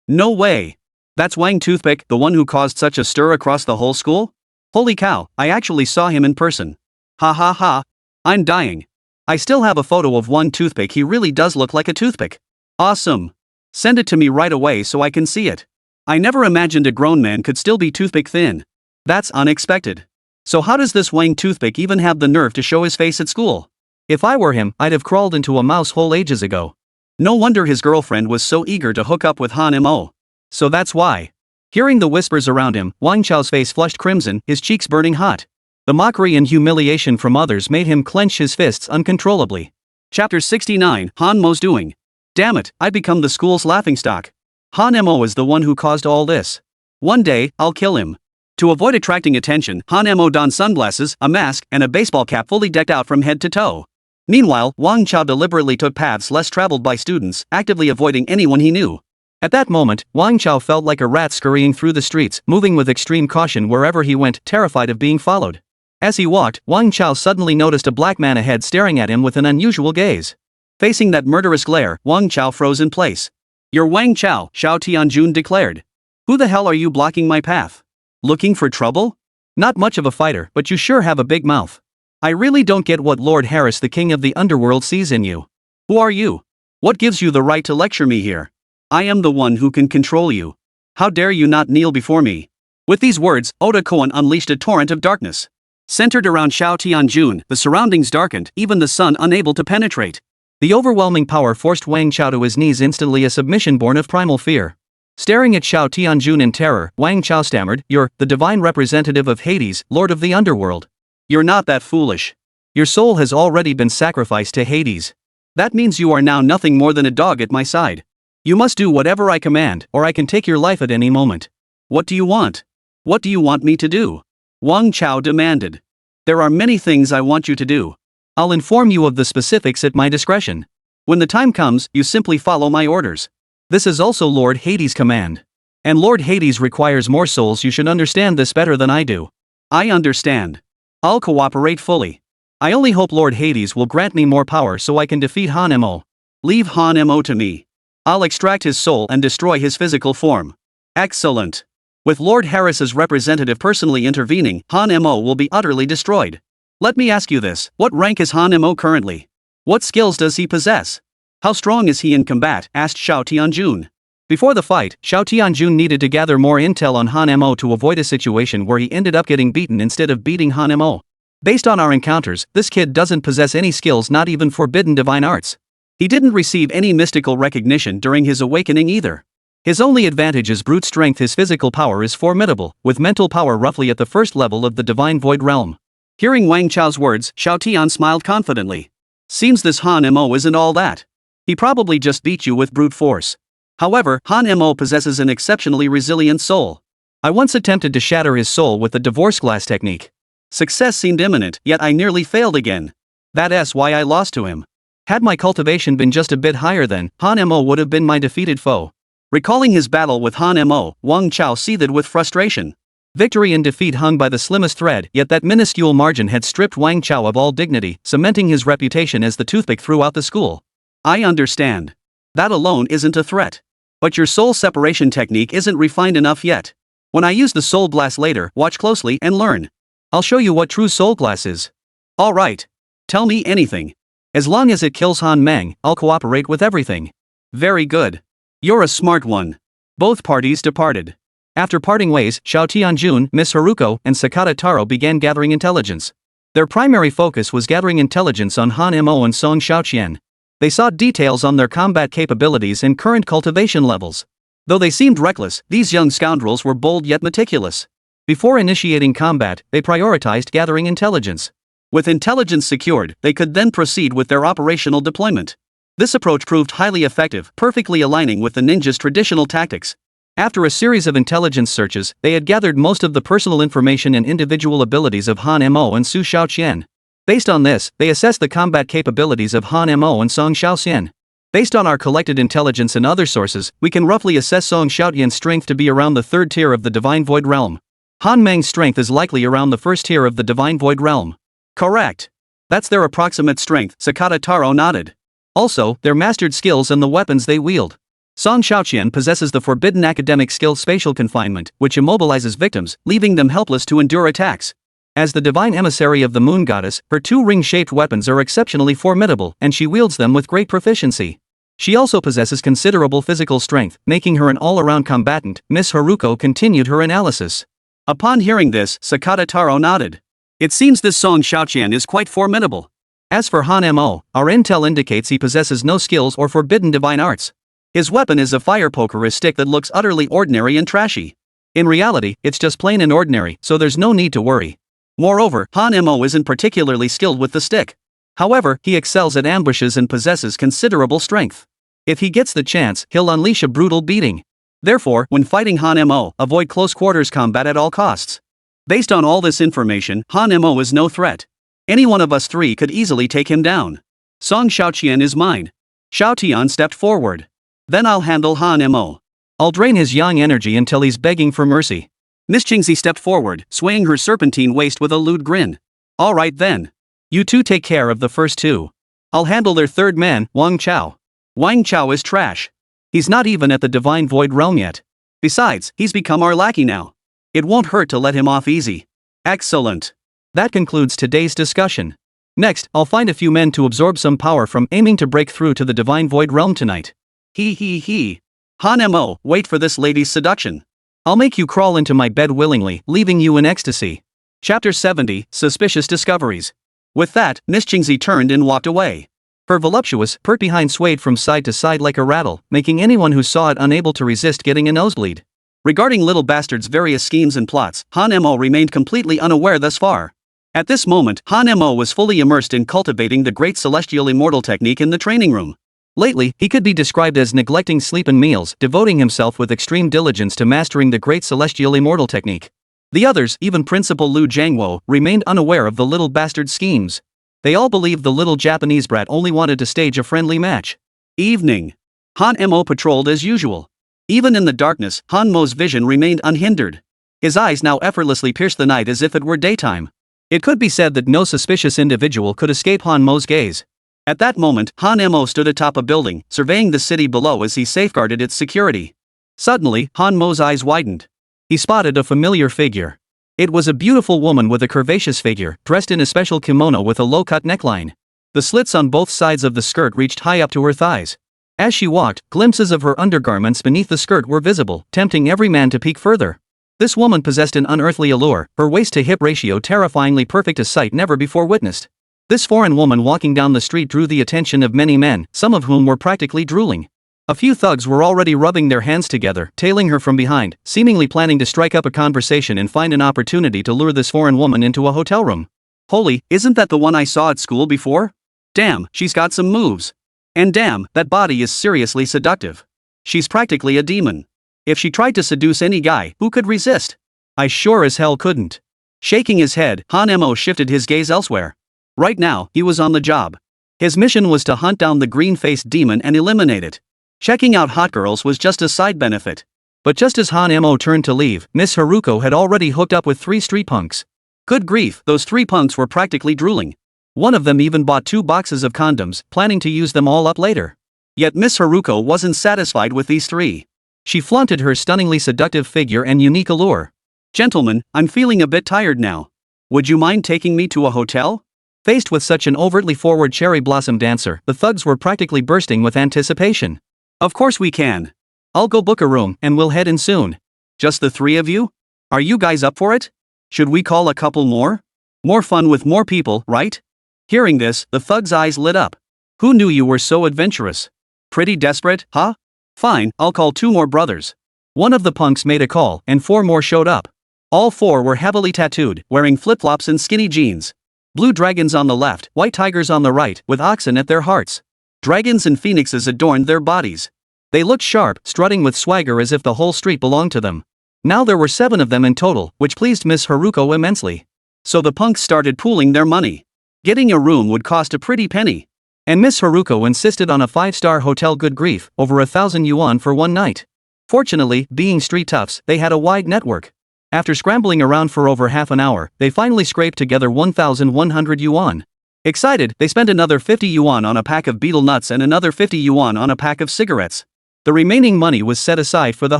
No way. That's Wang Toothpick, the one who caused such a stir across the whole school? Holy cow, I actually saw him in person. Ha ha ha. I'm dying. I still have a photo of Wang Toothpick. He really does look like a toothpick. Awesome. Send it to me right away so I can see it. I never imagined a grown man could still be toothpick thin. That's unexpected. So how does this Wang Toothpick even have the nerve to show his face at school? If I were him, I'd have crawled into a mouse hole ages ago. No wonder his girlfriend was so eager to hook up with Han Mo. So that's why. Hearing the whispers around him, Wang Chao's face flushed crimson, his cheeks burning hot. The mockery and humiliation from others made him clench his fists uncontrollably. Chapter 69, Han Mo's doing. Damn it, I'd become the school's laughingstock. Han Mo is the one who caused all this. One day, I'll kill him. To avoid attracting attention, Han Mo donned sunglasses, a mask, and a baseball cap fully decked out from head to toe. Meanwhile, Wang Chao deliberately took paths less traveled by students, actively avoiding anyone he knew. At that moment, Wang Chao felt like a rat scurrying through the streets, moving with extreme caution wherever he went, terrified of being followed. As he walked, Wang Chao suddenly noticed a black man ahead staring at him with an unusual gaze. Facing that murderous glare, Wang Chao froze in place. "You're Wang Chao," Xiao Tianjun declared. "Who the hell are you blocking my path? Looking for trouble? Not much of a fighter, but you sure have a big mouth. I really don't get what Lord Harris, the king of the underworld, sees in you. Who are you? What gives you the right to lecture me here? I am the one who can control you. How dare you not kneel before me?" With these words, Oda Koan unleashed a torrent of darkness. Centered around Xiao Tianjun, the surroundings darkened, even the sun unable to penetrate. The overwhelming power forced Wang Chao to his knees instantly, a submission born of primal fear. Staring at Xiao Tianjun in terror, Wang Chao stammered, "You're the divine representative of Hades, lord of the underworld. You're not that foolish. Your soul has already been sacrificed to Hades. That means you are now nothing more than a dog at my side. You must do whatever I command, or I can take your life at any moment. What do you want? What do you want me to do?" Wang Chao demanded. "There are many things I want you to do. I'll inform you of the specifics at my discretion. When the time comes, you simply follow my orders. This is also Lord Hades' command. And Lord Hades requires more souls. You should understand this better than I do." "I understand. I'll cooperate fully. I only hope Lord Hades will grant me more power so I can defeat Han Mo. Leave Han Mo to me. I'll extract his soul and destroy his physical form." "Excellent. With Lord Harris's representative personally intervening, Han Mo will be utterly destroyed. Let me ask you this, what rank is Han Mo currently? What skills does he possess? How strong is he in combat?" asked Xiao Tianjun. Before the fight, Xiao Tianjun needed to gather more intel on Han Mo to avoid a situation where he ended up getting beaten instead of beating Han Mo. "Based on our encounters, this kid doesn't possess any skills, not even forbidden divine arts. He didn't receive any mystical recognition during his awakening either. His only advantage is brute strength. His physical power is formidable, with mental power roughly at the first level of the divine void realm." Hearing Wang Chao's words, Xiao Tian smiled confidently. "Seems this Han Mo isn't all that. He probably just beat you with brute force. However, Han Mo possesses an exceptionally resilient soul. I once attempted to shatter his soul with the divorce glass technique. Success seemed imminent, yet I nearly failed again. That's why I lost to him. Had my cultivation been just a bit higher then, Han Mo would have been my defeated foe." Recalling his battle with Han Mo, Wang Chao seethed with frustration. Victory and defeat hung by the slimmest thread, yet that minuscule margin had stripped Wang Chao of all dignity, cementing his reputation as the toothpick throughout the school. "I understand. That alone isn't a threat. But your soul separation technique isn't refined enough yet. When I use the soul blast later, watch closely and learn. I'll show you what true soul glass is." "All right. Tell me anything. As long as it kills Han Meng, I'll cooperate with everything." "Very good. You're a smart one." Both parties departed. After parting ways, Xiao Tianjun, Miss Haruko, and Sakata Taro began gathering intelligence. Their primary focus was gathering intelligence on Han Mo and Song Xiaoqian. They sought details on their combat capabilities and current cultivation levels. Though they seemed reckless, these young scoundrels were bold yet meticulous. Before initiating combat, they prioritized gathering intelligence. With intelligence secured, they could then proceed with their operational deployment. This approach proved highly effective, perfectly aligning with the ninja's traditional tactics. After a series of intelligence searches, they had gathered most of the personal information and individual abilities of Han Mo and Su Xiaoqian. Based on this, they assessed the combat capabilities of Han Mo and Song Xiaoxian. Based on our collected intelligence and other sources, we can roughly assess Song Xiaoqian's strength to be around the third tier of the Divine Void Realm. Han Meng's strength is likely around the first tier of the Divine Void Realm. Correct. That's their approximate strength, Sakata Taro nodded. Also, their mastered skills and the weapons they wield. Song Xiaoqian possesses the forbidden academic skill spatial confinement, which immobilizes victims, leaving them helpless to endure attacks. As the divine emissary of the moon goddess, her two ring-shaped weapons are exceptionally formidable, and she wields them with great proficiency. She also possesses considerable physical strength, making her an all-around combatant. Miss Haruko continued her analysis. Upon hearing this, Sakata Taro nodded. It seems this Song Xiaoqian is quite formidable. As for Han Mo, our intel indicates he possesses no skills or forbidden divine arts. His weapon is a fire poker, a stick that looks utterly ordinary and trashy. In reality, it's just plain and ordinary, so there's no need to worry. Moreover, Han Mo isn't particularly skilled with the stick. However, he excels at ambushes and possesses considerable strength. If he gets the chance, he'll unleash a brutal beating. Therefore, when fighting Han Mo, avoid close quarters combat at all costs. Based on all this information, Han Mo is no threat. Any one of us three could easily take him down. Song Xiaoqian is mine. Xiao Tian stepped forward. Then I'll handle Han Mo. I'll drain his yang energy until he's begging for mercy. Miss Qingzi stepped forward, swaying her serpentine waist with a lewd grin. Alright then. You two take care of the first two. I'll handle their third man, Wang Chao. Wang Chao is trash. He's not even at the Divine Void realm yet. Besides, he's become our lackey now. It won't hurt to let him off easy. Excellent. That concludes today's discussion. Next, I'll find a few men to absorb some power from aiming to break through to the Divine Void realm tonight. He. Han Mo, wait for this lady's seduction. I'll make you crawl into my bed willingly, leaving you in ecstasy. Chapter 70, Suspicious Discoveries. With that, Miss Qingzi turned and walked away. Her voluptuous, pert behind swayed from side to side like a rattle, making anyone who saw it unable to resist getting a nosebleed. Regarding Little Bastard's various schemes and plots, Han Mo remained completely unaware thus far. At this moment, Han Mo was fully immersed in cultivating the great celestial immortal technique in the training room. Lately, he could be described as neglecting sleep and meals, devoting himself with extreme diligence to mastering the great celestial immortal technique. The others, even Principal Lu Jiangwo, remained unaware of the little bastard's schemes. They all believed the little Japanese brat only wanted to stage a friendly match. Evening. Han Mo patrolled as usual. Even in the darkness, Han Mo's vision remained unhindered. His eyes now effortlessly pierced the night as if it were daytime. It could be said that no suspicious individual could escape Han Mo's gaze. At that moment, Han Mo stood atop a building, surveying the city below as he safeguarded its security. Suddenly, Han Mo's eyes widened. He spotted a familiar figure. It was a beautiful woman with a curvaceous figure, dressed in a special kimono with a low-cut neckline. The slits on both sides of the skirt reached high up to her thighs. As she walked, glimpses of her undergarments beneath the skirt were visible, tempting every man to peek further. This woman possessed an unearthly allure, her waist-to-hip ratio terrifyingly perfect, a sight never before witnessed. This foreign woman walking down the street drew the attention of many men, some of whom were practically drooling. A few thugs were already rubbing their hands together, tailing her from behind, seemingly planning to strike up a conversation and find an opportunity to lure this foreign woman into a hotel room. Holy, isn't that the one I saw at school before? Damn, she's got some moves. And damn, that body is seriously seductive. She's practically a demon. If she tried to seduce any guy, who could resist? I sure as hell couldn't. Shaking his head, Han Mo shifted his gaze elsewhere. Right now, he was on the job. His mission was to hunt down the green-faced demon and eliminate it. Checking out hot girls was just a side benefit. But just as Han Mo turned to leave, Miss Haruko had already hooked up with 3 street punks. Good grief, those 3 punks were practically drooling. One of them even bought 2 boxes of condoms, planning to use them all up later. Yet Miss Haruko wasn't satisfied with these 3. She flaunted her stunningly seductive figure and unique allure. Gentlemen, I'm feeling a bit tired now. Would you mind taking me to a hotel? Faced with such an overtly forward cherry blossom dancer, the thugs were practically bursting with anticipation. Of course we can. I'll go book a room, and we'll head in soon. Just the 3 of you? Are you guys up for it? Should we call a couple more? More fun with more people, right? Hearing this, the thug's eyes lit up. Who knew you were so adventurous? Pretty desperate, huh? Fine, I'll call 2 more brothers. One of the punks made a call, and 4 more showed up. All 4 were heavily tattooed, wearing flip-flops and skinny jeans. Blue dragons on the left, white tigers on the right, with oxen at their hearts. Dragons and phoenixes adorned their bodies. They looked sharp, strutting with swagger as if the whole street belonged to them. Now there were 7 of them in total, which pleased Miss Haruko immensely. So the punks started pooling their money. Getting a room would cost a pretty penny. And Miss Haruko insisted on a 5-star hotel. Good grief, over 1,000 yuan for one night. Fortunately, being street toughs, they had a wide network. After scrambling around for over half an hour, they finally scraped together 1,100 yuan. Excited, they spent another 50 yuan on a pack of betel nuts and another 50 yuan on a pack of cigarettes. The remaining money was set aside for the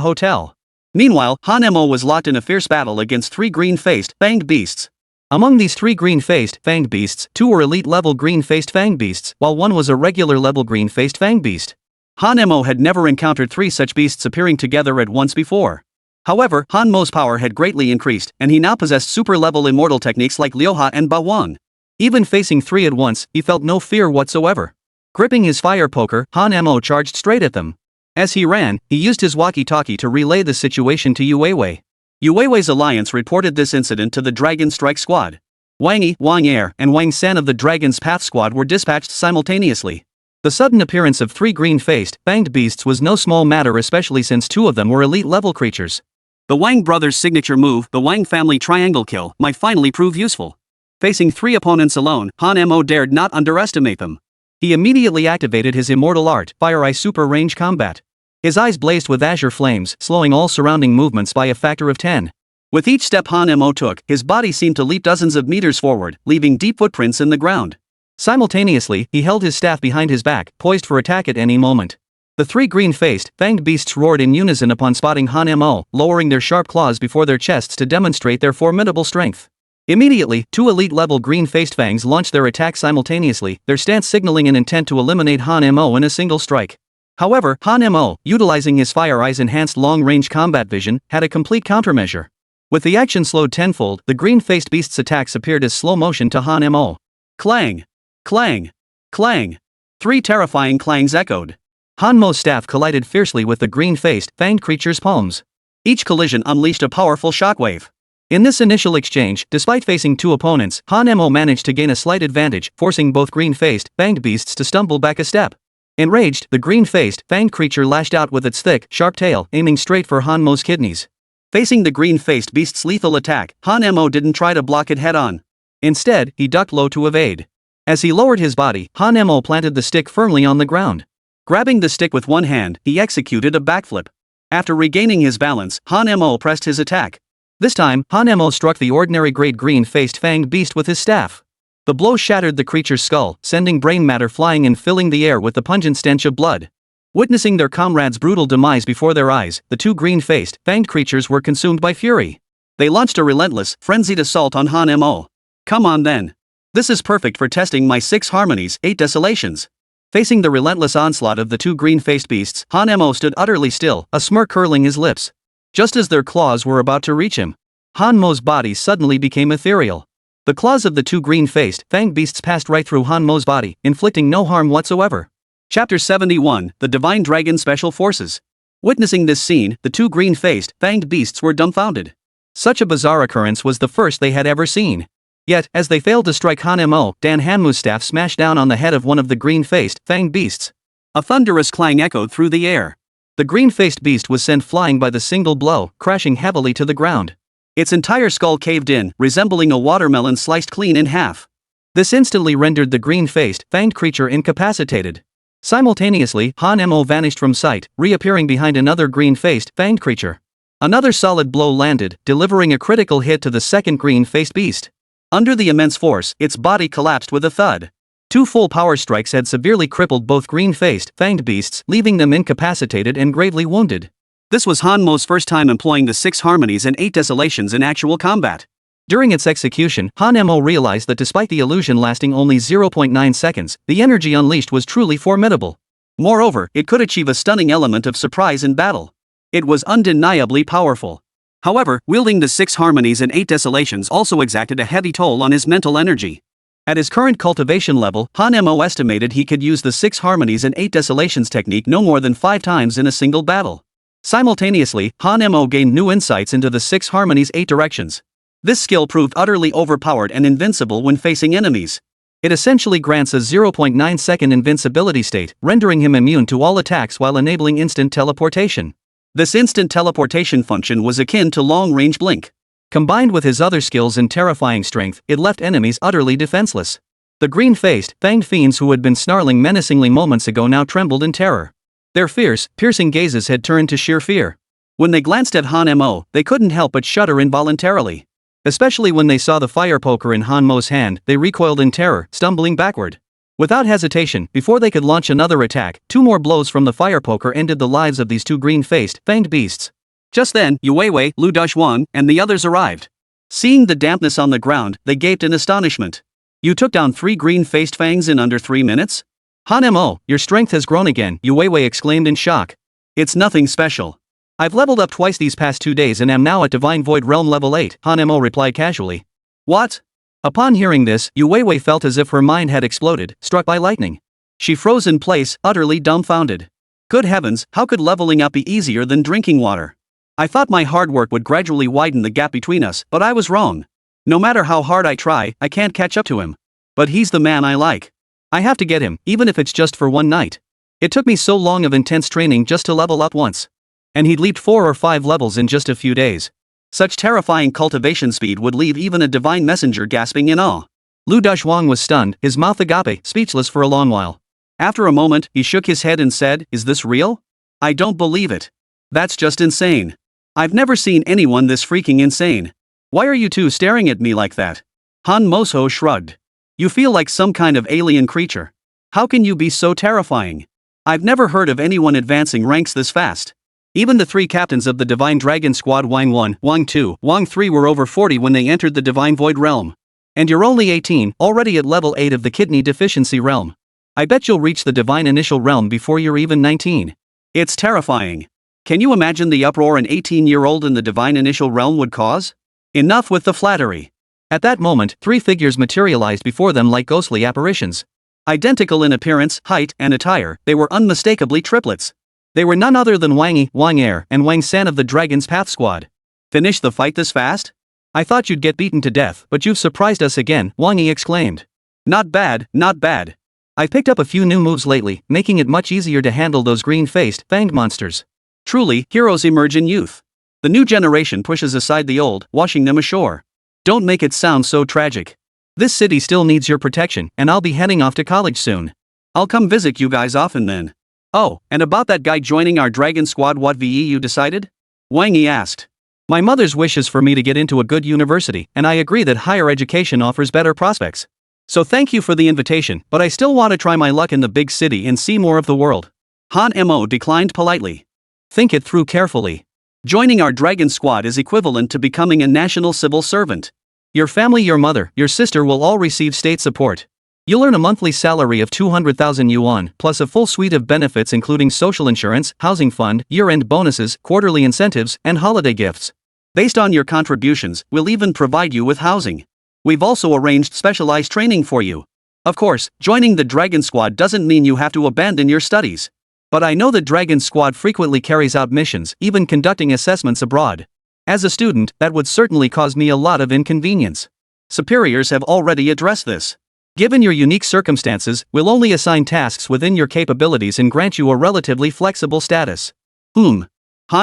hotel. Meanwhile, Han Mo was locked in a fierce battle against 3 green-faced, fanged beasts. Among these 3 green-faced, fanged beasts, 2 were elite-level green-faced fanged beasts, while 1 was a regular-level green-faced fanged beast. Han Mo had never encountered 3 such beasts appearing together at once before. However, Han Mo's power had greatly increased, and he now possessed super-level immortal techniques like Liuha and Bawang. Even facing 3 at once, he felt no fear whatsoever. Gripping his fire poker, Han Mo charged straight at them. As he ran, he used his walkie-talkie to relay the situation to Yu Weiwei. Yu Weiwei's alliance reported this incident to the Dragon Strike Squad. Wang Yi, Wang Er, and Wang San of the Dragon's Path Squad were dispatched simultaneously. The sudden appearance of 3 green-faced, fanged beasts was no small matter, especially since 2 of them were elite-level creatures. The Wang brothers' signature move, the Wang family triangle kill, might finally prove useful. Facing 3 opponents alone, Han Mo dared not underestimate them. He immediately activated his immortal art, Fire Eye Super Range Combat. His eyes blazed with azure flames, slowing all surrounding movements by a factor of 10. With each step Han Mo took, his body seemed to leap dozens of meters forward, leaving deep footprints in the ground. Simultaneously, he held his staff behind his back, poised for attack at any moment. The 3 green-faced, fanged beasts roared in unison upon spotting Han Mo, lowering their sharp claws before their chests to demonstrate their formidable strength. Immediately, 2 elite-level green-faced fangs launched their attack simultaneously, their stance signaling an intent to eliminate Han Mo in a single strike. However, Han Mo, utilizing his Fire Eye's enhanced long-range combat vision, had a complete countermeasure. With the action slowed tenfold, the green-faced beast's attacks appeared as slow motion to Han Mo. Clang! Clang! Clang! 3 terrifying clangs echoed. Han Mo's staff collided fiercely with the green-faced, fanged creature's palms. Each collision unleashed a powerful shockwave. In this initial exchange, despite facing 2 opponents, Han Mo managed to gain a slight advantage, forcing both green-faced, fanged beasts to stumble back a step. Enraged, the green-faced, fanged creature lashed out with its thick, sharp tail, aiming straight for Han Mo's kidneys. Facing the green-faced beast's lethal attack, Han Mo didn't try to block it head-on. Instead, he ducked low to evade. As he lowered his body, Han Mo planted the stick firmly on the ground. Grabbing the stick with one hand, he executed a backflip. After regaining his balance, Han Mo pressed his attack. This time, Han Mo struck the ordinary great green-faced fanged beast with his staff. The blow shattered the creature's skull, sending brain matter flying and filling the air with the pungent stench of blood. Witnessing their comrade's brutal demise before their eyes, the 2 green-faced, fanged creatures were consumed by fury. They launched a relentless, frenzied assault on Han Mo. Come on then. This is perfect for testing my 6 harmonies, 8 desolations. Facing the relentless onslaught of the 2 green-faced beasts, Han Mo stood utterly still, a smirk curling his lips. Just as their claws were about to reach him, Han Mo's body suddenly became ethereal. The claws of the 2 green-faced, fanged beasts passed right through Han Mo's body, inflicting no harm whatsoever. Chapter 71, The Divine Dragon Special Forces. Witnessing this scene, the 2 green-faced, fanged beasts were dumbfounded. Such a bizarre occurrence was the first they had ever seen. Yet, as they failed to strike Han Mo, Dan Hanmu's staff smashed down on the head of one of the green-faced, fanged beasts. A thunderous clang echoed through the air. The green-faced beast was sent flying by the single blow, crashing heavily to the ground. Its entire skull caved in, resembling a watermelon sliced clean in half. This instantly rendered the green-faced, fanged creature incapacitated. Simultaneously, Han Mo vanished from sight, reappearing behind another green-faced, fanged creature. Another solid blow landed, delivering a critical hit to the second green-faced beast. Under the immense force, its body collapsed with a thud. 2 full power strikes had severely crippled both green-faced, fanged beasts, leaving them incapacitated and gravely wounded. This was Han Mo's first time employing the 6 harmonies and 8 desolations in actual combat. During its execution, Han Mo realized that despite the illusion lasting only 0.9 seconds, the energy unleashed was truly formidable. Moreover, it could achieve a stunning element of surprise in battle. It was undeniably powerful. However, wielding the 6 harmonies and 8 desolations also exacted a heavy toll on his mental energy. At his current cultivation level, Han Mo estimated he could use the 6 harmonies and 8 desolations technique no more than 5 times in a single battle. Simultaneously, Han Mo gained new insights into the 6 harmonies' 8 directions. This skill proved utterly overpowered and invincible when facing enemies. It essentially grants a 0.9-second invincibility state, rendering him immune to all attacks while enabling instant teleportation. This instant teleportation function was akin to long-range blink. Combined with his other skills and terrifying strength, it left enemies utterly defenseless. The green-faced, fanged fiends who had been snarling menacingly moments ago now trembled in terror. Their fierce, piercing gazes had turned to sheer fear. When they glanced at Han Mo, they couldn't help but shudder involuntarily. Especially when they saw the fire poker in Han Mo's hand, they recoiled in terror, stumbling backward. Without hesitation, before they could launch another attack, 2 more blows from the fire poker ended the lives of these 2 green-faced, fanged beasts. Just then, Yu Weiwei, Lu Dushuan, and the others arrived. Seeing the dampness on the ground, they gaped in astonishment. You took down 3 green-faced fangs in under 3 minutes? Han Mo, your strength has grown again, Yu Weiwei exclaimed in shock. It's nothing special. I've leveled up twice these past 2 days and am now at Divine Void Realm level 8, Han Mo replied casually. What? Upon hearing this, Yu Weiwei felt as if her mind had exploded, struck by lightning. She froze in place, utterly dumbfounded. Good heavens, how could leveling up be easier than drinking water? I thought my hard work would gradually widen the gap between us, but I was wrong. No matter how hard I try, I can't catch up to him. But he's the man I like. I have to get him, even if it's just for one night. It took me so long of intense training just to level up once. And he'd leaped 4 or 5 levels in just a few days. Such terrifying cultivation speed would leave even a divine messenger gasping in awe. Lu Dazhuang was stunned, his mouth agape, speechless for a long while. After a moment, he shook his head and said, "Is this real? I don't believe it. That's just insane. I've never seen anyone this freaking insane. Why are you two staring at me like that?" Han Moso shrugged. "You feel like some kind of alien creature. How can you be so terrifying? I've never heard of anyone advancing ranks this fast. Even the 3 captains of the Divine Dragon Squad Wang 1, Wang 2, Wang 3 were over 40 when they entered the Divine Void Realm. And you're only 18, already at level 8 of the Kidney Deficiency Realm. I bet you'll reach the Divine Initial Realm before you're even 19. It's terrifying. Can you imagine the uproar an 18-year-old in the Divine Initial Realm would cause? Enough with the flattery." At that moment, 3 figures materialized before them like ghostly apparitions. Identical in appearance, height, and attire, they were unmistakably triplets. They were none other than Wang Yi, Wang Er, and Wang San of the Dragon's Path Squad. "Finish the fight this fast? I thought you'd get beaten to death, but you've surprised us again," Wang Yi exclaimed. "Not bad, not bad. I've picked up a few new moves lately, making it much easier to handle those green-faced, fanged monsters. Truly, heroes emerge in youth. The new generation pushes aside the old, washing them ashore. Don't make it sound so tragic. This city still needs your protection, and I'll be heading off to college soon. I'll come visit you guys often then." "Oh, and about that guy joining our Dragon Squad, what VE you decided?" Wang Yi asked. "My mother's wish is for me to get into a good university, and I agree that higher education offers better prospects. So thank you for the invitation, but I still want to try my luck in the big city and see more of the world." Han Mo declined politely. "Think it through carefully. Joining our Dragon Squad is equivalent to becoming a national civil servant. Your family, your mother, your sister will all receive state support. You'll earn a monthly salary of 200,000 yuan, plus a full suite of benefits including social insurance, housing fund, year-end bonuses, quarterly incentives, and holiday gifts. Based on your contributions, we'll even provide you with housing. We've also arranged specialized training for you. Of course, joining the Dragon Squad doesn't mean you have to abandon your studies. But I know the Dragon Squad frequently carries out missions, even conducting assessments abroad. As a student, that would certainly cause me a lot of inconvenience. Superiors have already addressed this. Given your unique circumstances, we'll only assign tasks within your capabilities and grant you a relatively flexible status." Han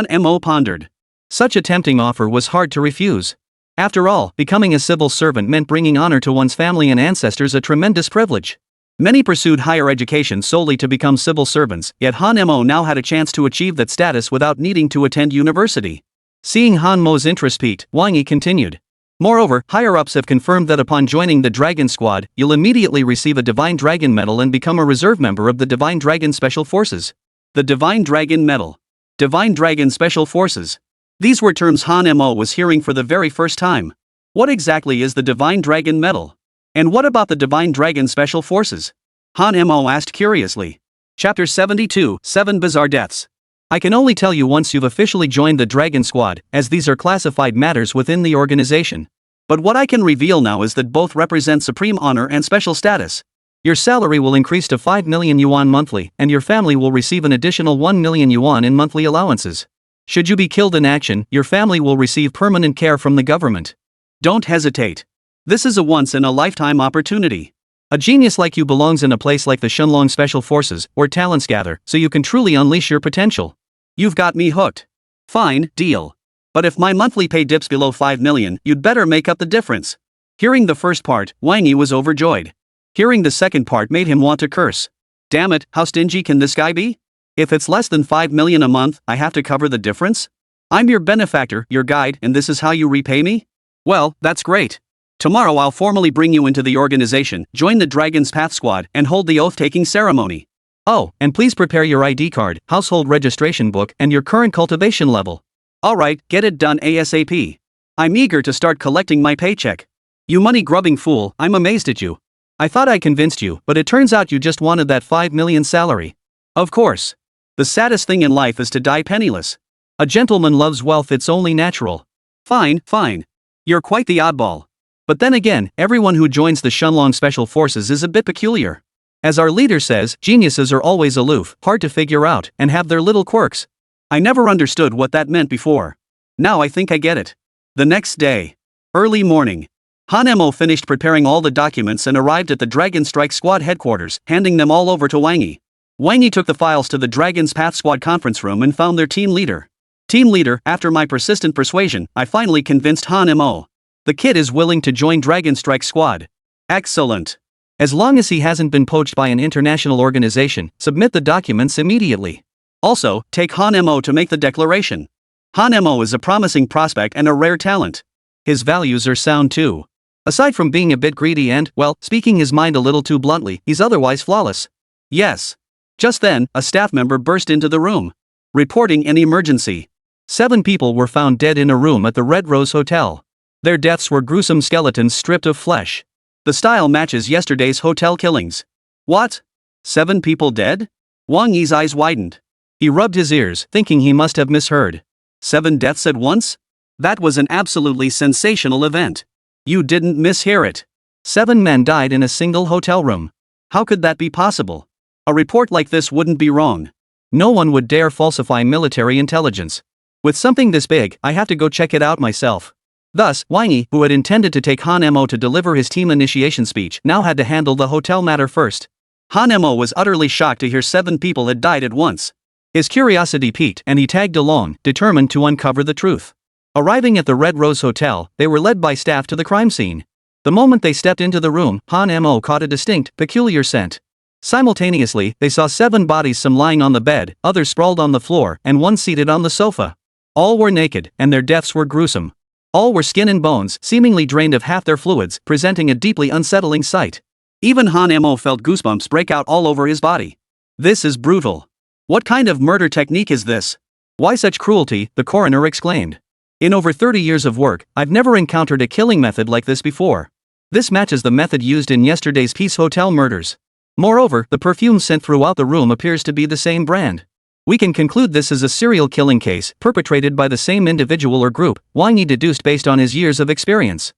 Mo pondered. Such a tempting offer was hard to refuse. After all, becoming a civil servant meant bringing honor to one's family and ancestors, a tremendous privilege. Many pursued higher education solely to become civil servants, yet Han Mo now had a chance to achieve that status without needing to attend university. Seeing Han Mo's interest piqued, Wang Yi continued. "Moreover, higher-ups have confirmed that upon joining the Dragon Squad, you'll immediately receive a Divine Dragon Medal and become a reserve member of the Divine Dragon Special Forces." The Divine Dragon Medal. Divine Dragon Special Forces. These were terms Han Mo was hearing for the very first time. What exactly is the Divine Dragon Medal? And what about the Divine Dragon Special Forces? Han Mo asked curiously. Chapter 72, 7 Bizarre Deaths. I can only tell you once you've officially joined the Dragon Squad, as these are classified matters within the organization. But what I can reveal now is that both represent supreme honor and special status. Your salary will increase to 5 million yuan monthly, and your family will receive an additional 1 million yuan in monthly allowances. Should you be killed in action, your family will receive permanent care from the government. Don't hesitate. This is a once-in-a-lifetime opportunity. A genius like you belongs in a place like the Shenlong Special Forces, where talents gather, so you can truly unleash your potential. You've got me hooked. Fine, deal. But if my monthly pay dips below 5 million, you'd better make up the difference. Hearing the first part, Wang Yi was overjoyed. Hearing the second part made him want to curse. Damn it, how stingy can this guy be? If it's less than 5 million a month, I have to cover the difference? I'm your benefactor, your guide, and this is how you repay me? Well, that's great. Tomorrow I'll formally bring you into the organization, join the Dragon's Path Squad, and hold the oath-taking ceremony. Oh, and please prepare your ID card, household registration book, and your current cultivation level. Alright, get it done ASAP. I'm eager to start collecting my paycheck. You money-grubbing fool, I'm amazed at you. I thought I convinced you, but it turns out you just wanted that 5 million salary. Of course. The saddest thing in life is to die penniless. A gentleman loves wealth, it's only natural. Fine. You're quite the oddball. But then again, everyone who joins the Shenlong Special Forces is a bit peculiar. As our leader says, geniuses are always aloof, hard to figure out, and have their little quirks. I never understood what that meant before. Now I think I get it. The next day. Early morning. Hanemo finished preparing all the documents and arrived at the Dragon Strike Squad headquarters, handing them all over to Wangi. Wangi took the files to the Dragon's Path Squad conference room and found their team leader. Team leader, after my persistent persuasion, I finally convinced Hanemo. The kid is willing to join Dragon Strike Squad. Excellent. As long as he hasn't been poached by an international organization, submit the documents immediately. Also, take Hanemo to make the declaration. Hanemo is a promising prospect and a rare talent. His values are sound too. Aside from being a bit greedy and, well, speaking his mind a little too bluntly, he's otherwise flawless. Yes. Just then, a staff member burst into the room. Reporting an emergency. 7 people were found dead in a room at the Red Rose Hotel. Their deaths were gruesome skeletons stripped of flesh. The style matches yesterday's hotel killings. What? 7 people dead? Wang Yi's eyes widened. He rubbed his ears, thinking he must have misheard. 7 deaths at once? That was an absolutely sensational event. You didn't mishear it. 7 men died in a single hotel room. How could that be possible? A report like this wouldn't be wrong. No one would dare falsify military intelligence. With something this big, I have to go check it out myself. Thus, Wangi, who had intended to take Hanemo to deliver his team initiation speech, now had to handle the hotel matter first. Hanemo was utterly shocked to hear 7 people had died at once. His curiosity piqued and he tagged along, determined to uncover the truth. Arriving at the Red Rose Hotel, they were led by staff to the crime scene. The moment they stepped into the room, Hanemo caught a distinct, peculiar scent. Simultaneously, they saw 7 bodies, some lying on the bed, others sprawled on the floor, and one seated on the sofa. All were naked, and their deaths were gruesome. All were skin and bones, seemingly drained of half their fluids, presenting a deeply unsettling sight. Even Hanemo felt goosebumps break out all over his body. This is brutal. What kind of murder technique is this? Why such cruelty? The coroner exclaimed. In over 30 years of work, I've never encountered a killing method like this before. This matches the method used in yesterday's Peace Hotel murders. Moreover, the perfume scent throughout the room appears to be the same brand. We can conclude this is a serial killing case, perpetrated by the same individual or group, Wangi deduced based on his years of experience.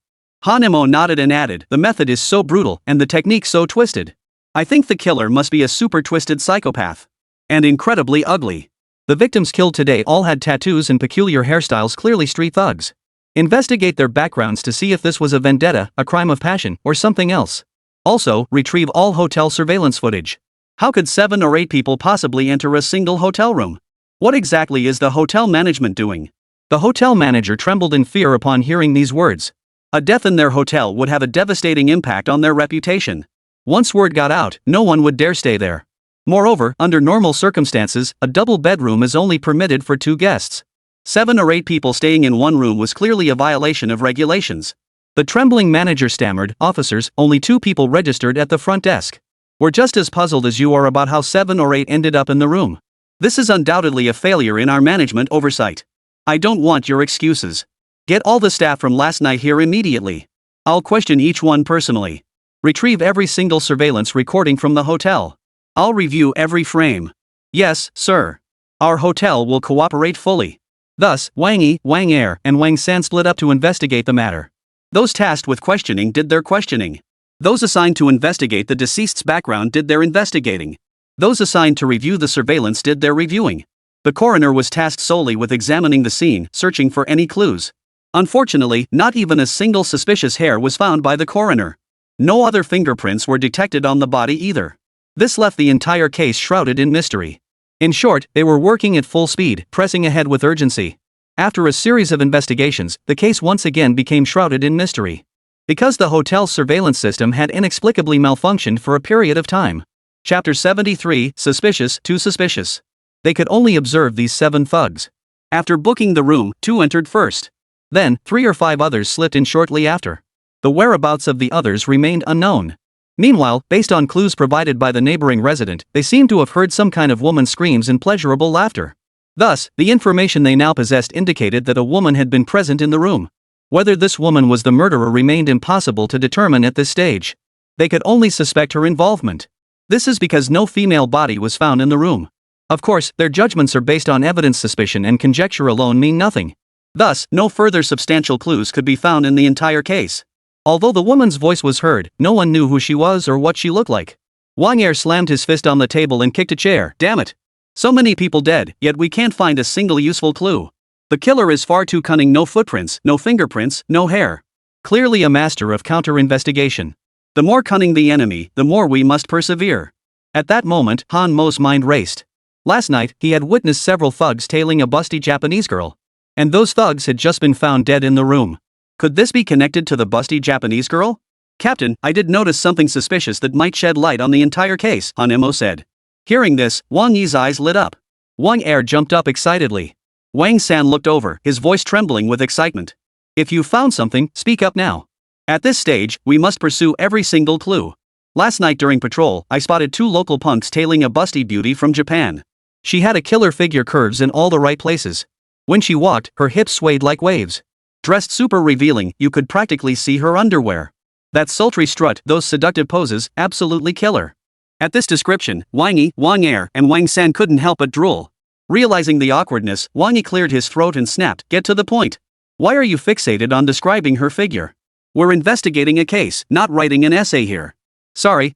Hanemo nodded and added, the method is so brutal, and the technique so twisted. I think the killer must be a super twisted psychopath. And incredibly ugly. The victims killed today all had tattoos and peculiar hairstyles, clearly street thugs. Investigate their backgrounds to see if this was a vendetta, a crime of passion, or something else. Also, retrieve all hotel surveillance footage. How could 7 or 8 people possibly enter a single hotel room? What exactly is the hotel management doing? The hotel manager trembled in fear upon hearing these words. A death in their hotel would have a devastating impact on their reputation. Once word got out, no one would dare stay there. Moreover, under normal circumstances, a double bedroom is only permitted for 2 guests. 7 or 8 people staying in one room was clearly a violation of regulations. The trembling manager stammered, officers, only 2 people registered at the front desk. We're just as puzzled as you are about how 7 or 8 ended up in the room. This is undoubtedly a failure in our management oversight. I don't want your excuses. Get all the staff from last night here immediately. I'll question each one personally. Retrieve every single surveillance recording from the hotel. I'll review every frame. Yes, sir. Our hotel will cooperate fully. Thus, Wang Yi, Wang Er, and Wang San split up to investigate the matter. Those tasked with questioning did their questioning. Those assigned to investigate the deceased's background did their investigating. Those assigned to review the surveillance did their reviewing. The coroner was tasked solely with examining the scene, searching for any clues. Unfortunately, not even a single suspicious hair was found by the coroner. No other fingerprints were detected on the body either. This left the entire case shrouded in mystery. In short, they were working at full speed, pressing ahead with urgency. After a series of investigations, the case once again became shrouded in mystery. Because the hotel's surveillance system had inexplicably malfunctioned for a period of time. Chapter 73, Suspicious, Too Suspicious. They could only observe these 7 thugs. After booking the room, 2 entered first. Then, 3 or 5 others slipped in shortly after. The whereabouts of the others remained unknown. Meanwhile, based on clues provided by the neighboring resident, they seemed to have heard some kind of woman's screams and pleasurable laughter. Thus, the information they now possessed indicated that a woman had been present in the room. Whether this woman was the murderer remained impossible to determine at this stage. They could only suspect her involvement. This is because no female body was found in the room. Of course, their judgments are based on evidence, suspicion, and conjecture alone mean nothing. Thus, no further substantial clues could be found in the entire case. Although the woman's voice was heard, no one knew who she was or what she looked like. Wang Er slammed his fist on the table and kicked a chair. Damn it. So many people dead, yet we can't find a single useful clue. The killer is far too cunning. No footprints, no fingerprints, no hair. Clearly a master of counter-investigation. The more cunning the enemy, the more we must persevere. At that moment, Han Mo's mind raced. Last night, he had witnessed several thugs tailing a busty Japanese girl. And those thugs had just been found dead in the room. Could this be connected to the busty Japanese girl? Captain, I did notice something suspicious that might shed light on the entire case, Han Mo said. Hearing this, Wang Yi's eyes lit up. Wang Er jumped up excitedly. Wang San looked over, his voice trembling with excitement. If you found something, speak up now. At this stage, we must pursue every single clue. Last night during patrol, I spotted 2 local punks tailing a busty beauty from Japan. She had a killer figure, curves in all the right places. When she walked, her hips swayed like waves. Dressed super revealing, you could practically see her underwear. That sultry strut, those seductive poses, absolutely killer. At this description, Wang Yi, Wang Er, and Wang San couldn't help but drool. Realizing the awkwardness, Wang Yi cleared his throat and snapped, "Get to the point. Why are you fixated on describing her figure? We're investigating a case, not writing an essay here." Sorry.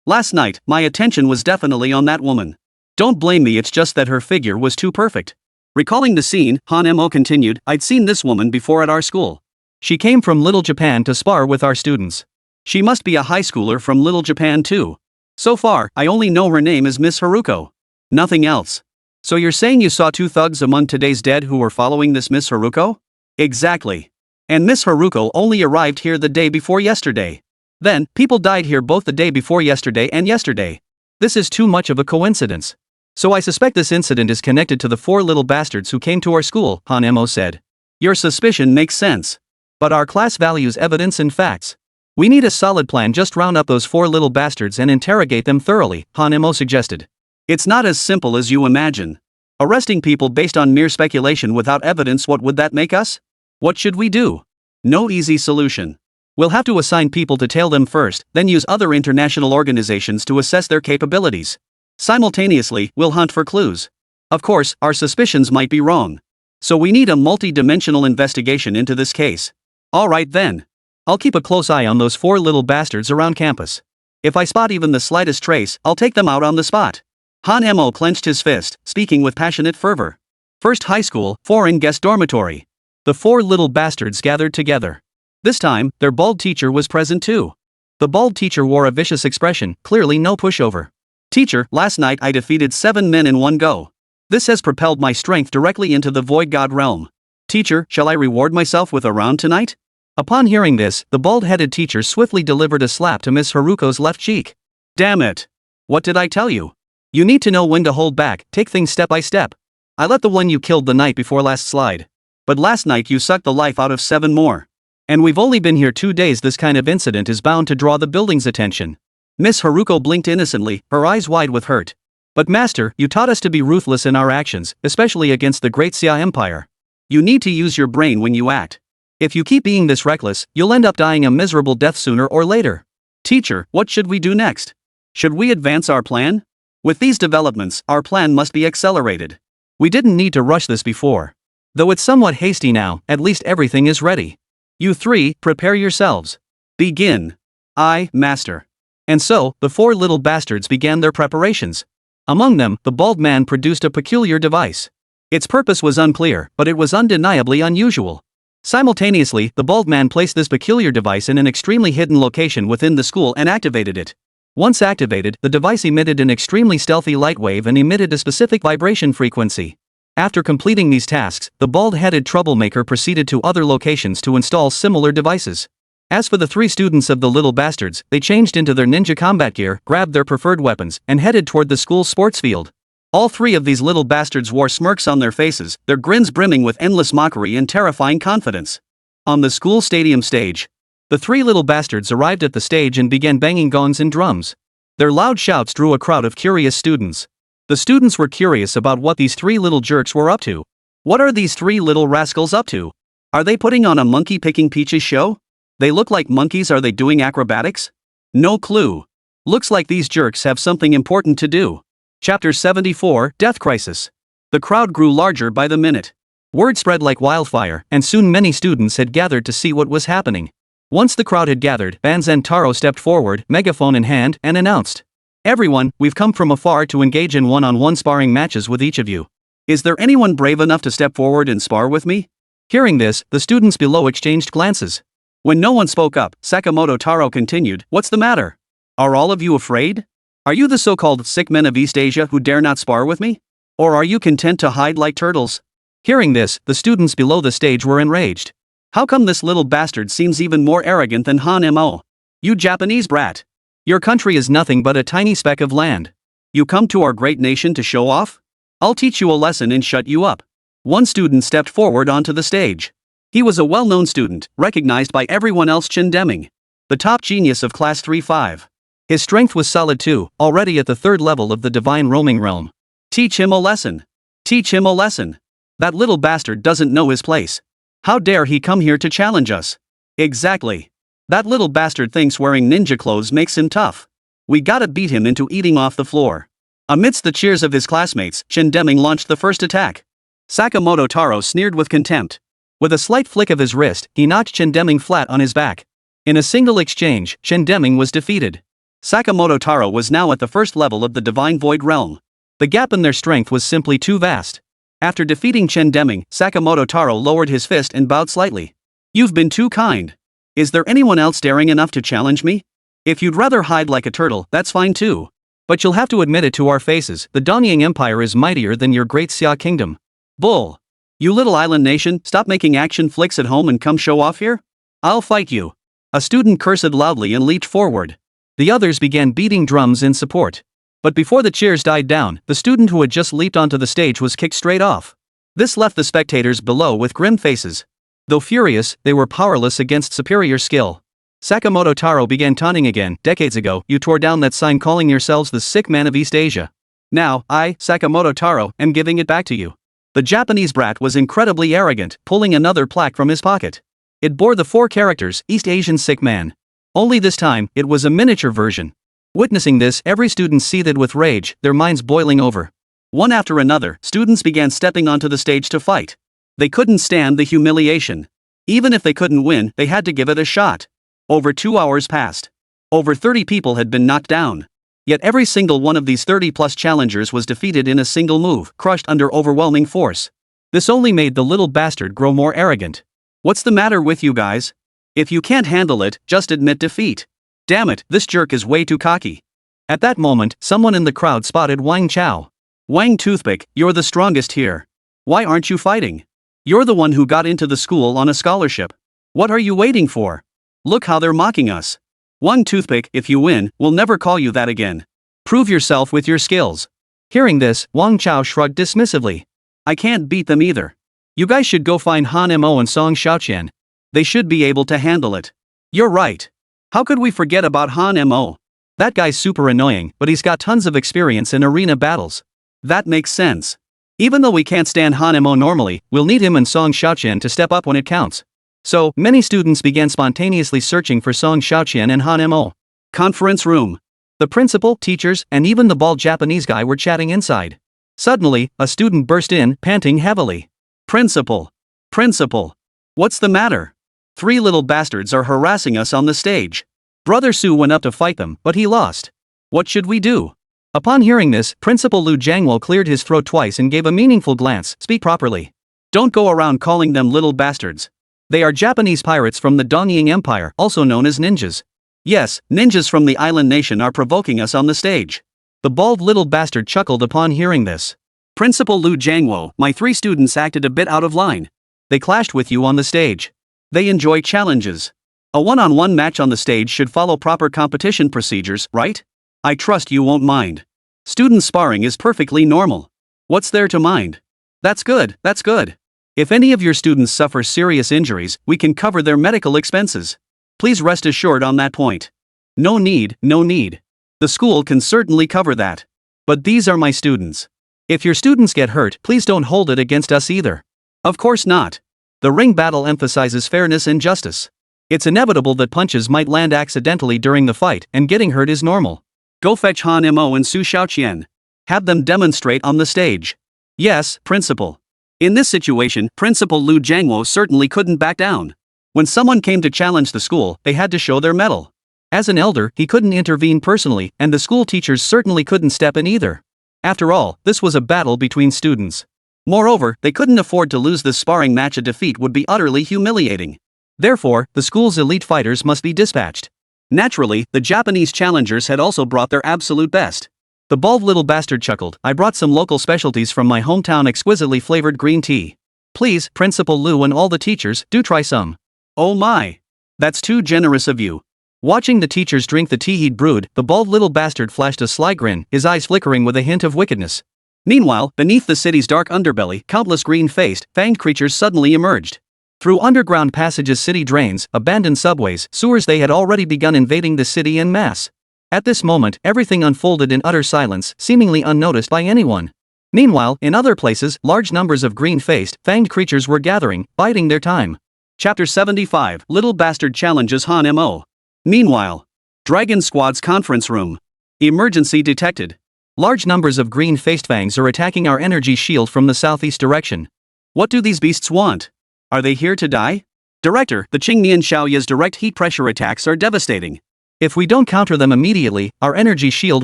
Last night, my attention was definitely on that woman. Don't blame me, it's just that her figure was too perfect. Recalling the scene, Han Mo continued, I'd seen this woman before at our school. She came from Little Japan to spar with our students. She must be a high schooler from Little Japan too. So far, I only know her name is Miss Haruko. Nothing else. So you're saying you saw 2 thugs among today's dead who were following this Miss Haruko? Exactly. And Miss Haruko only arrived here the day before yesterday. Then, people died here both the day before yesterday and yesterday. This is too much of a coincidence. So I suspect this incident is connected to the 4 little bastards who came to our school, Han Mo said. Your suspicion makes sense. But our class values evidence and facts. We need a solid plan. Just round up those 4 little bastards and interrogate them thoroughly, Han Mo suggested. It's not as simple as you imagine. Arresting people based on mere speculation without evidence, what would that make us? What should we do? No easy solution. We'll have to assign people to tail them first, then use other international organizations to assess their capabilities. Simultaneously, we'll hunt for clues. Of course, our suspicions might be wrong. So we need a multi-dimensional investigation into this case. Alright then. I'll keep a close eye on those 4 little bastards around campus. If I spot even the slightest trace, I'll take them out on the spot. Han Mo clenched his fist, speaking with passionate fervor. First high school, foreign guest dormitory. The 4 little bastards gathered together. This time, their bald teacher was present too. The bald teacher wore a vicious expression, clearly no pushover. Teacher, last night I defeated 7 men in one go. This has propelled my strength directly into the void god realm. Teacher, shall I reward myself with a round tonight? Upon hearing this, the bald-headed teacher swiftly delivered a slap to Miss Haruko's left cheek. Damn it! What did I tell you? You need to know when to hold back, take things step by step. I let the one you killed the night before last slide. But last night you sucked the life out of 7 more. And we've only been here 2 days. This kind of incident is bound to draw the building's attention. Miss Haruko blinked innocently, her eyes wide with hurt. But master, you taught us to be ruthless in our actions, especially against the Great Xia Empire. You need to use your brain when you act. If you keep being this reckless, you'll end up dying a miserable death sooner or later. Teacher, what should we do next? Should we advance our plan? With these developments, our plan must be accelerated. We didn't need to rush this before. Though it's somewhat hasty now, at least everything is ready. You 3, prepare yourselves. Begin. I, master. And so, the 4 little bastards began their preparations. Among them, the bald man produced a peculiar device. Its purpose was unclear, but it was undeniably unusual. Simultaneously, the bald man placed this peculiar device in an extremely hidden location within the school and activated it. Once activated, the device emitted an extremely stealthy light wave and emitted a specific vibration frequency. After completing these tasks, the bald-headed troublemaker proceeded to other locations to install similar devices. As for the 3 students of the little bastards, they changed into their ninja combat gear, grabbed their preferred weapons, and headed toward the school's sports field. All 3 of these little bastards wore smirks on their faces, their grins brimming with endless mockery and terrifying confidence. On the school stadium stage, the 3 little bastards arrived at the stage and began banging gongs and drums. Their loud shouts drew a crowd of curious students. The students were curious about what these 3 little jerks were up to. What are these 3 little rascals up to? Are they putting on a monkey picking peaches show? They look like monkeys. Are they doing acrobatics? No clue. Looks like these jerks have something important to do. Chapter 74, Death Crisis. The crowd grew larger by the minute. Word spread like wildfire, and soon many students had gathered to see what was happening. Once the crowd had gathered, Banzan Taro stepped forward, megaphone in hand, and announced, Everyone, we've come from afar to engage in one-on-one sparring matches with each of you. Is there anyone brave enough to step forward and spar with me? Hearing this, the students below exchanged glances. When no one spoke up, Sakamoto Taro continued, "What's the matter? Are all of you afraid? Are you the so-called sick men of East Asia who dare not spar with me? Or are you content to hide like turtles?" Hearing this, the students below the stage were enraged. How come this little bastard seems even more arrogant than Han Mo? You Japanese brat! Your country is nothing but a tiny speck of land. You come to our great nation to show off? I'll teach you a lesson and shut you up. One student stepped forward onto the stage. He was a well-known student, recognized by everyone else. Chen Deming, the top genius of class 3-5. His strength was solid too, already at the third level of the divine roaming realm. Teach him a lesson. Teach him a lesson. That little bastard doesn't know his place. How dare he come here to challenge us? Exactly. That little bastard thinks wearing ninja clothes makes him tough. We gotta beat him into eating off the floor. Amidst the cheers of his classmates, Chen Deming launched the first attack. Sakamoto Taro sneered with contempt. With a slight flick of his wrist, he knocked Chen Deming flat on his back. In a single exchange, Chen Deming was defeated. Sakamoto Taro was now at the first level of the divine void realm. The gap in their strength was simply too vast. After defeating Chen Deming, Sakamoto Taro lowered his fist and bowed slightly. You've been too kind. Is there anyone else daring enough to challenge me? If you'd rather hide like a turtle, that's fine too. But you'll have to admit it to our faces, the Danyang Empire is mightier than your great Xia kingdom. Bull! You little island nation, stop making action flicks at home and come show off here? I'll fight you. A student cursed loudly and leaped forward. The others began beating drums in support. But before the cheers died down, the student who had just leaped onto the stage was kicked straight off. This left the spectators below with grim faces. Though furious, they were powerless against superior skill. Sakamoto Taro began taunting again. Decades ago, you tore down that sign calling yourselves the sick man of East Asia. Now, I, Sakamoto Taro, am giving it back to you. The Japanese brat was incredibly arrogant, pulling another plaque from his pocket. It bore the 4 characters, East Asian sick man. Only this time, it was a miniature version. Witnessing this, every student seethed with rage, their minds boiling over. One after another, students began stepping onto the stage to fight. They couldn't stand the humiliation. Even if they couldn't win, they had to give it a shot. Over 2 hours passed. Over 30 people had been knocked down. Yet every single one of these 30-plus challengers was defeated in a single move, crushed under overwhelming force. This only made the little bastard grow more arrogant. What's the matter with you guys? If you can't handle it, just admit defeat. Damn it, this jerk is way too cocky. At that moment, someone in the crowd spotted Wang Chao. Wang Toothpick, you're the strongest here. Why aren't you fighting? You're the one who got into the school on a scholarship. What are you waiting for? Look how they're mocking us. Wang Toothpick, if you win, we'll never call you that again. Prove yourself with your skills. Hearing this, Wang Chao shrugged dismissively. I can't beat them either. You guys should go find Han Mo and Song Xiaoqian. They should be able to handle it. You're right. How could we forget about Han Mo? That guy's super annoying, but he's got tons of experience in arena battles. That makes sense. Even though we can't stand Han Mo normally, we'll need him and Song Xiaoqian to step up when it counts. So, many students began spontaneously searching for Song Xiaoqian and Han Mo. Conference room. The principal, teachers, and even the bald Japanese guy were chatting inside. Suddenly, a student burst in, panting heavily. Principal. Principal. What's the matter? 3 little bastards are harassing us on the stage. Brother Su went up to fight them, but he lost. What should we do? Upon hearing this, Principal Lu Jiangwo cleared his throat twice and gave a meaningful glance. Speak properly. Don't go around calling them little bastards. They are Japanese pirates from the Danyang Empire, also known as ninjas. Yes, ninjas from the island nation are provoking us on the stage. The bald little bastard chuckled upon hearing this. Principal Lu Jiangwo, my 3 students acted a bit out of line. They clashed with you on the stage. They enjoy challenges. A one-on-one match on the stage should follow proper competition procedures, right? I trust you won't mind. Student sparring is perfectly normal. What's there to mind? That's good, that's good. If any of your students suffer serious injuries, we can cover their medical expenses. Please rest assured on that point. No need, no need. The school can certainly cover that. But these are my students. If your students get hurt, please don't hold it against us either. Of course not. The ring battle emphasizes fairness and justice. It's inevitable that punches might land accidentally during the fight, and getting hurt is normal. Go fetch Han Mo and Su Xiaoqian. Have them demonstrate on the stage. Yes, Principal. In this situation, Principal Lu Jiangwo certainly couldn't back down. When someone came to challenge the school, they had to show their mettle. As an elder, he couldn't intervene personally, and the school teachers certainly couldn't step in either. After all, this was a battle between students. Moreover, they couldn't afford to lose this sparring match. A defeat would be utterly humiliating. Therefore, the school's elite fighters must be dispatched. Naturally, the Japanese challengers had also brought their absolute best. The bald little bastard chuckled. I brought some local specialties from my hometown, exquisitely flavored green tea. Please, Principal Liu and all the teachers, do try some. Oh my! That's too generous of you. Watching the teachers drink the tea he'd brewed, the bald little bastard flashed a sly grin, his eyes flickering with a hint of wickedness. Meanwhile, beneath the city's dark underbelly, countless green-faced, fanged creatures suddenly emerged. Through underground passages, city drains, abandoned subways, sewers, they had already begun invading the city en masse. At this moment, everything unfolded in utter silence, seemingly unnoticed by anyone. Meanwhile, in other places, large numbers of green-faced, fanged creatures were gathering, biding their time. Chapter 75, Little Bastard Challenges Han Mo. Meanwhile, Dragon Squad's conference room. Emergency detected. Large numbers of green-faced fangs are attacking our energy shield from the southeast direction. What do these beasts want? Are they here to die? Director, the Qingnian Xiaoya's direct heat pressure attacks are devastating. If we don't counter them immediately, our energy shield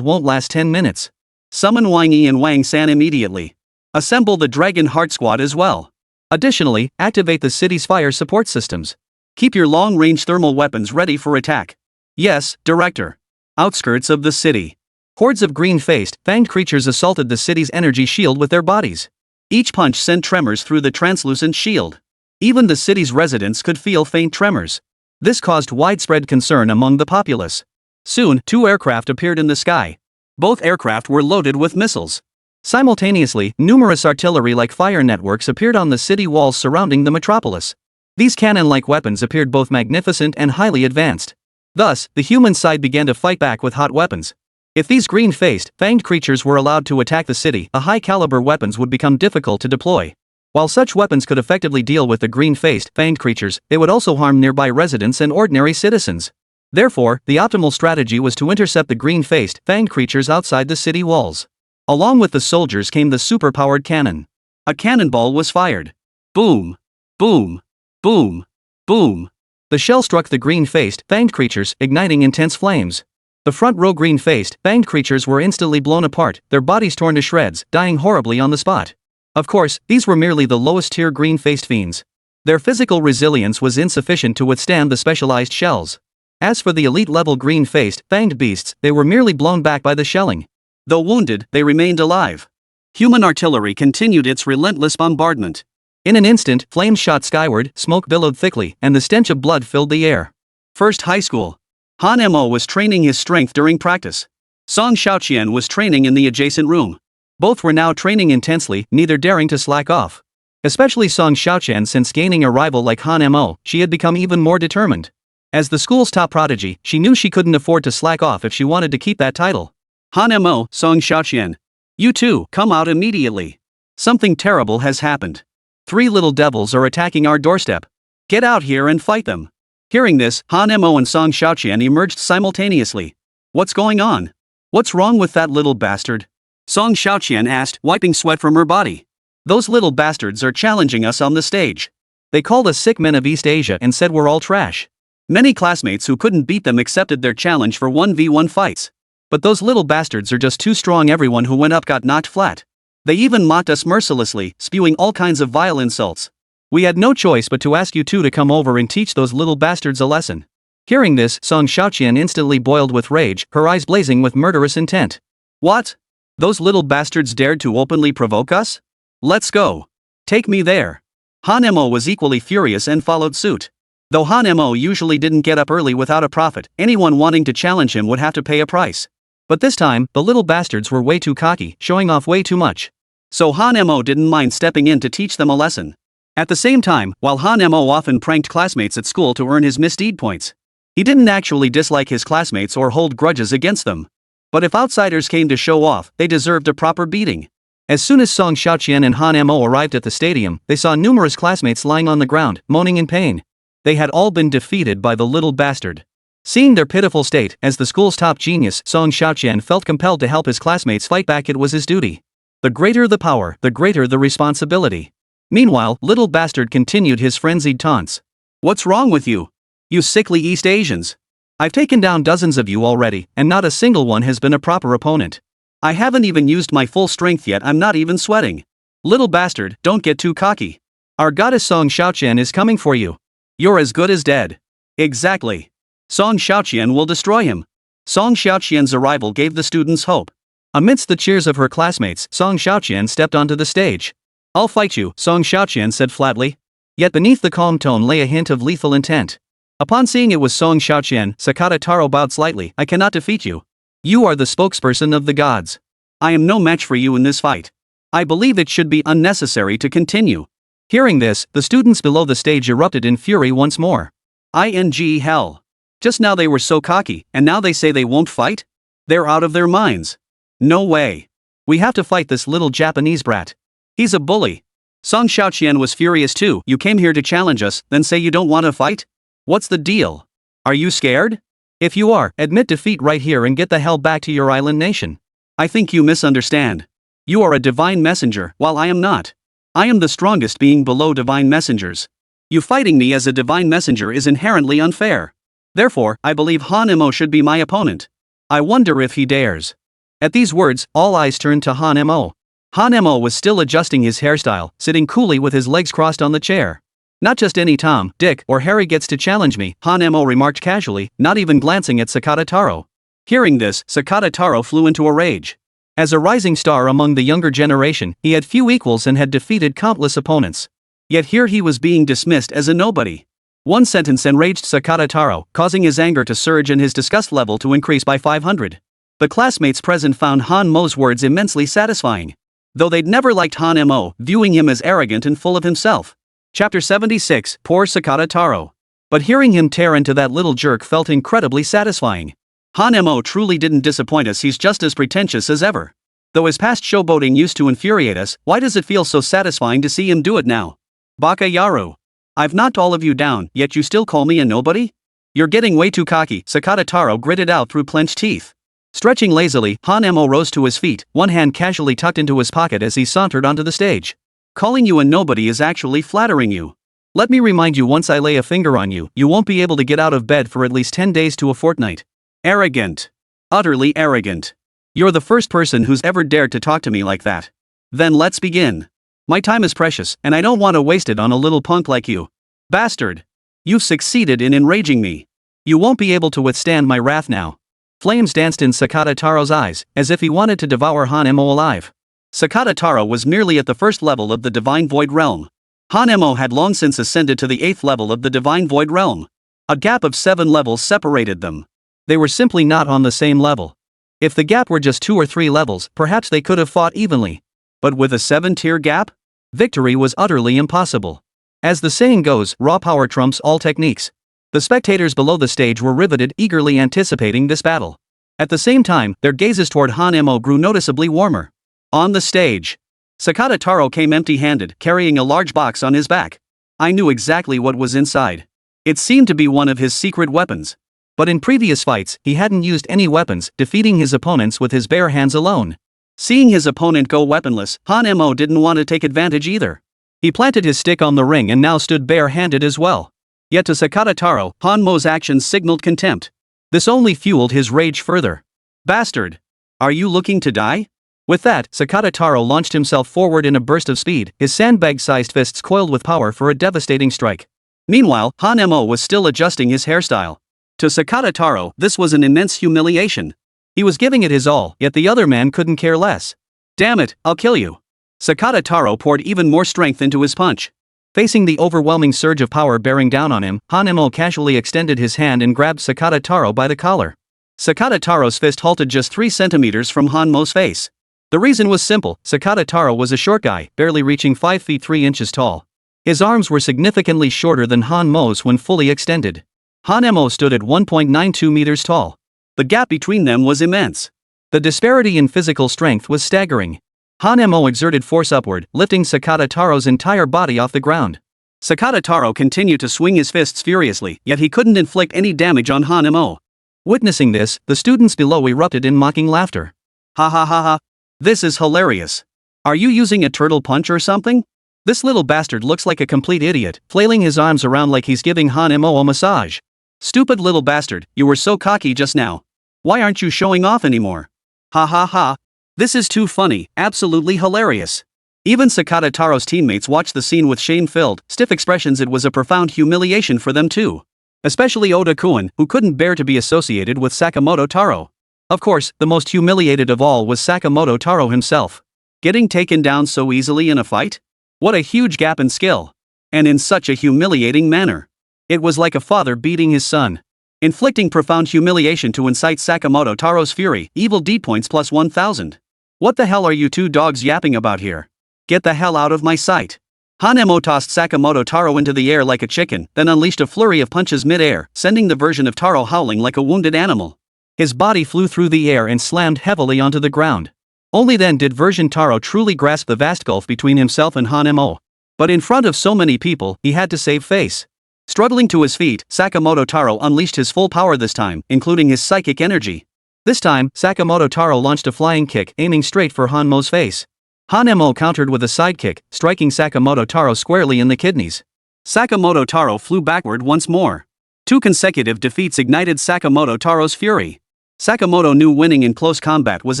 won't last 10 minutes. Summon Wang Yi and Wang San immediately. Assemble the Dragon Heart Squad as well. Additionally, activate the city's fire support systems. Keep your long-range thermal weapons ready for attack. Yes, Director. Outskirts of the city. Hordes of green-faced, fanged creatures assaulted the city's energy shield with their bodies. Each punch sent tremors through the translucent shield. Even the city's residents could feel faint tremors. This caused widespread concern among the populace. Soon, 2 aircraft appeared in the sky. Both aircraft were loaded with missiles. Simultaneously, numerous artillery-like fire networks appeared on the city walls surrounding the metropolis. These cannon-like weapons appeared both magnificent and highly advanced. Thus, the human side began to fight back with hot weapons. If these green-faced, fanged creatures were allowed to attack the city, the high-caliber weapons would become difficult to deploy. While such weapons could effectively deal with the green-faced, fanged creatures, they would also harm nearby residents and ordinary citizens. Therefore, the optimal strategy was to intercept the green-faced, fanged creatures outside the city walls. Along with the soldiers came the super-powered cannon. A cannonball was fired. Boom! Boom! Boom! Boom! The shell struck the green-faced, fanged creatures, igniting intense flames. The front row green-faced, fanged creatures were instantly blown apart, their bodies torn to shreds, dying horribly on the spot. Of course, these were merely the lowest-tier green-faced fiends. Their physical resilience was insufficient to withstand the specialized shells. As for the elite-level green-faced, fanged beasts, they were merely blown back by the shelling. Though wounded, they remained alive. Human artillery continued its relentless bombardment. In an instant, flames shot skyward, smoke billowed thickly, and the stench of blood filled the air. First high school. Han Mo was training his strength during practice. Song Xiaoqian was training in the adjacent room. Both were now training intensely, neither daring to slack off. Especially Song Xiaoqian, since gaining a rival like Han Mo, she had become even more determined. As the school's top prodigy, she knew she couldn't afford to slack off if she wanted to keep that title. Han Mo, Song Xiaoqian. You two, come out immediately. Something terrible has happened. 3 little devils are attacking our doorstep. Get out here and fight them. Hearing this, Han Mo and Song Xiaoqian emerged simultaneously. What's going on? What's wrong with that little bastard? Song Xiaoqian asked, wiping sweat from her body. Those little bastards are challenging us on the stage. They called us sick men of East Asia and said we're all trash. Many classmates who couldn't beat them accepted their challenge for 1v1 fights. But those little bastards are just too strong. Everyone who went up got knocked flat. They even mocked us mercilessly, spewing all kinds of vile insults. We had no choice but to ask you two to come over and teach those little bastards a lesson. Hearing this, Song Xiaoqian instantly boiled with rage, her eyes blazing with murderous intent. What? Those little bastards dared to openly provoke us? Let's go. Take me there. Han Mo was equally furious and followed suit. Though Han Mo usually didn't get up early without a profit, anyone wanting to challenge him would have to pay a price. But this time, the little bastards were way too cocky, showing off way too much. So Han Mo didn't mind stepping in to teach them a lesson. At the same time, while Han Mo often pranked classmates at school to earn his misdeed points, he didn't actually dislike his classmates or hold grudges against them. But if outsiders came to show off, they deserved a proper beating. As soon as Song Xiaoqian and Han Mo arrived at the stadium, they saw numerous classmates lying on the ground, moaning in pain. They had all been defeated by the little bastard. Seeing their pitiful state, as the school's top genius, Song Xiaoqian felt compelled to help his classmates fight back. It was his duty. The greater the power, the greater the responsibility. Meanwhile, little bastard continued his frenzied taunts. What's wrong with you? You sickly East Asians. I've taken down dozens of you already, and not a single one has been a proper opponent. I haven't even used my full strength yet, I'm not even sweating. Little bastard, don't get too cocky. Our goddess Song Xiaoqian is coming for you. You're as good as dead. Exactly. Song Xiaoqian will destroy him. Song Xiaoqian's arrival gave the students hope. Amidst the cheers of her classmates, Song Xiaoqian stepped onto the stage. I'll fight you, Song Xiaoqian said flatly. Yet beneath the calm tone lay a hint of lethal intent. Upon seeing it was Song Xiaoqian, Sakata Taro bowed slightly. I cannot defeat you. You are the spokesperson of the gods. I am no match for you in this fight. I believe it should be unnecessary to continue. Hearing this, the students below the stage erupted in fury once more. Hell. Just now they were so cocky, and now they say they won't fight? They're out of their minds. No way. We have to fight this little Japanese brat. He's a bully. Song Xiaoqian was furious too. You came here to challenge us, then say you don't want to fight? What's the deal? Are you scared? If you are, admit defeat right here and get the hell back to your island nation. I think you misunderstand. You are a divine messenger, while I am not. I am the strongest being below divine messengers. You fighting me as a divine messenger is inherently unfair. Therefore, I believe Han Mo should be my opponent. I wonder if he dares. At these words, all eyes turned to Han Mo. Han Mo was still adjusting his hairstyle, sitting coolly with his legs crossed on the chair. Not just any Tom, Dick, or Harry gets to challenge me, Han Mo remarked casually, not even glancing at Sakata Taro. Hearing this, Sakata Taro flew into a rage. As a rising star among the younger generation, he had few equals and had defeated countless opponents. Yet here he was being dismissed as a nobody. One sentence enraged Sakata Taro, causing his anger to surge and his disgust level to increase by 500. The classmates present found Han Mo's words immensely satisfying. Though they'd never liked Han Mo, viewing him as arrogant and full of himself. Chapter 76, Poor Sakata Taro. But hearing him tear into that little jerk felt incredibly satisfying. Han Mo truly didn't disappoint us, he's just as pretentious as ever. Though his past showboating used to infuriate us, why does it feel so satisfying to see him do it now? Baka Yaru. I've knocked all of you down, yet you still call me a nobody? You're getting way too cocky, Sakata Taro gritted out through clenched teeth. Stretching lazily, Han Mo rose to his feet, one hand casually tucked into his pocket as he sauntered onto the stage. Calling you a nobody is actually flattering you. Let me remind you, once I lay a finger on you, you won't be able to get out of bed for at least 10 days to a fortnight. Arrogant. Utterly arrogant. You're the first person who's ever dared to talk to me like that. Then let's begin. My time is precious, and I don't want to waste it on a little punk like you. Bastard. You've succeeded in enraging me. You won't be able to withstand my wrath now. Flames danced in Sakata Taro's eyes, as if he wanted to devour Han Mo alive. Sakata Taro was merely at the first level of the Divine Void Realm. Han Mo had long since ascended to the 8th level of the Divine Void Realm. A gap of 7 levels separated them. They were simply not on the same level. If the gap were just 2 or 3 levels, perhaps they could have fought evenly. But with a 7-tier gap? Victory was utterly impossible. As the saying goes, raw power trumps all techniques. The spectators below the stage were riveted, eagerly anticipating this battle. At the same time, their gazes toward Han Mo grew noticeably warmer. On the stage, Sakata Taro came empty-handed, carrying a large box on his back. I knew exactly what was inside. It seemed to be one of his secret weapons. But in previous fights, he hadn't used any weapons, defeating his opponents with his bare hands alone. Seeing his opponent go weaponless, Han Mo didn't want to take advantage either. He planted his stick on the ring and now stood bare-handed as well. Yet to Sakata Taro, Han Mo's actions signaled contempt. This only fueled his rage further. Bastard! Are you looking to die? With that, Sakata Taro launched himself forward in a burst of speed, his sandbag-sized fists coiled with power for a devastating strike. Meanwhile, Han Mo was still adjusting his hairstyle. To Sakata Taro, this was an immense humiliation. He was giving it his all, yet the other man couldn't care less. Damn it, I'll kill you. Sakata Taro poured even more strength into his punch. Facing the overwhelming surge of power bearing down on him, Han Mo casually extended his hand and grabbed Sakata Taro by the collar. Sakata Taro's fist halted just 3 centimeters from Han Mo's face. The reason was simple, Sakata Taro was a short guy, barely reaching 5 feet 3 inches tall. His arms were significantly shorter than Han Mo's when fully extended. Han Mo stood at 1.92 meters tall. The gap between them was immense. The disparity in physical strength was staggering. Han Mo exerted force upward, lifting Sakata Taro's entire body off the ground. Sakata Taro continued to swing his fists furiously, yet he couldn't inflict any damage on Han Mo. Witnessing this, the students below erupted in mocking laughter. Ha ha ha ha. This is hilarious. Are you using a turtle punch or something? This little bastard looks like a complete idiot, flailing his arms around like he's giving Han Mo a massage. Stupid little bastard, you were so cocky just now. Why aren't you showing off anymore? Ha ha ha. This is too funny, absolutely hilarious. Even Sakata Taro's teammates watched the scene with shame-filled, stiff expressions. It was a profound humiliation for them too. Especially Oda-kun, who couldn't bear to be associated with Sakamoto Taro. Of course, the most humiliated of all was Sakamoto Taro himself. Getting taken down so easily in a fight? What a huge gap in skill. And in such a humiliating manner. It was like a father beating his son. Inflicting profound humiliation to incite Sakamoto Taro's fury, evil deed points plus 1000. What the hell are you two dogs yapping about here? Get the hell out of my sight. Hanemo tossed Sakamoto Taro into the air like a chicken, then unleashed a flurry of punches mid-air, sending the version of Taro howling like a wounded animal. His body flew through the air and slammed heavily onto the ground. Only then did version Taro truly grasp the vast gulf between himself and Hanemo. But in front of so many people, he had to save face. Struggling to his feet, Sakamoto Taro unleashed his full power this time, including his psychic energy. This time, Sakamoto Taro launched a flying kick, aiming straight for Hanmo's face. Hanemo countered with a sidekick, striking Sakamoto Taro squarely in the kidneys. Sakamoto Taro flew backward once more. 2 consecutive defeats ignited Sakamoto Taro's fury. Sakamoto knew winning in close combat was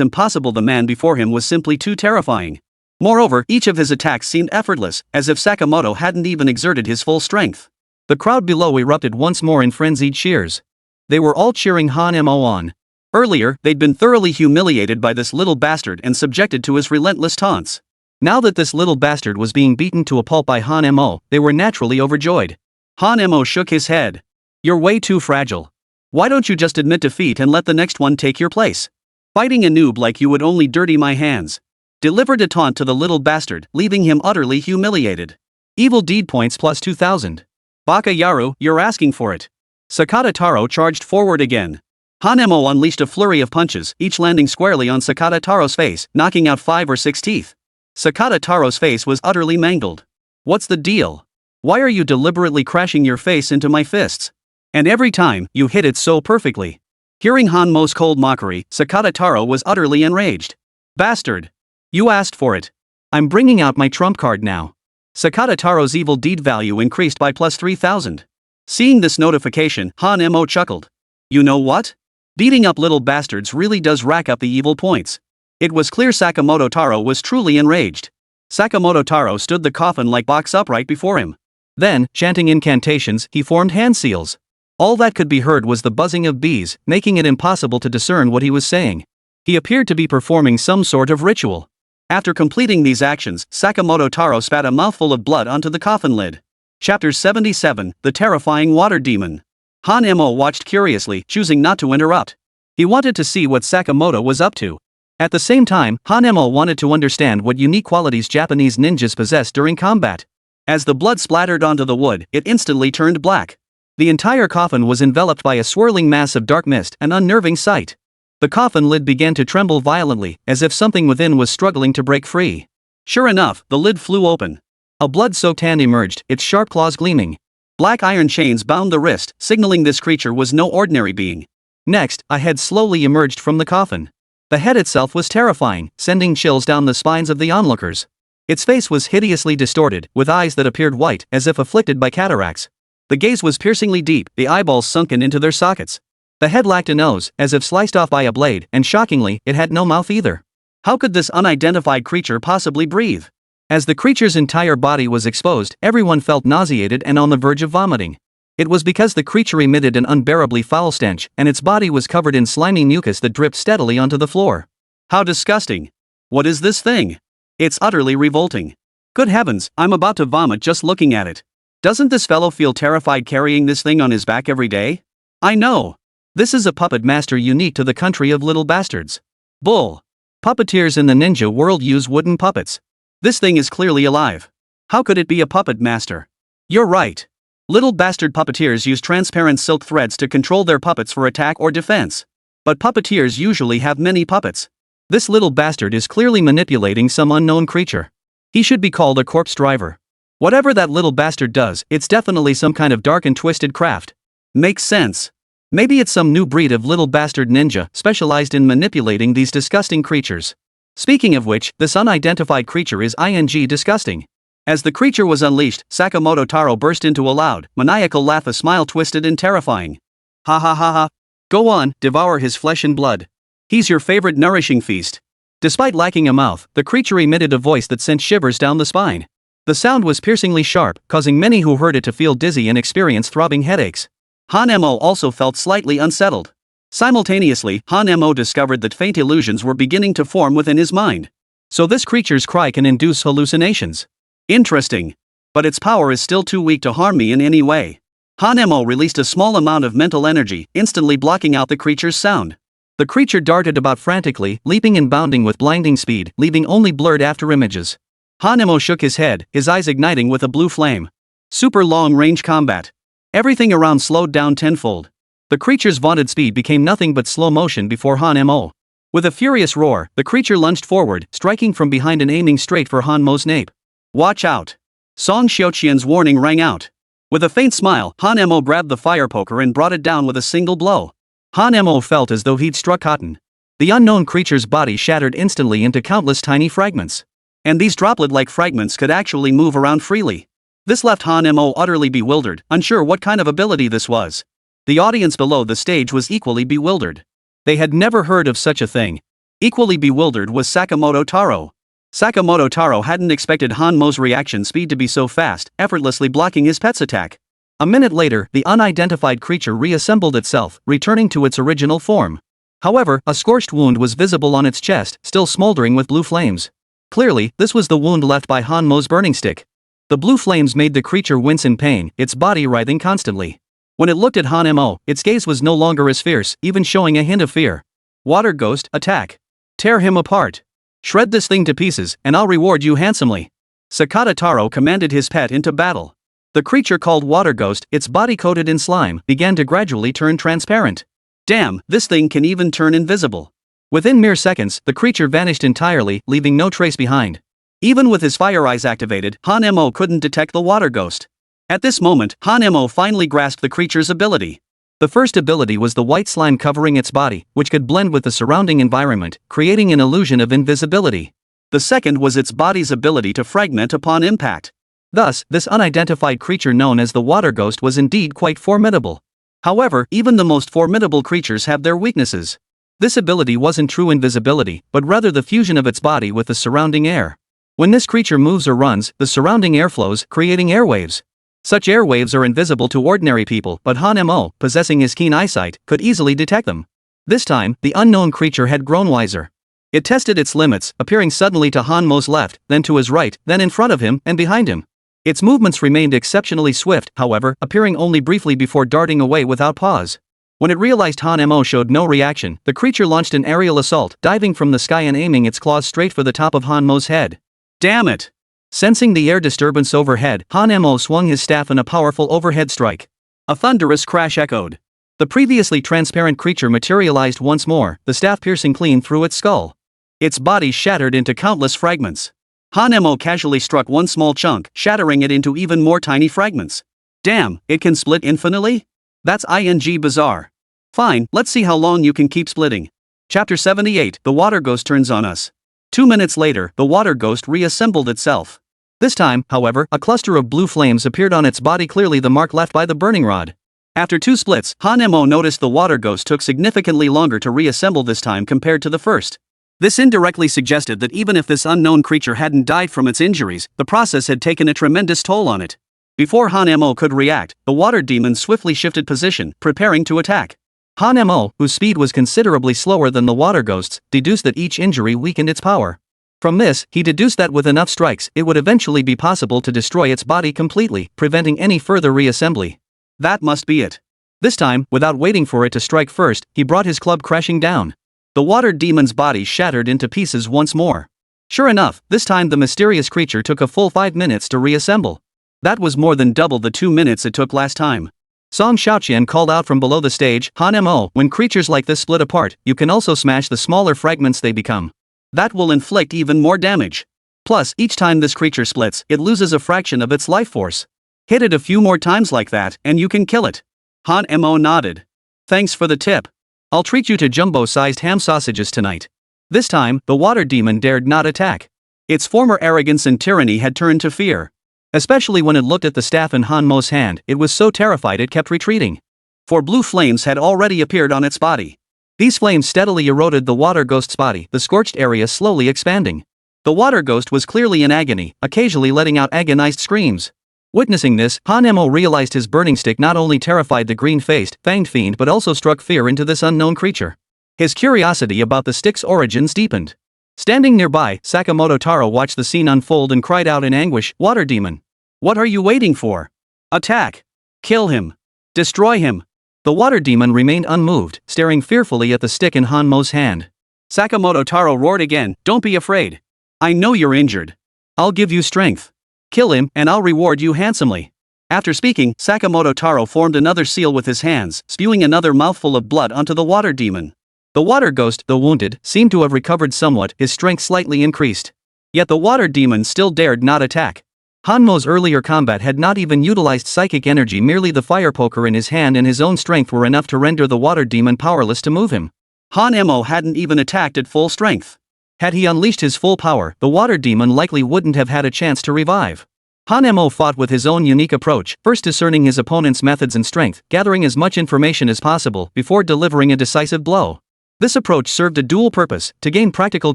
impossible. The man before him was simply too terrifying. Moreover, each of his attacks seemed effortless, as if Sakamoto hadn't even exerted his full strength. The crowd below erupted once more in frenzied cheers. They were all cheering Hanemo on. Earlier, they'd been thoroughly humiliated by this little bastard and subjected to his relentless taunts. Now that this little bastard was being beaten to a pulp by Hanemo, they were naturally overjoyed. Hanemo shook his head. You're way too fragile. Why don't you just admit defeat and let the next one take your place? Fighting a noob like you would only dirty my hands. Delivered a taunt to the little bastard, leaving him utterly humiliated. Evil deed points plus 2000. Baka Yaru, you're asking for it. Sakata Taro charged forward again. Hanemo unleashed a flurry of punches, each landing squarely on Sakata Taro's face, knocking out 5 or 6 teeth. Sakata Taro's face was utterly mangled. What's the deal? Why are you deliberately crashing your face into my fists? And every time, you hit it so perfectly. Hearing Hanmo's cold mockery, Sakata Taro was utterly enraged. Bastard! You asked for it. I'm bringing out my trump card now. Sakata Taro's evil deed value increased by plus 3000. Seeing this notification, Hanemo chuckled. You know what? Beating up little bastards really does rack up the evil points. It was clear Sakamoto Taro was truly enraged. Sakamoto Taro stood the coffin like box upright before him. Then, chanting incantations, he formed hand seals. All that could be heard was the buzzing of bees, making it impossible to discern what he was saying. He appeared to be performing some sort of ritual. After completing these actions, Sakamoto Taro spat a mouthful of blood onto the coffin lid. Chapter 77, The Terrifying Water Demon. Hanemo watched curiously, choosing not to interrupt. He wanted to see what Sakamoto was up to. At the same time, Hanemo wanted to understand what unique qualities Japanese ninjas possess during combat. As the blood splattered onto the wood, it instantly turned black. The entire coffin was enveloped by a swirling mass of dark mist, an unnerving sight. The coffin lid began to tremble violently, as if something within was struggling to break free. Sure enough, the lid flew open. A blood-soaked hand emerged, its sharp claws gleaming. Black iron chains bound the wrist, signaling this creature was no ordinary being. Next, a head slowly emerged from the coffin. The head itself was terrifying, sending chills down the spines of the onlookers. Its face was hideously distorted, with eyes that appeared white, as if afflicted by cataracts. The gaze was piercingly deep, the eyeballs sunken into their sockets. The head lacked a nose, as if sliced off by a blade, and shockingly, it had no mouth either. How could this unidentified creature possibly breathe? As the creature's entire body was exposed, everyone felt nauseated and on the verge of vomiting. It was because the creature emitted an unbearably foul stench, and its body was covered in slimy mucus that dripped steadily onto the floor. How disgusting! What is this thing? It's utterly revolting. Good heavens, I'm about to vomit just looking at it. Doesn't this fellow feel terrified carrying this thing on his back every day? I know. This is a puppet master unique to the country of little bastards. Bull. Puppeteers in the ninja world use wooden puppets. This thing is clearly alive. How could it be a puppet master? You're right. Little bastard puppeteers use transparent silk threads to control their puppets for attack or defense. But puppeteers usually have many puppets. This little bastard is clearly manipulating some unknown creature. He should be called a corpse driver. Whatever that little bastard does, it's definitely some kind of dark and twisted craft. Makes sense. Maybe it's some new breed of little bastard ninja specialized in manipulating these disgusting creatures. Speaking of which, this unidentified creature is disgusting. As the creature was unleashed, Sakamoto Taro burst into a loud, maniacal laugh, a smile twisted and terrifying. Ha ha ha ha. Go on, devour his flesh and blood. He's your favorite nourishing feast. Despite lacking a mouth, the creature emitted a voice that sent shivers down the spine. The sound was piercingly sharp, causing many who heard it to feel dizzy and experience throbbing headaches. Han-mo also felt slightly unsettled. Simultaneously, Han-mo discovered that faint illusions were beginning to form within his mind. So this creature's cry can induce hallucinations. Interesting. But its power is still too weak to harm me in any way. Han-mo released a small amount of mental energy, instantly blocking out the creature's sound. The creature darted about frantically, leaping and bounding with blinding speed, leaving only blurred afterimages. Han-mo shook his head, his eyes igniting with a blue flame. Super long-range combat. Everything around slowed down tenfold. The creature's vaunted speed became nothing but slow motion before Han-mo. With a furious roar, the creature lunged forward, striking from behind and aiming straight for Han-mo's nape. Watch out! Song Xiaoqian's warning rang out. With a faint smile, Han-mo grabbed the fire poker and brought it down with a single blow. Han-mo felt as though he'd struck cotton. The unknown creature's body shattered instantly into countless tiny fragments. And these droplet-like fragments could actually move around freely. This left Han-mo utterly bewildered, unsure what kind of ability this was. The audience below the stage was equally bewildered. They had never heard of such a thing. Equally bewildered was Sakamoto Taro. Sakamoto Taro hadn't expected Han-mo's reaction speed to be so fast, effortlessly blocking his pet's attack. A minute later, the unidentified creature reassembled itself, returning to its original form. However, a scorched wound was visible on its chest, still smoldering with blue flames. Clearly, this was the wound left by Han-mo's burning stick. The blue flames made the creature wince in pain, its body writhing constantly. When it looked at Han-mo, its gaze was no longer as fierce, even showing a hint of fear. Water Ghost, attack. Tear him apart. Shred this thing to pieces, and I'll reward you handsomely. Sakata Taro commanded his pet into battle. The creature called Water Ghost, its body coated in slime, began to gradually turn transparent. Damn, this thing can even turn invisible. Within mere seconds, the creature vanished entirely, leaving no trace behind. Even with his fire eyes activated, Han-mo couldn't detect the Water Ghost. At this moment, Han-mo finally grasped the creature's ability. The first ability was the white slime covering its body, which could blend with the surrounding environment, creating an illusion of invisibility. The second was its body's ability to fragment upon impact. Thus, this unidentified creature known as the Water Ghost was indeed quite formidable. However, even the most formidable creatures have their weaknesses. This ability wasn't true invisibility, but rather the fusion of its body with the surrounding air. When this creature moves or runs, the surrounding air flows, creating airwaves. Such airwaves are invisible to ordinary people, but Han-mo, possessing his keen eyesight, could easily detect them. This time, the unknown creature had grown wiser. It tested its limits, appearing suddenly to Han-mo's left, then to his right, then in front of him, and behind him. Its movements remained exceptionally swift, however, appearing only briefly before darting away without pause. When it realized Han-mo showed no reaction, the creature launched an aerial assault, diving from the sky and aiming its claws straight for the top of Han-mo's head. Damn it! Sensing the air disturbance overhead, Han-mo swung his staff in a powerful overhead strike. A thunderous crash echoed. The previously transparent creature materialized once more, the staff piercing clean through its skull. Its body shattered into countless fragments. Han-mo casually struck one small chunk, shattering it into even more tiny fragments. Damn, it can split infinitely? That's bizarre. Fine, let's see how long you can keep splitting. Chapter 78, The Water Ghost Turns on Us. 2 minutes later, the Water Ghost reassembled itself. This time, however, a cluster of blue flames appeared on its body, clearly the mark left by the burning rod. After 2 splits, Han-mo noticed the Water Ghost took significantly longer to reassemble this time compared to the first. This indirectly suggested that even if this unknown creature hadn't died from its injuries, the process had taken a tremendous toll on it. Before Han-mo could react, the water demon swiftly shifted position, preparing to attack. Han-mo, whose speed was considerably slower than the Water Ghost's, deduced that each injury weakened its power. From this, he deduced that with enough strikes, it would eventually be possible to destroy its body completely, preventing any further reassembly. That must be it. This time, without waiting for it to strike first, he brought his club crashing down. The water demon's body shattered into pieces once more. Sure enough, this time the mysterious creature took a full 5 minutes to reassemble. That was more than double the 2 minutes it took last time. Song Xiaoqian called out from below the stage, Han-mo, when creatures like this split apart, you can also smash the smaller fragments they become. That will inflict even more damage. Plus, each time this creature splits, it loses a fraction of its life force. Hit it a few more times like that, and you can kill it. Han-mo nodded. Thanks for the tip. I'll treat you to jumbo-sized ham sausages tonight. This time, the water demon dared not attack. Its former arrogance and tyranny had turned to fear. Especially when it looked at the staff in Han-mo's hand, it was so terrified it kept retreating. for blue flames had already appeared on its body. These flames steadily eroded the water ghost's body, the scorched area slowly expanding. The water ghost was clearly in agony, occasionally letting out agonized screams. Witnessing this, Hanemo realized his burning stick not only terrified the green-faced, fanged fiend but also struck fear into this unknown creature. His curiosity about the stick's origins deepened. Standing nearby, Sakamoto Taro watched the scene unfold and cried out in anguish, "Water demon! What are you waiting for? Attack! Kill him! Destroy him!" The water demon remained unmoved, staring fearfully at the stick in Hanmo's hand. Sakamoto Taro roared again, "Don't be afraid. I know you're injured. I'll give you strength. Kill him, and I'll reward you handsomely." After speaking, Sakamoto Taro formed another seal with his hands, spewing another mouthful of blood onto the water demon. The water ghost, though wounded, seemed to have recovered somewhat, his strength slightly increased. Yet the water demon still dared not attack. Hanmo's earlier combat had not even utilized psychic energy, merely the fire poker in his hand and his own strength were enough to render the water demon powerless to move him. Hanemo hadn't even attacked at full strength. Had he unleashed his full power, the water demon likely wouldn't have had a chance to revive. Hanemo fought with his own unique approach, first discerning his opponent's methods and strength, gathering as much information as possible before delivering a decisive blow. This approach served a dual purpose, to gain practical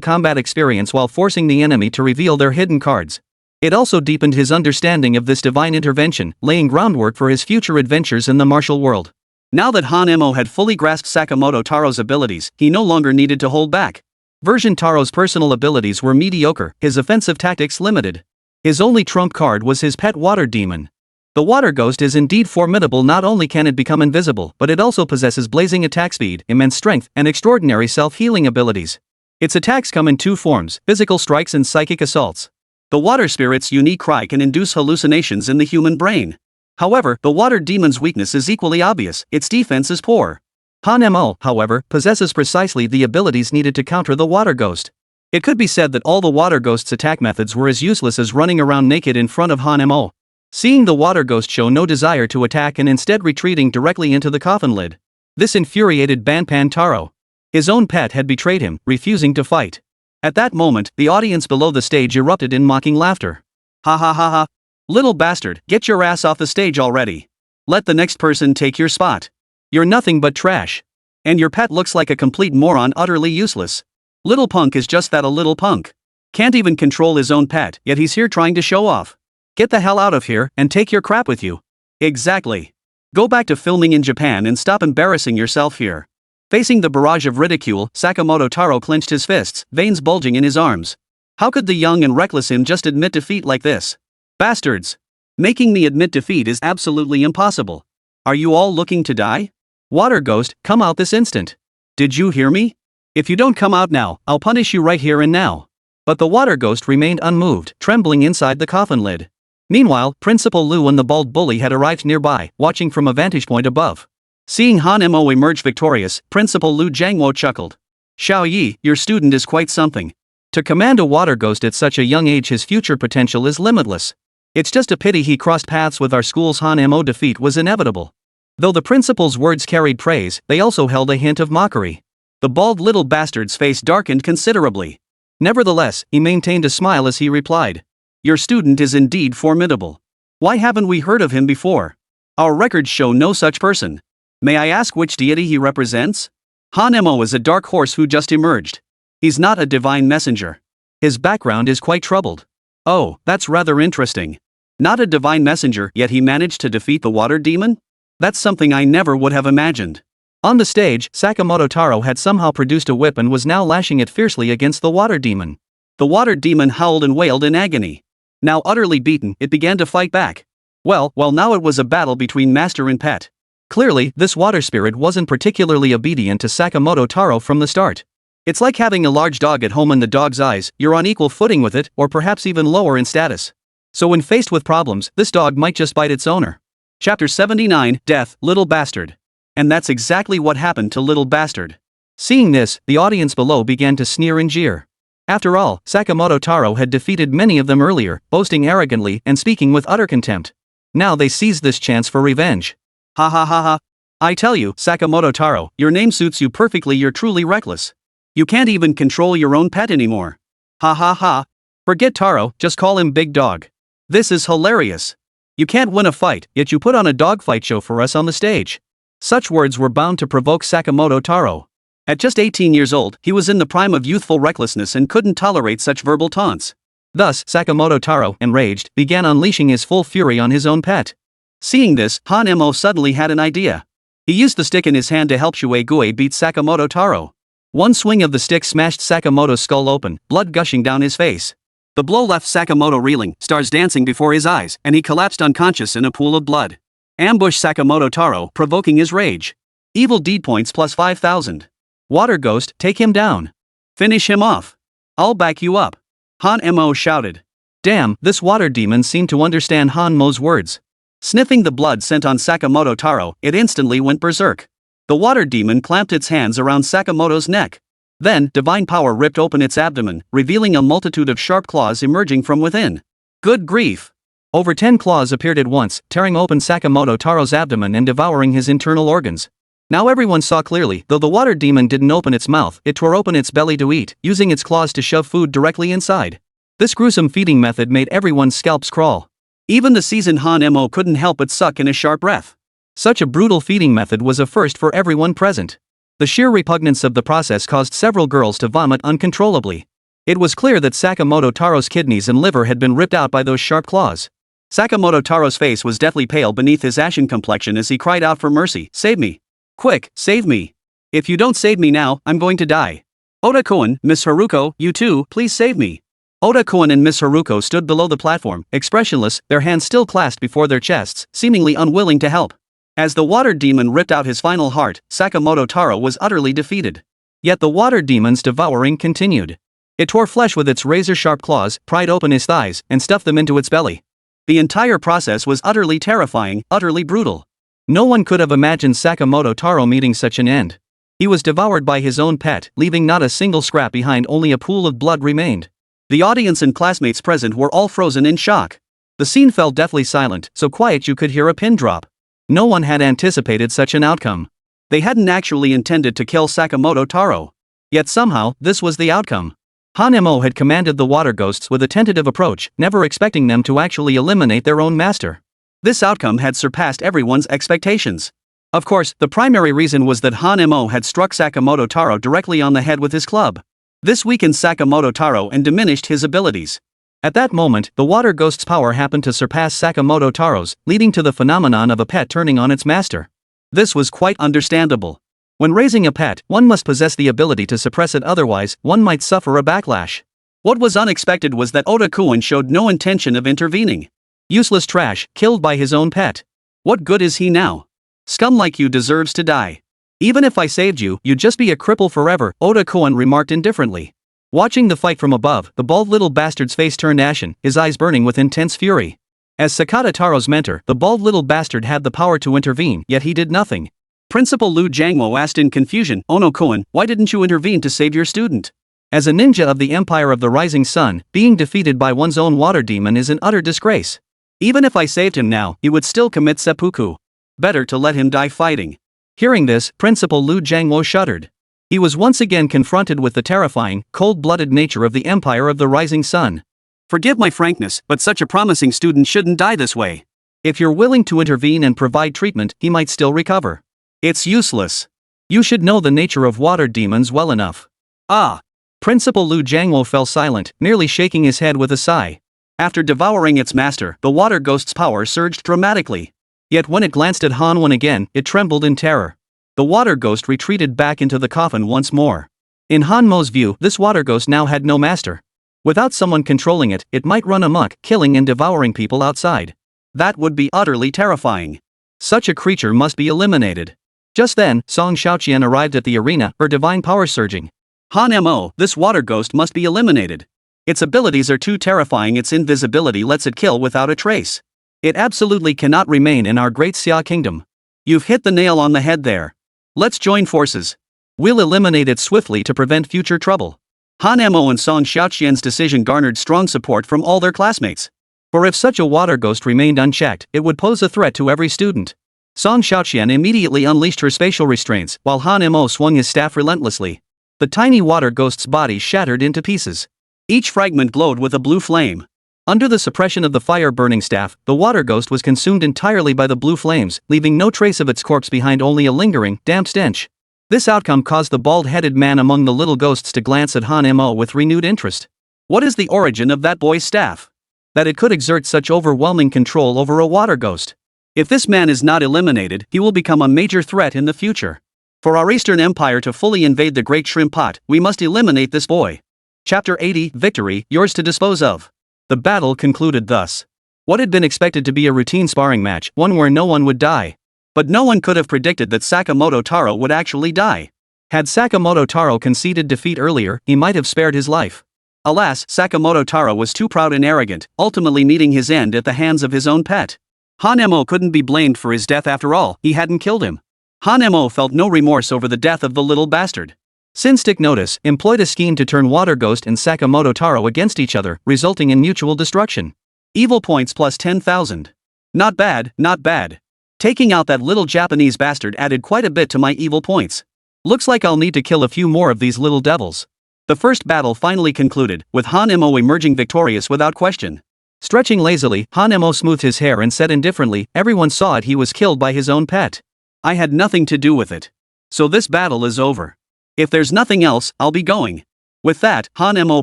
combat experience while forcing the enemy to reveal their hidden cards. It also deepened his understanding of this divine intervention, laying groundwork for his future adventures in the martial world. Now that Hanemo had fully grasped Sakamoto Taro's abilities, he no longer needed to hold back. Version Taro's personal abilities were mediocre, his offensive tactics limited. His only trump card was his pet water demon. The water ghost is indeed formidable. Not only can it become invisible, but it also possesses blazing attack speed, immense strength, and extraordinary self-healing abilities. Its attacks come in two forms, physical strikes and psychic assaults. The water spirit's unique cry can induce hallucinations in the human brain. However, the water demon's weakness is equally obvious, its defense is poor. Hanemo, however, possesses precisely the abilities needed to counter the water ghost. It could be said that all the water ghost's attack methods were as useless as running around naked in front of Hanemo. Seeing the water ghost show no desire to attack and instead retreating directly into the coffin lid. This infuriated Banpan Taro. His own pet had betrayed him, refusing to fight. At that moment, the audience below the stage erupted in mocking laughter. "Ha ha ha ha. Little bastard, get your ass off the stage already. Let the next person take your spot. You're nothing but trash. And your pet looks like a complete moron, utterly useless. Little punk is just that, a little punk. Can't even control his own pet, yet he's here trying to show off. Get the hell out of here, and take your crap with you." Exactly. Go back to filming in Japan and stop embarrassing yourself here. Facing the barrage of ridicule, Sakamoto Taro clenched his fists, veins bulging in his arms. How could the young and reckless him just admit defeat like this? Bastards! Making me admit defeat is absolutely impossible. Are you all looking to die? Water ghost, come out this instant. Did you hear me? If you don't come out now, I'll punish you right here and now. But the water ghost remained unmoved, trembling inside the coffin lid. Meanwhile, Principal Lu and the bald bully had arrived nearby, watching from a vantage point above. Seeing Hanemo emerge victorious, Principal Lu Jiangwo chuckled. "Xiao Yi, your student is quite something. To command a water ghost at such a young age, his future potential is limitless. It's just a pity he crossed paths with our school's Hanemo. Defeat was inevitable." Though the principal's words carried praise, they also held a hint of mockery. The bald little bastard's face darkened considerably. Nevertheless, he maintained a smile as he replied. "Your student is indeed formidable. Why haven't we heard of him before? Our records show no such person. May I ask which deity he represents?" Hanemo is a dark horse who just emerged. He's not a divine messenger. His background is quite troubled. Oh, that's rather interesting. Not a divine messenger, yet he managed to defeat the water demon? That's something I never would have imagined. On the stage, Sakamoto Taro had somehow produced a whip and was now lashing it fiercely against the water demon. The water demon howled and wailed in agony. Now utterly beaten, it began to fight back. Well, now it was a battle between master and pet. Clearly, this water spirit wasn't particularly obedient to Sakamoto Taro from the start. It's like having a large dog at home. In the dog's eyes, you're on equal footing with it, or perhaps even lower in status. So when faced with problems, this dog might just bite its owner. Chapter 79, Death, Little Bastard. And that's exactly what happened to Little Bastard. Seeing this, the audience below began to sneer and jeer. After all, Sakamoto Taro had defeated many of them earlier, boasting arrogantly and speaking with utter contempt. Now they seized this chance for revenge. Ha ha ha ha. I tell you, Sakamoto Taro, your name suits you perfectly. You're truly reckless. You can't even control your own pet anymore. Ha ha ha. Forget Taro, just call him Big Dog. This is hilarious. You can't win a fight, yet you put on a dogfight show for us on the stage. Such words were bound to provoke Sakamoto Taro. At just 18 years old, he was in the prime of youthful recklessness and couldn't tolerate such verbal taunts. Thus, Sakamoto Taro, enraged, began unleashing his full fury on his own pet. Seeing this, Han-mo suddenly had an idea. He used the stick in his hand to help Shuei-gue beat Sakamoto Taro. One swing of the stick smashed Sakamoto's skull open, blood gushing down his face. The blow left Sakamoto reeling, stars dancing before his eyes, and he collapsed unconscious in a pool of blood. Ambush Sakamoto Taro, provoking his rage. Evil deed points plus 5,000. Water Ghost, take him down. Finish him off. I'll back you up. Han-mo shouted. Damn, this water demon seemed to understand Han-mo's words. Sniffing the blood sent on Sakamoto Taro, it instantly went berserk. The water demon clamped its hands around Sakamoto's neck. Then, divine power ripped open its abdomen, revealing a multitude of sharp claws emerging from within. Good grief! Over 10 claws appeared at once, tearing open Sakamoto Taro's abdomen and devouring his internal organs. Now everyone saw clearly, though the water demon didn't open its mouth, it tore open its belly to eat, using its claws to shove food directly inside. This gruesome feeding method made everyone's scalps crawl. Even the seasoned Han-mo couldn't help but suck in a sharp breath. Such a brutal feeding method was a first for everyone present. The sheer repugnance of the process caused several girls to vomit uncontrollably. It was clear that Sakamoto Taro's kidneys and liver had been ripped out by those sharp claws. Sakamoto Taro's face was deathly pale beneath his ashen complexion as he cried out for mercy. Save me. Quick, save me. If you don't save me now, I'm going to die. Oda-kun, Miss Haruko, you too, please save me. Oda-kun and Miss Haruko stood below the platform, expressionless, their hands still clasped before their chests, seemingly unwilling to help. As the water demon ripped out his final heart, Sakamoto Taro was utterly defeated. Yet the water demon's devouring continued. It tore flesh with its razor-sharp claws, pried open his thighs, and stuffed them into its belly. The entire process was utterly terrifying, utterly brutal. No one could have imagined Sakamoto Taro meeting such an end. He was devoured by his own pet, leaving not a single scrap behind, only a pool of blood remained. The audience and classmates present were all frozen in shock. The scene fell deathly silent, so quiet you could hear a pin drop. No one had anticipated such an outcome. They hadn't actually intended to kill Sakamoto Taro. Yet somehow, this was the outcome. Han-mo had commanded the water ghosts with a tentative approach, never expecting them to actually eliminate their own master. This outcome had surpassed everyone's expectations. Of course, the primary reason was that Han-mo had struck Sakamoto Taro directly on the head with his club. This weakened Sakamoto Taro and diminished his abilities. At that moment, the water ghost's power happened to surpass Sakamoto Taro's, leading to the phenomenon of a pet turning on its master. This was quite understandable. When raising a pet, one must possess the ability to suppress it, otherwise, one might suffer a backlash. What was unexpected was that Oda-kun showed no intention of intervening. Useless trash, killed by his own pet. What good is he now? Scum like you deserves to die. Even if I saved you, you'd just be a cripple forever, Oda-kun remarked indifferently. Watching the fight from above, the bald little bastard's face turned ashen, his eyes burning with intense fury. As Sakata Taro's mentor, the bald little bastard had the power to intervene, yet he did nothing. Principal Liu Jiangmo asked in confusion, Ono-kun, why didn't you intervene to save your student? As a ninja of the Empire of the Rising Sun, being defeated by one's own water demon is an utter disgrace. Even if I saved him now, he would still commit seppuku. Better to let him die fighting. Hearing this, Principal Liu Jiangmo shuddered. He was once again confronted with the terrifying, cold-blooded nature of the Empire of the Rising Sun. Forgive my frankness, but such a promising student shouldn't die this way. If you're willing to intervene and provide treatment, he might still recover. It's useless. You should know the nature of water demons well enough. Ah! Principal Liu Jiangmo fell silent, merely shaking his head with a sigh. After devouring its master, the water ghost's power surged dramatically. Yet when it glanced at Han-won again, it trembled in terror. The water ghost retreated back into the coffin once more. In Han-mo's view, this water ghost now had no master. Without someone controlling it, it might run amok, killing and devouring people outside. That would be utterly terrifying. Such a creature must be eliminated. Just then, Song Xiaoqian arrived at the arena, her divine power surging. Han-mo, this water ghost must be eliminated. Its abilities are too terrifying, its invisibility lets it kill without a trace. It absolutely cannot remain in our great Xia kingdom. You've hit the nail on the head there. Let's join forces. We'll eliminate it swiftly to prevent future trouble. Han-mo and Song Xiaoqian's decision garnered strong support from all their classmates. For if such a water ghost remained unchecked, it would pose a threat to every student. Song Xiaoqian immediately unleashed her spatial restraints, while Han-mo swung his staff relentlessly. The tiny water ghost's body shattered into pieces. Each fragment glowed with a blue flame. Under the suppression of the fire-burning staff, the water ghost was consumed entirely by the blue flames, leaving no trace of its corpse behind, only a lingering, damp stench. This outcome caused the bald-headed man among the little ghosts to glance at Han Mo with renewed interest. What is the origin of that boy's staff? That it could exert such overwhelming control over a water ghost. If this man is not eliminated, he will become a major threat in the future. For our Eastern Empire to fully invade the Great Shrimp Pot, we must eliminate this boy. Chapter 80, Victory, yours to dispose of. The battle concluded thus. What had been expected to be a routine sparring match, one where no one would die. But no one could have predicted that Sakamoto Taro would actually die. Had Sakamoto Taro conceded defeat earlier, he might have spared his life. Alas, Sakamoto Taro was too proud and arrogant, ultimately meeting his end at the hands of his own pet. Han-mo couldn't be blamed for his death after all, he hadn't killed him. Han-mo felt no remorse over the death of the little bastard. Sinstick Notice employed a scheme to turn Water Ghost and Sakamoto Taro against each other, resulting in mutual destruction. Evil points plus 10,000. Not bad, not bad. Taking out that little Japanese bastard added quite a bit to my evil points. Looks like I'll need to kill a few more of these little devils. The first battle finally concluded, with Han-mo emerging victorious without question. Stretching lazily, Han-mo smoothed his hair and said indifferently, everyone saw it, he was killed by his own pet. I had nothing to do with it. So this battle is over. If there's nothing else, I'll be going. With that, Han-mo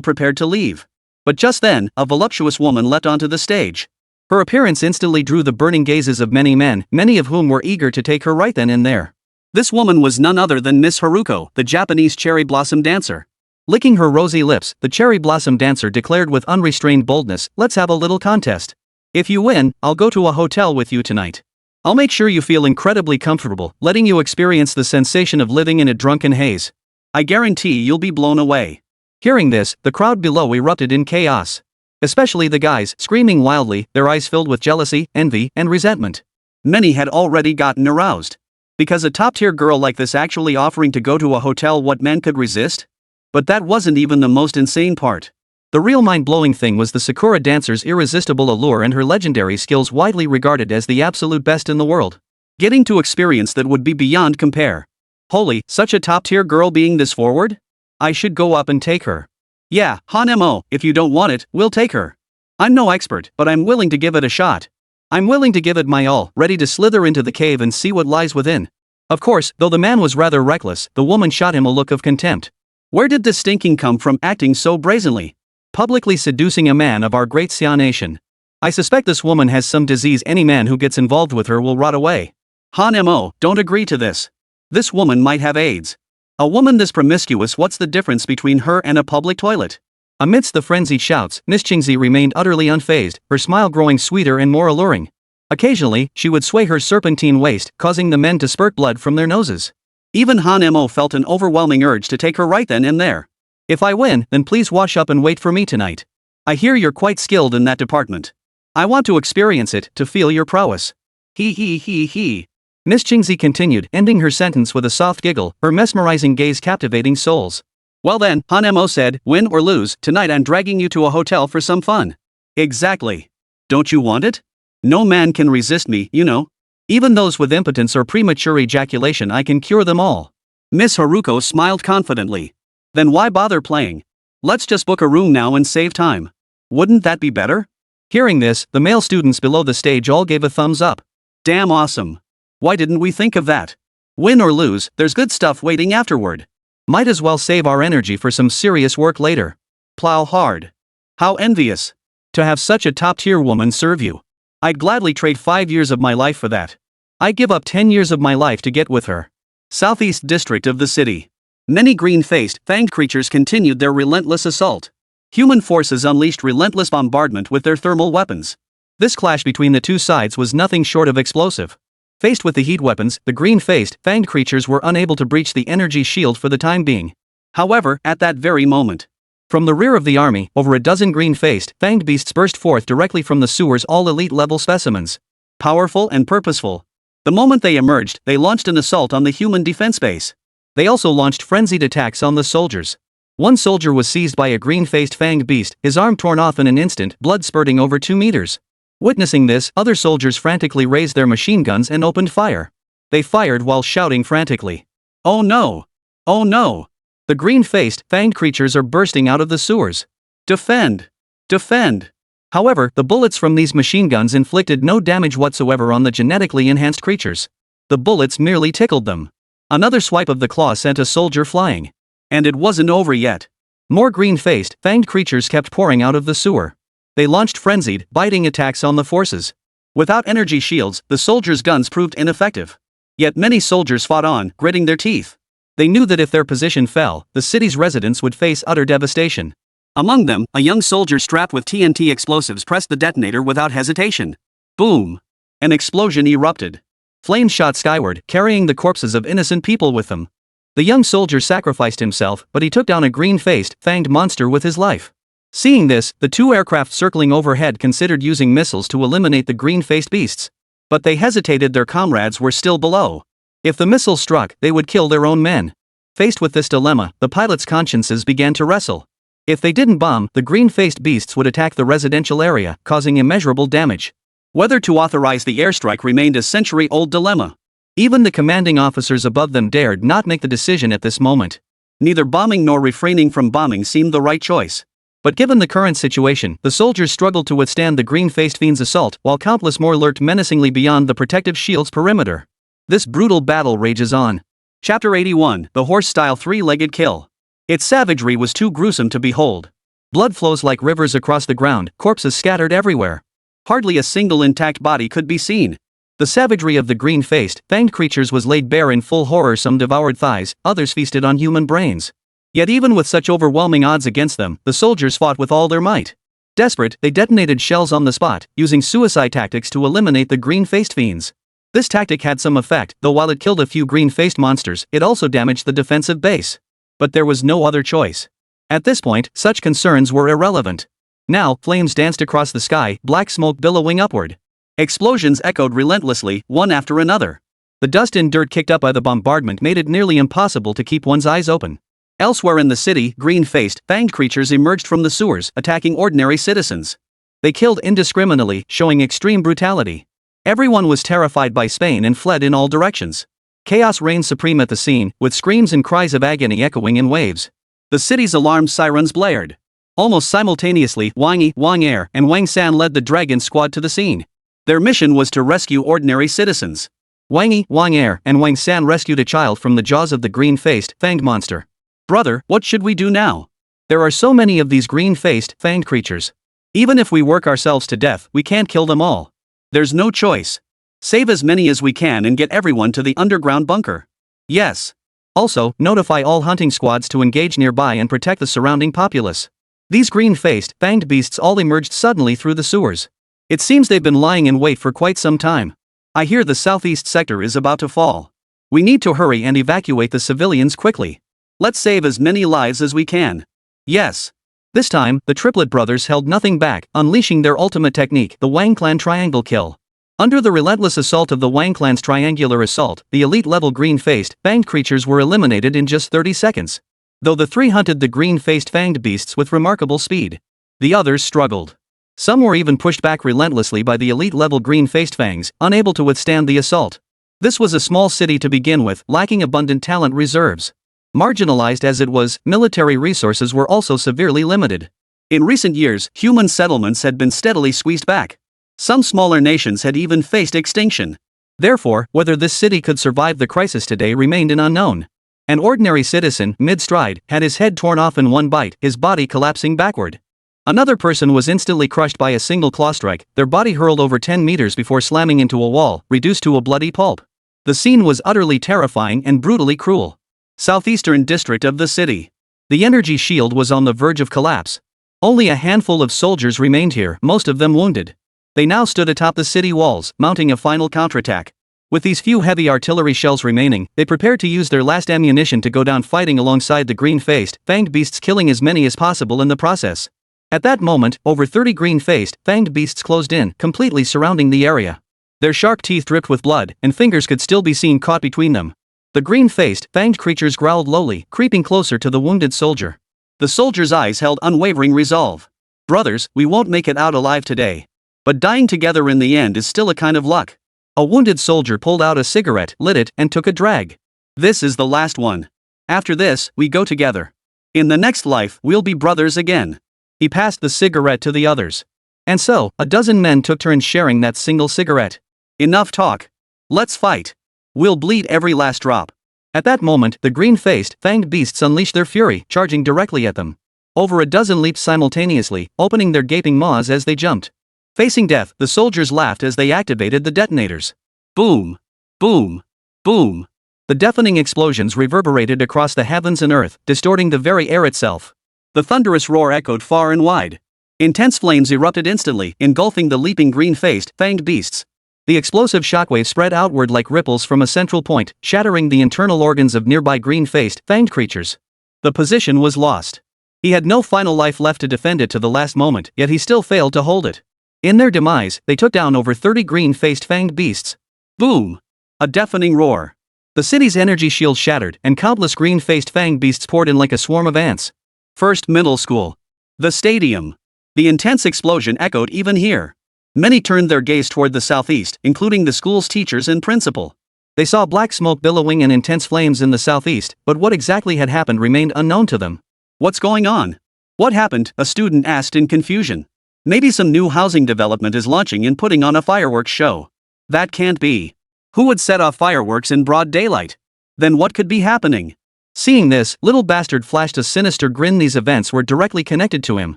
prepared to leave. But just then, a voluptuous woman leapt onto the stage. Her appearance instantly drew the burning gazes of many men, many of whom were eager to take her right then and there. This woman was none other than Miss Haruko, the Japanese cherry blossom dancer. Licking her rosy lips, the cherry blossom dancer declared with unrestrained boldness, let's have a little contest. If you win, I'll go to a hotel with you tonight. I'll make sure you feel incredibly comfortable, letting you experience the sensation of living in a drunken haze. I guarantee you'll be blown away. Hearing this, the crowd below erupted in chaos. Especially the guys, screaming wildly, their eyes filled with jealousy, envy, and resentment. Many had already gotten aroused. Because a top-tier girl like this actually offering to go to a hotel, what men could resist? But that wasn't even the most insane part. The real mind-blowing thing was the Sakura dancer's irresistible allure and her legendary skills, widely regarded as the absolute best in the world. Getting to experience that would be beyond compare. Holy, such a top-tier girl being this forward? I should go up and take her. Yeah, Han-mo, if you don't want it, we'll take her. I'm no expert, but I'm willing to give it a shot. I'm willing to give it my all, ready to slither into the cave and see what lies within. Of course, though the man was rather reckless, the woman shot him a look of contempt. Where did this stinking come from, acting so brazenly? Publicly seducing a man of our great Xia nation. I suspect this woman has some disease. Any man who gets involved with her will rot away. Han-mo, don't agree to this. This woman might have AIDS. A woman this promiscuous, what's the difference between her and a public toilet? Amidst the frenzied shouts, Miss Qingzi remained utterly unfazed, her smile growing sweeter and more alluring. Occasionally, she would sway her serpentine waist, causing the men to spurt blood from their noses. Even Han-mo felt an overwhelming urge to take her right then and there. If I win, then please wash up and wait for me tonight. I hear you're quite skilled in that department. I want to experience it, to feel your prowess. He. Miss Qingzi continued, ending her sentence with a soft giggle, her mesmerizing gaze captivating souls. Well then, Han-mo said, win or lose, tonight I'm dragging you to a hotel for some fun. Exactly. Don't you want it? No man can resist me, you know. Even those with impotence or premature ejaculation, I can cure them all. Miss Haruko smiled confidently. Then why bother playing? Let's just book a room now and save time. Wouldn't that be better? Hearing this, the male students below the stage all gave a thumbs up. Damn awesome. Why didn't we think of that? Win or lose, there's good stuff waiting afterward. Might as well save our energy for some serious work later. Plow hard. How envious. To have such a top-tier woman serve you. I'd gladly trade 5 years of my life for that. I'd give up 10 years of my life to get with her. Southeast district of the city. Many green-faced, fanged creatures continued their relentless assault. Human forces unleashed relentless bombardment with their thermal weapons. This clash between the two sides was nothing short of explosive. Faced with the heat weapons, the green-faced, fanged creatures were unable to breach the energy shield for the time being. However, at that very moment, from the rear of the army, over a dozen green-faced, fanged beasts burst forth directly from the sewers, all elite-level specimens. Powerful and purposeful. The moment they emerged, they launched an assault on the human defense base. They also launched frenzied attacks on the soldiers. One soldier was seized by a green-faced fanged beast, his arm torn off in an instant, blood spurting over 2 meters. Witnessing this, other soldiers frantically raised their machine guns and opened fire. They fired while shouting frantically. Oh no! Oh no! The green-faced, fanged creatures are bursting out of the sewers. Defend! Defend! However, the bullets from these machine guns inflicted no damage whatsoever on the genetically enhanced creatures. The bullets merely tickled them. Another swipe of the claw sent a soldier flying. And it wasn't over yet. More green-faced, fanged creatures kept pouring out of the sewer. They launched frenzied, biting attacks on the forces. Without energy shields, the soldiers' guns proved ineffective. Yet many soldiers fought on, gritting their teeth. They knew that if their position fell, the city's residents would face utter devastation. Among them, a young soldier strapped with TNT explosives pressed the detonator without hesitation. Boom! An explosion erupted. Flames shot skyward, carrying the corpses of innocent people with them. The young soldier sacrificed himself, but he took down a green-faced, fanged monster with his life. Seeing this, the two aircraft circling overhead considered using missiles to eliminate the green-faced beasts. But they hesitated, their comrades were still below. If the missiles struck, they would kill their own men. Faced with this dilemma, the pilots' consciences began to wrestle. If they didn't bomb, the green-faced beasts would attack the residential area, causing immeasurable damage. Whether to authorize the airstrike remained a century-old dilemma. Even the commanding officers above them dared not make the decision at this moment. Neither bombing nor refraining from bombing seemed the right choice. But given the current situation, the soldiers struggled to withstand the green-faced fiend's assault, while countless more lurked menacingly beyond the protective shield's perimeter. This brutal battle rages on. Chapter 81, The Horse-Style Three-Legged Kill. Its savagery was too gruesome to behold. Blood flows like rivers across the ground, corpses scattered everywhere. Hardly a single intact body could be seen. The savagery of the green-faced, fanged creatures was laid bare in full horror. Some devoured thighs, others feasted on human brains. Yet even with such overwhelming odds against them, the soldiers fought with all their might. Desperate, they detonated shells on the spot, using suicide tactics to eliminate the green-faced fiends. This tactic had some effect, though while it killed a few green-faced monsters, it also damaged the defensive base. But there was no other choice. At this point, such concerns were irrelevant. Now, flames danced across the sky, black smoke billowing upward. Explosions echoed relentlessly, one after another. The dust and dirt kicked up by the bombardment made it nearly impossible to keep one's eyes open. Elsewhere in the city, green-faced, fanged creatures emerged from the sewers, attacking ordinary citizens. They killed indiscriminately, showing extreme brutality. Everyone was terrified by Spain and fled in all directions. Chaos reigned supreme at the scene, with screams and cries of agony echoing in waves. The city's alarm sirens blared. Almost simultaneously, Wang Air, and Wang San led the Dragon Squad to the scene. Their mission was to rescue ordinary citizens. Wang Air, and Wang San rescued a child from the jaws of the green-faced, fanged monster. Brother, what should we do now? There are so many of these green-faced, fanged creatures. Even if we work ourselves to death, we can't kill them all. There's no choice. Save as many as we can and get everyone to the underground bunker. Yes. Also, notify all hunting squads to engage nearby and protect the surrounding populace. These green-faced, fanged beasts all emerged suddenly through the sewers. It seems they've been lying in wait for quite some time. I hear the southeast sector is about to fall. We need to hurry and evacuate the civilians quickly. Let's save as many lives as we can. Yes. This time, the triplet brothers held nothing back, unleashing their ultimate technique, the Wang Clan Triangle Kill. Under the relentless assault of the Wang Clan's triangular assault, the elite-level green-faced, fanged creatures were eliminated in just 30 seconds. Though the three hunted the green-faced fanged beasts with remarkable speed. The others struggled. Some were even pushed back relentlessly by the elite-level green-faced fangs, unable to withstand the assault. This was a small city to begin with, lacking abundant talent reserves. Marginalized as it was, military resources were also severely limited. In recent years, human settlements had been steadily squeezed back. Some smaller nations had even faced extinction. Therefore, whether this city could survive the crisis today remained an unknown. An ordinary citizen, mid-stride, had his head torn off in one bite, his body collapsing backward. Another person was instantly crushed by a single claw strike, their body hurled over 10 meters before slamming into a wall, reduced to a bloody pulp. The scene was utterly terrifying and brutally cruel. Southeastern district of the city. The energy shield was on the verge of collapse. Only a handful of soldiers remained here, most of them wounded. They now stood atop the city walls, mounting a final counterattack. With these few heavy artillery shells remaining, they prepared to use their last ammunition to go down fighting alongside the green-faced, fanged beasts, killing as many as possible in the process. At that moment, over 30 green-faced, fanged beasts closed in, completely surrounding the area. Their sharp teeth dripped with blood, and fingers could still be seen caught between them. The green-faced, fanged creatures growled lowly, creeping closer to the wounded soldier. The soldier's eyes held unwavering resolve. Brothers, we won't make it out alive today. But dying together in the end is still a kind of luck. A wounded soldier pulled out a cigarette, lit it, and took a drag. This is the last one. After this, we go together. In the next life, we'll be brothers again. He passed the cigarette to the others. And so, a dozen men took turns sharing that single cigarette. Enough talk. Let's fight. We'll bleed every last drop. At that moment, the green-faced, fanged beasts unleashed their fury, charging directly at them. Over a dozen leaped simultaneously, opening their gaping maws as they jumped. Facing death, the soldiers laughed as they activated the detonators. Boom! Boom! Boom! The deafening explosions reverberated across the heavens and earth, distorting the very air itself. The thunderous roar echoed far and wide. Intense flames erupted instantly, engulfing the leaping green-faced, fanged beasts. The explosive shockwave spread outward like ripples from a central point, shattering the internal organs of nearby green-faced, fanged creatures. The position was lost. He had no final life left to defend it to the last moment, yet he still failed to hold it. In their demise, they took down over 30 green-faced fanged beasts. Boom! A deafening roar. The city's energy shield shattered, and countless green-faced fanged beasts poured in like a swarm of ants. First middle school. The stadium. The intense explosion echoed even here. Many turned their gaze toward the southeast, including the school's teachers and principal. They saw black smoke billowing and intense flames in the southeast, but what exactly had happened remained unknown to them. What's going on? What happened? A student asked in confusion. Maybe some new housing development is launching and putting on a fireworks show. That can't be. Who would set off fireworks in broad daylight? Then what could be happening? Seeing this, little bastard flashed a sinister grin. These events were directly connected to him.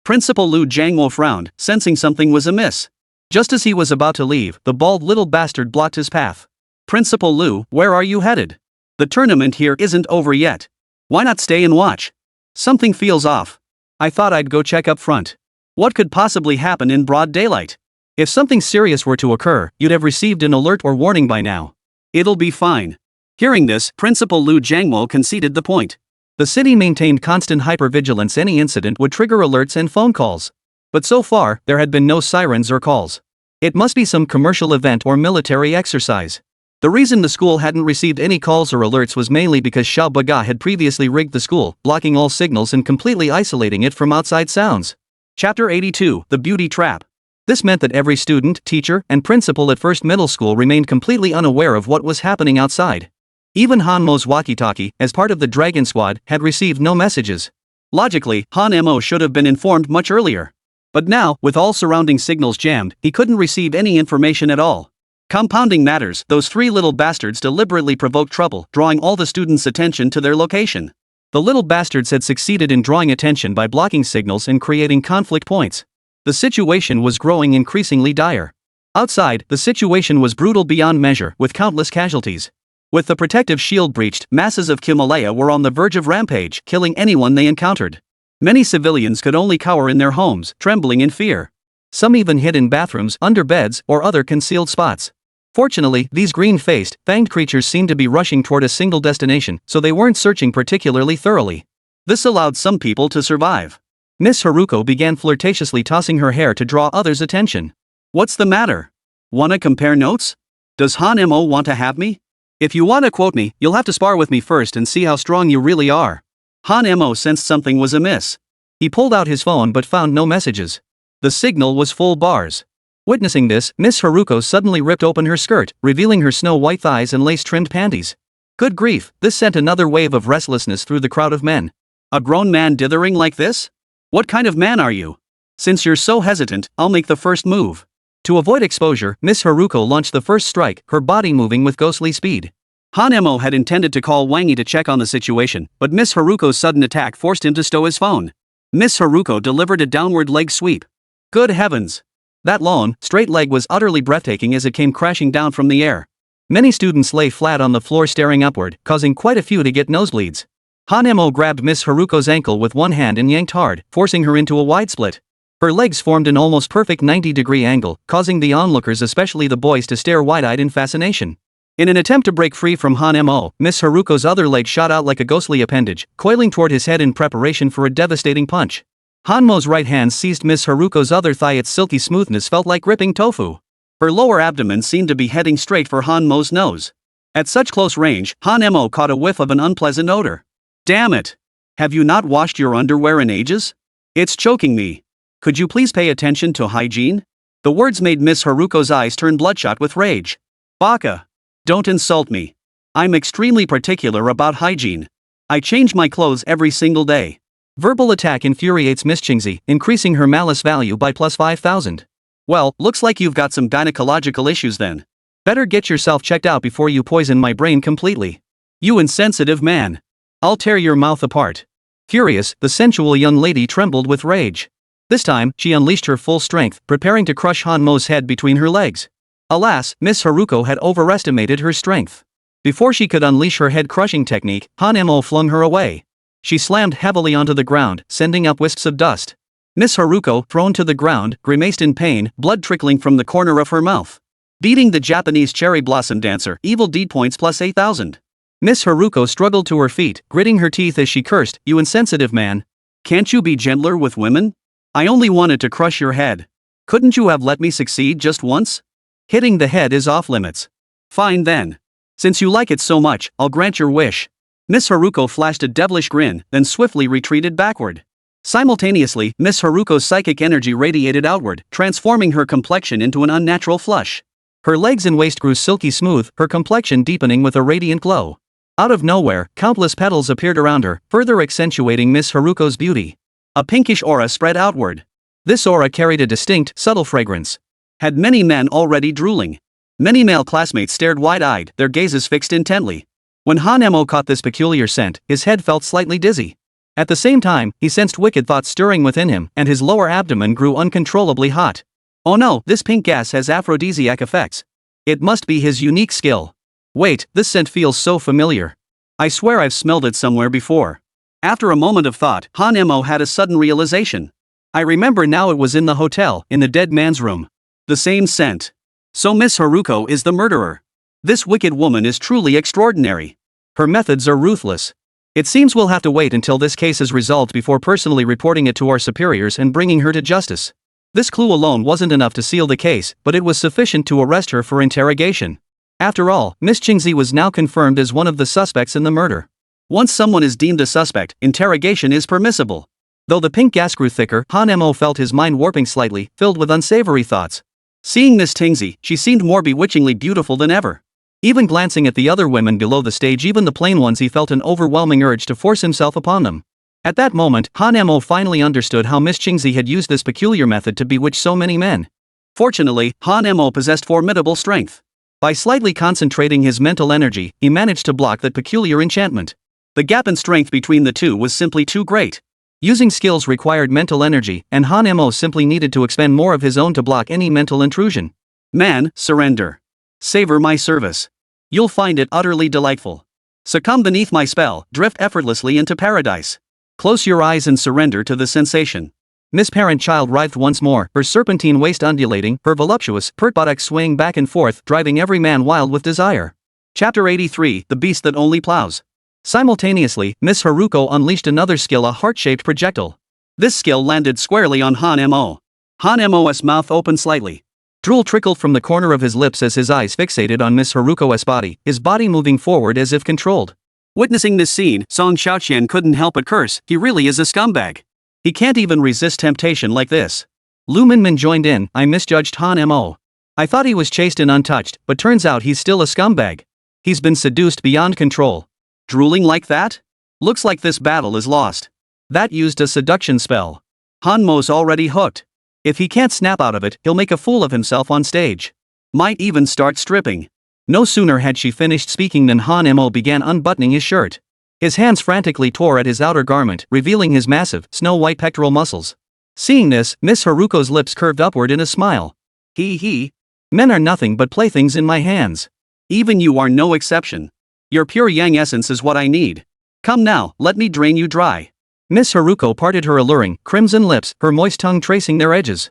Principal Lu Jiangwo frowned, sensing something was amiss. Just as he was about to leave, the bald little bastard blocked his path. Principal Lu, where are you headed? The tournament here isn't over yet. Why not stay and watch? Something feels off. I thought I'd go check up front. What could possibly happen in broad daylight? If something serious were to occur, you'd have received an alert or warning by now. It'll be fine. Hearing this, Principal Lu Jiangwo conceded the point. The city maintained constant hypervigilance. Any incident would trigger alerts and phone calls. But so far, there had been no sirens or calls. It must be some commercial event or military exercise. The reason the school hadn't received any calls or alerts was mainly because Xiao Baga had previously rigged the school, blocking all signals and completely isolating it from outside sounds. Chapter 82, The Beauty Trap. This meant that every student, teacher, and principal at First Middle School remained completely unaware of what was happening outside. Even Hanmo's walkie-talkie, as part of the Dragon Squad, had received no messages. Logically, Han Mo should have been informed much earlier. But now, with all surrounding signals jammed, he couldn't receive any information at all. Compounding matters, those three little bastards deliberately provoked trouble, drawing all the students' attention to their location. The little bastards had succeeded in drawing attention by blocking signals and creating conflict points. The situation was growing increasingly dire. Outside, the situation was brutal beyond measure, with countless casualties. With the protective shield breached, masses of Himalaya were on the verge of rampage, killing anyone they encountered. Many civilians could only cower in their homes, trembling in fear. Some even hid in bathrooms, under beds, or other concealed spots. Fortunately, these green-faced, fanged creatures seemed to be rushing toward a single destination, so they weren't searching particularly thoroughly. This allowed some people to survive. Miss Haruko began flirtatiously tossing her hair to draw others' attention. What's the matter? Wanna compare notes? Does Han Mo want to have me? If you wanna quote me, you'll have to spar with me first and see how strong you really are. Han Mo sensed something was amiss. He pulled out his phone but found no messages. The signal was full bars. Witnessing this, Miss Haruko suddenly ripped open her skirt, revealing her snow-white thighs and lace-trimmed panties. Good grief, this sent another wave of restlessness through the crowd of men. A grown man dithering like this? What kind of man are you? Since you're so hesitant, I'll make the first move. To avoid exposure, Miss Haruko launched the first strike, her body moving with ghostly speed. Han Mo had intended to call Wangi to check on the situation, but Miss Haruko's sudden attack forced him to stow his phone. Miss Haruko delivered a downward leg sweep. Good heavens! That long, straight leg was utterly breathtaking as it came crashing down from the air. Many students lay flat on the floor staring upward, causing quite a few to get nosebleeds. Han Mo grabbed Miss Haruko's ankle with one hand and yanked hard, forcing her into a wide split. Her legs formed an almost perfect 90-degree angle, causing the onlookers, especially the boys, to stare wide-eyed in fascination. In an attempt to break free from Han Mo, Miss Haruko's other leg shot out like a ghostly appendage, coiling toward his head in preparation for a devastating punch. Hanmo's right hand seized Miss Haruko's other thigh. Its silky smoothness felt like ripping tofu. Her lower abdomen seemed to be heading straight for Hanmo's nose. At such close range, Han Mo caught a whiff of an unpleasant odor. Damn it! Have you not washed your underwear in ages? It's choking me. Could you please pay attention to hygiene? The words made Miss Haruko's eyes turn bloodshot with rage. Baka! Don't insult me. I'm extremely particular about hygiene. I change my clothes every single day. Verbal attack infuriates Miss Qingzi, increasing her malice value by plus 5,000. Well, looks like you've got some gynecological issues then. Better get yourself checked out before you poison my brain completely. You insensitive man. I'll tear your mouth apart. Furious, the sensual young lady trembled with rage. This time, she unleashed her full strength, preparing to crush Han Mo's head between her legs. Alas, Miss Haruko had overestimated her strength. Before she could unleash her head-crushing technique, Han Mo flung her away. She slammed heavily onto the ground, sending up wisps of dust. Miss Haruko, thrown to the ground, grimaced in pain, blood trickling from the corner of her mouth. Beating the Japanese cherry blossom dancer, evil deed points plus 8,000. Miss Haruko struggled to her feet, gritting her teeth as she cursed, "You insensitive man. Can't you be gentler with women? I only wanted to crush your head. Couldn't you have let me succeed just once? Hitting the head is off limits. Fine then. Since you like it so much, I'll grant your wish." Miss Haruko flashed a devilish grin, then swiftly retreated backward. Simultaneously, Miss Haruko's psychic energy radiated outward, transforming her complexion into an unnatural flush. Her legs and waist grew silky smooth, her complexion deepening with a radiant glow. Out of nowhere, countless petals appeared around her, further accentuating Miss Haruko's beauty. A pinkish aura spread outward. This aura carried a distinct, subtle fragrance. Had many men already drooling. Many male classmates stared wide-eyed, their gazes fixed intently. When Han Mo caught this peculiar scent, his head felt slightly dizzy. At the same time, he sensed wicked thoughts stirring within him, and his lower abdomen grew uncontrollably hot. Oh no, this pink gas has aphrodisiac effects. It must be his unique skill. Wait, this scent feels so familiar. I swear I've smelled it somewhere before. After a moment of thought, Han Mo had a sudden realization. I remember now, it was in the hotel, in the dead man's room. The same scent. So Miss Haruko is the murderer. This wicked woman is truly extraordinary. Her methods are ruthless. It seems we'll have to wait until this case is resolved before personally reporting it to our superiors and bringing her to justice. This clue alone wasn't enough to seal the case, but it was sufficient to arrest her for interrogation. After all, Miss Qingzi was now confirmed as one of the suspects in the murder. Once someone is deemed a suspect, interrogation is permissible. Though the pink gas grew thicker, Han Mo felt his mind warping slightly, filled with unsavory thoughts. Seeing Miss Qingzi, she seemed more bewitchingly beautiful than ever. Even glancing at the other women below the stage, even the plain ones, he felt an overwhelming urge to force himself upon them. At that moment, Han Mo finally understood how Miss Qingzi had used this peculiar method to bewitch so many men. Fortunately, Han Mo possessed formidable strength. By slightly concentrating his mental energy, he managed to block that peculiar enchantment. The gap in strength between the two was simply too great. Using skills required mental energy, and Han Mo simply needed to expend more of his own to block any mental intrusion. Man, surrender. Savor my service. You'll find it utterly delightful. Succumb beneath my spell, drift effortlessly into paradise. Close your eyes and surrender to the sensation. Miss Parent-Child writhed once more, her serpentine waist undulating, her voluptuous, pert buttocks swaying back and forth, driving every man wild with desire. Chapter 83, The Beast That Only Plows. Simultaneously, Miss Haruko unleashed another skill, a heart-shaped projectile. This skill landed squarely on Han Mo. Han Mo's mouth opened slightly. Drool trickled from the corner of his lips as his eyes fixated on Miss Haruko's body, his body moving forward as if controlled. Witnessing this scene, Song Xiaoqian couldn't help but curse. He really is a scumbag. He can't even resist temptation like this. Lu Minmin joined in. I misjudged Han Mo. I thought he was chaste and untouched, but turns out he's still a scumbag. He's been seduced beyond control. Drooling like that? Looks like this battle is lost. That used a seduction spell. Han Mo's already hooked. If he can't snap out of it, he'll make a fool of himself on stage. Might even start stripping. No sooner had she finished speaking than Han Mo began unbuttoning his shirt. His hands frantically tore at his outer garment, revealing his massive, snow-white pectoral muscles. Seeing this, Miss Haruko's lips curved upward in a smile. He. Men are nothing but playthings in my hands. Even you are no exception. Your pure yang essence is what I need. Come now, let me drain you dry. Miss Haruko parted her alluring, crimson lips, her moist tongue tracing their edges.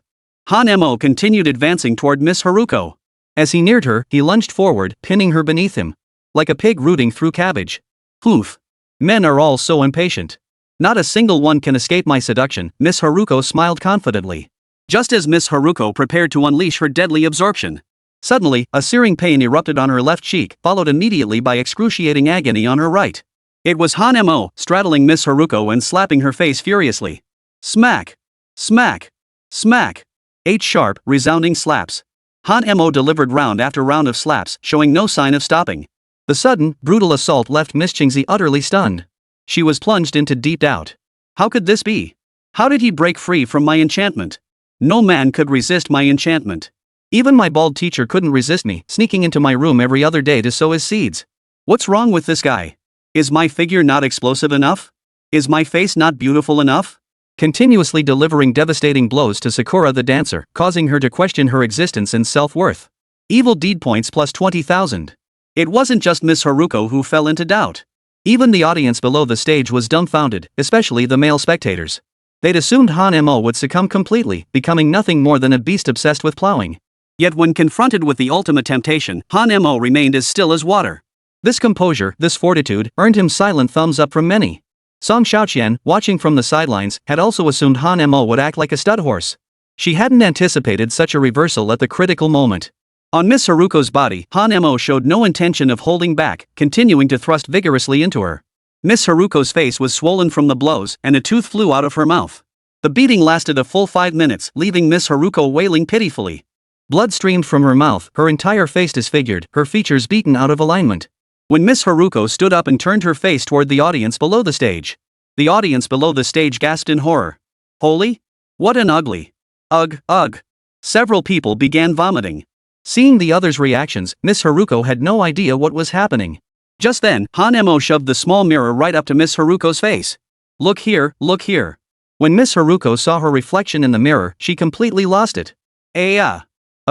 Han Mo continued advancing toward Miss Haruko. As he neared her, he lunged forward, pinning her beneath him. Like a pig rooting through cabbage. Oof. Men are all so impatient. Not a single one can escape my seduction, Miss Haruko smiled confidently. Just as Miss Haruko prepared to unleash her deadly absorption. Suddenly, a searing pain erupted on her left cheek, followed immediately by excruciating agony on her right. It was Han Mo, straddling Miss Haruko and slapping her face furiously. Smack! Smack! Smack! 8 sharp, resounding slaps. Han Mo delivered round after round of slaps, showing no sign of stopping. The sudden, brutal assault left Miss Qingzi utterly stunned. She was plunged into deep doubt. How could this be? How did he break free from my enchantment? No man could resist my enchantment. Even my bald teacher couldn't resist me, sneaking into my room every other day to sow his seeds. What's wrong with this guy? Is my figure not explosive enough? Is my face not beautiful enough? Continuously delivering devastating blows to Sakura the dancer, causing her to question her existence and self-worth. Evil deed points plus 20,000. It wasn't just Miss Haruko who fell into doubt. Even the audience below the stage was dumbfounded, especially the male spectators. They'd assumed Han Mo would succumb completely, becoming nothing more than a beast obsessed with plowing. Yet when confronted with the ultimate temptation, Han Mo remained as still as water. This composure, this fortitude, earned him silent thumbs up from many. Song Xiaoqian, watching from the sidelines, had also assumed Han Mo would act like a stud horse. She hadn't anticipated such a reversal at the critical moment. On Miss Haruko's body, Han Mo showed no intention of holding back, continuing to thrust vigorously into her. Miss Haruko's face was swollen from the blows, and a tooth flew out of her mouth. The beating lasted a full 5 minutes, leaving Miss Haruko wailing pitifully. Blood streamed from her mouth, her entire face disfigured, her features beaten out of alignment. When Miss Haruko stood up and turned her face toward the audience below the stage, the audience below the stage gasped in horror. Holy? What an ugly. Ugh, ugh. Several people began vomiting. Seeing the others' reactions, Miss Haruko had no idea what was happening. Just then, Han Mo shoved the small mirror right up to Miss Haruko's face. Look here, look here. When Miss Haruko saw her reflection in the mirror, she completely lost it. A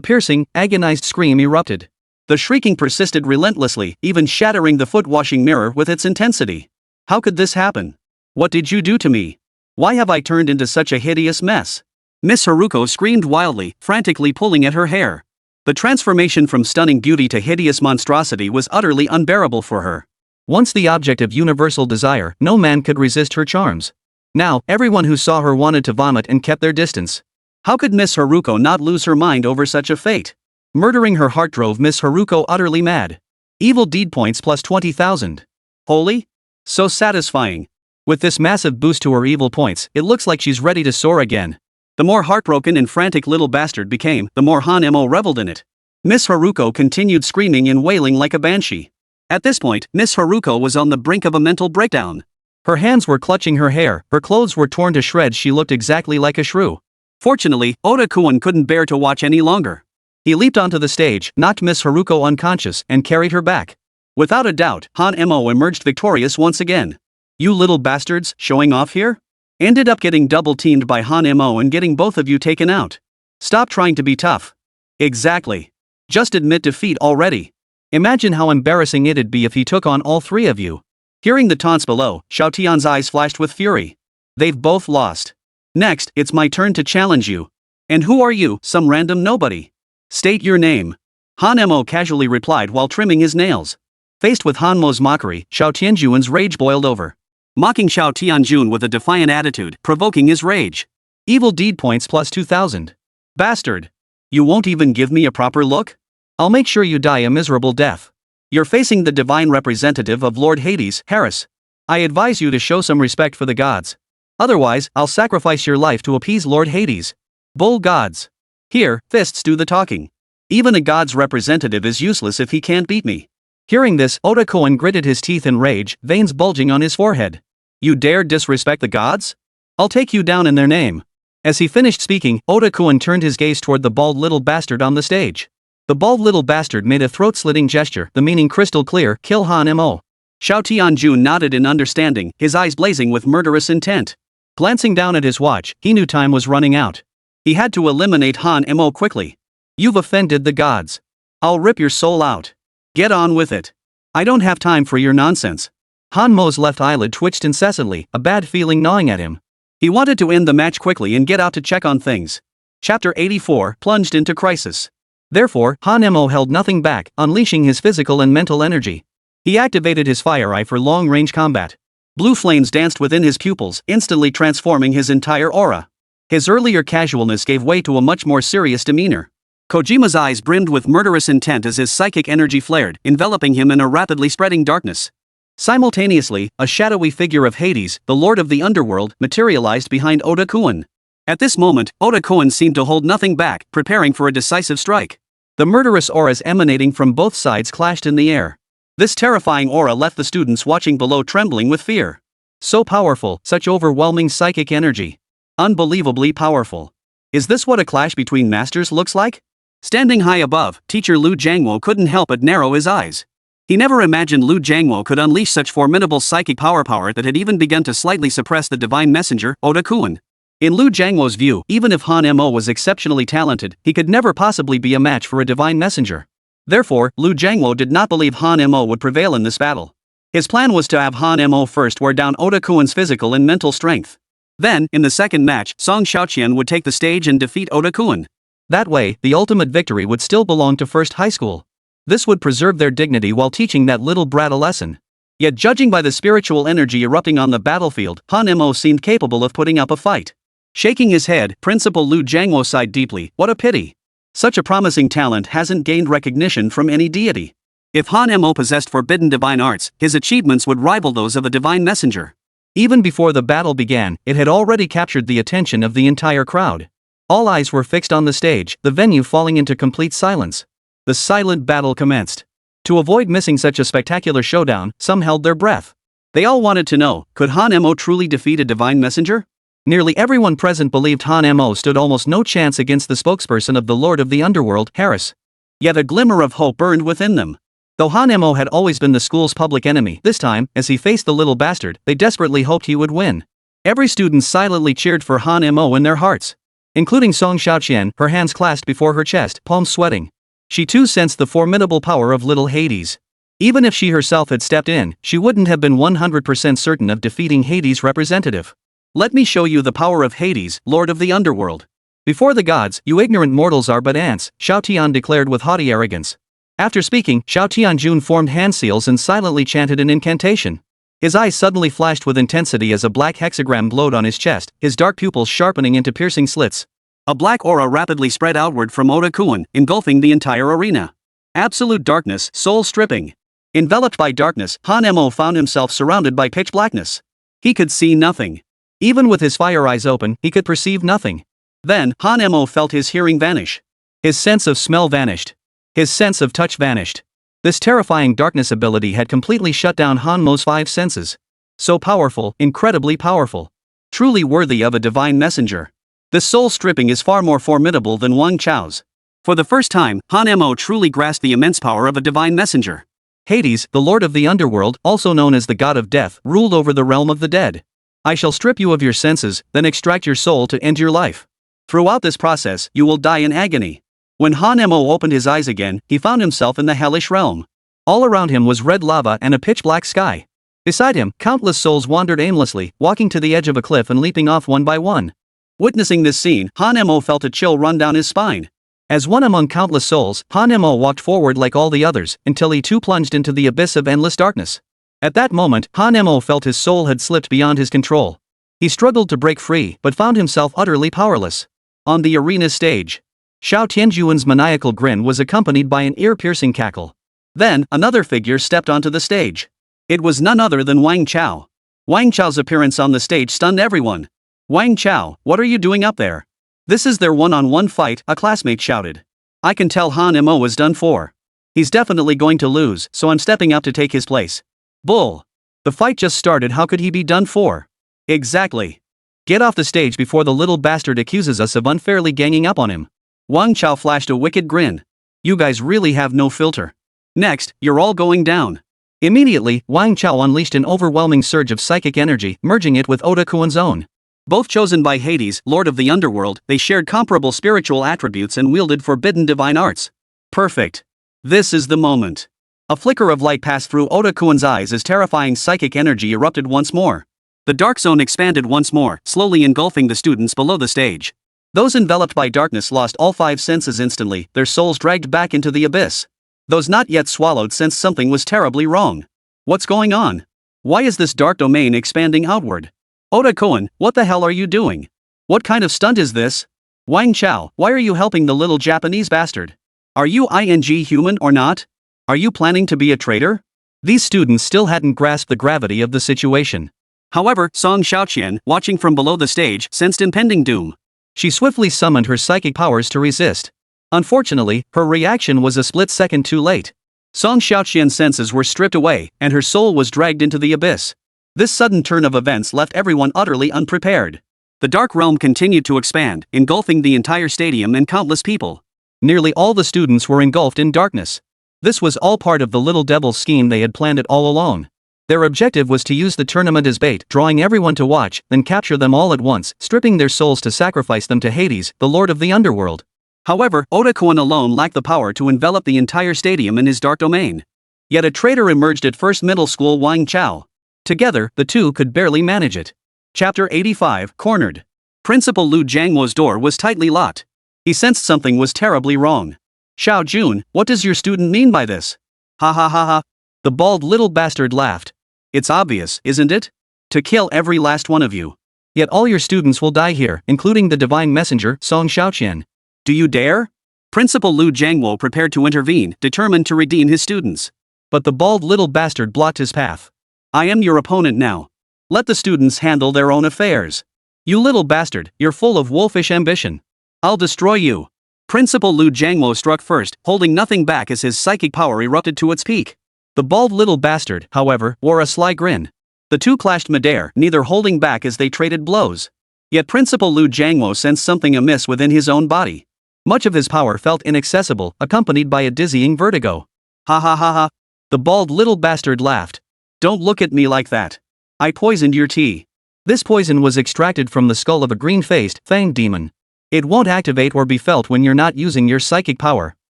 piercing, agonized scream erupted. The shrieking persisted relentlessly, even shattering the foot-washing mirror with its intensity. How could this happen? What did you do to me? Why have I turned into such a hideous mess? Miss Haruko screamed wildly, frantically pulling at her hair. The transformation from stunning beauty to hideous monstrosity was utterly unbearable for her. Once the object of universal desire, no man could resist her charms. Now, everyone who saw her wanted to vomit and kept their distance. How could Miss Haruko not lose her mind over such a fate? Murdering her heart drove Miss Haruko utterly mad. Evil deed points plus 20,000. Holy? So satisfying. With this massive boost to her evil points, it looks like she's ready to soar again. The more heartbroken and frantic little bastard became, the more Han Mo reveled in it. Miss Haruko continued screaming and wailing like a banshee. At this point, Miss Haruko was on the brink of a mental breakdown. Her hands were clutching her hair, her clothes were torn to shreds, she looked exactly like a shrew. Fortunately, Oda-kun couldn't bear to watch any longer. He leaped onto the stage, knocked Miss Haruko unconscious, and carried her back. Without a doubt, Han Mo emerged victorious once again. You little bastards, showing off here? Ended up getting double-teamed by Han Mo and getting both of you taken out. Stop trying to be tough. Exactly. Just admit defeat already. Imagine how embarrassing it'd be if he took on all three of you. Hearing the taunts below, Xiaotian's eyes flashed with fury. They've both lost. Next, it's my turn to challenge you. And who are you, some random nobody? State your name. Han Mo casually replied while trimming his nails. Faced with Han Mo's mockery, Xiao Tianjun's rage boiled over. Mocking Xiao Tianjun with a defiant attitude, provoking his rage. Evil deed points plus 2,000. Bastard. You won't even give me a proper look? I'll make sure you die a miserable death. You're facing the divine representative of Lord Hades, Harris. I advise you to show some respect for the gods. Otherwise, I'll sacrifice your life to appease Lord Hades. Bull gods. Here, fists do the talking. Even a god's representative is useless if he can't beat me. Hearing this, Oda-kun gritted his teeth in rage, veins bulging on his forehead. You dare disrespect the gods? I'll take you down in their name. As he finished speaking, Oda-kun turned his gaze toward the bald little bastard on the stage. The bald little bastard made a throat-slitting gesture, the meaning crystal clear, kill Han Mo. Xiao Tianjun nodded in understanding, his eyes blazing with murderous intent. Glancing down at his watch, he knew time was running out. He had to eliminate Han Mo quickly. You've offended the gods. I'll rip your soul out. Get on with it. I don't have time for your nonsense. Han Mo's left eyelid twitched incessantly, a bad feeling gnawing at him. He wanted to end the match quickly and get out to check on things. Chapter 84 plunged into crisis. Therefore, Han Mo held nothing back, unleashing his physical and mental energy. He activated his fire eye for long-range combat. Blue flames danced within his pupils, instantly transforming his entire aura. His earlier casualness gave way to a much more serious demeanor. Kojima's eyes brimmed with murderous intent as his psychic energy flared, enveloping him in a rapidly spreading darkness. Simultaneously, a shadowy figure of Hades, the lord of the underworld, materialized behind Oda-kun. At this moment, Oda-kun seemed to hold nothing back, preparing for a decisive strike. The murderous auras emanating from both sides clashed in the air. This terrifying aura left the students watching below trembling with fear. So powerful, such overwhelming psychic energy. Unbelievably powerful. Is this what a clash between masters looks like? Standing high above, teacher Lu Jiangwo couldn't help but narrow his eyes. He never imagined Lu Jiangwo could unleash such formidable psychic power that had even begun to slightly suppress the divine messenger, Oda Kuan. In Lu Jiangwo's view, even if Han Mo was exceptionally talented, he could never possibly be a match for a divine messenger. Therefore, Lu Jiangwo did not believe Han Mo would prevail in this battle. His plan was to have Han Mo first wear down Oda Kuan's physical and mental strength. Then, in the second match, Song Xiaoqian would take the stage and defeat Oda Kuan. That way, the ultimate victory would still belong to First High School. This would preserve their dignity while teaching that little brat a lesson. Yet judging by the spiritual energy erupting on the battlefield, Han Mo seemed capable of putting up a fight. Shaking his head, Principal Lu Jiangwo sighed deeply. What a pity. Such a promising talent hasn't gained recognition from any deity. If Han Mo possessed forbidden divine arts, his achievements would rival those of a divine messenger. Even before the battle began, it had already captured the attention of the entire crowd. All eyes were fixed on the stage, the venue falling into complete silence. The silent battle commenced. To avoid missing such a spectacular showdown, some held their breath. They all wanted to know, could Han Mo truly defeat a divine messenger? Nearly everyone present believed Han Mo stood almost no chance against the spokesperson of the Lord of the Underworld, Harris. Yet a glimmer of hope burned within them. Though Han Mo had always been the school's public enemy, this time, as he faced the little bastard, they desperately hoped he would win. Every student silently cheered for Han Mo in their hearts. Including Song Xiaoqian, her hands clasped before her chest, palms sweating. She too sensed the formidable power of little Hades. Even if she herself had stepped in, she wouldn't have been 100% certain of defeating Hades' representative. Let me show you the power of Hades, Lord of the Underworld. Before the gods, you ignorant mortals are but ants, Xiao Tian declared with haughty arrogance. After speaking, Xiao Tianjun formed hand seals and silently chanted an incantation. His eyes suddenly flashed with intensity as a black hexagram glowed on his chest, his dark pupils sharpening into piercing slits. A black aura rapidly spread outward from Oda Kuan, engulfing the entire arena. Absolute darkness, soul-stripping. Enveloped by darkness, Han Mo found himself surrounded by pitch blackness. He could see nothing. Even with his fire eyes open, he could perceive nothing. Then, Han Mo felt his hearing vanish. His sense of smell vanished. His sense of touch vanished. This terrifying darkness ability had completely shut down Han Mo's 5 senses. So powerful, incredibly powerful. Truly worthy of a divine messenger. This soul stripping is far more formidable than Wang Chao's. For the first time, Han Mo truly grasped the immense power of a divine messenger. Hades, the Lord of the Underworld, also known as the God of Death, ruled over the realm of the dead. I shall strip you of your senses, then extract your soul to end your life. Throughout this process, you will die in agony. When Han Mo opened his eyes again, he found himself in the hellish realm. All around him was red lava and a pitch-black sky. Beside him, countless souls wandered aimlessly, walking to the edge of a cliff and leaping off one by one. Witnessing this scene, Han Mo felt a chill run down his spine. As one among countless souls, Han Mo walked forward like all the others, until he too plunged into the abyss of endless darkness. At that moment, Han Mo felt his soul had slipped beyond his control. He struggled to break free, but found himself utterly powerless. On the arena stage, Xiao Tianjuan's maniacal grin was accompanied by an ear-piercing cackle. Then, another figure stepped onto the stage. It was none other than Wang Chao. Wang Chao's appearance on the stage stunned everyone. Wang Chao, what are you doing up there? This is their one-on-one fight, a classmate shouted. I can tell Han Mo is done for. He's definitely going to lose, so I'm stepping up to take his place. Bull. The fight just started, how could he be done for? Exactly. Get off the stage before the little bastard accuses us of unfairly ganging up on him. Wang Chao flashed a wicked grin. You guys really have no filter. Next, you're all going down. Immediately, Wang Chao unleashed an overwhelming surge of psychic energy, merging it with Oda Kuan's own. Both chosen by Hades, Lord of the Underworld, they shared comparable spiritual attributes and wielded forbidden divine arts. Perfect. This is the moment. A flicker of light passed through Oda Kuan's eyes as terrifying psychic energy erupted once more. The dark zone expanded once more, slowly engulfing the students below the stage. Those enveloped by darkness lost all 5 senses instantly, their souls dragged back into the abyss. Those not yet swallowed sensed something was terribly wrong. What's going on? Why is this dark domain expanding outward? Oda Kuan, what the hell are you doing? What kind of stunt is this? Wang Chao, why are you helping the little Japanese bastard? Are you human or not? Are you planning to be a traitor? These students still hadn't grasped the gravity of the situation. However, Song Xiaoqian, watching from below the stage, sensed impending doom. She swiftly summoned her psychic powers to resist. Unfortunately, her reaction was a split second too late. Song Xiaoqian's senses were stripped away, and her soul was dragged into the abyss. This sudden turn of events left everyone utterly unprepared. The Dark Realm continued to expand, engulfing the entire stadium and countless people. Nearly all the students were engulfed in darkness. This was all part of the little devil's scheme. They had planned it all along. Their objective was to use the tournament as bait, drawing everyone to watch, then capture them all at once, stripping their souls to sacrifice them to Hades, the lord of the underworld. However, Oda-kun alone lacked the power to envelop the entire stadium in his dark domain. Yet a traitor emerged at First Middle School, Wang Chao. Together, the two could barely manage it. Chapter 85, Cornered. Principal Lu Jiangwo's door was tightly locked. He sensed something was terribly wrong. Xiao Jun, what does your student mean by this? Ha ha ha ha. The bald little bastard laughed. It's obvious, isn't it? To kill every last one of you. Yet all your students will die here, including the divine messenger, Song Xiaoqian. Do you dare? Principal Lu Jiangwo prepared to intervene, determined to redeem his students. But the bald little bastard blocked his path. I am your opponent now. Let the students handle their own affairs. You little bastard, you're full of wolfish ambition. I'll destroy you. Principal Lu Jiangwo struck first, holding nothing back as his psychic power erupted to its peak. The bald little bastard, however, wore a sly grin. The two clashed midair, neither holding back as they traded blows. Yet Principal Lu Jiangwo sensed something amiss within his own body. Much of his power felt inaccessible, accompanied by a dizzying vertigo. Ha ha ha ha. The bald little bastard laughed. Don't look at me like that. I poisoned your tea. This poison was extracted from the skull of a green-faced, fanged demon. It won't activate or be felt when you're not using your psychic power.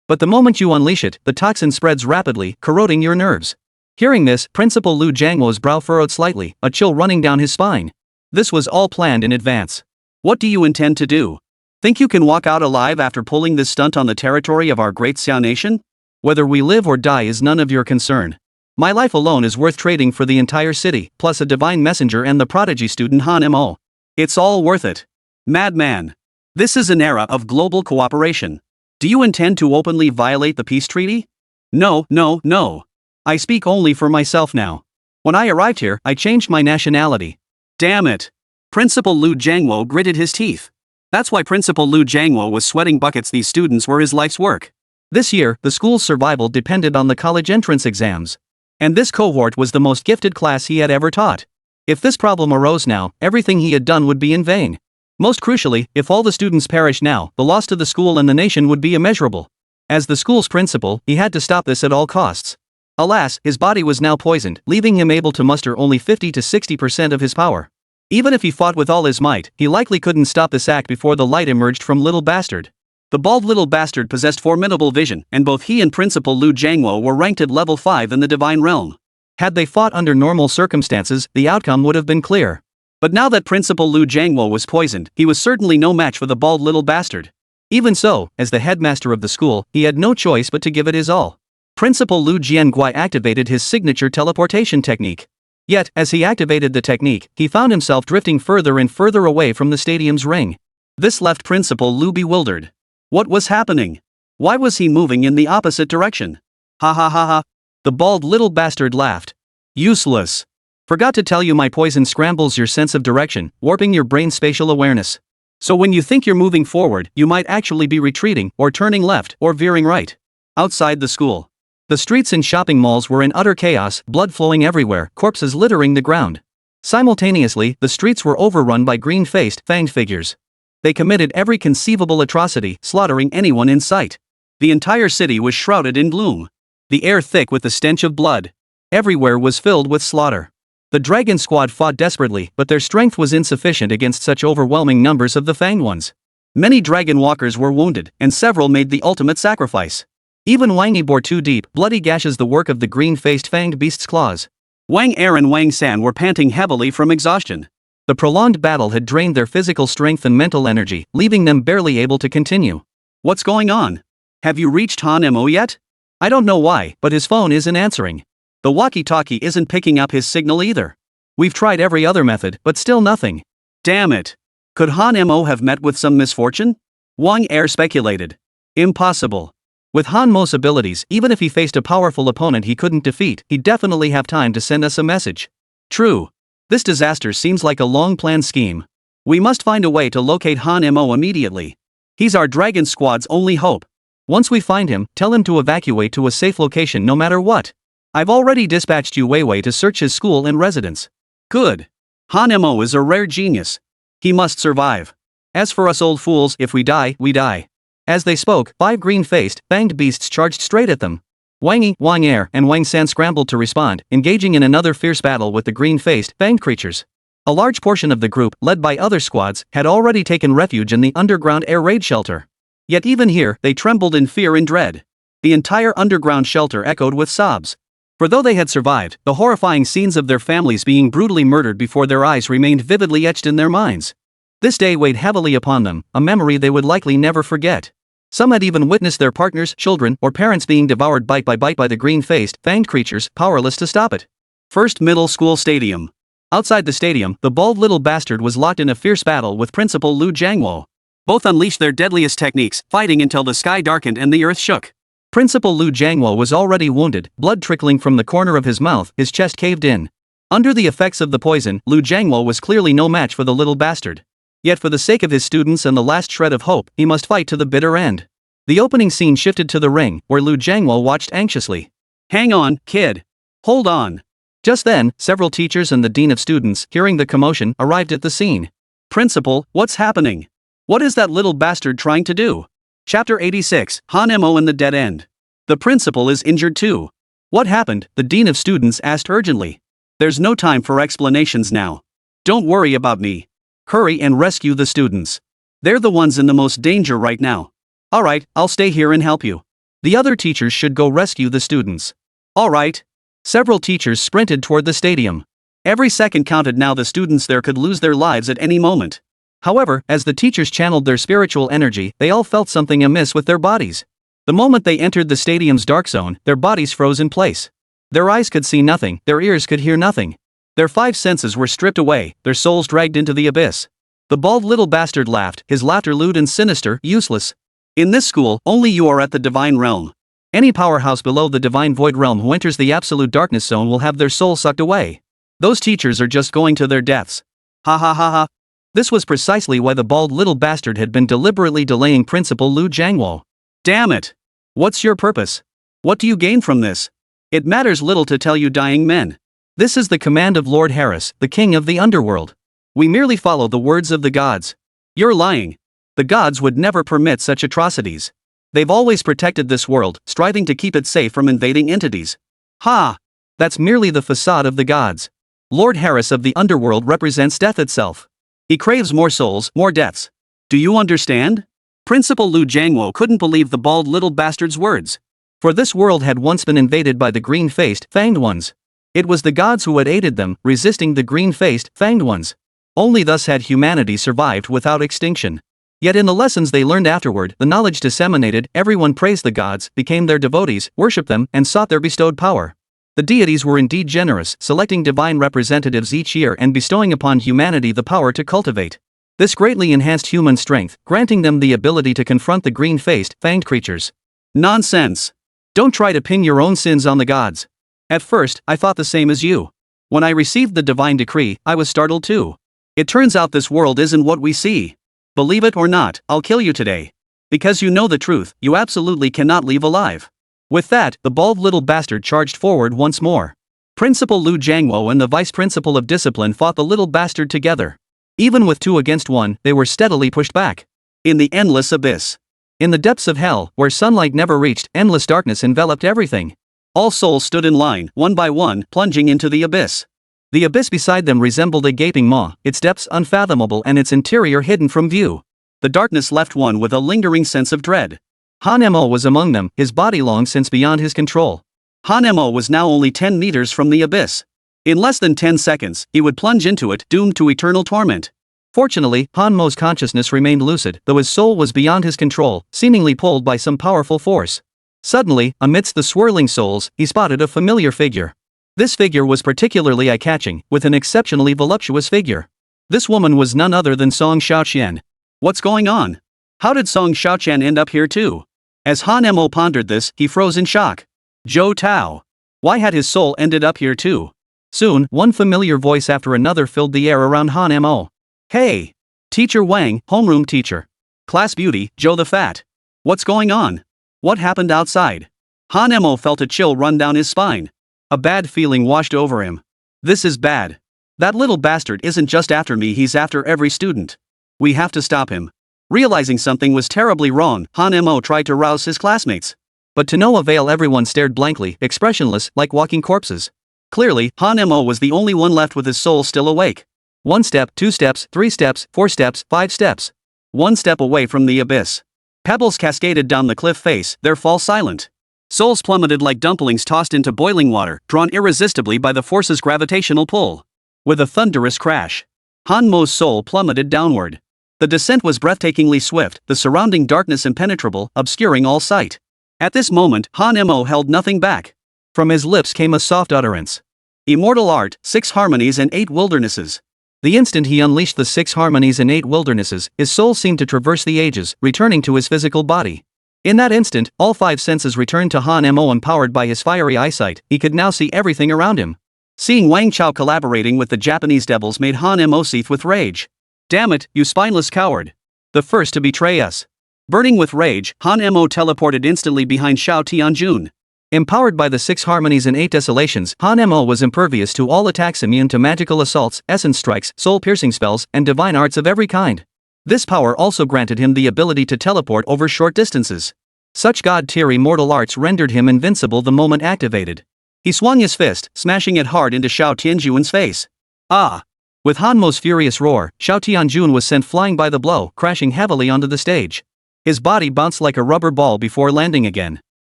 But the moment you unleash it, the toxin spreads rapidly, corroding your nerves. Hearing this, Principal Lu Jiangwo's brow furrowed slightly, a chill running down his spine. This was all planned in advance. What do you intend to do? Think you can walk out alive after pulling this stunt on the territory of our great Xiao nation? Whether we live or die is none of your concern. My life alone is worth trading for the entire city, plus a divine messenger and the prodigy student Han Mo. It's all worth it. Madman. This is an era of global cooperation. Do you intend to openly violate the peace treaty? No, no, no. I speak only for myself now. When I arrived here, I changed my nationality. Damn it. Principal Lu Jiangwo gritted his teeth. That's why Principal Lu Jiangwo was sweating buckets. These students were his life's work. This year, the school's survival depended on the college entrance exams. And this cohort was the most gifted class he had ever taught. If this problem arose now, everything he had done would be in vain. Most crucially, if all the students perished now, the loss to the school and the nation would be immeasurable. As the school's principal, he had to stop this at all costs. Alas, his body was now poisoned, leaving him able to muster only 50 to 60% of his power. Even if he fought with all his might, he likely couldn't stop this act before the light emerged from little bastard. The bald little bastard possessed formidable vision, and both he and Principal Lu Jiangwo were ranked at level 5 in the divine realm. Had they fought under normal circumstances, the outcome would have been clear. But now that Principal Lu Jiangwo was poisoned, he was certainly no match for the bald little bastard. Even so, as the headmaster of the school, he had no choice but to give it his all. Principal Lu Jianguai activated his signature teleportation technique. Yet, as he activated the technique, he found himself drifting further and further away from the stadium's ring. This left Principal Lu bewildered. What was happening? Why was he moving in the opposite direction? Ha ha ha ha. The bald little bastard laughed. Useless. Forgot to tell you my poison scrambles your sense of direction, warping your brain's spatial awareness. So when you think you're moving forward, you might actually be retreating, or turning left, or veering right. Outside the school. The streets and shopping malls were in utter chaos, blood flowing everywhere, corpses littering the ground. Simultaneously, the streets were overrun by green-faced, fanged figures. They committed every conceivable atrocity, slaughtering anyone in sight. The entire city was shrouded in gloom. The air thick with the stench of blood. Everywhere was filled with slaughter. The Dragon Squad fought desperately, but their strength was insufficient against such overwhelming numbers of the Fanged ones. Many Dragon Walkers were wounded, and several made the ultimate sacrifice. Even Wang Yi bore 2 deep, bloody gashes, the work of the green-faced fanged beast's claws. Wang Er and Wang San were panting heavily from exhaustion. The prolonged battle had drained their physical strength and mental energy, leaving them barely able to continue. What's going on? Have you reached Han Mo yet? I don't know why, but his phone isn't answering. The walkie-talkie isn't picking up his signal either. We've tried every other method, but still nothing. Damn it. Could Han Mo have met with some misfortune? Wang Er speculated. Impossible. With Han Mo's abilities, even if he faced a powerful opponent he couldn't defeat, he'd definitely have time to send us a message. True. This disaster seems like a long-planned scheme. We must find a way to locate Han Mo immediately. He's our Dragon Squad's only hope. Once we find him, tell him to evacuate to a safe location no matter what. I've already dispatched Yu Weiwei to search his school and residence. Good. Han Mo is a rare genius. He must survive. As for us old fools, if we die, we die. As they spoke, 5 green-faced, fanged beasts charged straight at them. Wang Yi, Wang Er, and Wang San scrambled to respond, engaging in another fierce battle with the green-faced, fanged creatures. A large portion of the group, led by other squads, had already taken refuge in the underground air raid shelter. Yet even here, they trembled in fear and dread. The entire underground shelter echoed with sobs. For though they had survived, the horrifying scenes of their families being brutally murdered before their eyes remained vividly etched in their minds. This day weighed heavily upon them, a memory they would likely never forget. Some had even witnessed their partners, children, or parents being devoured bite by bite by the green-faced, fanged creatures, powerless to stop it. First Middle School Stadium. Outside the stadium, the bald little bastard was locked in a fierce battle with Principal Lu Jiangwo. Both unleashed their deadliest techniques, fighting until the sky darkened and the earth shook. Principal Lu Jiangwo was already wounded, blood trickling from the corner of his mouth, his chest caved in. Under the effects of the poison, Lu Jiangwo was clearly no match for the little bastard. Yet for the sake of his students and the last shred of hope, he must fight to the bitter end. The opening scene shifted to the ring, where Lu Jiangwo watched anxiously. Hang on, kid. Hold on. Just then, several teachers and the dean of students, hearing the commotion, arrived at the scene. Principal, what's happening? What is that little bastard trying to do? Chapter 86, Han Mo and the Dead End. The principal is injured too. What happened? The dean of students asked urgently. There's no time for explanations now. Don't worry about me. Hurry and rescue the students. They're the ones in the most danger right now. Alright, I'll stay here and help you. The other teachers should go rescue the students. Alright. Several teachers sprinted toward the stadium. Every second counted now. The students there could lose their lives at any moment. However, as the teachers channeled their spiritual energy, they all felt something amiss with their bodies. The moment they entered the stadium's dark zone, their bodies froze in place. Their eyes could see nothing, their ears could hear nothing. Their 5 senses were stripped away, their souls dragged into the abyss. The bald little bastard laughed, his laughter lewd and sinister, useless. In this school, only you are at the divine realm. Any powerhouse below the divine void realm who enters the absolute darkness zone will have their soul sucked away. Those teachers are just going to their deaths. Ha ha ha ha. This was precisely why the bald little bastard had been deliberately delaying Principal Lu Jiangwo. Damn it! What's your purpose? What do you gain from this? It matters little to tell you dying men. This is the command of Lord Harris, the king of the underworld. We merely follow the words of the gods. You're lying. The gods would never permit such atrocities. They've always protected this world, striving to keep it safe from invading entities. Ha! That's merely the facade of the gods. Lord Harris of the underworld represents death itself. He craves more souls, more deaths. Do you understand? Principal Lu Jiangwo couldn't believe the bald little bastard's words. For this world had once been invaded by the green-faced, fanged ones. It was the gods who had aided them, resisting the green-faced, fanged ones. Only thus had humanity survived without extinction. Yet in the lessons they learned afterward, the knowledge disseminated, everyone praised the gods, became their devotees, worshipped them, and sought their bestowed power. The deities were indeed generous, selecting divine representatives each year and bestowing upon humanity the power to cultivate. This greatly enhanced human strength, granting them the ability to confront the green-faced, fanged creatures. Nonsense! Don't try to pin your own sins on the gods. At first, I thought the same as you. When I received the divine decree, I was startled too. It turns out this world isn't what we see. Believe it or not, I'll kill you today. Because you know the truth, you absolutely cannot leave alive. With that, the bald little bastard charged forward once more. Principal Lu Jiangwo and the vice principal of discipline fought the little bastard together. Even with 2 against 1, they were steadily pushed back. In the endless abyss. In the depths of hell, where sunlight never reached, endless darkness enveloped everything. All souls stood in line, one by one, plunging into the abyss. The abyss beside them resembled a gaping maw, its depths unfathomable and its interior hidden from view. The darkness left one with a lingering sense of dread. Han Mo was among them, his body long since beyond his control. Han Mo was now only 10 meters from the abyss. In less than 10 seconds, he would plunge into it, doomed to eternal torment. Fortunately, Han Mo's consciousness remained lucid, though his soul was beyond his control, seemingly pulled by some powerful force. Suddenly, amidst the swirling souls, he spotted a familiar figure. This figure was particularly eye-catching, with an exceptionally voluptuous figure. This woman was none other than Song Xiaoqian. What's going on? How did Song Xiaoqian end up here too? As Han Mo pondered this, he froze in shock. Zhou Tao. Why had his soul ended up here too? Soon, one familiar voice after another filled the air around Han Mo. Hey! Teacher Wang, homeroom teacher. Class beauty, Zhou the Fat. What's going on? What happened outside? Han Mo felt a chill run down his spine. A bad feeling washed over him. This is bad. That little bastard isn't just after me, he's after every student. We have to stop him. Realizing something was terribly wrong, Han Mo tried to rouse his classmates. But to no avail, everyone stared blankly, expressionless, like walking corpses. Clearly, Han Mo was the only one left with his soul still awake. 1 step, 2 steps, 3 steps, 4 steps, 5 steps. 1 step away from the abyss. Pebbles cascaded down the cliff face, their fall silent. Souls plummeted like dumplings tossed into boiling water, drawn irresistibly by the force's gravitational pull. With a thunderous crash, Han Mo's soul plummeted downward. The descent was breathtakingly swift, the surrounding darkness impenetrable, obscuring all sight. At this moment, Han Mo held nothing back. From his lips came a soft utterance. Immortal art, 6 harmonies and 8 wildernesses. The instant he unleashed the 6 harmonies and 8 wildernesses, his soul seemed to traverse the ages, returning to his physical body. In that instant, all 5 senses returned to Han Mo. Empowered by his fiery eyesight, he could now see everything around him. Seeing Wang Chao collaborating with the Japanese devils made Han Mo seethe with rage. Damn it, you spineless coward. The first to betray us. Burning with rage, Han Mo teleported instantly behind Xiao Tianjun. Empowered by the 6 harmonies and 8 desolations, Han Mo was impervious to all attacks, immune to magical assaults, essence strikes, soul-piercing spells, and divine arts of every kind. This power also granted him the ability to teleport over short distances. Such god-tier immortal arts rendered him invincible the moment activated. He swung his fist, smashing it hard into Xiao Tianjun's face. Ah! With Han Mo's furious roar, Xiao Tianjun was sent flying by the blow, crashing heavily onto the stage. His body bounced like a rubber ball before landing again.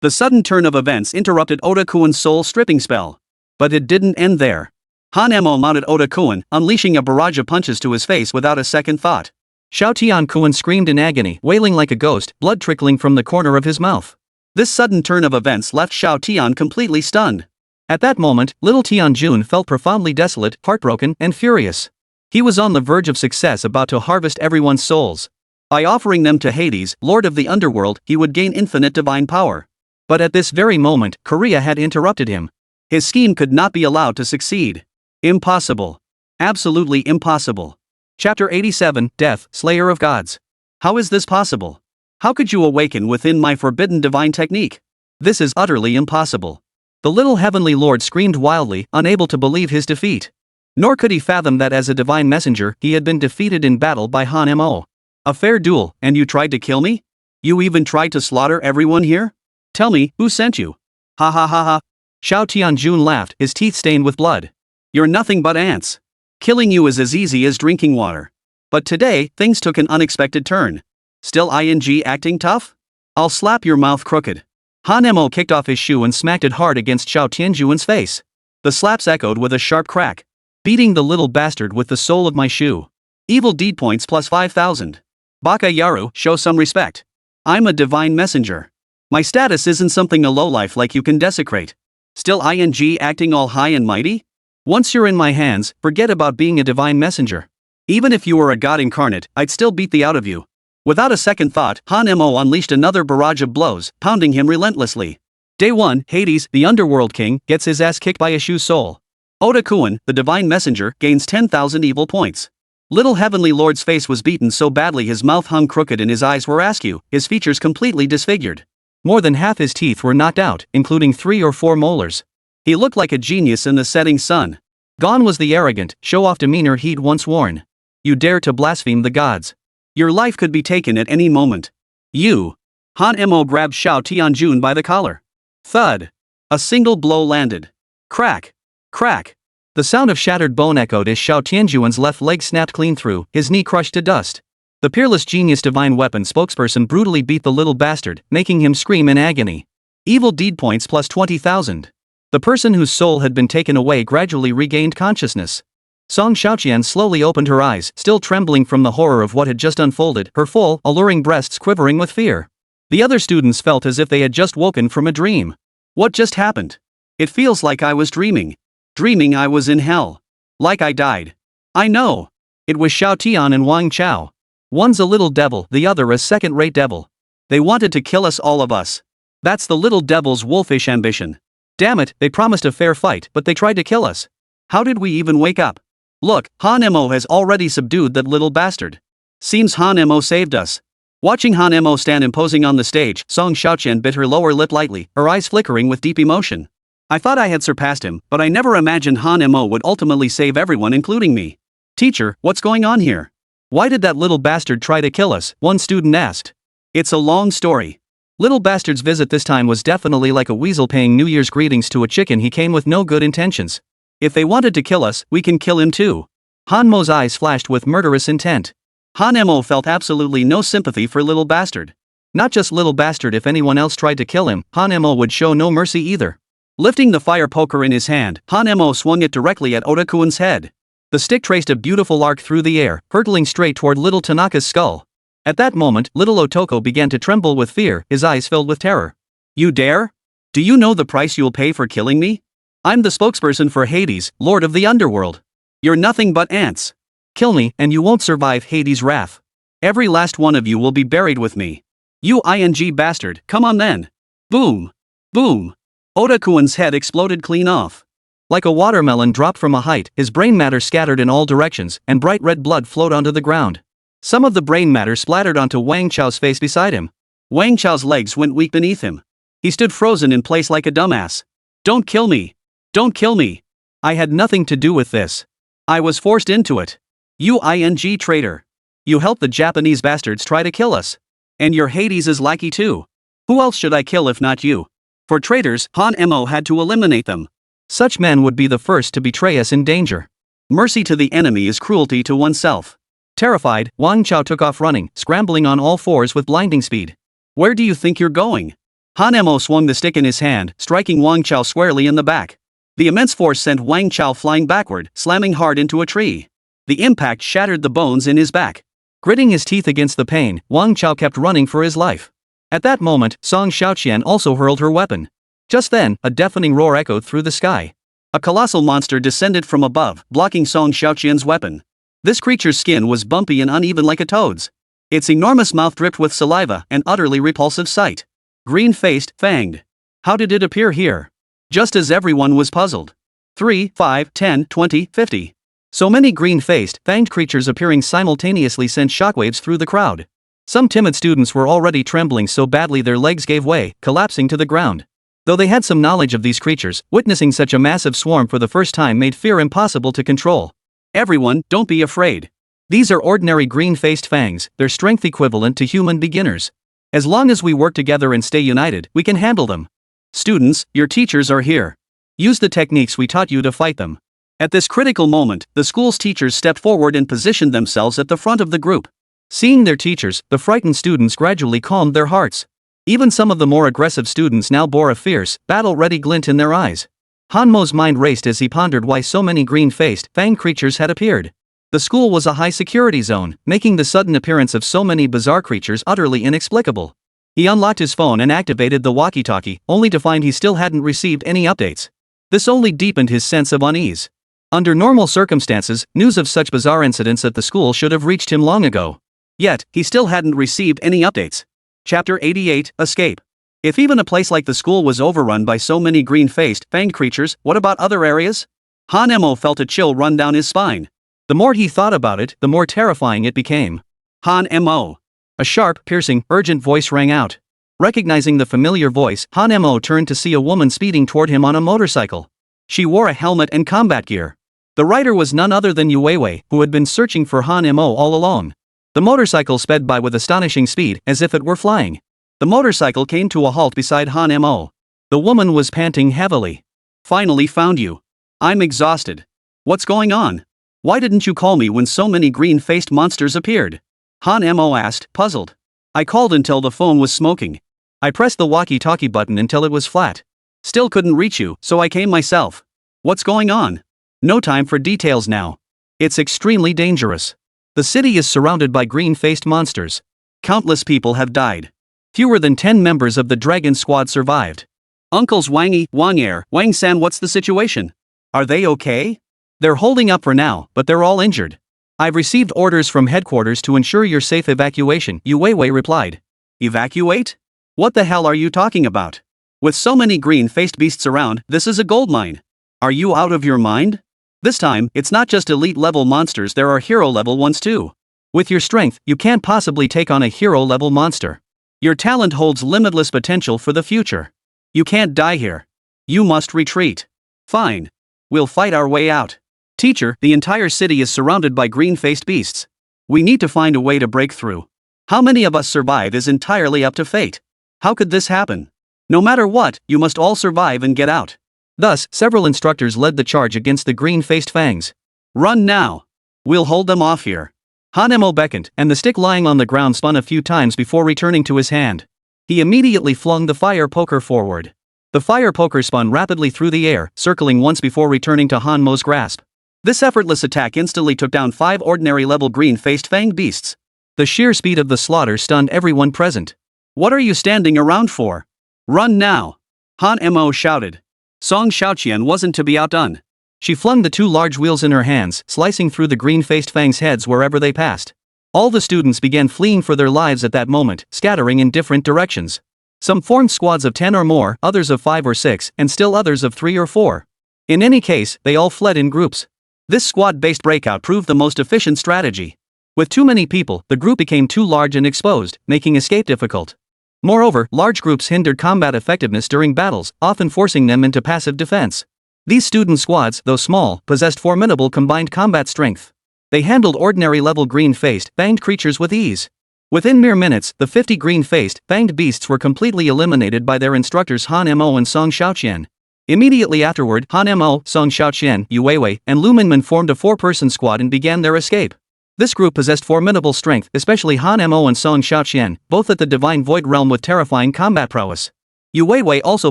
The sudden turn of events interrupted Oda Kuen's soul-stripping spell. But it didn't end there. Han Mo mounted Oda Kuen, unleashing a barrage of punches to his face without a second thought. Xiao Tianjun screamed in agony, wailing like a ghost, blood trickling from the corner of his mouth. This sudden turn of events left Xiao Tian completely stunned. At that moment, little Tianjun felt profoundly desolate, heartbroken, and furious. He was on the verge of success, about to harvest everyone's souls. By offering them to Hades, Lord of the Underworld, he would gain infinite divine power. But at this very moment, Korea had interrupted him. His scheme could not be allowed to succeed. Impossible. Absolutely impossible. Chapter 87, Death, Slayer of Gods. How is this possible? How could you awaken within my forbidden divine technique? This is utterly impossible. The little heavenly lord screamed wildly, unable to believe his defeat. Nor could he fathom that as a divine messenger, he had been defeated in battle by Han Mo. A fair duel, and you tried to kill me? You even tried to slaughter everyone here? Tell me, who sent you? Ha ha ha ha. Xiao Tianjun laughed, his teeth stained with blood. You're nothing but ants. Killing you is as easy as drinking water. But today, things took an unexpected turn. Still acting tough? I'll slap your mouth crooked. Han Mo kicked off his shoe and smacked it hard against Xiao Tianjun's face. The slaps echoed with a sharp crack. Beating the little bastard with the sole of my shoe. Evil deed points plus 5,000. Baka Yaru, show some respect. I'm a divine messenger. My status isn't something a lowlife like you can desecrate. Still acting all high and mighty? Once you're in my hands, forget about being a divine messenger. Even if you were a god incarnate, I'd still beat the out of you. Without a second thought, Han Mo unleashed another barrage of blows, pounding him relentlessly. Day 1, Hades, the underworld king, gets his ass kicked by a shoe sole. Oda Kuen, the divine messenger, gains 10,000 evil points. Little heavenly lord's face was beaten so badly his mouth hung crooked and his eyes were askew, his features completely disfigured. More than half his teeth were knocked out, including 3 or 4 molars. He looked like a genius in the setting sun. Gone was the arrogant, show-off demeanor he'd once worn. You dare to blaspheme the gods. Your life could be taken at any moment. You. Han Mo grabbed Xiao Tianjun by the collar. Thud. A single blow landed. Crack. Crack. The sound of shattered bone echoed as Xiao Tianjun's left leg snapped clean through, his knee crushed to dust. The peerless genius divine weapon spokesperson brutally beat the little bastard, making him scream in agony. Evil deed points plus 20,000. The person whose soul had been taken away gradually regained consciousness. Song Xiaoqian slowly opened her eyes, still trembling from the horror of what had just unfolded, her full, alluring breasts quivering with fear. The other students felt as if they had just woken from a dream. What just happened? It feels like I was dreaming. Dreaming I was in hell. Like I died. I know. It was Xiao Tian and Wang Chao. One's a little devil, the other a second-rate devil. They wanted to kill us, all of us. That's the little devil's wolfish ambition. Damn it, they promised a fair fight, but they tried to kill us. How did we even wake up? Look, Han Mo has already subdued that little bastard. Seems Han Mo saved us. Watching Han Mo stand imposing on the stage, Song Xiaoqian bit her lower lip lightly, her eyes flickering with deep emotion. I thought I had surpassed him, but I never imagined Han Mo would ultimately save everyone including me. Teacher, what's going on here? Why did that little bastard try to kill us? One student asked. It's a long story. Little bastard's visit this time was definitely like a weasel paying New Year's greetings to a chicken. He came with no good intentions. If they wanted to kill us, we can kill him too. Han Mo's eyes flashed with murderous intent. Han Mo felt absolutely no sympathy for little bastard. Not just little bastard, if anyone else tried to kill him, Han Mo would show no mercy either. Lifting the fire poker in his hand, Han Mo swung it directly at Oda-kun's head. The stick traced a beautiful arc through the air, hurtling straight toward little Tanaka's skull. At that moment, little Otoko began to tremble with fear, his eyes filled with terror. You dare? Do you know the price you'll pay for killing me? I'm the spokesperson for Hades, Lord of the Underworld. You're nothing but ants. Kill me, and you won't survive Hades' wrath. Every last one of you will be buried with me. You ing bastard, come on then. Boom. Boom. Oda-kun's head exploded clean off. Like a watermelon dropped from a height, his brain matter scattered in all directions, and bright red blood flowed onto the ground. Some of the brain matter splattered onto Wang Chao's face beside him. Wang Chao's legs went weak beneath him. He stood frozen in place like a dumbass. Don't kill me. Don't kill me. I had nothing to do with this. I was forced into it. You ing traitor. You helped the Japanese bastards try to kill us. And your Hades is lackey too. Who else should I kill if not you? For traitors, Han Mo had to eliminate them. Such men would be the first to betray us in danger. Mercy to the enemy is cruelty to oneself. Terrified, Wang Chao took off running, scrambling on all fours with blinding speed. Where do you think you're going? Han Mo swung the stick in his hand, striking Wang Chao squarely in the back. The immense force sent Wang Chao flying backward, slamming hard into a tree. The impact shattered the bones in his back. Gritting his teeth against the pain, Wang Chao kept running for his life. At that moment, Song Xiaoqian also hurled her weapon. Just then, a deafening roar echoed through the sky. A colossal monster descended from above, blocking Song Xiaoqian's weapon. This creature's skin was bumpy and uneven like a toad's. Its enormous mouth dripped with saliva, an utterly repulsive sight. Green-faced, fanged. How did it appear here? Just as everyone was puzzled. 3, 5, 10, 20, 50. So many green-faced, fanged creatures appearing simultaneously sent shockwaves through the crowd. Some timid students were already trembling so badly their legs gave way, collapsing to the ground. Though they had some knowledge of these creatures, witnessing such a massive swarm for the first time made fear impossible to control. Everyone, don't be afraid. These are ordinary green-faced fangs, their strength equivalent to human beginners. As long as we work together and stay united, we can handle them. Students, your teachers are here. Use the techniques we taught you to fight them. At this critical moment, the school's teachers stepped forward and positioned themselves at the front of the group. Seeing their teachers, the frightened students gradually calmed their hearts. Even some of the more aggressive students now bore a fierce, battle-ready glint in their eyes. Han Mo's mind raced as he pondered why so many green-faced, fanged creatures had appeared. The school was a high-security zone, making the sudden appearance of so many bizarre creatures utterly inexplicable. He unlocked his phone and activated the walkie-talkie, only to find he still hadn't received any updates. This only deepened his sense of unease. Under normal circumstances, news of such bizarre incidents at the school should have reached him long ago. Yet, he still hadn't received any updates. Chapter 88, Escape. If even a place like the school was overrun by so many green-faced, fanged creatures, what about other areas? Han Mo felt a chill run down his spine. The more he thought about it, the more terrifying it became. Han Mo. A sharp, piercing, urgent voice rang out. Recognizing the familiar voice, Han Mo turned to see a woman speeding toward him on a motorcycle. She wore a helmet and combat gear. The rider was none other than Yu Weiwei, who had been searching for Han Mo all along. The motorcycle sped by with astonishing speed, as if it were flying. The motorcycle came to a halt beside Han Mo. The woman was panting heavily. Finally found you. I'm exhausted. What's going on? Why didn't you call me when so many green-faced monsters appeared? Han Mo asked, puzzled. I called until the phone was smoking. I pressed the walkie-talkie button until it was flat. Still couldn't reach you, so I came myself. What's going on? No time for details now. It's extremely dangerous. The city is surrounded by green-faced monsters. Countless people have died. Fewer than 10 members of the Dragon Squad survived. Uncles Wangy, Wang Wang-san, what's the situation? Are they okay? They're holding up for now, but they're all injured. I've received orders from headquarters to ensure your safe evacuation, Yu Weiwei replied. Evacuate? What the hell are you talking about? With so many green-faced beasts around, this is a goldmine. Are you out of your mind? This time, it's not just elite-level monsters, there are hero-level ones too. With your strength, you can't possibly take on a hero-level monster. Your talent holds limitless potential for the future. You can't die here. You must retreat. Fine. We'll fight our way out. Teacher, the entire city is surrounded by green-faced beasts. We need to find a way to break through. How many of us survive is entirely up to fate. How could this happen? No matter what, you must all survive and get out. Thus, several instructors led the charge against the green-faced fangs. Run now. We'll hold them off here. Hanemo beckoned, and the stick lying on the ground spun a few times before returning to his hand. He immediately flung the fire poker forward. The fire poker spun rapidly through the air, circling once before returning to Hanmo's grasp. This effortless attack instantly took down 5 ordinary-level green-faced fanged beasts. The sheer speed of the slaughter stunned everyone present. What are you standing around for? Run now! Han Mo shouted. Song Xiaoqian wasn't to be outdone. She flung the 2 large wheels in her hands, slicing through the green-faced fangs' heads wherever they passed. All the students began fleeing for their lives at that moment, scattering in different directions. Some formed squads of 10 or more, others of 5 or 6, and still others of 3 or 4. In any case, they all fled in groups. This squad-based breakout proved the most efficient strategy. With too many people, the group became too large and exposed, making escape difficult. Moreover, large groups hindered combat effectiveness during battles, often forcing them into passive defense. These student squads, though small, possessed formidable combined combat strength. They handled ordinary-level green-faced, fanged creatures with ease. Within mere minutes, the 50 green-faced, fanged beasts were completely eliminated by their instructors Han Mo and Song Xiaoqian. Immediately afterward, Han Mo, Song Xiaoqian, Yu Weiwei, and Lu Minmin formed a 4-person squad and began their escape. This group possessed formidable strength, especially Han Mo and Song Xiaoqian, both at the Divine Void Realm with terrifying combat prowess. Yu Weiwei also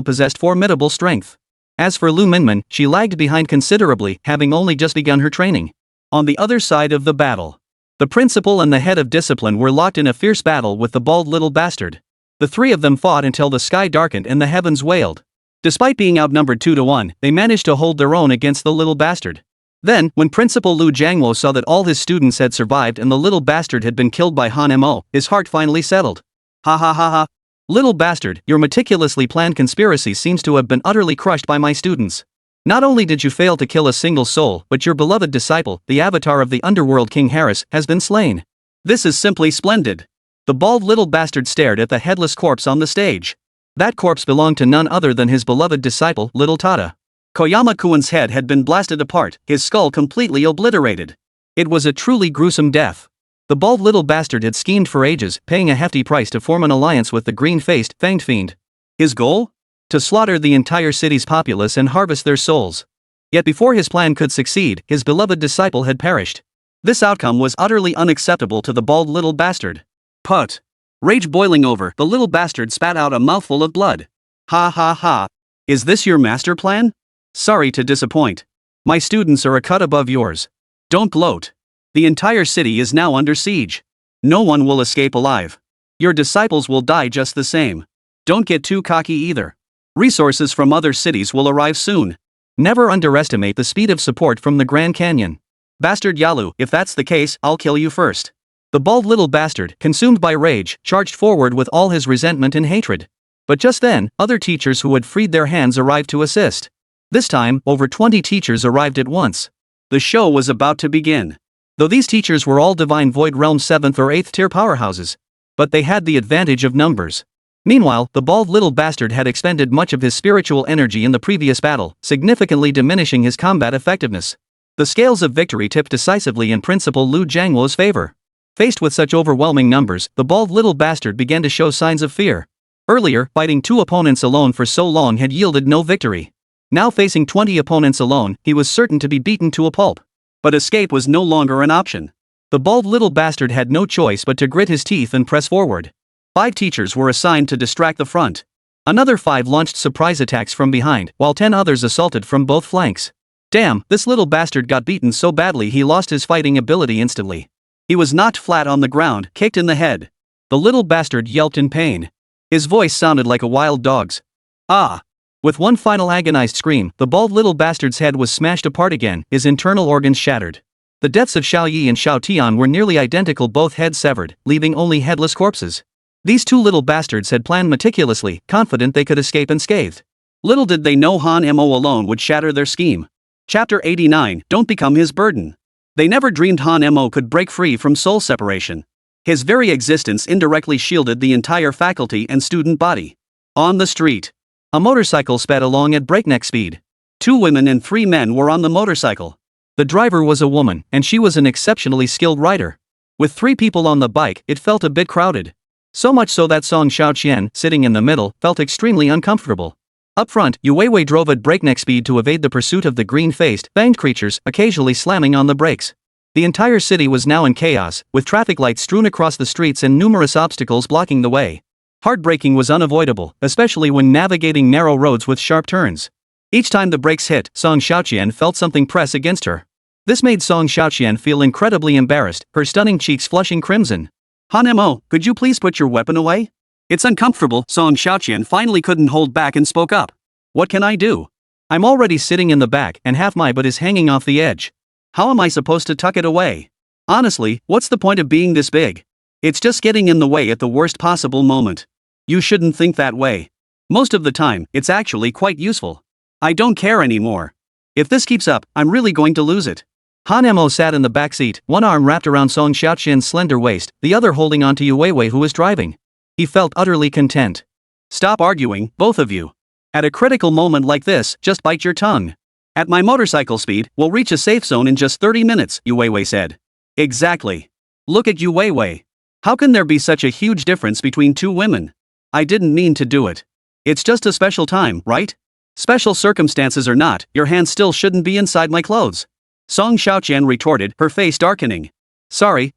possessed formidable strength. As for Lu Minmin, she lagged behind considerably, having only just begun her training. On the other side of the battle, the principal and the head of discipline were locked in a fierce battle with the bald little bastard. The 3 of them fought until the sky darkened and the heavens wailed. Despite being outnumbered 2 to 1, they managed to hold their own against the little bastard. Then, when Principal Lu Jiangwo saw that all his students had survived and the little bastard had been killed by Han Mo, his heart finally settled. Ha ha ha ha. Little bastard, your meticulously planned conspiracy seems to have been utterly crushed by my students. Not only did you fail to kill a single soul, but your beloved disciple, the avatar of the underworld King Harris, has been slain. This is simply splendid. The bald little bastard stared at the headless corpse on the stage. That corpse belonged to none other than his beloved disciple, Little Tada. Koyama Kuin's head had been blasted apart, his skull completely obliterated. It was a truly gruesome death. The bald little bastard had schemed for ages, paying a hefty price to form an alliance with the green-faced, fanged fiend. His goal? To slaughter the entire city's populace and harvest their souls. Yet before his plan could succeed, his beloved disciple had perished. This outcome was utterly unacceptable to the bald little bastard. Put. Rage boiling over, the little bastard spat out a mouthful of blood. Ha ha ha. Is this your master plan? Sorry to disappoint. My students are a cut above yours. Don't gloat. The entire city is now under siege. No one will escape alive. Your disciples will die just the same. Don't get too cocky either. Resources from other cities will arrive soon. Never underestimate the speed of support from the Grand Canyon. Bastard Yalu, if that's the case, I'll kill you first. The bald little bastard, consumed by rage, charged forward with all his resentment and hatred. But just then, other teachers who had freed their hands arrived to assist. This time, over 20 teachers arrived at once. The show was about to begin. Though these teachers were all Divine Void Realm 7th or 8th tier powerhouses. But they had the advantage of numbers. Meanwhile, the bald little bastard had expended much of his spiritual energy in the previous battle, significantly diminishing his combat effectiveness. The scales of victory tipped decisively in Principal Lu Jiangwo's favor. Faced with such overwhelming numbers, the bald little bastard began to show signs of fear. Earlier, fighting 2 opponents alone for so long had yielded no victory. Now facing 20 opponents alone, he was certain to be beaten to a pulp. But escape was no longer an option. The bald little bastard had no choice but to grit his teeth and press forward. 5 teachers were assigned to distract the front. Another 5 launched surprise attacks from behind, while 10 others assaulted from both flanks. Damn, this little bastard got beaten so badly he lost his fighting ability instantly. He was knocked flat on the ground, kicked in the head. The little bastard yelped in pain. His voice sounded like a wild dog's. Ah! With one final agonized scream, the bald little bastard's head was smashed apart again, his internal organs shattered. The deaths of Xiao Yi and Xiao Tian were nearly identical, both heads severed, leaving only headless corpses. These 2 little bastards had planned meticulously, confident they could escape unscathed. Little did they know Han Mo alone would shatter their scheme. Chapter 89, Don't Become His Burden. They never dreamed Han Mo could break free from soul separation. His very existence indirectly shielded the entire faculty and student body. On the street. A motorcycle sped along at breakneck speed. 2 women and 3 men were on the motorcycle. The driver was a woman, and she was an exceptionally skilled rider. With 3 people on the bike, it felt a bit crowded. So much so that Song Xiaoqian, sitting in the middle, felt extremely uncomfortable. Up front, Yu Weiwei drove at breakneck speed to evade the pursuit of the green-faced, fanged creatures, occasionally slamming on the brakes. The entire city was now in chaos, with traffic lights strewn across the streets and numerous obstacles blocking the way. Hard braking was unavoidable, especially when navigating narrow roads with sharp turns. Each time the brakes hit, Song Xiaoqian felt something press against her. This made Song Xiaoqian feel incredibly embarrassed, her stunning cheeks flushing crimson. "Han-mo, could you please put your weapon away? It's uncomfortable." Song Xiaoqian finally couldn't hold back and spoke up. "What can I do? I'm already sitting in the back and half my butt is hanging off the edge. How am I supposed to tuck it away? Honestly, what's the point of being this big? It's just getting in the way at the worst possible moment." "You shouldn't think that way. Most of the time, it's actually quite useful. I don't care anymore. If this keeps up, I'm really going to lose it." Han-mo sat in the back seat, one arm wrapped around Song Xiaoqian's slender waist, the other holding onto Yu Weiwei who was driving. He felt utterly content. "Stop arguing, both of you. At a critical moment like this, just bite your tongue. At my motorcycle speed, we'll reach a safe zone in just 30 minutes, Yu Weiwei said. "Exactly. Look at Yu Weiwei. How can there be such a huge difference between 2 women? I didn't mean to do it. It's just a special time, right? Special circumstances or not, your hands still shouldn't be inside my clothes." Song Xiaoqian retorted, her face darkening. Sorry.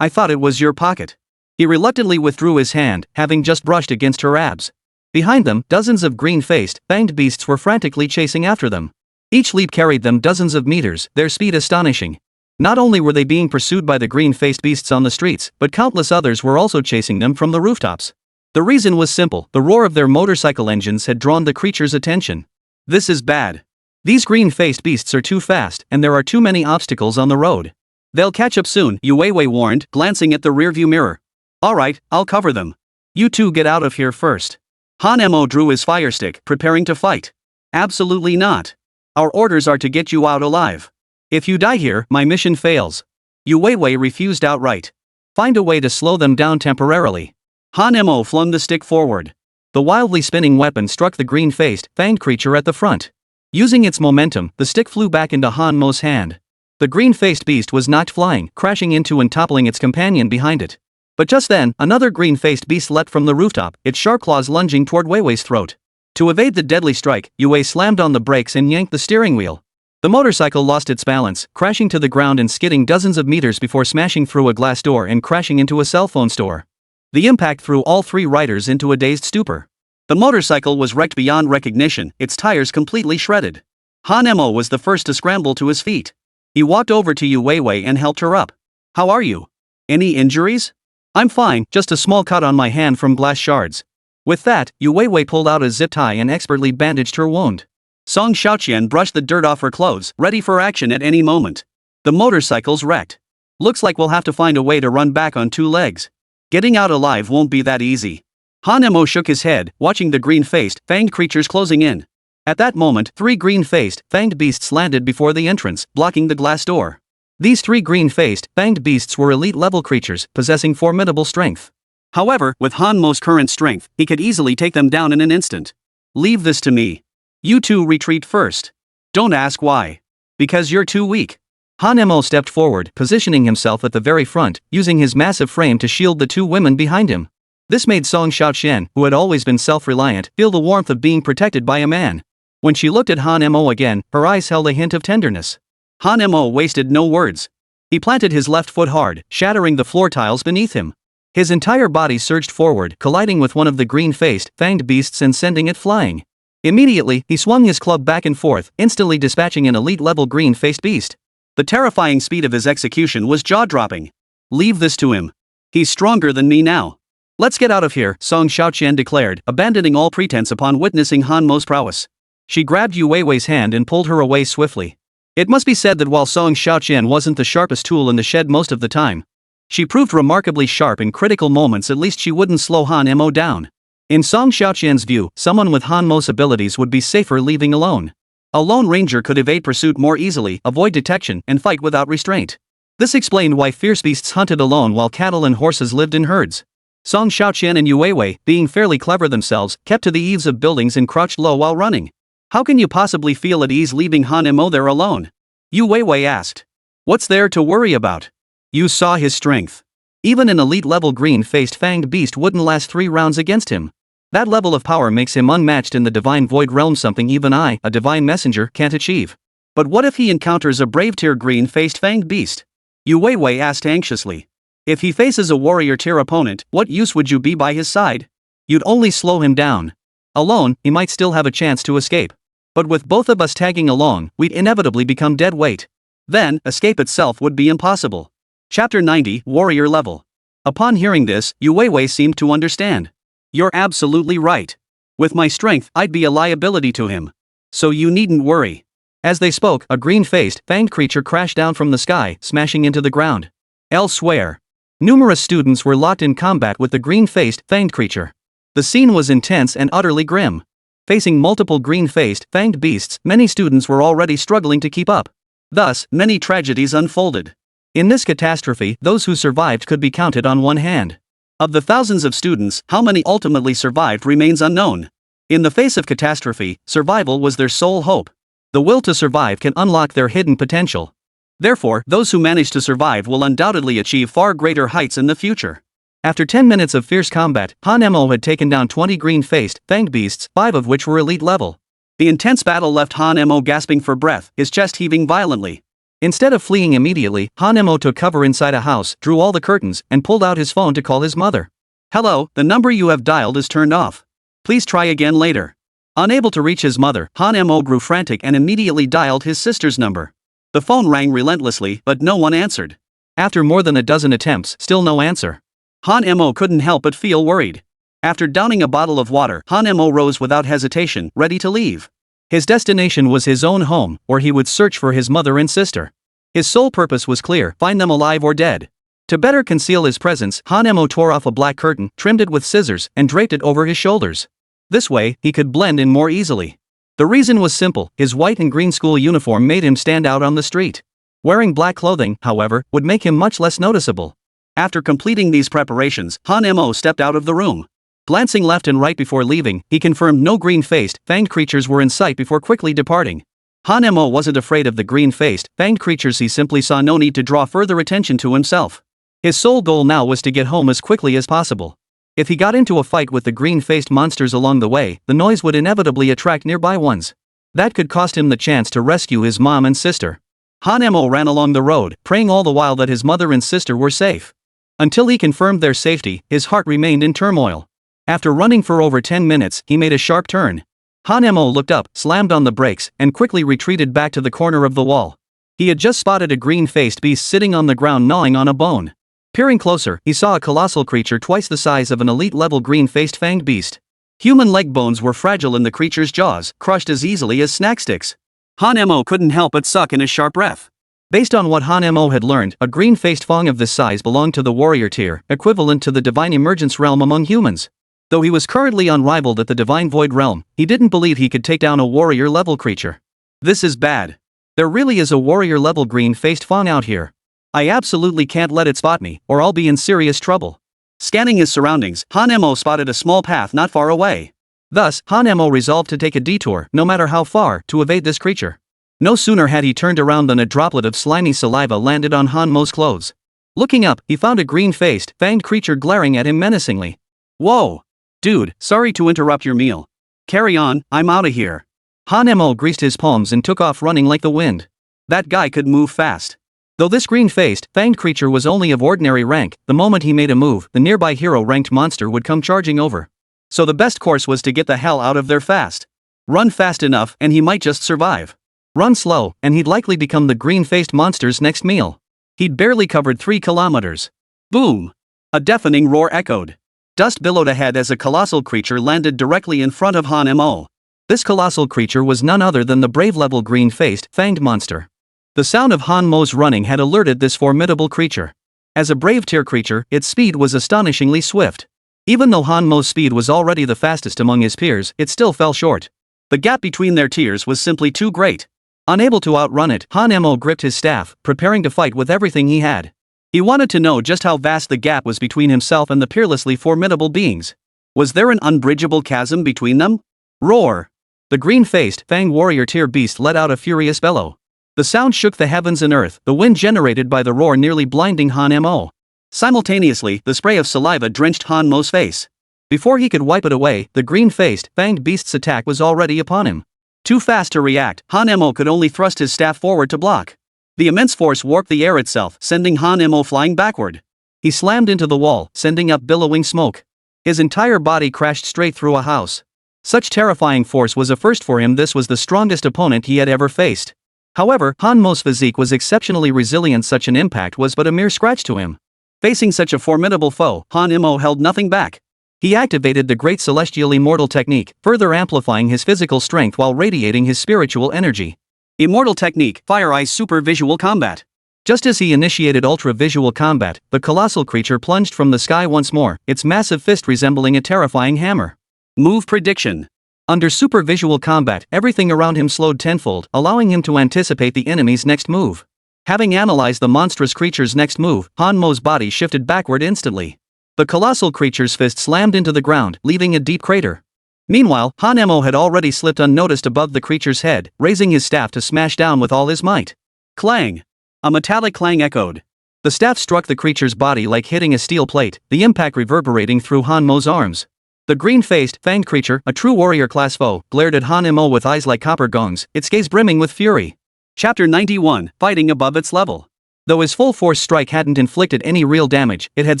I thought it was your pocket." He reluctantly withdrew his hand, having just brushed against her abs. Behind them, dozens of green-faced, fanged beasts were frantically chasing after them. Each leap carried them dozens of meters, their speed astonishing. Not only were they being pursued by the green-faced beasts on the streets, but countless others were also chasing them from the rooftops. The reason was simple: the roar of their motorcycle engines had drawn the creatures' attention. "This is bad. These green-faced beasts are too fast, and there are too many obstacles on the road. They'll catch up soon," Yu Weiwei warned, glancing at the rearview mirror. "Alright, I'll cover them. You two get out of here first." Han-mo drew his fire stick, preparing to fight. "Absolutely not. Our orders are to get you out alive. If you die here, my mission fails." Yu Weiwei refused outright. "Find a way to slow them down temporarily." Han-mo flung the stick forward. The wildly spinning weapon struck the green-faced, fanged creature at the front. Using its momentum, the stick flew back into Han-mo's hand. The green-faced beast was knocked flying, crashing into and toppling its companion behind it. But just then, another green-faced beast leapt from the rooftop, its sharp claws lunging toward Weiwei's throat. To evade the deadly strike, Yu Wei slammed on the brakes and yanked the steering wheel. The motorcycle lost its balance, crashing to the ground and skidding dozens of meters before smashing through a glass door and crashing into a cell phone store. The impact threw all 3 riders into a dazed stupor. The motorcycle was wrecked beyond recognition, its tires completely shredded. Han-mo was the first to scramble to his feet. He walked over to Yu Weiwei and helped her up. "How are you? Any injuries?" "I'm fine, just a small cut on my hand from glass shards." With that, Yu Weiwei pulled out a zip tie and expertly bandaged her wound. Song Xiaoqian brushed the dirt off her clothes, ready for action at any moment. "The motorcycle's wrecked. Looks like we'll have to find a way to run back on 2 legs. Getting out alive won't be that easy." Han-mo shook his head, watching the green-faced, fanged creatures closing in. At that moment, 3 green-faced, fanged beasts landed before the entrance, blocking the glass door. These 3 green-faced, fanged beasts were elite-level creatures, possessing formidable strength. However, with Han-mo's current strength, he could easily take them down in an instant. "Leave this to me. You two retreat first. Don't ask why. Because you're too weak." Han-mo stepped forward, positioning himself at the very front, using his massive frame to shield the 2 women behind him. This made Song Xiaoqian, who had always been self-reliant, feel the warmth of being protected by a man. When she looked at Han-mo again, her eyes held a hint of tenderness. Han-mo wasted no words. He planted his left foot hard, shattering the floor tiles beneath him. His entire body surged forward, colliding with one of the green-faced, fanged beasts and sending it flying. Immediately, he swung his club back and forth, instantly dispatching an elite-level green-faced beast. The terrifying speed of his execution was jaw-dropping. "Leave this to him. He's stronger than me now. Let's get out of here," Song Xiaoqian declared, abandoning all pretense upon witnessing Han-mo's prowess. She grabbed Yu Weiwei's hand and pulled her away swiftly. It must be said that while Song Xiaoqian wasn't the sharpest tool in the shed most of the time, she proved remarkably sharp in critical moments. At least she wouldn't slow Han-mo down. In Song Xiaoqian's view, someone with Han-mo's abilities would be safer leaving alone. A lone ranger could evade pursuit more easily, avoid detection, and fight without restraint. This explained why fierce beasts hunted alone while cattle and horses lived in herds. Song Xiaoqian and Yu Weiwei, being fairly clever themselves, kept to the eaves of buildings and crouched low while running. How can you possibly feel at ease leaving Han Mo there alone? Yu Weiwei asked. What's there to worry about? You saw his strength. Even an elite-level green-faced fanged beast wouldn't last 3 rounds against him. That level of power makes him unmatched in the divine void realm, something even I, a divine messenger, can't achieve. But what if he encounters a brave tier green-faced fanged beast? Yu Weiwei asked anxiously. If he faces a warrior tier opponent, what use would you be by his side? You'd only slow him down. Alone, he might still have a chance to escape. But with both of us tagging along, we'd inevitably become dead weight. Then, escape itself would be impossible. Chapter 90, Warrior Level. Upon hearing this, Yu Weiwei seemed to understand. You're absolutely right. With my strength, I'd be a liability to him. So you needn't worry. As they spoke, a green-faced, fanged creature crashed down from the sky, smashing into the ground. Elsewhere, numerous students were locked in combat with the green-faced, fanged creature. The scene was intense and utterly grim. Facing multiple green-faced, fanged beasts, many students were already struggling to keep up. Thus, many tragedies unfolded. In this catastrophe, those who survived could be counted on one hand. Of the thousands of students, how many ultimately survived remains unknown. In the face of catastrophe, survival was their sole hope. The will to survive can unlock their hidden potential. Therefore, those who manage to survive will undoubtedly achieve far greater heights in the future. After 10 minutes of fierce combat, Han Mo had taken down 20 green-faced, fanged beasts, 5 of which were elite level. The intense battle left Han Mo gasping for breath, his chest heaving violently. Instead of fleeing immediately, Han Mo took cover inside a house, drew all the curtains, and pulled out his phone to call his mother. Hello, the number you have dialed is turned off. Please try again later. Unable to reach his mother, Han Mo grew frantic and immediately dialed his sister's number. The phone rang relentlessly, but no one answered. After more than a dozen attempts, still no answer. Han Mo couldn't help but feel worried. After downing a bottle of water, Han Mo rose without hesitation, ready to leave. His destination was his own home, where he would search for his mother and sister. His sole purpose was clear: find them alive or dead. To better conceal his presence, Han Mo tore off a black curtain, trimmed it with scissors, and draped it over his shoulders. This way, he could blend in more easily. The reason was simple: his white and green school uniform made him stand out on the street. Wearing black clothing, however, would make him much less noticeable. After completing these preparations, Han Mo stepped out of the room. Glancing left and right before leaving, he confirmed no green-faced, fanged creatures were in sight before quickly departing. Han Mo wasn't afraid of the green-faced, fanged creatures, he simply saw no need to draw further attention to himself. His sole goal now was to get home as quickly as possible. If he got into a fight with the green-faced monsters along the way, the noise would inevitably attract nearby ones. That could cost him the chance to rescue his mom and sister. Han Mo ran along the road, praying all the while that his mother and sister were safe. Until he confirmed their safety, his heart remained in turmoil. After running for over 10 minutes, he made a sharp turn. Han Mo looked up, slammed on the brakes, and quickly retreated back to the corner of the wall. He had just spotted a green-faced beast sitting on the ground gnawing on a bone. Peering closer, he saw a colossal creature twice the size of an elite-level green-faced fanged beast. Human leg bones were fragile in the creature's jaws, crushed as easily as snack sticks. Han Mo couldn't help but suck in a sharp breath. Based on what Han Mo had learned, a green-faced fang of this size belonged to the warrior tier, equivalent to the divine emergence realm among humans. Though he was currently unrivaled at the divine void realm, he didn't believe he could take down a warrior-level creature. This is bad. There really is a warrior-level green-faced fang out here. I absolutely can't let it spot me, or I'll be in serious trouble. Scanning his surroundings, Han Mo spotted a small path not far away. Thus, Han Mo resolved to take a detour, no matter how far, to evade this creature. No sooner had he turned around than a droplet of slimy saliva landed on Han Mo's clothes. Looking up, he found a green-faced, fanged creature glaring at him menacingly. Whoa! Dude, sorry to interrupt your meal. Carry on, I'm outta here. Han Mo greased his palms and took off running like the wind. That guy could move fast. Though this green-faced, fanged creature was only of ordinary rank, the moment he made a move, the nearby hero-ranked monster would come charging over. So the best course was to get the hell out of there fast. Run fast enough, and he might just survive. Run slow, and he'd likely become the green-faced monster's next meal. He'd barely covered 3 kilometers. Boom! A deafening roar echoed. Dust billowed ahead as a colossal creature landed directly in front of Han Mo. This colossal creature was none other than the brave-level green-faced, fanged monster. The sound of Han Mo's running had alerted this formidable creature. As a brave-tier creature, its speed was astonishingly swift. Even though Han Mo's speed was already the fastest among his peers, it still fell short. The gap between their tiers was simply too great. Unable to outrun it, Han Mo gripped his staff, preparing to fight with everything he had. He wanted to know just how vast the gap was between himself and the peerlessly formidable beings. Was there an unbridgeable chasm between them? Roar! The green-faced, fanged warrior tier beast let out a furious bellow. The sound shook the heavens and earth, the wind generated by the roar nearly blinding Han Mo. Simultaneously, the spray of saliva drenched Han Mo's face. Before he could wipe it away, the green-faced, fanged beast's attack was already upon him. Too fast to react, Han Mo could only thrust his staff forward to block. The immense force warped the air itself, sending Han Mo flying backward. He slammed into the wall, sending up billowing smoke. His entire body crashed straight through a house. Such terrifying force was a first for him. This was the strongest opponent he had ever faced. However, Han Mo's physique was exceptionally resilient. Such an impact was but a mere scratch to him. Facing such a formidable foe, Han Mo held nothing back. He activated the Great Celestial Immortal Technique, further amplifying his physical strength while radiating his spiritual energy. Immortal Technique, Fire Eyes Super Visual Combat. Just as he initiated Ultra Visual Combat, the colossal creature plunged from the sky once more, its massive fist resembling a terrifying hammer. Move Prediction. Under Super Visual Combat, everything around him slowed tenfold, allowing him to anticipate the enemy's next move. Having analyzed the monstrous creature's next move, Han Mo's body shifted backward instantly. The colossal creature's fist slammed into the ground, leaving a deep crater. Meanwhile, Han Mo had already slipped unnoticed above the creature's head, raising his staff to smash down with all his might. Clang! A metallic clang echoed. The staff struck the creature's body like hitting a steel plate, the impact reverberating through Han Mo's arms. The green-faced, fanged creature, a true warrior-class foe, glared at Han Mo with eyes like copper gongs, its gaze brimming with fury. Chapter 91, Fighting Above Its Level. Though his full-force strike hadn't inflicted any real damage, it had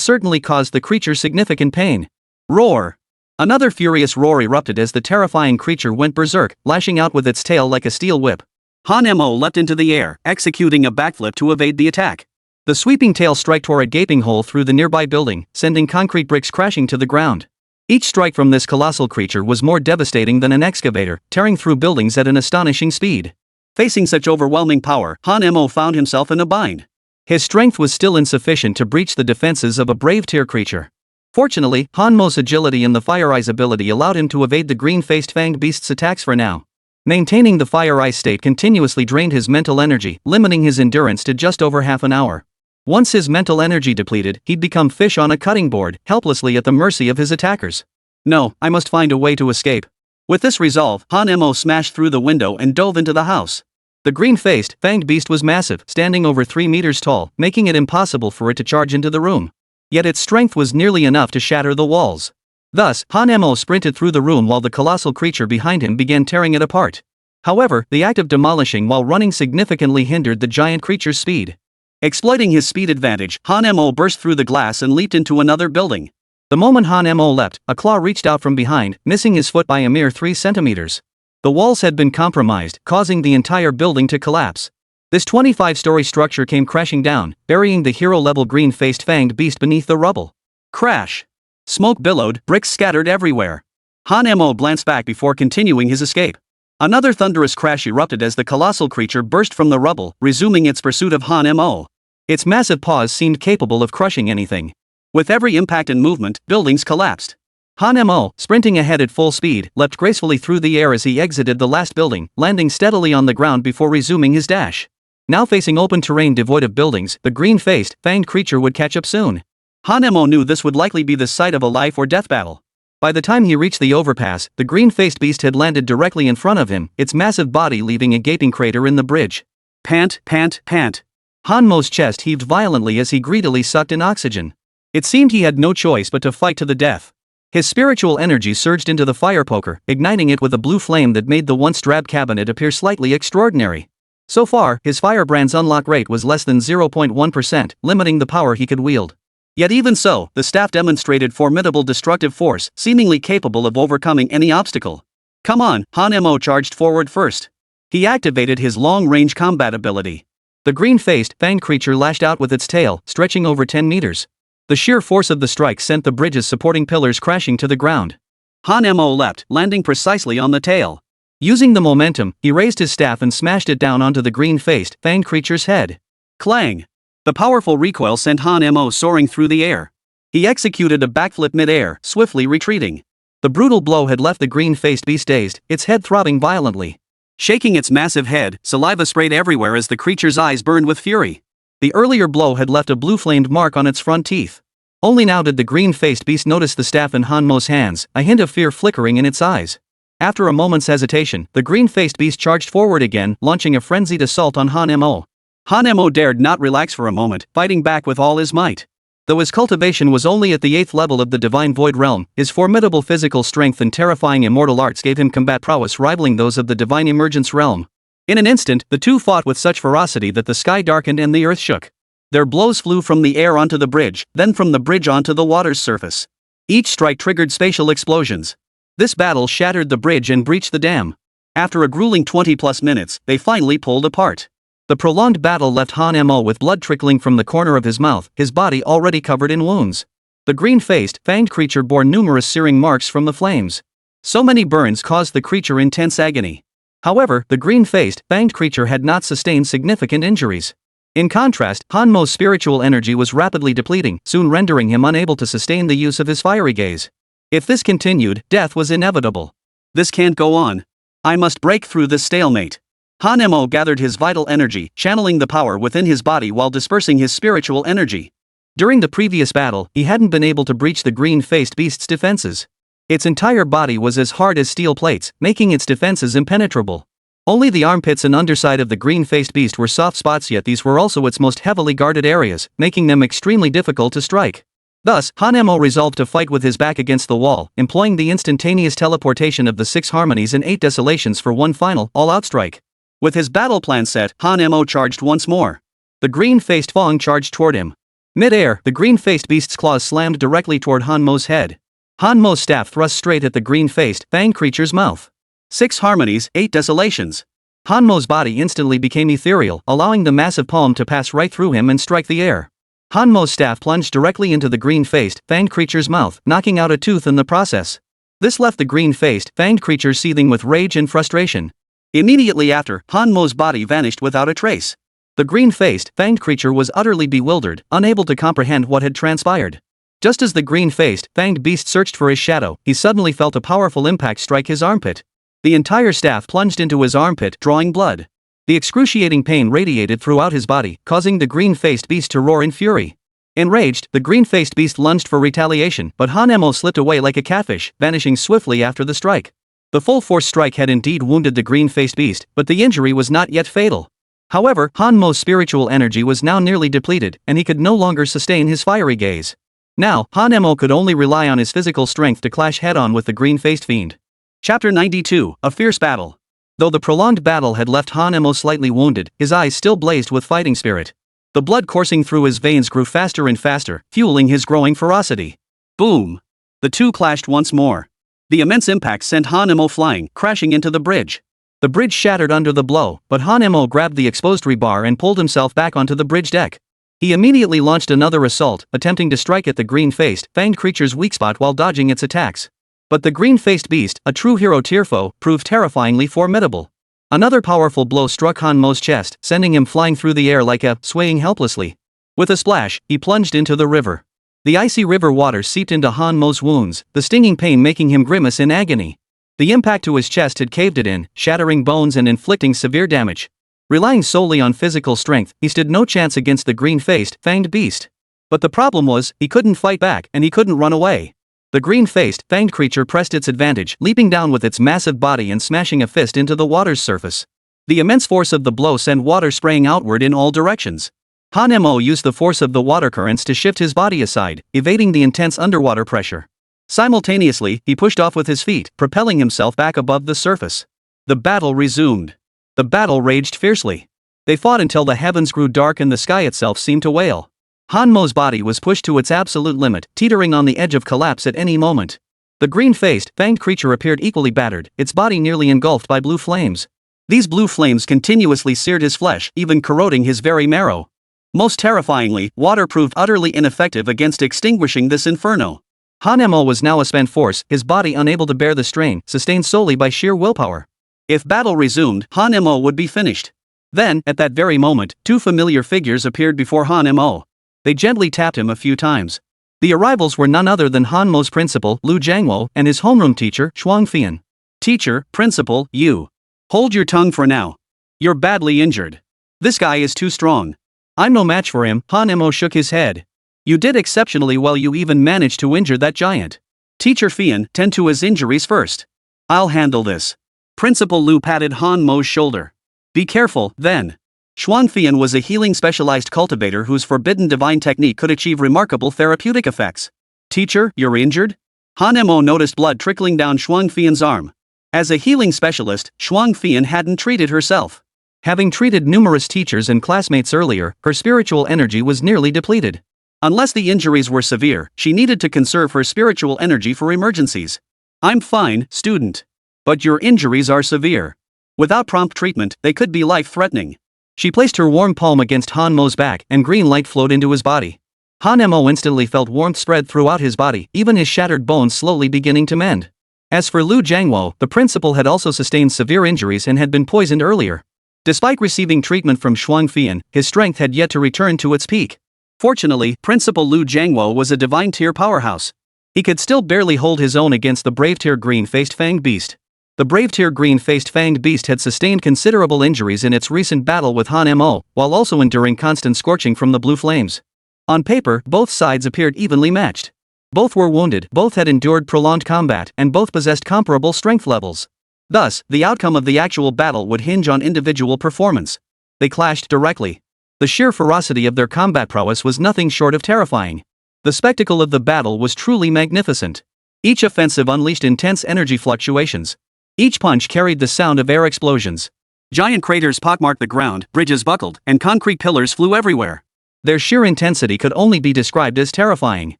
certainly caused the creature significant pain. Roar! Another furious roar erupted as the terrifying creature went berserk, lashing out with its tail like a steel whip. Han Mo leapt into the air, executing a backflip to evade the attack. The sweeping tail strike tore a gaping hole through the nearby building, sending concrete bricks crashing to the ground. Each strike from this colossal creature was more devastating than an excavator, tearing through buildings at an astonishing speed. Facing such overwhelming power, Han Mo found himself in a bind. His strength was still insufficient to breach the defenses of a brave tier creature. Fortunately, Han Mo's agility and the Fire Eyes ability allowed him to evade the green-faced fanged beast's attacks for now. Maintaining the Fire Eyes state continuously drained his mental energy, limiting his endurance to just over half an hour. Once his mental energy depleted, he'd become fish on a cutting board, helplessly at the mercy of his attackers. No, I must find a way to escape. With this resolve, Han Mo smashed through the window and dove into the house. The green-faced, fanged beast was massive, standing over 3 meters tall, making it impossible for it to charge into the room. Yet its strength was nearly enough to shatter the walls. Thus, Han Mo sprinted through the room while the colossal creature behind him began tearing it apart. However, the act of demolishing while running significantly hindered the giant creature's speed. Exploiting his speed advantage, Han Mo burst through the glass and leaped into another building. The moment Han Mo leapt, a claw reached out from behind, missing his foot by a mere 3 centimeters. The walls had been compromised, causing the entire building to collapse. This 25-story structure came crashing down, burying the hero-level green-faced fanged beast beneath the rubble. Crash! Smoke billowed, bricks scattered everywhere. Han Mo glanced back before continuing his escape. Another thunderous crash erupted as the colossal creature burst from the rubble, resuming its pursuit of Han Mo. Its massive paws seemed capable of crushing anything. With every impact and movement, buildings collapsed. Han Mo, sprinting ahead at full speed, leapt gracefully through the air as he exited the last building, landing steadily on the ground before resuming his dash. Now facing open terrain devoid of buildings, the green-faced, fanged creature would catch up soon. Han Mo knew this would likely be the site of a life-or-death battle. By the time he reached the overpass, the green-faced beast had landed directly in front of him, its massive body leaving a gaping crater in the bridge. Pant, pant, pant. Han Mo's chest heaved violently as he greedily sucked in oxygen. It seemed he had no choice but to fight to the death. His spiritual energy surged into the fire poker, igniting it with a blue flame that made the once drab cabinet appear slightly extraordinary. So far, his firebrand's unlock rate was less than 0.1%, limiting the power he could wield. Yet even so, the staff demonstrated formidable destructive force, seemingly capable of overcoming any obstacle. Come on, Han Mo charged forward first. He activated his long-range combat ability. The green-faced, fanged creature lashed out with its tail, stretching over 10 meters. The sheer force of the strike sent the bridge's supporting pillars crashing to the ground. Han Mo leapt, landing precisely on the tail. Using the momentum, he raised his staff and smashed it down onto the green-faced, fanged creature's head. Clang! The powerful recoil sent Han Mo soaring through the air. He executed a backflip mid-air, swiftly retreating. The brutal blow had left the green-faced beast dazed, its head throbbing violently. Shaking its massive head, saliva sprayed everywhere as the creature's eyes burned with fury. The earlier blow had left a blue-flamed mark on its front teeth. Only now did the green-faced beast notice the staff in Han Mo's hands, a hint of fear flickering in its eyes. After a moment's hesitation, the green-faced beast charged forward again, launching a frenzied assault on Han Mo. Han Mo dared not relax for a moment, fighting back with all his might. Though his cultivation was only at the 8th level of the Divine Void Realm, his formidable physical strength and terrifying immortal arts gave him combat prowess rivaling those of the Divine Emergence Realm. In an instant, the two fought with such ferocity that the sky darkened and the earth shook. Their blows flew from the air onto the bridge, then from the bridge onto the water's surface. Each strike triggered spatial explosions. This battle shattered the bridge and breached the dam. After a grueling 20+ minutes, they finally pulled apart. The prolonged battle left Han Mo with blood trickling from the corner of his mouth, his body already covered in wounds. The green-faced, fanged creature bore numerous searing marks from the flames. So many burns caused the creature intense agony. However, the green-faced, fanged creature had not sustained significant injuries. In contrast, Han Mo's spiritual energy was rapidly depleting, soon rendering him unable to sustain the use of his fiery gaze. If this continued, death was inevitable. This can't go on. I must break through this stalemate. Han Mo gathered his vital energy, channeling the power within his body while dispersing his spiritual energy. During the previous battle, he hadn't been able to breach the green-faced beast's defenses. Its entire body was as hard as steel plates, making its defenses impenetrable. Only the armpits and underside of the green-faced beast were soft spots, yet these were also its most heavily guarded areas, making them extremely difficult to strike. Thus, Han Mo resolved to fight with his back against the wall, employing the instantaneous teleportation of the 6 harmonies and 8 desolations for one final, all-out strike. With his battle plan set, Han Mo charged once more. The green-faced Fong charged toward him. Mid-air, the green-faced beast's claws slammed directly toward Han Mo's head. Han Mo's staff thrust straight at the green-faced, fanged creature's mouth. 6 harmonies, 8 desolations. Han Mo's body instantly became ethereal, allowing the massive palm to pass right through him and strike the air. Han Mo's staff plunged directly into the green-faced, fanged creature's mouth, knocking out a tooth in the process. This left the green-faced, fanged creature seething with rage and frustration. Immediately after, Han Mo's body vanished without a trace. The green-faced, fanged creature was utterly bewildered, unable to comprehend what had transpired. Just as the green-faced, fanged beast searched for his shadow, he suddenly felt a powerful impact strike his armpit. The entire staff plunged into his armpit, drawing blood. The excruciating pain radiated throughout his body, causing the green-faced beast to roar in fury. Enraged, the green-faced beast lunged for retaliation, but Han Mo slipped away like a catfish, vanishing swiftly after the strike. The full-force strike had indeed wounded the green-faced beast, but the injury was not yet fatal. However, Han Mo's spiritual energy was now nearly depleted, and he could no longer sustain his fiery gaze. Now, Han Mo could only rely on his physical strength to clash head-on with the green-faced fiend. Chapter 92, A Fierce Battle. Though the prolonged battle had left Han Mo slightly wounded, his eyes still blazed with fighting spirit. The blood coursing through his veins grew faster and faster, fueling his growing ferocity. Boom! The two clashed once more. The immense impact sent Han Mo flying, crashing into the bridge. The bridge shattered under the blow, but Han Mo grabbed the exposed rebar and pulled himself back onto the bridge deck. He immediately launched another assault, attempting to strike at the green-faced, fanged creature's weak spot while dodging its attacks. But the green-faced beast, a true hero tier foe, proved terrifyingly formidable. Another powerful blow struck Han Mo's chest, sending him flying through the air like swaying helplessly. With a splash, he plunged into the river. The icy river water seeped into Han Mo's wounds, the stinging pain making him grimace in agony. The impact to his chest had caved it in, shattering bones and inflicting severe damage. Relying solely on physical strength, he stood no chance against the green-faced, fanged beast. But the problem was, he couldn't fight back, and he couldn't run away. The green-faced, fanged creature pressed its advantage, leaping down with its massive body and smashing a fist into the water's surface. The immense force of the blow sent water spraying outward in all directions. Han Mo used the force of the water currents to shift his body aside, evading the intense underwater pressure. Simultaneously, he pushed off with his feet, propelling himself back above the surface. The battle resumed. The battle raged fiercely. They fought until the heavens grew dark and the sky itself seemed to wail. Han Mo's body was pushed to its absolute limit, teetering on the edge of collapse at any moment. The green-faced, fanged creature appeared equally battered, its body nearly engulfed by blue flames. These blue flames continuously seared his flesh, even corroding his very marrow. Most terrifyingly, water proved utterly ineffective against extinguishing this inferno. Han Mo was now a spent force, his body unable to bear the strain, sustained solely by sheer willpower. If battle resumed, Han Mo would be finished. Then, at that very moment, two familiar figures appeared before Han Mo. They gently tapped him a few times. The arrivals were none other than Han Mo's principal, Lu Jiangwo, and his homeroom teacher, Shuang Fian. Teacher, principal, you. Hold your tongue for now. You're badly injured. This guy is too strong. I'm no match for him. Han Mo shook his head. You did exceptionally well, you even managed to injure that giant. Teacher Fian, tend to his injuries first. I'll handle this. Principal Lu patted Han Mo's shoulder. Be careful, then. Xuan Fian was a healing specialized cultivator whose forbidden divine technique could achieve remarkable therapeutic effects. Teacher, you're injured? Han Mo noticed blood trickling down Xuan Fian's arm. As a healing specialist, Xuan Fian hadn't treated herself. Having treated numerous teachers and classmates earlier, her spiritual energy was nearly depleted. Unless the injuries were severe, she needed to conserve her spiritual energy for emergencies. I'm fine, student. But your injuries are severe. Without prompt treatment, they could be life-threatening. She placed her warm palm against Han Mo's back, and green light flowed into his body. Han Mo instantly felt warmth spread throughout his body, even his shattered bones slowly beginning to mend. As for Lu Jiangwo, the principal had also sustained severe injuries and had been poisoned earlier. Despite receiving treatment from Xuan Fian, his strength had yet to return to its peak. Fortunately, Principal Lu Jiangwo was a divine tier powerhouse. He could still barely hold his own against the brave tier green-faced fanged beast. The brave tier green-faced fanged beast had sustained considerable injuries in its recent battle with Han Mo, while also enduring constant scorching from the blue flames. On paper, both sides appeared evenly matched. Both were wounded, both had endured prolonged combat, and both possessed comparable strength levels. Thus, the outcome of the actual battle would hinge on individual performance. They clashed directly. The sheer ferocity of their combat prowess was nothing short of terrifying. The spectacle of the battle was truly magnificent. Each offensive unleashed intense energy fluctuations. Each punch carried the sound of air explosions. Giant craters pockmarked the ground, bridges buckled, and concrete pillars flew everywhere. Their sheer intensity could only be described as terrifying.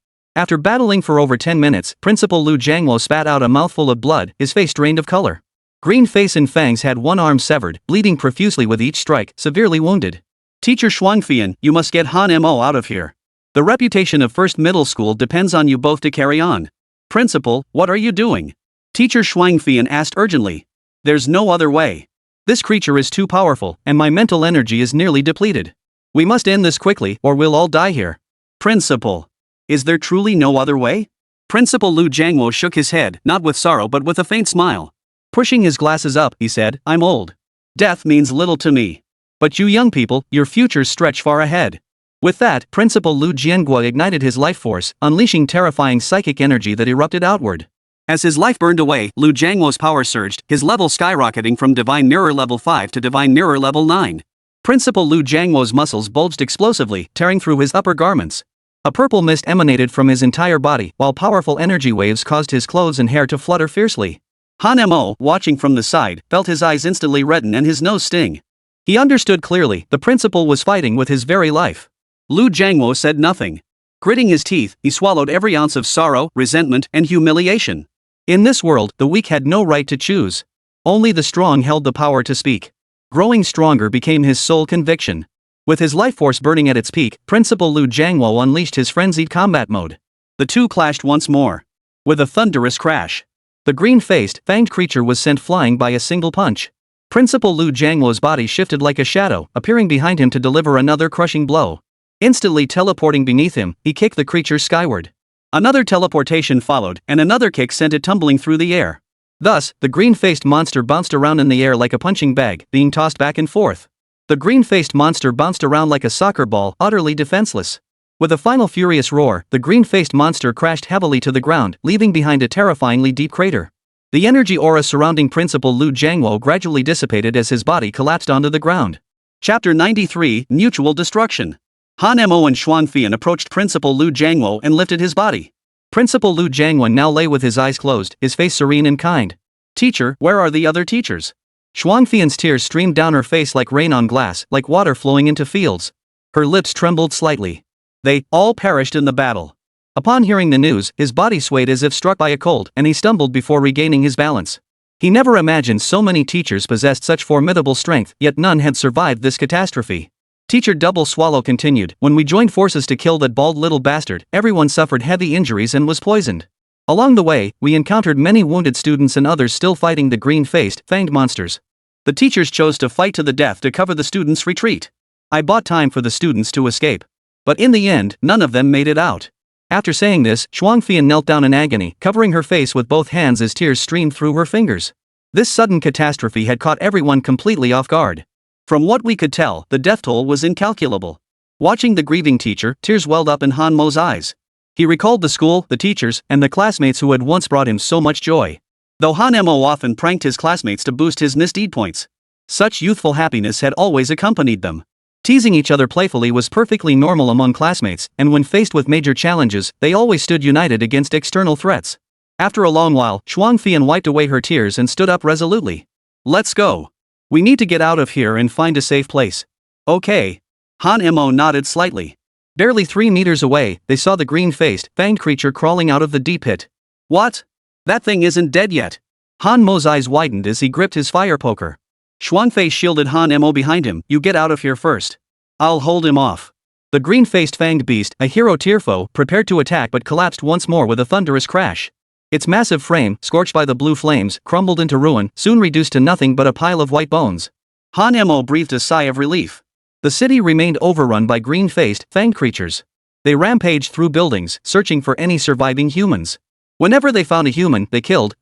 After battling for over 10 minutes, Principal Lu Jiangwo spat out a mouthful of blood, his face drained of color. Green Face and Fangs had one arm severed, bleeding profusely with each strike, severely wounded. Teacher Xuan Fian, you must get Han Mo out of here. The reputation of First Middle School depends on you both to carry on. Principal, what are you doing? Teacher Xuan Fian asked urgently. There's no other way. This creature is too powerful, and my mental energy is nearly depleted. We must end this quickly, or we'll all die here. Principal. Is there truly no other way? Principal Lu Jiangwo shook his head, not with sorrow but with a faint smile. Pushing his glasses up, he said, I'm old. Death means little to me. But you young people, your futures stretch far ahead. With that, Principal Lu Jiangwo ignited his life force, unleashing terrifying psychic energy that erupted outward. As his life burned away, Lu Jiangwo's power surged, his level skyrocketing from Divine Mirror Level 5 to Divine Mirror Level 9. Principal Lu Jiangwo's muscles bulged explosively, tearing through his upper garments. A purple mist emanated from his entire body, while powerful energy waves caused his clothes and hair to flutter fiercely. Han Mo, watching from the side, felt his eyes instantly redden and his nose sting. He understood clearly, the principal was fighting with his very life. Lu Jiangwo said nothing. Gritting his teeth, he swallowed every ounce of sorrow, resentment, and humiliation. In this world, the weak had no right to choose. Only the strong held the power to speak. Growing stronger became his sole conviction. With his life force burning at its peak, Principal Lu Jiangwo unleashed his frenzied combat mode. The two clashed once more. With a thunderous crash. The green-faced, fanged creature was sent flying by a single punch. Principal Lu Jiangwo's body shifted like a shadow, appearing behind him to deliver another crushing blow. Instantly teleporting beneath him, he kicked the creature skyward. Another teleportation followed, and another kick sent it tumbling through the air. Thus, the green-faced monster bounced around in the air like a punching bag, being tossed back and forth. The green-faced monster bounced around like a soccer ball, utterly defenseless. With a final furious roar, the green-faced monster crashed heavily to the ground, leaving behind a terrifyingly deep crater. The energy aura surrounding Principal Lu Jiangwo gradually dissipated as his body collapsed onto the ground. Chapter 93, Mutual Destruction. Han Mo and Xuan Fian approached Principal Lu Jiangwo and lifted his body. Principal Lu Jiangwo now lay with his eyes closed, his face serene and kind. Teacher, where are the other teachers? Xuan Fian's tears streamed down her face like rain on glass, like water flowing into fields. Her lips trembled slightly. They all perished in the battle. Upon hearing the news, his body swayed as if struck by a cold, and he stumbled before regaining his balance. He never imagined so many teachers possessed such formidable strength, yet none had survived this catastrophe. Teacher Double Swallow continued, when we joined forces to kill that bald little bastard, everyone suffered heavy injuries and was poisoned. Along the way, we encountered many wounded students and others still fighting the green-faced, fanged monsters. The teachers chose to fight to the death to cover the students' retreat. I bought time for the students to escape. But in the end, none of them made it out. After saying this, Xuan Fian knelt down in agony, covering her face with both hands as tears streamed through her fingers. This sudden catastrophe had caught everyone completely off guard. From what we could tell, the death toll was incalculable. Watching the grieving teacher, tears welled up in Han Mo's eyes. He recalled the school, the teachers, and the classmates who had once brought him so much joy. Though Han Mo often pranked his classmates to boost his misdeed points, such youthful happiness had always accompanied them. Teasing each other playfully was perfectly normal among classmates, and when faced with major challenges, they always stood united against external threats. After a long while, Shuang Fian wiped away her tears and stood up resolutely. Let's go. We need to get out of here and find a safe place. Okay. Han Mo nodded slightly. Barely 3 meters away, they saw the green-faced, fanged creature crawling out of the deep pit. What? That thing isn't dead yet. Han Mo's eyes widened as he gripped his fire poker. Shuangfei shielded Han Mo behind him. You get out of here first. I'll hold him off. The green-faced fanged beast, a hero Tierfo, prepared to attack but collapsed once more with a thunderous crash. Its massive frame, scorched by the blue flames, crumbled into ruin, soon reduced to nothing but a pile of white bones. Han Mo breathed a sigh of relief. The city remained overrun by green-faced, fanged creatures. They rampaged through buildings, searching for any surviving humans. Whenever they found a human, they killed.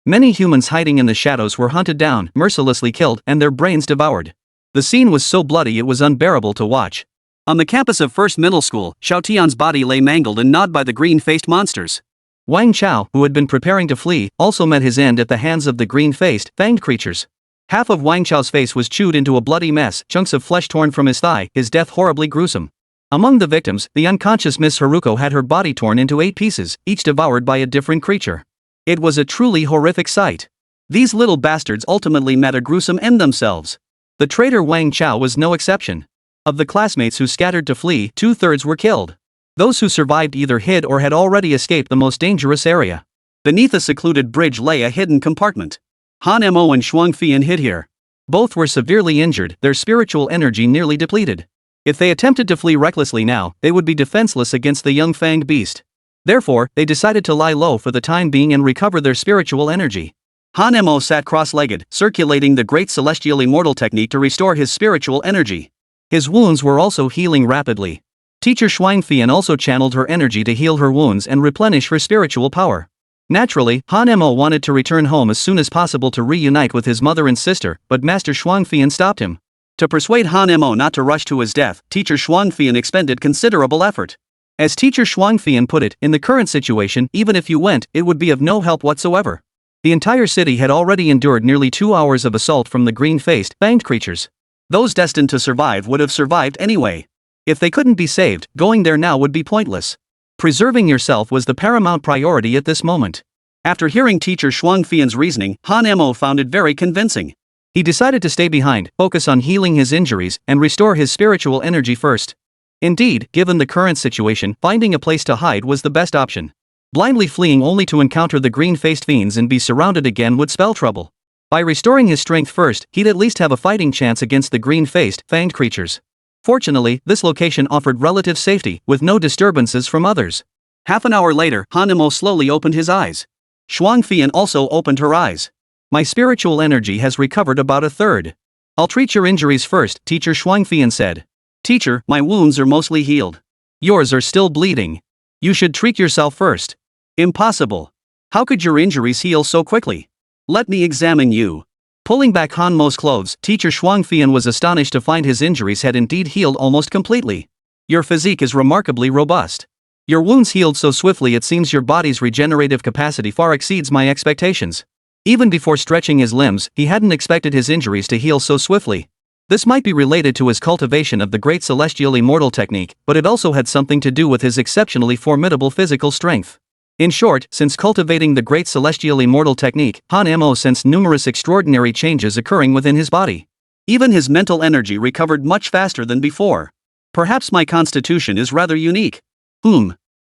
Many humans hiding in the shadows were hunted down, mercilessly killed, and their brains devoured. The scene was so bloody it was unbearable to watch. On the campus of First Middle School, Xiao Tian's body lay mangled and gnawed by the green-faced monsters. Wang Chao, who had been preparing to flee, also met his end at the hands of the green-faced, fanged creatures. Half of Wang Chao's face was chewed into a bloody mess, chunks of flesh torn from his thigh, his death horribly gruesome. Among the victims, the unconscious Miss Haruko had her body torn into 8 pieces, each devoured by a different creature. It was a truly horrific sight. These little bastards ultimately met a gruesome end themselves. The traitor Wang Chao was no exception. Of the classmates who scattered to flee, 2/3 were killed. Those who survived either hid or had already escaped the most dangerous area. Beneath a secluded bridge lay a hidden compartment. Han Mo and Shuang Fian hid here. Both were severely injured, their spiritual energy nearly depleted. If they attempted to flee recklessly now, they would be defenseless against the young fanged beast. Therefore, they decided to lie low for the time being and recover their spiritual energy. Han Mo sat cross-legged, circulating the great celestial immortal technique to restore his spiritual energy. His wounds were also healing rapidly. Teacher Shuang Fian also channeled her energy to heal her wounds and replenish her spiritual power. Naturally, Han Mo wanted to return home as soon as possible to reunite with his mother and sister, but Master Shuang Fian stopped him. To persuade Han Mo not to rush to his death, Teacher Shuang Fian expended considerable effort. As Teacher Shuang Fian put it, in the current situation, even if you went, it would be of no help whatsoever. The entire city had already endured nearly 2 hours of assault from the green-faced, fanged creatures. Those destined to survive would have survived anyway. If they couldn't be saved, going there now would be pointless. Preserving yourself was the paramount priority at this moment. After hearing Teacher Shuang Fian's reasoning, Han Mo found it very convincing. He decided to stay behind, focus on healing his injuries, and restore his spiritual energy first. Indeed, given the current situation, finding a place to hide was the best option. Blindly fleeing only to encounter the green-faced fiends and be surrounded again would spell trouble. By restoring his strength first, he'd at least have a fighting chance against the green-faced, fanged creatures. Fortunately, this location offered relative safety, with no disturbances from others. Half an hour later, Han Mo slowly opened his eyes. Shuang Fian also opened her eyes. My spiritual energy has recovered about 1/3. I'll treat your injuries first, Teacher Shuang Fian said. Teacher, my wounds are mostly healed. Yours are still bleeding. You should treat yourself first. Impossible. How could your injuries heal so quickly? Let me examine you. Pulling back Han Mo's clothes, Teacher Shuang Fian was astonished to find his injuries had indeed healed almost completely. Your physique is remarkably robust. Your wounds healed so swiftly it seems your body's regenerative capacity far exceeds my expectations. Even before stretching his limbs, he hadn't expected his injuries to heal so swiftly. This might be related to his cultivation of the great celestial immortal technique, but it also had something to do with his exceptionally formidable physical strength. In short, since cultivating the great celestial immortal technique, Han Mo sensed numerous extraordinary changes occurring within his body. Even his mental energy recovered much faster than before. Perhaps my constitution is rather unique.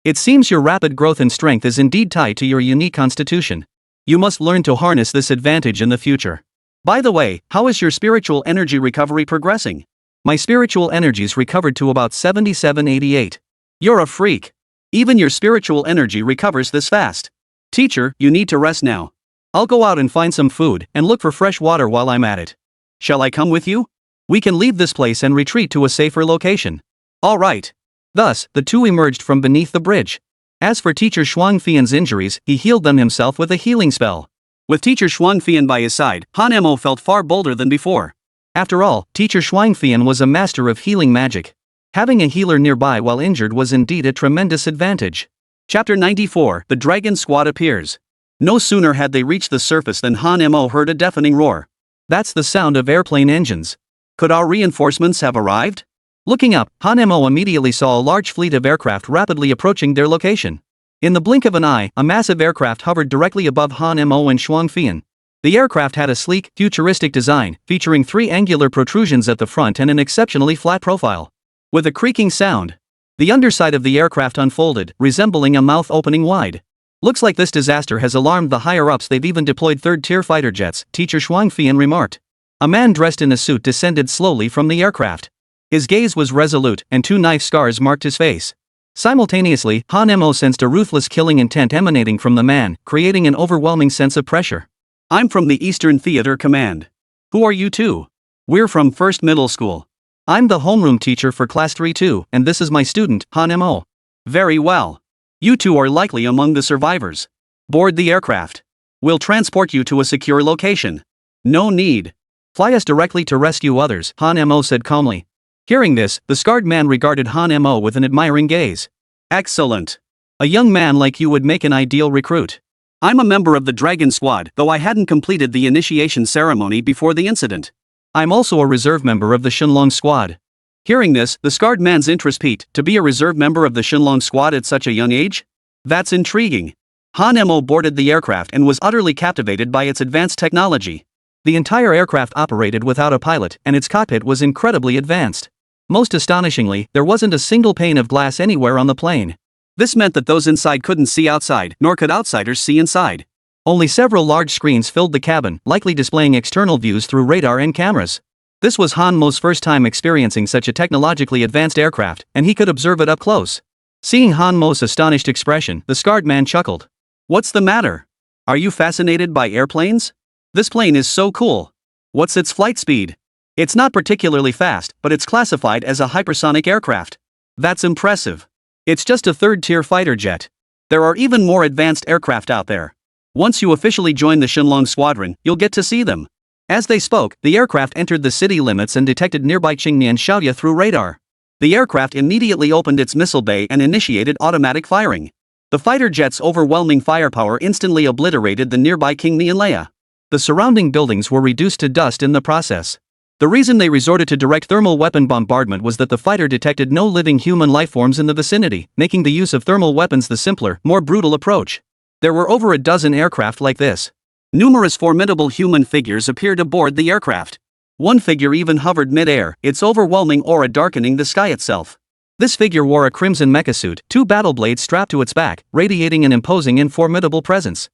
It seems your rapid growth and strength is indeed tied to your unique constitution. You must learn to harness this advantage in the future. By the way, how is your spiritual energy recovery progressing? My spiritual energies recovered to about 77-88. You're a freak. Even your spiritual energy recovers this fast. Teacher, you need to rest now. I'll go out and find some food and look for fresh water while I'm at it. Shall I come with you? We can leave this place and retreat to a safer location. All right. Thus, the two emerged from beneath the bridge. As for Teacher Shuang Fian's injuries, he healed them himself with a healing spell. With Teacher Shuang Fian by his side, Han Mo felt far bolder than before. After all, Teacher Shuang Fian was a master of healing magic. Having a healer nearby while injured was indeed a tremendous advantage. Chapter 94. The Dragon Squad appears. No sooner had they reached the surface than Han Mo heard a deafening roar. That's the sound of airplane engines. Could our reinforcements have arrived? Looking up, Han Mo immediately saw a large fleet of aircraft rapidly approaching their location. In the blink of an eye, a massive aircraft hovered directly above Han Mo and Shuang Fian. The aircraft had a sleek, futuristic design, featuring 3 angular protrusions at the front and an exceptionally flat profile. With a creaking sound, the underside of the aircraft unfolded, resembling a mouth opening wide. Looks like this disaster has alarmed the higher-ups. They've even deployed third-tier fighter jets, Teacher Shuang Fian remarked. A man dressed in a suit descended slowly from the aircraft. His gaze was resolute, and 2 knife scars marked his face. Simultaneously, Han Mo sensed a ruthless killing intent emanating from the man, creating an overwhelming sense of pressure. I'm from the Eastern Theater Command. Who are you two? We're from First Middle School. I'm the homeroom teacher for Class 3-2, and this is my student, Han Mo. Very well. You two are likely among the survivors. Board the aircraft. We'll transport you to a secure location. No need. Fly us directly to rescue others, Han Mo said calmly. Hearing this, the scarred man regarded Han Mo with an admiring gaze. Excellent. A young man like you would make an ideal recruit. I'm a member of the Dragon Squad, though I hadn't completed the initiation ceremony before the incident. I'm also a reserve member of the Shenlong Squad. Hearing this, the scarred man's interest peaked. To be a reserve member of the Shenlong Squad at such a young age? That's intriguing. Han Mo boarded the aircraft and was utterly captivated by its advanced technology. The entire aircraft operated without a pilot, and its cockpit was incredibly advanced. Most astonishingly, there wasn't a single pane of glass anywhere on the plane. This meant that those inside couldn't see outside, nor could outsiders see inside. Only several large screens filled the cabin, likely displaying external views through radar and cameras. This was Han Mo's first time experiencing such a technologically advanced aircraft, and he could observe it up close. Seeing Han Mo's astonished expression, the scarred man chuckled. What's the matter? Are you fascinated by airplanes? This plane is so cool. What's its flight speed? It's not particularly fast, but it's classified as a hypersonic aircraft. That's impressive. It's just a third-tier fighter jet. There are even more advanced aircraft out there. Once you officially join the Shenlong Squadron, you'll get to see them. As they spoke, the aircraft entered the city limits and detected nearby Qingmi and Shaoya through radar. The aircraft immediately opened its missile bay and initiated automatic firing. The fighter jet's overwhelming firepower instantly obliterated the nearby Qingmi and Leia. The surrounding buildings were reduced to dust in the process. The reason they resorted to direct thermal weapon bombardment was that the fighter detected no living human lifeforms in the vicinity, making the use of thermal weapons the simpler, more brutal approach. There were over a dozen aircraft like this. Numerous formidable human figures appeared aboard the aircraft. One figure even hovered mid-air, its overwhelming aura darkening the sky itself. This figure wore a crimson mecha suit, 2 battle blades strapped to its back, radiating an imposing and formidable presence.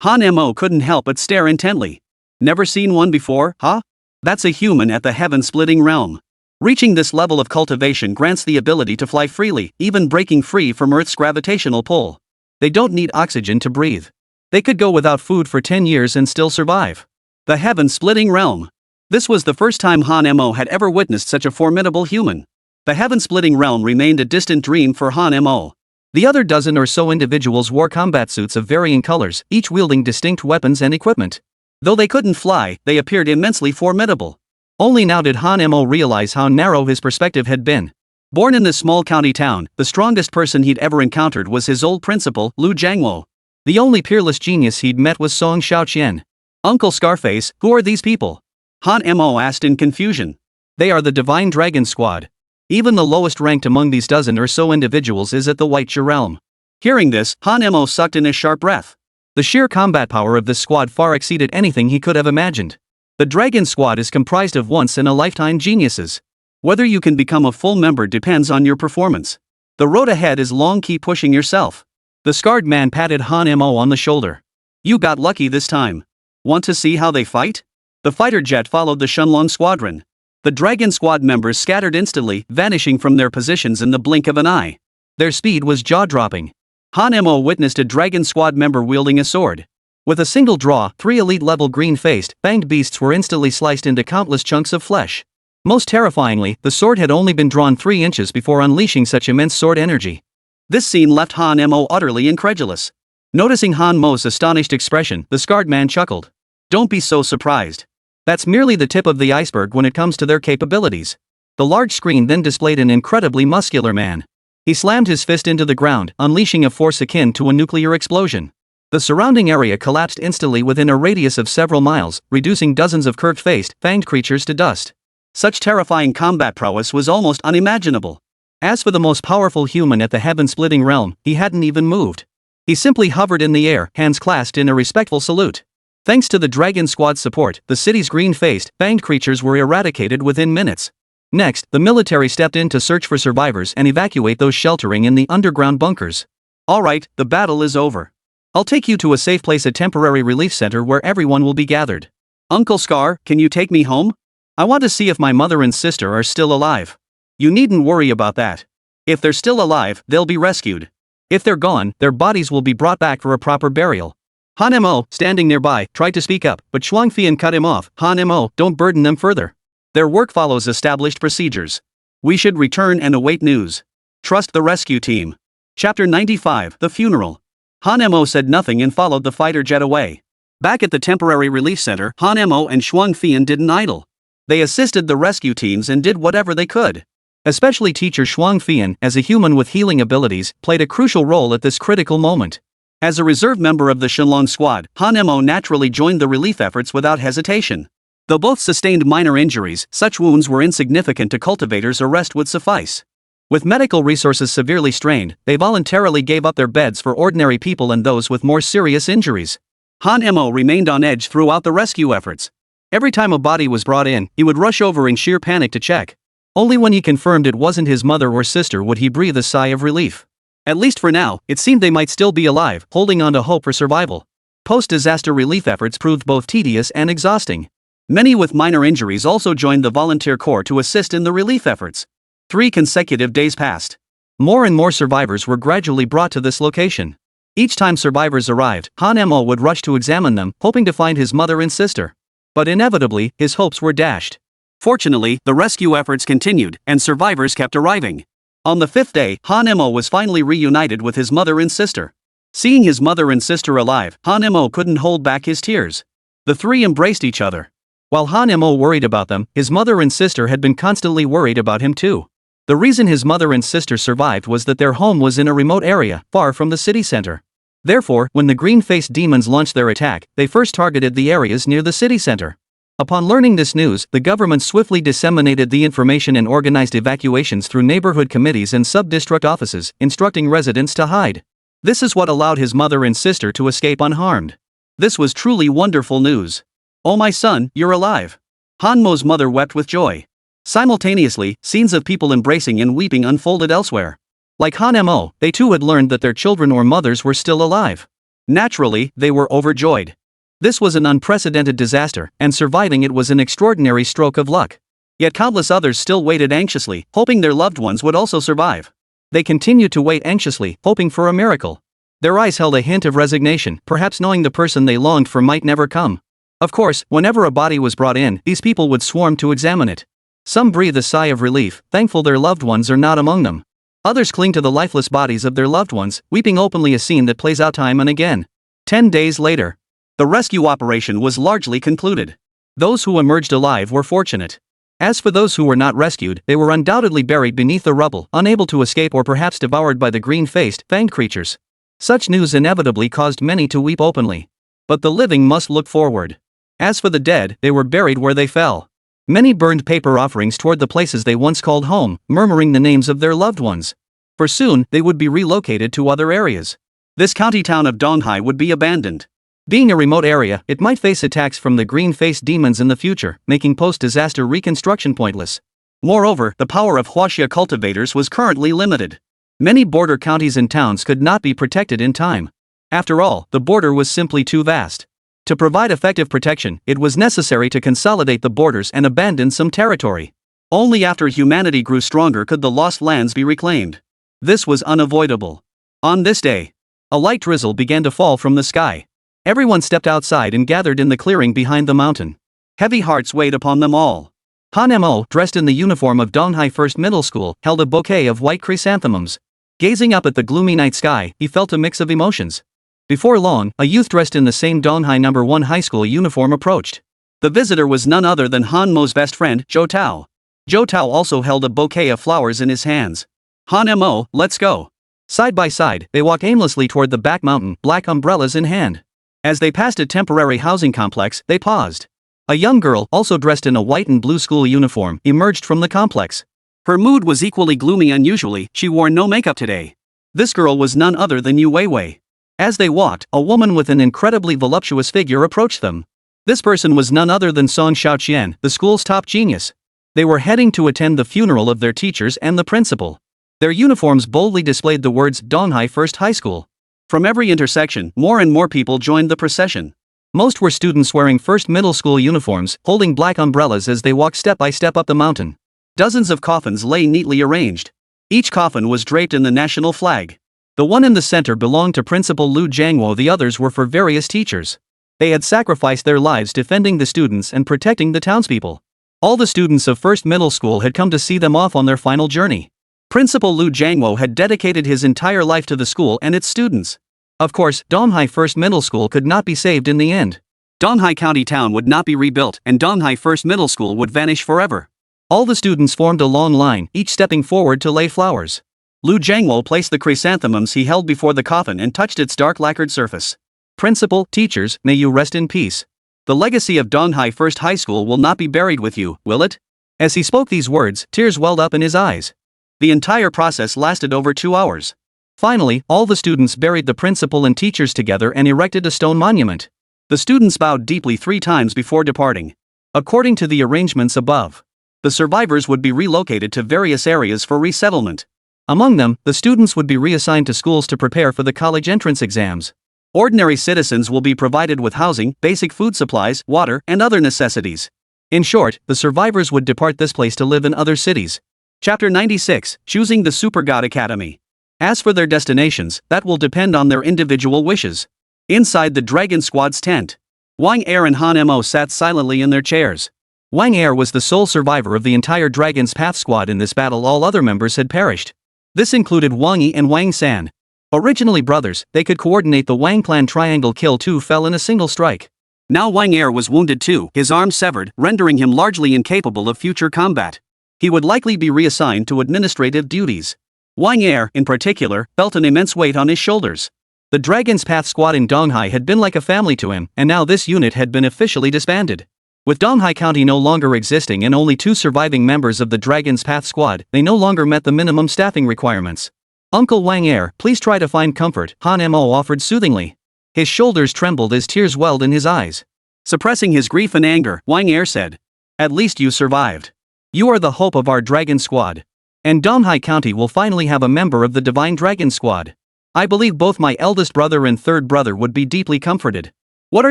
Han Mo couldn't help but stare intently. Never seen one before, huh? That's a human at the heaven-splitting realm. Reaching this level of cultivation grants the ability to fly freely, even breaking free from Earth's gravitational pull. They don't need oxygen to breathe. They could go without food for 10 years and still survive. The heaven-splitting realm. This was the first time Han Mo had ever witnessed such a formidable human. The heaven-splitting realm remained a distant dream for Han Mo. The other dozen or so individuals wore combat suits of varying colors, each wielding distinct weapons and equipment. Though they couldn't fly, they appeared immensely formidable. Only now did Han Mo realize how narrow his perspective had been. Born in this small county town, the strongest person he'd ever encountered was his old principal, Lu Jiangwo. The only peerless genius he'd met was Song Xiaoqian. Uncle Scarface, who are these people? Han Mo asked in confusion. They are the Divine Dragon Squad. Even the lowest ranked among these dozen or so individuals is at the White Xia realm. Hearing this, Han Mo sucked in a sharp breath. The sheer combat power of this squad far exceeded anything he could have imagined. The Dragon Squad is comprised of once-in-a-lifetime geniuses. Whether you can become a full member depends on your performance. The road ahead is long, keep pushing yourself. The scarred man patted Han Mo on the shoulder. You got lucky this time. Want to see how they fight? The fighter jet followed the Shenlong Squadron. The Dragon Squad members scattered instantly, vanishing from their positions in the blink of an eye. Their speed was jaw-dropping. Han Mo witnessed a Dragon Squad member wielding a sword. With a single draw, 3 elite-level green-faced, fanged beasts were instantly sliced into countless chunks of flesh. Most terrifyingly, the sword had only been drawn 3 inches before unleashing such immense sword energy. This scene left Han Mo utterly incredulous. Noticing Han Mo's astonished expression, the scarred man chuckled. Don't be so surprised. That's merely the tip of the iceberg when it comes to their capabilities. The large screen then displayed an incredibly muscular man. He slammed his fist into the ground, unleashing a force akin to a nuclear explosion. The surrounding area collapsed instantly within a radius of several miles, reducing dozens of curved-faced, fanged creatures to dust. Such terrifying combat prowess was almost unimaginable. As for the most powerful human at the heaven-splitting realm, he hadn't even moved. He simply hovered in the air, hands clasped in a respectful salute. Thanks to the Dragon Squad's support, the city's green-faced, fanged creatures were eradicated within minutes. Next, the military stepped in to search for survivors and evacuate those sheltering in the underground bunkers. Alright, the battle is over. I'll take you to a safe place, a temporary relief center where everyone will be gathered. Uncle Scar, can you take me home? I want to see if my mother and sister are still alive. You needn't worry about that. If they're still alive, they'll be rescued. If they're gone, their bodies will be brought back for a proper burial. Han Mo, standing nearby, tried to speak up, but Shuang Fian cut him off. Han Mo, don't burden them further. Their work follows established procedures. We should return and await news. Trust the rescue team. Chapter 95, The Funeral. Han Mo said nothing and followed the fighter jet away. Back at the temporary relief center, Han Mo and Shuang Fian didn't idle. They assisted the rescue teams and did whatever they could. Especially teacher Shuang Fian, as a human with healing abilities, played a crucial role at this critical moment. As a reserve member of the Shenlong squad, Han Mo naturally joined the relief efforts without hesitation. Though both sustained minor injuries, such wounds were insignificant to cultivators, a rest would suffice. With medical resources severely strained, they voluntarily gave up their beds for ordinary people and those with more serious injuries. Han Mo remained on edge throughout the rescue efforts. Every time a body was brought in, he would rush over in sheer panic to check. Only when he confirmed it wasn't his mother or sister would he breathe a sigh of relief. At least for now, it seemed they might still be alive, holding on to hope for survival. Post-disaster relief efforts proved both tedious and exhausting. Many with minor injuries also joined the volunteer corps to assist in the relief efforts. 3 consecutive days passed. More and more survivors were gradually brought to this location. Each time survivors arrived, Han Mo would rush to examine them, hoping to find his mother and sister. But inevitably, his hopes were dashed. Fortunately, the rescue efforts continued, and survivors kept arriving. On the 5th day, Han Mo was finally reunited with his mother and sister. Seeing his mother and sister alive, Han Mo couldn't hold back his tears. The 3 embraced each other. While Han Mo worried about them, his mother and sister had been constantly worried about him too. The reason his mother and sister survived was that their home was in a remote area, far from the city center. Therefore, when the green-faced demons launched their attack, they first targeted the areas near the city center. Upon learning this news, the government swiftly disseminated the information and organized evacuations through neighborhood committees and sub-district offices, instructing residents to hide. This is what allowed his mother and sister to escape unharmed. This was truly wonderful news. Oh my son, you're alive. Han Mo's mother wept with joy. Simultaneously, scenes of people embracing and weeping unfolded elsewhere. Like Han Mo, they too had learned that their children or mothers were still alive. Naturally, they were overjoyed. This was an unprecedented disaster, and surviving it was an extraordinary stroke of luck. Yet countless others still waited anxiously, hoping their loved ones would also survive. They continued to wait anxiously, hoping for a miracle. Their eyes held a hint of resignation, perhaps knowing the person they longed for might never come. Of course, whenever a body was brought in, these people would swarm to examine it. Some breathe a sigh of relief, thankful their loved ones are not among them. Others cling to the lifeless bodies of their loved ones, weeping openly, a scene that plays out time and again. 10 days later. The rescue operation was largely concluded. Those who emerged alive were fortunate. As for those who were not rescued, they were undoubtedly buried beneath the rubble, unable to escape or perhaps devoured by the green-faced, fanged creatures. Such news inevitably caused many to weep openly. But the living must look forward. As for the dead, they were buried where they fell. Many burned paper offerings toward the places they once called home, murmuring the names of their loved ones. For soon, they would be relocated to other areas. This county town of Donghai would be abandoned. Being a remote area, it might face attacks from the green-faced demons in the future, making post-disaster reconstruction pointless. Moreover, the power of Huaxia cultivators was currently limited. Many border counties and towns could not be protected in time. After all, the border was simply too vast. To provide effective protection, it was necessary to consolidate the borders and abandon some territory. Only after humanity grew stronger could the lost lands be reclaimed. This was unavoidable. On this day, a light drizzle began to fall from the sky. Everyone stepped outside and gathered in the clearing behind the mountain. Heavy hearts weighed upon them all. Han Mo, dressed in the uniform of Donghai First Middle School, held a bouquet of white chrysanthemums. Gazing up at the gloomy night sky, he felt a mix of emotions. Before long, a youth dressed in the same Donghai No. 1 high school uniform approached. The visitor was none other than Han Mo's best friend, Zhou Tao. Zhou Tao also held a bouquet of flowers in his hands. Han Mo, let's go. Side by side, they walk aimlessly toward the back mountain, black umbrellas in hand. As they passed a temporary housing complex, they paused. A young girl, also dressed in a white and blue school uniform, emerged from the complex. Her mood was equally gloomy. Unusually, she wore no makeup today. This girl was none other than Yu Weiwei. As they walked, a woman with an incredibly voluptuous figure approached them. This person was none other than Song Xiaoqian, the school's top genius. They were heading to attend the funeral of their teachers and the principal. Their uniforms boldly displayed the words Donghai First High School. From every intersection, more and more people joined the procession. Most were students wearing first middle school uniforms, holding black umbrellas as they walked step by step up the mountain. Dozens of coffins lay neatly arranged. Each coffin was draped in the national flag. The one in the center belonged to Principal Lu Jiangwo, the others were for various teachers. They had sacrificed their lives defending the students and protecting the townspeople. All the students of first middle school had come to see them off on their final journey. Principal Lu Jiangwo had dedicated his entire life to the school and its students. Of course, Donghai First Middle School could not be saved in the end. Donghai County Town would not be rebuilt, and Donghai First Middle School would vanish forever. All the students formed a long line, each stepping forward to lay flowers. Lu Jiangwo placed the chrysanthemums he held before the coffin and touched its dark lacquered surface. Principal, teachers, may you rest in peace. The legacy of Donghai First High School will not be buried with you, will it? As he spoke these words, tears welled up in his eyes. The entire process lasted over 2 hours. Finally, all the students buried the principal and teachers together and erected a stone monument. The students bowed deeply 3 times before departing. According to the arrangements above, the survivors would be relocated to various areas for resettlement. Among them, the students would be reassigned to schools to prepare for the college entrance exams. Ordinary citizens will be provided with housing, basic food supplies, water, and other necessities. In short, the survivors would depart this place to live in other cities. Chapter 96, Choosing the Super God Academy. As for their destinations, that will depend on their individual wishes. Inside the Dragon Squad's tent, Wang Er and Han Mo sat silently in their chairs. Wang Er was the sole survivor of the entire Dragon's Path squad. In this battle, all other members had perished. This included Wang Yi and Wang San. Originally brothers, they could coordinate the Wang clan triangle kill. 2 fell in a single strike. Now Wang Er was wounded too, his arm severed, rendering him largely incapable of future combat. He would likely be reassigned to administrative duties. Wang Er, in particular, felt an immense weight on his shoulders. The Dragon's Path squad in Donghai had been like a family to him, and now this unit had been officially disbanded. With Donghai County no longer existing and only 2 surviving members of the Dragon's Path squad, they no longer met the minimum staffing requirements. Uncle Wang Er, please try to find comfort, Han Mo offered soothingly. His shoulders trembled as tears welled in his eyes. Suppressing his grief and anger, Wang Er said, "At least you survived. You are the hope of our Dragon Squad. And Donghai County will finally have a member of the Divine Dragon Squad. I believe both my eldest brother and third brother would be deeply comforted. What are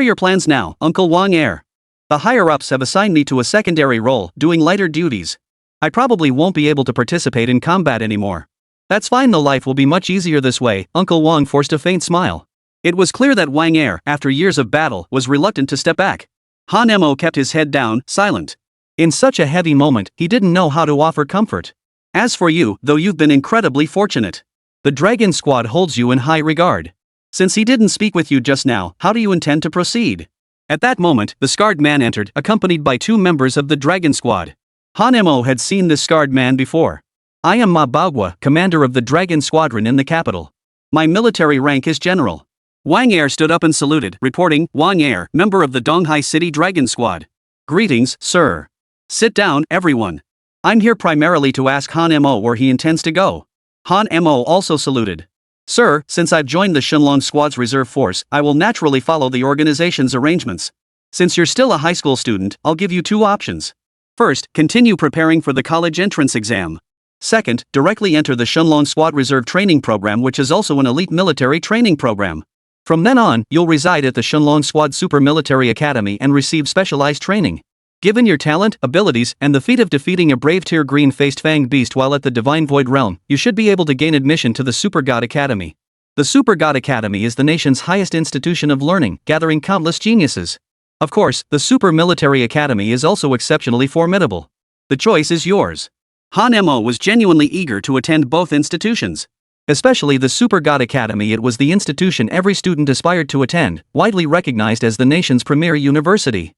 your plans now, Uncle Wang Er? The higher-ups have assigned me to a secondary role, doing lighter duties. I probably won't be able to participate in combat anymore. That's fine though, life will be much easier this way." Uncle Wang forced a faint smile. It was clear that Wang Er, after years of battle, was reluctant to step back. Han Mo kept his head down, silent. In such a heavy moment, he didn't know how to offer comfort. As for you, though you've been incredibly fortunate. The Dragon Squad holds you in high regard. Since he didn't speak with you just now, how do you intend to proceed? At that moment, the scarred man entered, accompanied by 2 members of the Dragon Squad. Han Mo had seen this scarred man before. "I am Ma Baogua, commander of the Dragon Squadron in the capital. My military rank is general." Wang Er stood up and saluted, reporting, "Wang Er, member of the Donghai City Dragon Squad. Greetings, sir. Sit down, everyone. I'm here primarily to ask Han Mo where he intends to go." Han Mo also saluted. "Sir, since I've joined the Shenlong Squad's reserve force, I will naturally follow the organization's arrangements. Since you're still a high school student, I'll give you 2 options. First, continue preparing for the college entrance exam. Second, directly enter the Shenlong Squad Reserve Training Program, which is also an elite military training program. From then on, you'll reside at the Shenlong Squad Super Military Academy and receive specialized training. Given your talent, abilities, and the feat of defeating a brave tier green-faced fanged beast while at the Divine Void Realm, you should be able to gain admission to the Super God Academy. The Super God Academy is the nation's highest institution of learning, gathering countless geniuses. Of course, the Super Military Academy is also exceptionally formidable. The choice is yours." Han Mo was genuinely eager to attend both institutions. Especially the Super God Academy. It was the institution every student aspired to attend, widely recognized as the nation's premier university.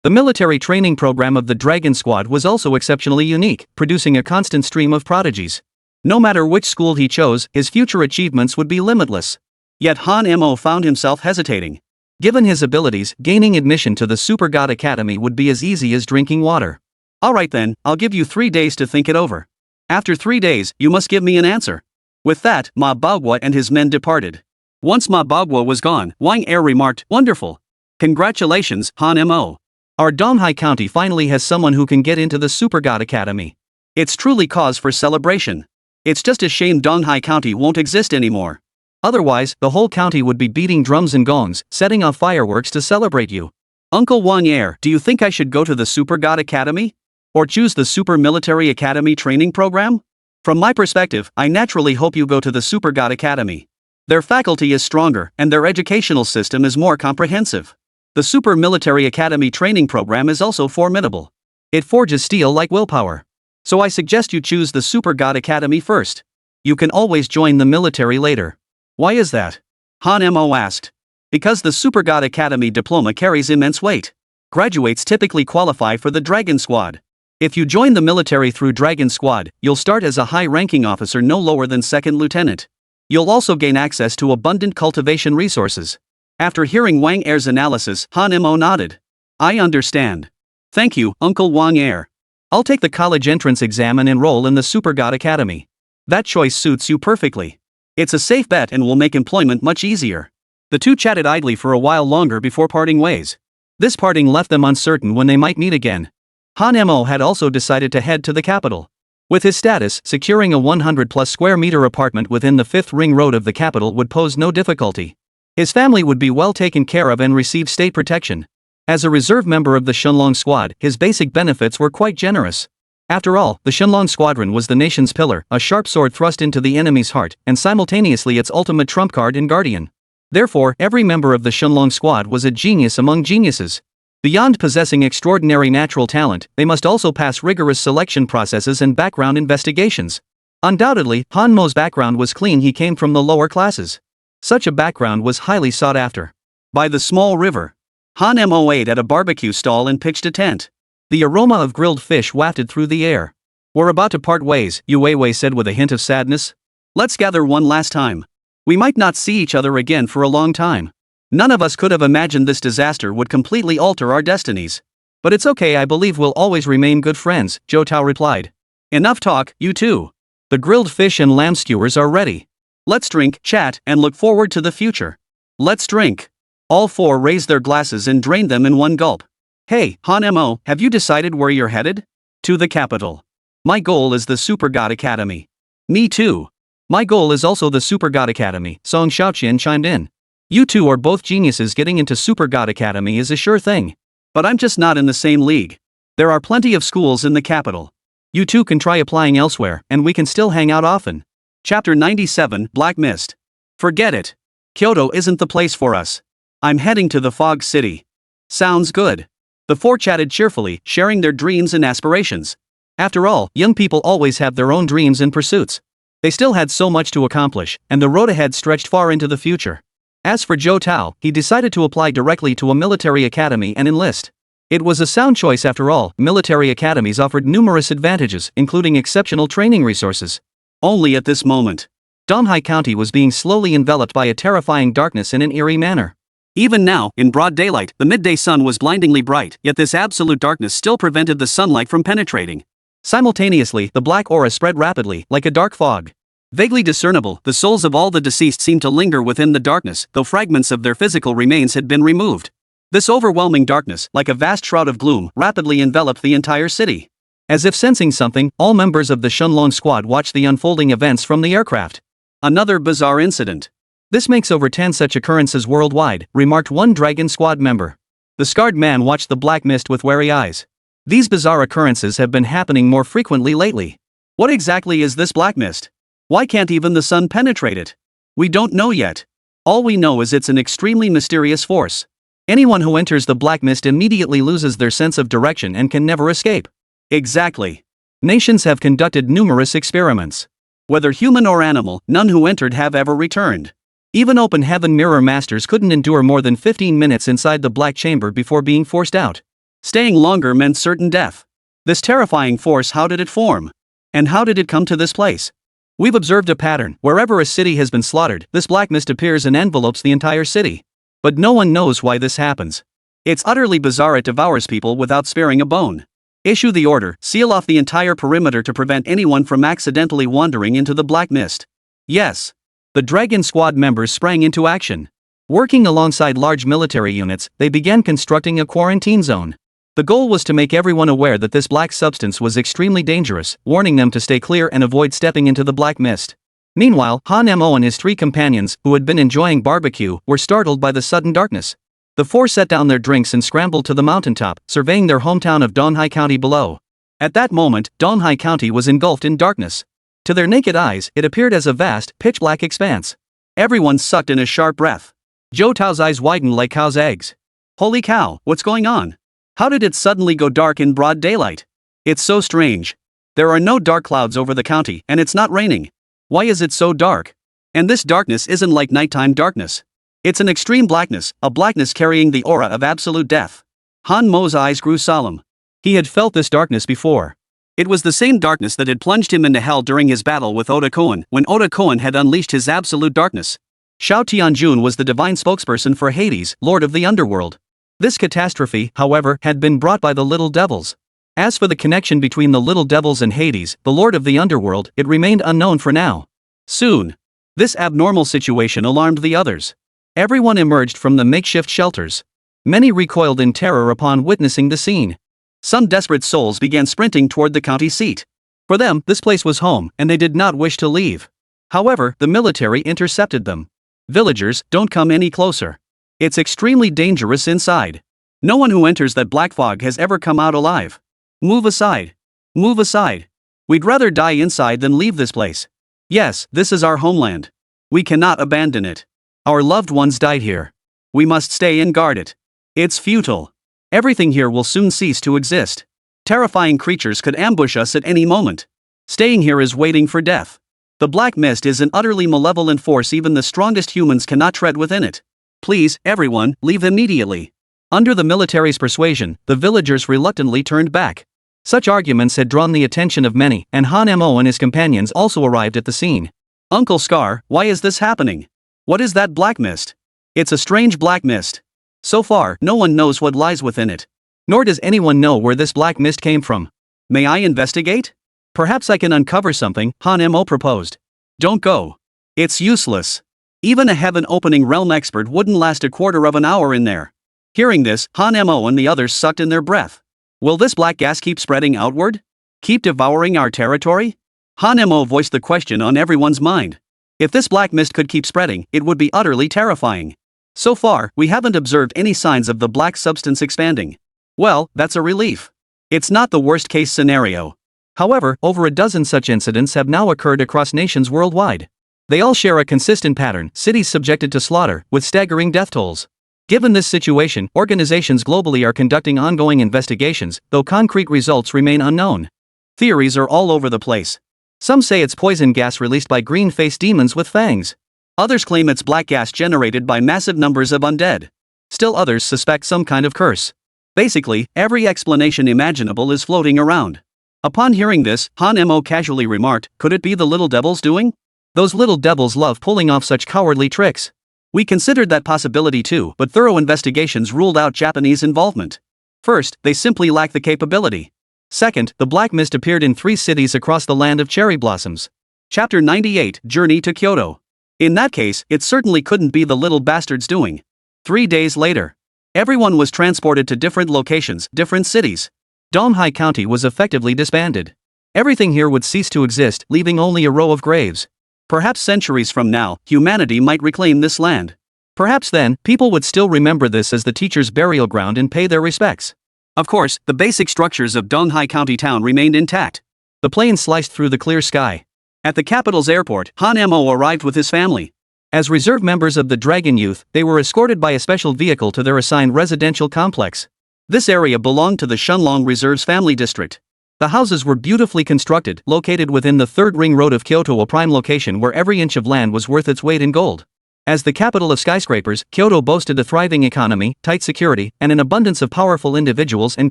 The military training program of the Dragon Squad was also exceptionally unique, producing a constant stream of prodigies. No matter which school he chose, his future achievements would be limitless. Yet Han Mo found himself hesitating. Given his abilities, gaining admission to the Super God Academy would be as easy as drinking water. Alright then, I'll give you 3 days to think it over. After 3 days, you must give me an answer. With that, Ma Bagua and his men departed. Once Ma Bagua was gone, Wang Er remarked, "Wonderful. Congratulations, Han Mo. Our Donghai County finally has someone who can get into the Super God Academy. It's truly cause for celebration. It's just a shame Donghai County won't exist anymore. Otherwise, the whole county would be beating drums and gongs, setting off fireworks to celebrate you. Uncle Wang Er, do you think I should go to the Super God Academy? Or choose the Super Military Academy training program? From my perspective, I naturally hope you go to the Super God Academy. Their faculty is stronger, and their educational system is more comprehensive. The Super Military Academy training program is also formidable. It forges steel like willpower. So I suggest you choose the Super God Academy first. You can always join the military later." "Why is that?" Han Mo asked. "Because the Super God Academy diploma carries immense weight. Graduates typically qualify for the Dragon Squad. If you join the military through Dragon Squad, you'll start as a high-ranking officer no lower than second lieutenant. You'll also gain access to abundant cultivation resources." After hearing Wang Er's analysis, Han Mo nodded. "I understand. Thank you, Uncle Wang Er. I'll take the college entrance exam and enroll in the Super God Academy. That choice suits you perfectly. It's a safe bet and will make employment much easier." The two chatted idly for a while longer before parting ways. This parting left them uncertain when they might meet again. Han Mo had also decided to head to the capital. With his status, securing a 100-plus square meter apartment within the 5th ring road of the capital would pose no difficulty. His family would be well taken care of and receive state protection. As a reserve member of the Shenlong Squad, his basic benefits were quite generous. After all, the Shenlong Squadron was the nation's pillar, a sharp sword thrust into the enemy's heart, and simultaneously its ultimate trump card and guardian. Therefore, every member of the Shenlong Squad was a genius among geniuses. Beyond possessing extraordinary natural talent, they must also pass rigorous selection processes and background investigations. Undoubtedly, Han Mo's background was clean. He came from the lower classes. Such a background was highly sought after. By the small river, Han Mo ate at a barbecue stall and pitched a tent. The aroma of grilled fish wafted through the air. "We're about to part ways," Yu Weiwei said with a hint of sadness. "Let's gather one last time. We might not see each other again for a long time. None of us could have imagined this disaster would completely alter our destinies. But it's okay, I believe we'll always remain good friends," Zhou Tao replied. "Enough talk, you two. The grilled fish and lamb skewers are ready. Let's drink, chat, and look forward to the future. Let's drink." All four raised their glasses and drained them in one gulp. "Hey, Han Mo, have you decided where you're headed?" "To the capital. My goal is the Super God Academy." "Me too. My goal is also the Super God Academy," Song Xiaoqian chimed in. "You two are both geniuses. Getting into Super God Academy is a sure thing. But I'm just not in the same league. There are plenty of schools in the capital. You two can try applying elsewhere, and we can still hang out often." Chapter 97, Black Mist. "Forget it. Kyoto isn't the place for us. I'm heading to the Fog City." "Sounds good." The four chatted cheerfully, sharing their dreams and aspirations. After all, young people always have their own dreams and pursuits. They still had so much to accomplish, and the road ahead stretched far into the future. As for Zhou Tao, he decided to apply directly to a military academy and enlist. It was a sound choice after all. Military academies offered numerous advantages, including exceptional training resources. Only at this moment, Donghai County was being slowly enveloped by a terrifying darkness in an eerie manner. Even now, in broad daylight, the midday sun was blindingly bright, yet this absolute darkness still prevented the sunlight from penetrating. Simultaneously, the black aura spread rapidly, like a dark fog. Vaguely discernible, the souls of all the deceased seemed to linger within the darkness, though fragments of their physical remains had been removed. This overwhelming darkness, like a vast shroud of gloom, rapidly enveloped the entire city. As if sensing something, all members of the Shenlong Squad watched the unfolding events from the aircraft. Another bizarre incident. "This makes over 10 such occurrences worldwide," remarked one Dragon Squad member. The scarred man watched the black mist with wary eyes. "These bizarre occurrences have been happening more frequently lately. What exactly is this black mist? Why can't even the sun penetrate it? We don't know yet. All we know is it's an extremely mysterious force. Anyone who enters the black mist immediately loses their sense of direction and can never escape." Exactly. Nations have conducted numerous experiments. Whether human or animal, none who entered have ever returned. Even open heaven mirror masters couldn't endure more than 15 minutes inside the black chamber before being forced out. Staying longer meant certain death. This terrifying force, how did it form? And how did it come to this place? We've observed a pattern. Wherever a city has been slaughtered, this black mist appears and envelopes the entire city. But no one knows why this happens. It's utterly bizarre. It devours people without sparing a bone. Issue the order, seal off the entire perimeter to prevent anyone from accidentally wandering into the black mist. Yes. The Dragon Squad members sprang into action. Working alongside large military units, they began constructing a quarantine zone. The goal was to make everyone aware that this black substance was extremely dangerous, warning them to stay clear and avoid stepping into the black mist. Meanwhile, Han Mo and his 3 companions, who had been enjoying barbecue, were startled by the sudden darkness. The 4 set down their drinks and scrambled to the mountaintop, surveying their hometown of Donghai County below. At that moment, Donghai County was engulfed in darkness. To their naked eyes, it appeared as a vast, pitch-black expanse. Everyone sucked in a sharp breath. Zhou Tao's eyes widened like cow's eggs. Holy cow, what's going on? How did it suddenly go dark in broad daylight? It's so strange. There are no dark clouds over the county, and it's not raining. Why is it so dark? And this darkness isn't like nighttime darkness. It's an extreme blackness, a blackness carrying the aura of absolute death. Han Mo's eyes grew solemn. He had felt this darkness before. It was the same darkness that had plunged him into hell during his battle with Oda Koan, when Oda Koan had unleashed his absolute darkness. Shao Tianjun was the divine spokesperson for Hades, lord of the underworld. This catastrophe, however, had been brought by the little devils. As for the connection between the little devils and Hades, the lord of the underworld, it remained unknown for now. Soon, this abnormal situation alarmed the others. Everyone emerged from the makeshift shelters. Many recoiled in terror upon witnessing the scene. Some desperate souls began sprinting toward the county seat. For them, this place was home, and they did not wish to leave. However, the military intercepted them. Villagers, don't come any closer. It's extremely dangerous inside. No one who enters that black fog has ever come out alive. Move aside. Move aside. We'd rather die inside than leave this place. Yes, this is our homeland. We cannot abandon it. Our loved ones died here. We must stay and guard it. It's futile. Everything here will soon cease to exist. Terrifying creatures could ambush us at any moment. Staying here is waiting for death. The black mist is an utterly malevolent force. Even the strongest humans cannot tread within it. Please, everyone, leave immediately. Under the military's persuasion, the villagers reluctantly turned back. Such arguments had drawn the attention of many, and Han Mo and his companions also arrived at the scene. Uncle Scar, why is this happening? What is that black mist? It's a strange black mist. So far, no one knows what lies within it. Nor does anyone know where this black mist came from. May I investigate? Perhaps I can uncover something, Han Mo proposed. Don't go. It's useless. Even a heaven-opening realm expert wouldn't last a quarter of an hour in there. Hearing this, Han Mo and the others sucked in their breath. Will this black gas keep spreading outward? Keep devouring our territory? Han Mo voiced the question on everyone's mind. If this black mist could keep spreading, it would be utterly terrifying. So far, we haven't observed any signs of the black substance expanding. Well, that's a relief. It's not the worst-case scenario. However, over a dozen such incidents have now occurred across nations worldwide. They all share a consistent pattern: cities subjected to slaughter, with staggering death tolls. Given this situation, organizations globally are conducting ongoing investigations, though concrete results remain unknown. Theories are all over the place. Some say it's poison gas released by green-faced demons with fangs. Others claim it's black gas generated by massive numbers of undead. Still others suspect some kind of curse. Basically, every explanation imaginable is floating around. Upon hearing this, Han Mo casually remarked, could it be the little devils doing? Those little devils love pulling off such cowardly tricks. We considered that possibility too, but thorough investigations ruled out Japanese involvement. First, they simply lack the capability. Second, the black mist appeared in 3 cities across the land of cherry blossoms. Chapter 98, Journey to Kyoto. In that case, it certainly couldn't be the little bastards doing. 3 days later, everyone was transported to different locations, different cities. Donghai County was effectively disbanded. Everything here would cease to exist, leaving only a row of graves. Perhaps centuries from now, humanity might reclaim this land. Perhaps then, people would still remember this as the teacher's burial ground and pay their respects. Of course, the basic structures of Donghai County town remained intact. The plane sliced through the clear sky. At the capital's airport, Han Mo arrived with his family. As reserve members of the Dragon Youth, they were escorted by a special vehicle to their assigned residential complex. This area belonged to the Shunlong Reserve's family district. The houses were beautifully constructed, located within the third ring road of Kyoto, a prime location where every inch of land was worth its weight in gold. As the capital of skyscrapers, Kyoto boasted a thriving economy, tight security, and an abundance of powerful individuals and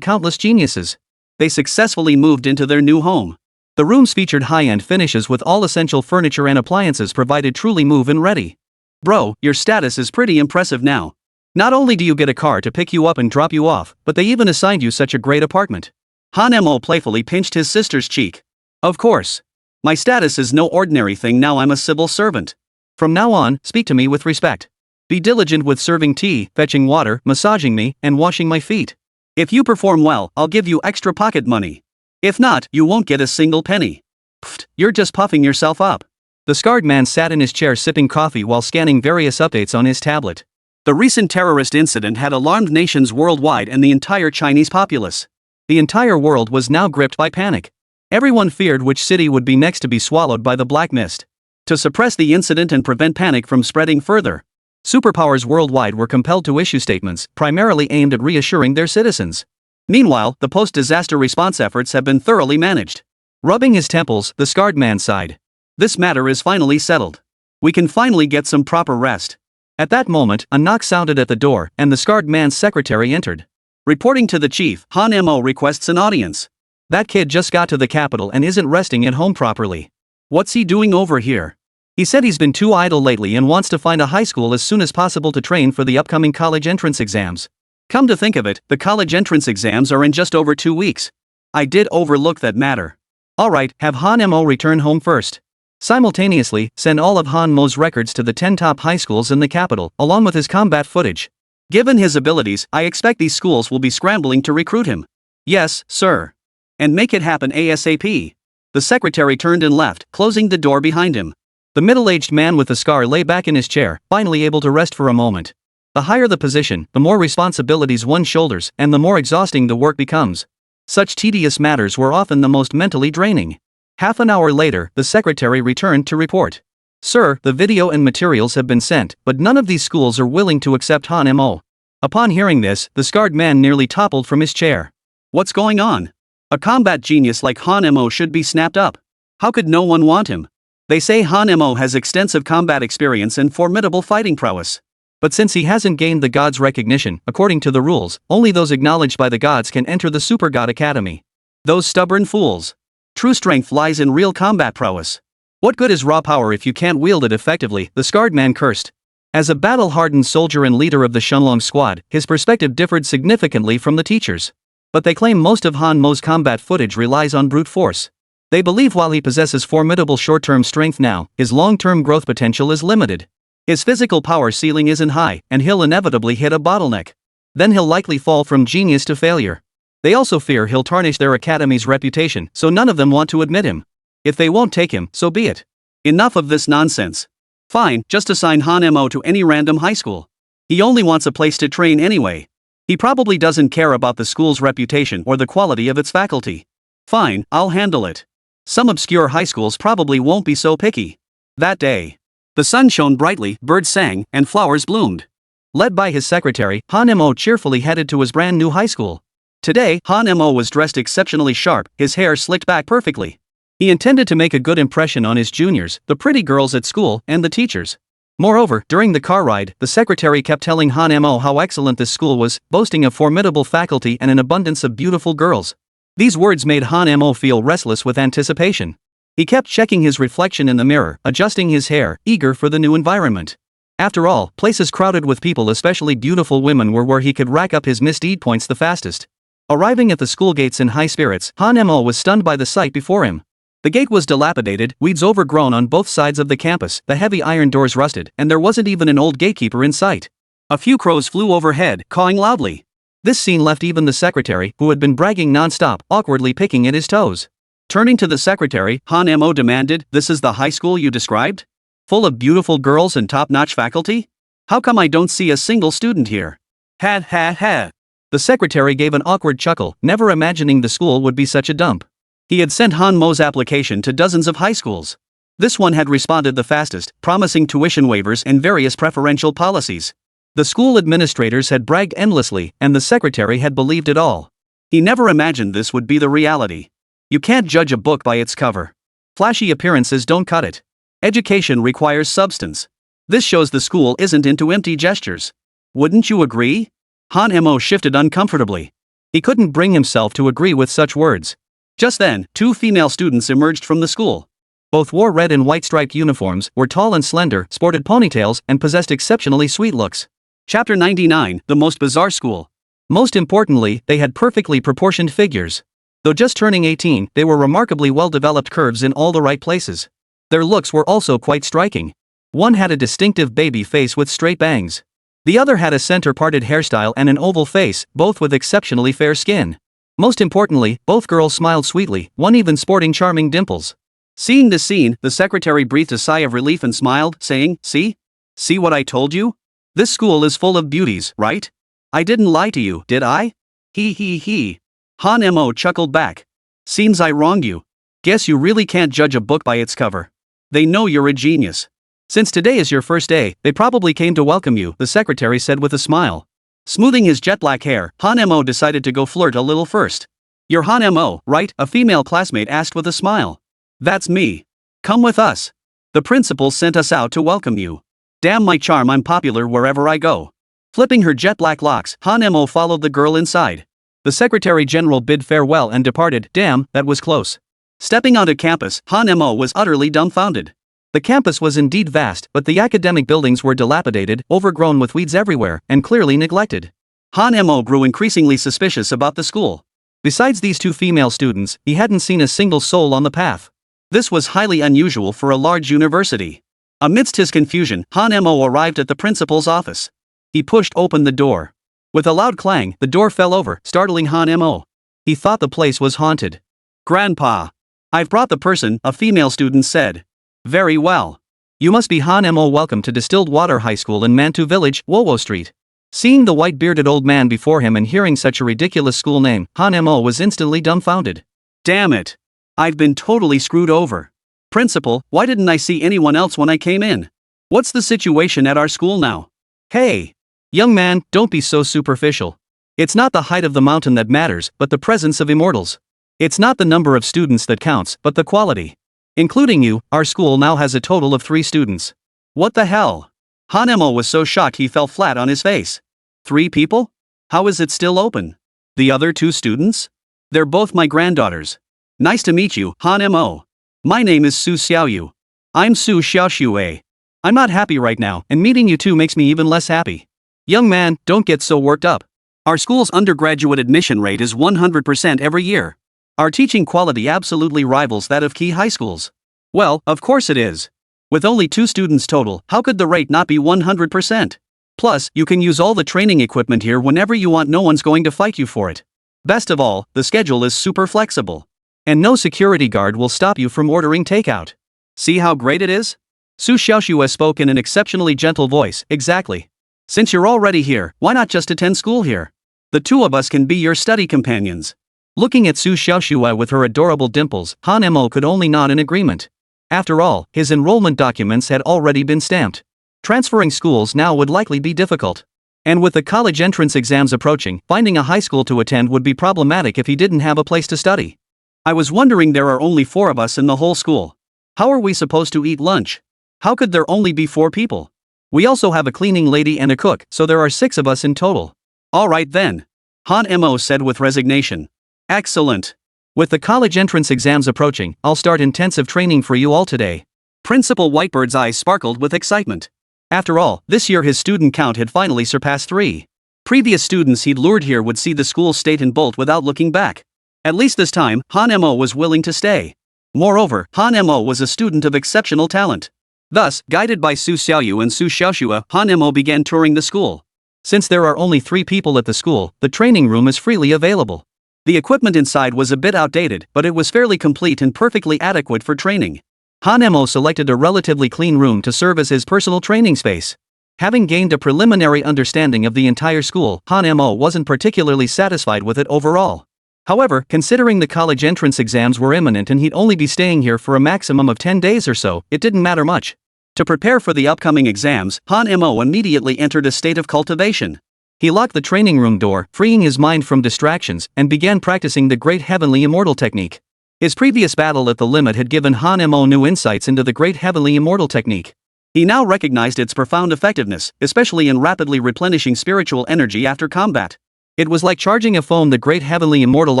countless geniuses. They successfully moved into their new home. The rooms featured high-end finishes with all essential furniture and appliances provided truly move-in ready. Bro, your status is pretty impressive now. Not only do you get a car to pick you up and drop you off, but they even assigned you such a great apartment. Han-mo playfully pinched his sister's cheek. Of course. My status is no ordinary thing now, I'm a civil servant. From now on, speak to me with respect. Be diligent with serving tea, fetching water, massaging me, and washing my feet. If you perform well, I'll give you extra pocket money. If not, you won't get a single penny. Pfft, you're just puffing yourself up. The scarred man sat in his chair sipping coffee while scanning various updates on his tablet. The recent terrorist incident had alarmed nations worldwide and the entire Chinese populace. The entire world was now gripped by panic. Everyone feared which city would be next to be swallowed by the black mist. To suppress the incident and prevent panic from spreading further, superpowers worldwide were compelled to issue statements primarily aimed at reassuring their citizens. Meanwhile, the post-disaster response efforts have been thoroughly managed. Rubbing his temples, the scarred man sighed. This matter is finally settled. We can finally get some proper rest. At that moment, a knock sounded at the door, and the scarred man's secretary entered. Reporting to the chief, Han-mo requests an audience. That kid just got to the capital and isn't resting at home properly. What's he doing over here? He said he's been too idle lately and wants to find a high school as soon as possible to train for the upcoming college entrance exams. Come to think of it, the college entrance exams are in just over 2 weeks. I did overlook that matter. Alright, have Han-mo return home first. Simultaneously, send all of Han-mo's records to the 10 top high schools in the capital, along with his combat footage. Given his abilities, I expect these schools will be scrambling to recruit him. Yes, sir. And make it happen ASAP. The secretary turned and left, closing the door behind him. The middle-aged man with the scar lay back in his chair, finally able to rest for a moment. The higher the position, the more responsibilities one shoulders, and the more exhausting the work becomes. Such tedious matters were often the most mentally draining. Half an hour later, the secretary returned to report. Sir, the video and materials have been sent, but none of these schools are willing to accept Han-mo. Upon hearing this, the scarred man nearly toppled from his chair. What's going on? A combat genius like Han-mo should be snapped up. How could no one want him? They say Han-mo has extensive combat experience and formidable fighting prowess. But since he hasn't gained the gods' recognition, according to the rules, only those acknowledged by the gods can enter the Super God Academy. Those stubborn fools. True strength lies in real combat prowess. What good is raw power if you can't wield it effectively? The scarred man cursed. As a battle-hardened soldier and leader of the Shenlong squad, his perspective differed significantly from the teachers. But they claim most of Han-mo's combat footage relies on brute force. They believe while he possesses formidable short-term strength now, his long-term growth potential is limited. His physical power ceiling isn't high, and he'll inevitably hit a bottleneck. Then he'll likely fall from genius to failure. They also fear he'll tarnish their academy's reputation, so none of them want to admit him. If they won't take him, so be it. Enough of this nonsense. Fine, just assign Han-mo to any random high school. He only wants a place to train anyway. He probably doesn't care about the school's reputation or the quality of its faculty. Fine, I'll handle it. Some obscure high schools probably won't be so picky. That day, the sun shone brightly, birds sang, and flowers bloomed. Led by his secretary, Han-mo cheerfully headed to his brand new high school. Today, Han-mo was dressed exceptionally sharp, his hair slicked back perfectly. He intended to make a good impression on his juniors, the pretty girls at school, and the teachers. Moreover, during the car ride, the secretary kept telling Han-mo how excellent this school was, boasting of formidable faculty and an abundance of beautiful girls. These words made Han-mo feel restless with anticipation. He kept checking his reflection in the mirror, adjusting his hair, eager for the new environment. After all, places crowded with people, especially beautiful women, were where he could rack up his misdeed points the fastest. Arriving at the school gates in high spirits, Han-mo was stunned by the sight before him. The gate was dilapidated, weeds overgrown on both sides of the campus, the heavy iron doors rusted, and there wasn't even an old gatekeeper in sight. A few crows flew overhead, cawing loudly. This scene left even the secretary, who had been bragging non-stop, awkwardly picking at his toes. Turning to the secretary, Han-mo demanded, "This is the high school you described? Full of beautiful girls and top-notch faculty? How come I don't see a single student here?" Ha ha ha. The secretary gave an awkward chuckle, never imagining the school would be such a dump. He had sent Han-mo's application to dozens of high schools. This one had responded the fastest, promising tuition waivers and various preferential policies. The school administrators had bragged endlessly, and the secretary had believed it all. He never imagined this would be the reality. You can't judge a book by its cover. Flashy appearances don't cut it. Education requires substance. This shows the school isn't into empty gestures. Wouldn't you agree? Han Mo shifted uncomfortably. He couldn't bring himself to agree with such words. Just then, two female students emerged from the school. Both wore red and white striped uniforms, were tall and slender, sported ponytails, and possessed exceptionally sweet looks. Chapter 99, The Most Bizarre School. Most importantly, they had perfectly proportioned figures. Though just turning 18, they were remarkably well-developed curves in all the right places. Their looks were also quite striking. One had a distinctive baby face with straight bangs. The other had a center-parted hairstyle and an oval face, both with exceptionally fair skin. Most importantly, both girls smiled sweetly, one even sporting charming dimples. Seeing this scene, the secretary breathed a sigh of relief and smiled, saying, "See? See what I told you? This school is full of beauties, right? I didn't lie to you, did I? He. Han Mo chuckled back. Seems I wronged you. Guess you really can't judge a book by its cover. They know you're a genius. Since today is your first day, they probably came to welcome you," the secretary said with a smile. Smoothing his jet black hair, Han Mo decided to go flirt a little first. "You're Han Mo, right?" a female classmate asked with a smile. "That's me. Come with us. The principal sent us out to welcome you. Damn my charm, I'm popular wherever I go." Flipping her jet black locks, Han Mo followed the girl inside. The secretary general bid farewell and departed. Damn, that was close. Stepping onto campus, Han Mo was utterly dumbfounded. The campus was indeed vast, but the academic buildings were dilapidated, overgrown with weeds everywhere, and clearly neglected. Han Mo grew increasingly suspicious about the school. Besides these two female students, he hadn't seen a single soul on the path. This was highly unusual for a large university. Amidst his confusion, Han Mo arrived at the principal's office. He pushed open the door. With a loud clang, the door fell over, startling Han Mo. He thought the place was haunted. "Grandpa. I've brought the person," a female student said. "Very well. You must be Han Mo. Welcome to Distilled Water High School in Mantu Village, Wowo Street." Seeing the white-bearded old man before him and hearing such a ridiculous school name, Han Mo was instantly dumbfounded. Damn it. I've been totally screwed over. Principal, why didn't I see anyone else when I came in? What's the situation at our school now? Hey. Young man, don't be so superficial. It's not the height of the mountain that matters, but the presence of immortals. It's not the number of students that counts, but the quality. Including you, our school now has a total of 3 students. What the hell? Han Mo was so shocked he fell flat on his face. 3 people? How is it still open? The other 2 students? They're both my granddaughters. Nice to meet you, Han Mo. My name is Su Xiaoyu. I'm Su Xiaoxue. I'm not happy right now, and meeting you two makes me even less happy. Young man, don't get so worked up. Our school's undergraduate admission rate is 100% every year. Our teaching quality absolutely rivals that of key high schools. Well, of course it is. With only 2 students total, how could the rate not be 100%? Plus, you can use all the training equipment here whenever you want, no one's going to fight you for it. Best of all, the schedule is super flexible. And no security guard will stop you from ordering takeout. See how great it is? Su Xiaoxue spoke in an exceptionally gentle voice. Exactly. Since you're already here, why not just attend school here? The 2 of us can be your study companions. Looking at Su Xiaoxue with her adorable dimples, Han Mo could only nod in agreement. After all, his enrollment documents had already been stamped. Transferring schools now would likely be difficult. And with the college entrance exams approaching, finding a high school to attend would be problematic if he didn't have a place to study. I was wondering, there are only 4 of us in the whole school. How are we supposed to eat lunch? How could there only be 4 people? We also have a cleaning lady and a cook, so there are 6 of us in total. All right then. Han Mo said with resignation. Excellent. With the college entrance exams approaching, I'll start intensive training for you all today. Principal Whitebird's eyes sparkled with excitement. After all, this year his student count had finally surpassed 3. Previous students he'd lured here would see the school's state and bolt without looking back. At least this time, Han Mo was willing to stay. Moreover, Han Mo was a student of exceptional talent. Thus, guided by Su Xiaoyu and Su Xiaoxue, Han Mo began touring the school. Since there are only 3 people at the school, the training room is freely available. The equipment inside was a bit outdated, but it was fairly complete and perfectly adequate for training. Han Mo selected a relatively clean room to serve as his personal training space. Having gained a preliminary understanding of the entire school, Han Mo wasn't particularly satisfied with it overall. However, considering the college entrance exams were imminent and he'd only be staying here for a maximum of 10 days or so, it didn't matter much. To prepare for the upcoming exams, Han Mo immediately entered a state of cultivation. He locked the training room door, freeing his mind from distractions, and began practicing the Great Heavenly Immortal technique. His previous battle at the limit had given Han Mo new insights into the Great Heavenly Immortal technique. He now recognized its profound effectiveness, especially in rapidly replenishing spiritual energy after combat. It was like charging a phone. The great heavenly immortal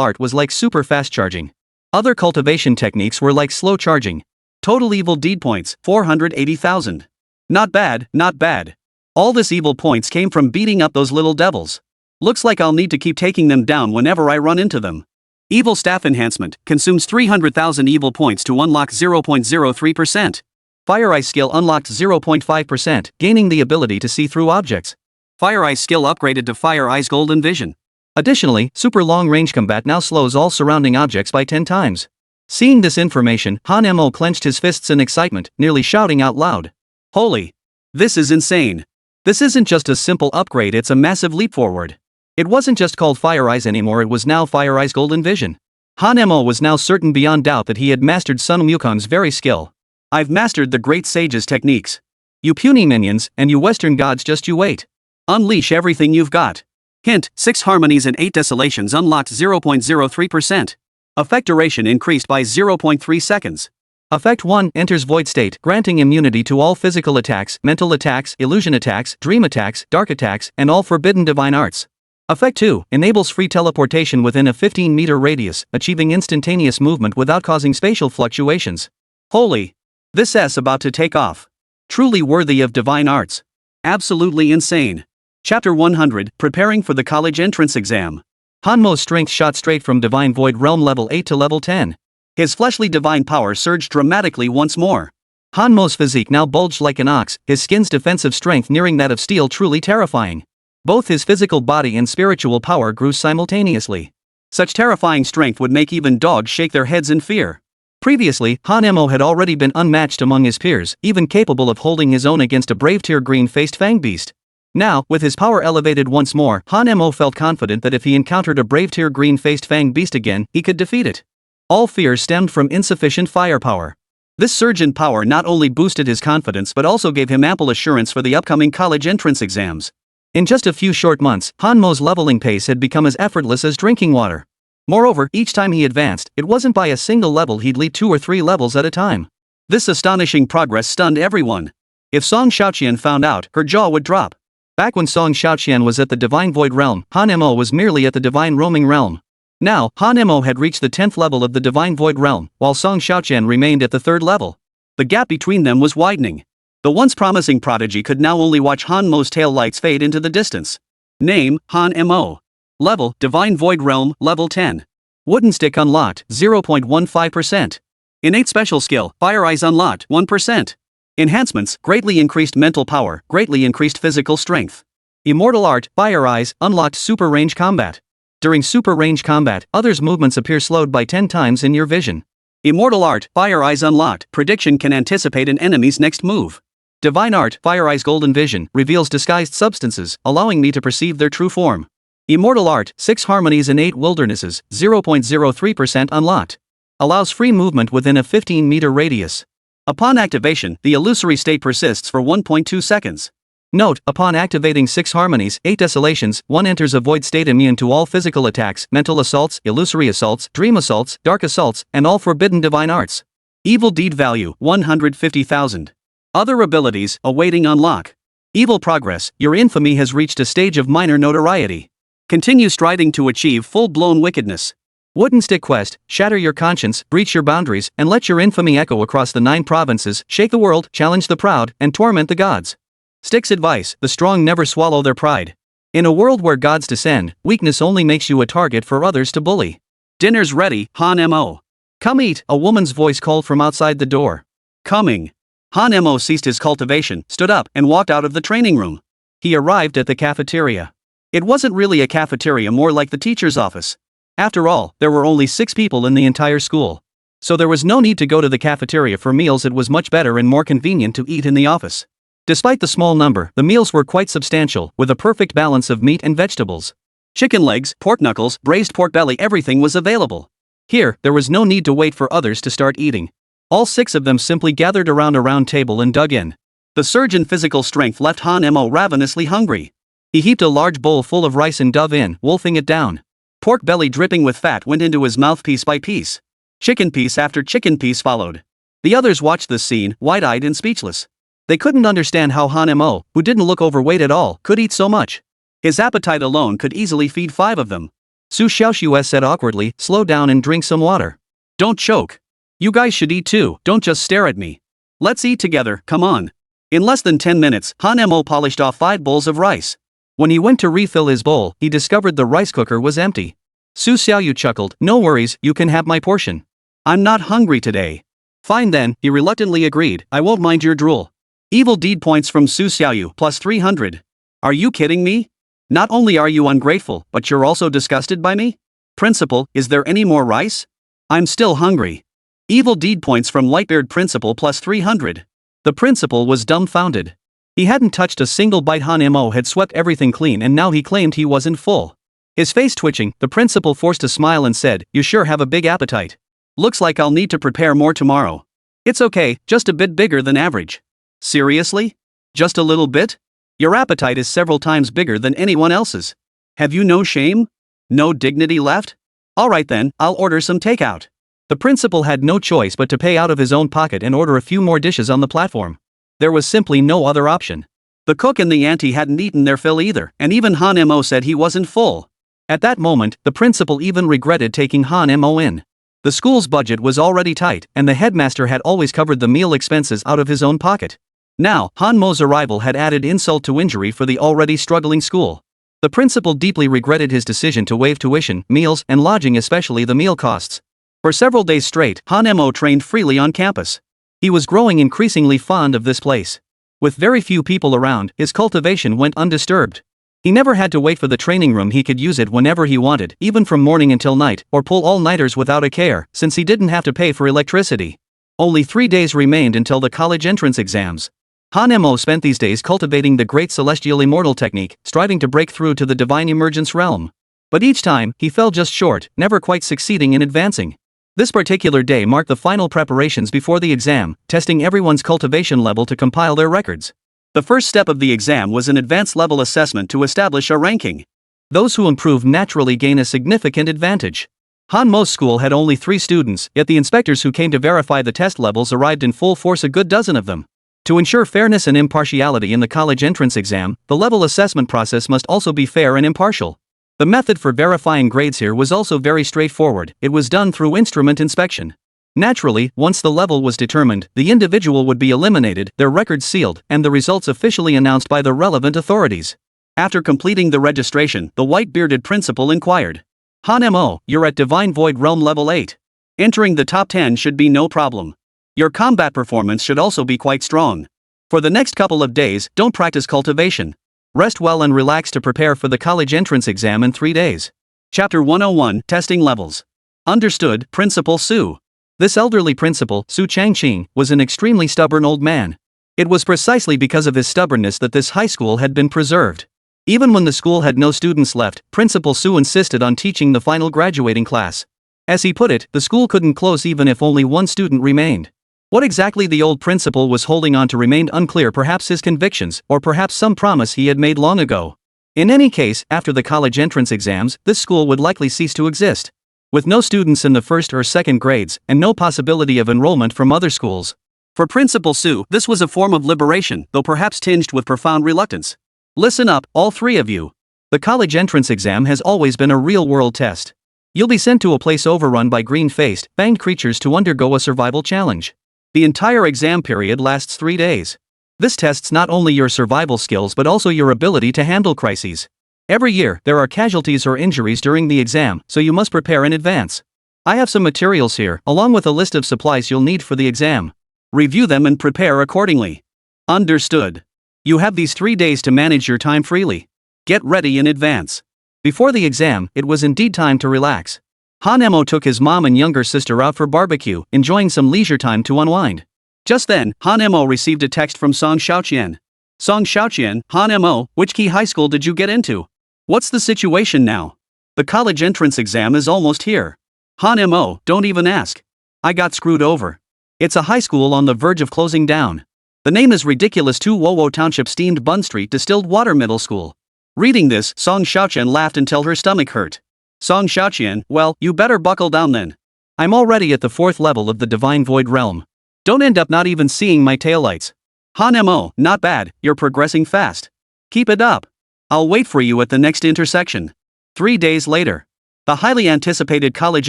art was like super fast charging. Other cultivation techniques were like slow charging. Total evil deed points, 480,000. Not bad, not bad. All this evil points came from beating up those little devils. Looks like I'll need to keep taking them down whenever I run into them. Evil staff enhancement, consumes 300,000 evil points to unlock 0.03%. Fire Ice skill unlocked 0.5%, gaining the ability to see through objects. Fire Ice skill upgraded to Fire Ice Golden Vision. Additionally, super long range combat now slows all surrounding objects by 10 times. Seeing this information, Han Mo clenched his fists in excitement, nearly shouting out loud. Holy! This is insane! This isn't just a simple upgrade, it's a massive leap forward. It wasn't just called Fire Eyes anymore, it was now Fire Eyes Golden Vision. Han Mo was now certain beyond doubt that he had mastered Sun Wukong's very skill. I've mastered the great sage's techniques. You puny minions, and you Western gods, just you wait. Unleash everything you've got. Hint, 6 harmonies and 8 desolations unlocked 0.03%. Effect duration increased by 0.3 seconds. Effect 1 enters void state, granting immunity to all physical attacks, mental attacks, illusion attacks, dream attacks, dark attacks, and all forbidden divine arts. Effect 2 enables free teleportation within a 15-meter radius, achieving instantaneous movement without causing spatial fluctuations. Holy! This S about to take off. Truly worthy of divine arts. Absolutely insane. Chapter 100, Preparing for the College Entrance Exam. Han Mo's strength shot straight from Divine Void Realm level 8 to level 10. His fleshly divine power surged dramatically once more. Han Mo's physique now bulged like an ox, his skin's defensive strength nearing that of steel, truly terrifying. Both his physical body and spiritual power grew simultaneously. Such terrifying strength would make even dogs shake their heads in fear. Previously, Han Mo had already been unmatched among his peers, even capable of holding his own against a brave tier green-faced fang beast. Now, with his power elevated once more, Han Mo felt confident that if he encountered a brave tier green-faced fang beast again, he could defeat it. All fear stemmed from insufficient firepower. This surge in power not only boosted his confidence but also gave him ample assurance for the upcoming college entrance exams. In just a few short months, Han Mo's leveling pace had become as effortless as drinking water. Moreover, each time he advanced, it wasn't by a single level, he'd leap 2 or 3 levels at a time. This astonishing progress stunned everyone. If Song Xiaoqian found out, her jaw would drop. Back when Song Xiaoqian was at the Divine Void Realm, Han Mo was merely at the Divine Roaming Realm. Now, Han Mo had reached the 10th level of the Divine Void Realm, while Song Xiaoqian remained at the 3rd level. The gap between them was widening. The once promising prodigy could now only watch Han Mo's tail lights fade into the distance. Name, Han Mo. Level, Divine Void Realm, level 10. Wooden Stick unlocked, 0.15%. Innate Special Skill, Fire Eyes unlocked, 1%. Enhancements, greatly increased mental power, greatly increased physical strength. Immortal Art, Fire Eyes, unlocked Super Range Combat. During Super Range Combat, others' movements appear slowed by 10 times in your vision. Immortal Art, Fire Eyes unlocked, prediction can anticipate an enemy's next move. Divine Art, Fire Eyes Golden Vision, reveals disguised substances, allowing me to perceive their true form. Immortal Art, 6 harmonies and 8 wildernesses, 0.03% unlocked. Allows free movement within a 15-meter radius. Upon activation, the illusory state persists for 1.2 seconds. Note, upon activating 6 harmonies, 8 desolations, one enters a void state immune to all physical attacks, mental assaults, illusory assaults, dream assaults, dark assaults, and all forbidden divine arts. Evil deed value, 150,000. Other abilities, awaiting unlock. Evil progress, your infamy has reached a stage of minor notoriety. Continue striding to achieve full-blown wickedness. Wooden Stick Quest, shatter your conscience, breach your boundaries, and let your infamy echo across the 9 provinces, shake the world, challenge the proud, and torment the gods. Stick's advice, the strong never swallow their pride. In a world where gods descend, weakness only makes you a target for others to bully. Dinner's ready, Han Mo. Come eat, a woman's voice called from outside the door. Coming. Han Mo ceased his cultivation, stood up, and walked out of the training room. He arrived at the cafeteria. It wasn't really a cafeteria, more like the teacher's office. After all, there were only 6 people in the entire school. So there was no need to go to the cafeteria for meals, it was much better and more convenient to eat in the office. Despite the small number, the meals were quite substantial, with a perfect balance of meat and vegetables. Chicken legs, pork knuckles, braised pork belly, everything was available. Here, there was no need to wait for others to start eating. All 6 of them simply gathered around a round table and dug in. The surge in physical strength left Han Mo ravenously hungry. He heaped a large bowl full of rice and dove in, wolfing it down. Pork belly dripping with fat went into his mouth piece by piece. Chicken piece after chicken piece followed. The others watched this scene, wide-eyed and speechless. They couldn't understand how Han Mo, who didn't look overweight at all, could eat so much. His appetite alone could easily feed 5 of them. Su Xiaoxue said awkwardly, slow down and drink some water. Don't choke. You guys should eat too, don't just stare at me. Let's eat together, come on. In less than 10 minutes, Han Mo polished off 5 bowls of rice. When he went to refill his bowl, he discovered the rice cooker was empty. Su Xiaoyu chuckled, no worries, you can have my portion. I'm not hungry today. Fine then, he reluctantly agreed, I won't mind your drool. Evil deed points from Su Xiaoyu, plus 300. Are you kidding me? Not only are you ungrateful, but you're also disgusted by me? Principal, is there any more rice? I'm still hungry. Evil deed points from Lightbeard Principal, plus 300. The principal was dumbfounded. He hadn't touched a single bite. Han Mo had swept everything clean and now he claimed he wasn't full. His face twitching, the principal forced a smile and said, you sure have a big appetite. Looks like I'll need to prepare more tomorrow. It's okay, just a bit bigger than average. Seriously? Just a little bit? Your appetite is several times bigger than anyone else's. Have you no shame? No dignity left? Alright then, I'll order some takeout. The principal had no choice but to pay out of his own pocket and order a few more dishes on the platform. There was simply no other option. The cook and the auntie hadn't eaten their fill either, and even Han Mo said he wasn't full. At that moment, the principal even regretted taking Han Mo in. The school's budget was already tight, and the headmaster had always covered the meal expenses out of his own pocket. Now, Han Mo's arrival had added insult to injury for the already struggling school. The principal deeply regretted his decision to waive tuition, meals, and lodging, especially the meal costs. For several days straight, Han Mo trained freely on campus. He was growing increasingly fond of this place. With very few people around, his cultivation went undisturbed. He never had to wait for the training room. He could use it whenever he wanted, even from morning until night, or pull all-nighters without a care, since he didn't have to pay for electricity. Only 3 days remained until the college entrance exams. Han Mo spent these days cultivating the great celestial immortal technique, striving to break through to the divine emergence realm. But each time, he fell just short, never quite succeeding in advancing. This particular day marked the final preparations before the exam, testing everyone's cultivation level to compile their records. The first step of the exam was an advanced level assessment to establish a ranking. Those who improve naturally gain a significant advantage. Han Mo's school had only 3 students, yet the inspectors who came to verify the test levels arrived in full force, a good dozen of them. To ensure fairness and impartiality in the college entrance exam, the level assessment process must also be fair and impartial. The method for verifying grades here was also very straightforward. It was done through instrument inspection. Naturally, once the level was determined, the individual would be eliminated, their records sealed, and the results officially announced by the relevant authorities. After completing the registration, the white-bearded principal inquired. Han Mo, you're at Divine Void Realm level 8. Entering the top 10 should be no problem. Your combat performance should also be quite strong. For the next couple of days, don't practice cultivation. Rest well and relax to prepare for the college entrance exam in 3 days. Chapter 101, Testing Levels. Understood, Principal Su. This elderly principal, Su Changqing, was an extremely stubborn old man. It was precisely because of his stubbornness that this high school had been preserved. Even when the school had no students left, Principal Su insisted on teaching the final graduating class. As he put it, the school couldn't close even if only 1 student remained. What exactly the old principal was holding on to remained unclear, perhaps his convictions, or perhaps some promise he had made long ago. In any case, after the college entrance exams, this school would likely cease to exist. With no students in the first or second grades, and no possibility of enrollment from other schools. For Principal Su, this was a form of liberation, though perhaps tinged with profound reluctance. Listen up, all 3 of you. The college entrance exam has always been a real-world test. You'll be sent to a place overrun by green-faced, fanged creatures to undergo a survival challenge. The entire exam period lasts 3 days. This tests not only your survival skills but also your ability to handle crises. Every year, there are casualties or injuries during the exam, so you must prepare in advance. I have some materials here, along with a list of supplies you'll need for the exam. Review them and prepare accordingly. Understood. You have these 3 days to manage your time freely. Get ready in advance. Before the exam, it was indeed time to relax. Han Mo took his mom and younger sister out for barbecue, enjoying some leisure time to unwind. Just then, Han Mo received a text from Song Xiaoqian. Song Xiaoqian, Han Mo, which key high school did you get into? What's the situation now? The college entrance exam is almost here. Han Mo, don't even ask. I got screwed over. It's a high school on the verge of closing down. The name is ridiculous. 2 Wowo Township Steamed Bun Street Distilled Water Middle School. Reading this, Song Xiaoqian laughed until her stomach hurt. Song Xiaoqian, well, you better buckle down then. I'm already at the 4th level of the Divine Void Realm. Don't end up not even seeing my taillights. Han Mo, not bad, you're progressing fast. Keep it up. I'll wait for you at the next intersection. 3 days later. The highly anticipated college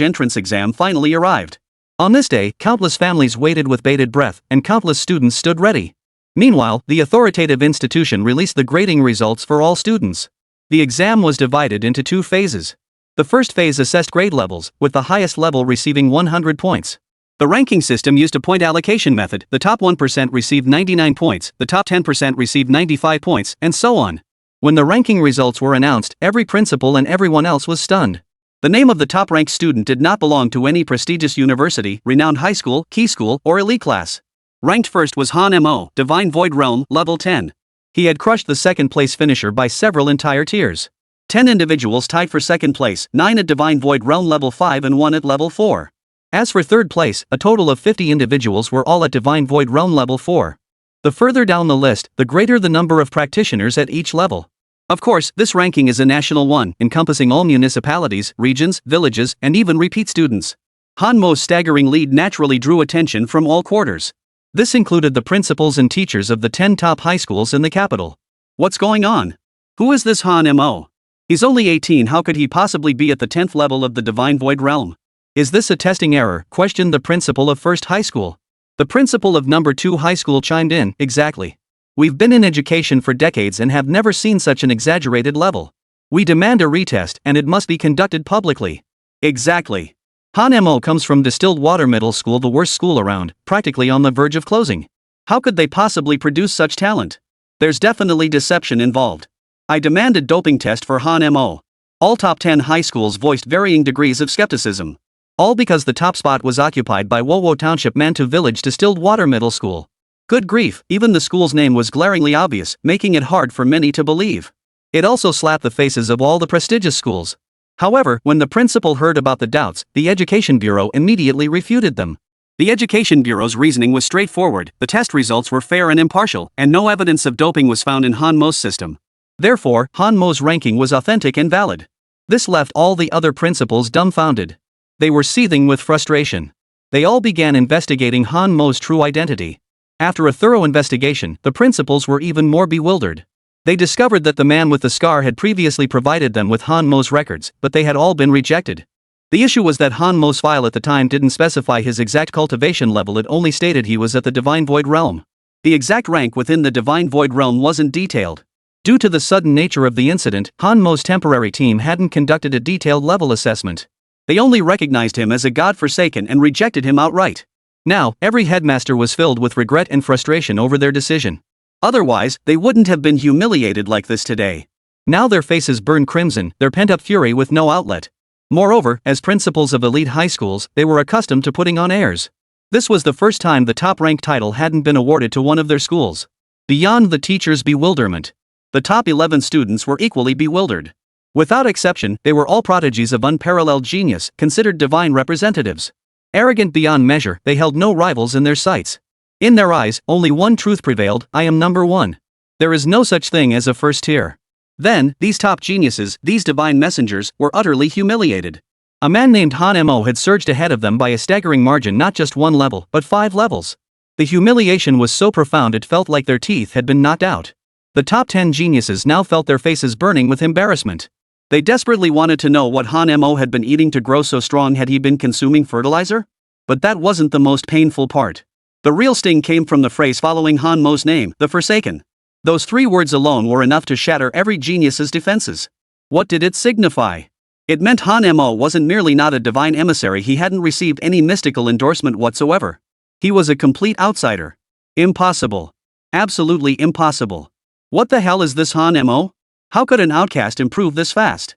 entrance exam finally arrived. On this day, countless families waited with bated breath, and countless students stood ready. Meanwhile, the authoritative institution released the grading results for all students. The exam was divided into 2 phases. The first phase assessed grade levels, with the highest level receiving 100 points. The ranking system used a point allocation method. The top 1% received 99 points, the top 10% received 95 points, and so on. When the ranking results were announced, every principal and everyone else was stunned. The name of the top-ranked student did not belong to any prestigious university, renowned high school, key school, or elite class. Ranked first was Han Mo, Divine Void Realm, level 10. He had crushed the second-place finisher by several entire tiers. 10 individuals tied for second place, 9 at Divine Void Realm level 5 and 1 at level 4. As for third place, a total of 50 individuals were all at Divine Void Realm level 4. The further down the list, the greater the number of practitioners at each level. Of course, this ranking is a national one, encompassing all municipalities, regions, villages, and even repeat students. Han Mo's staggering lead naturally drew attention from all quarters. This included the principals and teachers of the 10 top high schools in the capital. What's going on? Who is this Han Mo? He's only 18, how could he possibly be at the 10th level of the Divine Void Realm? Is this a testing error? Questioned the principal of First High School. The principal of Number 2 High School chimed in, exactly. We've been in education for decades and have never seen such an exaggerated level. We demand a retest, and it must be conducted publicly. Exactly. Han Mo comes from Distilled Water Middle School, the worst school around, practically on the verge of closing. How could they possibly produce such talent? There's definitely deception involved. I demand a doping test for Han Mo. All top 10 high schools voiced varying degrees of skepticism. All because the top spot was occupied by Wowo Township Mantu Village Distilled Water Middle School. Good grief, even the school's name was glaringly obvious, making it hard for many to believe. It also slapped the faces of all the prestigious schools. However, when the principal heard about the doubts, the Education Bureau immediately refuted them. The Education Bureau's reasoning was straightforward, the test results were fair and impartial, and no evidence of doping was found in Han Mo's system. Therefore, Han Mo's ranking was authentic and valid. This left all the other principals dumbfounded. They were seething with frustration. They all began investigating Han Mo's true identity. After a thorough investigation, the principals were even more bewildered. They discovered that the man with the scar had previously provided them with Han Mo's records, but they had all been rejected. The issue was that Han Mo's file at the time didn't specify his exact cultivation level, it only stated he was at the Divine Void Realm. The exact rank within the Divine Void Realm wasn't detailed. Due to the sudden nature of the incident, Han Mo's temporary team hadn't conducted a detailed level assessment. They only recognized him as a god-forsaken and rejected him outright. Now, every headmaster was filled with regret and frustration over their decision. Otherwise, they wouldn't have been humiliated like this today. Now their faces burned crimson, their pent-up fury with no outlet. Moreover, as principals of elite high schools, they were accustomed to putting on airs. This was the first time the top-ranked title hadn't been awarded to one of their schools. Beyond the teachers' bewilderment, the top 11 students were equally bewildered. Without exception, they were all prodigies of unparalleled genius, considered divine representatives. Arrogant beyond measure, they held no rivals in their sights. In their eyes, only one truth prevailed: I am number 1. There is no such thing as a first tier. Then, these top geniuses, these divine messengers, were utterly humiliated. A man named Han Mo had surged ahead of them by a staggering margin, not just 1 level, but 5 levels. The humiliation was so profound it felt like their teeth had been knocked out. The top 10 geniuses now felt their faces burning with embarrassment. They desperately wanted to know what Han Mo had been eating to grow so strong. Had he been consuming fertilizer? But that wasn't the most painful part. The real sting came from the phrase following Han Mo's name, the Forsaken. Those 3 words alone were enough to shatter every genius's defenses. What did it signify? It meant Han Mo wasn't merely not a divine emissary, he hadn't received any mystical endorsement whatsoever. He was a complete outsider. Impossible. Absolutely impossible. What the hell is this Han Mo? How could an outcast improve this fast?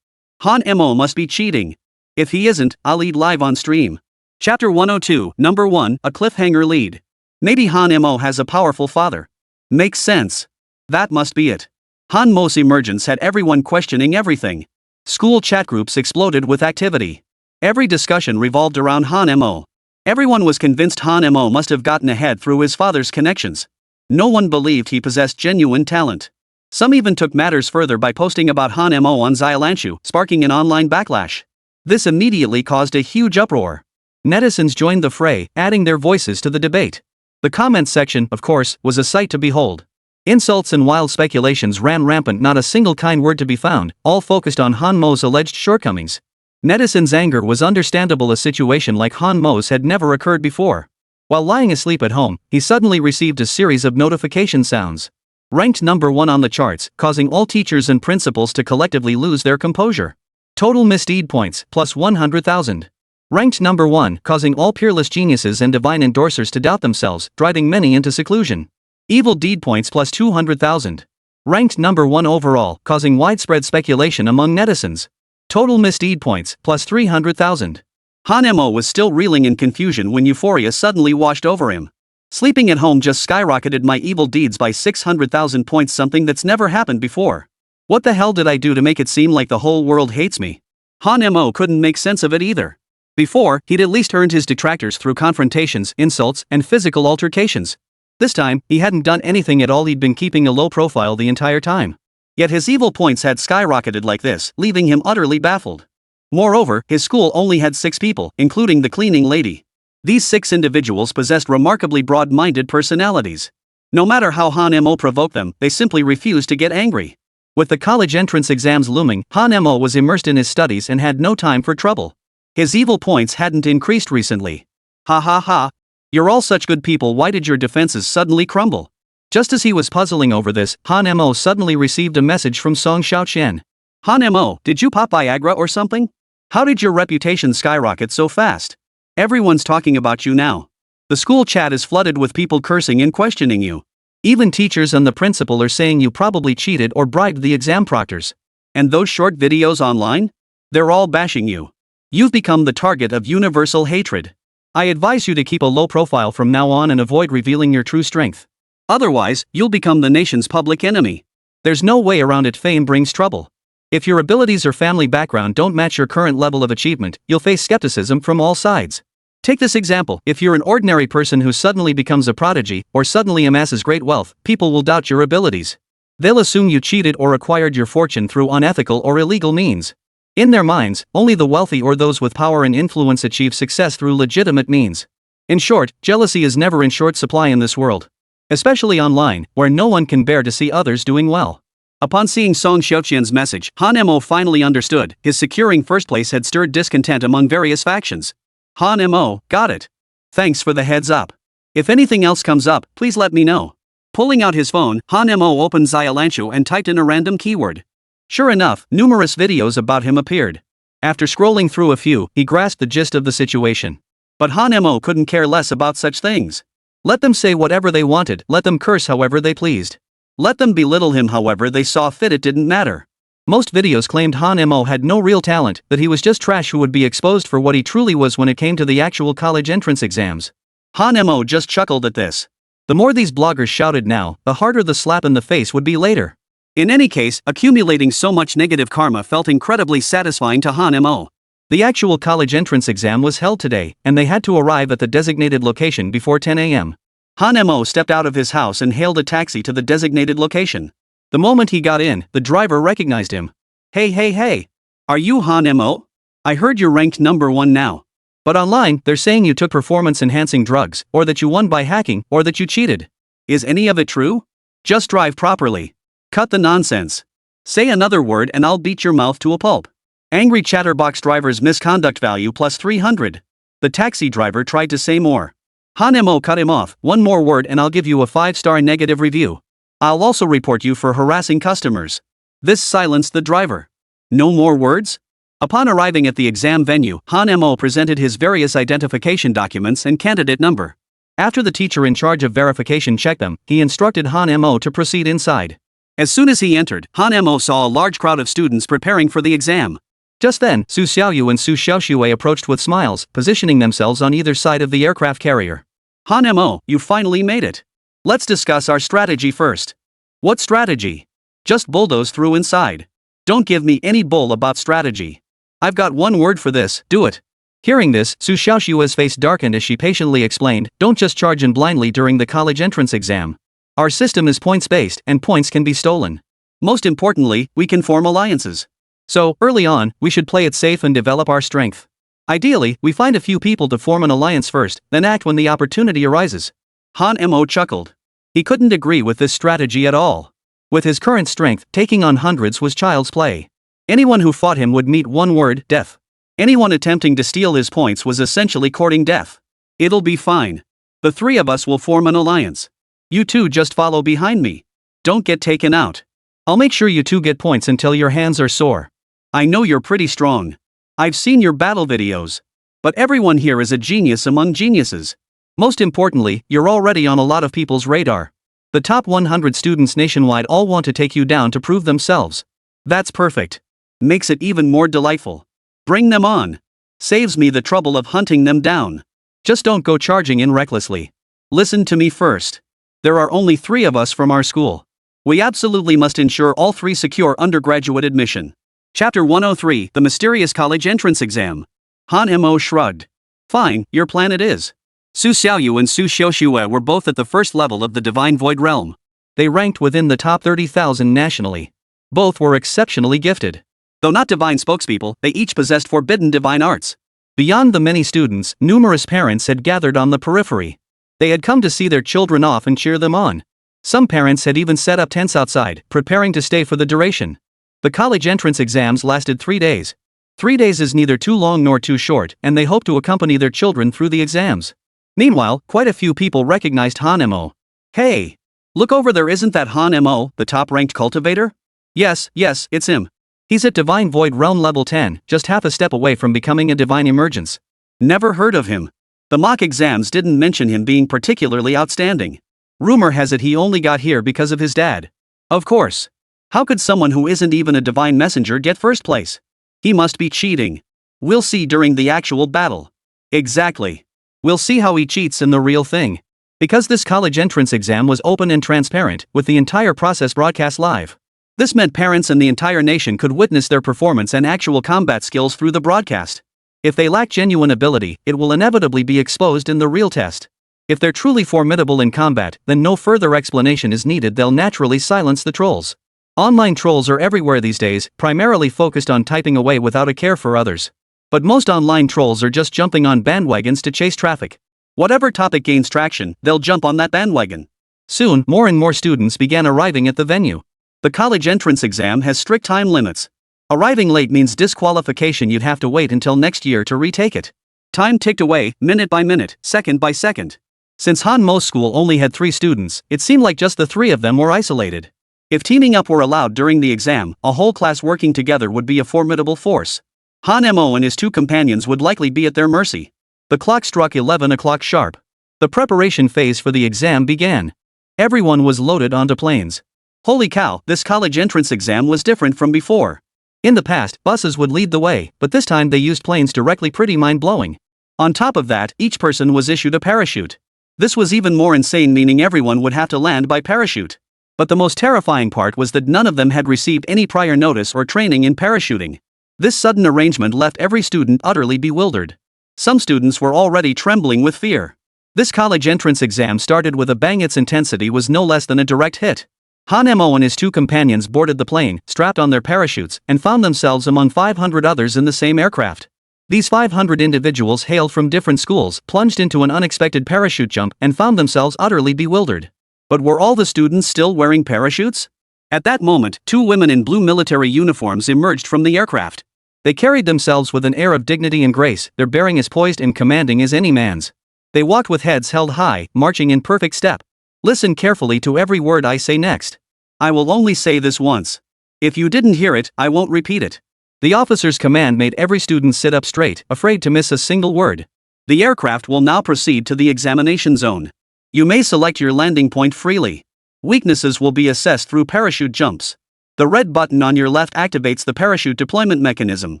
Han Mo must be cheating. If he isn't, I'll eat live on stream. Chapter 102, Number 1, a cliffhanger lead. Maybe Han Mo has a powerful father. Makes sense. That must be it. Han Mo's emergence had everyone questioning everything. School chat groups exploded with activity. Every discussion revolved around Han Mo. Everyone was convinced Han Mo must have gotten ahead through his father's connections. No one believed he possessed genuine talent. Some even took matters further by posting about Han Mo on Xiaolanshu, sparking an online backlash. This immediately caused a huge uproar. Netizens joined the fray, adding their voices to the debate. The comments section, of course, was a sight to behold. Insults and wild speculations ran rampant, not a single kind word to be found, all focused on Han Mo's alleged shortcomings. Netizens' anger was understandable. A situation like Han Mo's had never occurred before. While lying asleep at home, he suddenly received a series of notification sounds. Ranked number 1 on the charts, causing all teachers and principals to collectively lose their composure. Total misdeed points, plus 100,000. Ranked number 1, causing all peerless geniuses and divine endorsers to doubt themselves, driving many into seclusion. Evil deed points plus 200,000. Ranked number 1 overall, causing widespread speculation among netizens. Total misdeed points, plus 300,000. Han Mo was still reeling in confusion when euphoria suddenly washed over him. Sleeping at home just skyrocketed my evil deeds by 600,000 points, something that's never happened before. What the hell did I do to make it seem like the whole world hates me? Han Mo couldn't make sense of it either. Before, he'd at least earned his detractors through confrontations, insults, and physical altercations. This time, he hadn't done anything at all. He'd been keeping a low profile the entire time. Yet his evil points had skyrocketed like this, leaving him utterly baffled. Moreover, his school only had 6 people, including the cleaning lady. These 6 individuals possessed remarkably broad-minded personalities. No matter how Han Mo provoked them, they simply refused to get angry. With the college entrance exams looming, Han Mo was immersed in his studies and had no time for trouble. His evil points hadn't increased recently. Ha ha ha. You're all such good people, why did your defenses suddenly crumble? Just as he was puzzling over this, Han Mo suddenly received a message from Song Xiaoqian. Han Mo, did you pop Viagra or something? How did your reputation skyrocket so fast? Everyone's talking about you now. The school chat is flooded with people cursing and questioning you. Even teachers and the principal are saying you probably cheated or bribed the exam proctors. And those short videos online? They're all bashing you. You've become the target of universal hatred. I advise you to keep a low profile from now on and avoid revealing your true strength. Otherwise, you'll become the nation's public enemy. There's no way around it. Fame brings trouble. If your abilities or family background don't match your current level of achievement, you'll face skepticism from all sides. Take this example: if you're an ordinary person who suddenly becomes a prodigy, or suddenly amasses great wealth, people will doubt your abilities. They'll assume you cheated or acquired your fortune through unethical or illegal means. In their minds, only the wealthy or those with power and influence achieve success through legitimate means. In short, jealousy is never in short supply in this world. Especially online, where no one can bear to see others doing well. Upon seeing Song Xiaoqian's message, Han Mo finally understood. His securing first place had stirred discontent among various factions. Han Mo, got it. Thanks for the heads up. If anything else comes up, please let me know. Pulling out his phone, Han Mo opened Xiaolanchu and typed in a random keyword. Sure enough, numerous videos about him appeared. After scrolling through a few, he grasped the gist of the situation. But Han Mo couldn't care less about such things. Let them say whatever they wanted, let them curse however they pleased. Let them belittle him however they saw fit, it didn't matter. Most videos claimed Han Mo had no real talent, that he was just trash who would be exposed for what he truly was when it came to the actual college entrance exams. Han Mo just chuckled at this. The more these bloggers shouted now, the harder the slap in the face would be later. In any case, accumulating so much negative karma felt incredibly satisfying to Han Mo. The actual college entrance exam was held today, and they had to arrive at the designated location before 10 a.m. Han Mo stepped out of his house and hailed a taxi to the designated location. The moment he got in, the driver recognized him. Hey. Are you Han Mo? I heard you're ranked number 1 now. But online, they're saying you took performance-enhancing drugs, or that you won by hacking, or that you cheated. Is any of it true? Just drive properly. Cut the nonsense. Say another word and I'll beat your mouth to a pulp. Angry chatterbox driver's misconduct value plus 300. The taxi driver tried to say more. Han Mo cut him off. One more word and I'll give you a 5-star negative review. I'll also report you for harassing customers. This silenced the driver. No more words? Upon arriving at the exam venue, Han Mo presented his various identification documents and candidate number. After the teacher in charge of verification checked them, he instructed Han Mo to proceed inside. As soon as he entered, Han Mo saw a large crowd of students preparing for the exam. Just then, Su Xiaoyu and Su Xiaoxue approached with smiles, positioning themselves on either side of the aircraft carrier. Han Mo, you finally made it. Let's discuss our strategy first. What strategy? Just bulldoze through inside. Don't give me any bull about strategy. I've got one word for this, do it. Hearing this, Su Xiaoxue's face darkened as she patiently explained, don't just charge in blindly during the college entrance exam. Our system is points-based, and points can be stolen. Most importantly, we can form alliances. So, early on, we should play it safe and develop our strength. Ideally, we find a few people to form an alliance first, then act when the opportunity arises. Han Mo chuckled. He couldn't agree with this strategy at all. With his current strength, taking on hundreds was child's play. Anyone who fought him would meet one word: death. Anyone attempting to steal his points was essentially courting death. It'll be fine. The three of us will form an alliance. You two just follow behind me. Don't get taken out. I'll make sure you two get points until your hands are sore. I know you're pretty strong. I've seen your battle videos. But everyone here is a genius among geniuses. Most importantly, you're already on a lot of people's radar. The top 100 students nationwide all want to take you down to prove themselves. That's perfect. Makes it even more delightful. Bring them on. Saves me the trouble of hunting them down. Just don't go charging in recklessly. Listen to me first. There are only 3 of us from our school. We absolutely must ensure all 3 secure undergraduate admission. Chapter 103, The Mysterious College Entrance Exam. Han Mo shrugged. Fine, your plan it is. Su Xiaoyu and Su Xiuxue were both at the first level of the Divine Void Realm. They ranked within the top 30,000 nationally. Both were exceptionally gifted. Though not divine spokespeople, they each possessed forbidden divine arts. Beyond the many students, numerous parents had gathered on the periphery. They had come to see their children off and cheer them on. Some parents had even set up tents outside, preparing to stay for the duration. The college entrance exams lasted 3 days. 3 days is neither too long nor too short, and they hoped to accompany their children through the exams. Meanwhile, quite a few people recognized Han Mo. Hey! Look over there, isn't that Han Mo, the top-ranked cultivator? Yes, it's him. He's at Divine Void Realm level 10, just half a step away from becoming a divine emergence. Never heard of him. The mock exams didn't mention him being particularly outstanding. Rumor has it he only got here because of his dad. Of course. How could someone who isn't even a divine messenger get first place? He must be cheating. We'll see during the actual battle. Exactly. We'll see how he cheats in the real thing. Because this college entrance exam was open and transparent, with the entire process broadcast live. This meant parents and the entire nation could witness their performance and actual combat skills through the broadcast. If they lack genuine ability, it will inevitably be exposed in the real test. If they're truly formidable in combat, then no further explanation is needed. They'll naturally silence the trolls. Online trolls are everywhere these days, primarily focused on typing away without a care for others. But most online trolls are just jumping on bandwagons to chase traffic. Whatever topic gains traction, they'll jump on that bandwagon. Soon, more and more students began arriving at the venue. The college entrance exam has strict time limits. Arriving late means disqualification. You'd have to wait until next year to retake it. Time ticked away, minute by minute, second by second. Since Han Mo's school only had 3 students, it seemed like just the 3 of them were isolated. If teaming up were allowed during the exam, a whole class working together would be a formidable force. Han Mo and his 2 companions would likely be at their mercy. The clock struck 11 o'clock sharp. The preparation phase for the exam began. Everyone was loaded onto planes. Holy cow, this college entrance exam was different from before. In the past, buses would lead the way, but this time they used planes directly. Pretty mind-blowing. On top of that, each person was issued a parachute. This was even more insane, meaning everyone would have to land by parachute. But the most terrifying part was that none of them had received any prior notice or training in parachuting. This sudden arrangement left every student utterly bewildered. Some students were already trembling with fear. This college entrance exam started with a bang. Its intensity was no less than a direct hit. Han Mo and his 2 companions boarded the plane, strapped on their parachutes, and found themselves among 500 others in the same aircraft. These 500 individuals hailed from different schools, plunged into an unexpected parachute jump, and found themselves utterly bewildered. But were all the students still wearing parachutes? At that moment, 2 women in blue military uniforms emerged from the aircraft. They carried themselves with an air of dignity and grace, their bearing as poised and commanding as any man's. They walked with heads held high, marching in perfect step. Listen carefully to every word I say next. I will only say this once. If you didn't hear it, I won't repeat it. The officer's command made every student sit up straight, afraid to miss a single word. The aircraft will now proceed to the examination zone. You may select your landing point freely. Weaknesses will be assessed through parachute jumps. The red button on your left activates the parachute deployment mechanism.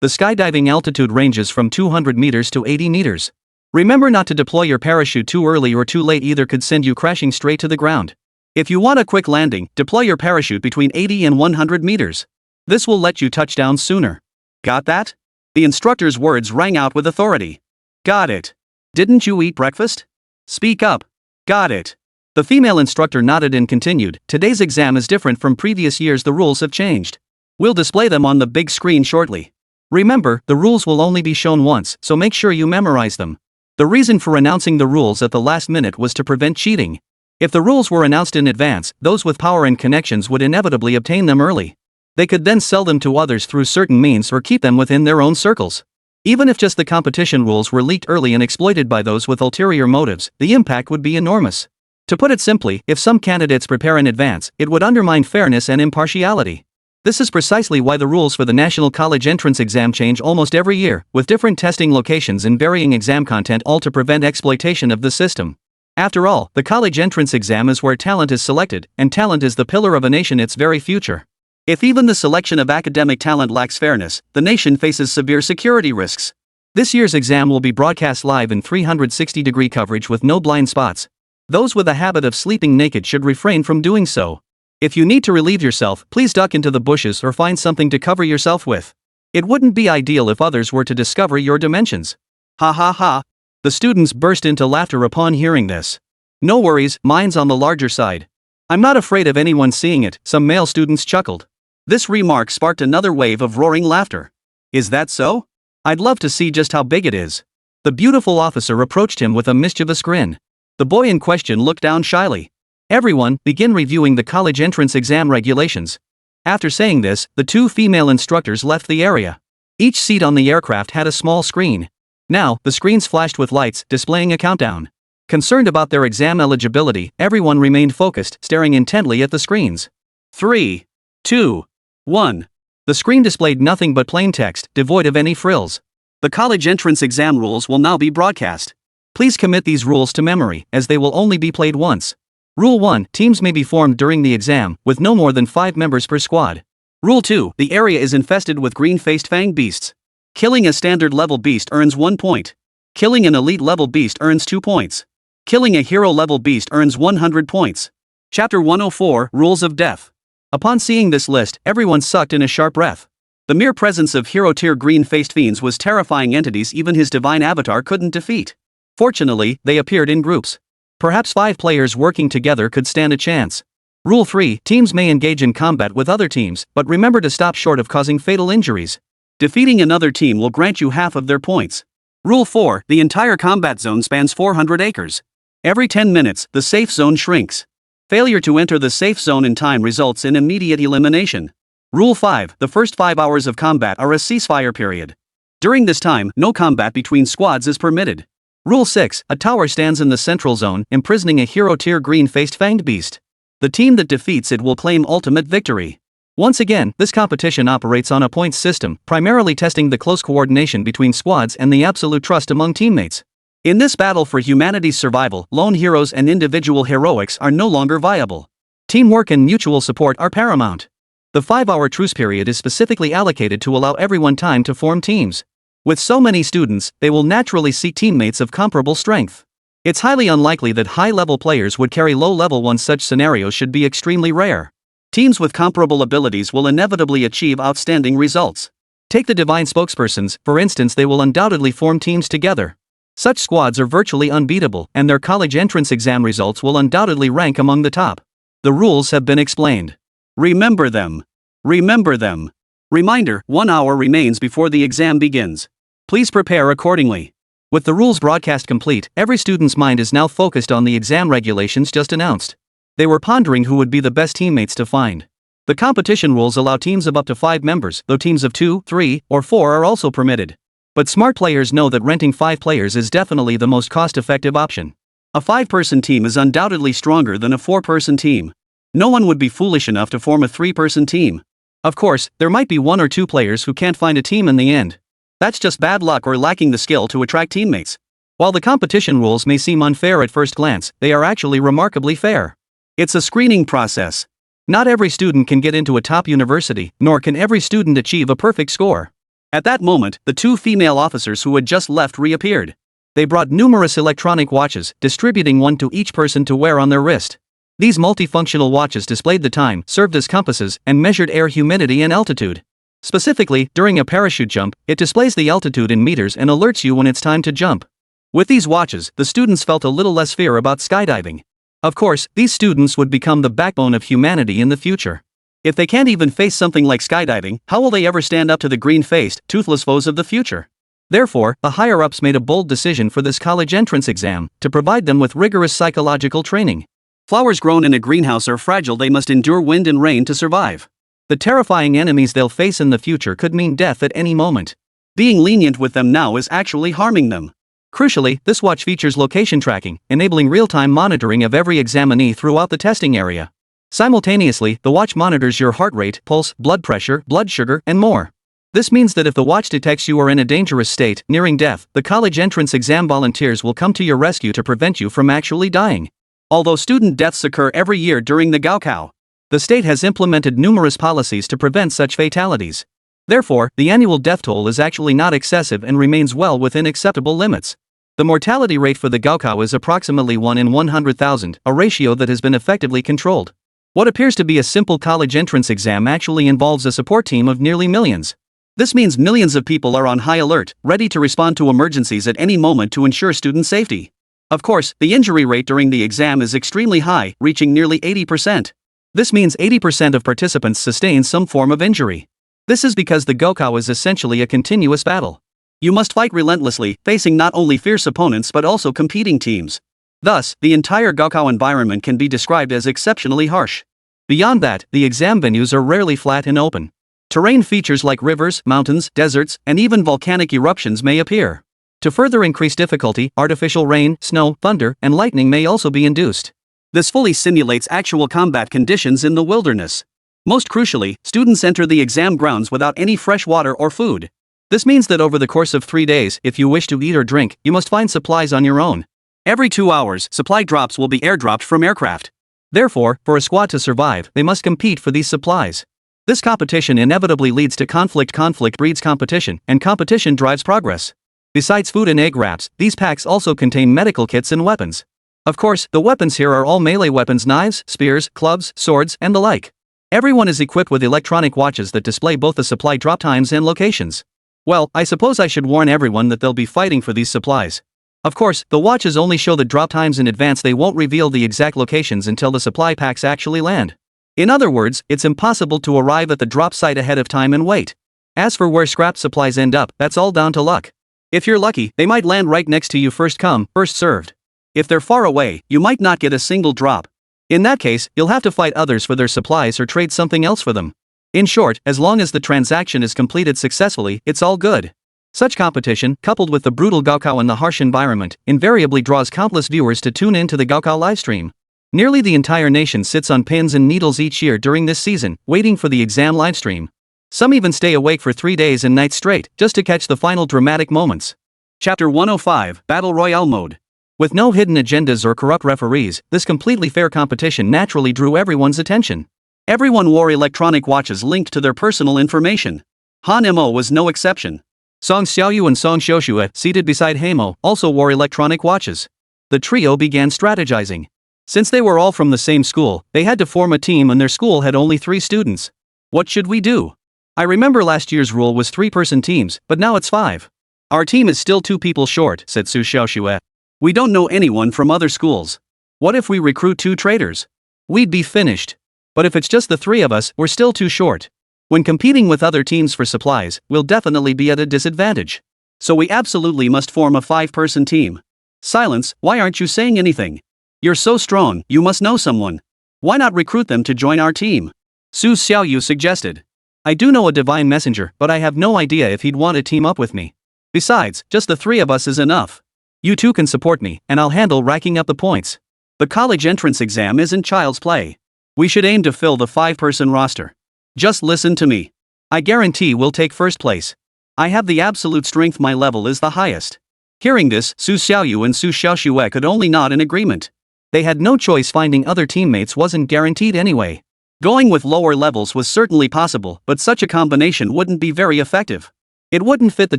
The skydiving altitude ranges from 200 meters to 80 meters. Remember not to deploy your parachute too early or too late, either could send you crashing straight to the ground. If you want a quick landing, deploy your parachute between 80 and 100 meters. This will let you touch down sooner. Got that? The instructor's words rang out with authority. Got it. Didn't you eat breakfast? Speak up. Got it. The female instructor nodded and continued. Today's exam is different from previous years. The rules have changed. We'll display them on the big screen shortly. Remember, the rules will only be shown once, so make sure you memorize them. The reason for announcing the rules at the last minute was to prevent cheating. If the rules were announced in advance, those with power and connections would inevitably obtain them early. They could then sell them to others through certain means or keep them within their own circles. Even if just the competition rules were leaked early and exploited by those with ulterior motives, the impact would be enormous. To put it simply, if some candidates prepare in advance, it would undermine fairness and impartiality. This is precisely why the rules for the National College Entrance Exam change almost every year, with different testing locations and varying exam content, all to prevent exploitation of the system. After all, the college entrance exam is where talent is selected, and talent is the pillar of a nation, its very future. If even the selection of academic talent lacks fairness, the nation faces severe security risks. This year's exam will be broadcast live in 360-degree coverage with no blind spots. Those with a habit of sleeping naked should refrain from doing so. If you need to relieve yourself, please duck into the bushes or find something to cover yourself with. It wouldn't be ideal if others were to discover your dimensions. Ha ha ha. The students burst into laughter upon hearing this. No worries, mine's on the larger side. I'm not afraid of anyone seeing it, some male students chuckled. This remark sparked another wave of roaring laughter. Is that so? I'd love to see just how big it is. The beautiful officer approached him with a mischievous grin. The boy in question looked down shyly. Everyone, begin reviewing the college entrance exam regulations. After saying this, the two female instructors left the area. Each seat on the aircraft had a small screen. Now, the screens flashed with lights, displaying a countdown. Concerned about their exam eligibility, everyone remained focused, staring intently at the screens. 3, 2, 1. The screen displayed nothing but plain text, devoid of any frills. The college entrance exam rules will now be broadcast. Please commit these rules to memory, as they will only be played once. Rule 1. Teams may be formed during the exam, with no more than 5 members per squad. Rule 2. The area is infested with green-faced fang beasts. Killing a standard-level beast earns 1 point. Killing an elite-level beast earns 2 points. Killing a hero-level beast earns 100 points. Chapter 104, Rules of Death. Upon seeing this list, everyone sucked in a sharp breath. The mere presence of hero-tier green-faced fiends was terrifying entities even his divine avatar couldn't defeat. Fortunately, they appeared in groups. Perhaps 5 players working together could stand a chance. Rule 3. Teams may engage in combat with other teams, but remember to stop short of causing fatal injuries. Defeating another team will grant you half of their points. Rule 4. The entire combat zone spans 400 acres. Every 10 minutes, the safe zone shrinks. Failure to enter the safe zone in time results in immediate elimination. Rule 5. The first 5 hours of combat are a ceasefire period. During this time, no combat between squads is permitted. Rule 6. A tower stands in the central zone, imprisoning a hero-tier green-faced fanged beast. The team that defeats it will claim ultimate victory. Once again, this competition operates on a points system, primarily testing the close coordination between squads and the absolute trust among teammates. In this battle for humanity's survival, lone heroes and individual heroics are no longer viable. Teamwork and mutual support are paramount. The 5-hour truce period is specifically allocated to allow everyone time to form teams. With so many students, they will naturally seek teammates of comparable strength. It's highly unlikely that high-level players would carry low-level ones. Such scenarios should be extremely rare. Teams with comparable abilities will inevitably achieve outstanding results. Take the divine spokespersons, for instance. They will undoubtedly form teams together. Such squads are virtually unbeatable, and their college entrance exam results will undoubtedly rank among the top. The rules have been explained. Remember them. Remember them. Reminder: 1 hour remains before the exam begins. Please prepare accordingly. With the rules broadcast complete, every student's mind is now focused on the exam regulations just announced. They were pondering who would be the best teammates to find. The competition rules allow teams of up to 5 members, though teams of 2, 3, or 4 are also permitted. But smart players know that renting 5 players is definitely the most cost-effective option. A 5-person team is undoubtedly stronger than a 4-person team. No one would be foolish enough to form a 3-person team. Of course, there might be 1 or 2 players who can't find a team in the end. That's just bad luck or lacking the skill to attract teammates. While the competition rules may seem unfair at first glance, they are actually remarkably fair. It's a screening process. Not every student can get into a top university, nor can every student achieve a perfect score. At that moment, the 2 female officers who had just left reappeared. They brought numerous electronic watches, distributing 1 to each person to wear on their wrist. These multifunctional watches displayed the time, served as compasses, and measured air humidity and altitude. Specifically, during a parachute jump, it displays the altitude in meters and alerts you when it's time to jump. With these watches, the students felt a little less fear about skydiving. Of course, these students would become the backbone of humanity in the future. If they can't even face something like skydiving, how will they ever stand up to the green-faced, toothless foes of the future? Therefore, the higher-ups made a bold decision for this college entrance exam, to provide them with rigorous psychological training. Flowers grown in a greenhouse are fragile, they must endure wind and rain to survive. The terrifying enemies they'll face in the future could mean death at any moment. Being lenient with them now is actually harming them. Crucially, this watch features location tracking, enabling real-time monitoring of every examinee throughout the testing area. Simultaneously, the watch monitors your heart rate, pulse, blood pressure, blood sugar, and more. This means that if the watch detects you are in a dangerous state, nearing death, the college entrance exam volunteers will come to your rescue to prevent you from actually dying. Although student deaths occur every year during the Gaokao, the state has implemented numerous policies to prevent such fatalities. Therefore, the annual death toll is actually not excessive and remains well within acceptable limits. The mortality rate for the Gaokao is approximately 1 in 100,000, a ratio that has been effectively controlled. What appears to be a simple college entrance exam actually involves a support team of nearly millions. This means millions of people are on high alert, ready to respond to emergencies at any moment to ensure student safety. Of course, the injury rate during the exam is extremely high, reaching nearly 80%. This means 80% of participants sustain some form of injury. This is because the Gaokao is essentially a continuous battle. You must fight relentlessly, facing not only fierce opponents but also competing teams. Thus, the entire Gaokao environment can be described as exceptionally harsh. Beyond that, the exam venues are rarely flat and open. Terrain features like rivers, mountains, deserts, and even volcanic eruptions may appear. To further increase difficulty, artificial rain, snow, thunder, and lightning may also be induced. This fully simulates actual combat conditions in the wilderness. Most crucially, students enter the exam grounds without any fresh water or food. This means that over the course of 3 days, if you wish to eat or drink, you must find supplies on your own. Every 2 hours, supply drops will be airdropped from aircraft. Therefore, for a squad to survive, they must compete for these supplies. This competition inevitably leads to conflict. Conflict breeds competition, and competition drives progress. Besides food and egg wraps, these packs also contain medical kits and weapons. Of course, the weapons here are all melee weapons: knives, spears, clubs, swords, and the like. Everyone is equipped with electronic watches that display both the supply drop times and locations. Well, I suppose I should warn everyone that they'll be fighting for these supplies. Of course, the watches only show the drop times in advance, they won't reveal the exact locations until the supply packs actually land. In other words, it's impossible to arrive at the drop site ahead of time and wait. As for where scrapped supplies end up, that's all down to luck. If you're lucky, they might land right next to you, first come, first served. If they're far away, you might not get a single drop. In that case, you'll have to fight others for their supplies or trade something else for them. In short, as long as the transaction is completed successfully, it's all good. Such competition, coupled with the brutal Gaokao and the harsh environment, invariably draws countless viewers to tune in to the Gaokao livestream. Nearly the entire nation sits on pins and needles each year during this season, waiting for the exam livestream. Some even stay awake for 3 days and nights straight, just to catch the final dramatic moments. Chapter 105, Battle Royale Mode. With no hidden agendas or corrupt referees, this completely fair competition naturally drew everyone's attention. Everyone wore electronic watches linked to their personal information. Han Mo was no exception. Song Xiaoyu and Song Xiuxue, seated beside Heimo, also wore electronic watches. The trio began strategizing. Since they were all from the same school, they had to form a team and their school had only 3 students. What should we do? I remember last year's rule was 3-person teams, but now it's 5. Our team is still 2 people short, said Su Xiaoxue. We don't know anyone from other schools. What if we recruit 2 traitors? We'd be finished. But if it's just the 3 of us, we're still too short. When competing with other teams for supplies, we'll definitely be at a disadvantage. So we absolutely must form a 5-person team. Silence, why aren't you saying anything? You're so strong, you must know someone. Why not recruit them to join our team? Su Xiaoyu suggested. I do know a divine messenger, but I have no idea if he'd want to team up with me. Besides, just the 3 of us is enough. You 2 can support me, and I'll handle racking up the points. The college entrance exam isn't child's play. We should aim to fill the 5-person roster. Just listen to me. I guarantee we'll take first place. I have the absolute strength, my level is the highest. Hearing this, Su Xiaoyu and Su Xiaoxue could only nod in agreement. They had no choice, finding other teammates wasn't guaranteed anyway. Going with lower levels was certainly possible, but such a combination wouldn't be very effective. It wouldn't fit the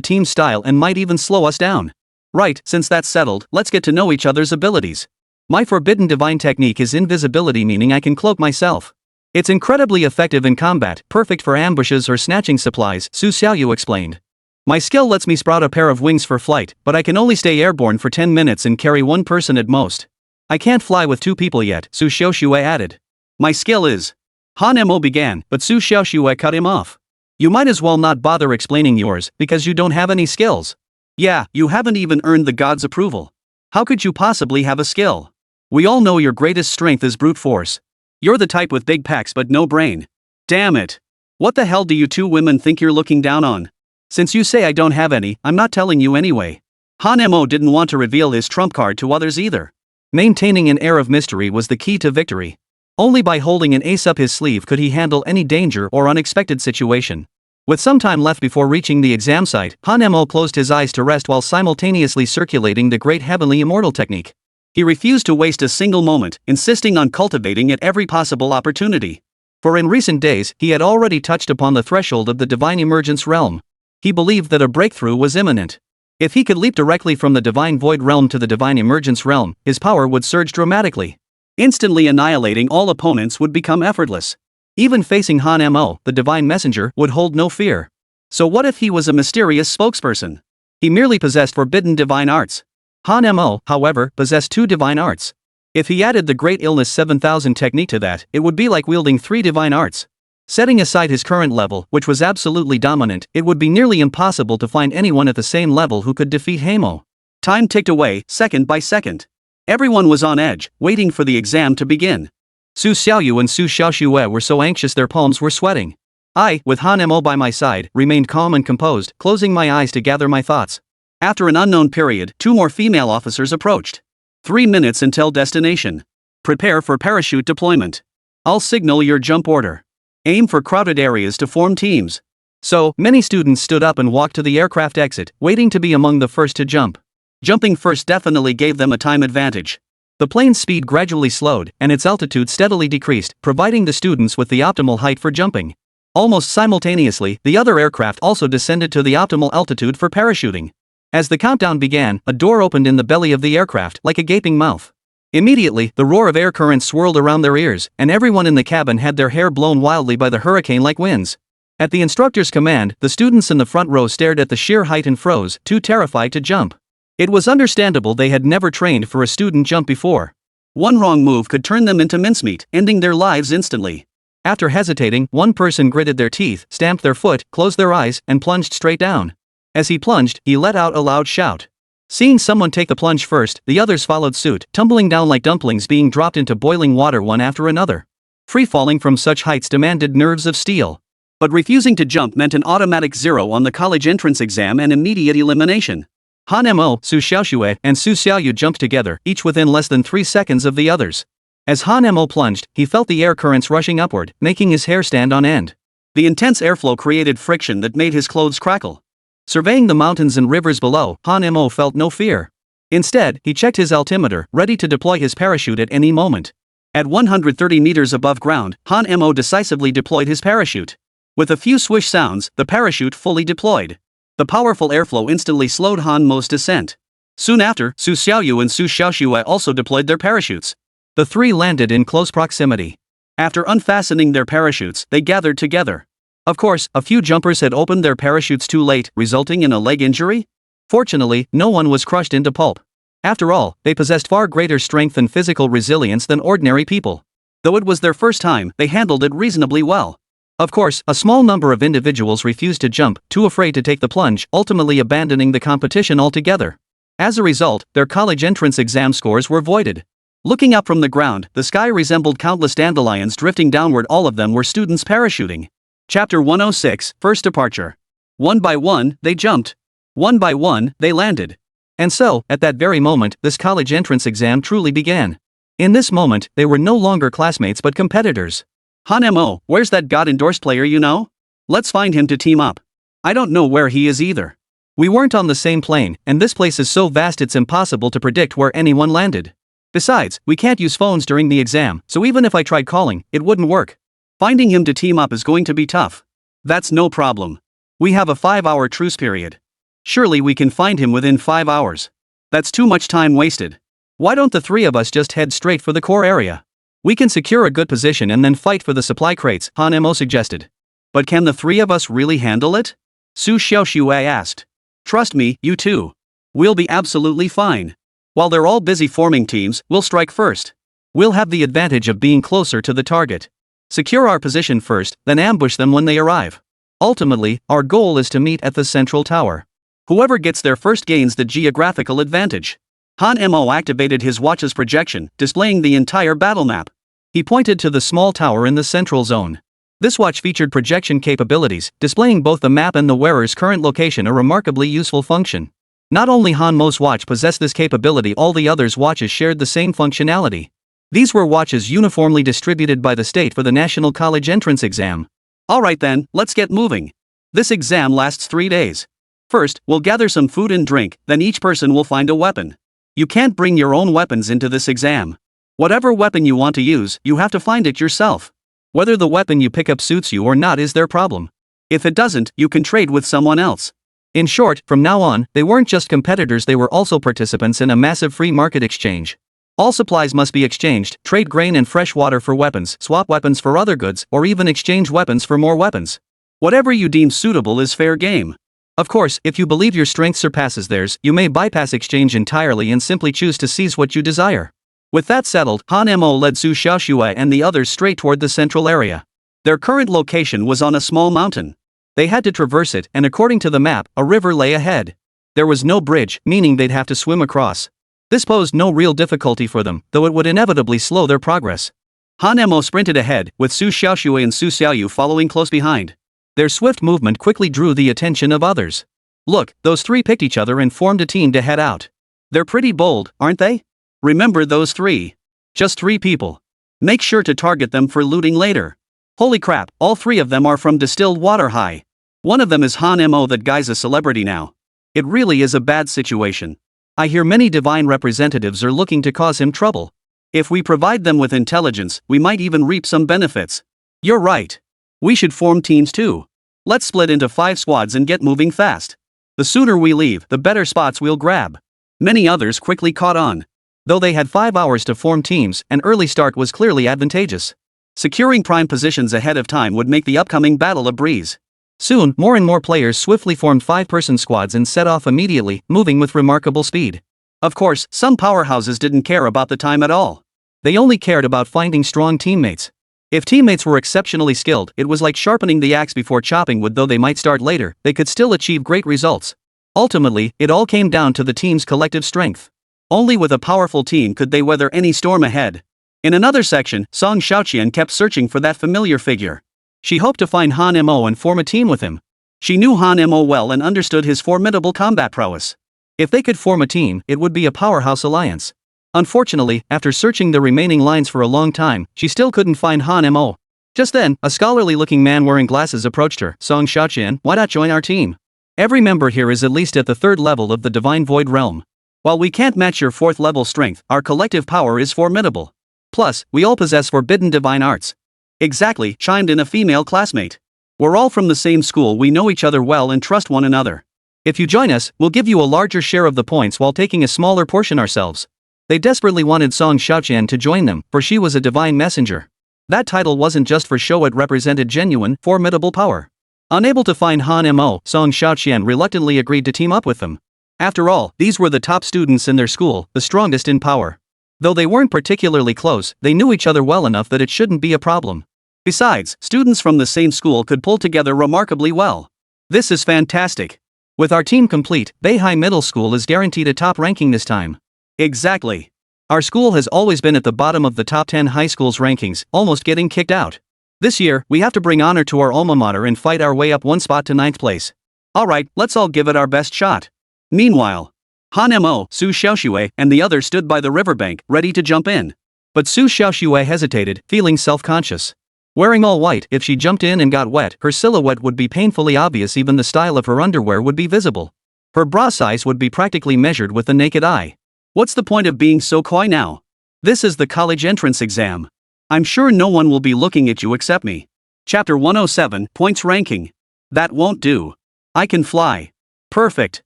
team style and might even slow us down. Right, since that's settled, let's get to know each other's abilities. My forbidden divine technique is invisibility, meaning I can cloak myself. It's incredibly effective in combat, perfect for ambushes or snatching supplies, Su Xiaoyu explained. My skill lets me sprout a pair of wings for flight, but I can only stay airborne for 10 minutes and carry 1 person at most. I can't fly with 2 people yet, Su Xiaoxue added. My skill is... Han Mo began, but Su Xiaoxue cut him off. You might as well not bother explaining yours, because you don't have any skills. Yeah, you haven't even earned the god's approval. How could you possibly have a skill? We all know your greatest strength is brute force. You're the type with big pecs but no brain. Damn it. What the hell do you two women think you're looking down on? Since you say I don't have any, I'm not telling you anyway. Han Mo didn't want to reveal his trump card to others either. Maintaining an air of mystery was the key to victory. Only by holding an ace up his sleeve could he handle any danger or unexpected situation. With some time left before reaching the exam site, Han Mo closed his eyes to rest while simultaneously circulating the great heavenly immortal technique. He refused to waste a single moment, insisting on cultivating at every possible opportunity. For in recent days, he had already touched upon the threshold of the divine emergence realm. He believed that a breakthrough was imminent. If he could leap directly from the divine void realm to the divine emergence realm, his power would surge dramatically. Instantly annihilating all opponents would become effortless. Even facing Han Mo, the divine messenger, would hold no fear. So what if he was a mysterious spokesperson? He merely possessed forbidden divine arts. Han Mo, however, possessed 2 divine arts. If he added the Great Illness 7000 technique to that, it would be like wielding 3 divine arts. Setting aside his current level, which was absolutely dominant, it would be nearly impossible to find anyone at the same level who could defeat Hamo. Time ticked away, second by second. Everyone was on edge, waiting for the exam to begin. Su Xiaoyu and Su Xiaoxue were so anxious their palms were sweating. I, with Han Mo by my side, remained calm and composed, closing my eyes to gather my thoughts. After an unknown period, 2 more female officers approached. 3 minutes until destination. Prepare for parachute deployment. I'll signal your jump order. Aim for crowded areas to form teams. So, many students stood up and walked to the aircraft exit, waiting to be among the first to jump. Jumping first definitely gave them a time advantage. The plane's speed gradually slowed, and its altitude steadily decreased, providing the students with the optimal height for jumping. Almost simultaneously, the other aircraft also descended to the optimal altitude for parachuting. As the countdown began, a door opened in the belly of the aircraft, like a gaping mouth. Immediately, the roar of air currents swirled around their ears, and everyone in the cabin had their hair blown wildly by the hurricane-like winds. At the instructor's command, the students in the front row stared at the sheer height and froze, too terrified to jump. It was understandable they had never trained for a student jump before. One wrong move could turn them into mincemeat, ending their lives instantly. After hesitating, one person gritted their teeth, stamped their foot, closed their eyes, and plunged straight down. As he plunged, he let out a loud shout. Seeing someone take the plunge first, the others followed suit, tumbling down like dumplings being dropped into boiling water one after another. Free-falling from such heights demanded nerves of steel. But refusing to jump meant an automatic 0 on the college entrance exam and immediate elimination. Han Mo, Su Xiaoxue, and Su Xiaoyu jumped together, each within less than 3 seconds of the others. As Han Mo plunged, he felt the air currents rushing upward, making his hair stand on end. The intense airflow created friction that made his clothes crackle. Surveying the mountains and rivers below, Han Mo felt no fear. Instead, he checked his altimeter, ready to deploy his parachute at any moment. At 130 meters above ground, Han Mo decisively deployed his parachute. With a few swish sounds, the parachute fully deployed. The powerful airflow instantly slowed Han Mo's descent. Soon after, Su Xiaoyu and Su Xiaoxue also deployed their parachutes. The 3 landed in close proximity. After unfastening their parachutes, they gathered together. Of course, a few jumpers had opened their parachutes too late, resulting in a leg injury. Fortunately, no one was crushed into pulp. After all, they possessed far greater strength and physical resilience than ordinary people. Though it was their first time, they handled it reasonably well. Of course, a small number of individuals refused to jump, too afraid to take the plunge, ultimately abandoning the competition altogether. As a result, their college entrance exam scores were voided. Looking up from the ground, the sky resembled countless dandelions drifting downward. All of them were students parachuting. Chapter 106, First Departure. One by one, they jumped. One by one, they landed. And so, at that very moment, this college entrance exam truly began. In this moment, they were no longer classmates but competitors. Han Mo, where's that God-endorsed player you know? Let's find him to team up. I don't know where he is either. We weren't on the same plane, and this place is so vast it's impossible to predict where anyone landed. Besides, we can't use phones during the exam, so even if I tried calling, it wouldn't work. Finding him to team up is going to be tough. That's no problem. We have a 5-hour truce period. Surely we can find him within 5 hours. That's too much time wasted. Why don't the 3 of us just head straight for the core area? We can secure a good position and then fight for the supply crates, Han Mo suggested. But can the 3 of us really handle it? Su Xiaoxue asked. Trust me, you two. We'll be absolutely fine. While they're all busy forming teams, we'll strike first. We'll have the advantage of being closer to the target. Secure our position first, then ambush them when they arrive. Ultimately, our goal is to meet at the central tower. Whoever gets there first gains the geographical advantage. Han Mo activated his watch's projection, displaying the entire battle map. He pointed to the small tower in the central zone. This watch featured projection capabilities, displaying both the map and the wearer's current location, a remarkably useful function. Not only Han Mo's watch possessed this capability, all the others' watches shared the same functionality. These were watches uniformly distributed by the state for the National College Entrance Exam. Alright then, let's get moving. This exam lasts 3 days. First, we'll gather some food and drink, then each person will find a weapon. You can't bring your own weapons into this exam. Whatever weapon you want to use, you have to find it yourself. Whether the weapon you pick up suits you or not is their problem. If it doesn't, you can trade with someone else. In short, from now on, they weren't just competitors, they were also participants in a massive free market exchange. All supplies must be exchanged, trade grain and fresh water for weapons, swap weapons for other goods, or even exchange weapons for more weapons. Whatever you deem suitable is fair game. Of course, if you believe your strength surpasses theirs, you may bypass exchange entirely and simply choose to seize what you desire. With that settled, Han Mo led Su Xiaoxue and the others straight toward the central area. Their current location was on a small mountain. They had to traverse it, and according to the map, a river lay ahead. There was no bridge, meaning they'd have to swim across. This posed no real difficulty for them, though it would inevitably slow their progress. Han Mo sprinted ahead, with Su Xiaoxue and Su Xiaoyu following close behind. Their swift movement quickly drew the attention of others. Look, those three picked each other and formed a team to head out. They're pretty bold, aren't they? Remember those three. Just 3 people. Make sure to target them for looting later. Holy crap, all 3 of them are from Distilled Water High. One of them is Han Mo, that guy's a celebrity now. It really is a bad situation. I hear many divine representatives are looking to cause him trouble. If we provide them with intelligence, we might even reap some benefits. You're right. We should form teams too. Let's split into 5 squads and get moving fast. The sooner we leave, the better spots we'll grab. Many others quickly caught on. Though they had 5 hours to form teams, an early start was clearly advantageous. Securing prime positions ahead of time would make the upcoming battle a breeze. Soon, more and more players swiftly formed 5-person squads and set off immediately, moving with remarkable speed. Of course, some powerhouses didn't care about the time at all. They only cared about finding strong teammates. If teammates were exceptionally skilled, it was like sharpening the axe before chopping wood. Though they might start later, they could still achieve great results. Ultimately, it all came down to the team's collective strength. Only with a powerful team could they weather any storm ahead. In another section, Song Xiaoqian kept searching for that familiar figure. She hoped to find Han Mo and form a team with him. She knew Han Mo well and understood his formidable combat prowess. If they could form a team, it would be a powerhouse alliance. Unfortunately, after searching the remaining lines for a long time, she still couldn't find Han Mo. Just then, a scholarly-looking man wearing glasses approached her. Song Xiaoqian, why not join our team? Every member here is at least at the 3rd level of the Divine Void Realm. While we can't match your 4th level strength, our collective power is formidable. Plus, we all possess forbidden divine arts. Exactly, chimed in a female classmate. We're all from the same school, we know each other well and trust one another. If you join us, we'll give you a larger share of the points while taking a smaller portion ourselves. They desperately wanted Song Xiaoqian to join them, for she was a divine messenger. That title wasn't just for show, it represented genuine, formidable power. Unable to find Han Mo, Song Xiaoqian reluctantly agreed to team up with them. After all, these were the top students in their school, the strongest in power. Though they weren't particularly close, they knew each other well enough that it shouldn't be a problem. Besides, students from the same school could pull together remarkably well. This is fantastic. With our team complete, Beihai Middle School is guaranteed a top ranking this time. Exactly. Our school has always been at the bottom of the top 10 high schools rankings, almost getting kicked out. This year, we have to bring honor to our alma mater and fight our way up 1 spot to 9th place. Alright, let's all give it our best shot. Meanwhile, Han Mo, Su Xiaoxue, and the others stood by the riverbank, ready to jump in. But Su Xiaoxue hesitated, feeling self-conscious. Wearing all white, if she jumped in and got wet, her silhouette would be painfully obvious. Even the style of her underwear would be visible. Her bra size would be practically measured with the naked eye. What's the point of being so coy now? This is the college entrance exam. I'm sure no one will be looking at you except me. Chapter 107, Points Ranking. That won't do. I can fly. Perfect.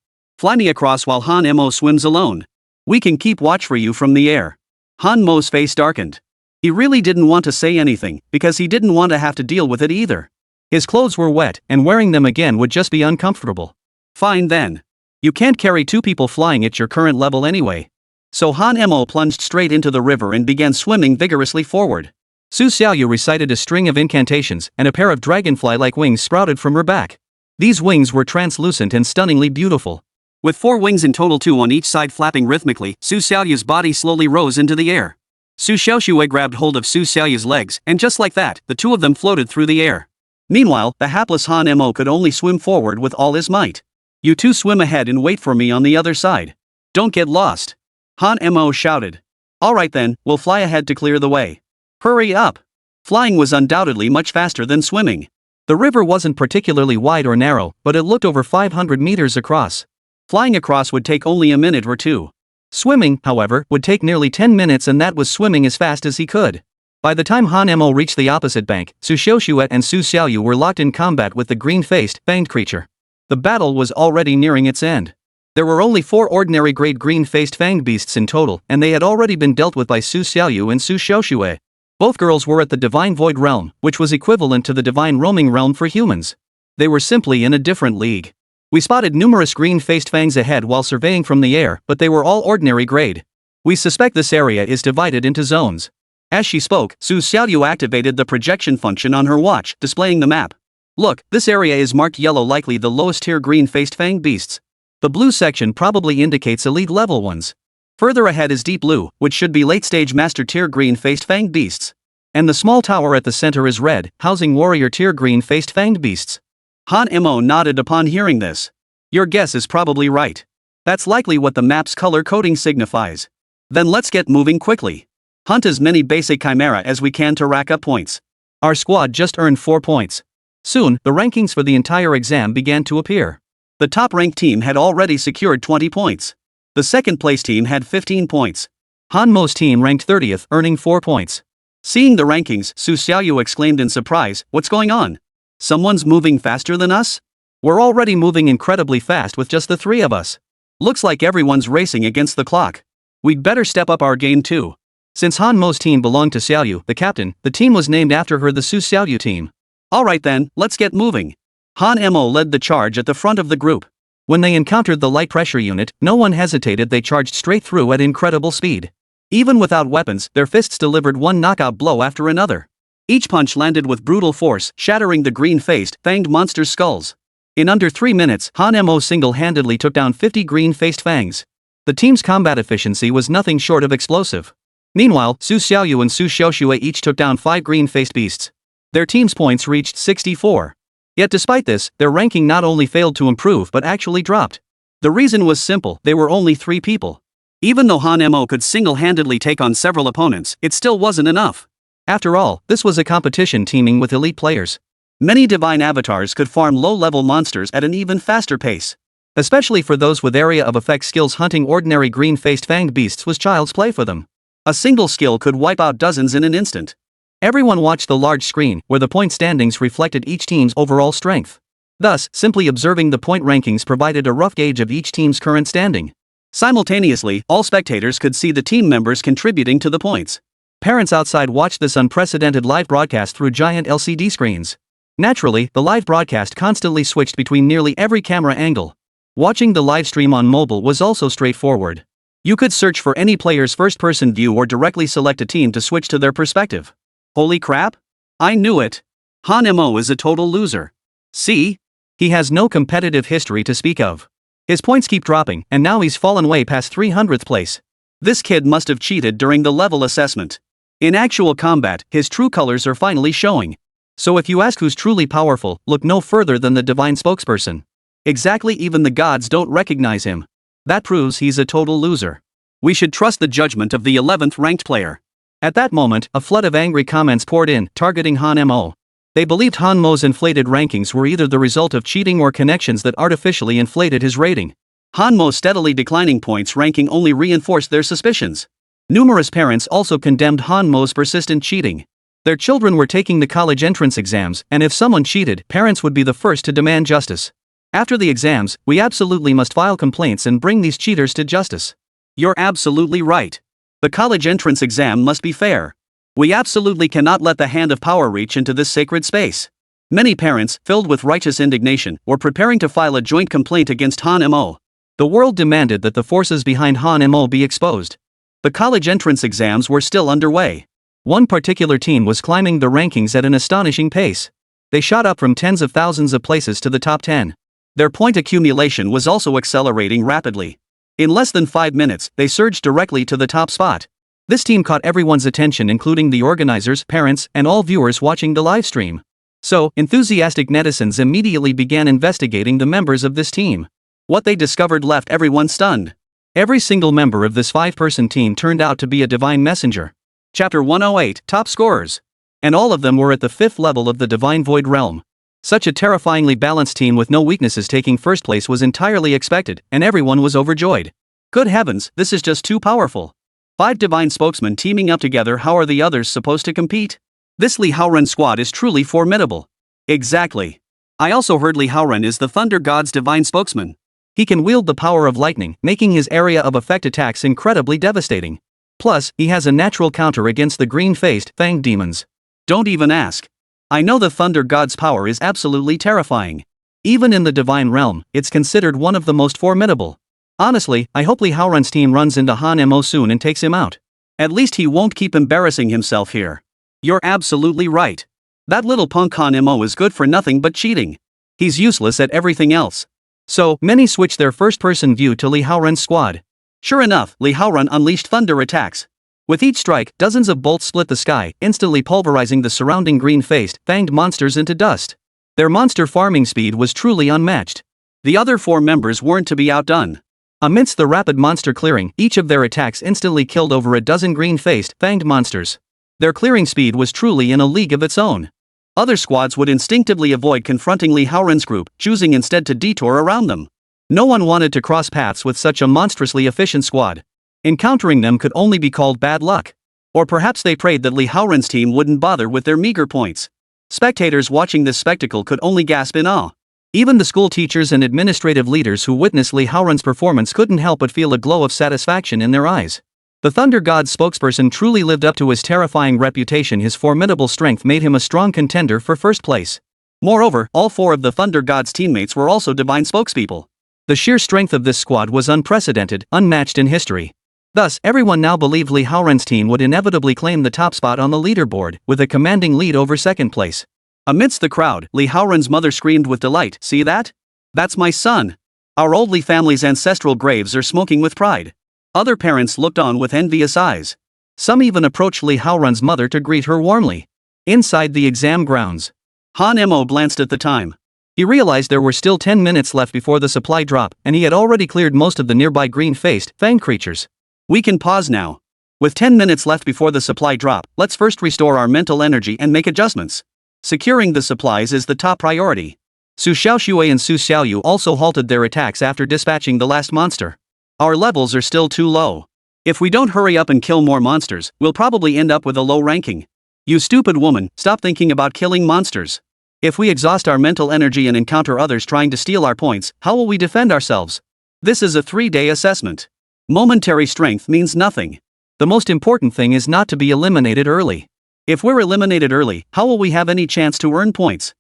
Fly me across while Han Mo swims alone. We can keep watch for you from the air. Han Mo's face darkened. He really didn't want to say anything, because he didn't want to have to deal with it either. His clothes were wet, and wearing them again would just be uncomfortable. Fine then. You can't carry 2 people flying at your current level anyway. So Han Mo plunged straight into the river and began swimming vigorously forward. Su Xiaoyu recited a string of incantations, and a pair of dragonfly-like wings sprouted from her back. These wings were translucent and stunningly beautiful. With 4 wings in total, 2 on each side flapping rhythmically, Su Xiaoyu's body slowly rose into the air. Su Xiaoxue grabbed hold of Su Xiaoyu's legs, and just like that, the two of them floated through the air. Meanwhile, the hapless Han Mo could only swim forward with all his might. You two swim ahead and wait for me on the other side. Don't get lost. Han Mo shouted. Alright then, we'll fly ahead to clear the way. Hurry up. Flying was undoubtedly much faster than swimming. The river wasn't particularly wide or narrow, but it looked over 500 meters across. Flying across would take only a minute or two. Swimming, however, would take nearly 10 minutes, and that was swimming as fast as he could. By the time Han Mo reached the opposite bank, Su Xiaoxue and Su Xiaoyu were locked in combat with the green-faced, fanged creature. The battle was already nearing its end. There were only 4 ordinary grade green-faced fanged beasts in total, and they had already been dealt with by Su Xiaoyu and Su Xiaoxue. Both girls were at the Divine Void Realm, which was equivalent to the Divine Roaming Realm for humans. They were simply in a different league. We spotted numerous green-faced fangs ahead while surveying from the air, but they were all ordinary grade. We suspect this area is divided into zones. As she spoke, Su Xiaoyu activated the projection function on her watch, displaying the map. Look, this area is marked yellow, likely the lowest tier green-faced fanged beasts. The blue section probably indicates elite level ones. Further ahead is deep blue, which should be late-stage master tier green-faced fanged beasts. And the small tower at the center is red, housing warrior tier green-faced fanged beasts. Han Mo nodded upon hearing this. Your guess is probably right. That's likely what the map's color coding signifies. Then let's get moving quickly. Hunt as many basic chimera as we can to rack up points. Our squad just earned 4 points. Soon, the rankings for the entire exam began to appear. The top-ranked team had already secured 20 points. The second-place team had 15 points. Han Mo's team ranked 30th, earning 4 points. Seeing the rankings, Su Xiaoyu exclaimed in surprise, "What's going on? Someone's moving faster than us? We're already moving incredibly fast with just the 3 of us. Looks like everyone's racing against the clock. We'd better step up our game too." Since Han Mo's team belonged to Xiaoyu, the captain, the team was named after her, the Su Xiaoyu team. Alright then, let's get moving. Han Mo led the charge at the front of the group. When they encountered the light pressure unit, no one hesitated, they charged straight through at incredible speed. Even without weapons, their fists delivered one knockout blow after another. Each punch landed with brutal force, shattering the green-faced, fanged monster's skulls. In under 3 minutes, Han Mo single-handedly took down 50 green-faced fangs. The team's combat efficiency was nothing short of explosive. Meanwhile, Su Xiaoyu and Su Xiaoxue each took down 5 green-faced beasts. Their team's points reached 64. Yet despite this, their ranking not only failed to improve but actually dropped. The reason was simple, they were only 3 people. Even though Han Mo could single-handedly take on several opponents, it still wasn't enough. After all, this was a competition teeming with elite players. Many divine avatars could farm low-level monsters at an even faster pace. Especially for those with area of effect skills, hunting ordinary green-faced fanged beasts was child's play for them. A single skill could wipe out dozens in an instant. Everyone watched the large screen, where the point standings reflected each team's overall strength. Thus, simply observing the point rankings provided a rough gauge of each team's current standing. Simultaneously, all spectators could see the team members contributing to the points. Parents outside watched this unprecedented live broadcast through giant LCD screens. Naturally, the live broadcast constantly switched between nearly every camera angle. Watching the live stream on mobile was also straightforward. You could search for any player's first-person view or directly select a team to switch to their perspective. Holy crap! I knew it! Han Mo is a total loser. See? He has no competitive history to speak of. His points keep dropping, and now he's fallen way past 300th place. This kid must have cheated during the level assessment. In actual combat, his true colors are finally showing. So if you ask who's truly powerful, look no further than the divine spokesperson. Exactly, even the gods don't recognize him. That proves he's a total loser. We should trust the judgment of the 11th ranked player. At that moment, a flood of angry comments poured in, targeting Han Mo. They believed Han Mo's inflated rankings were either the result of cheating or connections that artificially inflated his rating. Han Mo's steadily declining points ranking only reinforced their suspicions. Numerous parents also condemned Han Mo's persistent cheating. Their children were taking the college entrance exams, and if someone cheated, parents would be the first to demand justice. After the exams, we absolutely must file complaints and bring these cheaters to justice. You're absolutely right. The college entrance exam must be fair. We absolutely cannot let the hand of power reach into this sacred space. Many parents, filled with righteous indignation, were preparing to file a joint complaint against Han Mo. The world demanded that the forces behind Han Mo be exposed. The college entrance exams were still underway. One particular team was climbing the rankings at an astonishing pace. They shot up from tens of thousands of places to the top 10. Their point accumulation was also accelerating rapidly. In less than 5 minutes, they surged directly to the top spot. This team caught everyone's attention, including the organizers, parents, and all viewers watching the live stream. So, enthusiastic netizens immediately began investigating the members of this team. What they discovered left everyone stunned. Every single member of this 5-person team turned out to be a divine messenger. Chapter 108, Top Scorers. And all of them were at the 5th level of the Divine Void Realm. Such a terrifyingly balanced team with no weaknesses taking first place was entirely expected, and everyone was overjoyed. Good heavens, this is just too powerful. 5 divine spokesmen teaming up together, how are the others supposed to compete? This Li Haoren squad is truly formidable. Exactly. I also heard Li Haoren is the Thunder God's divine spokesman. He can wield the power of lightning, making his area of effect attacks incredibly devastating. Plus, he has a natural counter against the green-faced, fanged demons. Don't even ask. I know the Thunder God's power is absolutely terrifying. Even in the divine realm, it's considered one of the most formidable. Honestly, I hope Li Haoren's team runs into Han Mo soon and takes him out. At least he won't keep embarrassing himself here. You're absolutely right. That little punk Han Mo is good for nothing but cheating. He's useless at everything else. So, many switched their first-person view to Li Haoren's squad. Sure enough, Li Haoren unleashed thunder attacks. With each strike, dozens of bolts split the sky, instantly pulverizing the surrounding green-faced, fanged monsters into dust. Their monster farming speed was truly unmatched. The other 4 members weren't to be outdone. Amidst the rapid monster clearing, each of their attacks instantly killed over a dozen green-faced, fanged monsters. Their clearing speed was truly in a league of its own. Other squads would instinctively avoid confronting Li Haoren's group, choosing instead to detour around them. No one wanted to cross paths with such a monstrously efficient squad. Encountering them could only be called bad luck. Or perhaps they prayed that Li Haoren's team wouldn't bother with their meager points. Spectators watching this spectacle could only gasp in awe. Even the school teachers and administrative leaders who witnessed Li Haoren's performance couldn't help but feel a glow of satisfaction in their eyes. The Thunder God's spokesperson truly lived up to his terrifying reputation. His formidable strength made him a strong contender for first place. Moreover, all 4 of the Thunder God's teammates were also divine spokespeople. The sheer strength of this squad was unprecedented, unmatched in history. Thus, everyone now believed Li Haoren's team would inevitably claim the top spot on the leaderboard, with a commanding lead over second place. Amidst the crowd, Li Haoren's mother screamed with delight, "See that? That's my son! Our old Li family's ancestral graves are smoking with pride." Other parents looked on with envious eyes. Some even approached Li Haoren's mother to greet her warmly. Inside the exam grounds, Han Mo glanced at the time. He realized there were still 10 minutes left before the supply drop, and he had already cleared most of the nearby green-faced, fanged creatures. We can pause now. With 10 minutes left before the supply drop, let's first restore our mental energy and make adjustments. Securing the supplies is the top priority. Su Xiaoxue and Su Xiaoyu also halted their attacks after dispatching the last monster. Our levels are still too low. If we don't hurry up and kill more monsters, we'll probably end up with a low ranking. You stupid woman, stop thinking about killing monsters. If we exhaust our mental energy and encounter others trying to steal our points, how will we defend ourselves? This is a 3-day assessment. Momentary strength means nothing. The most important thing is not to be eliminated early. If we're eliminated early, how will we have any chance to earn points?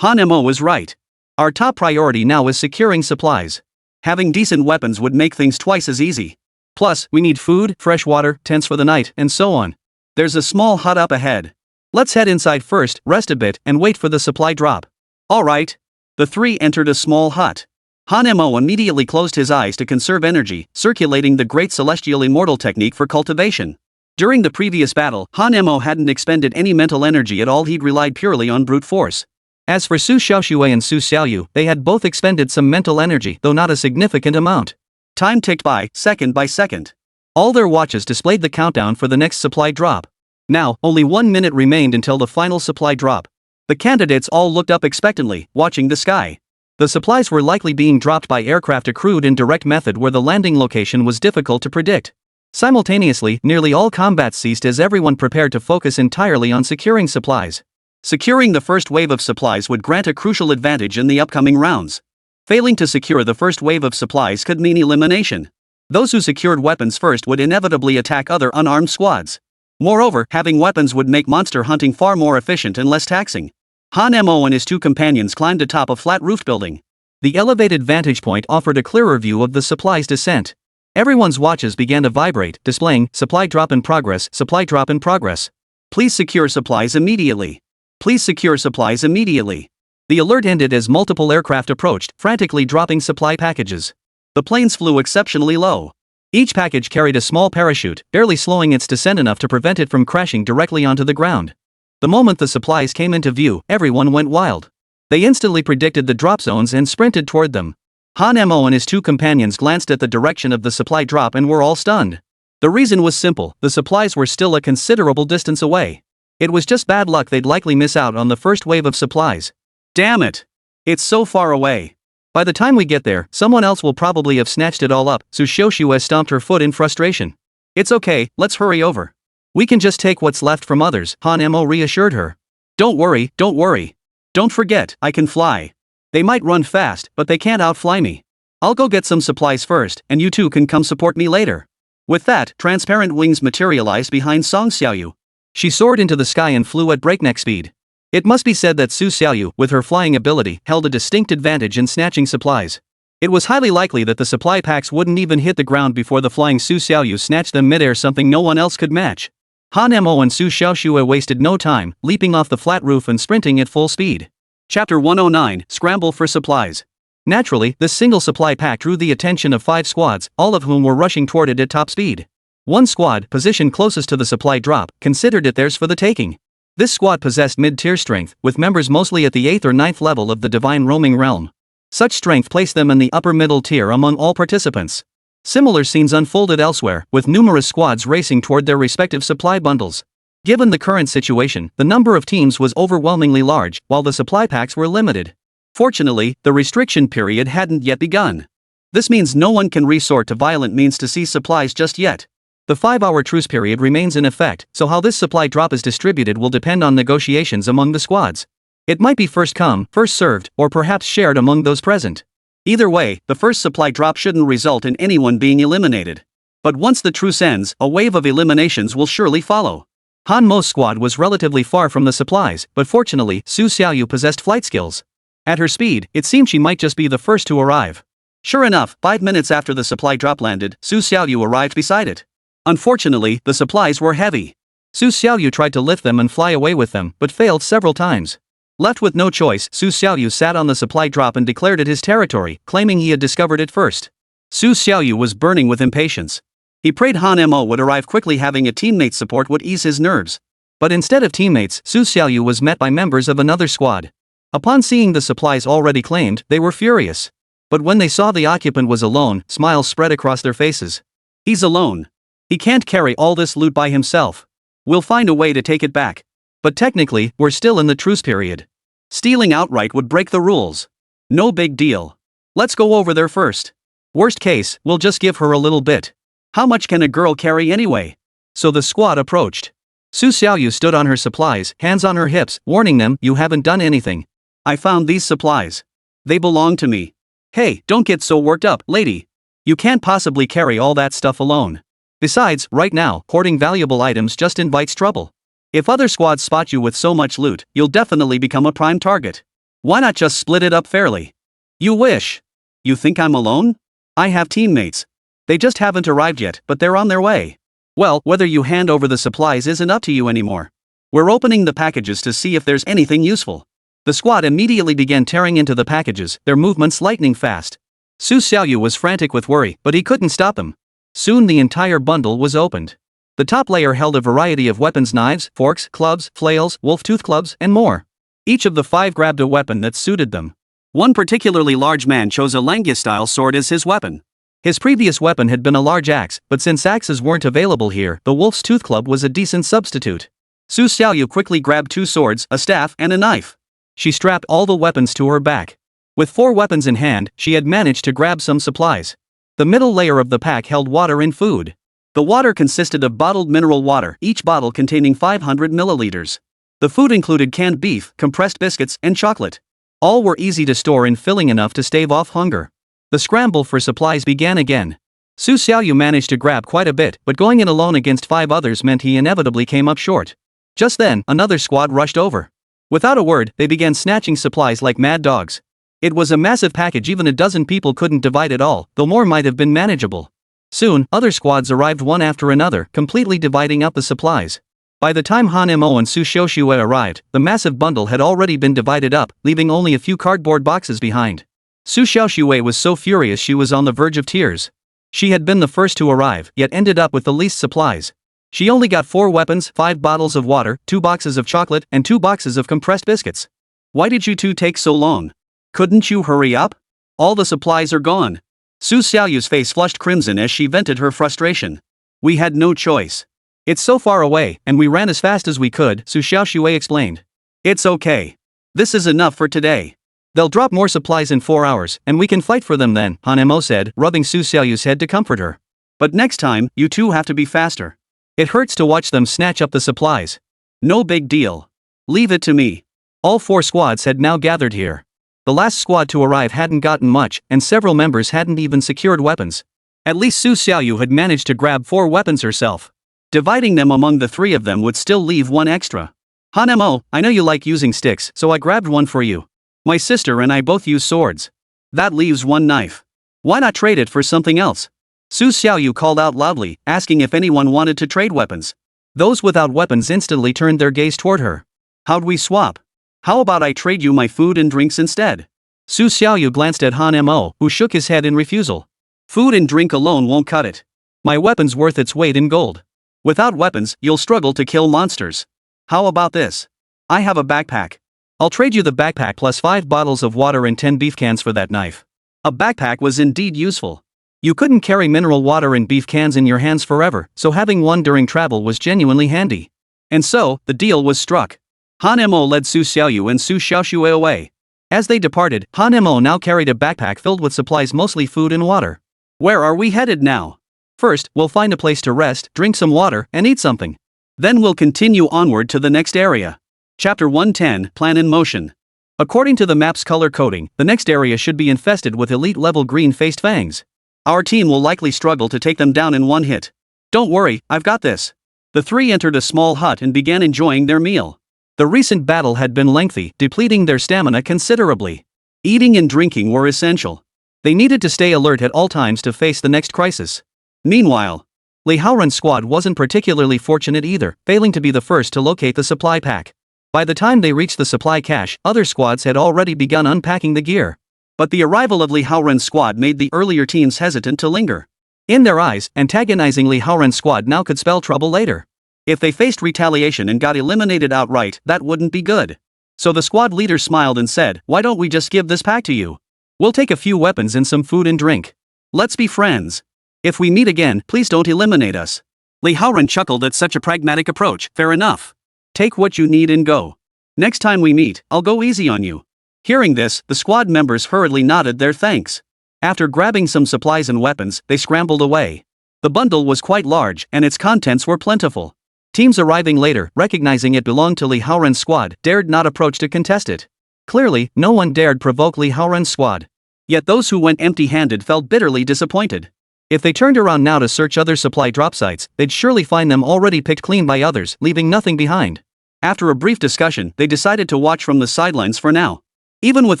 Han Mo was right. Our top priority now is securing supplies. Having decent weapons would make things twice as easy. Plus, we need food, fresh water, tents for the night, and so on. There's a small hut up ahead. Let's head inside first, rest a bit, and wait for the supply drop. Alright. The 3 entered a small hut. Han Mo immediately closed his eyes to conserve energy, circulating the Great Celestial Immortal technique for cultivation. During the previous battle, Han Mo hadn't expended any mental energy at all, he'd relied purely on brute force. As for Su Xiaoxue and Su Xiaoyu, they had both expended some mental energy, though not a significant amount. Time ticked by second. All their watches displayed the countdown for the next supply drop. Now, only 1 minute remained until the final supply drop. The candidates all looked up expectantly, watching the sky. The supplies were likely being dropped by aircraft, a crude and direct method where the landing location was difficult to predict. Simultaneously, nearly all combat ceased as everyone prepared to focus entirely on securing supplies. Securing the first wave of supplies would grant a crucial advantage in the upcoming rounds. Failing to secure the first wave of supplies could mean elimination. Those who secured weapons first would inevitably attack other unarmed squads. Moreover, having weapons would make monster hunting far more efficient and less taxing. Han Mo and his 2 companions climbed atop a flat-roofed building. The elevated vantage point offered a clearer view of the supply's descent. Everyone's watches began to vibrate, displaying supply drop in progress, supply drop in progress. Please secure supplies immediately. Please secure supplies immediately. The alert ended as multiple aircraft approached, frantically dropping supply packages. The planes flew exceptionally low. Each package carried a small parachute, barely slowing its descent enough to prevent it from crashing directly onto the ground. The moment the supplies came into view, everyone went wild. They instantly predicted the drop zones and sprinted toward them. Han Mo and his two companions glanced at the direction of the supply drop and were all stunned. The reason was simple: the supplies were still a considerable distance away. It was just bad luck they'd likely miss out on the first wave of supplies. Damn it! It's so far away. By the time we get there, someone else will probably have snatched it all up. Su Xiaoxue stomped her foot in frustration. It's okay, let's hurry over. We can just take what's left from others, Han Mo reassured her. Don't worry, don't worry. Don't forget, I can fly. They might run fast, but they can't outfly me. I'll go get some supplies first, and you two can come support me later. With that, transparent wings materialized behind Song Xiaoyu. She soared into the sky and flew at breakneck speed. It must be said that Su Xiaoyu, with her flying ability, held a distinct advantage in snatching supplies. It was highly likely that the supply packs wouldn't even hit the ground before the flying Su Xiaoyu snatched them midair, something no one else could match. Han Mo and Su Xiaoxue wasted no time, leaping off the flat roof and sprinting at full speed. Chapter 109, Scramble for Supplies. Naturally, this single supply pack drew the attention of 5 squads, all of whom were rushing toward it at top speed. One squad, positioned closest to the supply drop, considered it theirs for the taking. This squad possessed mid-tier strength, with members mostly at the 8th or 9th level of the divine roaming realm. Such strength placed them in the upper middle tier among all participants. Similar scenes unfolded elsewhere, with numerous squads racing toward their respective supply bundles. Given the current situation, the number of teams was overwhelmingly large, while the supply packs were limited. Fortunately, the restriction period hadn't yet begun. This means no one can resort to violent means to seize supplies just yet. The 5-hour truce period remains in effect, so how this supply drop is distributed will depend on negotiations among the squads. It might be first come, first served, or perhaps shared among those present. Either way, the first supply drop shouldn't result in anyone being eliminated. But once the truce ends, a wave of eliminations will surely follow. Han Mo's squad was relatively far from the supplies, but fortunately, Su Xiaoyu possessed flight skills. At her speed, it seemed she might just be the first to arrive. Sure enough, 5 minutes after the supply drop landed, Su Xiaoyu arrived beside it. Unfortunately, the supplies were heavy. Su Xiaoyu tried to lift them and fly away with them, but failed several times. Left with no choice, Su Xiaoyu sat on the supply drop and declared it his territory, claiming he had discovered it first. Su Xiaoyu was burning with impatience. He prayed Han Mo would arrive quickly, having a teammate's support would ease his nerves. But instead of teammates, Su Xiaoyu was met by members of another squad. Upon seeing the supplies already claimed, they were furious. But when they saw the occupant was alone, smiles spread across their faces. He's alone. He can't carry all this loot by himself. We'll find a way to take it back. But technically, we're still in the truce period. Stealing outright would break the rules. No big deal. Let's go over there first. Worst case, we'll just give her a little bit. How much can a girl carry anyway? So the squad approached. Su Xiaoyu stood on her supplies, hands on her hips, warning them, you haven't done anything. I found these supplies. They belong to me. Hey, don't get so worked up, lady. You can't possibly carry all that stuff alone. Besides, right now, hoarding valuable items just invites trouble. If other squads spot you with so much loot, you'll definitely become a prime target. Why not just split it up fairly? You wish. You think I'm alone? I have teammates. They just haven't arrived yet, but they're on their way. Well, whether you hand over the supplies isn't up to you anymore. We're opening the packages to see if there's anything useful. The squad immediately began tearing into the packages, their movements lightning fast. Su Xiaoyu was frantic with worry, but he couldn't stop them. Soon the entire bundle was opened. The top layer held a variety of weapons: knives, forks, clubs, flails, wolf-tooth clubs, and more. Each of the 5 grabbed a weapon that suited them. One particularly large man chose a Langya-style sword as his weapon. His previous weapon had been a large axe, but since axes weren't available here, the wolf's tooth club was a decent substitute. Su Xiaoyu quickly grabbed 2 swords, a staff, and a knife. She strapped all the weapons to her back. With 4 weapons in hand, she had managed to grab some supplies. The middle layer of the pack held water and food. The water consisted of bottled mineral water, each bottle containing 500 milliliters. The food included canned beef, compressed biscuits, and chocolate. All were easy to store and filling enough to stave off hunger. The scramble for supplies began again. Su Xiaoyu managed to grab quite a bit, but going it alone against 5 others meant he inevitably came up short. Just then, another squad rushed over. Without a word, they began snatching supplies like mad dogs. It was a massive package, even a dozen people couldn't divide it all, though more might have been manageable. Soon, other squads arrived one after another, completely dividing up the supplies. By the time Han Mo and Su Xiaoxue arrived, the massive bundle had already been divided up, leaving only a few cardboard boxes behind. Su Xiaoxue was so furious she was on the verge of tears. She had been the first to arrive, yet ended up with the least supplies. She only got 4 weapons, 5 bottles of water, 2 boxes of chocolate, and 2 boxes of compressed biscuits. Why did you two take so long? Couldn't you hurry up? All the supplies are gone. Su Xiaoyu's face flushed crimson as she vented her frustration. We had no choice. It's so far away, and we ran as fast as we could, Su Xiaoxue explained. It's okay. This is enough for today. They'll drop more supplies in 4 hours, and we can fight for them then, Han Mo said, rubbing Su Xiaoyu's head to comfort her. But next time, you two have to be faster. It hurts to watch them snatch up the supplies. No big deal. Leave it to me. All 4 squads had now gathered here. The last squad to arrive hadn't gotten much, and several members hadn't even secured weapons. At least Su Xiaoyu had managed to grab 4 weapons herself. Dividing them among the 3 of them would still leave 1 extra. Han Mo, I know you like using sticks, so I grabbed one for you. My sister and I both use swords. That leaves 1 knife. Why not trade it for something else? Su Xiaoyu called out loudly, asking if anyone wanted to trade weapons. Those without weapons instantly turned their gaze toward her. How'd we swap? How about I trade you my food and drinks instead? Su Xiaoyu glanced at Han Mo, who shook his head in refusal. Food and drink alone won't cut it. My weapon's worth its weight in gold. Without weapons, you'll struggle to kill monsters. How about this? I have a backpack. I'll trade you the backpack plus 5 bottles of water and 10 beef cans for that knife. A backpack was indeed useful. You couldn't carry mineral water and beef cans in your hands forever, so having one during travel was genuinely handy. And so, the deal was struck. Han Mo led Su Xiaoyu and Su Xiaoxue away. As they departed, Han Mo now carried a backpack filled with supplies, mostly food and water. Where are we headed now? First, we'll find a place to rest, drink some water, and eat something. Then we'll continue onward to the next area. Chapter 110, Plan in Motion. According to the map's color coding, the next area should be infested with elite-level green-faced fangs. Our team will likely struggle to take them down in 1 hit. Don't worry, I've got this. The 3 entered a small hut and began enjoying their meal. The recent battle had been lengthy, depleting their stamina considerably. Eating and drinking were essential. They needed to stay alert at all times to face the next crisis. Meanwhile, Li Haoran's squad wasn't particularly fortunate either, failing to be the first to locate the supply pack. By the time they reached the supply cache, other squads had already begun unpacking the gear. But the arrival of Li Haoran's squad made the earlier teams hesitant to linger. In their eyes, antagonizing Li Haoran's squad now could spell trouble later. If they faced retaliation and got eliminated outright, that wouldn't be good. So the squad leader smiled and said, why don't we just give this pack to you? We'll take a few weapons and some food and drink. Let's be friends. If we meet again, please don't eliminate us. Li Haoran chuckled at such a pragmatic approach. Fair enough. Take what you need and go. Next time we meet, I'll go easy on you. Hearing this, the squad members hurriedly nodded their thanks. After grabbing some supplies and weapons, they scrambled away. The bundle was quite large, and its contents were plentiful. Teams arriving later, recognizing it belonged to Li Haoran's squad, dared not approach to contest it. Clearly, no one dared provoke Li Haoran's squad. Yet those who went empty-handed felt bitterly disappointed. If they turned around now to search other supply drop sites, they'd surely find them already picked clean by others, leaving nothing behind. After a brief discussion, they decided to watch from the sidelines for now. Even with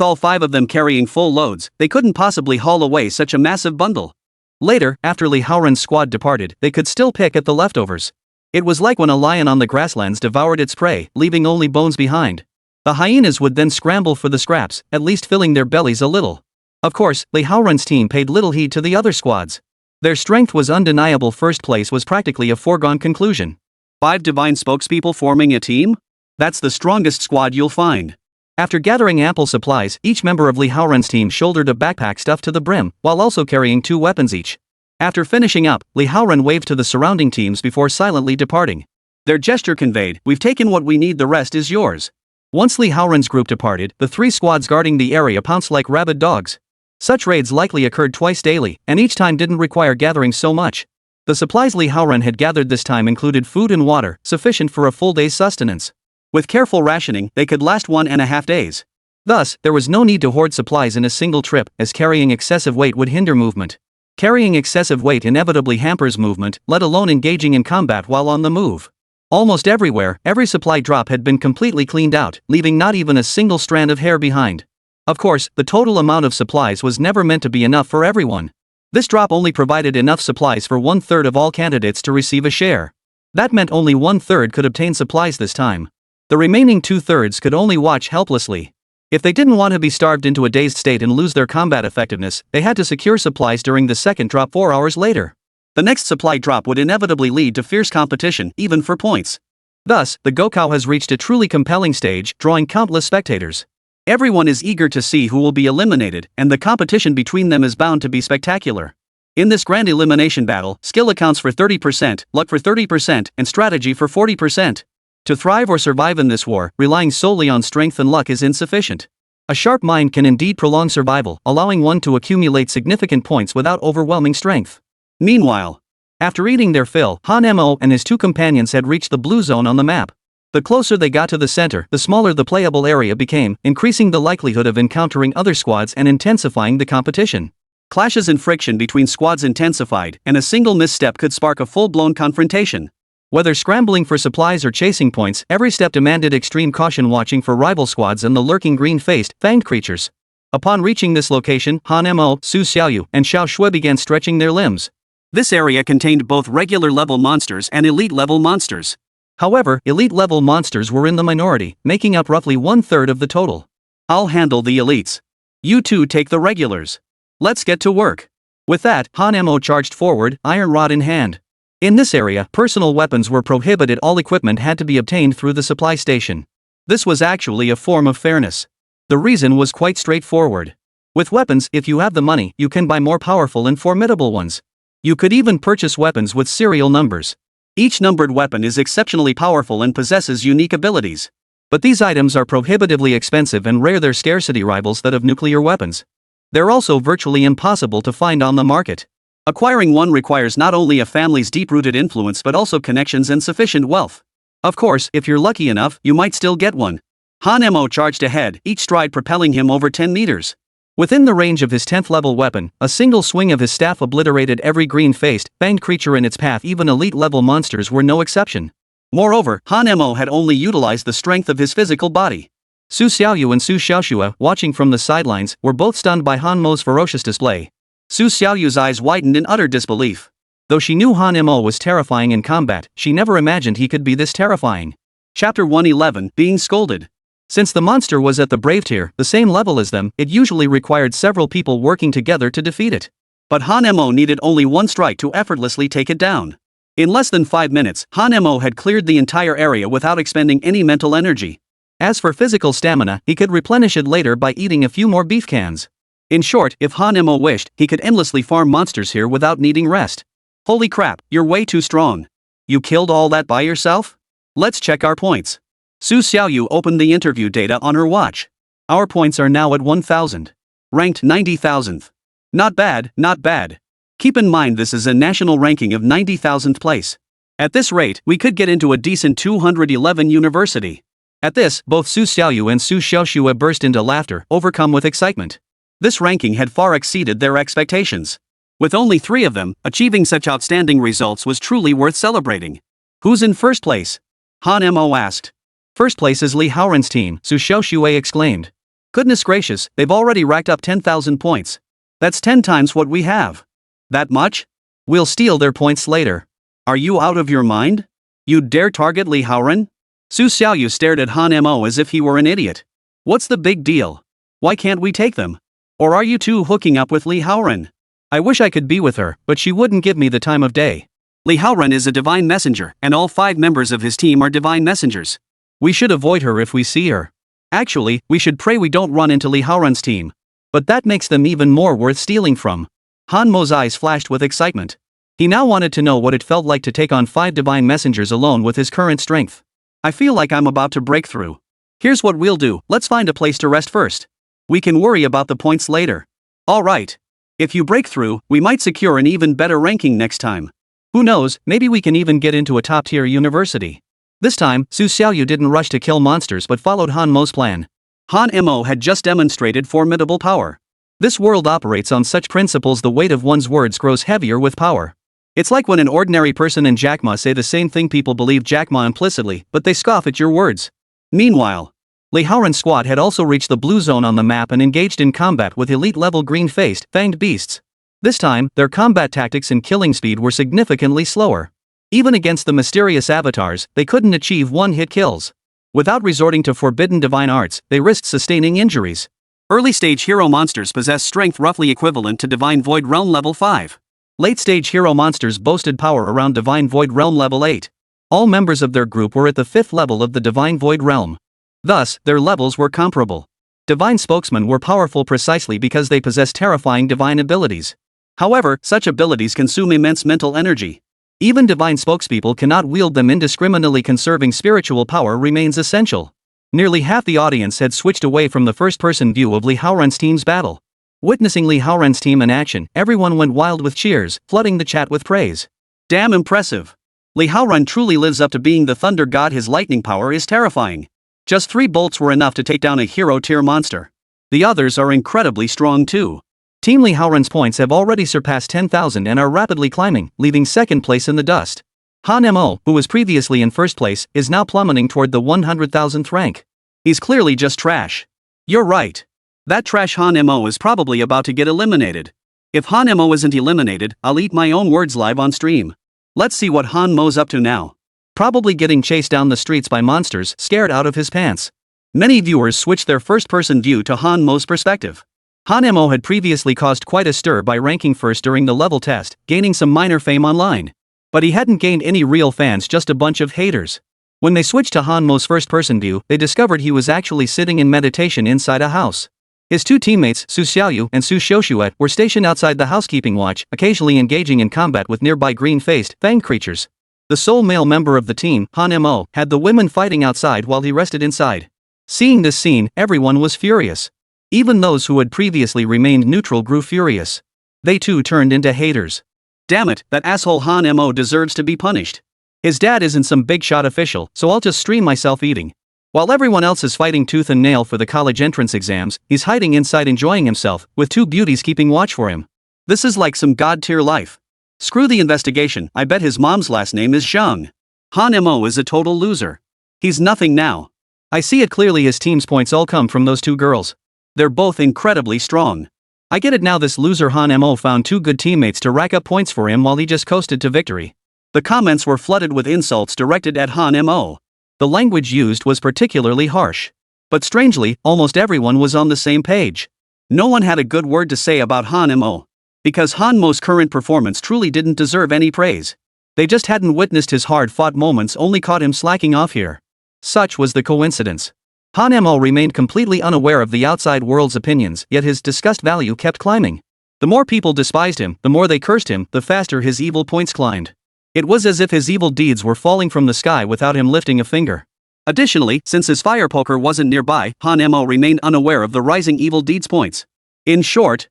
all 5 of them carrying full loads, they couldn't possibly haul away such a massive bundle. Later, after Li Haoran's squad departed, they could still pick at the leftovers. It was like when a lion on the grasslands devoured its prey, leaving only bones behind. The hyenas would then scramble for the scraps, at least filling their bellies a little. Of course, Li Haoran's team paid little heed to the other squads. Their strength was undeniable. First place was practically a foregone conclusion. 5 divine spokespeople forming a team? That's the strongest squad you'll find. After gathering ample supplies, each member of Li Haoran's team shouldered a backpack stuffed to the brim, while also carrying 2 weapons each. After finishing up, Li Haoran waved to the surrounding teams before silently departing. Their gesture conveyed, we've taken what we need, the rest is yours. Once Li Haoran's group departed, the 3 squads guarding the area pounced like rabid dogs. Such raids likely occurred twice daily, and each time didn't require gathering so much. The supplies Li Haoran had gathered this time included food and water, sufficient for a full day's sustenance. With careful rationing, they could last 1.5 days. Thus, there was no need to hoard supplies in a single trip, as carrying excessive weight would hinder movement. Carrying excessive weight inevitably hampers movement, let alone engaging in combat while on the move. Almost everywhere, every supply drop had been completely cleaned out, leaving not even a single strand of hair behind. Of course, the total amount of supplies was never meant to be enough for everyone. This drop only provided enough supplies for 1/3 of all candidates to receive a share. That meant only 1/3 could obtain supplies this time. The remaining 2/3 could only watch helplessly. If they didn't want to be starved into a dazed state and lose their combat effectiveness, they had to secure supplies during the second drop 4 hours later. The next supply drop would inevitably lead to fierce competition, even for points. Thus, the Gokao has reached a truly compelling stage, drawing countless spectators. Everyone is eager to see who will be eliminated, and the competition between them is bound to be spectacular. In this grand elimination battle, skill accounts for 30%, luck for 30%, and strategy for 40%. To thrive or survive in this war, relying solely on strength and luck is insufficient. A sharp mind can indeed prolong survival, allowing one to accumulate significant points without overwhelming strength. Meanwhile, after eating their fill, Han Mo and his two companions had reached the blue zone on the map. The closer they got to the center, the smaller the playable area became, increasing the likelihood of encountering other squads and intensifying the competition. Clashes and friction between squads intensified, and a single misstep could spark a full-blown confrontation. Whether scrambling for supplies or chasing points, every step demanded extreme caution, watching for rival squads and the lurking green-faced, fanged creatures. Upon reaching this location, Han Mo, Su Xiaoyu, and Xiao Shui began stretching their limbs. This area contained both regular-level monsters and elite-level monsters. However, elite-level monsters were in the minority, making up roughly 1/3 of the total. I'll handle the elites. You two take the regulars. Let's get to work. With that, Han Mo charged forward, iron rod in hand. In this area, personal weapons were prohibited. All equipment had to be obtained through the supply station. This was actually a form of fairness. The reason was quite straightforward. With weapons, if you have the money, you can buy more powerful and formidable ones. You could even purchase weapons with serial numbers. Each numbered weapon is exceptionally powerful and possesses unique abilities. But these items are prohibitively expensive and rare. Their scarcity rivals that of nuclear weapons. They're also virtually impossible to find on the market. Acquiring one requires not only a family's deep-rooted influence but also connections and sufficient wealth. Of course, if you're lucky enough, you might still get one. Han Mo charged ahead, each stride propelling him over 10 meters. Within the range of his 10th level weapon, a single swing of his staff obliterated every green-faced, fanged creature in its path. Even elite-level monsters were no exception. Moreover, Han Mo had only utilized the strength of his physical body. Su Xiaoyu and Su Xiaoxue, watching from the sidelines, were both stunned by Han Mo's ferocious display. Su Xiaoyu's eyes widened in utter disbelief. Though she knew Han Mo was terrifying in combat, she never imagined he could be this terrifying. Chapter 111, Being Scolded. Since the monster was at the brave tier, the same level as them, it usually required several people working together to defeat it. But Han Mo needed only one strike to effortlessly take it down. In less than 5 minutes, Han Mo had cleared the entire area without expending any mental energy. As for physical stamina, he could replenish it later by eating a few more beef cans. In short, if Han Mo wished, he could endlessly farm monsters here without needing rest. Holy crap, you're way too strong. You killed all that by yourself? Let's check our points. Su Xiaoyu opened the interview data on her watch. Our points are now at 1,000. Ranked 90,000th. Not bad, not bad. Keep in mind this is a national ranking of 90,000th place. At this rate, we could get into a decent 211 university. At this, both Su Xiaoyu and Su Xiaoxue burst into laughter, overcome with excitement. This ranking had far exceeded their expectations. With only 3 of them, achieving such outstanding results was truly worth celebrating. Who's in first place? Han Mo asked. First place is Li Haoran's team, Su Xiaoxue exclaimed. Goodness gracious, they've already racked up 10,000 points. That's 10 times what we have. That much? We'll steal their points later. Are you out of your mind? You'd dare target Li Haoran? Su Xiaoyu stared at Han Mo as if he were an idiot. What's the big deal? Why can't we take them? Or are you two hooking up with Li Haoran? I wish I could be with her, but she wouldn't give me the time of day. Li Haoran is a divine messenger, and all 5 members of his team are divine messengers. We should avoid her if we see her. Actually, we should pray we don't run into Li Haoran's team. But that makes them even more worth stealing from. Han Mo's eyes flashed with excitement. He now wanted to know what it felt like to take on 5 divine messengers alone with his current strength. I feel like I'm about to break through. Here's what we'll do, let's find a place to rest first. We can worry about the points later. Alright. If you break through, we might secure an even better ranking next time. Who knows, maybe we can even get into a top-tier university. This time, Su Xiaoyu didn't rush to kill monsters but followed Han Mo's plan. Han Mo had just demonstrated formidable power. This world operates on such principles. The weight of one's words grows heavier with power. It's like when an ordinary person and Jack Ma say the same thing. People believe Jack Ma implicitly, but they scoff at your words. Meanwhile, Li Haoran's squad had also reached the blue zone on the map and engaged in combat with elite-level green-faced, fanged beasts. This time, their combat tactics and killing speed were significantly slower. Even against the mysterious avatars, they couldn't achieve one-hit kills. Without resorting to forbidden divine arts, they risked sustaining injuries. Early-stage hero monsters possess strength roughly equivalent to Divine Void Realm level 5. Late-stage hero monsters boasted power around Divine Void Realm level 8. All members of their group were at the 5th level of the Divine Void Realm. Thus, their levels were comparable. Divine spokesmen were powerful precisely because they possessed terrifying divine abilities. However, such abilities consume immense mental energy. Even divine spokespeople cannot wield them indiscriminately. Conserving spiritual power remains essential. Nearly half the audience had switched away from the first-person view of Li Haoran's team's battle. Witnessing Li Haoran's team in action, everyone went wild with cheers, flooding the chat with praise. Damn impressive. Li Haoran truly lives up to being the thunder god. His lightning power is terrifying. Just 3 bolts were enough to take down a hero-tier monster. The others are incredibly strong too. Team Li Haoran's points have already surpassed 10,000 and are rapidly climbing, leaving second place in the dust. Han Mo, who was previously in first place, is now plummeting toward the 100,000th rank. He's clearly just trash. You're right. That trash Han Mo is probably about to get eliminated. If Han Mo isn't eliminated, I'll eat my own words live on stream. Let's see what Han Mo's up to now. Probably getting chased down the streets by monsters, scared out of his pants. Many viewers switched their first-person view to Han Mo's perspective. Han Mo had previously caused quite a stir by ranking first during the level test, gaining some minor fame online. But he hadn't gained any real fans, just a bunch of haters. When they switched to Han Mo's first-person view, they discovered he was actually sitting in meditation inside a house. His 2 teammates, Su Xiaoyu and Su Xiaoshuet, were stationed outside the housekeeping watch, occasionally engaging in combat with nearby green-faced, fanged creatures. The sole male member of the team, Han Mo, had the women fighting outside while he rested inside. Seeing this scene, everyone was furious. Even those who had previously remained neutral grew furious. They too turned into haters. Damn it, that asshole Han Mo deserves to be punished. His dad isn't some big shot official, so I'll just stream myself eating. While everyone else is fighting tooth and nail for the college entrance exams, he's hiding inside enjoying himself, with 2 beauties keeping watch for him. This is like some god-tier life. Screw the investigation, I bet his mom's last name is Zhang. Han Mo is a total loser. He's nothing now. I see it clearly, his team's points all come from those 2 girls. They're both incredibly strong. I get it now, this loser Han Mo found 2 good teammates to rack up points for him while he just coasted to victory. The comments were flooded with insults directed at Han Mo. The language used was particularly harsh. But strangely, almost everyone was on the same page. No one had a good word to say about Han Mo. Because Han Mo's current performance truly didn't deserve any praise. They just hadn't witnessed his hard-fought moments, only caught him slacking off here. Such was the coincidence. Han Mo remained completely unaware of the outside world's opinions, yet his disgust value kept climbing. The more people despised him, the more they cursed him, the faster his evil points climbed. It was as if his evil deeds were falling from the sky without him lifting a finger. Additionally, since his fire poker wasn't nearby, Han Mo remained unaware of the rising evil deeds points. In short,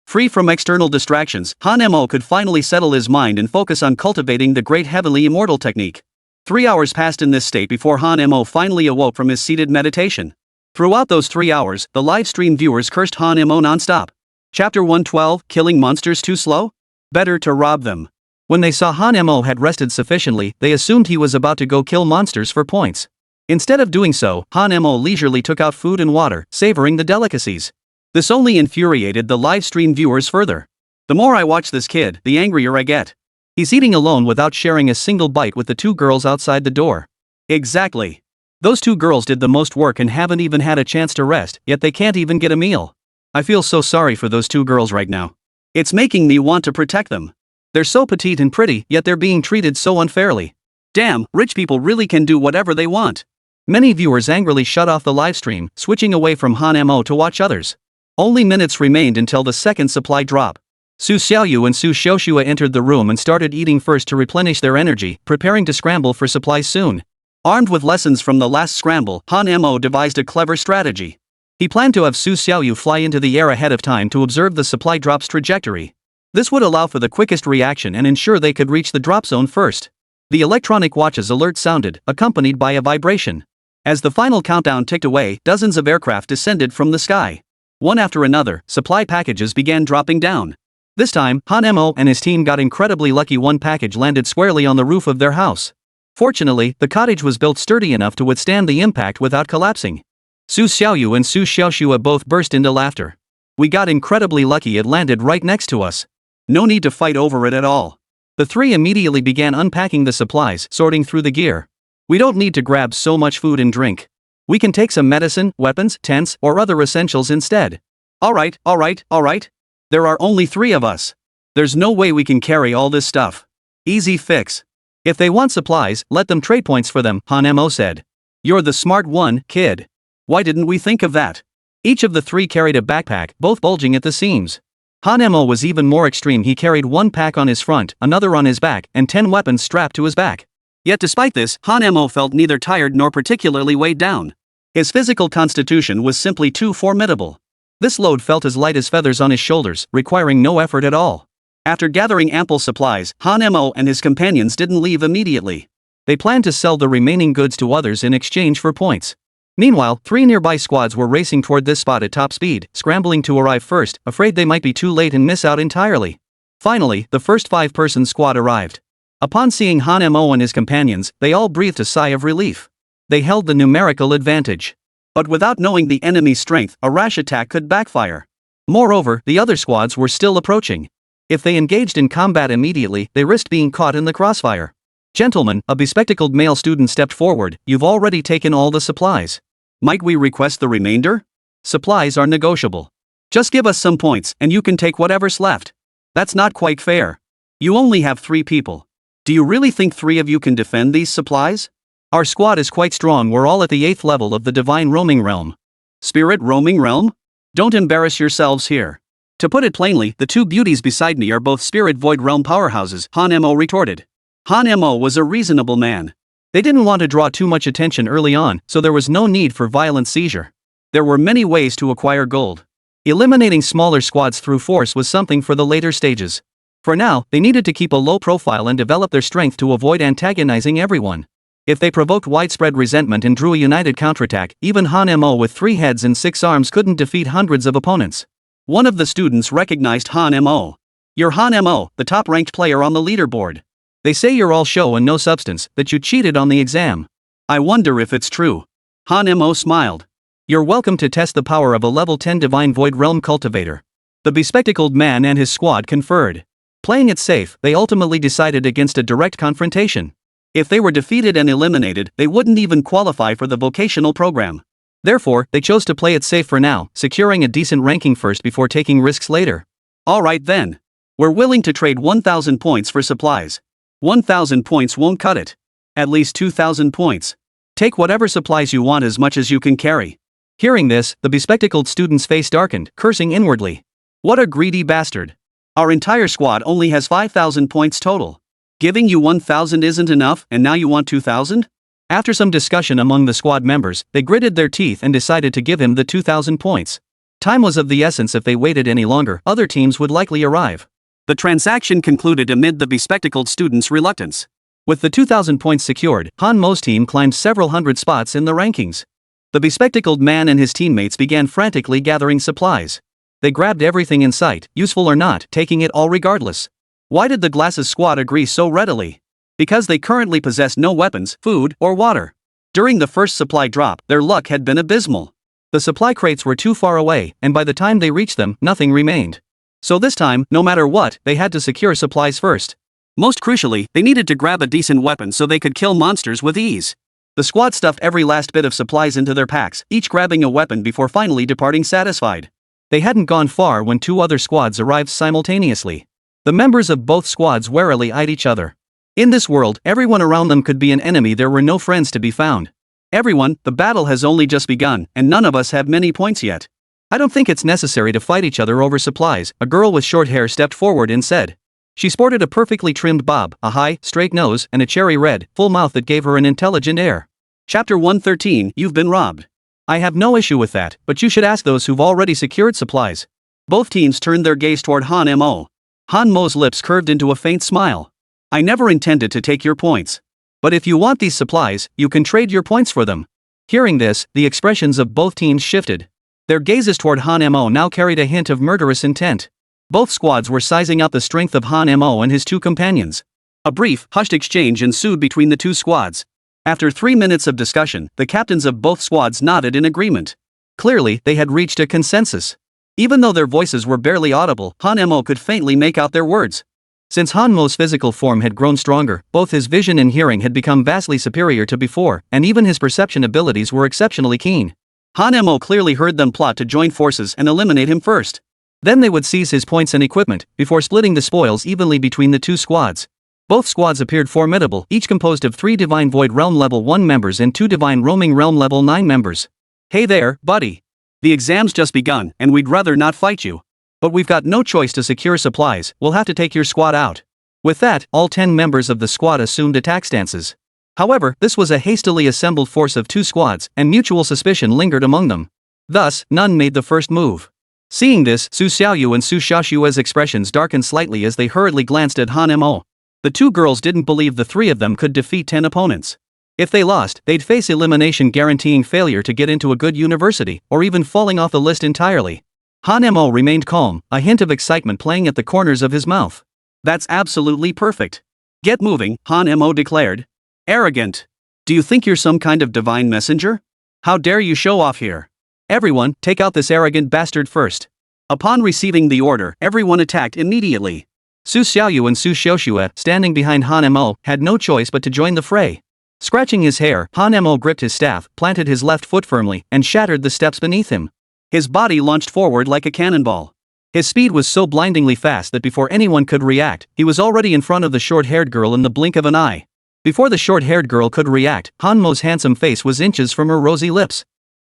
free from external distractions, Han Mo could finally settle his mind and focus on cultivating the great heavenly immortal technique. 3 hours passed in this state before Han Mo finally awoke from his seated meditation. Throughout those 3 hours, the live stream viewers cursed Han Mo non-stop. Chapter 112, Killing Monsters Too Slow? Better to rob them. When they saw Han Mo had rested sufficiently, they assumed he was about to go kill monsters for points. Instead of doing so, Han Mo leisurely took out food and water, savoring the delicacies. This only infuriated the live stream viewers further. The more I watch this kid, the angrier I get. He's eating alone without sharing a single bite with the 2 girls outside the door. Exactly. Those 2 girls did the most work and haven't even had a chance to rest, yet they can't even get a meal. I feel so sorry for those 2 girls right now. It's making me want to protect them. They're so petite and pretty, yet they're being treated so unfairly. Damn, rich people really can do whatever they want. Many viewers angrily shut off the livestream, switching away from Han Mo to watch others. Only minutes remained until the second supply drop. Su Xiaoyu and Su Xiaoshua entered the room and started eating first to replenish their energy, preparing to scramble for supplies soon. Armed with lessons from the last scramble, Han Mo devised a clever strategy. He planned to have Su Xiaoyu fly into the air ahead of time to observe the supply drop's trajectory. This would allow for the quickest reaction and ensure they could reach the drop zone first. The electronic watch's alert sounded, accompanied by a vibration. As the final countdown ticked away, dozens of aircraft descended from the sky. One after another, supply packages began dropping down. This time, Han Mo and his team got incredibly lucky. One package landed squarely on the roof of their house. Fortunately, the cottage was built sturdy enough to withstand the impact without collapsing. Su Xiaoyu and Su Xiaoshua both burst into laughter. We got incredibly lucky, it landed right next to us. No need to fight over it at all. The three immediately began unpacking the supplies, sorting through the gear. We don't need to grab so much food and drink. We can take some medicine, weapons, tents, or other essentials instead. Alright. There are only 3 of us. There's no way we can carry all this stuff. Easy fix. If they want supplies, let them trade points for them, Han-mo said. You're the smart one, kid. Why didn't we think of that? Each of the 3 carried a backpack, both bulging at the seams. Han-mo was even more extreme. He carried 1 pack on his front, another on his back, and 10 weapons strapped to his back. Yet despite this, Han-mo felt neither tired nor particularly weighed down. His physical constitution was simply too formidable. This load felt as light as feathers on his shoulders, requiring no effort at all. After gathering ample supplies, Han-mo and his companions didn't leave immediately. They planned to sell the remaining goods to others in exchange for points. Meanwhile, 3 nearby squads were racing toward this spot at top speed, scrambling to arrive first, afraid they might be too late and miss out entirely. Finally, the first 5-person squad arrived. Upon seeing Han-mo and his companions, they all breathed a sigh of relief. They held the numerical advantage. But without knowing the enemy's strength, a rash attack could backfire. Moreover, the other squads were still approaching. If they engaged in combat immediately, they risked being caught in the crossfire. Gentlemen, a bespectacled male student stepped forward. You've already taken all the supplies. Might we request the remainder? Supplies are negotiable. Just give us some points, and you can take whatever's left. That's not quite fair. You only have 3 people. Do you really think 3 of you can defend these supplies? Our squad is quite strong. We're all at the 8th level of the divine roaming realm. Spirit roaming realm? Don't embarrass yourselves here. To put it plainly, the 2 beauties beside me are both spirit void realm powerhouses, Han-mo retorted. Han-mo was a reasonable man. They didn't want to draw too much attention early on, so there was no need for violent seizure. There were many ways to acquire gold. Eliminating smaller squads through force was something for the later stages. For now, they needed to keep a low profile and develop their strength to avoid antagonizing everyone. If they provoked widespread resentment and drew a united counterattack, even Han-mo with 3 heads and 6 arms couldn't defeat hundreds of opponents. One of the students recognized Han-mo. You're Han-mo, the top-ranked player on the leaderboard. They say you're all show and no substance, that you cheated on the exam. I wonder if it's true. Han-mo smiled. You're welcome to test the power of a level 10 divine void realm cultivator. The bespectacled man and his squad conferred. Playing it safe, they ultimately decided against a direct confrontation. If they were defeated and eliminated, they wouldn't even qualify for the vocational program. Therefore, they chose to play it safe for now, securing a decent ranking first before taking risks later. Alright then. We're willing to trade 1,000 points for supplies. 1,000 points won't cut it. At least 2,000 points. Take whatever supplies you want, as much as you can carry. Hearing this, the bespectacled student's face darkened, cursing inwardly. What a greedy bastard. Our entire squad only has 5,000 points total. Giving you 1,000 isn't enough, and now you want 2,000? After some discussion among the squad members, they gritted their teeth and decided to give him the 2,000 points. Time was of the essence. If they waited any longer, other teams would likely arrive. The transaction concluded amid the bespectacled student's reluctance. With the 2,000 points secured, Han-mo's team climbed several hundred spots in the rankings. The bespectacled man and his teammates began frantically gathering supplies. They grabbed everything in sight, useful or not, taking it all regardless. Why did the Glasses squad agree so readily? Because they currently possessed no weapons, food, or water. During the first supply drop, their luck had been abysmal. The supply crates were too far away, and by the time they reached them, nothing remained. So this time, no matter what, they had to secure supplies first. Most crucially, they needed to grab a decent weapon so they could kill monsters with ease. The squad stuffed every last bit of supplies into their packs, each grabbing a weapon before finally departing satisfied. They hadn't gone far when 2 other squads arrived simultaneously. The members of both squads warily eyed each other. In this world, everyone around them could be an enemy. There were no friends to be found. Everyone, the battle has only just begun, and none of us have many points yet. I don't think it's necessary to fight each other over supplies, a girl with short hair stepped forward and said. She sported a perfectly trimmed bob, a high, straight nose, and a cherry red, full mouth that gave her an intelligent air. Chapter 113, You've been robbed. I have no issue with that, but you should ask those who've already secured supplies. Both teams turned their gaze toward Han-mo. Han-mo's lips curved into a faint smile. I never intended to take your points. But if you want these supplies, you can trade your points for them. Hearing this, the expressions of both teams shifted. Their gazes toward Han-mo now carried a hint of murderous intent. Both squads were sizing up the strength of Han-mo and his 2 companions. A brief, hushed exchange ensued between the 2 squads. After 3 minutes of discussion, the captains of both squads nodded in agreement. Clearly, they had reached a consensus. Even though their voices were barely audible, Han-mo could faintly make out their words. Since Hanmo's physical form had grown stronger, both his vision and hearing had become vastly superior to before, and even his perception abilities were exceptionally keen. Hanmo clearly heard them plot to join forces and eliminate him first. Then they would seize his points and equipment, before splitting the spoils evenly between the two squads. Both squads appeared formidable, each composed of 3 Divine Void Realm Level 1 members and 2 Divine Roaming Realm Level 9 members. Hey there, buddy. The exam's just begun, and we'd rather not fight you. But we've got no choice to secure supplies, we'll have to take your squad out. With that, all 10 members of the squad assumed attack stances. However, this was a hastily assembled force of 2 squads, and mutual suspicion lingered among them. Thus, none made the first move. Seeing this, Su Xiaoyu and Su Xiaoshua's expressions darkened slightly as they hurriedly glanced at Hanmo. The 2 girls didn't believe the 3 of them could defeat 10 opponents. If they lost, they'd face elimination guaranteeing failure to get into a good university, or even falling off the list entirely. Hanmo remained calm, a hint of excitement playing at the corners of his mouth. That's absolutely perfect. Get moving, Hanmo declared. Arrogant. Do you think you're some kind of divine messenger? How dare you show off here? Everyone, take out this arrogant bastard first. Upon receiving the order, everyone attacked immediately. Su Xiaoyu and Su Xiaoshua, standing behind Hanmo, had no choice but to join the fray. Scratching his hair, Hanmo gripped his staff, planted his left foot firmly, and shattered the steps beneath him. His body launched forward like a cannonball. His speed was so blindingly fast that before anyone could react, he was already in front of the short-haired girl in the blink of an eye. Before the short-haired girl could react, Hanmo's handsome face was inches from her rosy lips.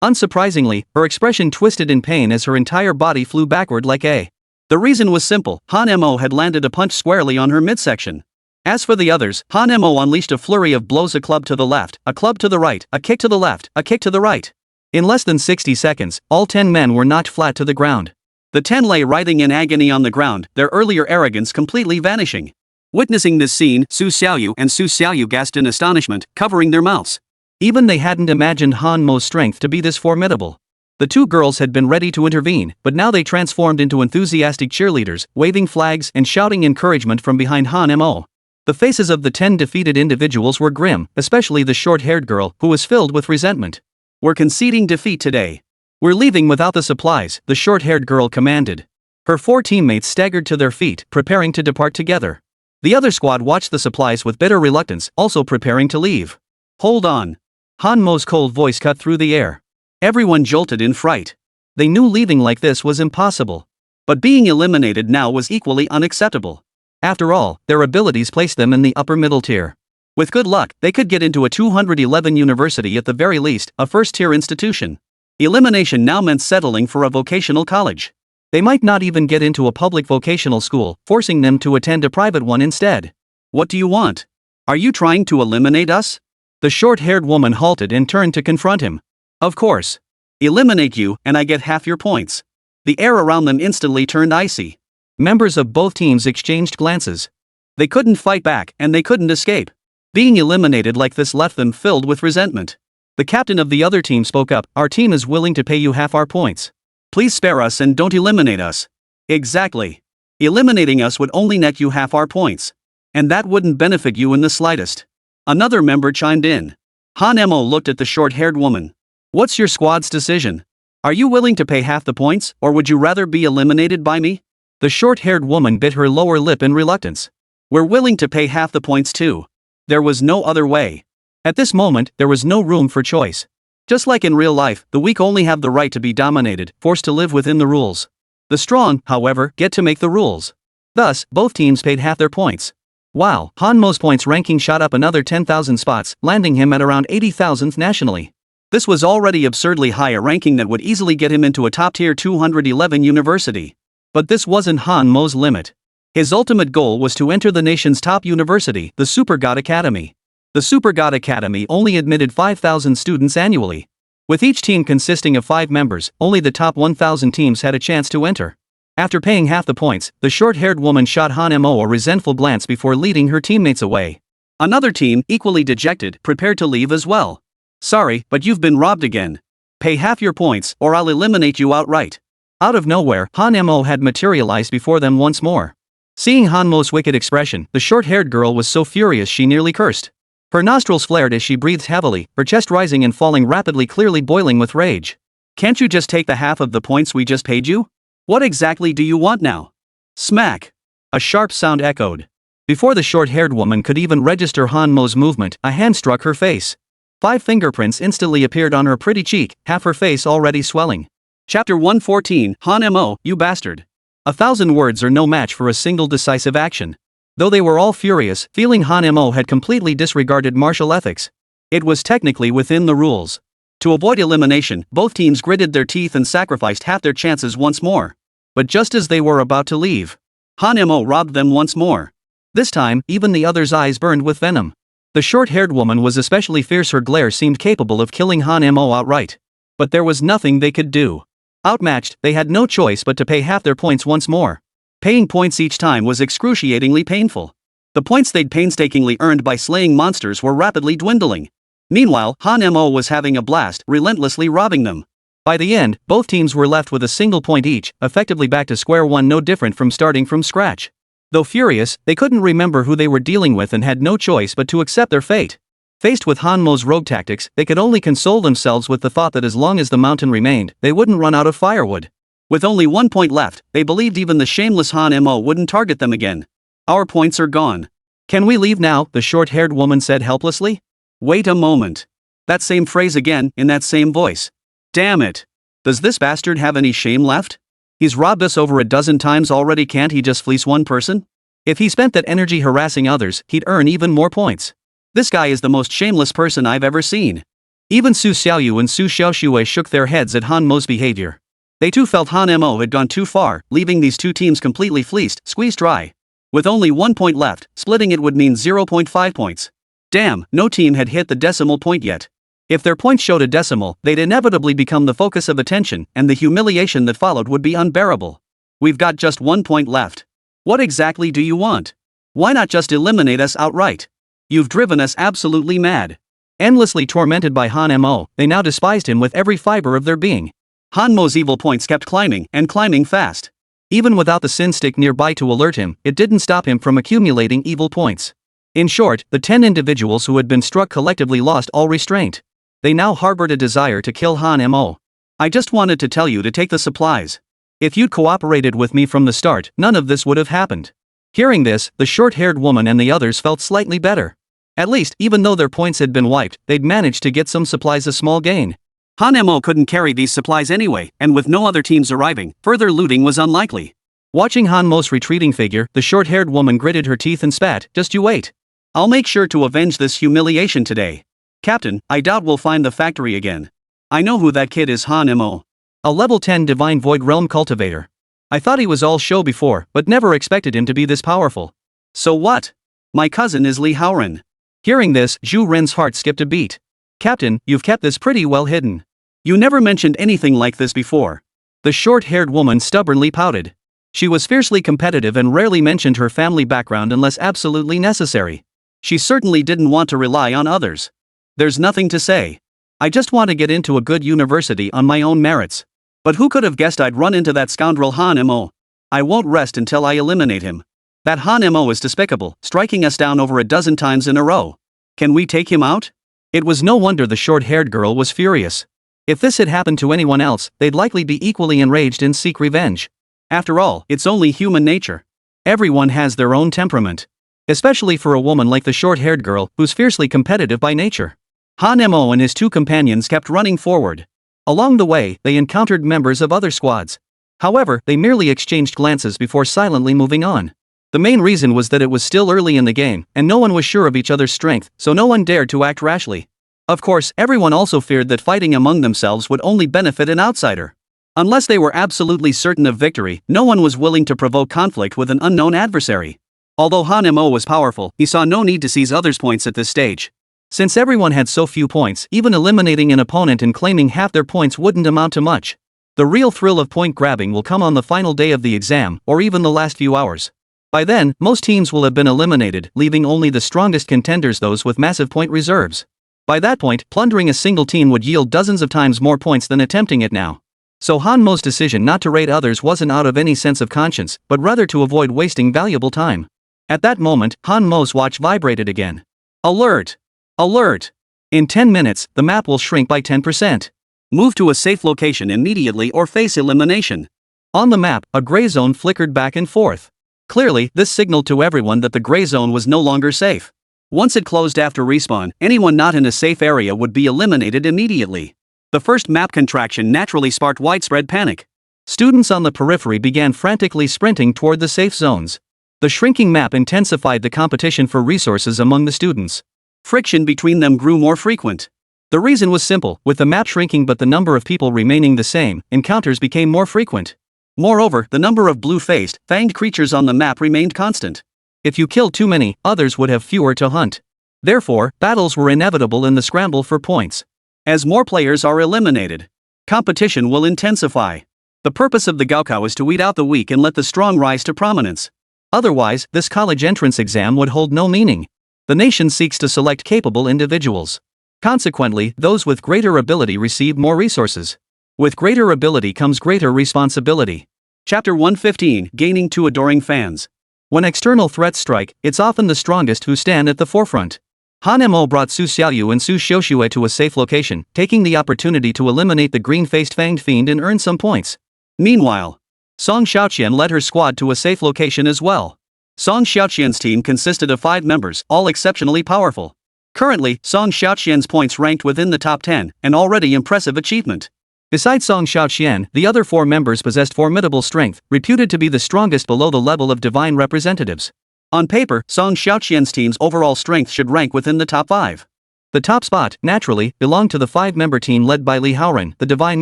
Unsurprisingly, her expression twisted in pain as her entire body flew backward like a. The reason was simple, Hanmo had landed a punch squarely on her midsection. As for the others, Hanmo unleashed a flurry of blows, a club to the left, a club to the right, a kick to the left, a kick to the right. In less than 60 seconds, all 10 men were knocked flat to the ground. The 10 lay writhing in agony on the ground, their earlier arrogance completely vanishing. Witnessing this scene, Su Xiaoyu and Su Xiaoyu gasped in astonishment, covering their mouths. Even they hadn't imagined Hanmo's strength to be this formidable. The 2 girls had been ready to intervene, but now they transformed into enthusiastic cheerleaders, waving flags and shouting encouragement from behind Hanmo. The faces of the 10 defeated individuals were grim, especially the short-haired girl, who was filled with resentment. We're conceding defeat today. We're leaving without the supplies, the short-haired girl commanded. Her 4 teammates staggered to their feet, preparing to depart together. The other squad watched the supplies with bitter reluctance, also preparing to leave. Hold on. Hanmo's cold voice cut through the air. Everyone jolted in fright. They knew leaving like this was impossible. But being eliminated now was equally unacceptable. After all, their abilities placed them in the upper middle tier. With good luck, they could get into a 211 university at the very least, a first-tier institution. Elimination now meant settling for a vocational college. They might not even get into a public vocational school, forcing them to attend a private one instead. What do you want? Are you trying to eliminate us? The short-haired woman halted and turned to confront him. Of course. Eliminate you, and I get half your points. The air around them instantly turned icy. Members of both teams exchanged glances. They couldn't fight back, and they couldn't escape. Being eliminated like this left them filled with resentment. The captain of the other team spoke up, our team is willing to pay you half our points. Please spare us and don't eliminate us. Exactly. Eliminating us would only net you half our points. And that wouldn't benefit you in the slightest. Another member chimed in. Hanmo looked at the short-haired woman. What's your squad's decision? Are you willing to pay half the points, or would you rather be eliminated by me? The short-haired woman bit her lower lip in reluctance. We're willing to pay half the points too. There was no other way. At this moment, there was no room for choice. Just like in real life, the weak only have the right to be dominated, forced to live within the rules. The strong, however, get to make the rules. Thus, both teams paid half their points. Wow, Hanmo's points ranking shot up another 10,000 spots, landing him at around 80,000th nationally. This was already absurdly high, a ranking that would easily get him into a top-tier 211 university. But this wasn't Hanmo's limit. His ultimate goal was to enter the nation's top university, the Super God Academy. The Super God Academy only admitted 5,000 students annually. With each team consisting of 5 members, only the top 1,000 teams had a chance to enter. After paying half the points, the short-haired woman shot Hanmo a resentful glance before leading her teammates away. Another team, equally dejected, prepared to leave as well. Sorry, but you've been robbed again. Pay half your points, or I'll eliminate you outright. Out of nowhere, Hanmo had materialized before them once more. Seeing Hanmo's wicked expression, the short-haired girl was so furious she nearly cursed. Her nostrils flared as she breathed heavily, her chest rising and falling rapidly, clearly boiling with rage. Can't you just take the half of the points we just paid you? What exactly do you want now? Smack. A sharp sound echoed. Before the short-haired woman could even register Han Mo's movement, a hand struck her face. 5 fingerprints instantly appeared on her pretty cheek, half her face already swelling. Chapter 114, Han Mo, you bastard. 1,000 words are no match for a single decisive action. Though they were all furious, feeling Han Mo had completely disregarded martial ethics. It was technically within the rules. To avoid elimination, both teams gritted their teeth and sacrificed half their chances once more. But just as they were about to leave, Han Mo robbed them once more. This time, even the other's eyes burned with venom. The short-haired woman was especially fierce. Her glare seemed capable of killing Han Mo outright. But there was nothing they could do. Outmatched, they had no choice but to pay half their points once more. Paying points each time was excruciatingly painful. The points they'd painstakingly earned by slaying monsters were rapidly dwindling. Meanwhile, Han Mo was having a blast, relentlessly robbing them. By the end, both teams were left with a single point each, effectively back to square one, no different from starting from scratch. Though furious, they couldn't remember who they were dealing with and had no choice but to accept their fate. Faced with Han Mo's rogue tactics, they could only console themselves with the thought that as long as the mountain remained, they wouldn't run out of firewood. With only 1 point left, they believed even the shameless Han Mo wouldn't target them again. Our points are gone. Can we leave now? The short-haired woman said helplessly. Wait a moment. That same phrase again, in that same voice. Damn it. Does this bastard have any shame left? He's robbed us over a dozen times already. Can't he just fleece one person? If he spent that energy harassing others, he'd earn even more points. This guy is the most shameless person I've ever seen. Even Su Xiaoyu and Su Xiaoxue shook their heads at Han Mo's behavior. They too felt Han Mo had gone too far, leaving these two teams completely fleeced, squeezed dry. With only 1 point left, splitting it would mean 0.5 points. Damn, no team had hit the decimal point yet. If their points showed a decimal, they'd inevitably become the focus of attention, and the humiliation that followed would be unbearable. We've got just 1 point left. What exactly do you want? Why not just eliminate us outright? You've driven us absolutely mad. Endlessly tormented by Han Mo, they now despised him with every fiber of their being. Han Mo's evil points kept climbing, and climbing fast. Even without the sin stick nearby to alert him, it didn't stop him from accumulating evil points. In short, the 10 individuals who had been struck collectively lost all restraint. They now harbored a desire to kill Han Mo. I just wanted to tell you to take the supplies. If you'd cooperated with me from the start, none of this would have happened. Hearing this, the short-haired woman and the others felt slightly better. At least, even though their points had been wiped, they'd managed to get some supplies, a small gain. Han Mo couldn't carry these supplies anyway, and with no other teams arriving, further looting was unlikely. Watching Han Mo's retreating figure, the short-haired woman gritted her teeth and spat, "Just you wait. I'll make sure to avenge this humiliation today. Captain, I doubt we'll find the factory again. I know who that kid is." Han Mo. A level 10 Divine Void Realm cultivator. I thought he was all show before, but never expected him to be this powerful. So what? My cousin is Li Haoren. Hearing this, Zhu Ren's heart skipped a beat. Captain, you've kept this pretty well hidden. You never mentioned anything like this before. The short-haired woman stubbornly pouted. She was fiercely competitive and rarely mentioned her family background unless absolutely necessary. She certainly didn't want to rely on others. There's nothing to say. I just want to get into a good university on my own merits. But who could have guessed I'd run into that scoundrel Han Mo? I won't rest until I eliminate him. That Han Mo is despicable, striking us down over a dozen times in a row. Can we take him out? It was no wonder the short-haired girl was furious. If this had happened to anyone else, they'd likely be equally enraged and seek revenge. After all, it's only human nature. Everyone has their own temperament. Especially for a woman like the short-haired girl, who's fiercely competitive by nature. Han Mo and his two companions kept running forward. Along the way, they encountered members of other squads. However, they merely exchanged glances before silently moving on. The main reason was that it was still early in the game, and no one was sure of each other's strength, so no one dared to act rashly. Of course, everyone also feared that fighting among themselves would only benefit an outsider. Unless they were absolutely certain of victory, no one was willing to provoke conflict with an unknown adversary. Although Han Mo was powerful, he saw no need to seize others' points at this stage. Since everyone had so few points, even eliminating an opponent and claiming half their points wouldn't amount to much. The real thrill of point grabbing will come on the final day of the exam, or even the last few hours. By then, most teams will have been eliminated, leaving only the strongest contenders, those with massive point reserves. By that point, plundering a single team would yield dozens of times more points than attempting it now. So Han Mo's decision not to raid others wasn't out of any sense of conscience, but rather to avoid wasting valuable time. At that moment, Han Mo's watch vibrated again. Alert! Alert! In 10 minutes, the map will shrink by 10%. Move to a safe location immediately or face elimination. On the map, a gray zone flickered back and forth. Clearly, this signaled to everyone that the gray zone was no longer safe. Once it closed after respawn, anyone not in a safe area would be eliminated immediately. The first map contraction naturally sparked widespread panic. Students on the periphery began frantically sprinting toward the safe zones. The shrinking map intensified the competition for resources among the students. Friction between them grew more frequent. The reason was simple: with the map shrinking but the number of people remaining the same, encounters became more frequent. Moreover, the number of blue-faced, fanged creatures on the map remained constant. If you killed too many, others would have fewer to hunt. Therefore, battles were inevitable in the scramble for points. As more players are eliminated, competition will intensify. The purpose of the Gaokao is to weed out the weak and let the strong rise to prominence. Otherwise, this college entrance exam would hold no meaning. The nation seeks to select capable individuals. Consequently, those with greater ability receive more resources. With greater ability comes greater responsibility. Chapter 115: Gaining 2 Adoring Fans. When external threats strike, it's often the strongest who stand at the forefront. Han Mo brought Su Xiaoyu and Su Xiuxue to a safe location, taking the opportunity to eliminate the green-faced fanged fiend and earn some points. Meanwhile, Song Xiaoqian led her squad to a safe location as well. Song Xiaoqian's team consisted of 5 members, all exceptionally powerful. Currently, Song Xiaoqian's points ranked within the top 10, an already impressive achievement. Besides Song Xiaoqian, the other 4 members possessed formidable strength, reputed to be the strongest below the level of divine representatives. On paper, Song Xiaoqian's team's overall strength should rank within the top 5. The top spot, naturally, belonged to the 5-member team led by Li Haoran, the divine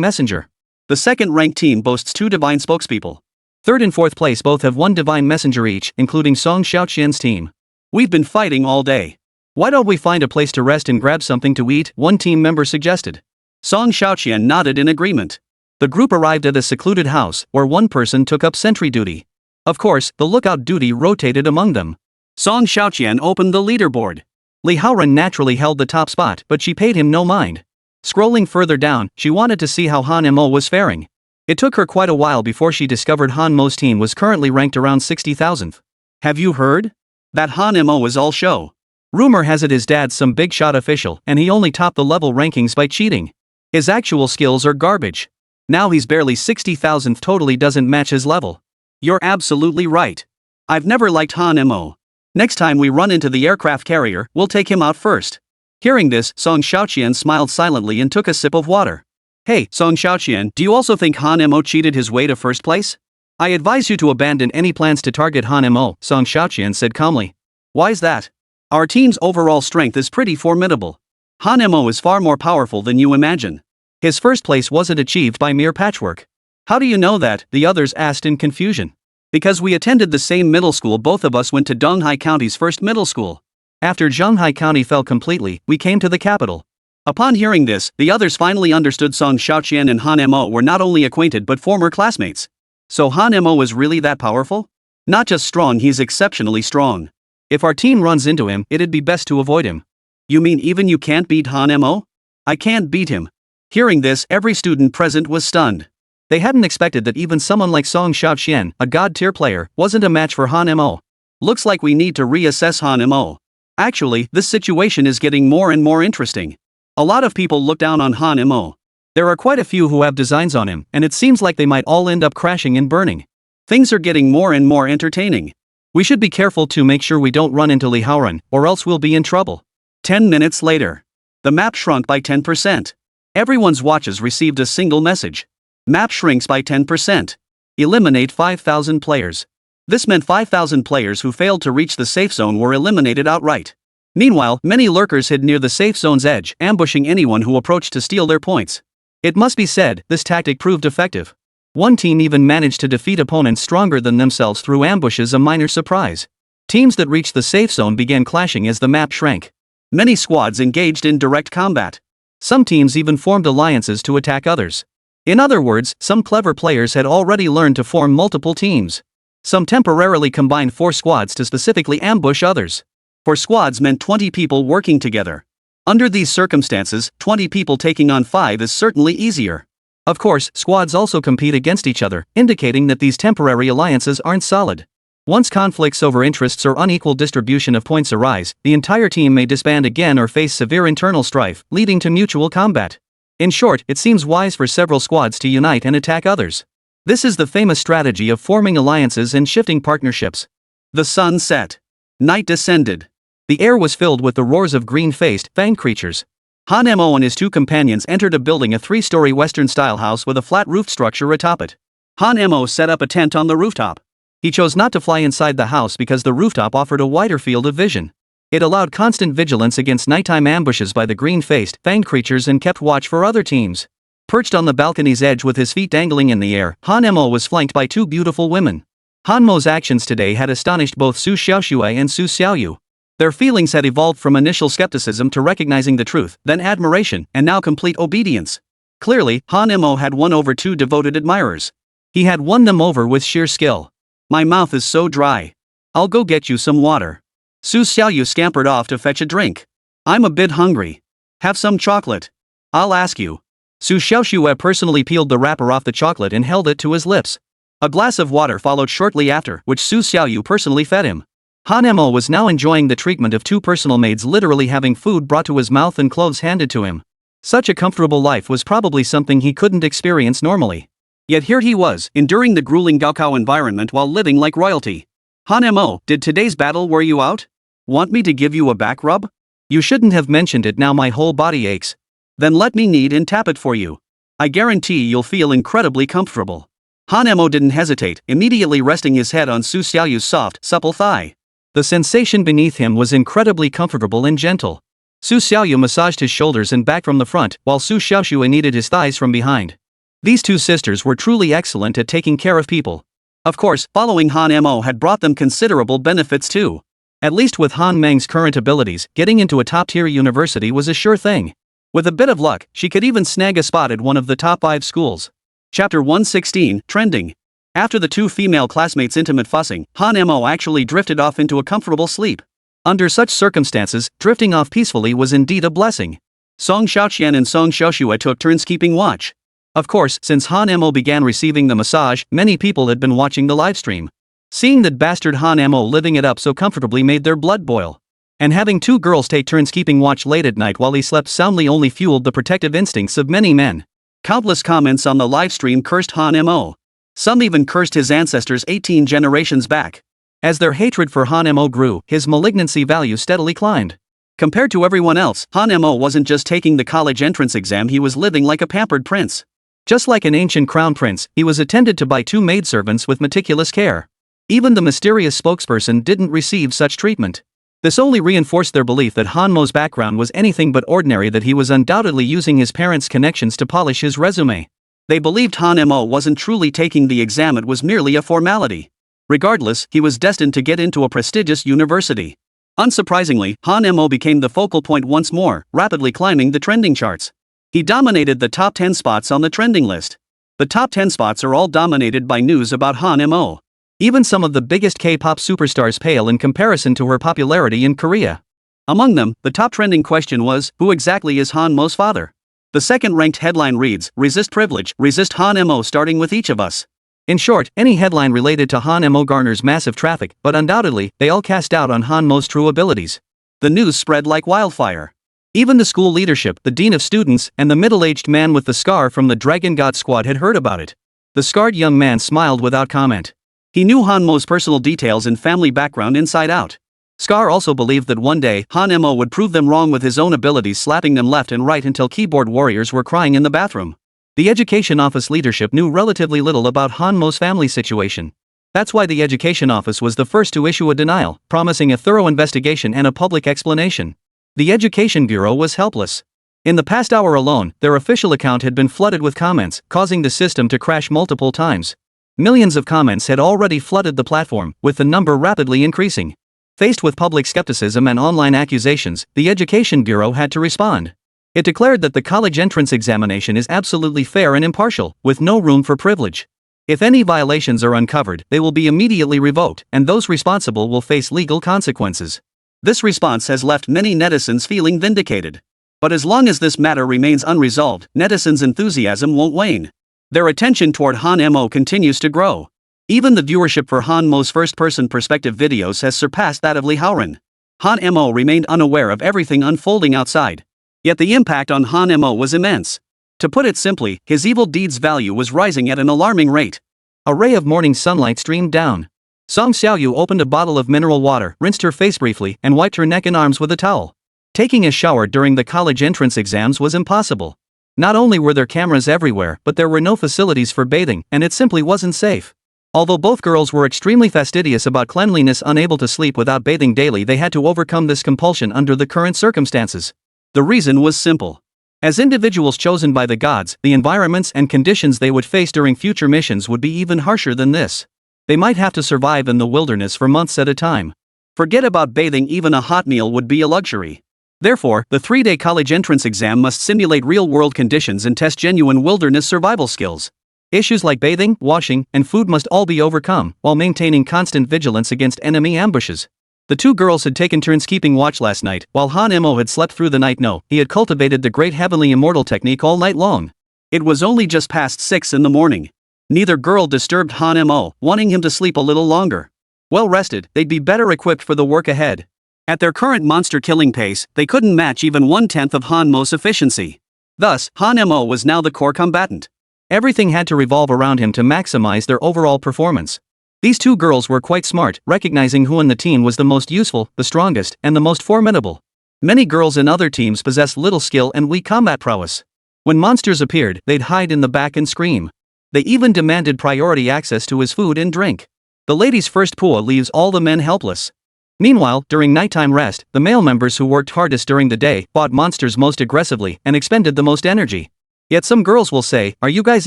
messenger. The second-ranked team boasts 2 divine spokespeople. Third and fourth place both have 1 divine messenger each, including Song Xiaoqian's team. We've been fighting all day. Why don't we find a place to rest and grab something to eat? One team member suggested. Song Xiaoqian nodded in agreement. The group arrived at a secluded house, where one person took up sentry duty. Of course, the lookout duty rotated among them. Song Xiaoqian opened the leaderboard. Li Haoran naturally held the top spot, but she paid him no mind. Scrolling further down, she wanted to see how Han Mo was faring. It took her quite a while before she discovered Han Mo's team was currently ranked around 60,000th. Have you heard? That Han Mo is all show. Rumor has it his dad's some big shot official, and he only topped the level rankings by cheating. His actual skills are garbage. Now he's barely 60,000th, totally doesn't match his level. You're absolutely right. I've never liked Han Mo. Next time we run into the aircraft carrier, we'll take him out first. Hearing this, Song Xiaoqian smiled silently and took a sip of water. Hey, Song Xiaoqian, do you also think Han Mo cheated his way to first place? I advise you to abandon any plans to target Han Mo, Song Xiaoqian said calmly. Why's that? Our team's overall strength is pretty formidable. Han Mo is far more powerful than you imagine. His first place wasn't achieved by mere patchwork. How do you know that? The others asked in confusion. Because we attended the same middle school. Both of us went to Donghai County's first middle school. After Zhonghai County fell completely, we came to the capital. Upon hearing this, the others finally understood Song Xiaoqian and Han Mo were not only acquainted but former classmates. So Han Mo is really that powerful? Not just strong, he's exceptionally strong. If our team runs into him, it'd be best to avoid him. You mean even you can't beat Han Mo? I can't beat him. Hearing this, every student present was stunned. They hadn't expected that even someone like Song Xiaoqian, a god-tier player, wasn't a match for Han Mo. Looks like we need to reassess Han Mo. Actually, this situation is getting more and more interesting. A lot of people look down on Han Mo. There are quite a few who have designs on him, and it seems like they might all end up crashing and burning. Things are getting more and more entertaining. We should be careful to make sure we don't run into Li Haoran, or else we'll be in trouble. 10 minutes later. The map shrunk by 10%. Everyone's watches received a single message. Map shrinks by 10%. Eliminate 5,000 players. This meant 5,000 players who failed to reach the safe zone were eliminated outright. Meanwhile, many lurkers hid near the safe zone's edge, ambushing anyone who approached to steal their points. It must be said, this tactic proved effective. One team even managed to defeat opponents stronger than themselves through ambushes, a minor surprise. Teams that reached the safe zone began clashing as the map shrank. Many squads engaged in direct combat. Some teams even formed alliances to attack others. In other words, some clever players had already learned to form multiple teams. Some temporarily combined 4 squads to specifically ambush others. 4 squads meant 20 people working together. Under these circumstances, 20 people taking on 5 is certainly easier. Of course, squads also compete against each other, indicating that these temporary alliances aren't solid. Once conflicts over interests or unequal distribution of points arise, the entire team may disband again or face severe internal strife, leading to mutual combat. In short, it seems wise for several squads to unite and attack others. This is the famous strategy of forming alliances and shifting partnerships. The sun set. Night descended. The air was filled with the roars of green-faced, fanged creatures. Han Mo and his two companions entered a building, a three-story Western-style house with a flat-roofed structure atop it. Han Mo set up a tent on the rooftop. He chose not to fly inside the house because the rooftop offered a wider field of vision. It allowed constant vigilance against nighttime ambushes by the green-faced, fanged creatures and kept watch for other teams. Perched on the balcony's edge with his feet dangling in the air, Han Mo was flanked by two beautiful women. Han Mo's actions today had astonished both Su Xiaoxue and Su Xiaoyu. Their feelings had evolved from initial skepticism to recognizing the truth, then admiration, and now complete obedience. Clearly, Han Mo had won over two devoted admirers. He had won them over with sheer skill. My mouth is so dry. I'll go get you some water. Su Xiaoyu scampered off to fetch a drink. I'm a bit hungry. Have some chocolate. I'll ask you. Su Xiaoxue personally peeled the wrapper off the chocolate and held it to his lips. A glass of water followed shortly after, which Su Xiaoyu personally fed him. Han Mo was now enjoying the treatment of two personal maids, literally having food brought to his mouth and clothes handed to him. Such a comfortable life was probably something he couldn't experience normally. Yet here he was, enduring the grueling Gaokao environment while living like royalty. Han Mo, did today's battle wear you out? Want me to give you a back rub? You shouldn't have mentioned it, now my whole body aches. Then let me knead and tap it for you. I guarantee you'll feel incredibly comfortable. Han Mo didn't hesitate, immediately resting his head on Su Xiaoyu's soft, supple thigh. The sensation beneath him was incredibly comfortable and gentle. Su Xiaoyu massaged his shoulders and back from the front, while Su Xiaoxue kneaded his thighs from behind. These two sisters were truly excellent at taking care of people. Of course, following Han Mo had brought them considerable benefits too. At least with Han Meng's current abilities, getting into a top-tier university was a sure thing. With a bit of luck, she could even snag a spot at one of the top 5 schools. Chapter 116, Trending. After the two female classmates' intimate fussing, Han Mo actually drifted off into a comfortable sleep. Under such circumstances, drifting off peacefully was indeed a blessing. Song Xiaoqian and Song Xiaoxue took turns keeping watch. Of course, since Han Mo began receiving the massage, many people had been watching the livestream. Seeing that bastard Han Mo living it up so comfortably made their blood boil. And having two girls take turns keeping watch late at night while he slept soundly only fueled the protective instincts of many men. Countless comments on the livestream cursed Han Mo. Some even cursed his ancestors 18 generations back. As their hatred for Han Mo grew, his malignancy value steadily climbed. Compared to everyone else, Han Mo wasn't just taking the college entrance exam, he was living like a pampered prince. Just like an ancient crown prince, he was attended to by two maidservants with meticulous care. Even the mysterious spokesperson didn't receive such treatment. This only reinforced their belief that Han Mo's background was anything but ordinary, that he was undoubtedly using his parents' connections to polish his resume. They believed Han Mo wasn't truly taking the exam, it was merely a formality. Regardless, he was destined to get into a prestigious university. Unsurprisingly, Han Mo became the focal point once more, rapidly climbing the trending charts. He dominated the top 10 spots on the trending list. The top 10 spots are all dominated by news about Han Mo. Even some of the biggest K-pop superstars pale in comparison to her popularity in Korea. Among them, the top trending question was, who exactly is Han Mo's father? The second-ranked headline reads, Resist Privilege, Resist Han Mo, starting with each of us. In short, any headline related to Han Mo garners massive traffic, but undoubtedly, they all cast doubt on Han Mo's true abilities. The news spread like wildfire. Even the school leadership, the dean of students, and the middle-aged man with the scar from the Dragon God Squad had heard about it. The scarred young man smiled without comment. He knew Han Mo's personal details and family background inside out. Scar also believed that one day, Han Mo would prove them wrong with his own abilities, slapping them left and right until keyboard warriors were crying in the bathroom. The education office leadership knew relatively little about Han Mo's family situation. That's why the education office was the first to issue a denial, promising a thorough investigation and a public explanation. The Education Bureau was helpless. In the past hour alone, their official account had been flooded with comments, causing the system to crash multiple times. Millions of comments had already flooded the platform, with the number rapidly increasing. Faced with public skepticism and online accusations, the Education Bureau had to respond. It declared that the college entrance examination is absolutely fair and impartial, with no room for privilege. If any violations are uncovered, they will be immediately revoked, and those responsible will face legal consequences. This response has left many netizens feeling vindicated. But as long as this matter remains unresolved, netizens' enthusiasm won't wane. Their attention toward Han Mo continues to grow. Even the viewership for Han Mo's first-person perspective videos has surpassed that of Li Haoran. Han Mo remained unaware of everything unfolding outside. Yet the impact on Han Mo was immense. To put it simply, his evil deeds' value was rising at an alarming rate. A ray of morning sunlight streamed down. Song Xiaoyu opened a bottle of mineral water, rinsed her face briefly, and wiped her neck and arms with a towel. Taking a shower during the college entrance exams was impossible. Not only were there cameras everywhere, but there were no facilities for bathing, and it simply wasn't safe. Although both girls were extremely fastidious about cleanliness, unable to sleep without bathing daily, they had to overcome this compulsion under the current circumstances. The reason was simple. As individuals chosen by the gods, the environments and conditions they would face during future missions would be even harsher than this. They might have to survive in the wilderness for months at a time. Forget about bathing, even a hot meal would be a luxury. Therefore, the 3-day college entrance exam must simulate real-world conditions and test genuine wilderness survival skills. Issues like bathing, washing, and food must all be overcome, while maintaining constant vigilance against enemy ambushes. The two girls had taken turns keeping watch last night, while Han Mo had slept through the night. No, he had cultivated the great heavenly immortal technique all night long. It was only just past 6 in the morning. Neither girl disturbed Han Mo, wanting him to sleep a little longer. Well rested, they'd be better equipped for the work ahead. At their current monster-killing pace, they couldn't match even 1/10 of Han Mo's efficiency. Thus, Han Mo was now the core combatant. Everything had to revolve around him to maximize their overall performance. These two girls were quite smart, recognizing who in the team was the most useful, the strongest, and the most formidable. Many girls in other teams possessed little skill and weak combat prowess. When monsters appeared, they'd hide in the back and scream. They even demanded priority access to his food and drink. The ladies' first pua leaves all the men helpless. Meanwhile, during nighttime rest, the male members who worked hardest during the day fought monsters most aggressively and expended the most energy. Yet some girls will say, "Are you guys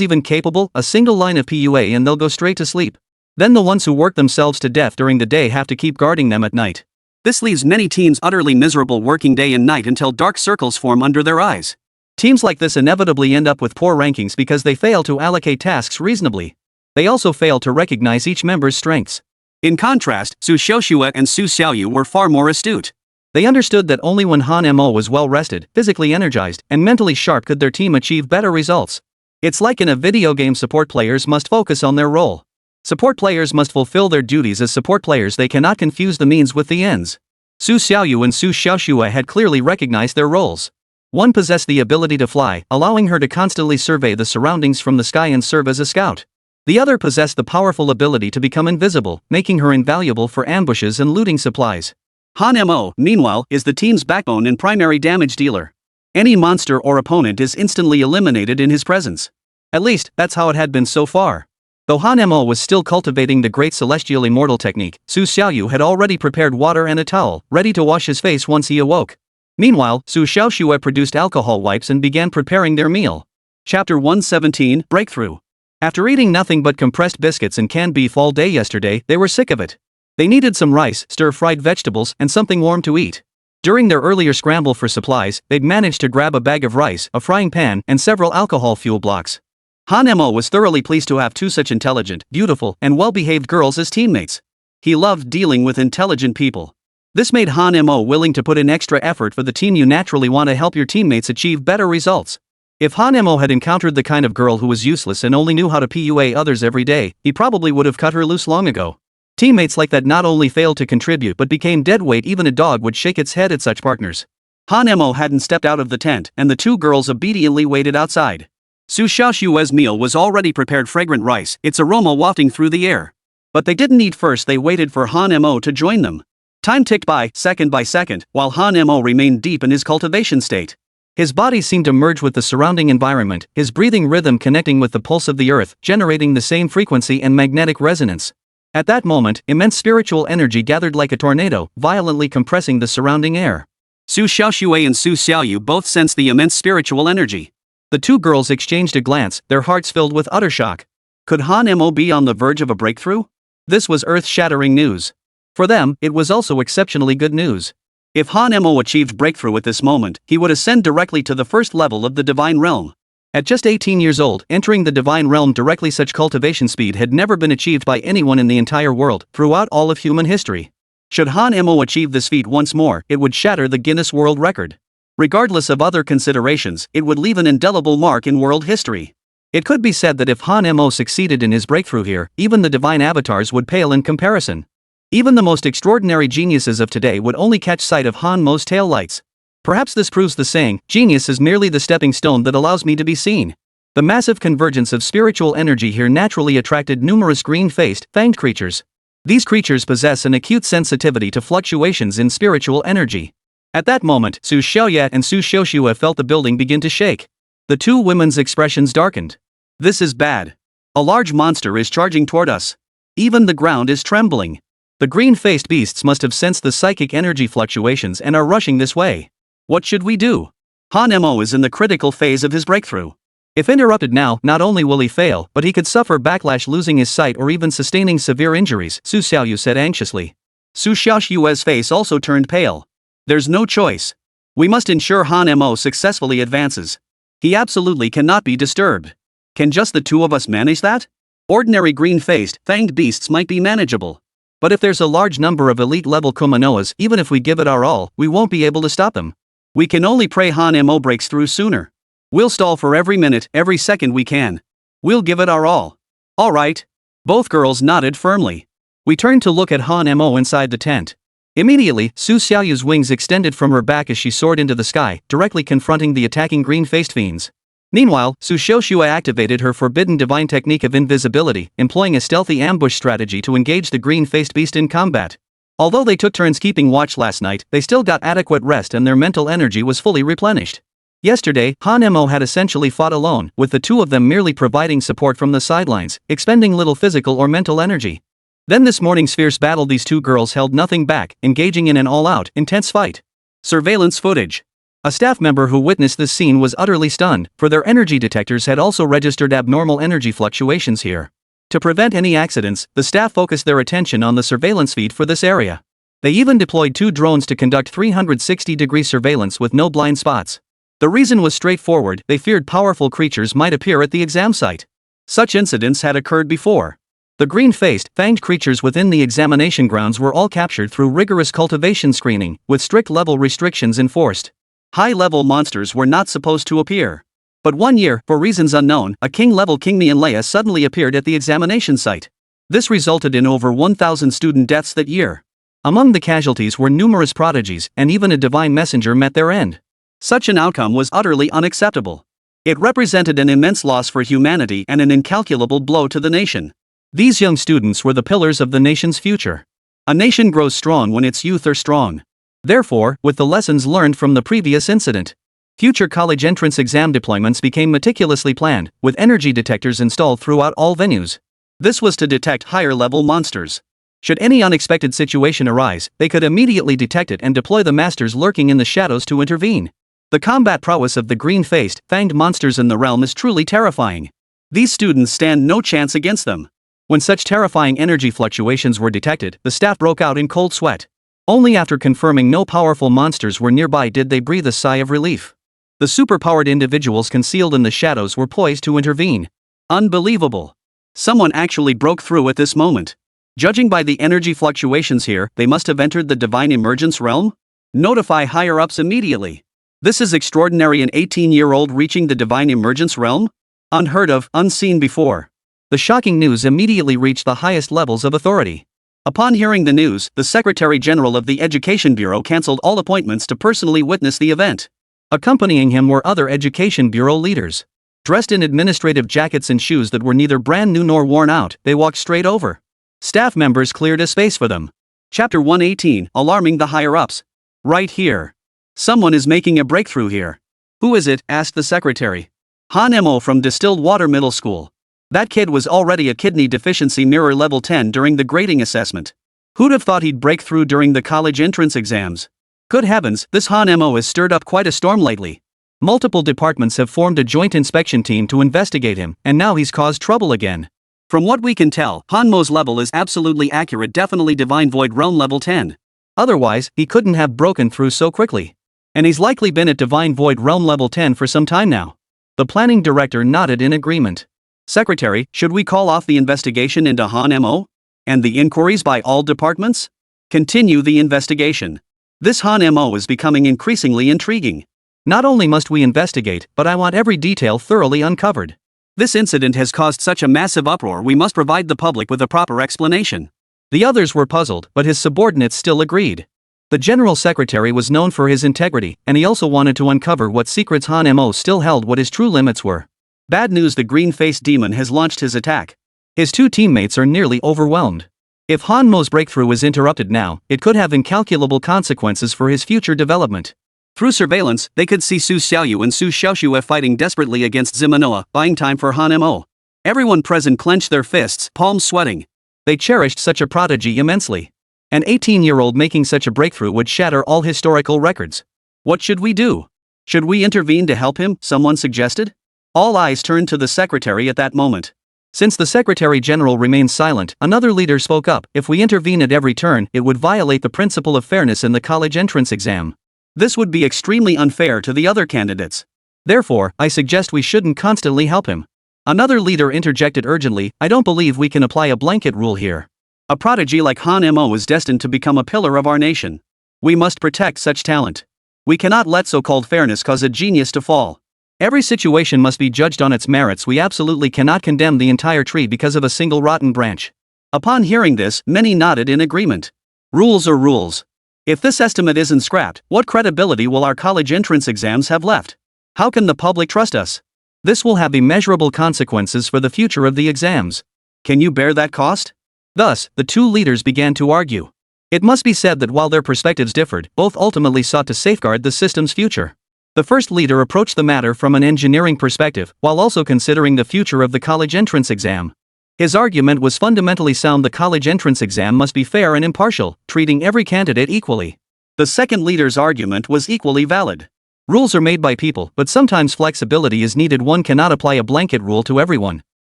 even capable?" A single line of PUA and they'll go straight to sleep. Then the ones who work themselves to death during the day have to keep guarding them at night. This leaves many teams utterly miserable working day and night until dark circles form under their eyes. Teams like this inevitably end up with poor rankings because they fail to allocate tasks reasonably. They also fail to recognize each member's strengths. In contrast, Su Xiaoxue and Su Xiaoyu were far more astute. They understood that only when Han Mo was well rested, physically energized, and mentally sharp could their team achieve better results. It's like in a video game, support players must focus on their role. Support players must fulfill their duties as support players. They cannot confuse the means with the ends. Su Xiaoyu and Su Xiaoxue had clearly recognized their roles. One possessed the ability to fly, allowing her to constantly survey the surroundings from the sky and serve as a scout. The other possessed the powerful ability to become invisible, making her invaluable for ambushes and looting supplies. Han Mo, meanwhile, is the team's backbone and primary damage dealer. Any monster or opponent is instantly eliminated in his presence. At least, that's how it had been so far. Though Han Mo was still cultivating the great celestial immortal technique, Su Xiaoyu had already prepared water and a towel, ready to wash his face once he awoke. Meanwhile, Su Xiaoxue produced alcohol wipes and began preparing their meal. Chapter 117, Breakthrough. After eating nothing but compressed biscuits and canned beef all day yesterday, they were sick of it. They needed some rice, stir-fried vegetables, and something warm to eat. During their earlier scramble for supplies, they'd managed to grab a bag of rice, a frying pan, and several alcohol fuel blocks. Han Mo was thoroughly pleased to have two such intelligent, beautiful, and well-behaved girls as teammates. He loved dealing with intelligent people. This made Han Mo willing to put in extra effort for the team. You naturally want to help your teammates achieve better results. If Han Mo had encountered the kind of girl who was useless and only knew how to PUA others every day, he probably would have cut her loose long ago. Teammates like that not only failed to contribute but became dead weight. Even a dog would shake its head at such partners. Han Mo hadn't stepped out of the tent, and the two girls obediently waited outside. Su Xiaoxue's meal was already prepared, fragrant rice, its aroma wafting through the air. But they didn't eat first. They waited for Han Mo to join them. Time ticked by second, while Han Mo remained deep in his cultivation state. His body seemed to merge with the surrounding environment, his breathing rhythm connecting with the pulse of the earth, generating the same frequency and magnetic resonance. At that moment, immense spiritual energy gathered like a tornado, violently compressing the surrounding air. Su Xiaoxue and Su Xiaoyu both sensed the immense spiritual energy. The two girls exchanged a glance, their hearts filled with utter shock. Could Han Mo be on the verge of a breakthrough? This was earth-shattering news. For them, it was also exceptionally good news. If Han Mo achieved breakthrough at this moment, he would ascend directly to the first level of the divine realm. At just 18 years old, entering the divine realm directly, such cultivation speed had never been achieved by anyone in the entire world, throughout all of human history. Should Han Mo achieve this feat once more, it would shatter the Guinness World Record. Regardless of other considerations, it would leave an indelible mark in world history. It could be said that if Han Mo succeeded in his breakthrough here, even the divine avatars would pale in comparison. Even the most extraordinary geniuses of today would only catch sight of Han Mo's taillights. Perhaps this proves the saying, "Genius is merely the stepping stone that allows me to be seen." The massive convergence of spiritual energy here naturally attracted numerous green-faced, fanged creatures. These creatures possess an acute sensitivity to fluctuations in spiritual energy. At that moment, Su Xiaoyat and Su Xiaoxue felt the building begin to shake. The two women's expressions darkened. This is bad. A large monster is charging toward us. Even the ground is trembling. The green-faced beasts must have sensed the psychic energy fluctuations and are rushing this way. What should we do? Han Mo is in the critical phase of his breakthrough. If interrupted now, not only will he fail, but he could suffer backlash, losing his sight or even sustaining severe injuries, Su Xiaoyu said anxiously. Su Xiaoxue's face also turned pale. There's no choice. We must ensure Han Mo successfully advances. He absolutely cannot be disturbed. Can just the two of us manage that? Ordinary green-faced, fanged beasts might be manageable. But if there's a large number of elite-level Kumanoas, even if we give it our all, we won't be able to stop them. We can only pray Han Mo breaks through sooner. We'll stall for every minute, every second we can. We'll give it our all. All right. Both girls nodded firmly. We turned to look at Han Mo inside the tent. Immediately, Su Xiaoyu's wings extended from her back as she soared into the sky, directly confronting the attacking green-faced fiends. Meanwhile, Su Xiaoxue activated her forbidden divine technique of invisibility, employing a stealthy ambush strategy to engage the green-faced beast in combat. Although they took turns keeping watch last night, they still got adequate rest and their mental energy was fully replenished. Yesterday, Han Mo had essentially fought alone, with the two of them merely providing support from the sidelines, expending little physical or mental energy. Then this morning's fierce battle, these two girls held nothing back, engaging in an all-out, intense fight. Surveillance footage. A staff member who witnessed this scene was utterly stunned, for their energy detectors had also registered abnormal energy fluctuations here. To prevent any accidents, the staff focused their attention on the surveillance feed for this area. They even deployed 2 drones to conduct 360-degree surveillance with no blind spots. The reason was straightforward: they feared powerful creatures might appear at the exam site. Such incidents had occurred before. The green-faced, fanged creatures within the examination grounds were all captured through rigorous cultivation screening, with strict level restrictions enforced. High-level monsters were not supposed to appear. But one year, for reasons unknown, a king-level King Mianlea suddenly appeared at the examination site. This resulted in over 1,000 student deaths that year. Among the casualties were numerous prodigies, and even a divine messenger met their end. Such an outcome was utterly unacceptable. It represented an immense loss for humanity and an incalculable blow to the nation. These young students were the pillars of the nation's future. A nation grows strong when its youth are strong. Therefore, with the lessons learned from the previous incident, future college entrance exam deployments became meticulously planned, with energy detectors installed throughout all venues. This was to detect higher-level monsters. Should any unexpected situation arise, they could immediately detect it and deploy the masters lurking in the shadows to intervene. The combat prowess of the green-faced, fanged monsters in the realm is truly terrifying. These students stand no chance against them. When such terrifying energy fluctuations were detected, the staff broke out in cold sweat. Only after confirming no powerful monsters were nearby did they breathe a sigh of relief. The superpowered individuals concealed in the shadows were poised to intervene. Unbelievable. Someone actually broke through at this moment. Judging by the energy fluctuations here, they must have entered the divine emergence realm? Notify higher-ups immediately. This is extraordinary, an 18-year-old reaching the divine emergence realm? Unheard of, unseen before. The shocking news immediately reached the highest levels of authority. Upon hearing the news, the Secretary General of the Education Bureau cancelled all appointments to personally witness the event. Accompanying him were other Education Bureau leaders. Dressed in administrative jackets and shoes that were neither brand new nor worn out, they walked straight over. Staff members cleared a space for them. Chapter 118, Alarming the Higher-Ups. Right here. Someone is making a breakthrough here. Who is it? Asked the secretary. Han Mo from Distilled Water Middle School. That kid was already a kidney deficiency mirror level 10 during the grading assessment. Who'd have thought he'd break through during the college entrance exams? Good heavens, this Han Mo has stirred up quite a storm lately. Multiple departments have formed a joint inspection team to investigate him, and now he's caused trouble again. From what we can tell, Han Mo's level is absolutely accurate, definitely Divine Void Realm level 10. Otherwise, he couldn't have broken through so quickly. And he's likely been at Divine Void Realm level 10 for some time now. The planning director nodded in agreement. Secretary, should we call off the investigation into Han Mo? And the inquiries by all departments? Continue the investigation. This Han Mo is becoming increasingly intriguing. Not only must we investigate, but I want every detail thoroughly uncovered. This incident has caused such a massive uproar, we must provide the public with a proper explanation. The others were puzzled, but his subordinates still agreed. The General Secretary was known for his integrity, and he also wanted to uncover what secrets Han Mo still held, what his true limits were. Bad news, the green-faced demon has launched his attack. His 2 teammates are nearly overwhelmed. If Han Mo's breakthrough is interrupted now, it could have incalculable consequences for his future development. Through surveillance, they could see Su Xiaoyu and Su Xiaoxue fighting desperately against Zimanoa, buying time for Han Mo. Everyone present clenched their fists, palms sweating. They cherished such a prodigy immensely. An 18-year-old making such a breakthrough would shatter all historical records. What should we do? Should we intervene to help him, someone suggested? All eyes turned to the secretary at that moment. Since the Secretary General remained silent, another leader spoke up. If we intervene at every turn, it would violate the principle of fairness in the college entrance exam. This would be extremely unfair to the other candidates. Therefore, I suggest we shouldn't constantly help him. Another leader interjected urgently, I don't believe we can apply a blanket rule here. A prodigy like Han Mo is destined to become a pillar of our nation. We must protect such talent. We cannot let so-called fairness cause a genius to fall. Every situation must be judged on its merits. We absolutely cannot condemn the entire tree because of a single rotten branch. Upon hearing this, many nodded in agreement. Rules are rules. If this estimate isn't scrapped, what credibility will our college entrance exams have left? How can the public trust us? This will have immeasurable consequences for the future of the exams. Can you bear that cost? Thus, the two leaders began to argue. It must be said that while their perspectives differed, both ultimately sought to safeguard the system's future. The first leader approached the matter from an engineering perspective, while also considering the future of the college entrance exam. His argument was fundamentally sound. The college entrance exam must be fair and impartial, treating every candidate equally. The second leader's argument was equally valid. Rules are made by people, but sometimes flexibility is needed. One cannot apply a blanket rule to everyone.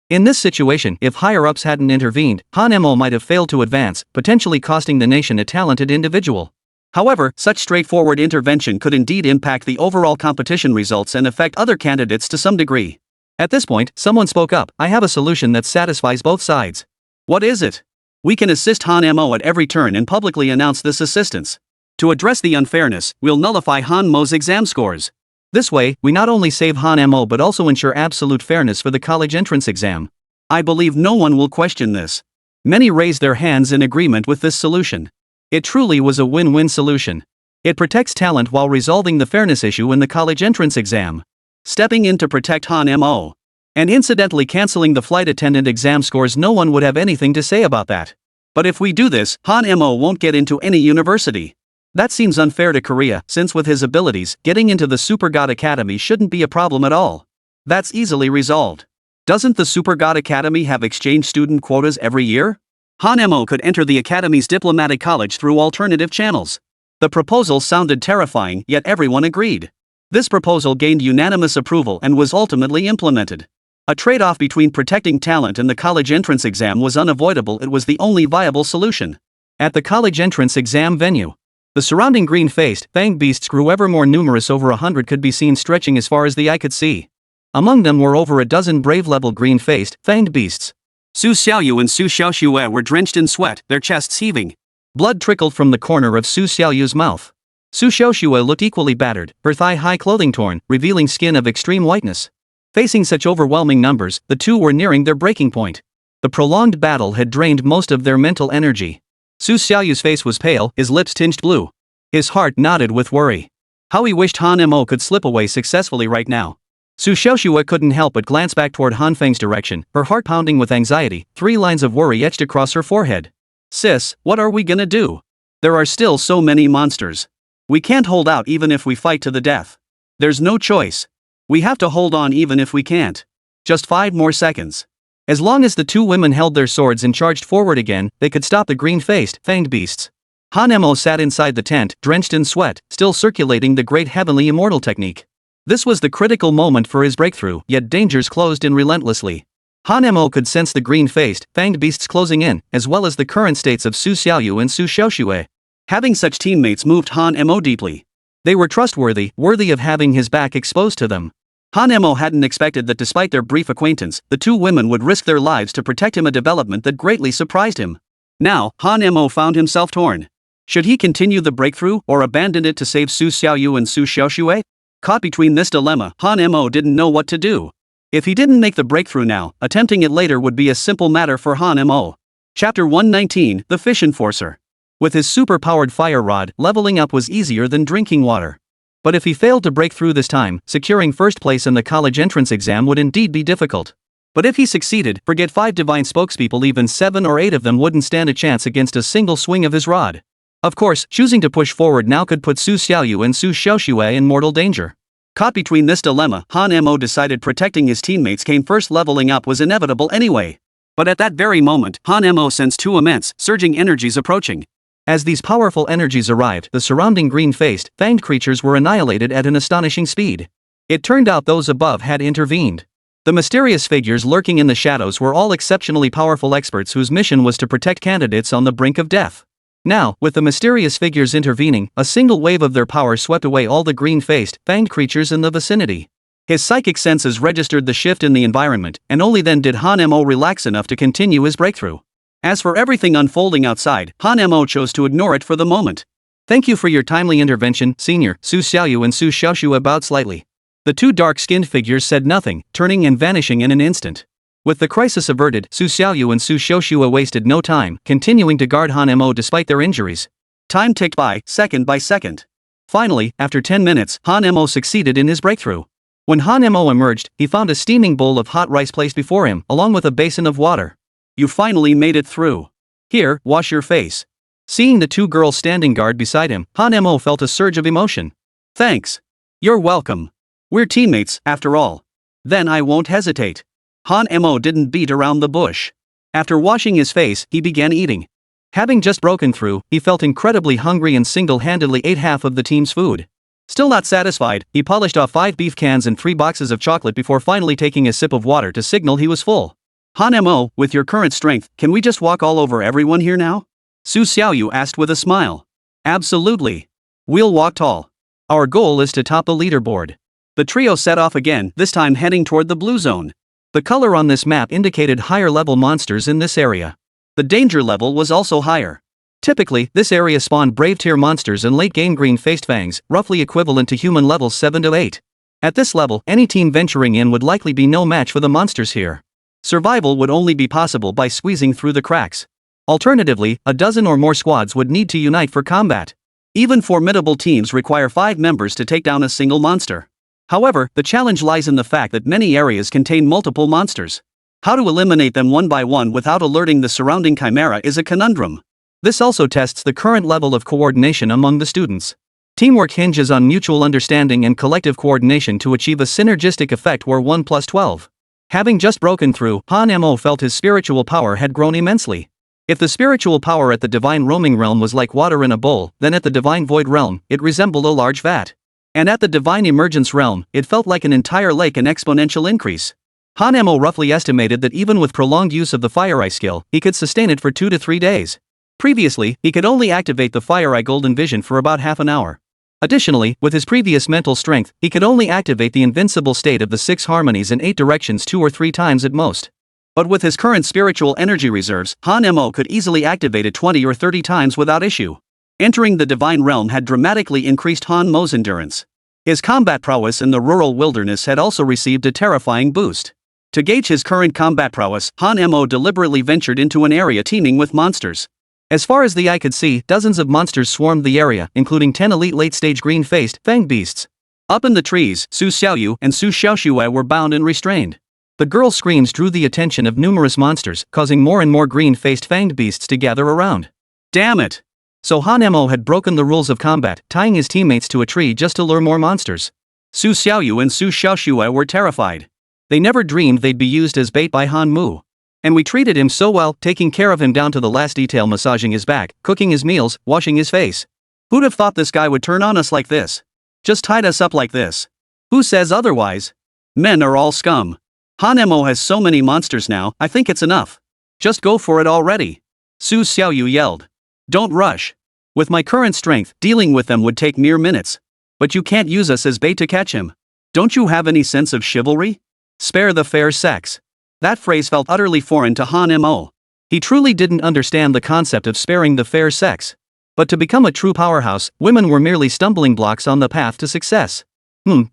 In this situation, if higher-ups hadn't intervened, Han Mo might have failed to advance, potentially costing the nation a talented individual. However, such straightforward intervention could indeed impact the overall competition results and affect other candidates to some degree. At this point, someone spoke up, I have a solution that satisfies both sides. What is it? We can assist Han Mo at every turn and publicly announce this assistance. To address the unfairness, we'll nullify Han Mo's exam scores. This way, we not only save Han Mo but also ensure absolute fairness for the college entrance exam. I believe no one will question this. Many raised their hands in agreement with this solution. It truly was a win-win solution. It protects talent while resolving the fairness issue in the college entrance exam. Stepping in to protect Han Mo. And incidentally canceling the flight attendant exam scores. No one would have anything to say about that. But if we do this, Han Mo won't get into any university. That seems unfair to Korea, since with his abilities, getting into the Super God Academy shouldn't be a problem at all. That's easily resolved. Doesn't the Super God Academy have exchange student quotas every year? Han Mo could enter the Academy's diplomatic college through alternative channels. The proposal sounded terrifying, yet everyone agreed. This proposal gained unanimous approval and was ultimately implemented. A trade-off between protecting talent and the college entrance exam was unavoidable. It was the only viable solution. At the college entrance exam venue, the surrounding green-faced, fanged beasts grew ever more numerous. Over 100 could be seen stretching as far as the eye could see. Among them were over a dozen brave-level green-faced, fanged beasts. Su Xiaoyu and Su Xiaoxue were drenched in sweat, their chests heaving. Blood trickled from the corner of Su Xiaoyu's mouth. Su Xiaoxue looked equally battered, her thigh-high clothing torn, revealing skin of extreme whiteness. Facing such overwhelming numbers, the two were nearing their breaking point. The prolonged battle had drained most of their mental energy. Su Xiaoyu's face was pale, his lips tinged blue. His heart nodded with worry. How he wished Han Mo could slip away successfully right now. Su Xiaoxue couldn't help but glance back toward Han Feng's direction, her heart pounding with anxiety. 3 lines of worry etched across her forehead. Sis, what are we gonna do? There are still so many monsters. We can't hold out even if we fight to the death. There's no choice. We have to hold on even if we can't. Just 5 more seconds. As long as the two women held their swords and charged forward again, they could stop the green-faced, fanged beasts. Han Mo sat inside the tent, drenched in sweat, still circulating the great heavenly immortal technique. This was the critical moment for his breakthrough, yet dangers closed in relentlessly. Han Mo could sense the green-faced, fanged beasts closing in, as well as the current states of Su Xiaoyu and Su Xiaoxue. Having such teammates moved Han Mo deeply. They were trustworthy, worthy of having his back exposed to them. Han Mo hadn't expected that despite their brief acquaintance, the two women would risk their lives to protect him, a development that greatly surprised him. Now, Han Mo found himself torn. Should he continue the breakthrough or abandon it to save Su Xiaoyu and Su Xiaoxue? Caught between this dilemma, Han Mo didn't know what to do. If he didn't make the breakthrough now, attempting it later would be a simple matter for Han Mo. Chapter 119, The Fish Enforcer. With his super-powered fire rod, leveling up was easier than drinking water. But if he failed to break through this time, securing first place in the college entrance exam would indeed be difficult. But if he succeeded, forget 5 divine spokespeople, even 7 or 8 of them wouldn't stand a chance against a single swing of his rod. Of course, choosing to push forward now could put Su Xiaoyu and Su Xiaoxue in mortal danger. Caught between this dilemma, Han Mo decided protecting his teammates came first. Leveling up was inevitable anyway. But at that very moment, Han Mo sensed 2 immense, surging energies approaching. As these powerful energies arrived, the surrounding green-faced, fanged creatures were annihilated at an astonishing speed. It turned out those above had intervened. The mysterious figures lurking in the shadows were all exceptionally powerful experts whose mission was to protect candidates on the brink of death. Now, with the mysterious figures intervening, a single wave of their power swept away all the green-faced, fanged creatures in the vicinity. His psychic senses registered the shift in the environment, and only then did Han Mo relax enough to continue his breakthrough. As for everything unfolding outside, Han Mo chose to ignore it for the moment. Thank you for your timely intervention, Senior. Su Xiaoyu and Su Xiaoxue bowed slightly. The 2 dark-skinned figures said nothing, turning and vanishing in an instant. With the crisis averted, Su Xiaoyu and Su Xiaoxue wasted no time, continuing to guard Han Mo despite their injuries. Time ticked by, second by second. Finally, after 10 minutes, Han Mo succeeded in his breakthrough. When Han Mo emerged, he found a steaming bowl of hot rice placed before him, along with a basin of water. You finally made it through. Here, wash your face. Seeing the 2 girls standing guard beside him, Han Mo felt a surge of emotion. Thanks. You're welcome. We're teammates, after all. Then I won't hesitate. Han Mo didn't beat around the bush. After washing his face, he began eating. Having just broken through, he felt incredibly hungry and single-handedly ate half of the team's food. Still not satisfied, he polished off 5 beef cans and 3 boxes of chocolate before finally taking a sip of water to signal he was full. Han Mo, with your current strength, can we just walk all over everyone here now? Su Xiaoyu asked with a smile. Absolutely. We'll walk tall. Our goal is to top the leaderboard. The trio set off again, this time heading toward the blue zone. The color on this map indicated higher-level monsters in this area. The danger level was also higher. Typically, this area spawned brave-tier monsters and late-game green-faced fangs, roughly equivalent to human levels 7 to 8. At this level, any team venturing in would likely be no match for the monsters here. Survival would only be possible by squeezing through the cracks. Alternatively, a dozen or more squads would need to unite for combat. Even formidable teams require 5 members to take down a single monster. However, the challenge lies in the fact that many areas contain multiple monsters. How to eliminate them one by one without alerting the surrounding chimera is a conundrum. This also tests the current level of coordination among the students. Teamwork hinges on mutual understanding and collective coordination to achieve a synergistic effect where 1 plus 12. Having just broken through, Han Mo felt his spiritual power had grown immensely. If the spiritual power at the divine roaming realm was like water in a bowl, then at the divine void realm, it resembled a large vat. And at the divine emergence realm, it felt like an entire lake, an exponential increase. Han Mo roughly estimated that even with prolonged use of the Fire Eye skill, he could sustain it for 2 to 3 days. Previously, he could only activate the Fire Eye Golden Vision for about half an hour. Additionally, with his previous mental strength, he could only activate the invincible state of the 6 harmonies in 8 directions 2 or 3 times at most. But with his current spiritual energy reserves, Han Mo could easily activate it 20 or 30 times without issue. Entering the divine realm had dramatically increased Han Mo's endurance. His combat prowess in the rural wilderness had also received a terrifying boost. To gauge his current combat prowess, Han Mo deliberately ventured into an area teeming with monsters. As far as the eye could see, dozens of monsters swarmed the area, including 10 elite late-stage green-faced, fanged beasts. Up in the trees, Su Xiaoyu and Su Xiaoxue were bound and restrained. The girls' screams drew the attention of numerous monsters, causing more and more green-faced fanged beasts to gather around. Damn it! So Han Mo had broken the rules of combat, tying his teammates to a tree just to lure more monsters. Su Xiaoyu and Su Xiaoxue were terrified. They never dreamed they'd be used as bait by Han Mu. And we treated him so well, taking care of him down to the last detail, massaging his back, cooking his meals, washing his face. Who'd have thought this guy would turn on us like this? Just tied us up like this. Who says otherwise? Men are all scum. Han Mo has so many monsters now, I think it's enough. Just go for it already. Su Xiaoyu yelled. Don't rush. With my current strength, dealing with them would take mere minutes. But you can't use us as bait to catch him. Don't you have any sense of chivalry? Spare the fair sex. That phrase felt utterly foreign to Han Mo. He truly didn't understand the concept of sparing the fair sex. But to become a true powerhouse, women were merely stumbling blocks on the path to success.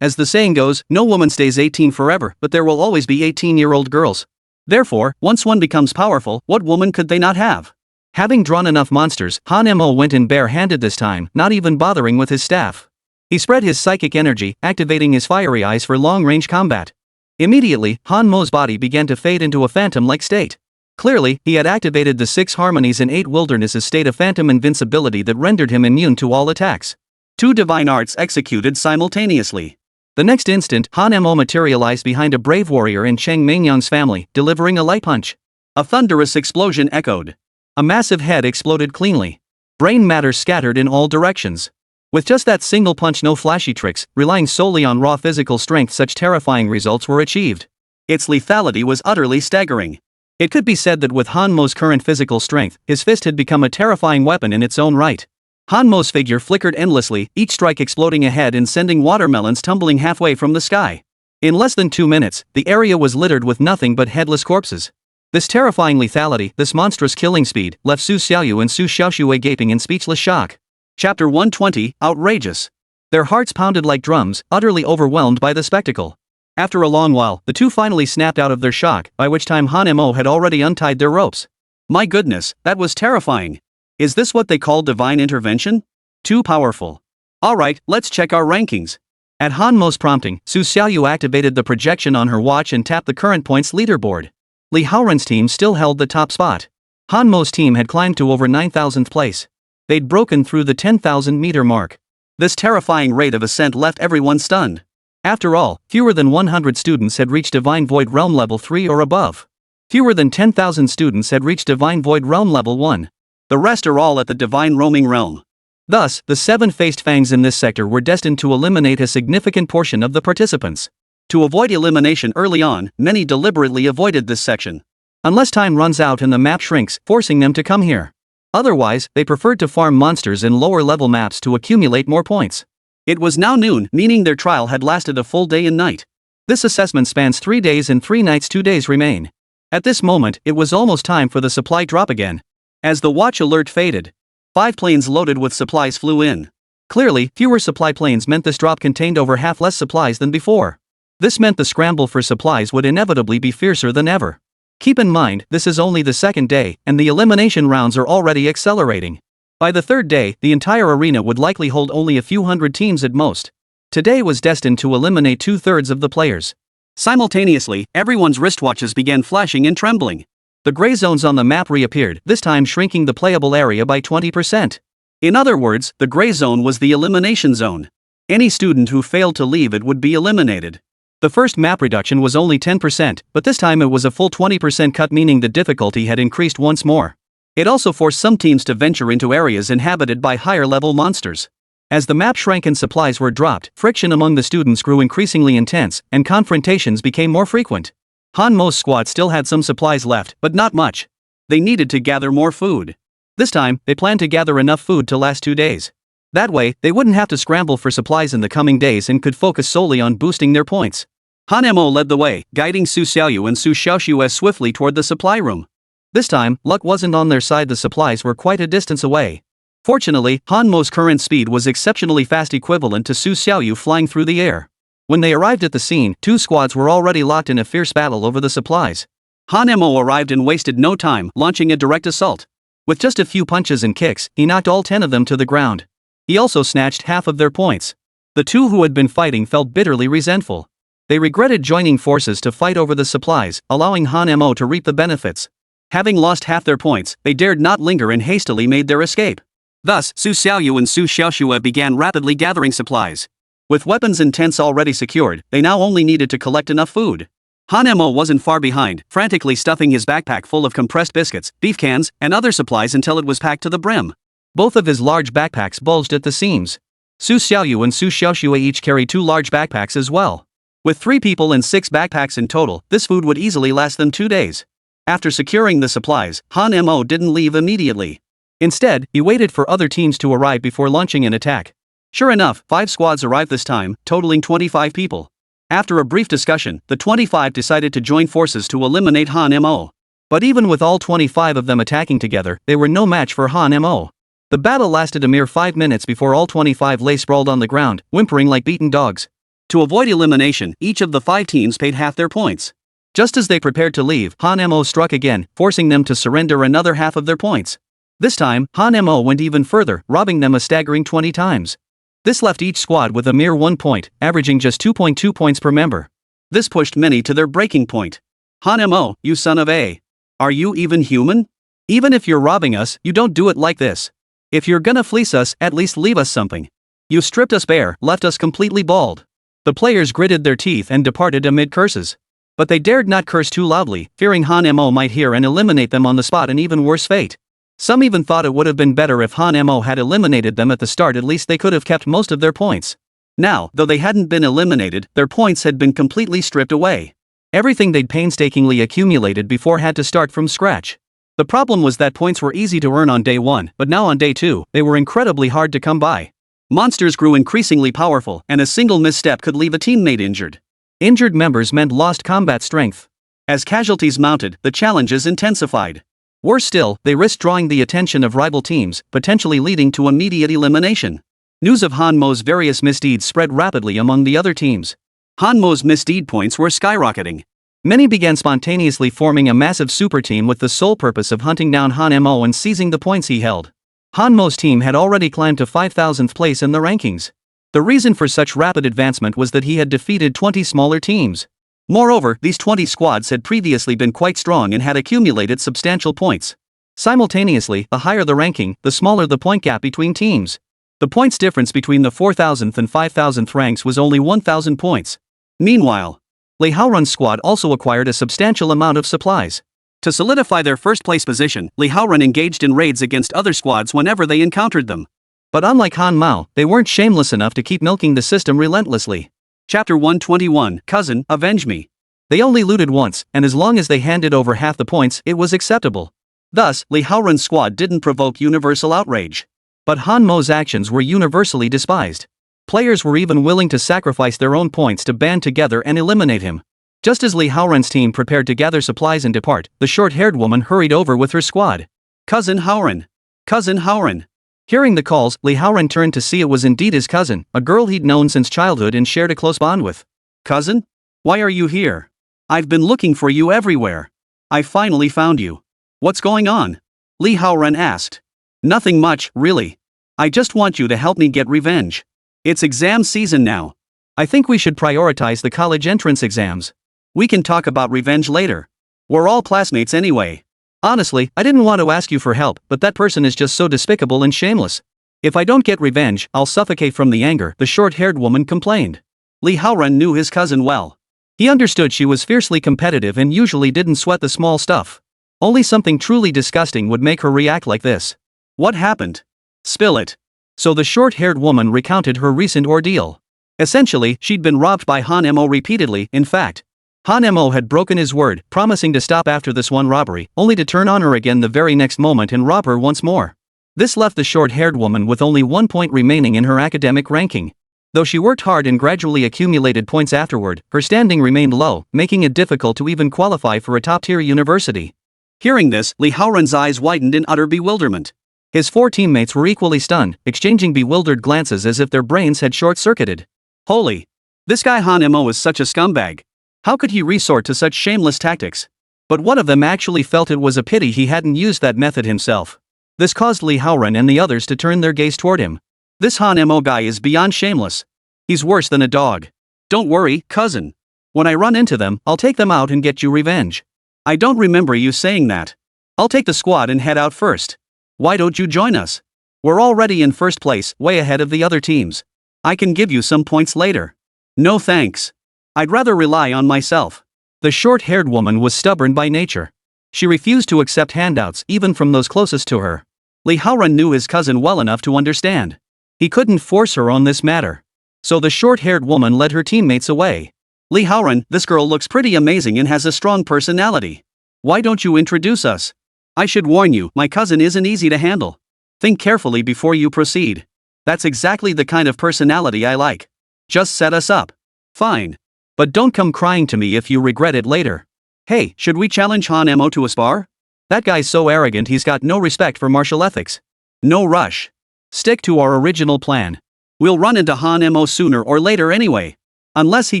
As the saying goes, no woman stays 18 forever, but there will always be 18-year-old girls. Therefore, once one becomes powerful, what woman could they not have? Having drawn enough monsters, Han Mo went in bare-handed this time, not even bothering with his staff. He spread his psychic energy, activating his fiery eyes for long-range combat. Immediately, Han Mo's body began to fade into a phantom-like state. Clearly, he had activated the 6 harmonies and 8 wildernesses state of phantom invincibility that rendered him immune to all attacks. 2 divine arts executed simultaneously. The next instant, Han Mo materialized behind a brave warrior in Cheng Mengyang's family, delivering a light punch. A thunderous explosion echoed. A massive head exploded cleanly. Brain matter scattered in all directions. With just that single punch, no flashy tricks, relying solely on raw physical strength, such terrifying results were achieved. Its lethality was utterly staggering. It could be said that with Han Mo's current physical strength, his fist had become a terrifying weapon in its own right. Han Mo's figure flickered endlessly, each strike exploding ahead and sending watermelons tumbling halfway from the sky. In less than 2 minutes, the area was littered with nothing but headless corpses. This terrifying lethality, this monstrous killing speed, left Su Xiaoyu and Su Xiaoxue gaping in speechless shock. Chapter 120, Outrageous. Their hearts pounded like drums, utterly overwhelmed by the spectacle. After a long while, the two finally snapped out of their shock, by which time Han Mo had already untied their ropes. My goodness, that was terrifying. Is this what they call divine intervention? Too powerful. Alright, let's check our rankings. At Han Mo's prompting, Su Xiaoyu activated the projection on her watch and tapped the current points leaderboard. Li Haoran's team still held the top spot. Han Mo's team had climbed to over 9,000th place. They'd broken through the 10,000-meter mark. This terrifying rate of ascent left everyone stunned. After all, fewer than 100 students had reached Divine Void Realm Level 3 or above. Fewer than 10,000 students had reached Divine Void Realm Level 1. The rest are all at the Divine Roaming Realm. Thus, the 7-faced fangs in this sector were destined to eliminate a significant portion of the participants. To avoid elimination early on, many deliberately avoided this section. Unless time runs out and the map shrinks, forcing them to come here. Otherwise, they preferred to farm monsters in lower-level maps to accumulate more points. It was now noon, meaning their trial had lasted a full day and night. This assessment spans 3 days and 3 nights. 2 days remain. At this moment, it was almost time for the supply drop again. As the watch alert faded, 5 planes loaded with supplies flew in. Clearly, fewer supply planes meant this drop contained over half less supplies than before. This meant the scramble for supplies would inevitably be fiercer than ever. Keep in mind, this is only the second day, and the elimination rounds are already accelerating. By the third day, the entire arena would likely hold only a few hundred teams at most. Today was destined to eliminate 2/3 of the players. Simultaneously, everyone's wristwatches began flashing and trembling. The gray zones on the map reappeared, this time shrinking the playable area by 20%. In other words, the gray zone was the elimination zone. Any student who failed to leave it would be eliminated. The first map reduction was only 10%, but this time it was a full 20% cut, meaning the difficulty had increased once more. It also forced some teams to venture into areas inhabited by higher-level monsters. As the map shrank and supplies were dropped, friction among the students grew increasingly intense, and confrontations became more frequent. Han Mo's squad still had some supplies left, but not much. They needed to gather more food. This time, they planned to gather enough food to last 2 days. That way, they wouldn't have to scramble for supplies in the coming days and could focus solely on boosting their points. Han Mo led the way, guiding Su Xiaoyu and Su Xiaoxue swiftly toward the supply room. This time, luck wasn't on their side. The supplies were quite a distance away. Fortunately, Han Mo's current speed was exceptionally fast, equivalent to Su Xiaoyu flying through the air. When they arrived at the scene, 2 squads were already locked in a fierce battle over the supplies. Han Mo arrived and wasted no time, launching a direct assault. With just a few punches and kicks, he knocked all 10 of them to the ground. He also snatched half of their points. The 2 who had been fighting felt bitterly resentful. They regretted joining forces to fight over the supplies, allowing Han Mo to reap the benefits. Having lost half their points, they dared not linger and hastily made their escape. Thus, Su Xiaoyu and Su Xiaoxue began rapidly gathering supplies. With weapons and tents already secured, they now only needed to collect enough food. Han Mo wasn't far behind, frantically stuffing his backpack full of compressed biscuits, beef cans, and other supplies until it was packed to the brim. Both of his large backpacks bulged at the seams. Su Xiaoyu and Su Xiaoxue each carried 2 large backpacks as well. With 3 people and 6 backpacks in total, this food would easily last them 2 days. After securing the supplies, Han Mo didn't leave immediately. Instead, he waited for other teams to arrive before launching an attack. Sure enough, 5 squads arrived this time, totaling 25 people. After a brief discussion, the 25 decided to join forces to eliminate Han Mo. But even with all 25 of them attacking together, they were no match for Han Mo. The battle lasted a mere 5 minutes before all 25 lay sprawled on the ground, whimpering like beaten dogs. To avoid elimination, each of the 5 teams paid half their points. Just as they prepared to leave, Han Mo struck again, forcing them to surrender another half of their points. This time, Han Mo went even further, robbing them a staggering 20 times. This left each squad with a mere 1 point, averaging just 2.2 points per member. This pushed many to their breaking point. Han Mo, you son of a. Are you even human? Even if you're robbing us, you don't do it like this. If you're gonna fleece us, at least leave us something. You stripped us bare, left us completely bald. The players gritted their teeth and departed amid curses. But they dared not curse too loudly, fearing Han Mo might hear and eliminate them on the spot, an even worse fate. Some even thought it would have been better if Han Mo had eliminated them at the start. At least they could have kept most of their points. Now, though they hadn't been eliminated, their points had been completely stripped away. Everything they'd painstakingly accumulated before had to start from scratch. The problem was that points were easy to earn on day 1, but now on day 2, they were incredibly hard to come by. Monsters grew increasingly powerful, and a single misstep could leave a teammate injured. Injured members meant lost combat strength. As casualties mounted, the challenges intensified. Worse still, they risked drawing the attention of rival teams, potentially leading to immediate elimination. News of Han Mo's various misdeeds spread rapidly among the other teams. Han Mo's misdeed points were skyrocketing. Many began spontaneously forming a massive super team with the sole purpose of hunting down Han Mo and seizing the points he held. Han Mo's team had already climbed to 5,000th place in the rankings. The reason for such rapid advancement was that he had defeated 20 smaller teams. Moreover, these 20 squads had previously been quite strong and had accumulated substantial points. Simultaneously, the higher the ranking, the smaller the point gap between teams. The points difference between the 4,000th and 5,000th ranks was only 1,000 points. Meanwhile, Li Haorun's squad also acquired a substantial amount of supplies. To solidify their first place position, Li Haorun engaged in raids against other squads whenever they encountered them. But unlike Han Mao, they weren't shameless enough to keep milking the system relentlessly. Chapter 121, Cousin, Avenge Me. They only looted once, and as long as they handed over half the points, it was acceptable. Thus, Li Haorun's squad didn't provoke universal outrage. But Han Mo's actions were universally despised. Players were even willing to sacrifice their own points to band together and eliminate him. Just as Li Haorun's team prepared to gather supplies and depart, the short-haired woman hurried over with her squad. Cousin Haorun. Cousin Haorun. Hearing the calls, Li Haorun turned to see it was indeed his cousin, a girl he'd known since childhood and shared a close bond with. Cousin? Why are you here? I've been looking for you everywhere. I finally found you. What's going on? Li Haorun asked. Nothing much, really. I just want you to help me get revenge. It's exam season now. I think we should prioritize the college entrance exams. We can talk about revenge later. We're all classmates anyway. Honestly, I didn't want to ask you for help, but that person is just so despicable and shameless. If I don't get revenge, I'll suffocate from the anger, the short-haired woman complained. Li Haorun knew his cousin well. He understood she was fiercely competitive and usually didn't sweat the small stuff. Only something truly disgusting would make her react like this. What happened? Spill it. So the short-haired woman recounted her recent ordeal. Essentially, she'd been robbed by Han Mo repeatedly. In fact, Han Mo had broken his word, promising to stop after this one robbery, only to turn on her again the very next moment and rob her once more. This left the short-haired woman with only 1 point remaining in her academic ranking. Though she worked hard and gradually accumulated points afterward, her standing remained low, making it difficult to even qualify for a top-tier university. Hearing this, Li Haorun's eyes widened in utter bewilderment. His 4 teammates were equally stunned, exchanging bewildered glances as if their brains had short-circuited. Holy! This guy Han Mo is such a scumbag. How could he resort to such shameless tactics? But one of them actually felt it was a pity he hadn't used that method himself. This caused Li Haorun and the others to turn their gaze toward him. This Han Mo guy is beyond shameless. He's worse than a dog. Don't worry, cousin. When I run into them, I'll take them out and get you revenge. I don't remember you saying that. I'll take the squad and head out first. Why don't you join us? We're already in first place, way ahead of the other teams. I can give you some points later. No thanks. I'd rather rely on myself. The short-haired woman was stubborn by nature. She refused to accept handouts even from those closest to her. Li Haorun knew his cousin well enough to understand. He couldn't force her on this matter. So the short-haired woman led her teammates away. Li Haorun, this girl looks pretty amazing and has a strong personality. Why don't you introduce us? I should warn you, my cousin isn't easy to handle. Think carefully before you proceed. That's exactly the kind of personality I like. Just set us up. Fine. But don't come crying to me if you regret it later. Hey, should we challenge Han Mo to a spar? That guy's so arrogant he's got no respect for martial ethics. No rush. Stick to our original plan. We'll run into Han Mo sooner or later anyway. Unless he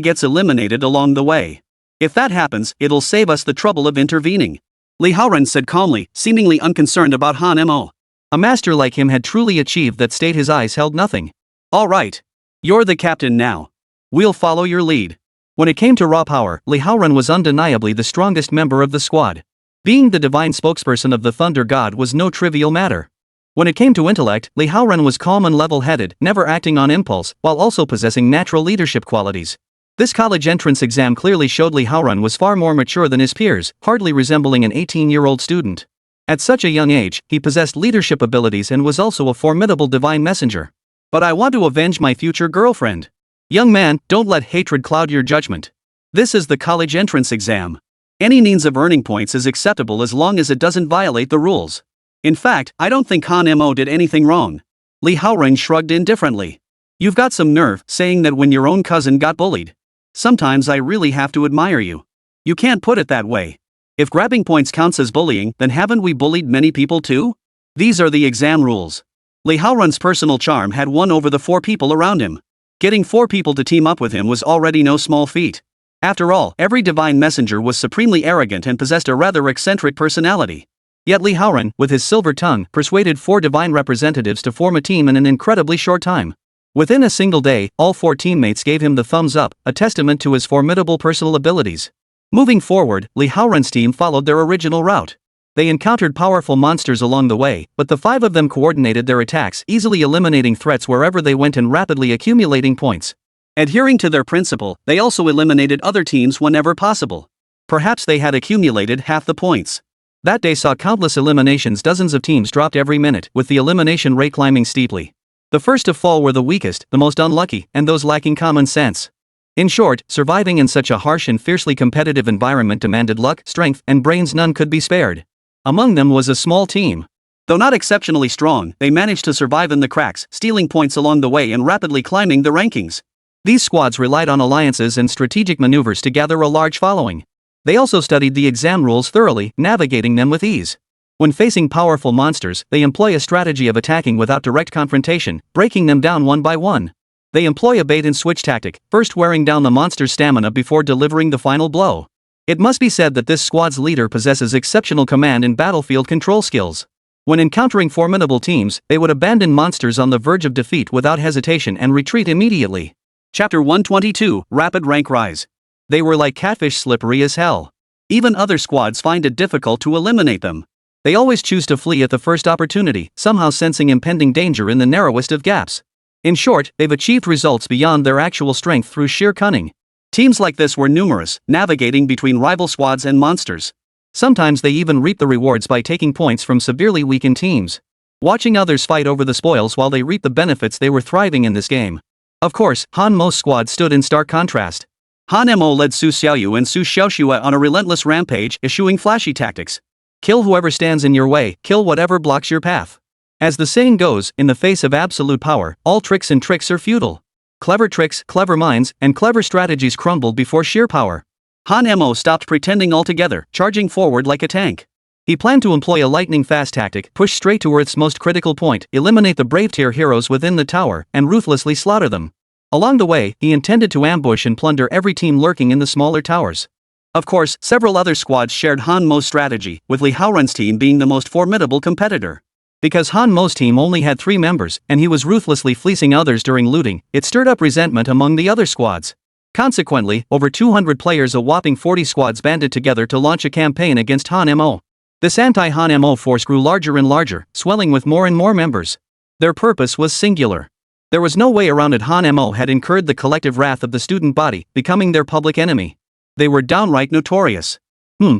gets eliminated along the way. If that happens, it'll save us the trouble of intervening. Li Haorun said calmly, seemingly unconcerned about Han Mo. A master like him had truly achieved that state. His eyes held nothing. All right. You're the captain now. We'll follow your lead. When it came to raw power, Li Haoren was undeniably the strongest member of the squad. Being the divine spokesperson of the thunder god was no trivial matter. When it came to intellect, Li Haoren was calm and level-headed, never acting on impulse, while also possessing natural leadership qualities. This college entrance exam clearly showed Li Haoren was far more mature than his peers, hardly resembling an 18-year-old student. At such a young age, he possessed leadership abilities and was also a formidable divine messenger. But I want to avenge my future girlfriend. Young man, don't let hatred cloud your judgment. This is the college entrance exam. Any means of earning points is acceptable as long as it doesn't violate the rules. In fact, I don't think Han Mo did anything wrong. Li Haoren shrugged indifferently. You've got some nerve saying that when your own cousin got bullied. Sometimes I really have to admire you. You can't put it that way. If grabbing points counts as bullying, then haven't we bullied many people too? These are the exam rules. Li Haoren's personal charm had won over the 4 people around him. Getting 4 people to team up with him was already no small feat. After all, every divine messenger was supremely arrogant and possessed a rather eccentric personality. Yet Li Haoren, with his silver tongue, persuaded 4 divine representatives to form a team in an incredibly short time. Within a single day, all 4 teammates gave him the thumbs up, a testament to his formidable personal abilities. Moving forward, Li Haoren's team followed their original route. They encountered powerful monsters along the way, but the 5 of them coordinated their attacks, easily eliminating threats wherever they went and rapidly accumulating points. Adhering to their principle, they also eliminated other teams whenever possible. Perhaps they had accumulated half the points. That day saw countless eliminations. Dozens of teams dropped every minute, with the elimination rate climbing steeply. The first to fall were the weakest, the most unlucky, and those lacking common sense. In short, surviving in such a harsh and fiercely competitive environment demanded luck, strength, and brains none could be spared. Among them was a small team. Though not exceptionally strong, they managed to survive in the cracks, stealing points along the way and rapidly climbing the rankings. These squads relied on alliances and strategic maneuvers to gather a large following. They also studied the exam rules thoroughly, navigating them with ease. When facing powerful monsters, they employ a strategy of attacking without direct confrontation, breaking them down one by one. They employ a bait-and-switch tactic, first wearing down the monster's stamina before delivering the final blow. It must be said that this squad's leader possesses exceptional command and battlefield control skills. When encountering formidable teams, they would abandon monsters on the verge of defeat without hesitation and retreat immediately. Chapter 122, Rapid Rank Rise. They were like catfish, slippery as hell. Even other squads find it difficult to eliminate them. They always choose to flee at the first opportunity, somehow sensing impending danger in the narrowest of gaps. In short, they've achieved results beyond their actual strength through sheer cunning. Teams like this were numerous, navigating between rival squads and monsters. Sometimes they even reap the rewards by taking points from severely weakened teams. Watching others fight over the spoils while they reap the benefits, they were thriving in this game. Of course, Han Mo's squad stood in stark contrast. Han Mo led Su Xiaoyu and Su Xiaoxue on a relentless rampage, eschewing flashy tactics. Kill whoever stands in your way, kill whatever blocks your path. As the saying goes, in the face of absolute power, all tricks and tricks are futile. Clever tricks, clever minds, and clever strategies crumbled before sheer power. Han Mo stopped pretending altogether, charging forward like a tank. He planned to employ a lightning-fast tactic, push straight to Earth's most critical point, eliminate the brave tier heroes within the tower, and ruthlessly slaughter them. Along the way, he intended to ambush and plunder every team lurking in the smaller towers. Of course, several other squads shared Han Mo's strategy, with Li Haoren's team being the most formidable competitor. Because Han Mo's team only had 3 members, and he was ruthlessly fleecing others during looting, it stirred up resentment among the other squads. Consequently, over 200 players, a whopping 40 squads, banded together to launch a campaign against Han Mo. This anti-Han Mo force grew larger and larger, swelling with more and more members. Their purpose was singular. There was no way around it. Han Mo had incurred the collective wrath of the student body, becoming their public enemy. They were downright notorious.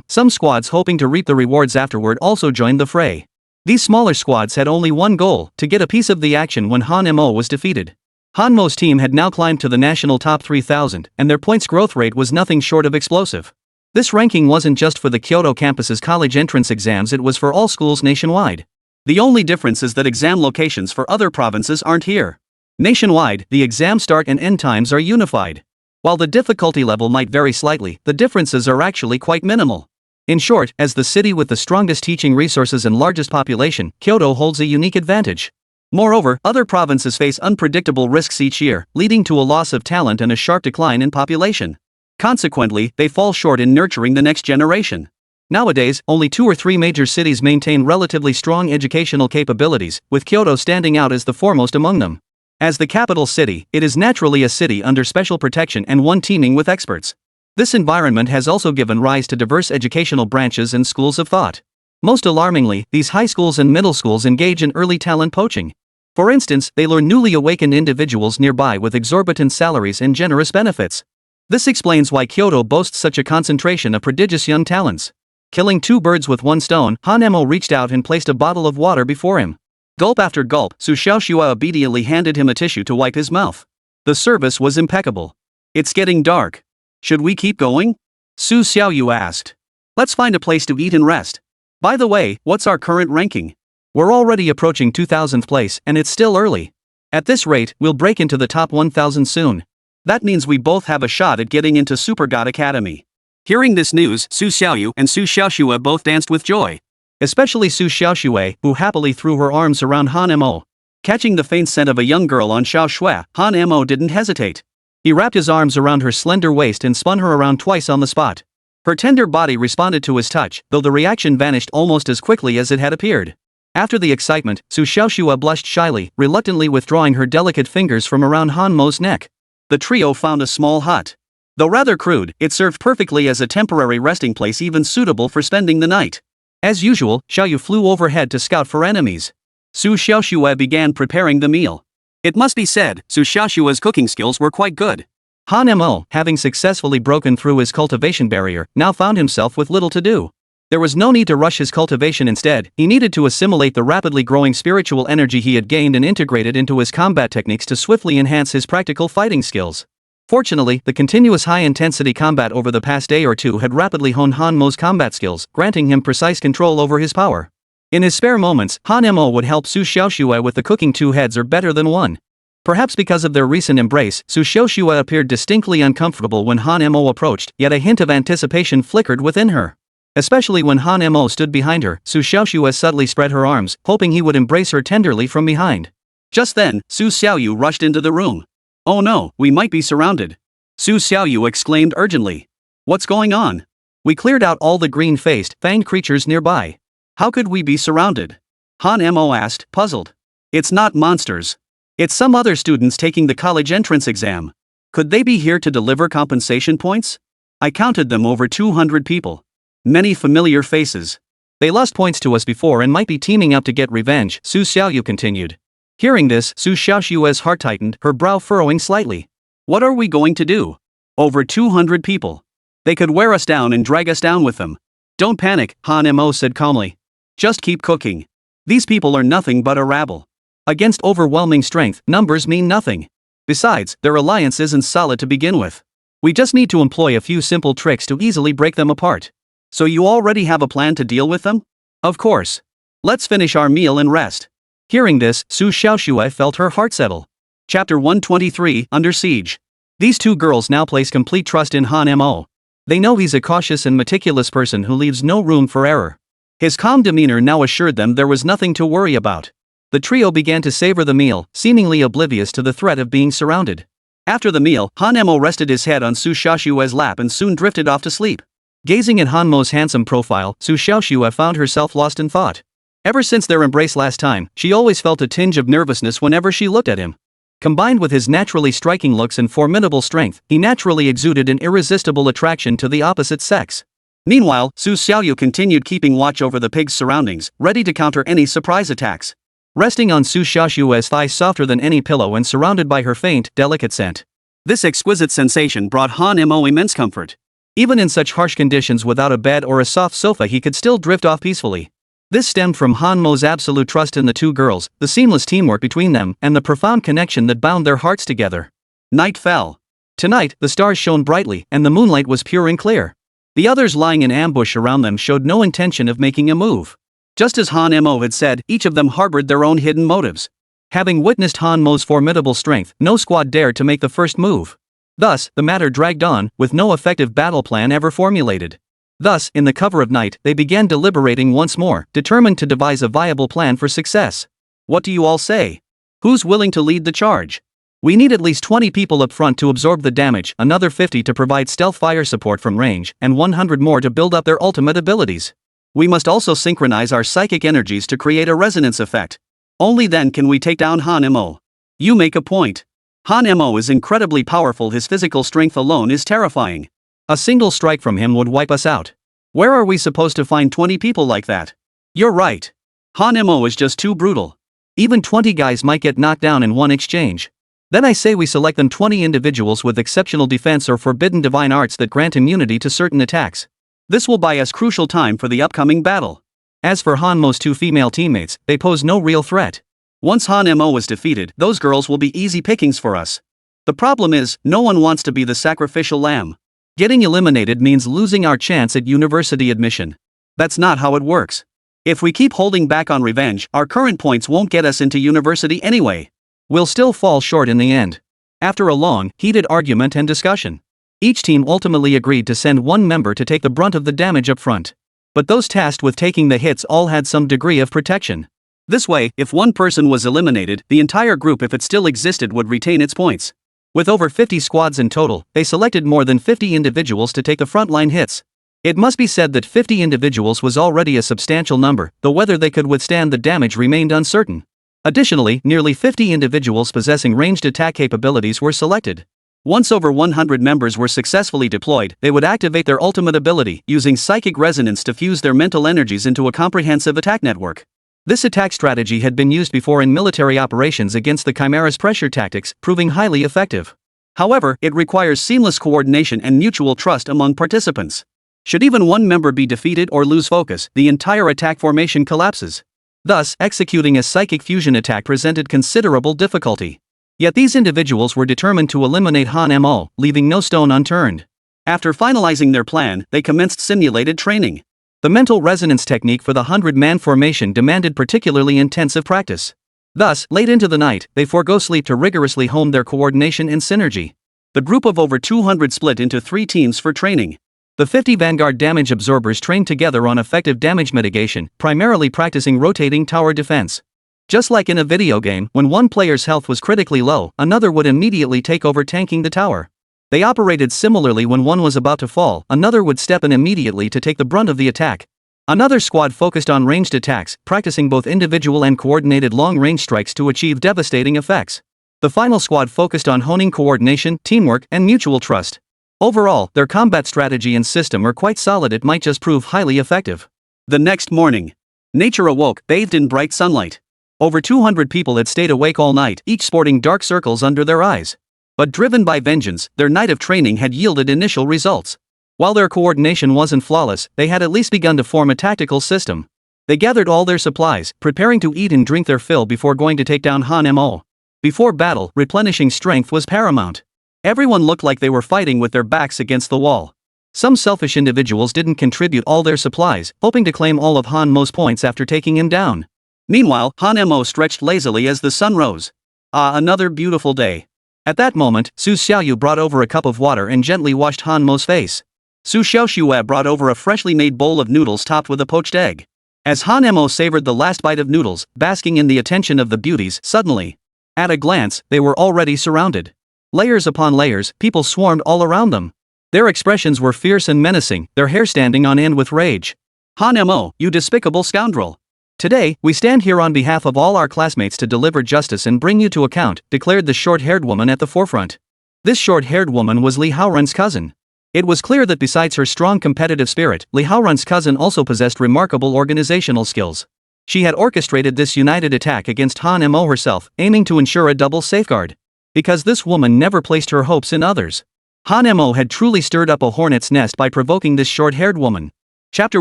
Some squads hoping to reap the rewards afterward also joined the fray. These smaller squads had only one goal, to get a piece of the action when Han Mo was defeated. Han Mo's team had now climbed to the national top 3,000, and their points growth rate was nothing short of explosive. This ranking wasn't just for the Kyoto campus's college entrance exams, it was for all schools nationwide. The only difference is that exam locations for other provinces aren't here. Nationwide, the exam start and end times are unified. While the difficulty level might vary slightly, the differences are actually quite minimal. In short, as the city with the strongest teaching resources and largest population, Kyoto holds a unique advantage. Moreover, other provinces face unpredictable risks each year, leading to a loss of talent and a sharp decline in population. Consequently, they fall short in nurturing the next generation. Nowadays, only 2 or 3 major cities maintain relatively strong educational capabilities, with Kyoto standing out as the foremost among them. As the capital city, it is naturally a city under special protection and one teeming with experts. This environment has also given rise to diverse educational branches and schools of thought. Most alarmingly, these high schools and middle schools engage in early talent poaching. For instance, they lure newly awakened individuals nearby with exorbitant salaries and generous benefits. This explains why Kyoto boasts such a concentration of prodigious young talents. Killing two birds with one stone, Hanemo reached out and placed a bottle of water before him. Gulp after gulp, Su Xiaoxua obediently handed him a tissue to wipe his mouth. The service was impeccable. It's getting dark. Should we keep going? Su Xiaoyu asked. Let's find a place to eat and rest. By the way, what's our current ranking? We're already approaching 2000th place and it's still early. At this rate, we'll break into the top 1000 soon. That means we both have a shot at getting into Super God Academy. Hearing this news, Su Xiaoyu and Su Xiaoxue both danced with joy. Especially Su Xiaoxue, who happily threw her arms around Han Mo. Catching the faint scent of a young girl on Xiao Shui, Han Mo didn't hesitate. He wrapped his arms around her slender waist and spun her around twice on the spot. Her tender body responded to his touch, though the reaction vanished almost as quickly as it had appeared. After the excitement, Su Xiaoxue blushed shyly, reluctantly withdrawing her delicate fingers from around Han Mo's neck. The trio found a small hut. Though rather crude, it served perfectly as a temporary resting place, even suitable for spending the night. As usual, Xiaoyu flew overhead to scout for enemies. Su Xiaoxue began preparing the meal. It must be said, Su Xiaoxue's cooking skills were quite good. Han Mo, having successfully broken through his cultivation barrier, now found himself with little to do. There was no need to rush his cultivation. Instead, he needed to assimilate the rapidly growing spiritual energy he had gained and integrate it into his combat techniques to swiftly enhance his practical fighting skills. Fortunately, the continuous high-intensity combat over the past day or two had rapidly honed Han Mo's combat skills, granting him precise control over his power. In his spare moments, Han Mo would help Su Xiaoxue with the cooking. Two heads are better than one. Perhaps because of their recent embrace, Su Xiaoxue appeared distinctly uncomfortable when Han Mo approached, yet a hint of anticipation flickered within her. Especially when Han Mo stood behind her, Su Xiaoxue subtly spread her arms, hoping he would embrace her tenderly from behind. Just then, Su Xiaoyu rushed into the room. Oh no, we might be surrounded. Su Xiaoyu exclaimed urgently. What's going on? We cleared out all the green-faced, fanged creatures nearby. How could we be surrounded? Han Mo asked, puzzled. It's not monsters. It's some other students taking the college entrance exam. Could they be here to deliver compensation points? I counted them, over 200 people. Many familiar faces. They lost points to us before and might be teaming up to get revenge, Su Xiaoyu continued. Hearing this, Su Xiaoxue's heart tightened, her brow furrowing slightly. What are we going to do? Over 200 people. They could wear us down and drag us down with them. Don't panic, Han Mo said calmly. Just keep cooking. These people are nothing but a rabble. Against overwhelming strength, numbers mean nothing. Besides, their alliance isn't solid to begin with. We just need to employ a few simple tricks to easily break them apart. So you already have a plan to deal with them? Of course. Let's finish our meal and rest. Hearing this, Su Xiaoxue felt her heart settle. Chapter 123, Under Siege. These two girls now place complete trust in Han Mo. They know he's a cautious and meticulous person who leaves no room for error. His calm demeanor now assured them there was nothing to worry about. The trio began to savor the meal, seemingly oblivious to the threat of being surrounded. After the meal, Han Mo rested his head on Su Xiaoxue's lap and soon drifted off to sleep. Gazing at Han Mo's handsome profile, Su Xiaoxue found herself lost in thought. Ever since their embrace last time, she always felt a tinge of nervousness whenever she looked at him. Combined with his naturally striking looks and formidable strength, he naturally exuded an irresistible attraction to the opposite sex. Meanwhile, Su Xiaoyu continued keeping watch over the pig's surroundings, ready to counter any surprise attacks. Resting on Su Xiaoxue's thighs softer than any pillow and surrounded by her faint, delicate scent. This exquisite sensation brought Han Mo immense comfort. Even in such harsh conditions, without a bed or a soft sofa, he could still drift off peacefully. This stemmed from Han Mo's absolute trust in the two girls, the seamless teamwork between them, and the profound connection that bound their hearts together. Night fell. Tonight, the stars shone brightly, and the moonlight was pure and clear. The others lying in ambush around them showed no intention of making a move. Just as Han Mo had said, each of them harbored their own hidden motives. Having witnessed Han Mo's formidable strength, no squad dared to make the first move. Thus, the matter dragged on, with no effective battle plan ever formulated. Thus, in the cover of night, they began deliberating once more, determined to devise a viable plan for success. What do you all say? Who's willing to lead the charge? We need at least 20 people up front to absorb the damage, another 50 to provide stealth fire support from range, and 100 more to build up their ultimate abilities. We must also synchronize our psychic energies to create a resonance effect. Only then can we take down Han Mo. You make a point. Han Mo is incredibly powerful, his physical strength alone is terrifying. A single strike from him would wipe us out. Where are we supposed to find 20 people like that? You're right. Han Mo is just too brutal. Even 20 guys might get knocked down in one exchange. Then I say we select them 20 individuals with exceptional defense or forbidden divine arts that grant immunity to certain attacks. This will buy us crucial time for the upcoming battle. As for Han Mo's 2 female teammates, they pose no real threat. Once Han Mo is defeated, those girls will be easy pickings for us. The problem is, no one wants to be the sacrificial lamb. Getting eliminated means losing our chance at university admission. That's not how it works. If we keep holding back on revenge, our current points won't get us into university anyway. We'll still fall short in the end. After a long, heated argument and discussion, each team ultimately agreed to send one member to take the brunt of the damage up front. But those tasked with taking the hits all had some degree of protection. This way, if one person was eliminated, the entire group, if it still existed, would retain its points. With over 50 squads in total, they selected more than 50 individuals to take the frontline hits. It must be said that 50 individuals was already a substantial number, though whether they could withstand the damage remained uncertain. Additionally, nearly 50 individuals possessing ranged attack capabilities were selected. Once over 100 members were successfully deployed, they would activate their ultimate ability, using psychic resonance to fuse their mental energies into a comprehensive attack network. This attack strategy had been used before in military operations against the Chimera's pressure tactics, proving highly effective. However, it requires seamless coordination and mutual trust among participants. Should even one member be defeated or lose focus, the entire attack formation collapses. Thus, executing a psychic fusion attack presented considerable difficulty. Yet these individuals were determined to eliminate Han Mo, leaving no stone unturned. After finalizing their plan, they commenced simulated training. The mental resonance technique for the 100-man formation demanded particularly intensive practice. Thus, late into the night, they forego sleep to rigorously hone their coordination and synergy. The group of over 200 split into 3 teams for training. The 50 Vanguard damage absorbers trained together on effective damage mitigation, primarily practicing rotating tower defense. Just like in a video game, when one player's health was critically low, another would immediately take over tanking the tower. They operated similarly when one was about to fall, another would step in immediately to take the brunt of the attack. Another squad focused on ranged attacks, practicing both individual and coordinated long-range strikes to achieve devastating effects. The final squad focused on honing coordination, teamwork, and mutual trust. Overall, their combat strategy and system are quite solid. It might just prove highly effective. The next morning, nature awoke, bathed in bright sunlight. Over 200 people had stayed awake all night, each sporting dark circles under their eyes. But driven by vengeance, their night of training had yielded initial results. While their coordination wasn't flawless, they had at least begun to form a tactical system. They gathered all their supplies, preparing to eat and drink their fill before going to take down Han Mo. Before battle, replenishing strength was paramount. Everyone looked like they were fighting with their backs against the wall. Some selfish individuals didn't contribute all their supplies, hoping to claim all of Han Mo's points after taking him down. Meanwhile, Han Mo stretched lazily as the sun rose. Ah, another beautiful day. At that moment, Su Xiaoyu brought over a cup of water and gently washed Han Mo's face. Su Xiaoxue brought over a freshly made bowl of noodles topped with a poached egg. As Han Mo savored the last bite of noodles, basking in the attention of the beauties, suddenly, at a glance, they were already surrounded. Layers upon layers, people swarmed all around them. Their expressions were fierce and menacing, their hair standing on end with rage. Han Mo, you despicable scoundrel! Today, we stand here on behalf of all our classmates to deliver justice and bring you to account, declared the short-haired woman at the forefront. This short-haired woman was Li Haoran's cousin. It was clear that besides her strong competitive spirit, Li Haoran's cousin also possessed remarkable organizational skills. She had orchestrated this united attack against Han Mo herself, aiming to ensure a double safeguard. Because this woman never placed her hopes in others. Han Mo had truly stirred up a hornet's nest by provoking this short-haired woman. Chapter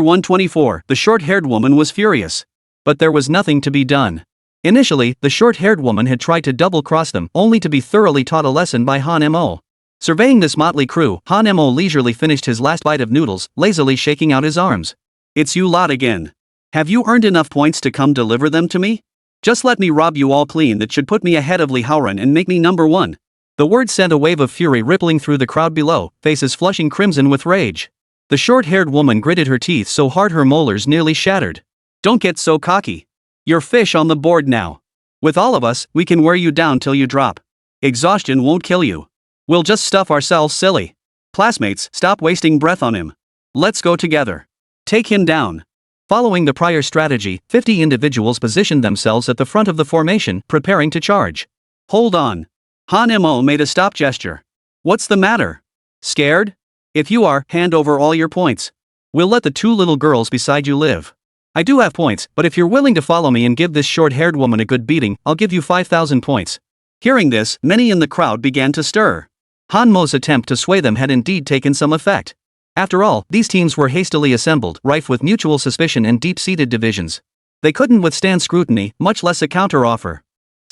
124. The short-haired woman was furious. But there was nothing to be done. Initially, the short-haired woman had tried to double-cross them, only to be thoroughly taught a lesson by Han Mo. Surveying this motley crew, Han Mo leisurely finished his last bite of noodles, lazily shaking out his arms. It's you lot again. Have you earned enough points to come deliver them to me? Just let me rob you all clean. That should put me ahead of Li Haoran and make me number 1. The word sent a wave of fury rippling through the crowd below, faces flushing crimson with rage. The short-haired woman gritted her teeth so hard her molars nearly shattered. Don't get so cocky. You're fish on the board now. With all of us, we can wear you down till you drop. Exhaustion won't kill you. We'll just stuff ourselves silly. Classmates, stop wasting breath on him. Let's go together. Take him down. Following the prior strategy, 50 individuals positioned themselves at the front of the formation, preparing to charge. Hold on. Han Mo made a stop gesture. What's the matter? Scared? If you are, hand over all your points. We'll let the two little girls beside you live. I do have points, but if you're willing to follow me and give this short-haired woman a good beating, I'll give you 5,000 points. Hearing this, many in the crowd began to stir. Han Mo's attempt to sway them had indeed taken some effect. After all, these teams were hastily assembled, rife with mutual suspicion and deep-seated divisions. They couldn't withstand scrutiny, much less a counter-offer.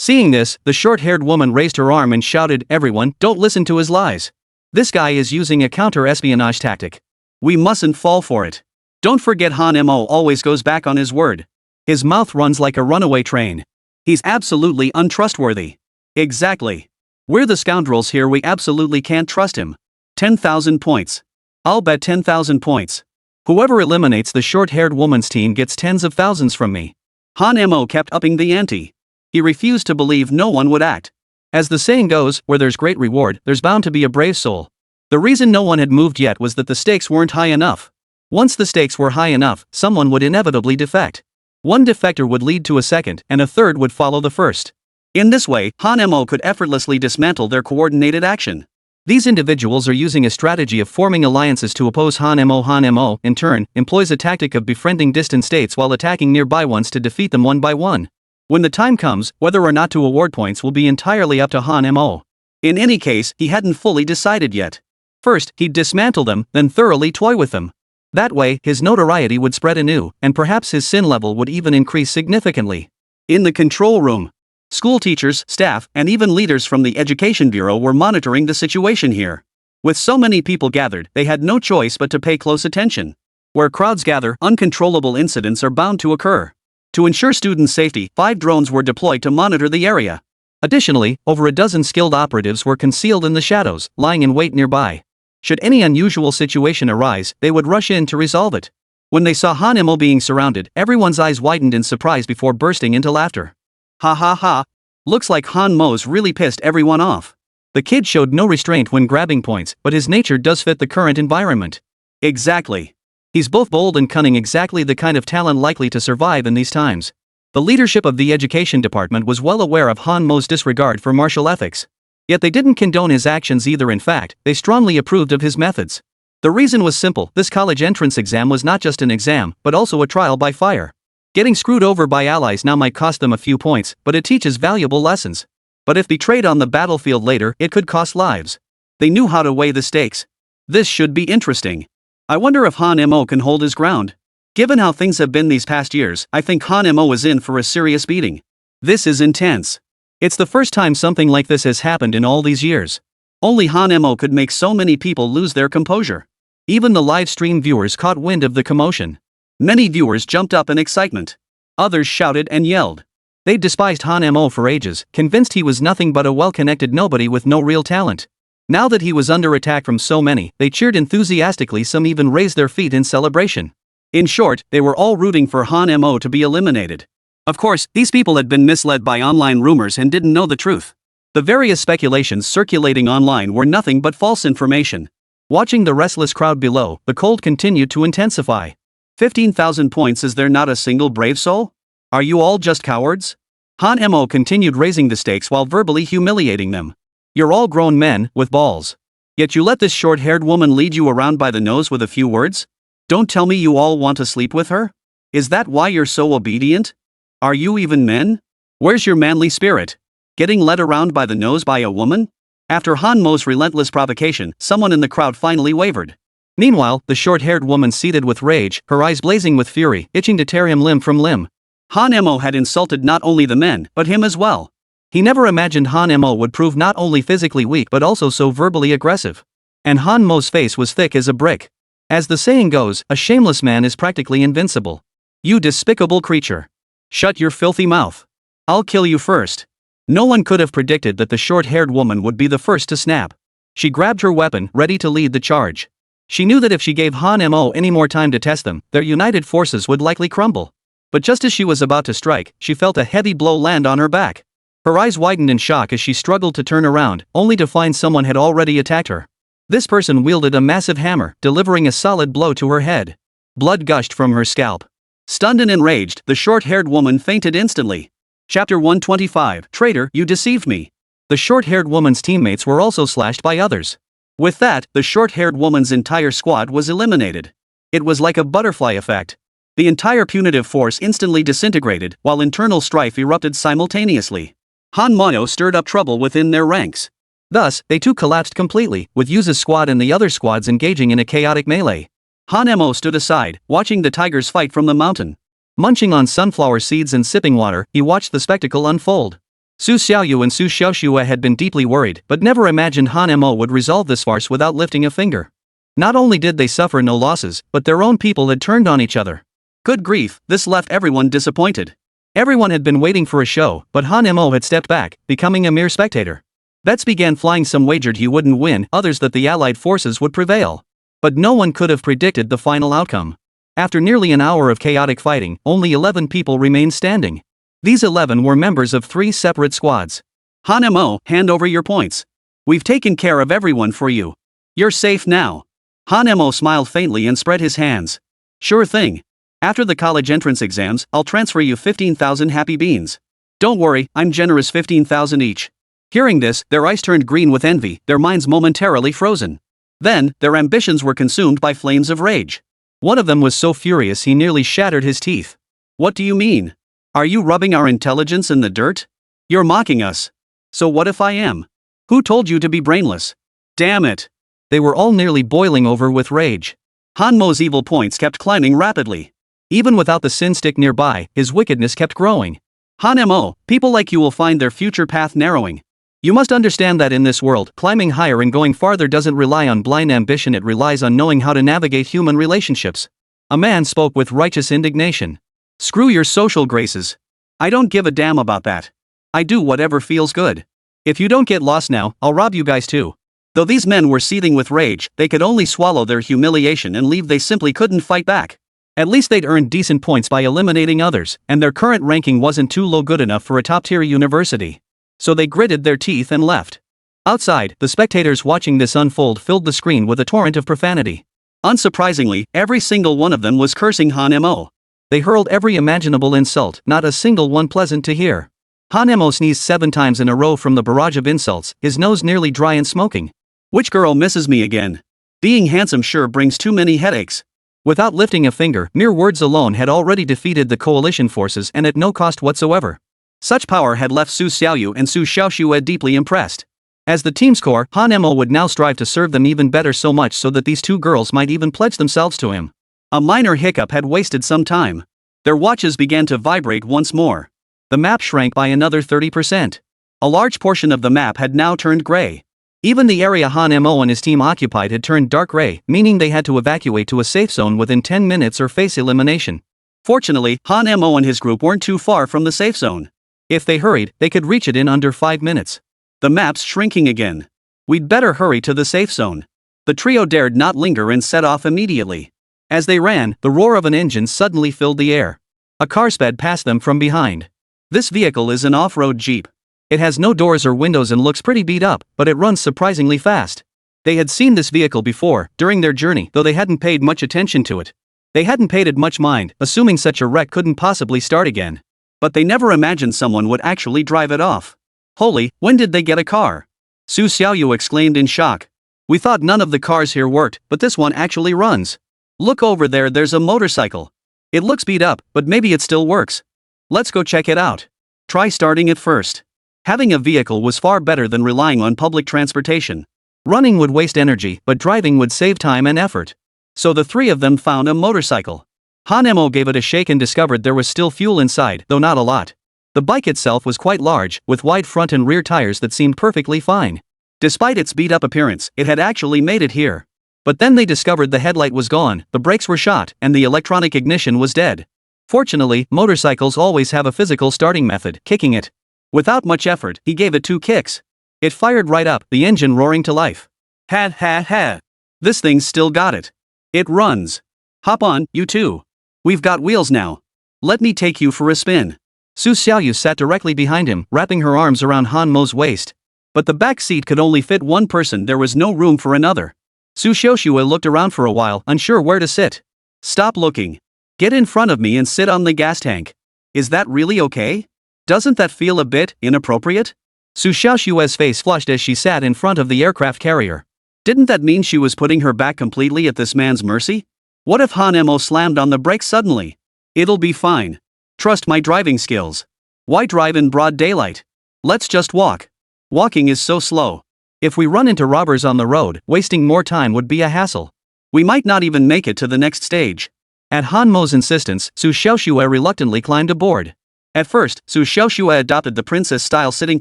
Seeing this, the short-haired woman raised her arm and shouted, "Everyone, don't listen to his lies. This guy is using a counter-espionage tactic. We mustn't fall for it. Don't forget Han Mo always goes back on his word. His mouth runs like a runaway train. He's absolutely untrustworthy." Exactly. We're the scoundrels here, we absolutely can't trust him. 10,000 points. I'll bet 10,000 points. Whoever eliminates the short-haired woman's team gets tens of thousands from me. Han Mo kept upping the ante. He refused to believe no one would act. As the saying goes, where there's great reward, there's bound to be a brave soul. The reason no one had moved yet was that the stakes weren't high enough. Once the stakes were high enough, someone would inevitably defect. One defector would lead to a second, and a third would follow the first. In this way, Han Mo could effortlessly dismantle their coordinated action. These individuals are using a strategy of forming alliances to oppose Han Mo. Han Mo, in turn, employs a tactic of befriending distant states while attacking nearby ones to defeat them one by one. When the time comes, whether or not to award points will be entirely up to Han Mo. In any case, he hadn't fully decided yet. First, he'd dismantle them, then thoroughly toy with them. That way, his notoriety would spread anew, and perhaps his sin level would even increase significantly. In the control room, school teachers, staff, and even leaders from the Education Bureau were monitoring the situation here. With so many people gathered, they had no choice but to pay close attention. Where crowds gather, uncontrollable incidents are bound to occur. To ensure student safety, 5 drones were deployed to monitor the area. Additionally, over a dozen skilled operatives were concealed in the shadows, lying in wait nearby. Should any unusual situation arise, they would rush in to resolve it. When they saw Han Mo being surrounded, everyone's eyes widened in surprise before bursting into laughter. Ha ha ha. Looks like Han Mo's really pissed everyone off. The kid showed no restraint when grabbing points, but his nature does fit the current environment. Exactly. He's both bold and cunning, exactly the kind of talent likely to survive in these times. The leadership of the education department was well aware of Han Mo's disregard for martial ethics. Yet they didn't condone his actions either. In fact, they strongly approved of his methods. The reason was simple: this college entrance exam was not just an exam, but also a trial by fire. Getting screwed over by allies now might cost them a few points, but it teaches valuable lessons. But if betrayed on the battlefield later, it could cost lives. They knew how to weigh the stakes. This should be interesting. I wonder if Han Mo can hold his ground. Given how things have been these past years, I think Han Mo is in for a serious beating. This is intense. It's the first time something like this has happened in all these years. Only Han Mo could make so many people lose their composure. Even the live stream viewers caught wind of the commotion. Many viewers jumped up in excitement. Others shouted and yelled. They despised Han Mo for ages, convinced he was nothing but a well-connected nobody with no real talent. Now that he was under attack from so many, they cheered enthusiastically, some even raised their feet in celebration. In short, they were all rooting for Han Mo to be eliminated. Of course, these people had been misled by online rumors and didn't know the truth. The various speculations circulating online were nothing but false information. Watching the restless crowd below, the cold continued to intensify. 15,000 points. Is there not a single brave soul? Are you all just cowards? Han Mo continued raising the stakes while verbally humiliating them. You're all grown men, with balls. Yet you let this short-haired woman lead you around by the nose with a few words? Don't tell me you all want to sleep with her? Is that why you're so obedient? Are you even men? Where's your manly spirit? Getting led around by the nose by a woman? After Han Mo's relentless provocation, someone in the crowd finally wavered. Meanwhile, the short-haired woman seethed with rage, her eyes blazing with fury, itching to tear him limb from limb. Han Mo had insulted not only the men, but him as well. He never imagined Han Mo would prove not only physically weak but also so verbally aggressive. And Han Mo's face was thick as a brick. As the saying goes, a shameless man is practically invincible. You despicable creature. Shut your filthy mouth. I'll kill you first. No one could have predicted that the short-haired woman would be the first to snap. She grabbed her weapon, ready to lead the charge. She knew that if she gave Han Mo any more time to test them, their united forces would likely crumble. But just as she was about to strike, she felt a heavy blow land on her back. Her eyes widened in shock as she struggled to turn around, only to find someone had already attacked her. This person wielded a massive hammer, delivering a solid blow to her head. Blood gushed from her scalp. Stunned and enraged, the short-haired woman fainted instantly. Chapter 125. Traitor, you deceived me. The short-haired woman's teammates were also slashed by others. With that, the short-haired woman's entire squad was eliminated. It was like a butterfly effect. The entire punitive force instantly disintegrated, while internal strife erupted simultaneously. Hanmao stirred up trouble within their ranks. Thus, they too collapsed completely, with Yuza's squad and the other squads engaging in a chaotic melee. Hanmo stood aside, watching the tigers fight from the mountain. Munching on sunflower seeds and sipping water, he watched the spectacle unfold. Su Xiaoyu and Su Xiaoxue had been deeply worried, but never imagined Hanmo would resolve this farce without lifting a finger. Not only did they suffer no losses, but their own people had turned on each other. Good grief, this left everyone disappointed. Everyone had been waiting for a show, but Hanmo had stepped back, becoming a mere spectator. Bets began flying. Some wagered he wouldn't win, others that the allied forces would prevail. But no one could have predicted the final outcome. After nearly an hour of chaotic fighting, only 11 people remained standing. These 11 were members of 3 separate squads. Hanmo, hand over your points. We've taken care of everyone for you. You're safe now. Hanmo smiled faintly and spread his hands. Sure thing. After the college entrance exams, I'll transfer you 15,000 happy beans. Don't worry, I'm generous, 15,000 each. Hearing this, their eyes turned green with envy, their minds momentarily frozen. Then, their ambitions were consumed by flames of rage. One of them was so furious he nearly shattered his teeth. What do you mean? Are you rubbing our intelligence in the dirt? You're mocking us. So what if I am? Who told you to be brainless? Damn it. They were all nearly boiling over with rage. Hanmo's evil points kept climbing rapidly. Even without the sin stick nearby, his wickedness kept growing. Hanmo, people like you will find their future path narrowing. You must understand that in this world, climbing higher and going farther doesn't rely on blind ambition, it relies on knowing how to navigate human relationships. A man spoke with righteous indignation. Screw your social graces. I don't give a damn about that. I do whatever feels good. If you don't get lost now, I'll rob you guys too. Though these men were seething with rage, they could only swallow their humiliation and leave. They simply couldn't fight back. At least they'd earned decent points by eliminating others, and their current ranking wasn't too low, good enough for a top-tier university. So they gritted their teeth and left. Outside, the spectators watching this unfold filled the screen with a torrent of profanity. Unsurprisingly, every single one of them was cursing Hanmo. They hurled every imaginable insult, not a single one pleasant to hear. Hanmo sneezed 7 times in a row from the barrage of insults, his nose nearly dry and smoking. Which girl misses me again? Being handsome sure brings too many headaches. Without lifting a finger, mere words alone had already defeated the coalition forces, and at no cost whatsoever. Such power had left Su Xiaoyu and Su Xiaoxue deeply impressed. As the team's core, Hanmo would now strive to serve them even better, so much so that these 2 girls might even pledge themselves to him. A minor hiccup had wasted some time. Their watches began to vibrate once more. The map shrank by another 30%. A large portion of the map had now turned gray. Even the area Hanmo and his team occupied had turned dark gray, meaning they had to evacuate to a safe zone within 10 minutes or face elimination. Fortunately, Hanmo and his group weren't too far from the safe zone. If they hurried, they could reach it in under 5 minutes. The map's shrinking again. We'd better hurry to the safe zone. The trio dared not linger and set off immediately. As they ran, the roar of an engine suddenly filled the air. A car sped past them from behind. This vehicle is an off-road jeep. It has no doors or windows and looks pretty beat up, but it runs surprisingly fast. They had seen this vehicle before, during their journey, though they hadn't paid much attention to it. They hadn't paid it much mind, assuming such a wreck couldn't possibly start again. But they never imagined someone would actually drive it off. Holy, when did they get a car? Su Xiaoyu exclaimed in shock. We thought none of the cars here worked, but this one actually runs. Look over there, there's a motorcycle. It looks beat up, but maybe it still works. Let's go check it out. Try starting it first. Having a vehicle was far better than relying on public transportation. Running would waste energy, but driving would save time and effort. So the 3 of them found a motorcycle. Hanmo gave it a shake and discovered there was still fuel inside, though not a lot. The bike itself was quite large, with wide front and rear tires that seemed perfectly fine. Despite its beat-up appearance, it had actually made it here. But then they discovered the headlight was gone, the brakes were shot, and the electronic ignition was dead. Fortunately, motorcycles always have a physical starting method, kicking it. Without much effort, he gave it 2 kicks. It fired right up, the engine roaring to life. Ha ha ha. This thing's still got it. It runs. Hop on, you two. We've got wheels now. Let me take you for a spin. Su Xiaoyu sat directly behind him, wrapping her arms around Hanmo's waist. But the back seat could only fit 1 person, there was no room for another. Su Xiaoxue looked around for a while, unsure where to sit. Stop looking. Get in front of me and sit on the gas tank. Is that really okay? Doesn't that feel a bit inappropriate? Su Xiaoxue's face flushed as she sat in front of the aircraft carrier. Didn't that mean she was putting her back completely at this man's mercy? What if Han Mo slammed on the brakes suddenly? It'll be fine. Trust my driving skills. Why drive in broad daylight? Let's just walk. Walking is so slow. If we run into robbers on the road, wasting more time would be a hassle. We might not even make it to the next stage. At Han Mo's insistence, Su Xiaoxue reluctantly climbed aboard. At first, Su Xiaoxue adopted the princess-style sitting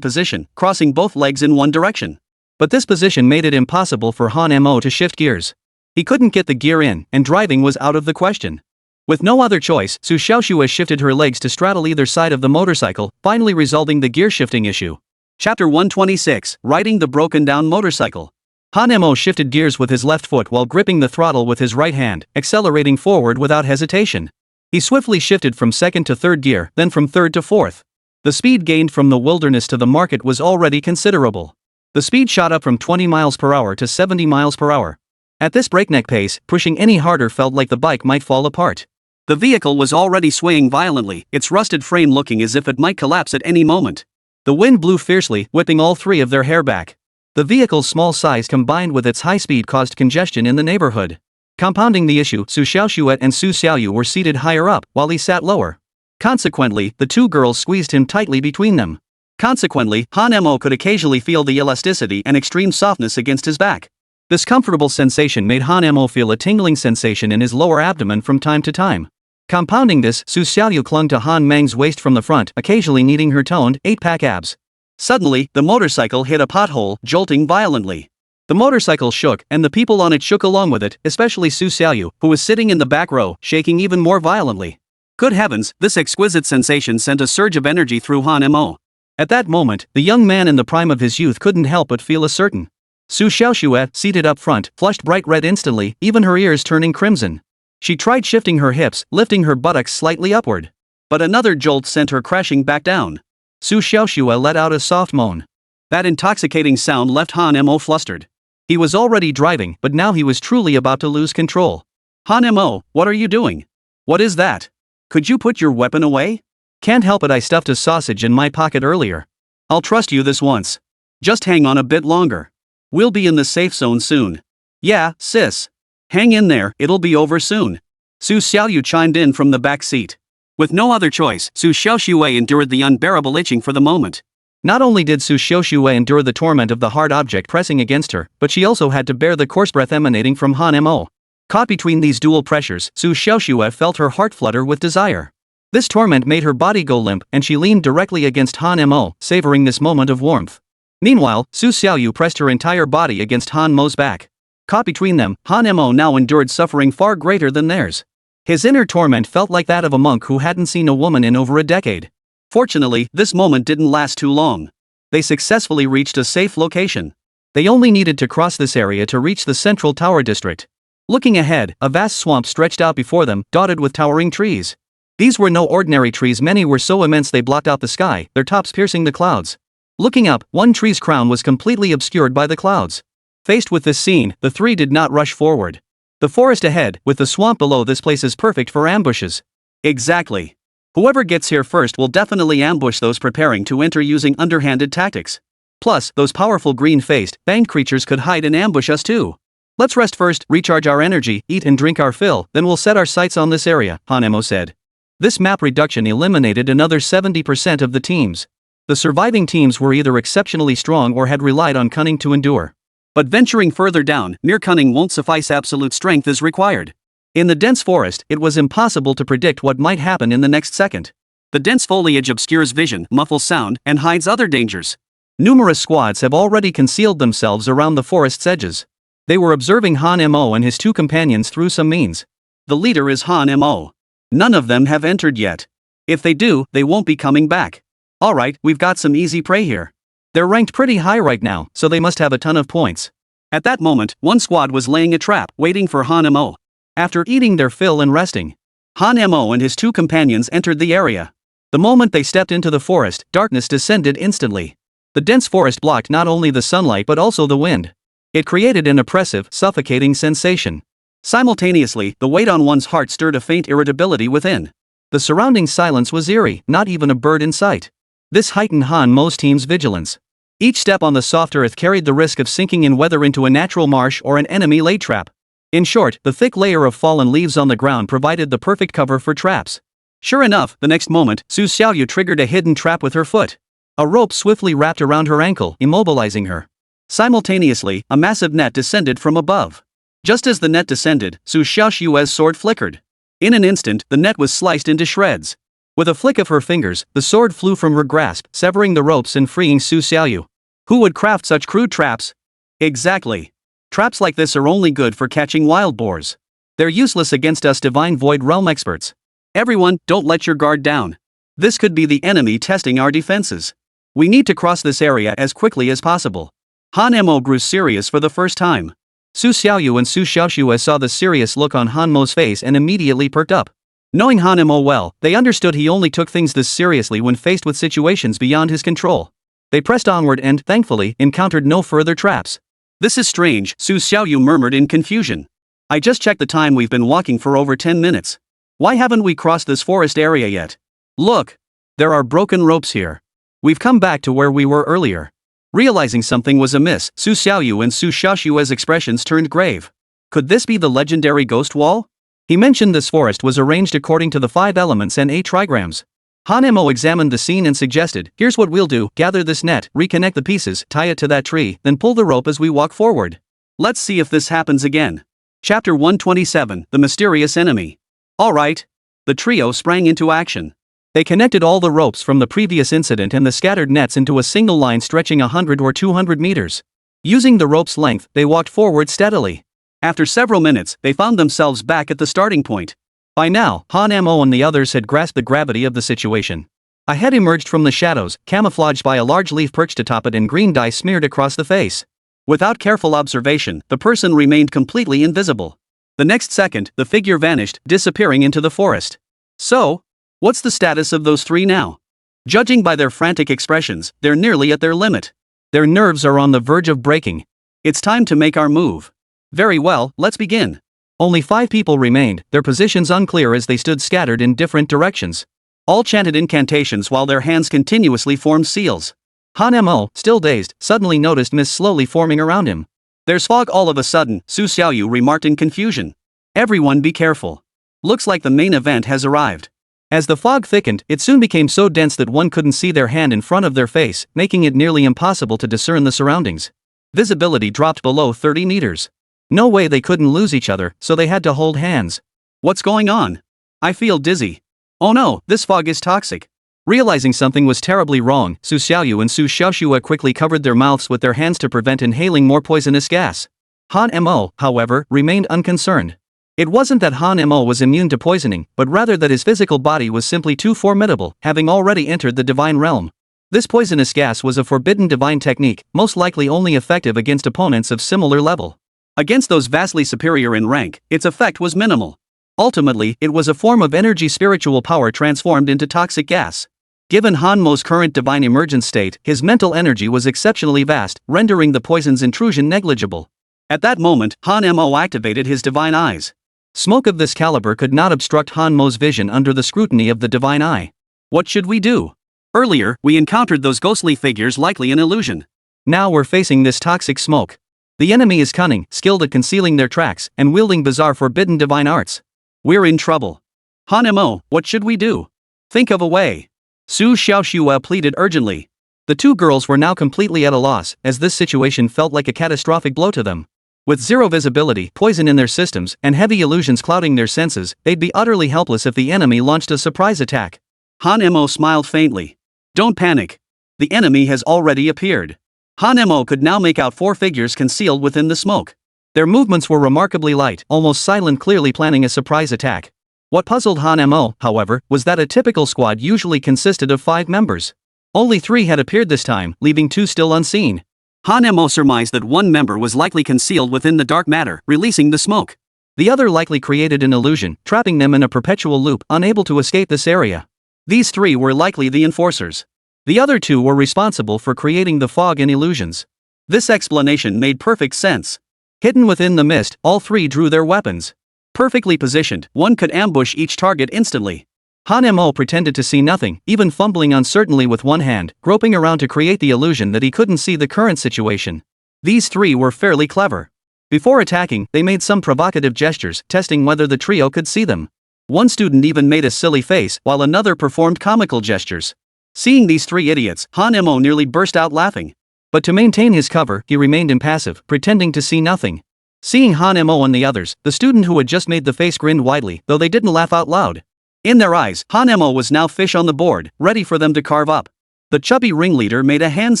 position, crossing both legs in one direction. But this position made it impossible for Han Mo to shift gears. He couldn't get the gear in, and driving was out of the question. With no other choice, Su Xiaoxue shifted her legs to straddle either side of the motorcycle, finally resolving the gear shifting issue. Chapter 126, Riding the Broken-Down Motorcycle. Han Mo shifted gears with his left foot while gripping the throttle with his right hand, accelerating forward without hesitation. He swiftly shifted from second to third gear, then from third to fourth. The speed gained from the wilderness to the market was already considerable. The speed shot up from 20 miles per hour to 70 miles per hour. At this breakneck pace, pushing any harder felt like the bike might fall apart. The vehicle was already swaying violently, its rusted frame looking as if it might collapse at any moment. The wind blew fiercely, whipping all three of their hair back. The vehicle's small size combined with its high speed caused congestion in the neighborhood. Compounding the issue, Su Xiaoxue and Su Xiaoyu were seated higher up, while he sat lower. Consequently, the two girls squeezed him tightly between them. Consequently, Han Mo could occasionally feel the elasticity and extreme softness against his back. This comfortable sensation made Han Mo feel a tingling sensation in his lower abdomen from time to time. Compounding this, Su Xiaoyu clung to Han Meng's waist from the front, occasionally kneading her toned, 8-pack abs. Suddenly, the motorcycle hit a pothole, jolting violently. The motorcycle shook, and the people on it shook along with it, especially Su Xiaoyu, who was sitting in the back row, shaking even more violently. Good heavens, this exquisite sensation sent a surge of energy through Han Mo. At that moment, the young man in the prime of his youth couldn't help but feel a certain. Su Xiaoxue, seated up front, flushed bright red instantly, even her ears turning crimson. She tried shifting her hips, lifting her buttocks slightly upward. But another jolt sent her crashing back down. Su Xiaoxue let out a soft moan. That intoxicating sound left Han Mo flustered. He was already driving, but now he was truly about to lose control. Han Mo, what are you doing? What is that? Could you put your weapon away? Can't help it, I stuffed a sausage in my pocket earlier. I'll trust you this once. Just hang on a bit longer. We'll be in the safe zone soon. Yeah, sis. Hang in there, it'll be over soon. Su Xiaoyu chimed in from the back seat. With no other choice, Su Xiaoxue endured the unbearable itching for the moment. Not only did Su Xiaoxue endure the torment of the hard object pressing against her, but she also had to bear the coarse breath emanating from Han Mo. Caught between these dual pressures, Su Xiaoxue felt her heart flutter with desire. This torment made her body go limp, and she leaned directly against Han Mo, savoring this moment of warmth. Meanwhile, Su Xiaoyu pressed her entire body against Han Mo's back. Caught between them, Han Mo now endured suffering far greater than theirs. His inner torment felt like that of a monk who hadn't seen a woman in over a decade. Fortunately, this moment didn't last too long. They successfully reached a safe location. They only needed to cross this area to reach the central tower district. Looking ahead, a vast swamp stretched out before them, dotted with towering trees. These were no ordinary trees, many were so immense they blocked out the sky, their tops piercing the clouds. Looking up, one tree's crown was completely obscured by the clouds. Faced with this scene, the three did not rush forward. The forest ahead, with the swamp below, this place is perfect for ambushes. Exactly. Whoever gets here first will definitely ambush those preparing to enter using underhanded tactics. Plus, those powerful green-faced, fanged creatures could hide and ambush us too. Let's rest first, recharge our energy, eat and drink our fill, then we'll set our sights on this area, Han Mo said. This map reduction eliminated another 70% of the teams. The surviving teams were either exceptionally strong or had relied on cunning to endure. But venturing further down, mere cunning won't suffice, absolute strength is required. In the dense forest, it was impossible to predict what might happen in the next second. The dense foliage obscures vision, muffles sound, and hides other dangers. Numerous squads have already concealed themselves around the forest's edges. They were observing Han Mo and his two companions through some means. The leader is Han Mo. None of them have entered yet. If they do, they won't be coming back. Alright, we've got some easy prey here. They're ranked pretty high right now, so they must have a ton of points. At that moment, one squad was laying a trap, waiting for Han Mo. After eating their fill and resting, Han Mo and his two companions entered the area. The moment they stepped into the forest, darkness descended instantly. The dense forest blocked not only the sunlight but also the wind. It created an oppressive, suffocating sensation. Simultaneously, the weight on one's heart stirred a faint irritability within. The surrounding silence was eerie, not even a bird in sight. This heightened Han Mo's team's vigilance. Each step on the soft earth carried the risk of sinking in, whether into a natural marsh or an enemy-laid trap. In short, the thick layer of fallen leaves on the ground provided the perfect cover for traps. Sure enough, the next moment, Su Xiaoyu triggered a hidden trap with her foot. A rope swiftly wrapped around her ankle, immobilizing her. Simultaneously, a massive net descended from above. Just as the net descended, Su Xiaoyu's sword flickered. In an instant, the net was sliced into shreds. With a flick of her fingers, the sword flew from her grasp, severing the ropes and freeing Su Xiaoyu. Who would craft such crude traps? Exactly. Traps like this are only good for catching wild boars. They're useless against us Divine Void Realm experts. Everyone, don't let your guard down. This could be the enemy testing our defenses. We need to cross this area as quickly as possible. Han Mo grew serious for the first time. Su Xiaoyu and Su Xiaoxue saw the serious look on Han Mo's face and immediately perked up. Knowing Han Mo well, they understood he only took things this seriously when faced with situations beyond his control. They pressed onward and, thankfully, encountered no further traps. This is strange, Su Xiaoyu murmured in confusion. I just checked the time, we've been walking for over 10 minutes. Why haven't we crossed this forest area yet? Look! There are broken ropes here. We've come back to where we were earlier. Realizing something was amiss, Su Xiaoyu and Su Xiaoxue's expressions turned grave. Could this be the legendary ghost wall? He mentioned this forest was arranged according to the 5 elements and 8 trigrams. Han Mo examined the scene and suggested, here's what we'll do, gather this net, reconnect the pieces, tie it to that tree, then pull the rope as we walk forward. Let's see if this happens again. Chapter 127, The Mysterious Enemy. Alright. The trio sprang into action. They connected all the ropes from the previous incident and the scattered nets into a single line stretching 100 or 200 meters. Using the rope's length, they walked forward steadily. After several minutes, they found themselves back at the starting point. By now, Han Mo and the others had grasped the gravity of the situation. A head emerged from the shadows, camouflaged by a large leaf perched atop it and green dye smeared across the face. Without careful observation, the person remained completely invisible. The next second, the figure vanished, disappearing into the forest. So, what's the status of those 3 now? Judging by their frantic expressions, they're nearly at their limit. Their nerves are on the verge of breaking. It's time to make our move. Very well, let's begin. Only 5 people remained, their positions unclear as they stood scattered in different directions. All chanted incantations while their hands continuously formed seals. Han Mo, still dazed, suddenly noticed mist slowly forming around him. There's fog all of a sudden, Su Xiaoyu remarked in confusion. Everyone be careful. Looks like the main event has arrived. As the fog thickened, it soon became so dense that one couldn't see their hand in front of their face, making it nearly impossible to discern the surroundings. Visibility dropped below 30 meters. No way they couldn't lose each other, so they had to hold hands. What's going on? I feel dizzy. Oh no, this fog is toxic. Realizing something was terribly wrong, Su Xiaoyu and Su Xiaoxue quickly covered their mouths with their hands to prevent inhaling more poisonous gas. Han Mo, however, remained unconcerned. It wasn't that Han Mo was immune to poisoning, but rather that his physical body was simply too formidable, having already entered the divine realm. This poisonous gas was a forbidden divine technique, most likely only effective against opponents of similar level. Against those vastly superior in rank, its effect was minimal. Ultimately, it was a form of energy spiritual power transformed into toxic gas. Given Han Mo's current divine emergence state, his mental energy was exceptionally vast, rendering the poison's intrusion negligible. At that moment, Han Mo activated his divine eyes. Smoke of this caliber could not obstruct Han Mo's vision under the scrutiny of the divine eye. What should we do? Earlier, we encountered those ghostly figures, likely an illusion. Now we're facing this toxic smoke. The enemy is cunning, skilled at concealing their tracks, and wielding bizarre forbidden divine arts. We're in trouble. Han Mo, what should we do? Think of a way. Su Xiaoxue pleaded urgently. The 2 girls were now completely at a loss, as this situation felt like a catastrophic blow to them. With zero visibility, poison in their systems, and heavy illusions clouding their senses, they'd be utterly helpless if the enemy launched a surprise attack. Han Mo smiled faintly. Don't panic. The enemy has already appeared. Han Mo could now make out 4 figures concealed within the smoke. Their movements were remarkably light, almost silent, clearly planning a surprise attack. What puzzled Han Mo, however, was that a typical squad usually consisted of 5 members. Only 3 had appeared this time, leaving 2 still unseen. Han Mo surmised that one member was likely concealed within the dark matter, releasing the smoke. The other likely created an illusion, trapping them in a perpetual loop, unable to escape this area. These 3 were likely the enforcers. The other 2 were responsible for creating the fog and illusions. This explanation made perfect sense. Hidden within the mist, all 3 drew their weapons. Perfectly positioned, one could ambush each target instantly. Han Mo pretended to see nothing, even fumbling uncertainly with one hand, groping around to create the illusion that he couldn't see the current situation. These three were fairly clever. Before attacking, they made some provocative gestures, testing whether the trio could see them. One student even made a silly face, while another performed comical gestures. Seeing these three idiots, Han Mo nearly burst out laughing. But to maintain his cover, he remained impassive, pretending to see nothing. Seeing Han Mo and the others, the student who had just made the face grinned widely, though they didn't laugh out loud. In their eyes, Han Mo was now fish on the board, ready for them to carve up. The chubby ringleader made a hand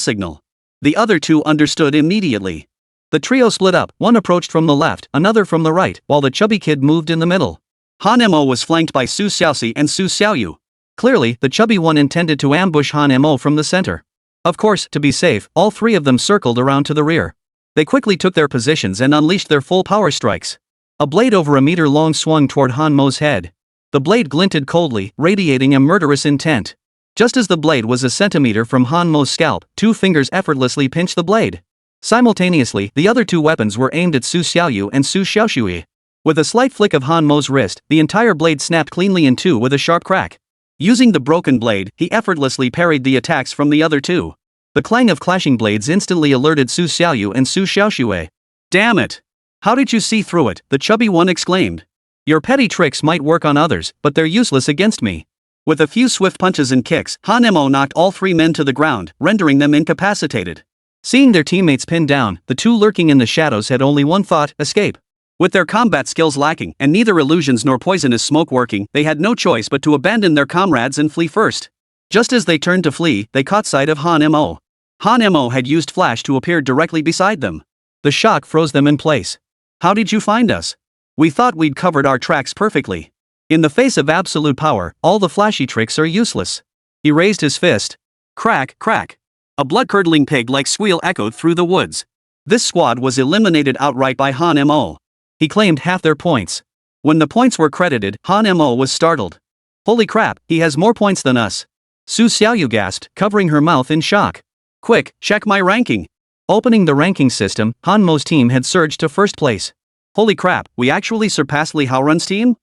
signal. The other two understood immediately. The trio split up, one approached from the left, another from the right, while the chubby kid moved in the middle. Han Mo was flanked by Su Xiaoxi and Su Xiaoyu. Clearly, the chubby one intended to ambush Han Mo from the center. Of course, to be safe, all three of them circled around to the rear. They quickly took their positions and unleashed their full power strikes. A blade over a meter long swung toward Han Mo's head. The blade glinted coldly, radiating a murderous intent. Just as the blade was a centimeter from Han Mo's scalp, two fingers effortlessly pinched the blade. Simultaneously, the other two weapons were aimed at Su Xiaoyu and Su Xiaoshui. With a slight flick of Han Mo's wrist, the entire blade snapped cleanly in two with a sharp crack. Using the broken blade, he effortlessly parried the attacks from the other two. The clang of clashing blades instantly alerted Su Xiaoyu and Su Xiaoshui. "Damn it! How did you see through it?" the chubby one exclaimed. "Your petty tricks might work on others, but they're useless against me." With a few swift punches and kicks, Han Mo knocked all three men to the ground, rendering them incapacitated. Seeing their teammates pinned down, the two lurking in the shadows had only one thought: escape. With their combat skills lacking, and neither illusions nor poisonous smoke working, they had no choice but to abandon their comrades and flee first. Just as they turned to flee, they caught sight of Han Mo. Han Mo had used flash to appear directly beside them. The shock froze them in place. "How did you find us? We thought we'd covered our tracks perfectly." In the face of absolute power, all the flashy tricks are useless. He raised his fist. Crack, crack. A blood-curdling pig-like squeal echoed through the woods. This squad was eliminated outright by Han Mo. He claimed half their points. When the points were credited, Han Mo was startled. "Holy crap, he has more points than us." Su Xiaoyu gasped, covering her mouth in shock. "Quick, check my ranking." Opening the ranking system, Han Mo's team had surged to first place. "Holy crap, we actually surpassed Li Haorun's team?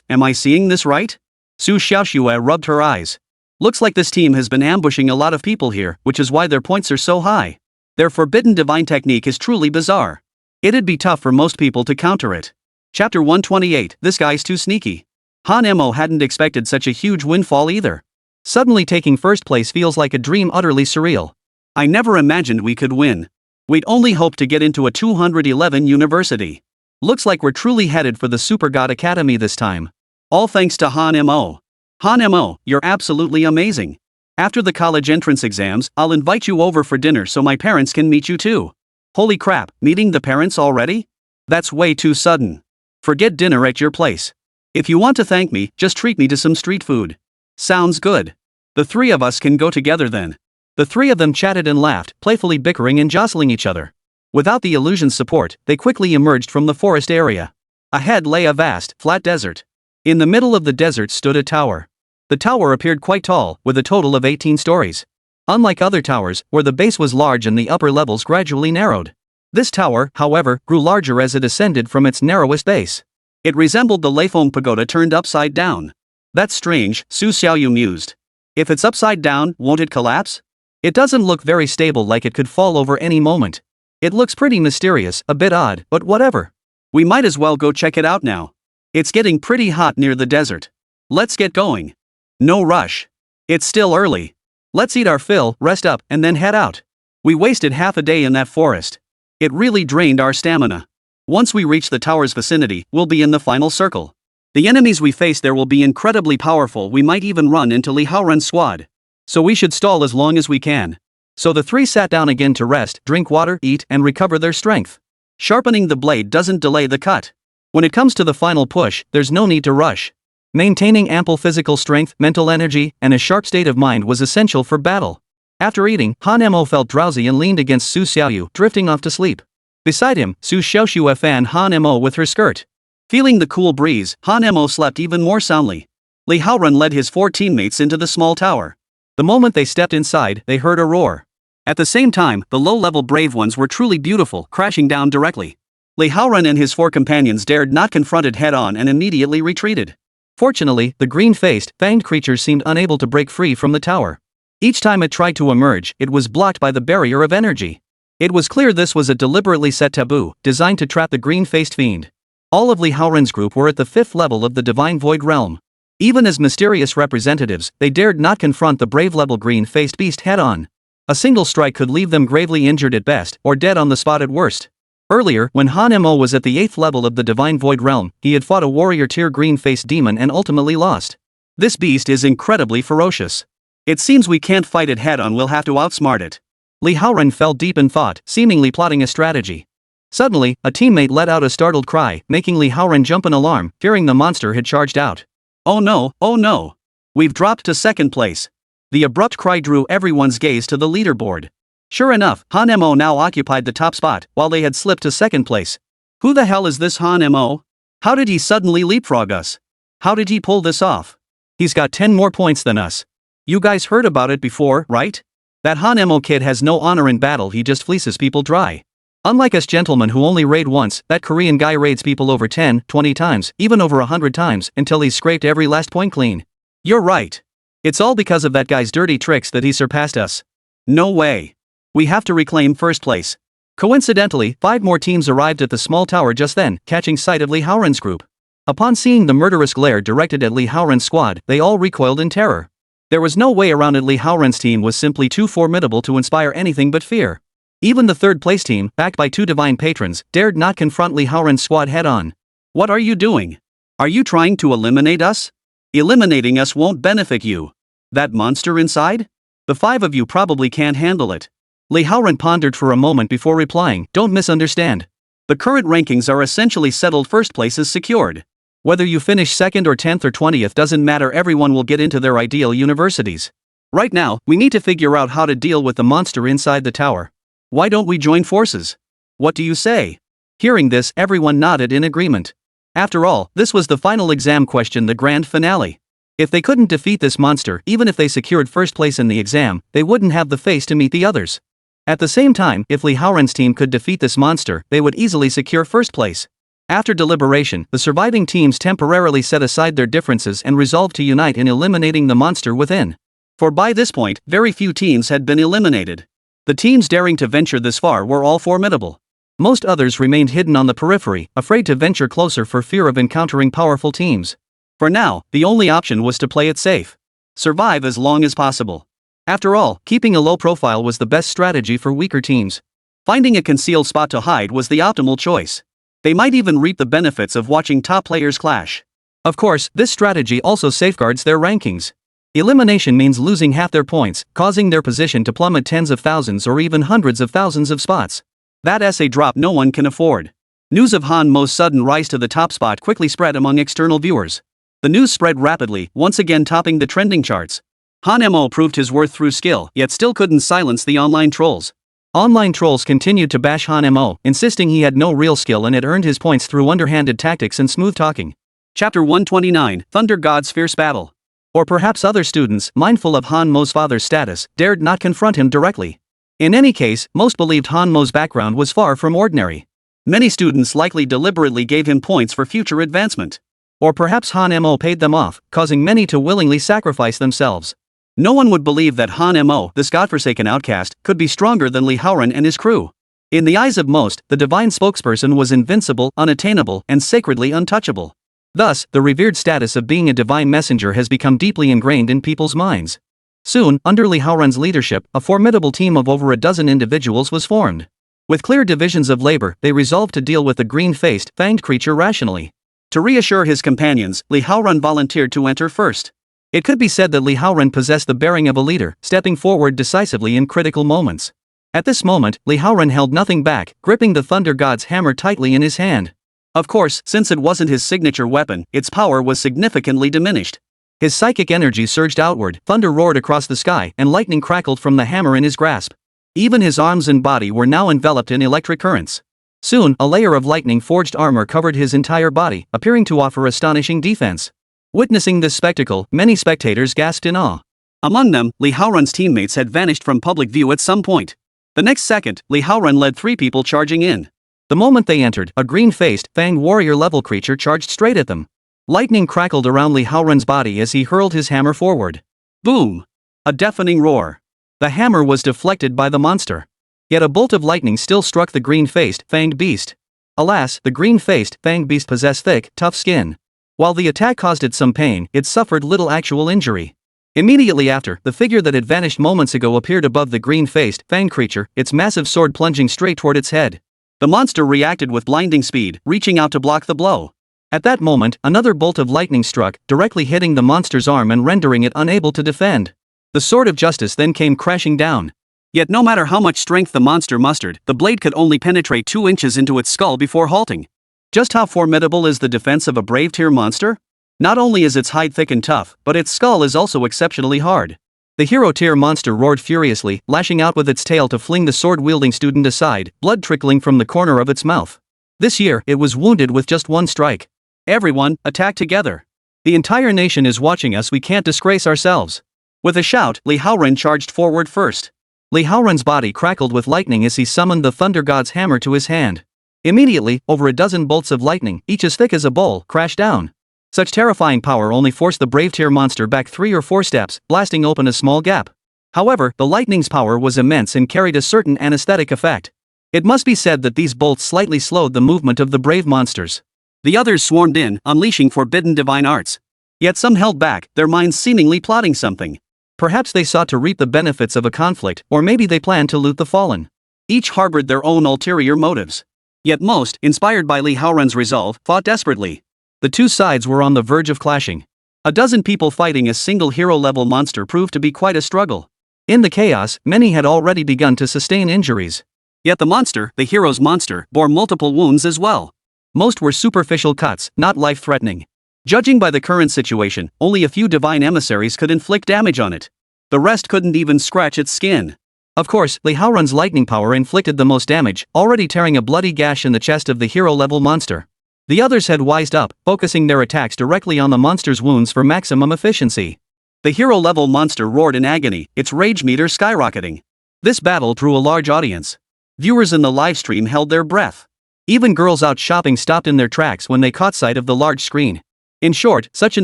Am I seeing this right?" Su Xiaoxue rubbed her eyes. "Looks like this team has been ambushing a lot of people here, which is why their points are so high. Their forbidden divine technique is truly bizarre. It'd be tough for most people to counter it." Chapter 128, This Guy's Too Sneaky. Han Mo hadn't expected such a huge windfall either. Suddenly taking first place feels like a dream, utterly surreal. "I never imagined we could win. We'd only hoped to get into a 211 university. Looks like we're truly headed for the Super God Academy this time. All thanks to Han Mo. Han Mo, you're absolutely amazing. After the college entrance exams, I'll invite you over for dinner so my parents can meet you too." Holy crap, meeting the parents already? That's way too sudden. Forget dinner at your place. If you want to thank me, just treat me to some street food. Sounds good. The three of us can go together then. The three of them chatted and laughed, playfully bickering and jostling each other. Without the illusion's support, they quickly emerged from the forest area. Ahead lay a vast, flat desert. In the middle of the desert stood a tower. The tower appeared quite tall, with a total of 18 stories. Unlike other towers, where the base was large and the upper levels gradually narrowed. This tower, however, grew larger as it ascended from its narrowest base. It resembled the Leifeng Pagoda turned upside down. "That's strange," Su Xiaoyu mused. "If it's upside down, won't it collapse? It doesn't look very stable, like it could fall over any moment. It looks pretty mysterious, a bit odd, but whatever. We might as well go check it out now. It's getting pretty hot near the desert. Let's get going. No rush. It's still early. Let's eat our fill, rest up, and then head out. We wasted half a day in that forest. It really drained our stamina. Once we reach the tower's vicinity, we'll be in the final circle. The enemies we face there will be incredibly powerful. We might even run into Li Haorun's squad. So we should stall as long as we can." So the three sat down again to rest, drink water, eat, and recover their strength. Sharpening the blade doesn't delay the cut. When it comes to the final push, there's no need to rush. Maintaining ample physical strength, mental energy, and a sharp state of mind was essential for battle. After eating, Han Mo felt drowsy and leaned against Su Xiaoyu, drifting off to sleep. Beside him, Su Xiaoxue fanned Han Mo with her skirt. Feeling the cool breeze, Han Mo slept even more soundly. Li Haorun led his 4 teammates into the small tower. The moment they stepped inside, they heard a roar. At the same time, the low-level brave ones were truly beautiful, crashing down directly. Li Haorun and his 4 companions dared not confront it head-on and immediately retreated. Fortunately, the green-faced, fanged creature seemed unable to break free from the tower. Each time it tried to emerge, it was blocked by the barrier of energy. It was clear this was a deliberately set taboo, designed to trap the green-faced fiend. All of Li Haoren's group were at the 5th level of the Divine Void Realm. Even as mysterious representatives, they dared not confront the brave-level green-faced beast head-on. A single strike could leave them gravely injured at best, or dead on the spot at worst. Earlier, when Han Mo was at the 8th level of the Divine Void Realm, he had fought a warrior-tier green-faced demon and ultimately lost. This beast is incredibly ferocious. It seems we can't fight it head-on, we'll have to outsmart it. Li Haoren fell deep in thought, seemingly plotting a strategy. Suddenly, a teammate let out a startled cry, making Li Haoren jump in alarm, fearing the monster had charged out. Oh no, oh no! We've dropped to 2nd place. The abrupt cry drew everyone's gaze to the leaderboard. Sure enough, Han Mo now occupied the top spot, while they had slipped to 2nd place. Who the hell is this Han Mo? How did he suddenly leapfrog us? How did he pull this off? He's got 10 more points than us. You guys heard about it before, right? That Han Mo kid has no honor in battle, he just fleeces people dry. Unlike us gentlemen who only raid once, that Korean guy raids people over 10, 20 times, even over 100 times, until he's scraped every last point clean. You're right. It's all because of that guy's dirty tricks that he surpassed us. No way. We have to reclaim 1st place. Coincidentally, 5 more teams arrived at the small tower just then, catching sight of Li Haoren's group. Upon seeing the murderous glare directed at Li Haoren's squad, they all recoiled in terror. There was no way around it. Li Haoren's team was simply too formidable to inspire anything but fear. Even the 3rd place team, backed by 2 divine patrons, dared not confront Li Haoren's squad head-on. What are you doing? Are you trying to eliminate us? Eliminating us won't benefit you. That monster inside? The 5 of you probably can't handle it. Li Haoren pondered for a moment before replying, don't misunderstand. The current rankings are essentially settled. 1st place is secured. Whether you finish 2nd or 10th or 20th doesn't matter, everyone will get into their ideal universities. Right now, we need to figure out how to deal with the monster inside the tower. Why don't we join forces? What do you say? Hearing this, everyone nodded in agreement. After all, this was the final exam question, the grand finale. If they couldn't defeat this monster, even if they secured 1st place in the exam, they wouldn't have the face to meet the others. At the same time, if Li Haoren's team could defeat this monster, they would easily secure 1st place. After deliberation, the surviving teams temporarily set aside their differences and resolved to unite in eliminating the monster within. For by this point, very few teams had been eliminated. The teams daring to venture this far were all formidable. Most others remained hidden on the periphery, afraid to venture closer for fear of encountering powerful teams. For now, the only option was to play it safe. Survive as long as possible. After all, keeping a low profile was the best strategy for weaker teams. Finding a concealed spot to hide was the optimal choice. They might even reap the benefits of watching top players clash. Of course, this strategy also safeguards their rankings. Elimination means losing half their points, causing their position to plummet tens of thousands or even hundreds of thousands of spots. That's a drop no one can afford. News of Han Mo's sudden rise to the top spot quickly spread among external viewers. The news spread rapidly, once again topping the trending charts. Han Mo proved his worth through skill, yet still couldn't silence the online trolls. Online trolls continued to bash Han Mo, insisting he had no real skill and had earned his points through underhanded tactics and smooth talking. Chapter 129, Thunder God's Fierce Battle. Or perhaps other students, mindful of Han Mo's father's status, dared not confront him directly. In any case, most believed Han Mo's background was far from ordinary. Many students likely deliberately gave him points for future advancement. Or perhaps Han Mo paid them off, causing many to willingly sacrifice themselves. No one would believe that Han Mo, this godforsaken outcast, could be stronger than Li Haoren and his crew. In the eyes of most, the divine spokesperson was invincible, unattainable, and sacredly untouchable. Thus, the revered status of being a divine messenger has become deeply ingrained in people's minds. Soon, under Li Haoren's leadership, a formidable team of over a dozen individuals was formed. With clear divisions of labor, they resolved to deal with the green-faced, fanged creature rationally. To reassure his companions, Li Haoren volunteered to enter first. It could be said that Li Haoren possessed the bearing of a leader, stepping forward decisively in critical moments. At this moment, Li Haoren held nothing back, gripping the Thunder God's hammer tightly in his hand. Of course, since it wasn't his signature weapon, its power was significantly diminished. His psychic energy surged outward, thunder roared across the sky, and lightning crackled from the hammer in his grasp. Even his arms and body were now enveloped in electric currents. Soon, a layer of lightning-forged armor covered his entire body, appearing to offer astonishing defense. Witnessing this spectacle, many spectators gasped in awe. Among them, Li Haoren's teammates had vanished from public view at some point. The next second, Li Haoren led 3 people charging in. The moment they entered, a green-faced, fanged warrior-level creature charged straight at them. Lightning crackled around Li Haoren's body as he hurled his hammer forward. Boom! A deafening roar. The hammer was deflected by the monster. Yet a bolt of lightning still struck the green-faced, fanged beast. Alas, the green-faced, fanged beast possessed thick, tough skin. While the attack caused it some pain, it suffered little actual injury. Immediately after, the figure that had vanished moments ago appeared above the green-faced, fanged creature, its massive sword plunging straight toward its head. The monster reacted with blinding speed, reaching out to block the blow. At that moment, another bolt of lightning struck, directly hitting the monster's arm and rendering it unable to defend. The sword of justice then came crashing down. Yet no matter how much strength the monster mustered, the blade could only penetrate 2 inches into its skull before halting. Just how formidable is the defense of a brave tier monster? Not only is its hide thick and tough, but its skull is also exceptionally hard. The hero tier monster roared furiously, lashing out with its tail to fling the sword-wielding student aside, blood trickling from the corner of its mouth. This year, it was wounded with just 1 strike. Everyone, attack together. The entire nation is watching us, we can't disgrace ourselves. With a shout, Li Haoren charged forward first. Li Haoren's body crackled with lightning as he summoned the thunder god's hammer to his hand. Immediately, over a dozen bolts of lightning, each as thick as a bowl, crashed down. Such terrifying power only forced the brave tier monster back 3 or 4 steps, blasting open a small gap. However, the lightning's power was immense and carried a certain anesthetic effect. It must be said that these bolts slightly slowed the movement of the brave monsters. The others swarmed in, unleashing forbidden divine arts. Yet some held back, their minds seemingly plotting something. Perhaps they sought to reap the benefits of a conflict, or maybe they planned to loot the fallen. Each harbored their own ulterior motives. Yet most, inspired by Li Haoren's resolve, fought desperately. The 2 sides were on the verge of clashing. A dozen people fighting a single hero-level monster proved to be quite a struggle. In the chaos, many had already begun to sustain injuries. Yet the monster, the hero's monster, bore multiple wounds as well. Most were superficial cuts, not life-threatening. Judging by the current situation, only a few divine emissaries could inflict damage on it. The rest couldn't even scratch its skin. Of course, Li Haoren's lightning power inflicted the most damage, already tearing a bloody gash in the chest of the hero-level monster. The others had wised up, focusing their attacks directly on the monster's wounds for maximum efficiency. The hero-level monster roared in agony, its rage meter skyrocketing. This battle drew a large audience. Viewers in the livestream held their breath. Even girls out shopping stopped in their tracks when they caught sight of the large screen. In short, such an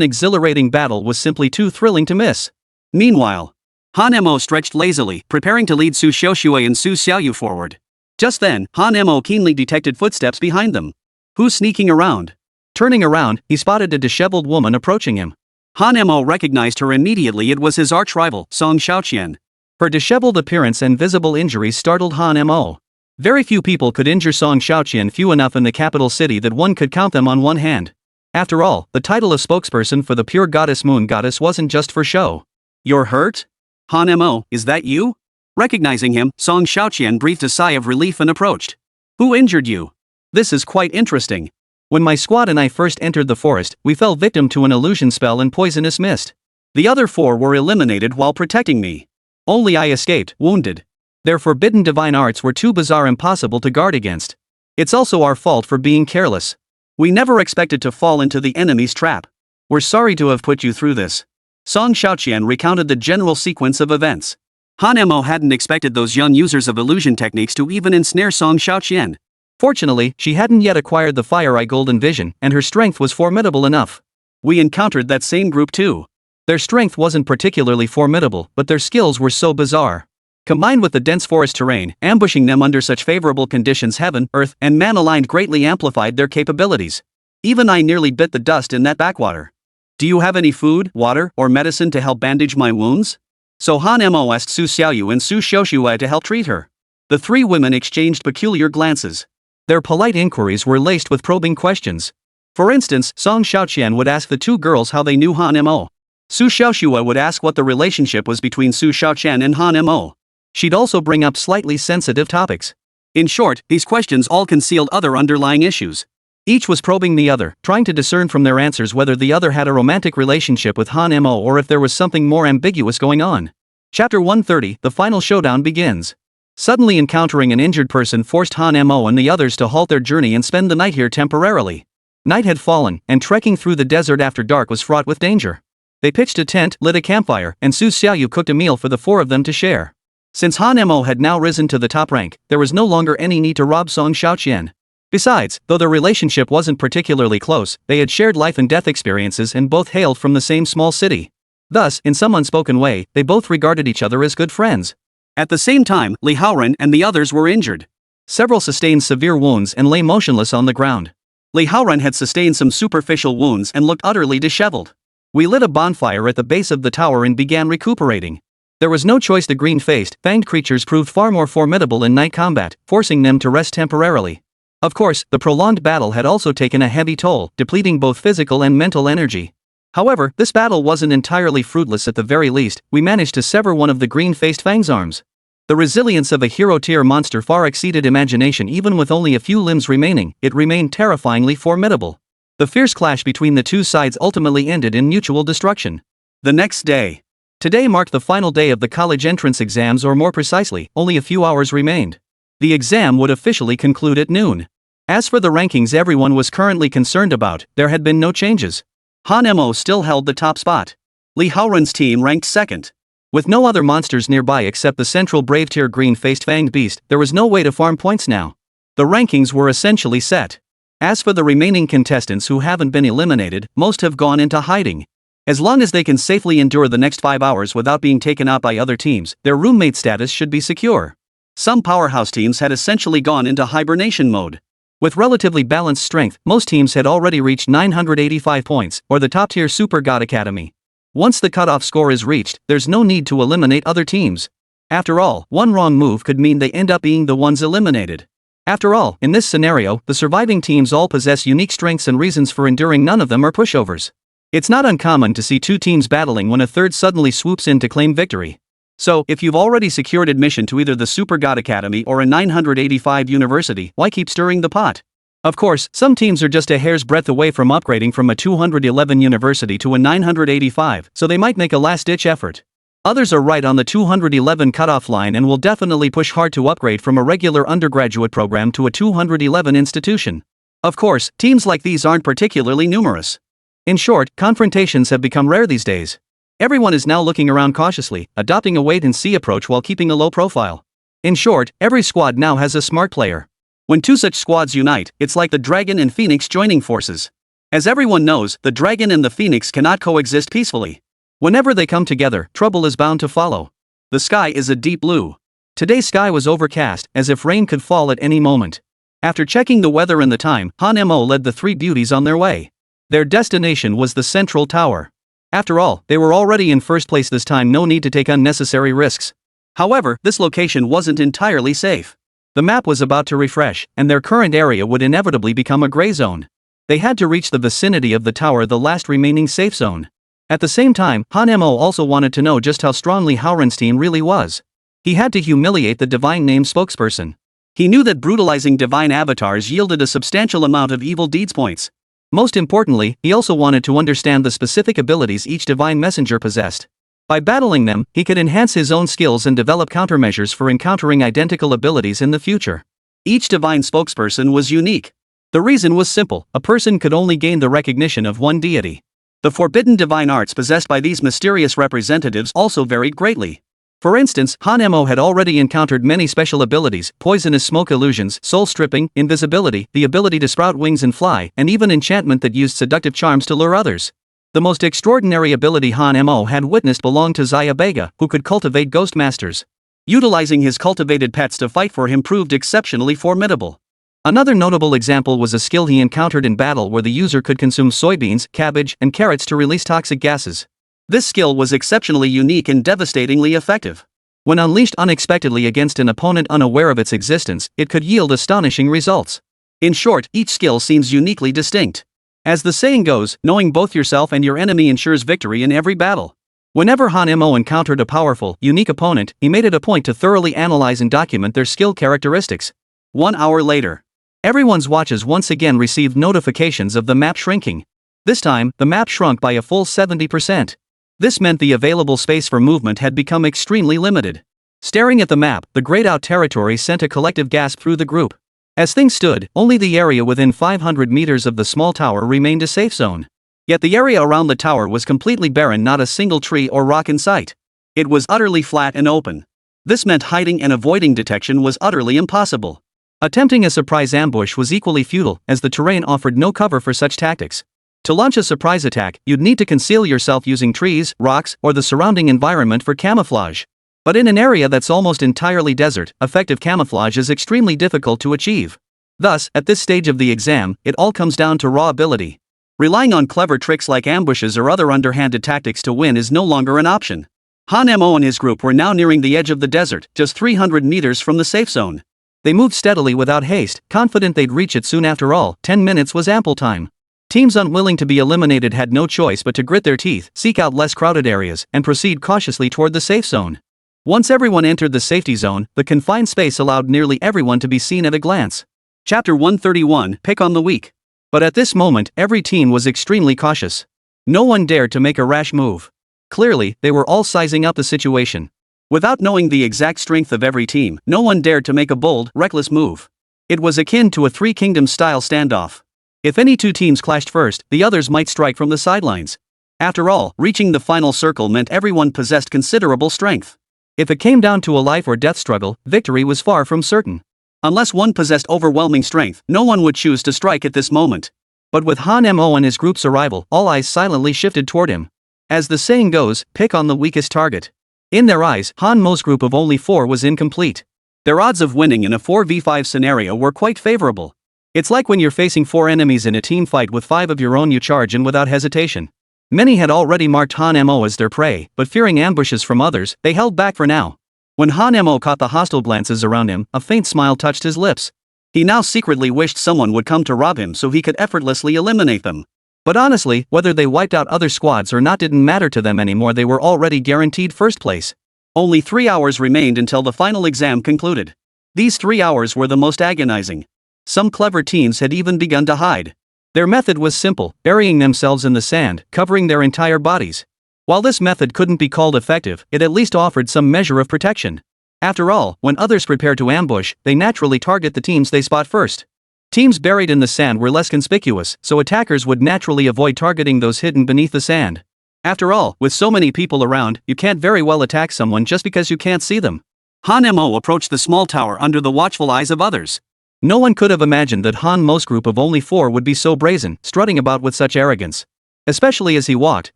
exhilarating battle was simply too thrilling to miss. Meanwhile, Han Mo stretched lazily, preparing to lead Su Xiaoxue and Su Xiaoyu forward. Just then, Han Mo keenly detected footsteps behind them. Who's sneaking around? Turning around, he spotted a disheveled woman approaching him. Han Mo recognized her immediately. It was his arch-rival, Song Xiaoqian. Her disheveled appearance and visible injuries startled Han Mo. Very few people could injure Song Xiaoqian, few enough in the capital city that one could count them on one hand. After all, the title of spokesperson for the pure goddess moon goddess wasn't just for show. You're hurt? Han Mo, is that you? Recognizing him, Song Xiaoqian breathed a sigh of relief and approached. Who injured you? This is quite interesting. When my squad and I first entered the forest, we fell victim to an illusion spell and poisonous mist. The other 4 were eliminated while protecting me. Only I escaped, wounded. Their forbidden divine arts were too bizarre, impossible to guard against. It's also our fault for being careless. We never expected to fall into the enemy's trap. We're sorry to have put you through this. Song Xiaoqian recounted the general sequence of events. Han Mo hadn't expected those young users of illusion techniques to even ensnare Song Xiaoqian. Fortunately, she hadn't yet acquired the Fire Eye Golden Vision, and her strength was formidable enough. We encountered that same group too. Their strength wasn't particularly formidable, but their skills were so bizarre. Combined with the dense forest terrain, ambushing them under such favorable conditions, heaven, earth, and man aligned greatly amplified their capabilities. Even I nearly bit the dust in that backwater. Do you have any food, water, or medicine to help bandage my wounds? So Han Mo asked Su Xiaoyu and Su Xiaoxue to help treat her. The 3 women exchanged peculiar glances. Their polite inquiries were laced with probing questions. For instance, Song Xiaoqian would ask the 2 girls how they knew Han Mo. Su Xiaoxue would ask what the relationship was between Su Xiaoqian and Han Mo. She'd also bring up slightly sensitive topics. In short, these questions all concealed other underlying issues. Each was probing the other, trying to discern from their answers whether the other had a romantic relationship with Han Mo or if there was something more ambiguous going on. Chapter 130, the final showdown begins. Suddenly encountering an injured person forced Han Mo and the others to halt their journey and spend the night here temporarily. Night had fallen, and trekking through the desert after dark was fraught with danger. They pitched a tent, lit a campfire, and Su Xiaoyu cooked a meal for the 4 of them to share. Since Han Mo had now risen to the top rank, there was no longer any need to rob Song Xiaoqian. Besides, though their relationship wasn't particularly close, they had shared life and death experiences and both hailed from the same small city. Thus, in some unspoken way, they both regarded each other as good friends. At the same time, Li Haoren and the others were injured. Several sustained severe wounds and lay motionless on the ground. Li Haoren had sustained some superficial wounds and looked utterly disheveled. We lit a bonfire at the base of the tower and began recuperating. There was no choice. The green-faced, fanged creatures proved far more formidable in night combat, forcing them to rest temporarily. Of course, the prolonged battle had also taken a heavy toll, depleting both physical and mental energy. However, this battle wasn't entirely fruitless. At the very least, we managed to sever one of the green-faced fang's arms. The resilience of a hero-tier monster far exceeded imagination. Even with only a few limbs remaining, it remained terrifyingly formidable. The fierce clash between the two sides ultimately ended in mutual destruction. The next day. Today marked the final day of the college entrance exams, or more precisely, only a few hours remained. The exam would officially conclude at noon. As for the rankings everyone was currently concerned about, there had been no changes. Han Mo still held the top spot. Li Haoren's team ranked second. With no other monsters nearby except the central brave tier green-faced fanged beast, there was no way to farm points now. The rankings were essentially set. As for the remaining contestants who haven't been eliminated, most have gone into hiding. As long as they can safely endure the next 5 hours without being taken out by other teams, their roommate status should be secure. Some powerhouse teams had essentially gone into hibernation mode. With relatively balanced strength, most teams had already reached 985 points, or the top-tier Super God Academy. Once the cutoff score is reached, there's no need to eliminate other teams. After all, one wrong move could mean they end up being the ones eliminated. After all, in this scenario, the surviving teams all possess unique strengths and reasons for enduring. None of them are pushovers. It's not uncommon to see two teams battling when a third suddenly swoops in to claim victory. So, if you've already secured admission to either the Super God Academy or a 985 university, why keep stirring the pot? Of course, some teams are just a hair's breadth away from upgrading from a 211 university to a 985, so they might make a last-ditch effort. Others are right on the 211 cutoff line and will definitely push hard to upgrade from a regular undergraduate program to a 211 institution. Of course, teams like these aren't particularly numerous. In short, confrontations have become rare these days. Everyone is now looking around cautiously, adopting a wait-and-see approach while keeping a low profile. In short, every squad now has a smart player. When two such squads unite, it's like the Dragon and Phoenix joining forces. As everyone knows, the Dragon and the Phoenix cannot coexist peacefully. Whenever they come together, trouble is bound to follow. The sky is a deep blue. Today's sky was overcast, as if rain could fall at any moment. After checking the weather and the time, Han Mo led the three beauties on their way. Their destination was the central tower. After all, they were already in first place this time, no need to take unnecessary risks. However, this location wasn't entirely safe. The map was about to refresh, and their current area would inevitably become a gray zone. They had to reach the vicinity of the tower, the last remaining safe zone. At the same time, Han Mo also wanted to know just how strong Li Haoren's team really was. He had to humiliate the divine name spokesperson. He knew that brutalizing divine avatars yielded a substantial amount of evil deeds points. Most importantly, he also wanted to understand the specific abilities each divine messenger possessed. By battling them, he could enhance his own skills and develop countermeasures for encountering identical abilities in the future. Each divine spokesperson was unique. The reason was simple: a person could only gain the recognition of one deity. The forbidden divine arts possessed by these mysterious representatives also varied greatly. For instance, Han Mo had already encountered many special abilities: poisonous smoke illusions, soul stripping, invisibility, the ability to sprout wings and fly, and even enchantment that used seductive charms to lure others. The most extraordinary ability Han Mo had witnessed belonged to Xia Bega, who could cultivate ghost masters. Utilizing his cultivated pets to fight for him proved exceptionally formidable. Another notable example was a skill he encountered in battle where the user could consume soybeans, cabbage, and carrots to release toxic gases. This skill was exceptionally unique and devastatingly effective. When unleashed unexpectedly against an opponent unaware of its existence, it could yield astonishing results. In short, each skill seems uniquely distinct. As the saying goes, knowing both yourself and your enemy ensures victory in every battle. Whenever Han Mo encountered a powerful, unique opponent, he made it a point to thoroughly analyze and document their skill characteristics. 1 hour later, everyone's watches once again received notifications of the map shrinking. This time, the map shrunk by a full 70%. This meant the available space for movement had become extremely limited. Staring at the map, the grayed out territory sent a collective gasp through the group. As things stood, only the area within 500 meters of the small tower remained a safe zone. Yet the area around the tower was completely barren, not a single tree or rock in sight. It was utterly flat and open. This meant hiding and avoiding detection was utterly impossible. Attempting a surprise ambush was equally futile, as the terrain offered no cover for such tactics. To launch a surprise attack, you'd need to conceal yourself using trees, rocks, or the surrounding environment for camouflage. But in an area that's almost entirely desert, effective camouflage is extremely difficult to achieve. Thus, at this stage of the exam, it all comes down to raw ability. Relying on clever tricks like ambushes or other underhanded tactics to win is no longer an option. Han Mo and his group were now nearing the edge of the desert, just 300 meters from the safe zone. They moved steadily without haste, confident they'd reach it soon. After all, 10 minutes was ample time. Teams unwilling to be eliminated had no choice but to grit their teeth, seek out less crowded areas, and proceed cautiously toward the safe zone. Once everyone entered the safety zone, the confined space allowed nearly everyone to be seen at a glance. Chapter 131, Pick on the Weak. But at this moment, every team was extremely cautious. No one dared to make a rash move. Clearly, they were all sizing up the situation. Without knowing the exact strength of every team, no one dared to make a bold, reckless move. It was akin to a Three Kingdoms-style standoff. If any two teams clashed first, the others might strike from the sidelines. After all, reaching the final circle meant everyone possessed considerable strength. If it came down to a life or death struggle, victory was far from certain. Unless one possessed overwhelming strength, no one would choose to strike at this moment. But with Han Mo and his group's arrival, all eyes silently shifted toward him. As the saying goes, pick on the weakest target. In their eyes, Han Mo's group of only 4 was incomplete. Their odds of winning in a 4v5 scenario were quite favorable. It's like when you're facing 4 enemies in a team fight with 5 of your own, you charge in without hesitation. Many had already marked Han Mo as their prey, but fearing ambushes from others, they held back for now. When Han Mo caught the hostile glances around him, a faint smile touched his lips. He now secretly wished someone would come to rob him so he could effortlessly eliminate them. But honestly, whether they wiped out other squads or not didn't matter to them anymore. They were already guaranteed first place. Only 3 hours remained until the final exam concluded. These 3 hours were the most agonizing. Some clever teams had even begun to hide. Their method was simple, burying themselves in the sand, covering their entire bodies. While this method couldn't be called effective, it at least offered some measure of protection. After all, when others prepare to ambush, they naturally target the teams they spot first. Teams buried in the sand were less conspicuous, so attackers would naturally avoid targeting those hidden beneath the sand. After all, with so many people around, you can't very well attack someone just because you can't see them. Han Mo approached the small tower under the watchful eyes of others. No one could have imagined that Han Mo's group of only 4 would be so brazen, strutting about with such arrogance. Especially as he walked,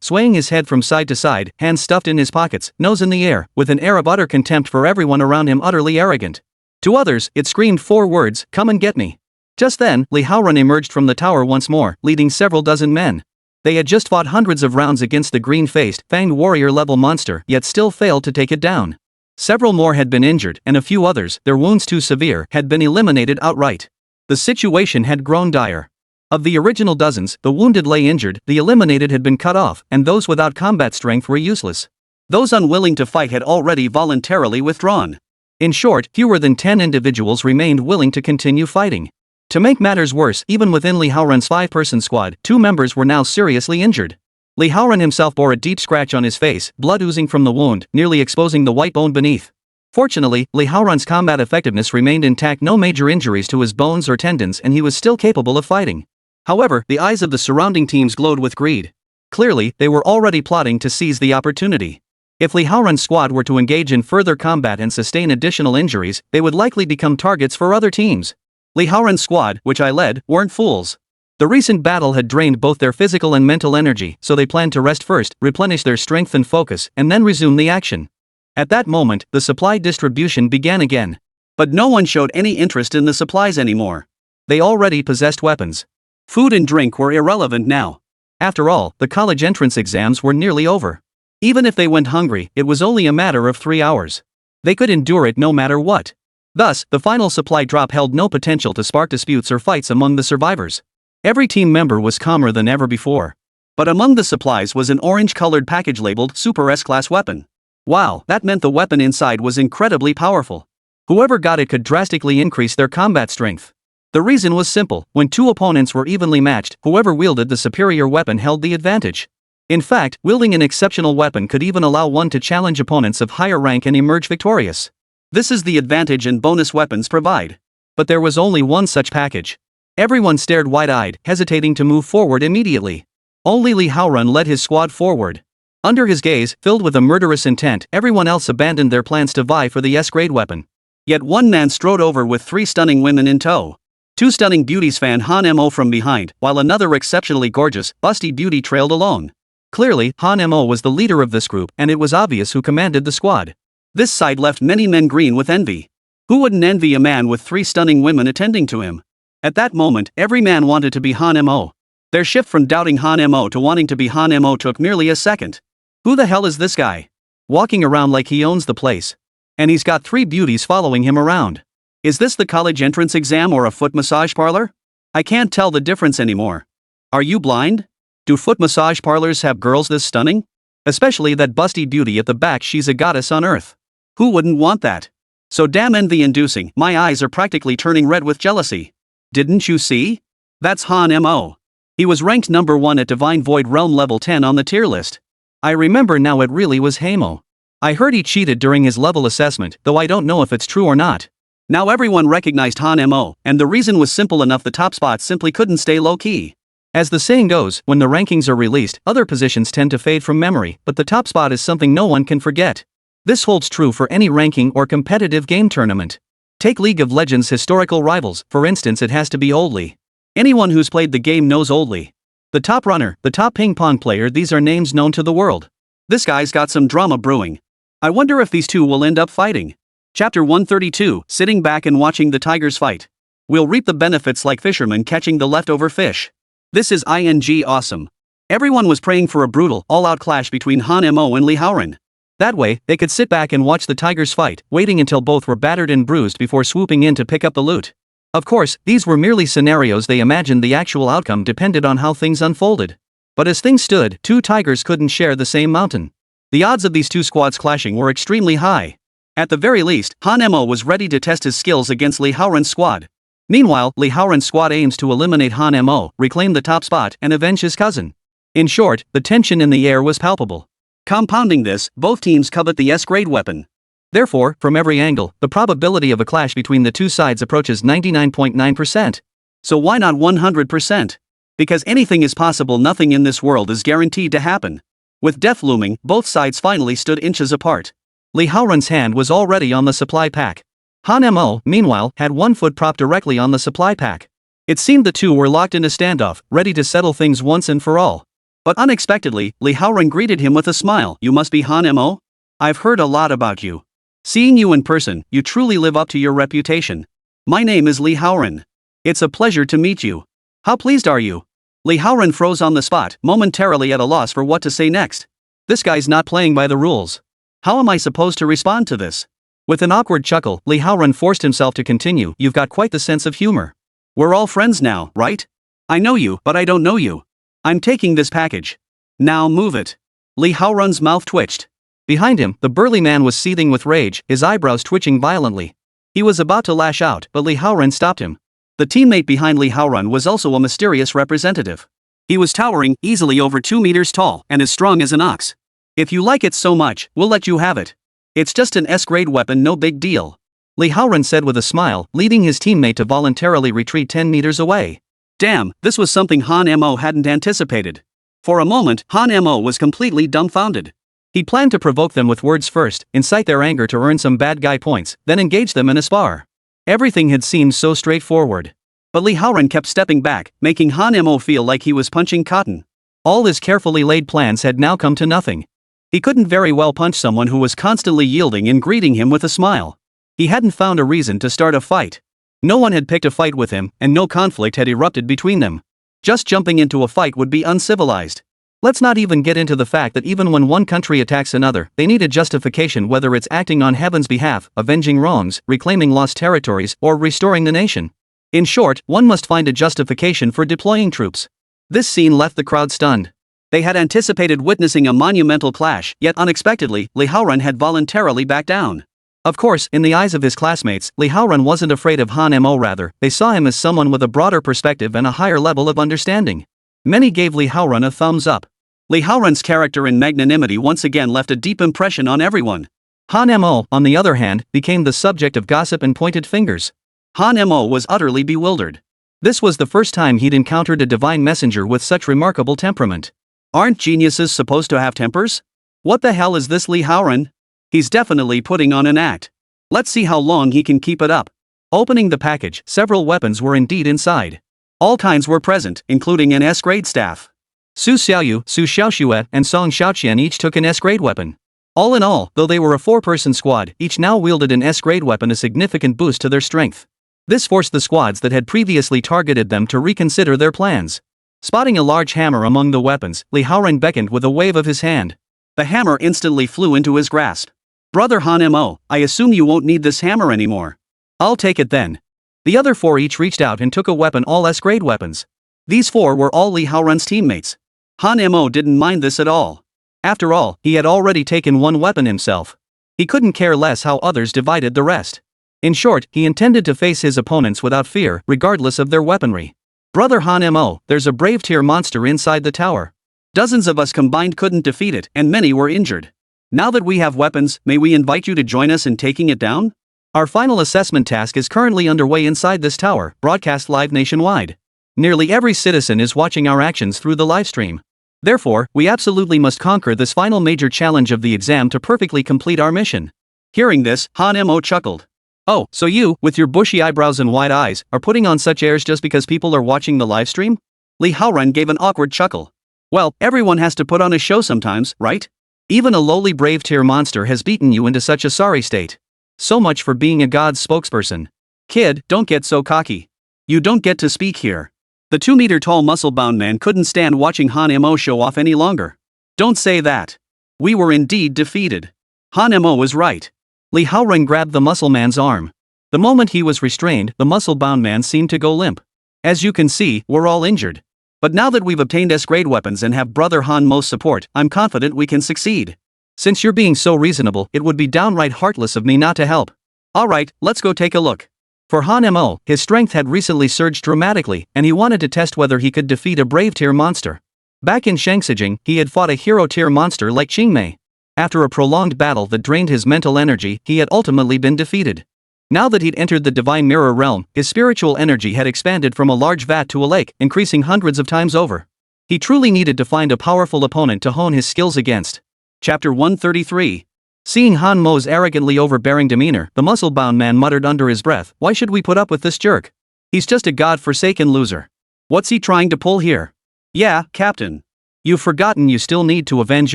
swaying his head from side to side, hands stuffed in his pockets, nose in the air, with an air of utter contempt for everyone around him, utterly arrogant. To others, it screamed 4 words, "Come and get me." Just then, Li Haoran emerged from the tower once more, leading several dozen men. They had just fought hundreds of rounds against the green-faced, fanged warrior-level monster, yet still failed to take it down. Several more had been injured, and a few others, their wounds too severe, had been eliminated outright. The situation had grown dire. Of the original dozens, the wounded lay injured, the eliminated had been cut off, and those without combat strength were useless. Those unwilling to fight had already voluntarily withdrawn. In short, fewer than 10 individuals remained willing to continue fighting. To make matters worse, even within Li Haoran's 5-person squad, 2 members were now seriously injured. Li Haoran himself bore a deep scratch on his face, blood oozing from the wound, nearly exposing the white bone beneath. Fortunately, Li Haoran's combat effectiveness remained intact, no major injuries to his bones or tendons, and he was still capable of fighting. However, the eyes of the surrounding teams glowed with greed. Clearly, they were already plotting to seize the opportunity. If Li Haoran's squad were to engage in further combat and sustain additional injuries, they would likely become targets for other teams. Li Haoran's squad, which I led, weren't fools. The recent battle had drained both their physical and mental energy, so they planned to rest first, replenish their strength and focus, and then resume the action. At that moment, the supply distribution began again. But no one showed any interest in the supplies anymore. They already possessed weapons. Food and drink were irrelevant now. After all, the college entrance exams were nearly over. Even if they went hungry, it was only a matter of 3 hours. They could endure it no matter what. Thus, the final supply drop held no potential to spark disputes or fights among the survivors. Every team member was calmer than ever before. But among the supplies was an orange-colored package labeled Super S-Class Weapon. Wow, that meant the weapon inside was incredibly powerful. Whoever got it could drastically increase their combat strength. The reason was simple: when 2 opponents were evenly matched, whoever wielded the superior weapon held the advantage. In fact, wielding an exceptional weapon could even allow one to challenge opponents of higher rank and emerge victorious. This is the advantage and bonus weapons provide. But there was only one such package. Everyone stared wide-eyed, hesitating to move forward immediately. Only Li Haoran led his squad forward. Under his gaze, filled with a murderous intent, everyone else abandoned their plans to vie for the S-grade weapon. Yet one man strode over with 3 stunning women in tow. 2 stunning beauties fan Han Mo from behind, while another exceptionally gorgeous, busty beauty trailed alone. Clearly, Han Mo was the leader of this group, and it was obvious who commanded the squad. This sight left many men green with envy. Who wouldn't envy a man with 3 stunning women attending to him? At that moment, every man wanted to be Han Mo. Their shift from doubting Han Mo to wanting to be Han Mo took merely a second. Who the hell is this guy? Walking around like he owns the place. And he's got 3 beauties following him around. Is this the college entrance exam or a foot massage parlor? I can't tell the difference anymore. Are you blind? Do foot massage parlors have girls this stunning? Especially that busty beauty at the back, she's a goddess on earth. Who wouldn't want that? So damn envy-inducing, my eyes are practically turning red with jealousy. Didn't you see? That's Han Mo. He was ranked number 1 at Divine Void Realm level 10 on the tier list. I remember now, it really was Hamo. I heard he cheated during his level assessment, though I don't know if it's true or not. Now everyone recognized Han Mo, and the reason was simple enough: the top spot simply couldn't stay low-key. As the saying goes, when the rankings are released, other positions tend to fade from memory, but the top spot is something no one can forget. This holds true for any ranking or competitive game tournament. Take League of Legends' historical rivals, for instance. It has to be Oldly. Anyone who's played the game knows Oldly. The top runner, the top ping pong player, these are names known to the world. This guy's got some drama brewing. I wonder if these two will end up fighting. Chapter 132, sitting back and watching the tigers fight. We'll reap the benefits like fishermen catching the leftover fish. This is awesome. Everyone was praying for a brutal, all-out clash between Han Mo and Li Haoran. That way, they could sit back and watch the tigers fight, waiting until both were battered and bruised before swooping in to pick up the loot. Of course, these were merely scenarios. They imagined the actual outcome depended on how things unfolded. But as things stood, 2 tigers couldn't share the same mountain. The odds of these 2 squads clashing were extremely high. At the very least, Han Mo was ready to test his skills against Li Haoran's squad. Meanwhile, Li Haoran's squad aims to eliminate Han Mo, reclaim the top spot, and avenge his cousin. In short, the tension in the air was palpable. Compounding this, both teams covet the S-grade weapon. Therefore, from every angle, the probability of a clash between the 2 sides approaches 99.9%. So why not 100%? Because anything is possible. Nothing in this world is guaranteed to happen. With death looming, both sides finally stood inches apart. Li Haoran's hand was already on the supply pack. Han Mo, meanwhile, had one foot propped directly on the supply pack. It seemed the two were locked in a standoff, ready to settle things once and for all. But unexpectedly, Li Haoran greeted him with a smile. You must be Han Mo? I've heard a lot about you. Seeing you in person, you truly live up to your reputation. My name is Li Haoran. It's a pleasure to meet you. How pleased are you? Li Haoran froze on the spot, momentarily at a loss for what to say next. This guy's not playing by the rules. How am I supposed to respond to this? With an awkward chuckle, Li Haoran forced himself to continue. You've got quite the sense of humor. We're all friends now, right? I know you, but I don't know you. I'm taking this package. Now move it. Li Haoran's mouth twitched. Behind him, the burly man was seething with rage, his eyebrows twitching violently. He was about to lash out, but Li Haoran stopped him. The teammate behind Li Haoran was also a mysterious representative. He was towering, easily over 2 meters tall, and as strong as an ox. If you like it so much, we'll let you have it. It's just an S-grade weapon, no big deal. Li Haoran said with a smile, leading his teammate to voluntarily retreat 10 meters away. Damn, this was something Han Mo hadn't anticipated. For a moment, Han Mo was completely dumbfounded. He planned to provoke them with words first, incite their anger to earn some bad guy points, then engage them in a spar. Everything had seemed so straightforward. But Li Haoran kept stepping back, making Han Mo feel like he was punching cotton. All his carefully laid plans had now come to nothing. He couldn't very well punch someone who was constantly yielding and greeting him with a smile. He hadn't found a reason to start a fight. No one had picked a fight with him, and no conflict had erupted between them. Just jumping into a fight would be uncivilized. Let's not even get into the fact that even when one country attacks another, they need a justification, whether it's acting on heaven's behalf, avenging wrongs, reclaiming lost territories, or restoring the nation. In short, one must find a justification for deploying troops. This scene left the crowd stunned. They had anticipated witnessing a monumental clash, yet unexpectedly, Li Haoran had voluntarily backed down. Of course, in the eyes of his classmates, Li Haoran wasn't afraid of Han Mo. Rather, they saw him as someone with a broader perspective and a higher level of understanding. Many gave Li Haoran a thumbs up. Li Haoran's character and magnanimity once again left a deep impression on everyone. Han Mo, on the other hand, became the subject of gossip and pointed fingers. Han Mo was utterly bewildered. This was the first time he'd encountered a divine messenger with such remarkable temperament. Aren't geniuses supposed to have tempers? What the hell is this Li Haoran? He's definitely putting on an act. Let's see how long he can keep it up. Opening the package, several weapons were indeed inside. All kinds were present, including an S-grade staff. Su Xiaoyu, Su Xiaoxue, and Song Xiaoqian each took an S-grade weapon. All in all, though they were a 4-person squad, each now wielded an S-grade weapon, a significant boost to their strength. This forced the squads that had previously targeted them to reconsider their plans. Spotting a large hammer among the weapons, Li Haoren beckoned with a wave of his hand. The hammer instantly flew into his grasp. Brother Han Mo, I assume you won't need this hammer anymore. I'll take it then. The other 4 each reached out and took a weapon, all S-grade weapons. These 4 were all Li Haoren's teammates. Han Mo didn't mind this at all. After all, he had already taken 1 weapon himself. He couldn't care less how others divided the rest. In short, he intended to face his opponents without fear, regardless of their weaponry. Brother Han Mo, there's a brave tier monster inside the tower. Dozens of us combined couldn't defeat it, and many were injured. Now that we have weapons, may we invite you to join us in taking it down? Our final assessment task is currently underway inside this tower, broadcast live nationwide. Nearly every citizen is watching our actions through the livestream. Therefore, we absolutely must conquer this final major challenge of the exam to perfectly complete our mission. Hearing this, Han Mo chuckled. Oh, so you, with your bushy eyebrows and wide eyes, are putting on such airs just because people are watching the livestream? Li Haoren gave an awkward chuckle. Well, everyone has to put on a show sometimes, right? Even a lowly brave tier monster has beaten you into such a sorry state. So much for being a god's spokesperson. Kid, don't get so cocky. You don't get to speak here. The 2-meter-tall muscle-bound man couldn't stand watching Han Mo show off any longer. Don't say that. We were indeed defeated. Han Mo was right. Li Haoren grabbed the muscle man's arm. The moment he was restrained, the muscle-bound man seemed to go limp. As you can see, we're all injured. But now that we've obtained S-grade weapons and have Brother Han Mo's support, I'm confident we can succeed. Since you're being so reasonable, it would be downright heartless of me not to help. Alright, let's go take a look. For Han Mo, his strength had recently surged dramatically, and he wanted to test whether he could defeat a brave tier monster. Back in Shangsijing, he had fought a hero tier monster like Qingmei. After a prolonged battle that drained his mental energy, he had ultimately been defeated. Now that he'd entered the divine mirror realm, his spiritual energy had expanded from a large vat to a lake, increasing hundreds of times over. He truly needed to find a powerful opponent to hone his skills against. Chapter 133. Seeing Han Mo's arrogantly overbearing demeanor, the muscle-bound man muttered under his breath, "Why should we put up with this jerk? He's just a god-forsaken loser. What's he trying to pull here?" "Yeah, Captain. You've forgotten you still need to avenge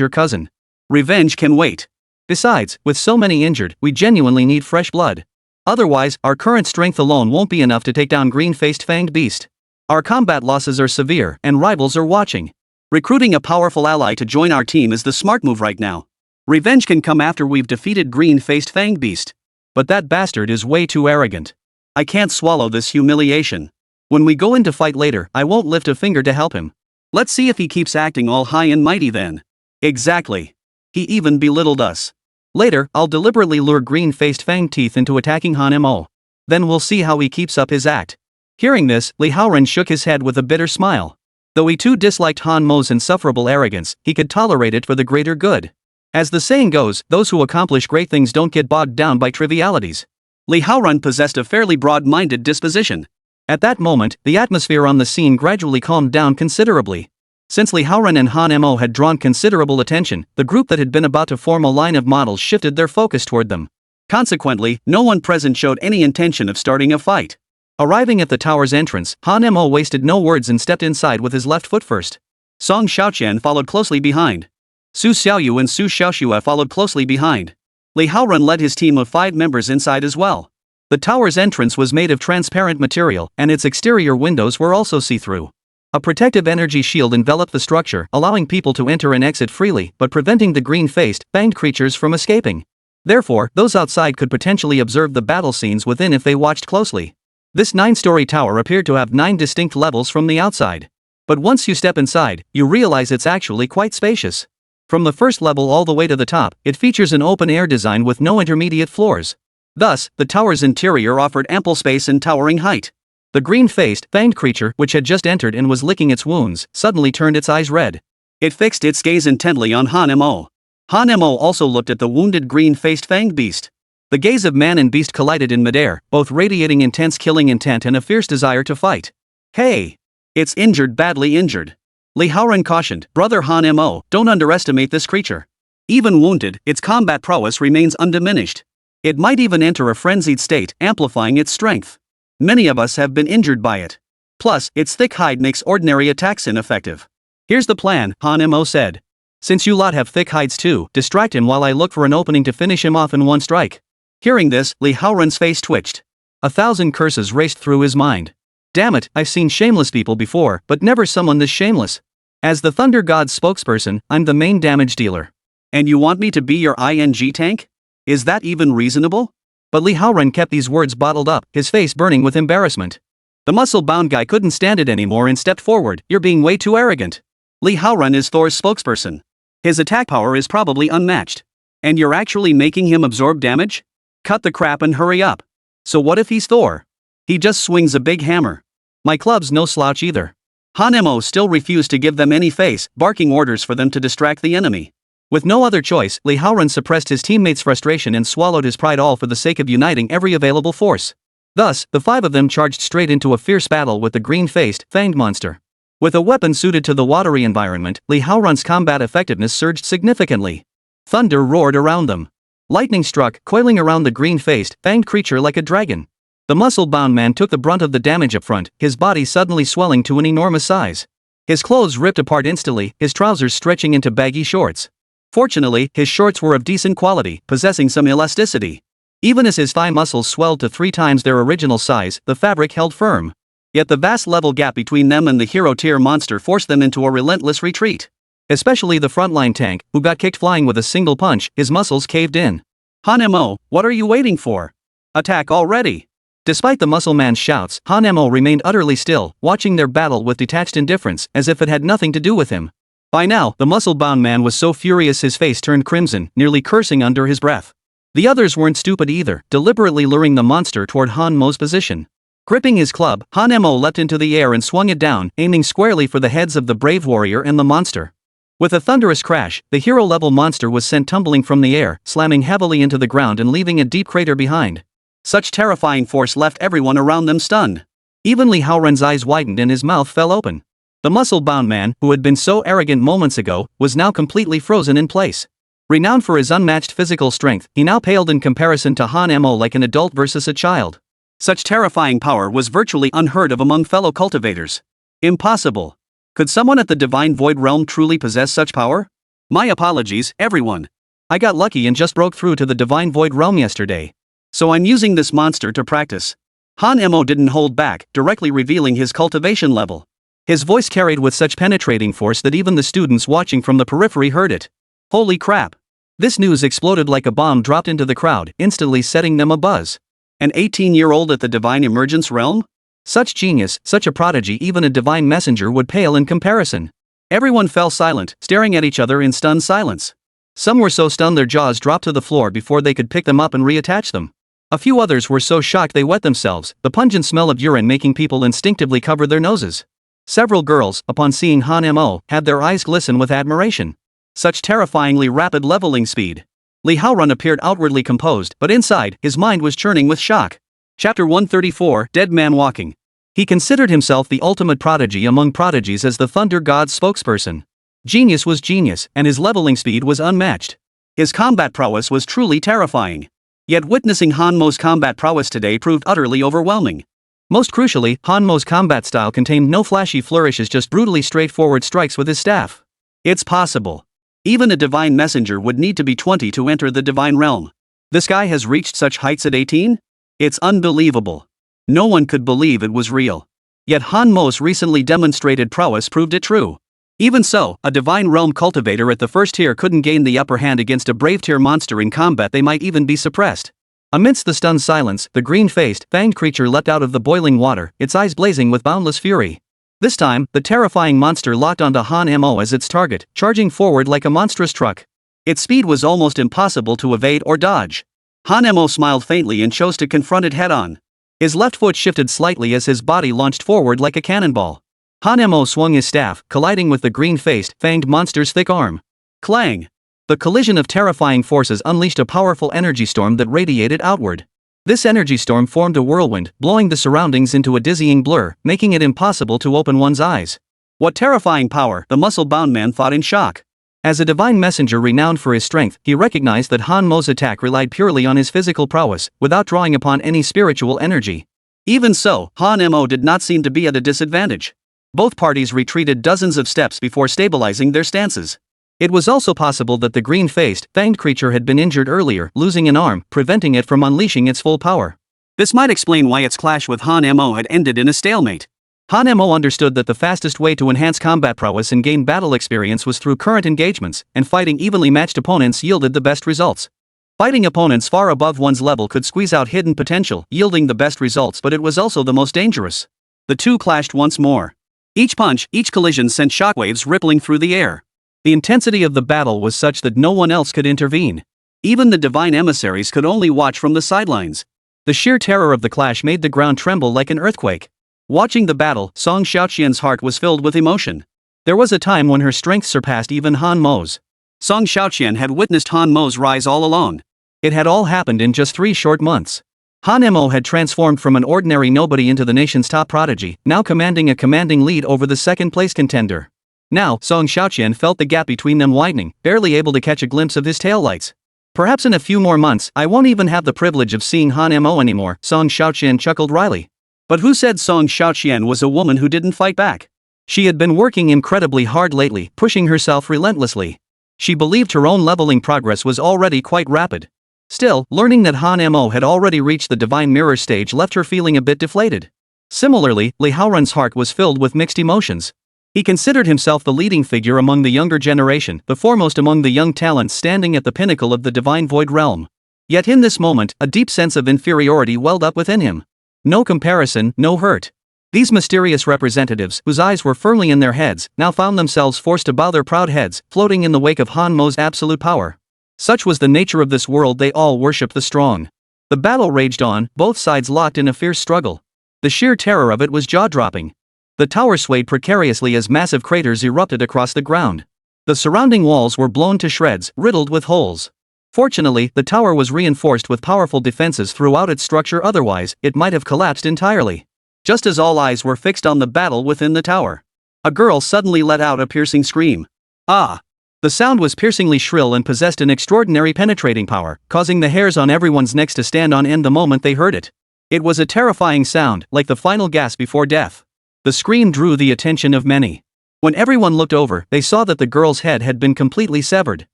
your cousin. Revenge can wait. Besides, with so many injured, we genuinely need fresh blood. Otherwise, our current strength alone won't be enough to take down green-faced fanged beast. Our combat losses are severe, and rivals are watching. Recruiting a powerful ally to join our team is the smart move right now. Revenge can come after we've defeated green-faced fanged beast. But that bastard is way too arrogant. I can't swallow this humiliation. When we go into fight later, I won't lift a finger to help him. Let's see if he keeps acting all high and mighty then." Exactly. He even belittled us. Later, I'll deliberately lure green-faced fanged teeth into attacking Han Mo. Then we'll see how he keeps up his act. Hearing this, Li Haoren shook his head with a bitter smile. Though he too disliked Han Mo's insufferable arrogance, he could tolerate it for the greater good. As the saying goes, those who accomplish great things don't get bogged down by trivialities. Li Haoren possessed a fairly broad-minded disposition. At that moment, the atmosphere on the scene gradually calmed down considerably. Since Li Haoren and Han Mo had drawn considerable attention, the group that had been about to form a line of models shifted their focus toward them. Consequently, no one present showed any intention of starting a fight. Arriving at the tower's entrance, Han Mo wasted no words and stepped inside with his left foot first. Song Xiaoqian followed closely behind. Su Xiaoyu and Su Xiaoxue followed closely behind. Li Haoren led his team of 5 members inside as well. The tower's entrance was made of transparent material, and its exterior windows were also see-through. A protective energy shield enveloped the structure, allowing people to enter and exit freely, but preventing the green-faced, fanged creatures from escaping. Therefore, those outside could potentially observe the battle scenes within if they watched closely. This 9-story tower appeared to have 9 distinct levels from the outside. But once you step inside, you realize it's actually quite spacious. From the first level all the way to the top, it features an open-air design with no intermediate floors. Thus, the tower's interior offered ample space and towering height. The green-faced, fanged creature, which had just entered and was licking its wounds, suddenly turned its eyes red. It fixed its gaze intently on Han Mo. Han Mo also looked at the wounded green-faced fanged beast. The gaze of man and beast collided in midair, both radiating intense killing intent and a fierce desire to fight. "Hey! It's injured, badly injured." Li Haoren cautioned, "Brother Han Mo, don't underestimate this creature. Even wounded, its combat prowess remains undiminished. It might even enter a frenzied state, amplifying its strength. Many of us have been injured by it. Plus, its thick hide makes ordinary attacks ineffective. Here's the plan, Han Mo said. Since you lot have thick hides too, distract him while I look for an opening to finish him off in one strike. Hearing this, Li Haoran's face twitched. 1,000 curses raced through his mind. Damn it, I've seen shameless people before, but never someone this shameless. As the Thunder God's spokesperson, I'm the main damage dealer. And you want me to be your ING tank? Is that even reasonable? But Li Haoran kept these words bottled up, his face burning with embarrassment. The muscle-bound guy couldn't stand it anymore and stepped forward. You're being way too arrogant. Li Haoran is Thor's spokesperson. His attack power is probably unmatched. And you're actually making him absorb damage? Cut the crap and hurry up. So what if he's Thor? He just swings a big hammer. My club's no slouch either. Han Mo still refused to give them any face, barking orders for them to distract the enemy. With no other choice, Li Haoran suppressed his teammates' frustration and swallowed his pride, all for the sake of uniting every available force. Thus, the 5 of them charged straight into a fierce battle with the green-faced, fanged monster. With a weapon suited to the watery environment, Li Haoran's combat effectiveness surged significantly. Thunder roared around them. Lightning struck, coiling around the green-faced, fanged creature like a dragon. The muscle-bound man took the brunt of the damage up front, his body suddenly swelling to an enormous size. His clothes ripped apart instantly, his trousers stretching into baggy shorts. Fortunately, his shorts were of decent quality, possessing some elasticity. Even as his thigh muscles swelled to 3 times their original size, the fabric held firm. Yet the vast level gap between them and the hero-tier monster forced them into a relentless retreat. Especially the frontline tank, who got kicked flying with a single punch, his muscles caved in. Han Mo, what are you waiting for? Attack already! Despite the muscle man's shouts, Han Mo remained utterly still, watching their battle with detached indifference, as if it had nothing to do with him. By now, the muscle-bound man was so furious his face turned crimson, nearly cursing under his breath. The others weren't stupid either, deliberately luring the monster toward Han Mo's position. Gripping his club, Han Mo leapt into the air and swung it down, aiming squarely for the heads of the brave warrior and the monster. With a thunderous crash, the hero-level monster was sent tumbling from the air, slamming heavily into the ground and leaving a deep crater behind. Such terrifying force left everyone around them stunned. Even Li Haoran's eyes widened and his mouth fell open. The muscle-bound man, who had been so arrogant moments ago, was now completely frozen in place. Renowned for his unmatched physical strength, he now paled in comparison to Han Mo like an adult versus a child. Such terrifying power was virtually unheard of among fellow cultivators. Impossible. Could someone at the Divine Void Realm truly possess such power? My apologies, everyone. I got lucky and just broke through to the Divine Void Realm yesterday. So I'm using this monster to practice. Han Mo didn't hold back, directly revealing his cultivation level. His voice carried with such penetrating force that even the students watching from the periphery heard it. Holy crap. This news exploded like a bomb dropped into the crowd, instantly setting them abuzz. An 18-year-old at the Divine Emergence Realm? Such genius, such a prodigy, even a divine messenger would pale in comparison. Everyone fell silent, staring at each other in stunned silence. Some were so stunned their jaws dropped to the floor before they could pick them up and reattach them. A few others were so shocked they wet themselves, the pungent smell of urine making people instinctively cover their noses. Several girls, upon seeing Han Mo, had their eyes glisten with admiration. Such terrifyingly rapid leveling speed. Li Haoran appeared outwardly composed, but inside, his mind was churning with shock. Chapter 134, Dead Man Walking. He considered himself the ultimate prodigy among prodigies as the Thunder God's spokesperson. Genius was genius, and his leveling speed was unmatched. His combat prowess was truly terrifying. Yet witnessing Han Mo's combat prowess today proved utterly overwhelming. Most crucially, Han Mo's combat style contained no flashy flourishes, just brutally straightforward strikes with his staff. It's possible. Even a divine messenger would need to be 20 to enter the divine realm. This guy has reached such heights at 18? It's unbelievable. No one could believe it was real. Yet Han Mo's recently demonstrated prowess proved it true. Even so, a divine realm cultivator at the first tier couldn't gain the upper hand against a brave tier monster in combat. They might even be suppressed. Amidst the stunned silence, the green-faced, fanged creature leapt out of the boiling water, its eyes blazing with boundless fury. This time, the terrifying monster locked onto Han Mo as its target, charging forward like a monstrous truck. Its speed was almost impossible to evade or dodge. Han Mo smiled faintly and chose to confront it head-on. His left foot shifted slightly as his body launched forward like a cannonball. Han Mo swung his staff, colliding with the green-faced, fanged monster's thick arm. Clang! The collision of terrifying forces unleashed a powerful energy storm that radiated outward. This energy storm formed a whirlwind, blowing the surroundings into a dizzying blur, making it impossible to open one's eyes. What terrifying power, the muscle-bound man thought in shock. As a divine messenger renowned for his strength, he recognized that Han Mo's attack relied purely on his physical prowess, without drawing upon any spiritual energy. Even so, Han Mo did not seem to be at a disadvantage. Both parties retreated dozens of steps before stabilizing their stances. It was also possible that the green-faced, fanged creature had been injured earlier, losing an arm, preventing it from unleashing its full power. This might explain why its clash with Han Mo had ended in a stalemate. Han Mo understood that the fastest way to enhance combat prowess and gain battle experience was through current engagements, and fighting evenly matched opponents yielded the best results. Fighting opponents far above one's level could squeeze out hidden potential, yielding the best results, but it was also the most dangerous. The two clashed once more. Each punch, each collision sent shockwaves rippling through the air. The intensity of the battle was such that no one else could intervene. Even the divine emissaries could only watch from the sidelines. The sheer terror of the clash made the ground tremble like an earthquake. Watching the battle, Song Xiaoqian's heart was filled with emotion. There was a time when her strength surpassed even Han Mo's. Song Xiaoqian had witnessed Han Mo's rise all along. It had all happened in just 3 short months. Han Mo had transformed from an ordinary nobody into the nation's top prodigy, now commanding a commanding lead over the second-place contender. Now, Song Xiaoqian felt the gap between them widening, barely able to catch a glimpse of his taillights. Perhaps in a few more months, I won't even have the privilege of seeing Han Mo anymore, Song Xiaoqian chuckled wryly. But who said Song Xiaoqian was a woman who didn't fight back? She had been working incredibly hard lately, pushing herself relentlessly. She believed her own leveling progress was already quite rapid. Still, learning that Han Mo had already reached the Divine Mirror stage left her feeling a bit deflated. Similarly, Li Haoran's heart was filled with mixed emotions. He considered himself the leading figure among the younger generation, the foremost among the young talents standing at the pinnacle of the Divine Void realm. Yet in this moment, a deep sense of inferiority welled up within him. No comparison, no hurt. These mysterious representatives, whose eyes were firmly in their heads, now found themselves forced to bow their proud heads, floating in the wake of Han Mo's absolute power. Such was the nature of this world, they all worshipped the strong. The battle raged on, both sides locked in a fierce struggle. The sheer terror of it was jaw-dropping. The tower swayed precariously as massive craters erupted across the ground. The surrounding walls were blown to shreds, riddled with holes. Fortunately, the tower was reinforced with powerful defenses throughout its structure, otherwise, it might have collapsed entirely. Just as all eyes were fixed on the battle within the tower, a girl suddenly let out a piercing scream. Ah! The sound was piercingly shrill and possessed an extraordinary penetrating power, causing the hairs on everyone's necks to stand on end the moment they heard it. It was a terrifying sound, like the final gasp before death. The scream drew the attention of many. When everyone looked over, they saw that the girl's head had been completely severed.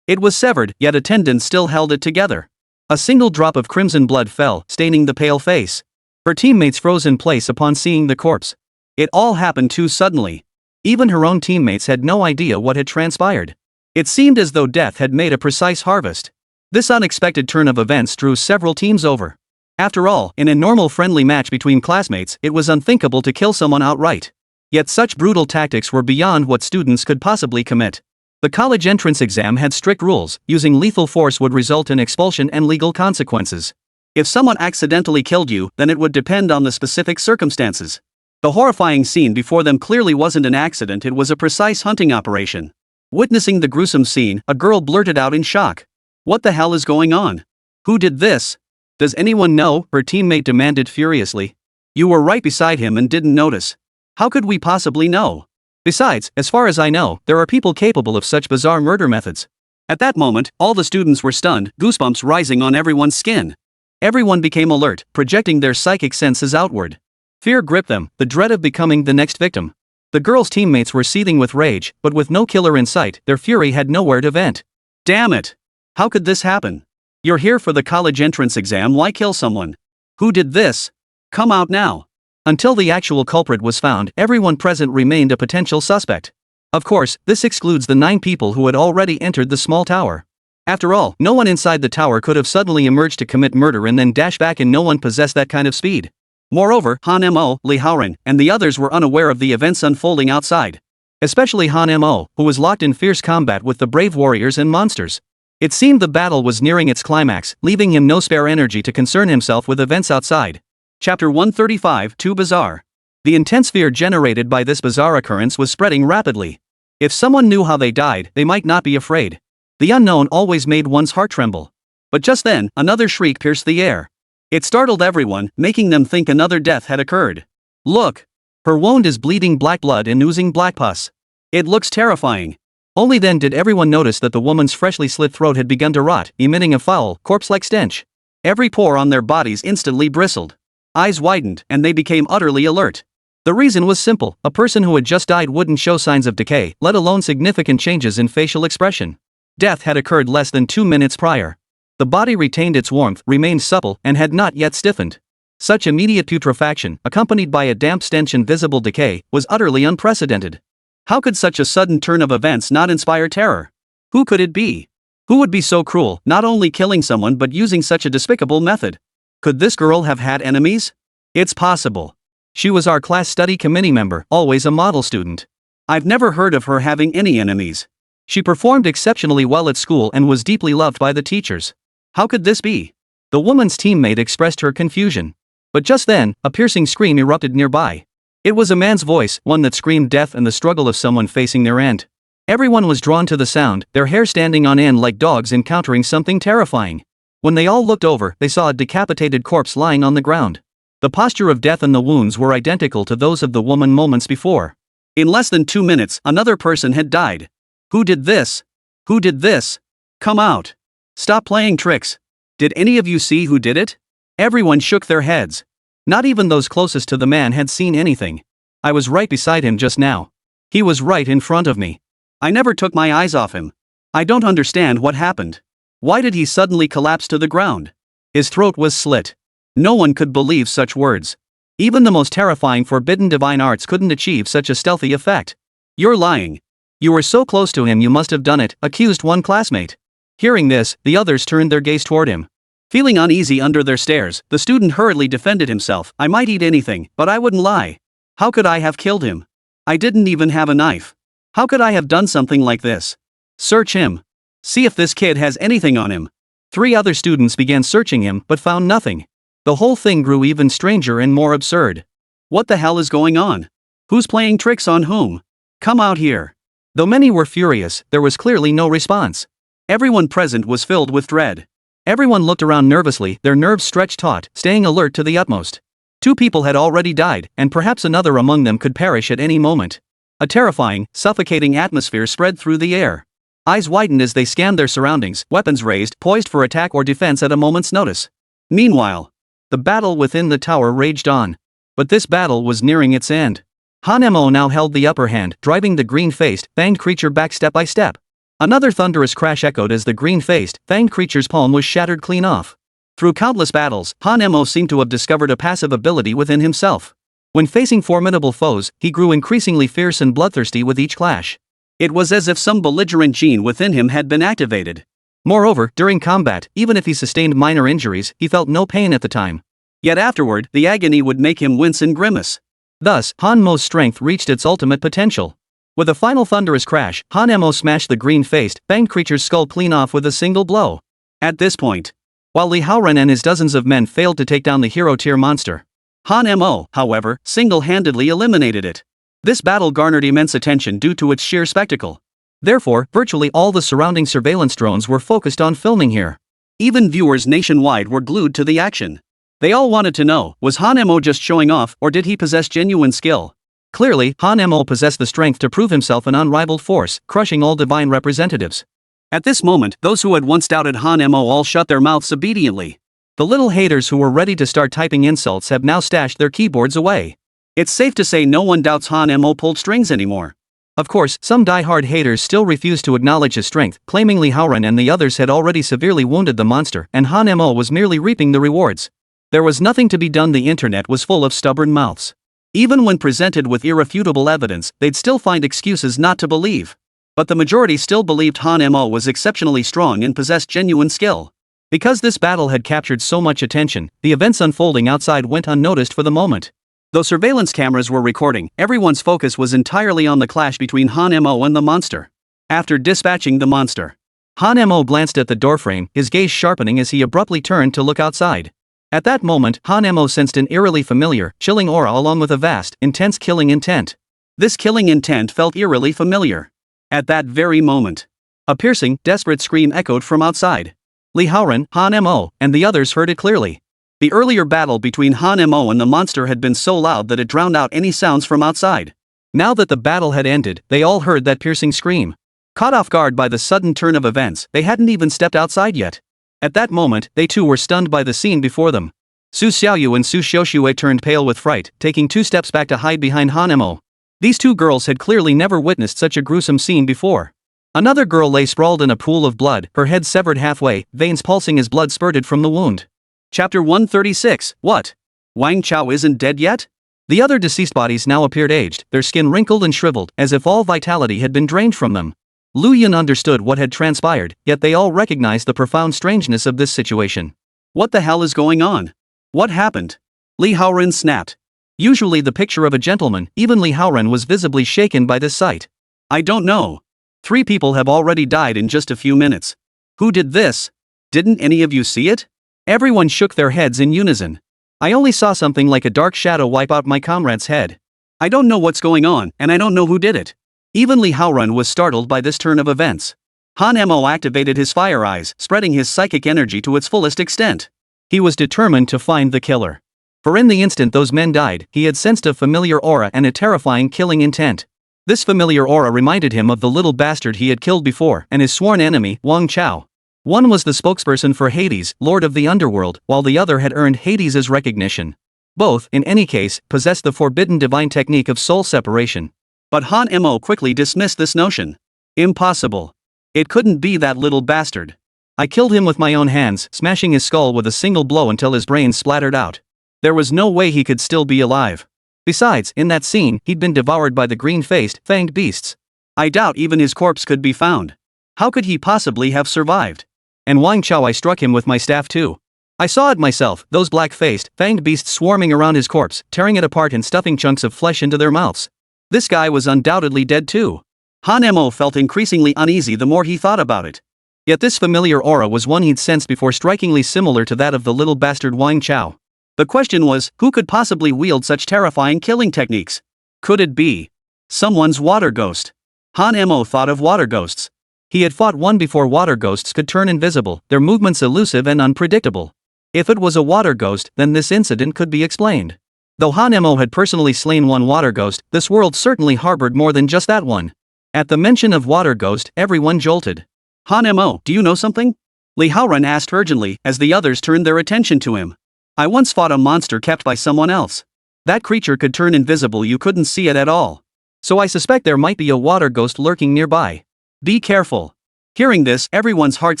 It was severed, yet a tendon still held it together. A single drop of crimson blood fell, staining the pale face. Her teammates froze in place upon seeing the corpse. It all happened too suddenly. Even her own teammates had no idea what had transpired. It seemed as though death had made a precise harvest. This unexpected turn of events drew several teams over. After all, in a normal friendly match between classmates, it was unthinkable to kill someone outright. Yet such brutal tactics were beyond what students could possibly commit. The college entrance exam had strict rules. Using lethal force would result in expulsion and legal consequences. If someone accidentally killed you, then it would depend on the specific circumstances. The horrifying scene before them clearly wasn't an accident, it was a precise hunting operation. Witnessing the gruesome scene, a girl blurted out in shock. "What the hell is going on? Who did this? Does anyone know?" her teammate demanded furiously. "You were right beside him and didn't notice. How could we possibly know? Besides, as far as I know, there are people capable of such bizarre murder methods." At that moment, all the students were stunned, goosebumps rising on everyone's skin. Everyone became alert, projecting their psychic senses outward. Fear gripped them, the dread of becoming the next victim. The girls' teammates were seething with rage, but with no killer in sight, their fury had nowhere to vent. "Damn it! How could this happen? You're here for the college entrance exam, why kill someone? Who did this? Come out now." Until the actual culprit was found, everyone present remained a potential suspect. Of course, this excludes the 9 people who had already entered the small tower. After all, no one inside the tower could have suddenly emerged to commit murder and then dash back, and no one possessed that kind of speed. Moreover, Han Mo, Li Haoran, and the others were unaware of the events unfolding outside. Especially Han Mo, who was locked in fierce combat with the brave warriors and monsters. It seemed the battle was nearing its climax, leaving him no spare energy to concern himself with events outside. Chapter 135, Too Bizarre. The intense fear generated by this bizarre occurrence was spreading rapidly. If someone knew how they died, they might not be afraid. The unknown always made one's heart tremble. But just then, another shriek pierced the air. It startled everyone, making them think another death had occurred. "Look! Her wound is bleeding black blood and oozing black pus. It looks terrifying. Only then did everyone notice that the woman's freshly slit throat had begun to rot, emitting a foul, corpse-like stench. Every pore on their bodies instantly bristled. Eyes widened, and they became utterly alert. The reason was simple: a person who had just died wouldn't show signs of decay, let alone significant changes in facial expression. Death had occurred less than 2 minutes prior. The body retained its warmth, remained supple, and had not yet stiffened. Such immediate putrefaction, accompanied by a damp stench and visible decay, was utterly unprecedented. How could such a sudden turn of events not inspire terror? Who could it be? Who would be so cruel, not only killing someone but using such a despicable method? Could this girl have had enemies? It's possible. She was our class study committee member, always a model student. I've never heard of her having any enemies. She performed exceptionally well at school and was deeply loved by the teachers. How could this be? The woman's teammate expressed her confusion. But just then, a piercing scream erupted nearby. It was a man's voice, one that screamed death and the struggle of someone facing their end. Everyone was drawn to the sound, their hair standing on end like dogs encountering something terrifying. When they all looked over, they saw a decapitated corpse lying on the ground. The posture of death and the wounds were identical to those of the woman moments before. In less than 2 minutes, another person had died. Who did this? Who did this? Come out. Stop playing tricks. Did any of you see who did it? Everyone shook their heads. Not even those closest to the man had seen anything. I was right beside him just now. He was right in front of me. I never took my eyes off him. I don't understand what happened. Why did he suddenly collapse to the ground? His throat was slit. No one could believe such words. Even the most terrifying forbidden divine arts couldn't achieve such a stealthy effect. You're lying. You were so close to him, you must have done it, accused one classmate. Hearing this, the others turned their gaze toward him. Feeling uneasy under their stares, the student hurriedly defended himself. I might eat anything, but I wouldn't lie. How could I have killed him? I didn't even have a knife. How could I have done something like this? Search him. See if this kid has anything on him. 3 other students began searching him but found nothing. The whole thing grew even stranger and more absurd. What the hell is going on? Who's playing tricks on whom? Come out here. Though many were furious, there was clearly no response. Everyone present was filled with dread. Everyone looked around nervously, their nerves stretched taut, staying alert to the utmost. 2 people had already died, and perhaps another among them could perish at any moment. A terrifying, suffocating atmosphere spread through the air. Eyes widened as they scanned their surroundings, weapons raised, poised for attack or defense at a moment's notice. Meanwhile, the battle within the tower raged on. But this battle was nearing its end. Han-mo now held the upper hand, driving the green-faced, fanged creature back step by step. Another thunderous crash echoed as the green-faced, fanged creature's palm was shattered clean off. Through countless battles, Han-mo seemed to have discovered a passive ability within himself. When facing formidable foes, he grew increasingly fierce and bloodthirsty with each clash. It was as if some belligerent gene within him had been activated. Moreover, during combat, even if he sustained minor injuries, he felt no pain at the time. Yet afterward, the agony would make him wince and grimace. Thus, Han-mo's strength reached its ultimate potential. With a final thunderous crash, Han-mo smashed the green-faced, fanged creature's skull clean off with a single blow. At this point, while Li Haoren and his dozens of men failed to take down the hero-tier monster, Han-mo, however, single-handedly eliminated it. This battle garnered immense attention due to its sheer spectacle. Therefore, virtually all the surrounding surveillance drones were focused on filming here. Even viewers nationwide were glued to the action. They all wanted to know, was Han-mo just showing off, or did he possess genuine skill? Clearly, Han-mo possessed the strength to prove himself an unrivaled force, crushing all divine representatives. At this moment, those who had once doubted Han-mo all shut their mouths obediently. The little haters who were ready to start typing insults have now stashed their keyboards away. It's safe to say no one doubts Han-mo pulled strings anymore. Of course, some die-hard haters still refused to acknowledge his strength, claiming Li Haoren and the others had already severely wounded the monster, and Han-mo was merely reaping the rewards. There was nothing to be done. The internet was full of stubborn mouths. Even when presented with irrefutable evidence, they'd still find excuses not to believe. But the majority still believed Han-mo was exceptionally strong and possessed genuine skill. Because this battle had captured so much attention, the events unfolding outside went unnoticed for the moment. Though surveillance cameras were recording, everyone's focus was entirely on the clash between Han-mo and the monster. After dispatching the monster, Han-mo glanced at the doorframe, his gaze sharpening as he abruptly turned to look outside. At that moment, Han-mo sensed an eerily familiar, chilling aura along with a vast, intense killing intent. This killing intent felt eerily familiar. At that very moment, a piercing, desperate scream echoed from outside. Li Haoren, Han-mo, and the others heard it clearly. The earlier battle between Han-mo and the monster had been so loud that it drowned out any sounds from outside. Now that the battle had ended, they all heard that piercing scream. Caught off guard by the sudden turn of events, they hadn't even stepped outside yet. At that moment, they too were stunned by the scene before them. Su Xiaoyu and Su Xiaoxue turned pale with fright, taking 2 steps back to hide behind Han Mo. These 2 girls had clearly never witnessed such a gruesome scene before. Another girl lay sprawled in a pool of blood, her head severed halfway, veins pulsing as blood spurted from the wound. Chapter 136, What? Wang Chao isn't dead yet? The other deceased bodies now appeared aged, their skin wrinkled and shriveled, as if all vitality had been drained from them. Lu Yun understood what had transpired, yet they all recognized the profound strangeness of this situation. What the hell is going on? What happened? Li Haoren snapped. Usually the picture of a gentleman, even Li Haoren was visibly shaken by this sight. I don't know. 3 people have already died in just a few minutes. Who did this? Didn't any of you see it? Everyone shook their heads in unison. I only saw something like a dark shadow wipe out my comrade's head. I don't know what's going on, and I don't know who did it. Even Li Haoren was startled by this turn of events. Han Mo activated his fire eyes, spreading his psychic energy to its fullest extent. He was determined to find the killer. For in the instant those men died, he had sensed a familiar aura and a terrifying killing intent. This familiar aura reminded him of the little bastard he had killed before and his sworn enemy, Wang Chao. One was the spokesperson for Hades, Lord of the Underworld, while the other had earned Hades' recognition. Both, in any case, possessed the forbidden divine technique of soul separation. But Han Mo quickly dismissed this notion. Impossible. It couldn't be that little bastard. I killed him with my own hands, smashing his skull with a single blow until his brains splattered out. There was no way he could still be alive. Besides, in that scene, he'd been devoured by the green-faced, fanged beasts. I doubt even his corpse could be found. How could he possibly have survived? And Wang Chao, I struck him with my staff too. I saw it myself, those black-faced, fanged beasts swarming around his corpse, tearing it apart and stuffing chunks of flesh into their mouths. This guy was undoubtedly dead too. Han Mo felt increasingly uneasy the more he thought about it. Yet this familiar aura was one he'd sensed before, strikingly similar to that of the little bastard Wang Chao. The question was, who could possibly wield such terrifying killing techniques? Could it be someone's water ghost? Han Mo thought of water ghosts. He had fought one before. Water ghosts could turn invisible, their movements elusive and unpredictable. If it was a water ghost, then this incident could be explained. Though Han Mo had personally slain one water ghost, this world certainly harbored more than just that one. At the mention of water ghost, everyone jolted. Han Mo, do you know something? Li Haoren asked urgently, as the others turned their attention to him. I once fought a monster kept by someone else. That creature could turn invisible, you couldn't see it at all. So I suspect there might be a water ghost lurking nearby. Be careful. Hearing this, everyone's heart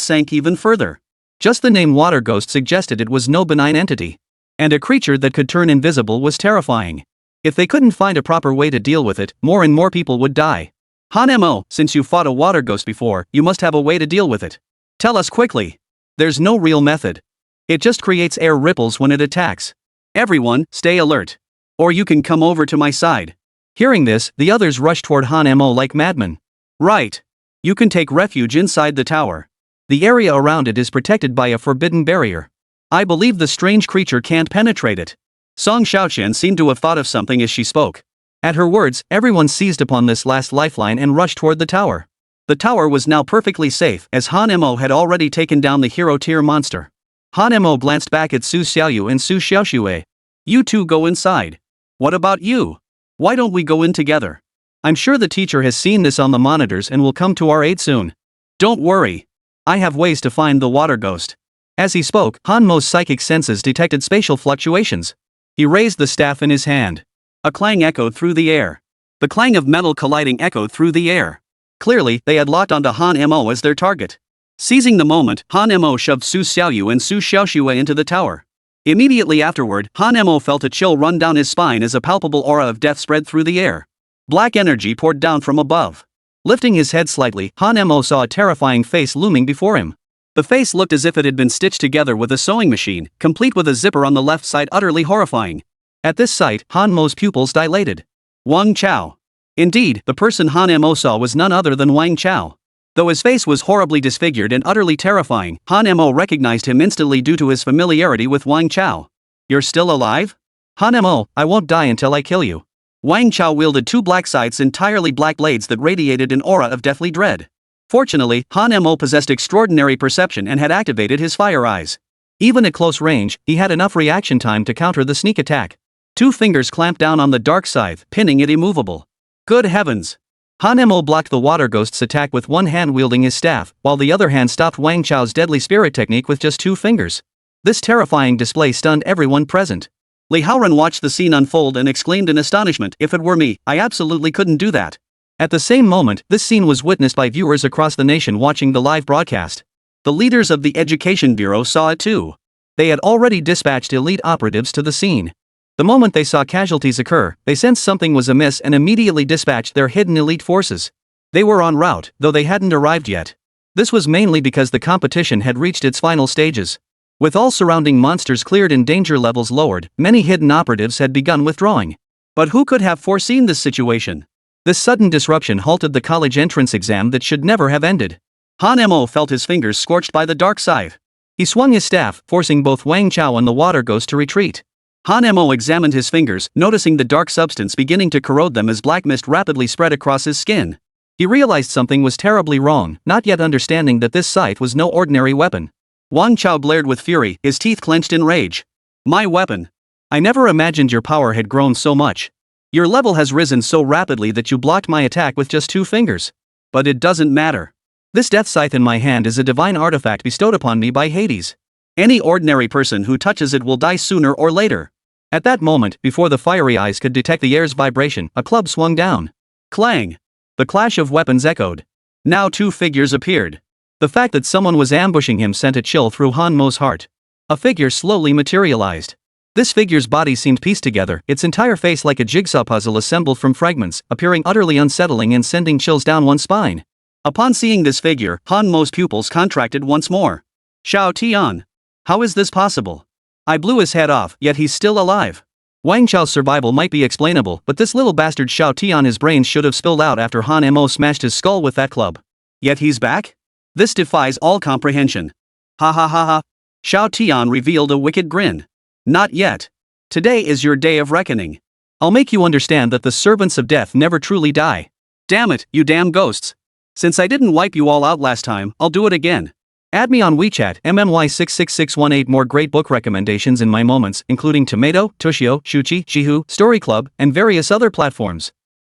sank even further. Just the name water ghost suggested it was no benign entity. And a creature that could turn invisible was terrifying. If they couldn't find a proper way to deal with it, more and more people would die. Han Mo, since you fought a water ghost before, you must have a way to deal with it. Tell us quickly. There's no real method. It just creates air ripples when it attacks. Everyone, stay alert. Or you can come over to my side. Hearing this, the others rushed toward Han Mo like madmen. Right. You can take refuge inside the tower. The area around it is protected by a forbidden barrier. I believe the strange creature can't penetrate it. Song Xiaoqian seemed to have thought of something as she spoke. At her words, everyone seized upon this last lifeline and rushed toward the tower. The tower was now perfectly safe, as Han Mo had already taken down the hero-tier monster. Han Mo glanced back at Su Xiaoyu and Su Xiaoxue. You two go inside. What about you? Why don't we go in together? I'm sure the teacher has seen this on the monitors and will come to our aid soon. Don't worry. I have ways to find the water ghost. As he spoke, Han Mo's psychic senses detected spatial fluctuations. He raised the staff in his hand. A clang echoed through the air. The clang of metal colliding echoed through the air. Clearly, they had locked onto Han Mo as their target. Seizing the moment, Han Mo shoved Su Xiaoyu and Su Xiaoxue into the tower. Immediately afterward, Han Mo felt a chill run down his spine as a palpable aura of death spread through the air. Black energy poured down from above. Lifting his head slightly, Han Mo saw a terrifying face looming before him. The face looked as if it had been stitched together with a sewing machine, complete with a zipper on the left side, utterly horrifying. At this sight, Han Mo's pupils dilated. Wang Chao. Indeed, the person Han Mo saw was none other than Wang Chao. Though his face was horribly disfigured and utterly terrifying, Han Mo recognized him instantly due to his familiarity with Wang Chao. You're still alive? Han Mo, I won't die until I kill you. Wang Chao wielded two black scythes, entirely black blades that radiated an aura of deathly dread. Fortunately, Han Mo possessed extraordinary perception and had activated his fire eyes. Even at close range, he had enough reaction time to counter the sneak attack. Two fingers clamped down on the dark scythe, pinning it immovable. Good heavens! Han Mo blocked the water ghost's attack with one hand wielding his staff, while the other hand stopped Wang Chao's deadly spirit technique with just 2 fingers. This terrifying display stunned everyone present. Li Haoran watched the scene unfold and exclaimed in astonishment, "If it were me, I absolutely couldn't do that." At the same moment, this scene was witnessed by viewers across the nation watching the live broadcast. The leaders of the Education Bureau saw it too. They had already dispatched elite operatives to the scene. The moment they saw casualties occur, they sensed something was amiss and immediately dispatched their hidden elite forces. They were en route, though they hadn't arrived yet. This was mainly because the competition had reached its final stages. With all surrounding monsters cleared and danger levels lowered, many hidden operatives had begun withdrawing. But who could have foreseen this situation? This sudden disruption halted the college entrance exam that should never have ended. Han Mo felt his fingers scorched by the dark scythe. He swung his staff, forcing both Wang Chao and the water ghost to retreat. Han Mo examined his fingers, noticing the dark substance beginning to corrode them as black mist rapidly spread across his skin. He realized something was terribly wrong, not yet understanding that this scythe was no ordinary weapon. Wang Chao blared with fury, his teeth clenched in rage. "My weapon! I never imagined your power had grown so much. Your level has risen so rapidly that you blocked my attack with just 2 fingers. But it doesn't matter. This death scythe in my hand is a divine artifact bestowed upon me by Hades. Any ordinary person who touches it will die sooner or later." At that moment, before the fiery eyes could detect the air's vibration, a club swung down. Clang! The clash of weapons echoed. Now 2 figures appeared. The fact that someone was ambushing him sent a chill through Han Mo's heart. A figure slowly materialized. This figure's body seemed pieced together, its entire face like a jigsaw puzzle assembled from fragments, appearing utterly unsettling and sending chills down one's spine. Upon seeing this figure, Han Mo's pupils contracted once more. Xiao Tian. How is this possible? I blew his head off, yet he's still alive. Wang Chao's survival might be explainable, but this little bastard Xiao Tian, his brains should have spilled out after Han Mo smashed his skull with that club. Yet he's back? This defies all comprehension. Ha ha ha ha. Xiao Tian revealed a wicked grin. Not yet. Today is your day of reckoning. I'll make you understand that the servants of death never truly die. Damn it, you damn ghosts. Since I didn't wipe you all out last time, I'll do it again. Add me on WeChat, MMY66618. More great book recommendations in my moments, including Tomato, Tushio, Shuchi, Shihu, Story Club, and various other platforms.